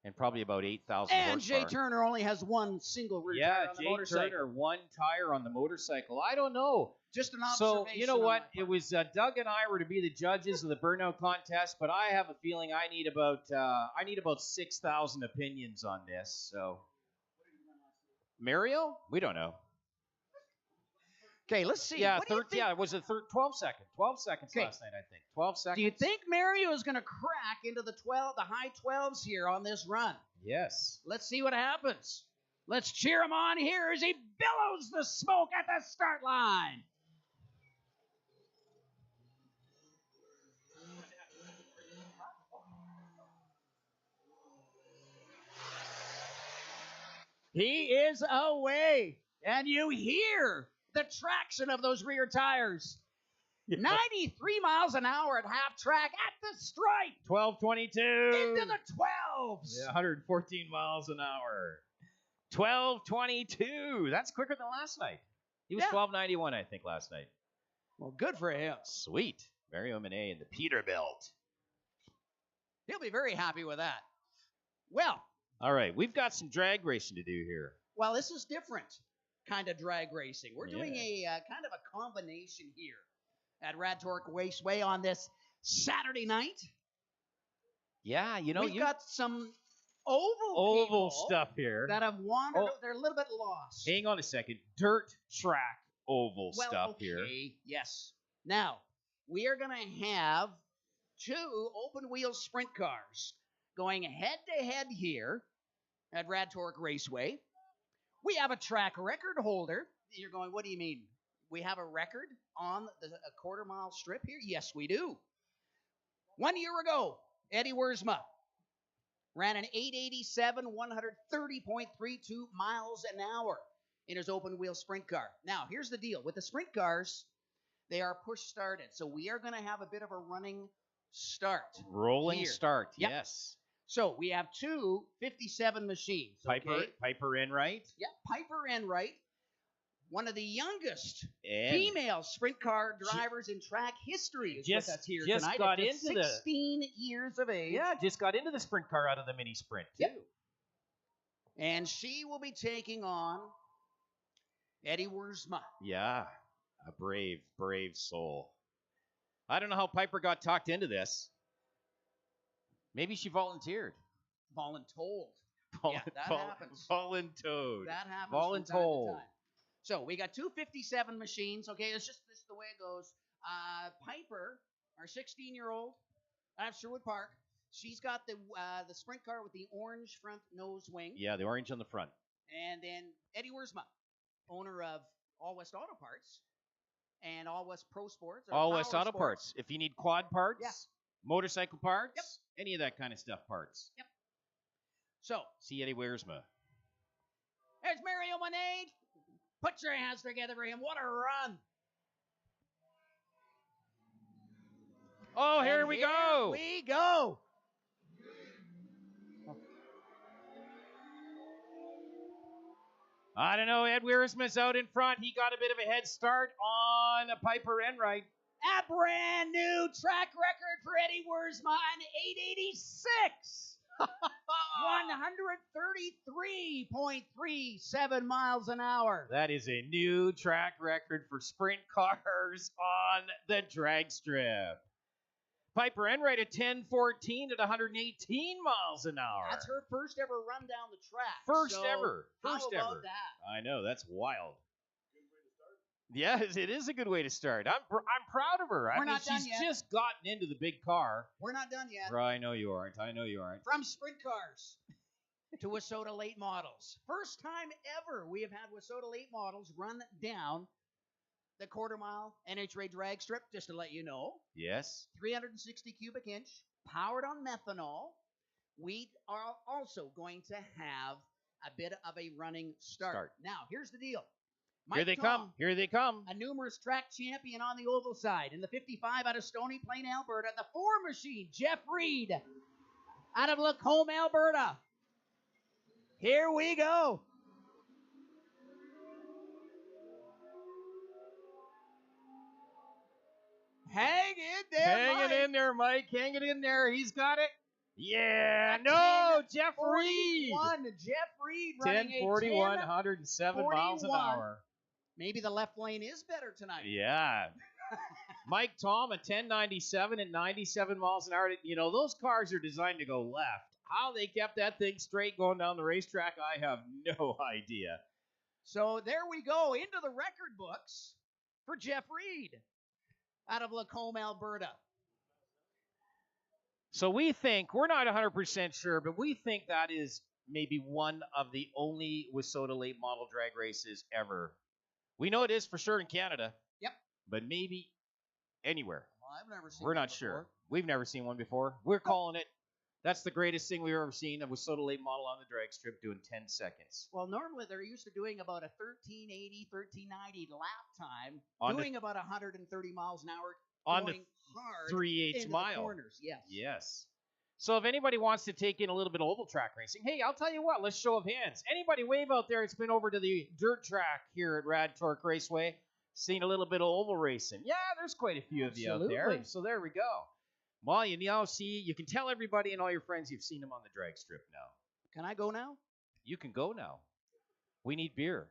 And probably about 8,000 and horsepower. Jay Turner only has 1 single rear tire on the Jay motorcycle. Turner, 1 tire on the motorcycle. I don't know. Just an So, observation. you know on what? my It was Doug and I were to be the judges of the burnout contest, but I have a feeling I need about 6,000 opinions on this. So, Mario? We don't know. Okay, let's see. Yeah, What do you think? it was 12 seconds. 12 seconds last night, I think. 12 seconds. Do you think Mario is going to crack into the high 12s here on this run? Yes. Let's see what happens. Let's cheer him on here as he bellows the smoke at the start line. He is away, and you hear the traction of those rear tires. 93 miles an hour at half track at the stripe. 12:22. Into the 12s. Yeah, 114 miles an hour. 12:22. That's quicker than last night. He was 12:91, I think, last night. Well, good for him. Sweet. Mario Monet in the Peterbilt. He'll be very happy with that. Well, All right, we've got some drag racing to do here. well, this is different kind of drag racing. We're doing a kind of a combination here at Rad Torque Raceway on this Saturday night. Yeah, We've got some oval people stuff here. that have wandered. They're a little bit lost. Hang on a second. Dirt track oval Well, stuff here. okay, yes. Now, we are going to have 2 open wheel sprint cars going head to head here at Rad Torque Raceway. We have a track record holder. You're going, what do you mean? We have a record on a quarter-mile strip here? Yes, we do. 1 year ago, Eddie Wiersma ran an 887, 130.32 miles an hour in his open-wheel sprint car. Now, here's the deal. With the sprint cars, they are push-started, so we are going to have a bit of a running start. Rolling here. start, Yep. yes. So we have 2 57 machines. Piper Enright. Yep, Piper Enright, one of the youngest And female sprint car drivers in track history, is with us here just tonight. got at just into 16 years of age. Yeah, just got into the sprint car out of the mini sprint, too. Yep. And she will be taking on Eddie Wiersma. Yeah, a brave, brave soul. I don't know how Piper got talked into this. Maybe she volunteered. Voluntold. Volun- that vol- happens. Voluntoed. That happens Voluntold. from time to time. So we got 2 57 machines. Okay, it's just this is the way it goes. Piper, our 16-year-old out of Sherwood Park, she's got the sprint car with the orange front nose wing. Yeah, the orange on the front. And then Eddie Wiersma, owner of All West Auto Parts and All West Pro Sports. or All West Power Auto Sports. Parts. If you need quad parts, Yeah. motorcycle parts, Yep. any of that kind of stuff parts. Yep. So, See Eddie Wiersma. there's Mario Monet. Put your hands together for him. What a run. Oh, And here we go. We go. I don't know. Ed Wiersma's out in front. He got a bit of a head start on Piper Enright. A brand new track record for Eddie Wiersma, an 886. 133.37 miles an hour. That is a new track record for sprint cars on the drag strip. Piper Enright at 10:14 at 118 miles an hour. That's her first ever run down the track. First ever. How about that? I know, that's wild. Yes, it is a good way to start. I'm proud of her. We're not done she's yet. just gotten into the big car. We're not done yet. I know you aren't. From sprint cars to Wissota late models. First time ever we have had Wissota late models run down the quarter mile NHRA drag strip, just to let you know. Yes. 360 cubic inch, powered on methanol. We are also going to have a bit of a running start. Now, here's the deal. Here they come. A numerous track champion on the oval side. In the 55 out of Stony Plain, Alberta. The 4 machine, Jeff Reed, out of Lacombe, Alberta. Here we go. Hang in there, Mike. In there, Mike. Hang it in there. He's got it. Yeah. No, Jeff Reed. Jeff Reed running 10:41, 107 miles an hour. Maybe the left lane is better tonight. Yeah. Mike Tom at 10:97 at 97 miles an hour. You know, those cars are designed to go left. How they kept that thing straight going down the racetrack, I have no idea. So there we go, into the record books for Jeff Reed out of Lacombe, Alberta. So we think, we're not 100% sure, but we think that is maybe one of the only Wissota late model drag races ever. We know it is for sure in Canada. Yep. But maybe anywhere. Well, I've never seen We're one not before. sure. We've never seen one before. We're calling it. That's the greatest thing we've ever seen, a Wissota late model on the drag strip doing 10 seconds. Well, normally they're used to doing about a 1380, 1390 lap time, On doing about 130 miles an hour, on the going hard 3/8 into mile. the corners. Yes. Yes. So if anybody wants to take in a little bit of oval track racing, hey, I'll tell you what, let's show of hands. Anybody wave out there? It's been over to the dirt track here at Rad Torque Raceway. Seen a little bit of oval racing. Yeah, there's quite a few of you out there. Absolutely. So there we go. Well, you know, see, you can tell everybody and all your friends you've seen them on the drag strip now. Can I go now? You can go now. We need beer.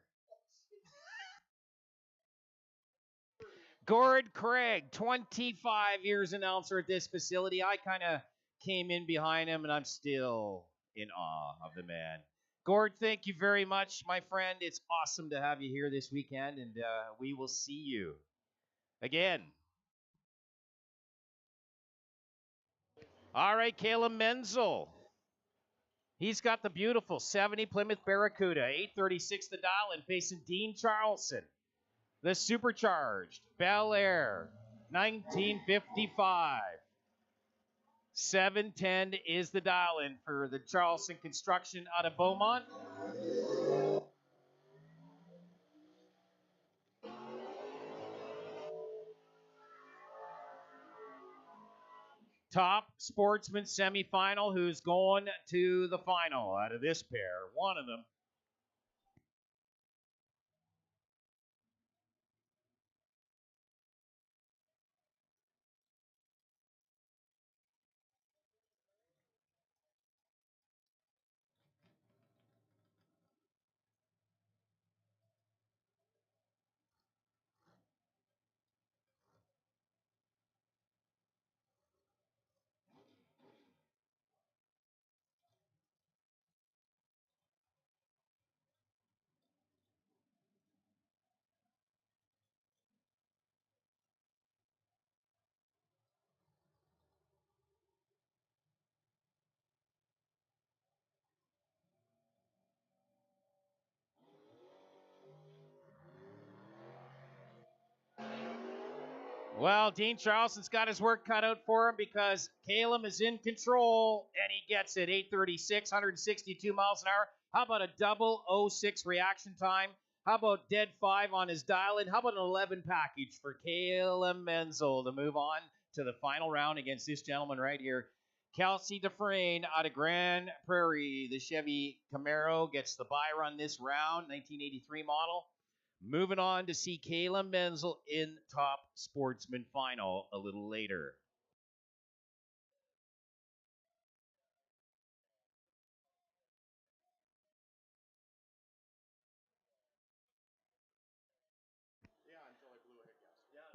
Gord Craig, 25 years announcer at this facility. I kind of came in behind him, and I'm still in awe of the man. Gord, thank you very much, my friend. It's awesome to have you here this weekend, and we will see you again. All right, Caleb Menzel. He's got the beautiful 70 Plymouth Barracuda, 836 the dial, and facing Dean Charlson. The supercharged Bel Air, 1955. 710 is the dial-in for the Charlson Construction out of Beaumont. Top sportsman semifinal, who's going to the final out of this pair. One of them. Well, Dean Charlson's got his work cut out for him because Caleb is in control, and he gets it. 836, 162 miles an hour. How about a double 06 reaction time? How about dead 5 on his dial-in? How about an 11 package for Caleb Menzel to move on to the final round against this gentleman right here? Kelsey Dufresne out of Grand Prairie. The Chevy Camaro gets the buy run this round, 1983 model. Moving on to see Kayla Menzel in Top Sportsman Final a little later.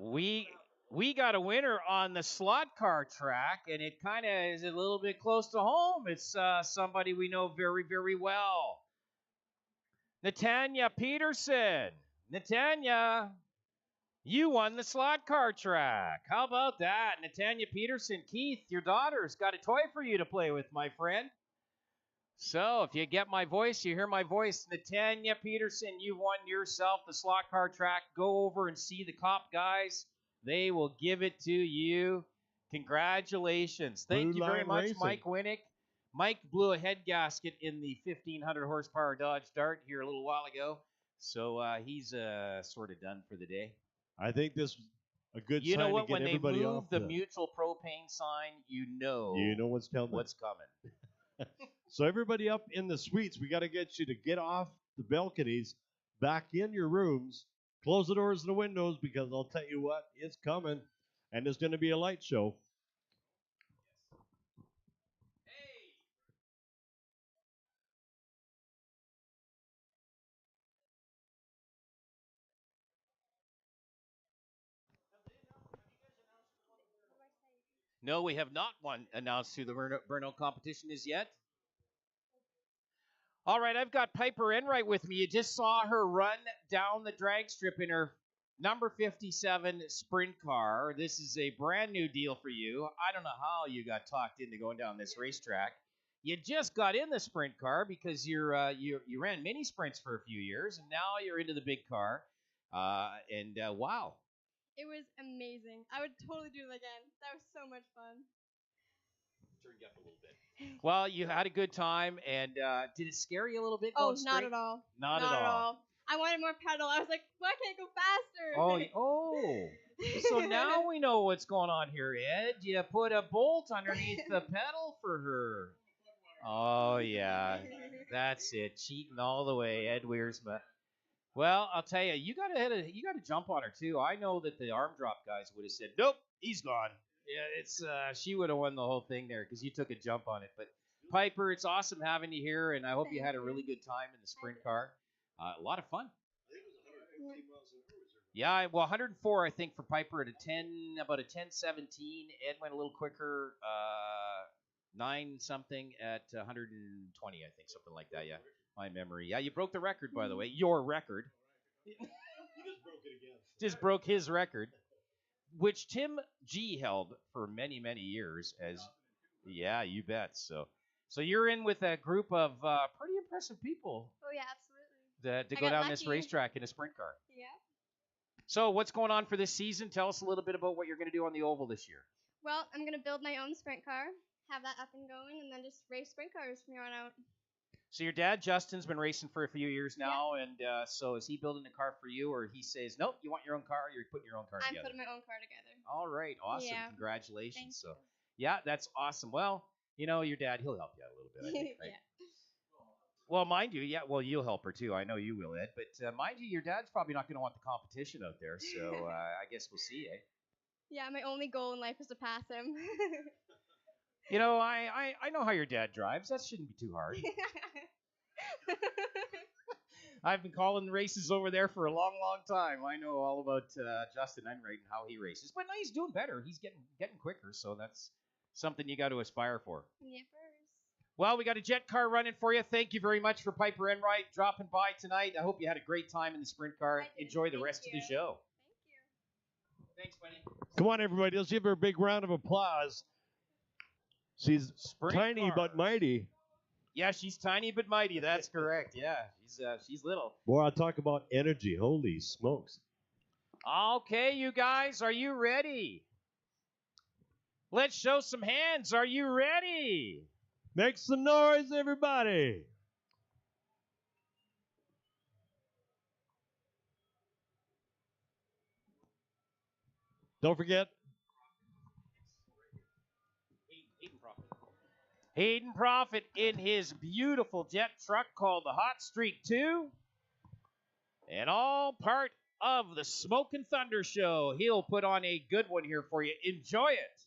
We got a winner on the slot car track, and it kind of is a little bit close to home. It's somebody we know very, very well. Natanya Peterson. Natanya, you won the slot car track. How about that? Natanya Peterson. Keith, your daughter's got a toy for you to play with, my friend. So if you get my voice, you hear my voice. Natanya Peterson, you won yourself the slot car track. Go over and see the cop guys. They will give it to you. Congratulations. Thank you very much, Mike Winnick. Mike blew a head gasket in the 1,500 horsepower Dodge Dart here a little while ago. So he's sort of done for the day. I think this was a good You sign know what? to get When they everybody move off the mutual propane sign, you know what's coming. What's coming. So everybody up in the suites, we got to get you to get off the balconies, back in your rooms, close the doors and the windows, because I'll tell you what, it's coming, and there's going to be a light show. No, we have not one announced who the Burnout competition is yet. All right, I've got Piper Enright with me. You just saw her run down the drag strip in her number 57 sprint car. This is a brand new deal for you. I don't know how you got talked into going down this racetrack. You just got in the sprint car because you ran mini sprints for a few years, and now you're into the big car. Wow. It was amazing. I would totally do it again. That was so much fun. Turn you up a little bit. Well, you had a good time, and did it scare you a little bit? Oh, Going not straight? at all. Not at all. I wanted more pedal. I was like, why can't I go faster? Oh. So now we know what's going on here, Ed. You put a bolt underneath the pedal for her. Oh, yeah. That's it. Cheating all the way, Ed Wiersma. Well, I'll tell you, you got to jump on her, too. I know that the arm drop guys would have said, nope, he's gone. Yeah, it's she would have won the whole thing there because you took a jump on it. But Piper, it's awesome having you here, and I hope you had a really good time in the sprint car. A lot of fun. Yeah, well, 104, I think, for Piper at about a 10:17. Ed went a little quicker, 9-something at 120, I think, something like that. Yeah, my memory. Yeah, you broke the record, by the way. Your record. You just broke it again. Just broke his record, which Tim G held for many, many years. Yeah, you bet. So you're in with a group of pretty impressive people. Oh yeah, absolutely. To go down this racetrack in a sprint car. Yeah. So what's going on for this season? Tell us a little bit about what you're going to do on the oval this year. Well, I'm gonna build my own sprint car, have that up and going, and then just race sprint cars from here on out. So your dad Justin's been racing for a few years now, and so is he building a car for you, or he says, nope, you want your own car, or you're putting your own car together? I'm putting my own car together. All right, awesome, yeah. Congratulations. Thank you. Yeah, that's awesome. Well, you know, your dad, he'll help you out a little bit, I think, right? Yeah. Well, mind you, yeah, well, you'll help her too. I know you will, Ed. But mind you, your dad's probably not going to want the competition out there, so I guess we'll see, eh? Yeah, my only goal in life is to pass him. You know, I know how your dad drives. That shouldn't be too hard. I've been calling races over there for a long, long time. I know all about Justin Enright and how he races. But no, he's doing better. He's getting quicker, so that's something you got to aspire for. Yeah, Well, we got a jet car running for you. Thank you very much for Piper Enright dropping by tonight. I hope you had a great time in the sprint car. Enjoy the rest of the show. Thanks, buddy. Come on, everybody. Let's give her a big round of applause. She's tiny but mighty. Yeah, she's tiny but mighty. That's correct. Yeah, she's little. Boy, I talk about energy. Holy smokes. Okay, you guys, are you ready? Let's show some hands. Are you ready? Make some noise, everybody. Don't forget. Hayden Profit in his beautiful jet truck called the Hot Streak 2. And all part of the Smoke and Thunder show. He'll put on a good one here for you. Enjoy it.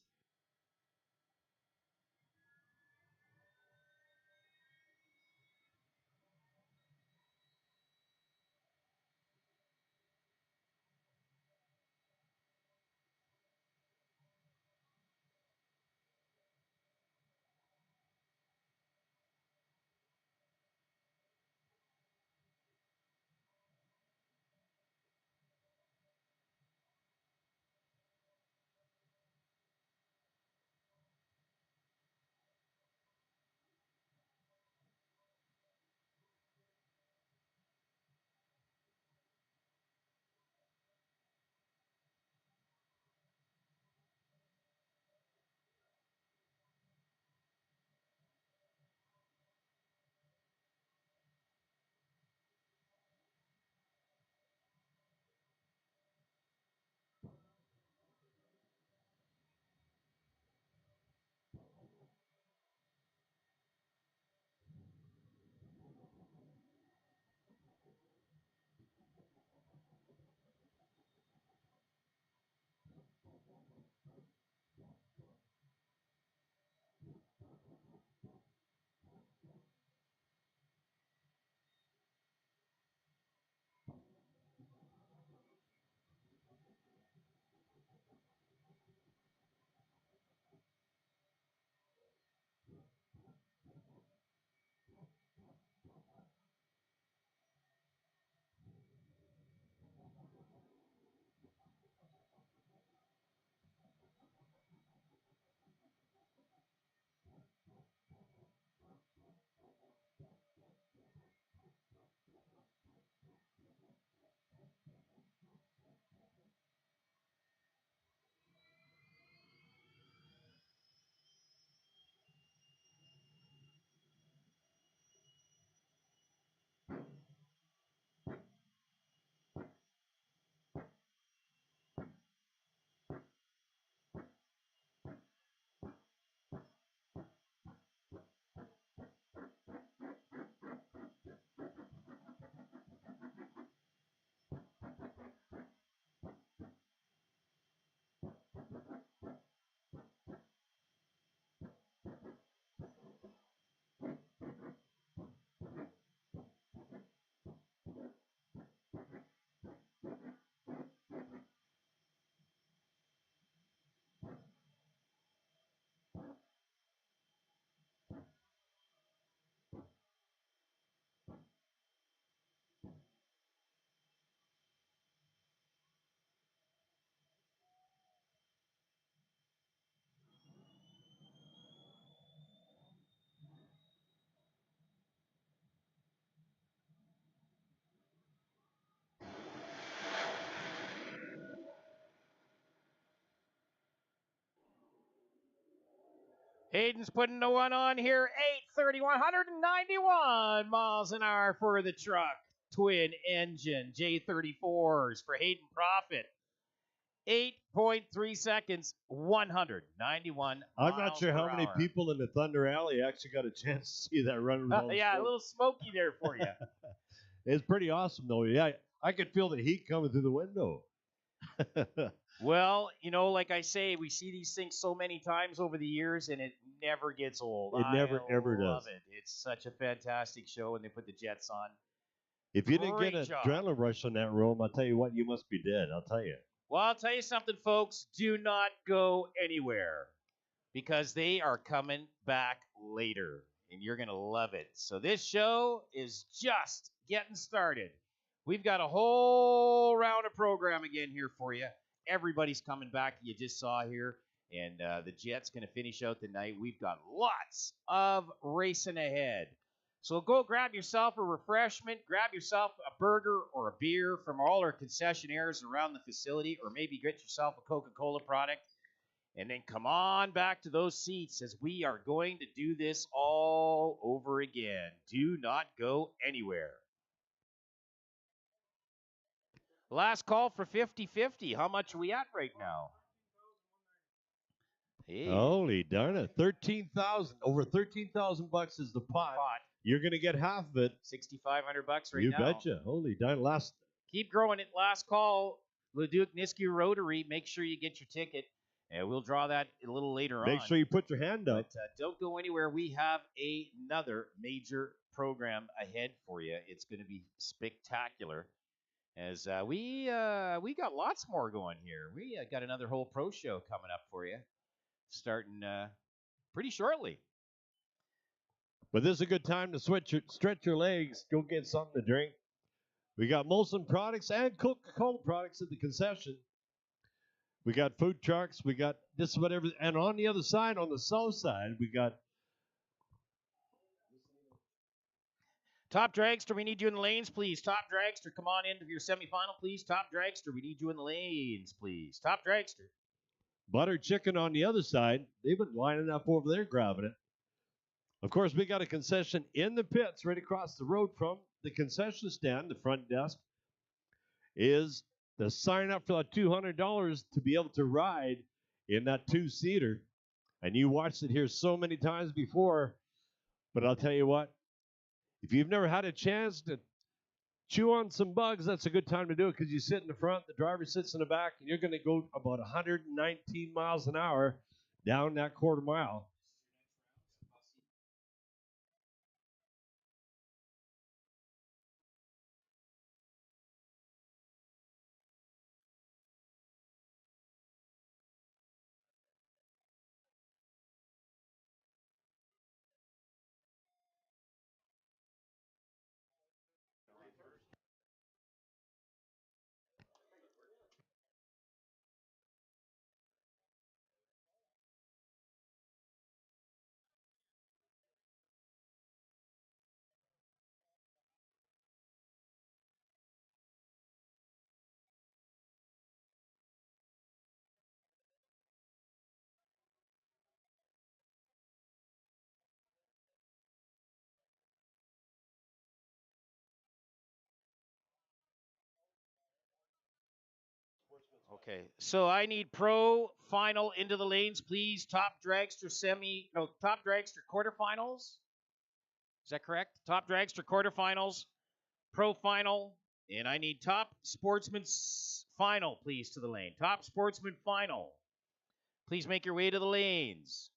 Hayden's putting the one on here. 831, 191 miles an hour for the truck. Twin engine J34s for Hayden Profit. 8.3 seconds, 191 I'm not sure how many hour. people in the Thunder Alley actually got a chance to see that run. With all the Yeah, smoke. a little smoky there for you. It's pretty awesome, though. Yeah, I could feel the heat coming through the window. Well, you know, like I say, we see these things so many times over the years, and it never gets old. It never, ever love does. it. It's such a fantastic show when they put the jets on. If you didn't get Great an job. adrenaline rush on that roam, I'll tell you what, you must be dead. I'll tell you. Well, I'll tell you something, folks. Do not go anywhere because they are coming back later, and you're going to love it. So this show is just getting started. We've got a whole round of program again here for you. Everybody's coming back. You just saw here. And the Jets going to finish out the night. We've got lots of racing ahead. So go grab yourself a refreshment, grab yourself a burger or a beer from all our concessionaires around the facility, or maybe get yourself a Coca-Cola product, and then come on back to those seats as we are going to do this all over again. Do not go anywhere. Last call for 50-50. How much are we at right now? Hey. Holy darn it. 13,000. Over 13,000 bucks is the pot. You're going to get half of it. $6,500 right you now. betcha. Holy darn. Last. Keep growing it. Last call. Leduc Nisku Rotary. Make sure you get your ticket. And we'll draw that a little later on. Make sure you put your hand up. But don't go anywhere. We have another major program ahead for you. It's going to be spectacular. As we got lots more going here. We got another whole pro show coming up for you, starting pretty shortly. But this is a good time to stretch your legs. Go get something to drink. We got Molson products and Coca-Cola products at the concession. We got food trucks. We got just whatever. And on the other side, on the south side, we got Top Dragster, we need you in the lanes, please. Top Dragster, come on into your semifinal, please. Top Dragster, we need you in the lanes, please. Top Dragster. butter chicken on the other side. They've been lining up over there grabbing it. Of course, we got a concession in the pits right across the road from the concession stand. The front desk is to sign up for that $200 to be able to ride in that two-seater. And you watched it here so many times before, but I'll tell you what, if you've never had a chance to chew on some bugs, that's a good time to do it because you sit in the front, the driver sits in the back, and you're going to go about 119 miles an hour down that quarter mile. Okay, so I need pro final into the lanes, please. Top Dragster Top Dragster quarterfinals. Is that correct? Top Dragster quarterfinals, pro final, and I need top sportsman final, please, to the lane. Top sportsman final. Please make your way to the lanes.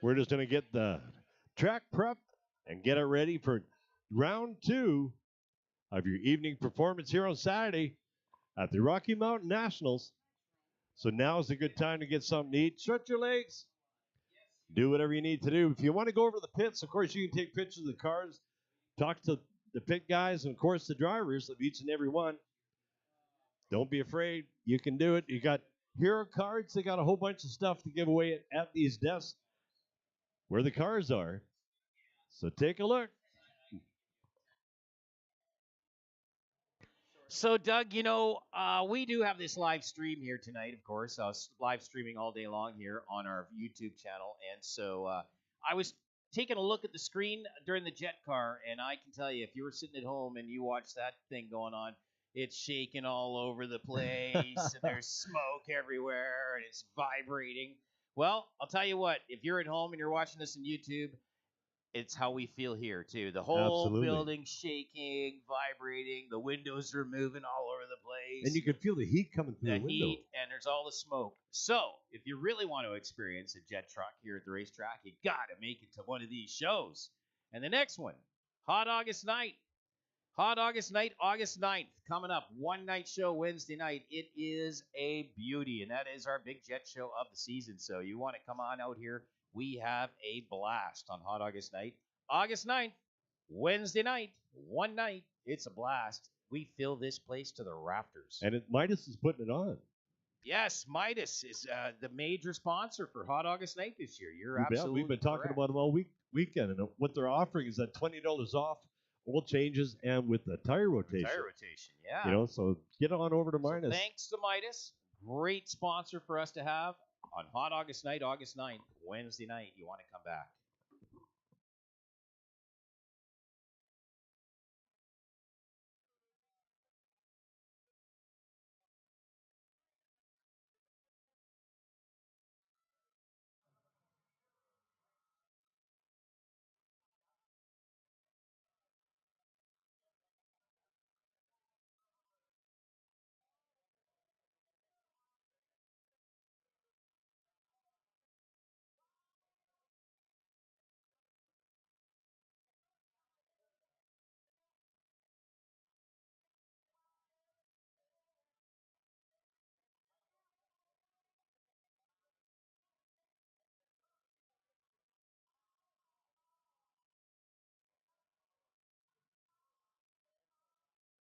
We're just going to get the track prep and get it ready for round 2 of your evening performance here on Saturday at the Rocky Mountain Nationals. So now is a good time to get something to eat. Stretch your legs. Do whatever you need to do. If you want to go over to the pits, of course, you can take pictures of the cars, talk to the pit guys, and, of course, the drivers of each and every one. Don't be afraid. You can do it. You got hero cards. They got a whole bunch of stuff to give away at these desks where the cars are. So take a look. So, Doug, we do have this live stream here tonight, of course. I was live streaming all day long here on our YouTube channel. And so I was taking a look at the screen during the jet car, and I can tell you, if you were sitting at home and you watched that thing going on, it's shaking all over the place, and there's smoke everywhere, and it's vibrating. Well, I'll tell you what, if you're at home and you're watching this on YouTube, it's how we feel here, too. The whole Absolutely. building shaking, vibrating. The windows are moving all over the place. And you can feel the heat coming through the window. Heat, and there's all the smoke. So, if you really want to experience a jet truck here at the racetrack, you got to make it to one of these shows. And the next one, Hot August Night. Hot August Night, August 9th, coming up. One-night show Wednesday night. It is a beauty, and that is our big jet show of the season. So you want to come on out here. We have a blast on Hot August Night. August 9th, Wednesday night, one night. It's a blast. We fill this place to the rafters. And Midas is putting it on. Yes, Midas is the major sponsor for Hot August Night this year. You're You bet. absolutely We've been talking correct. about them all weekend, and what they're offering is that $20 off oil changes and with the tire rotation. Tire rotation, yeah. So get on over to Midas. Thanks to Midas. Great sponsor for us to have on Hot August Night, August 9th, Wednesday night. You want to come back.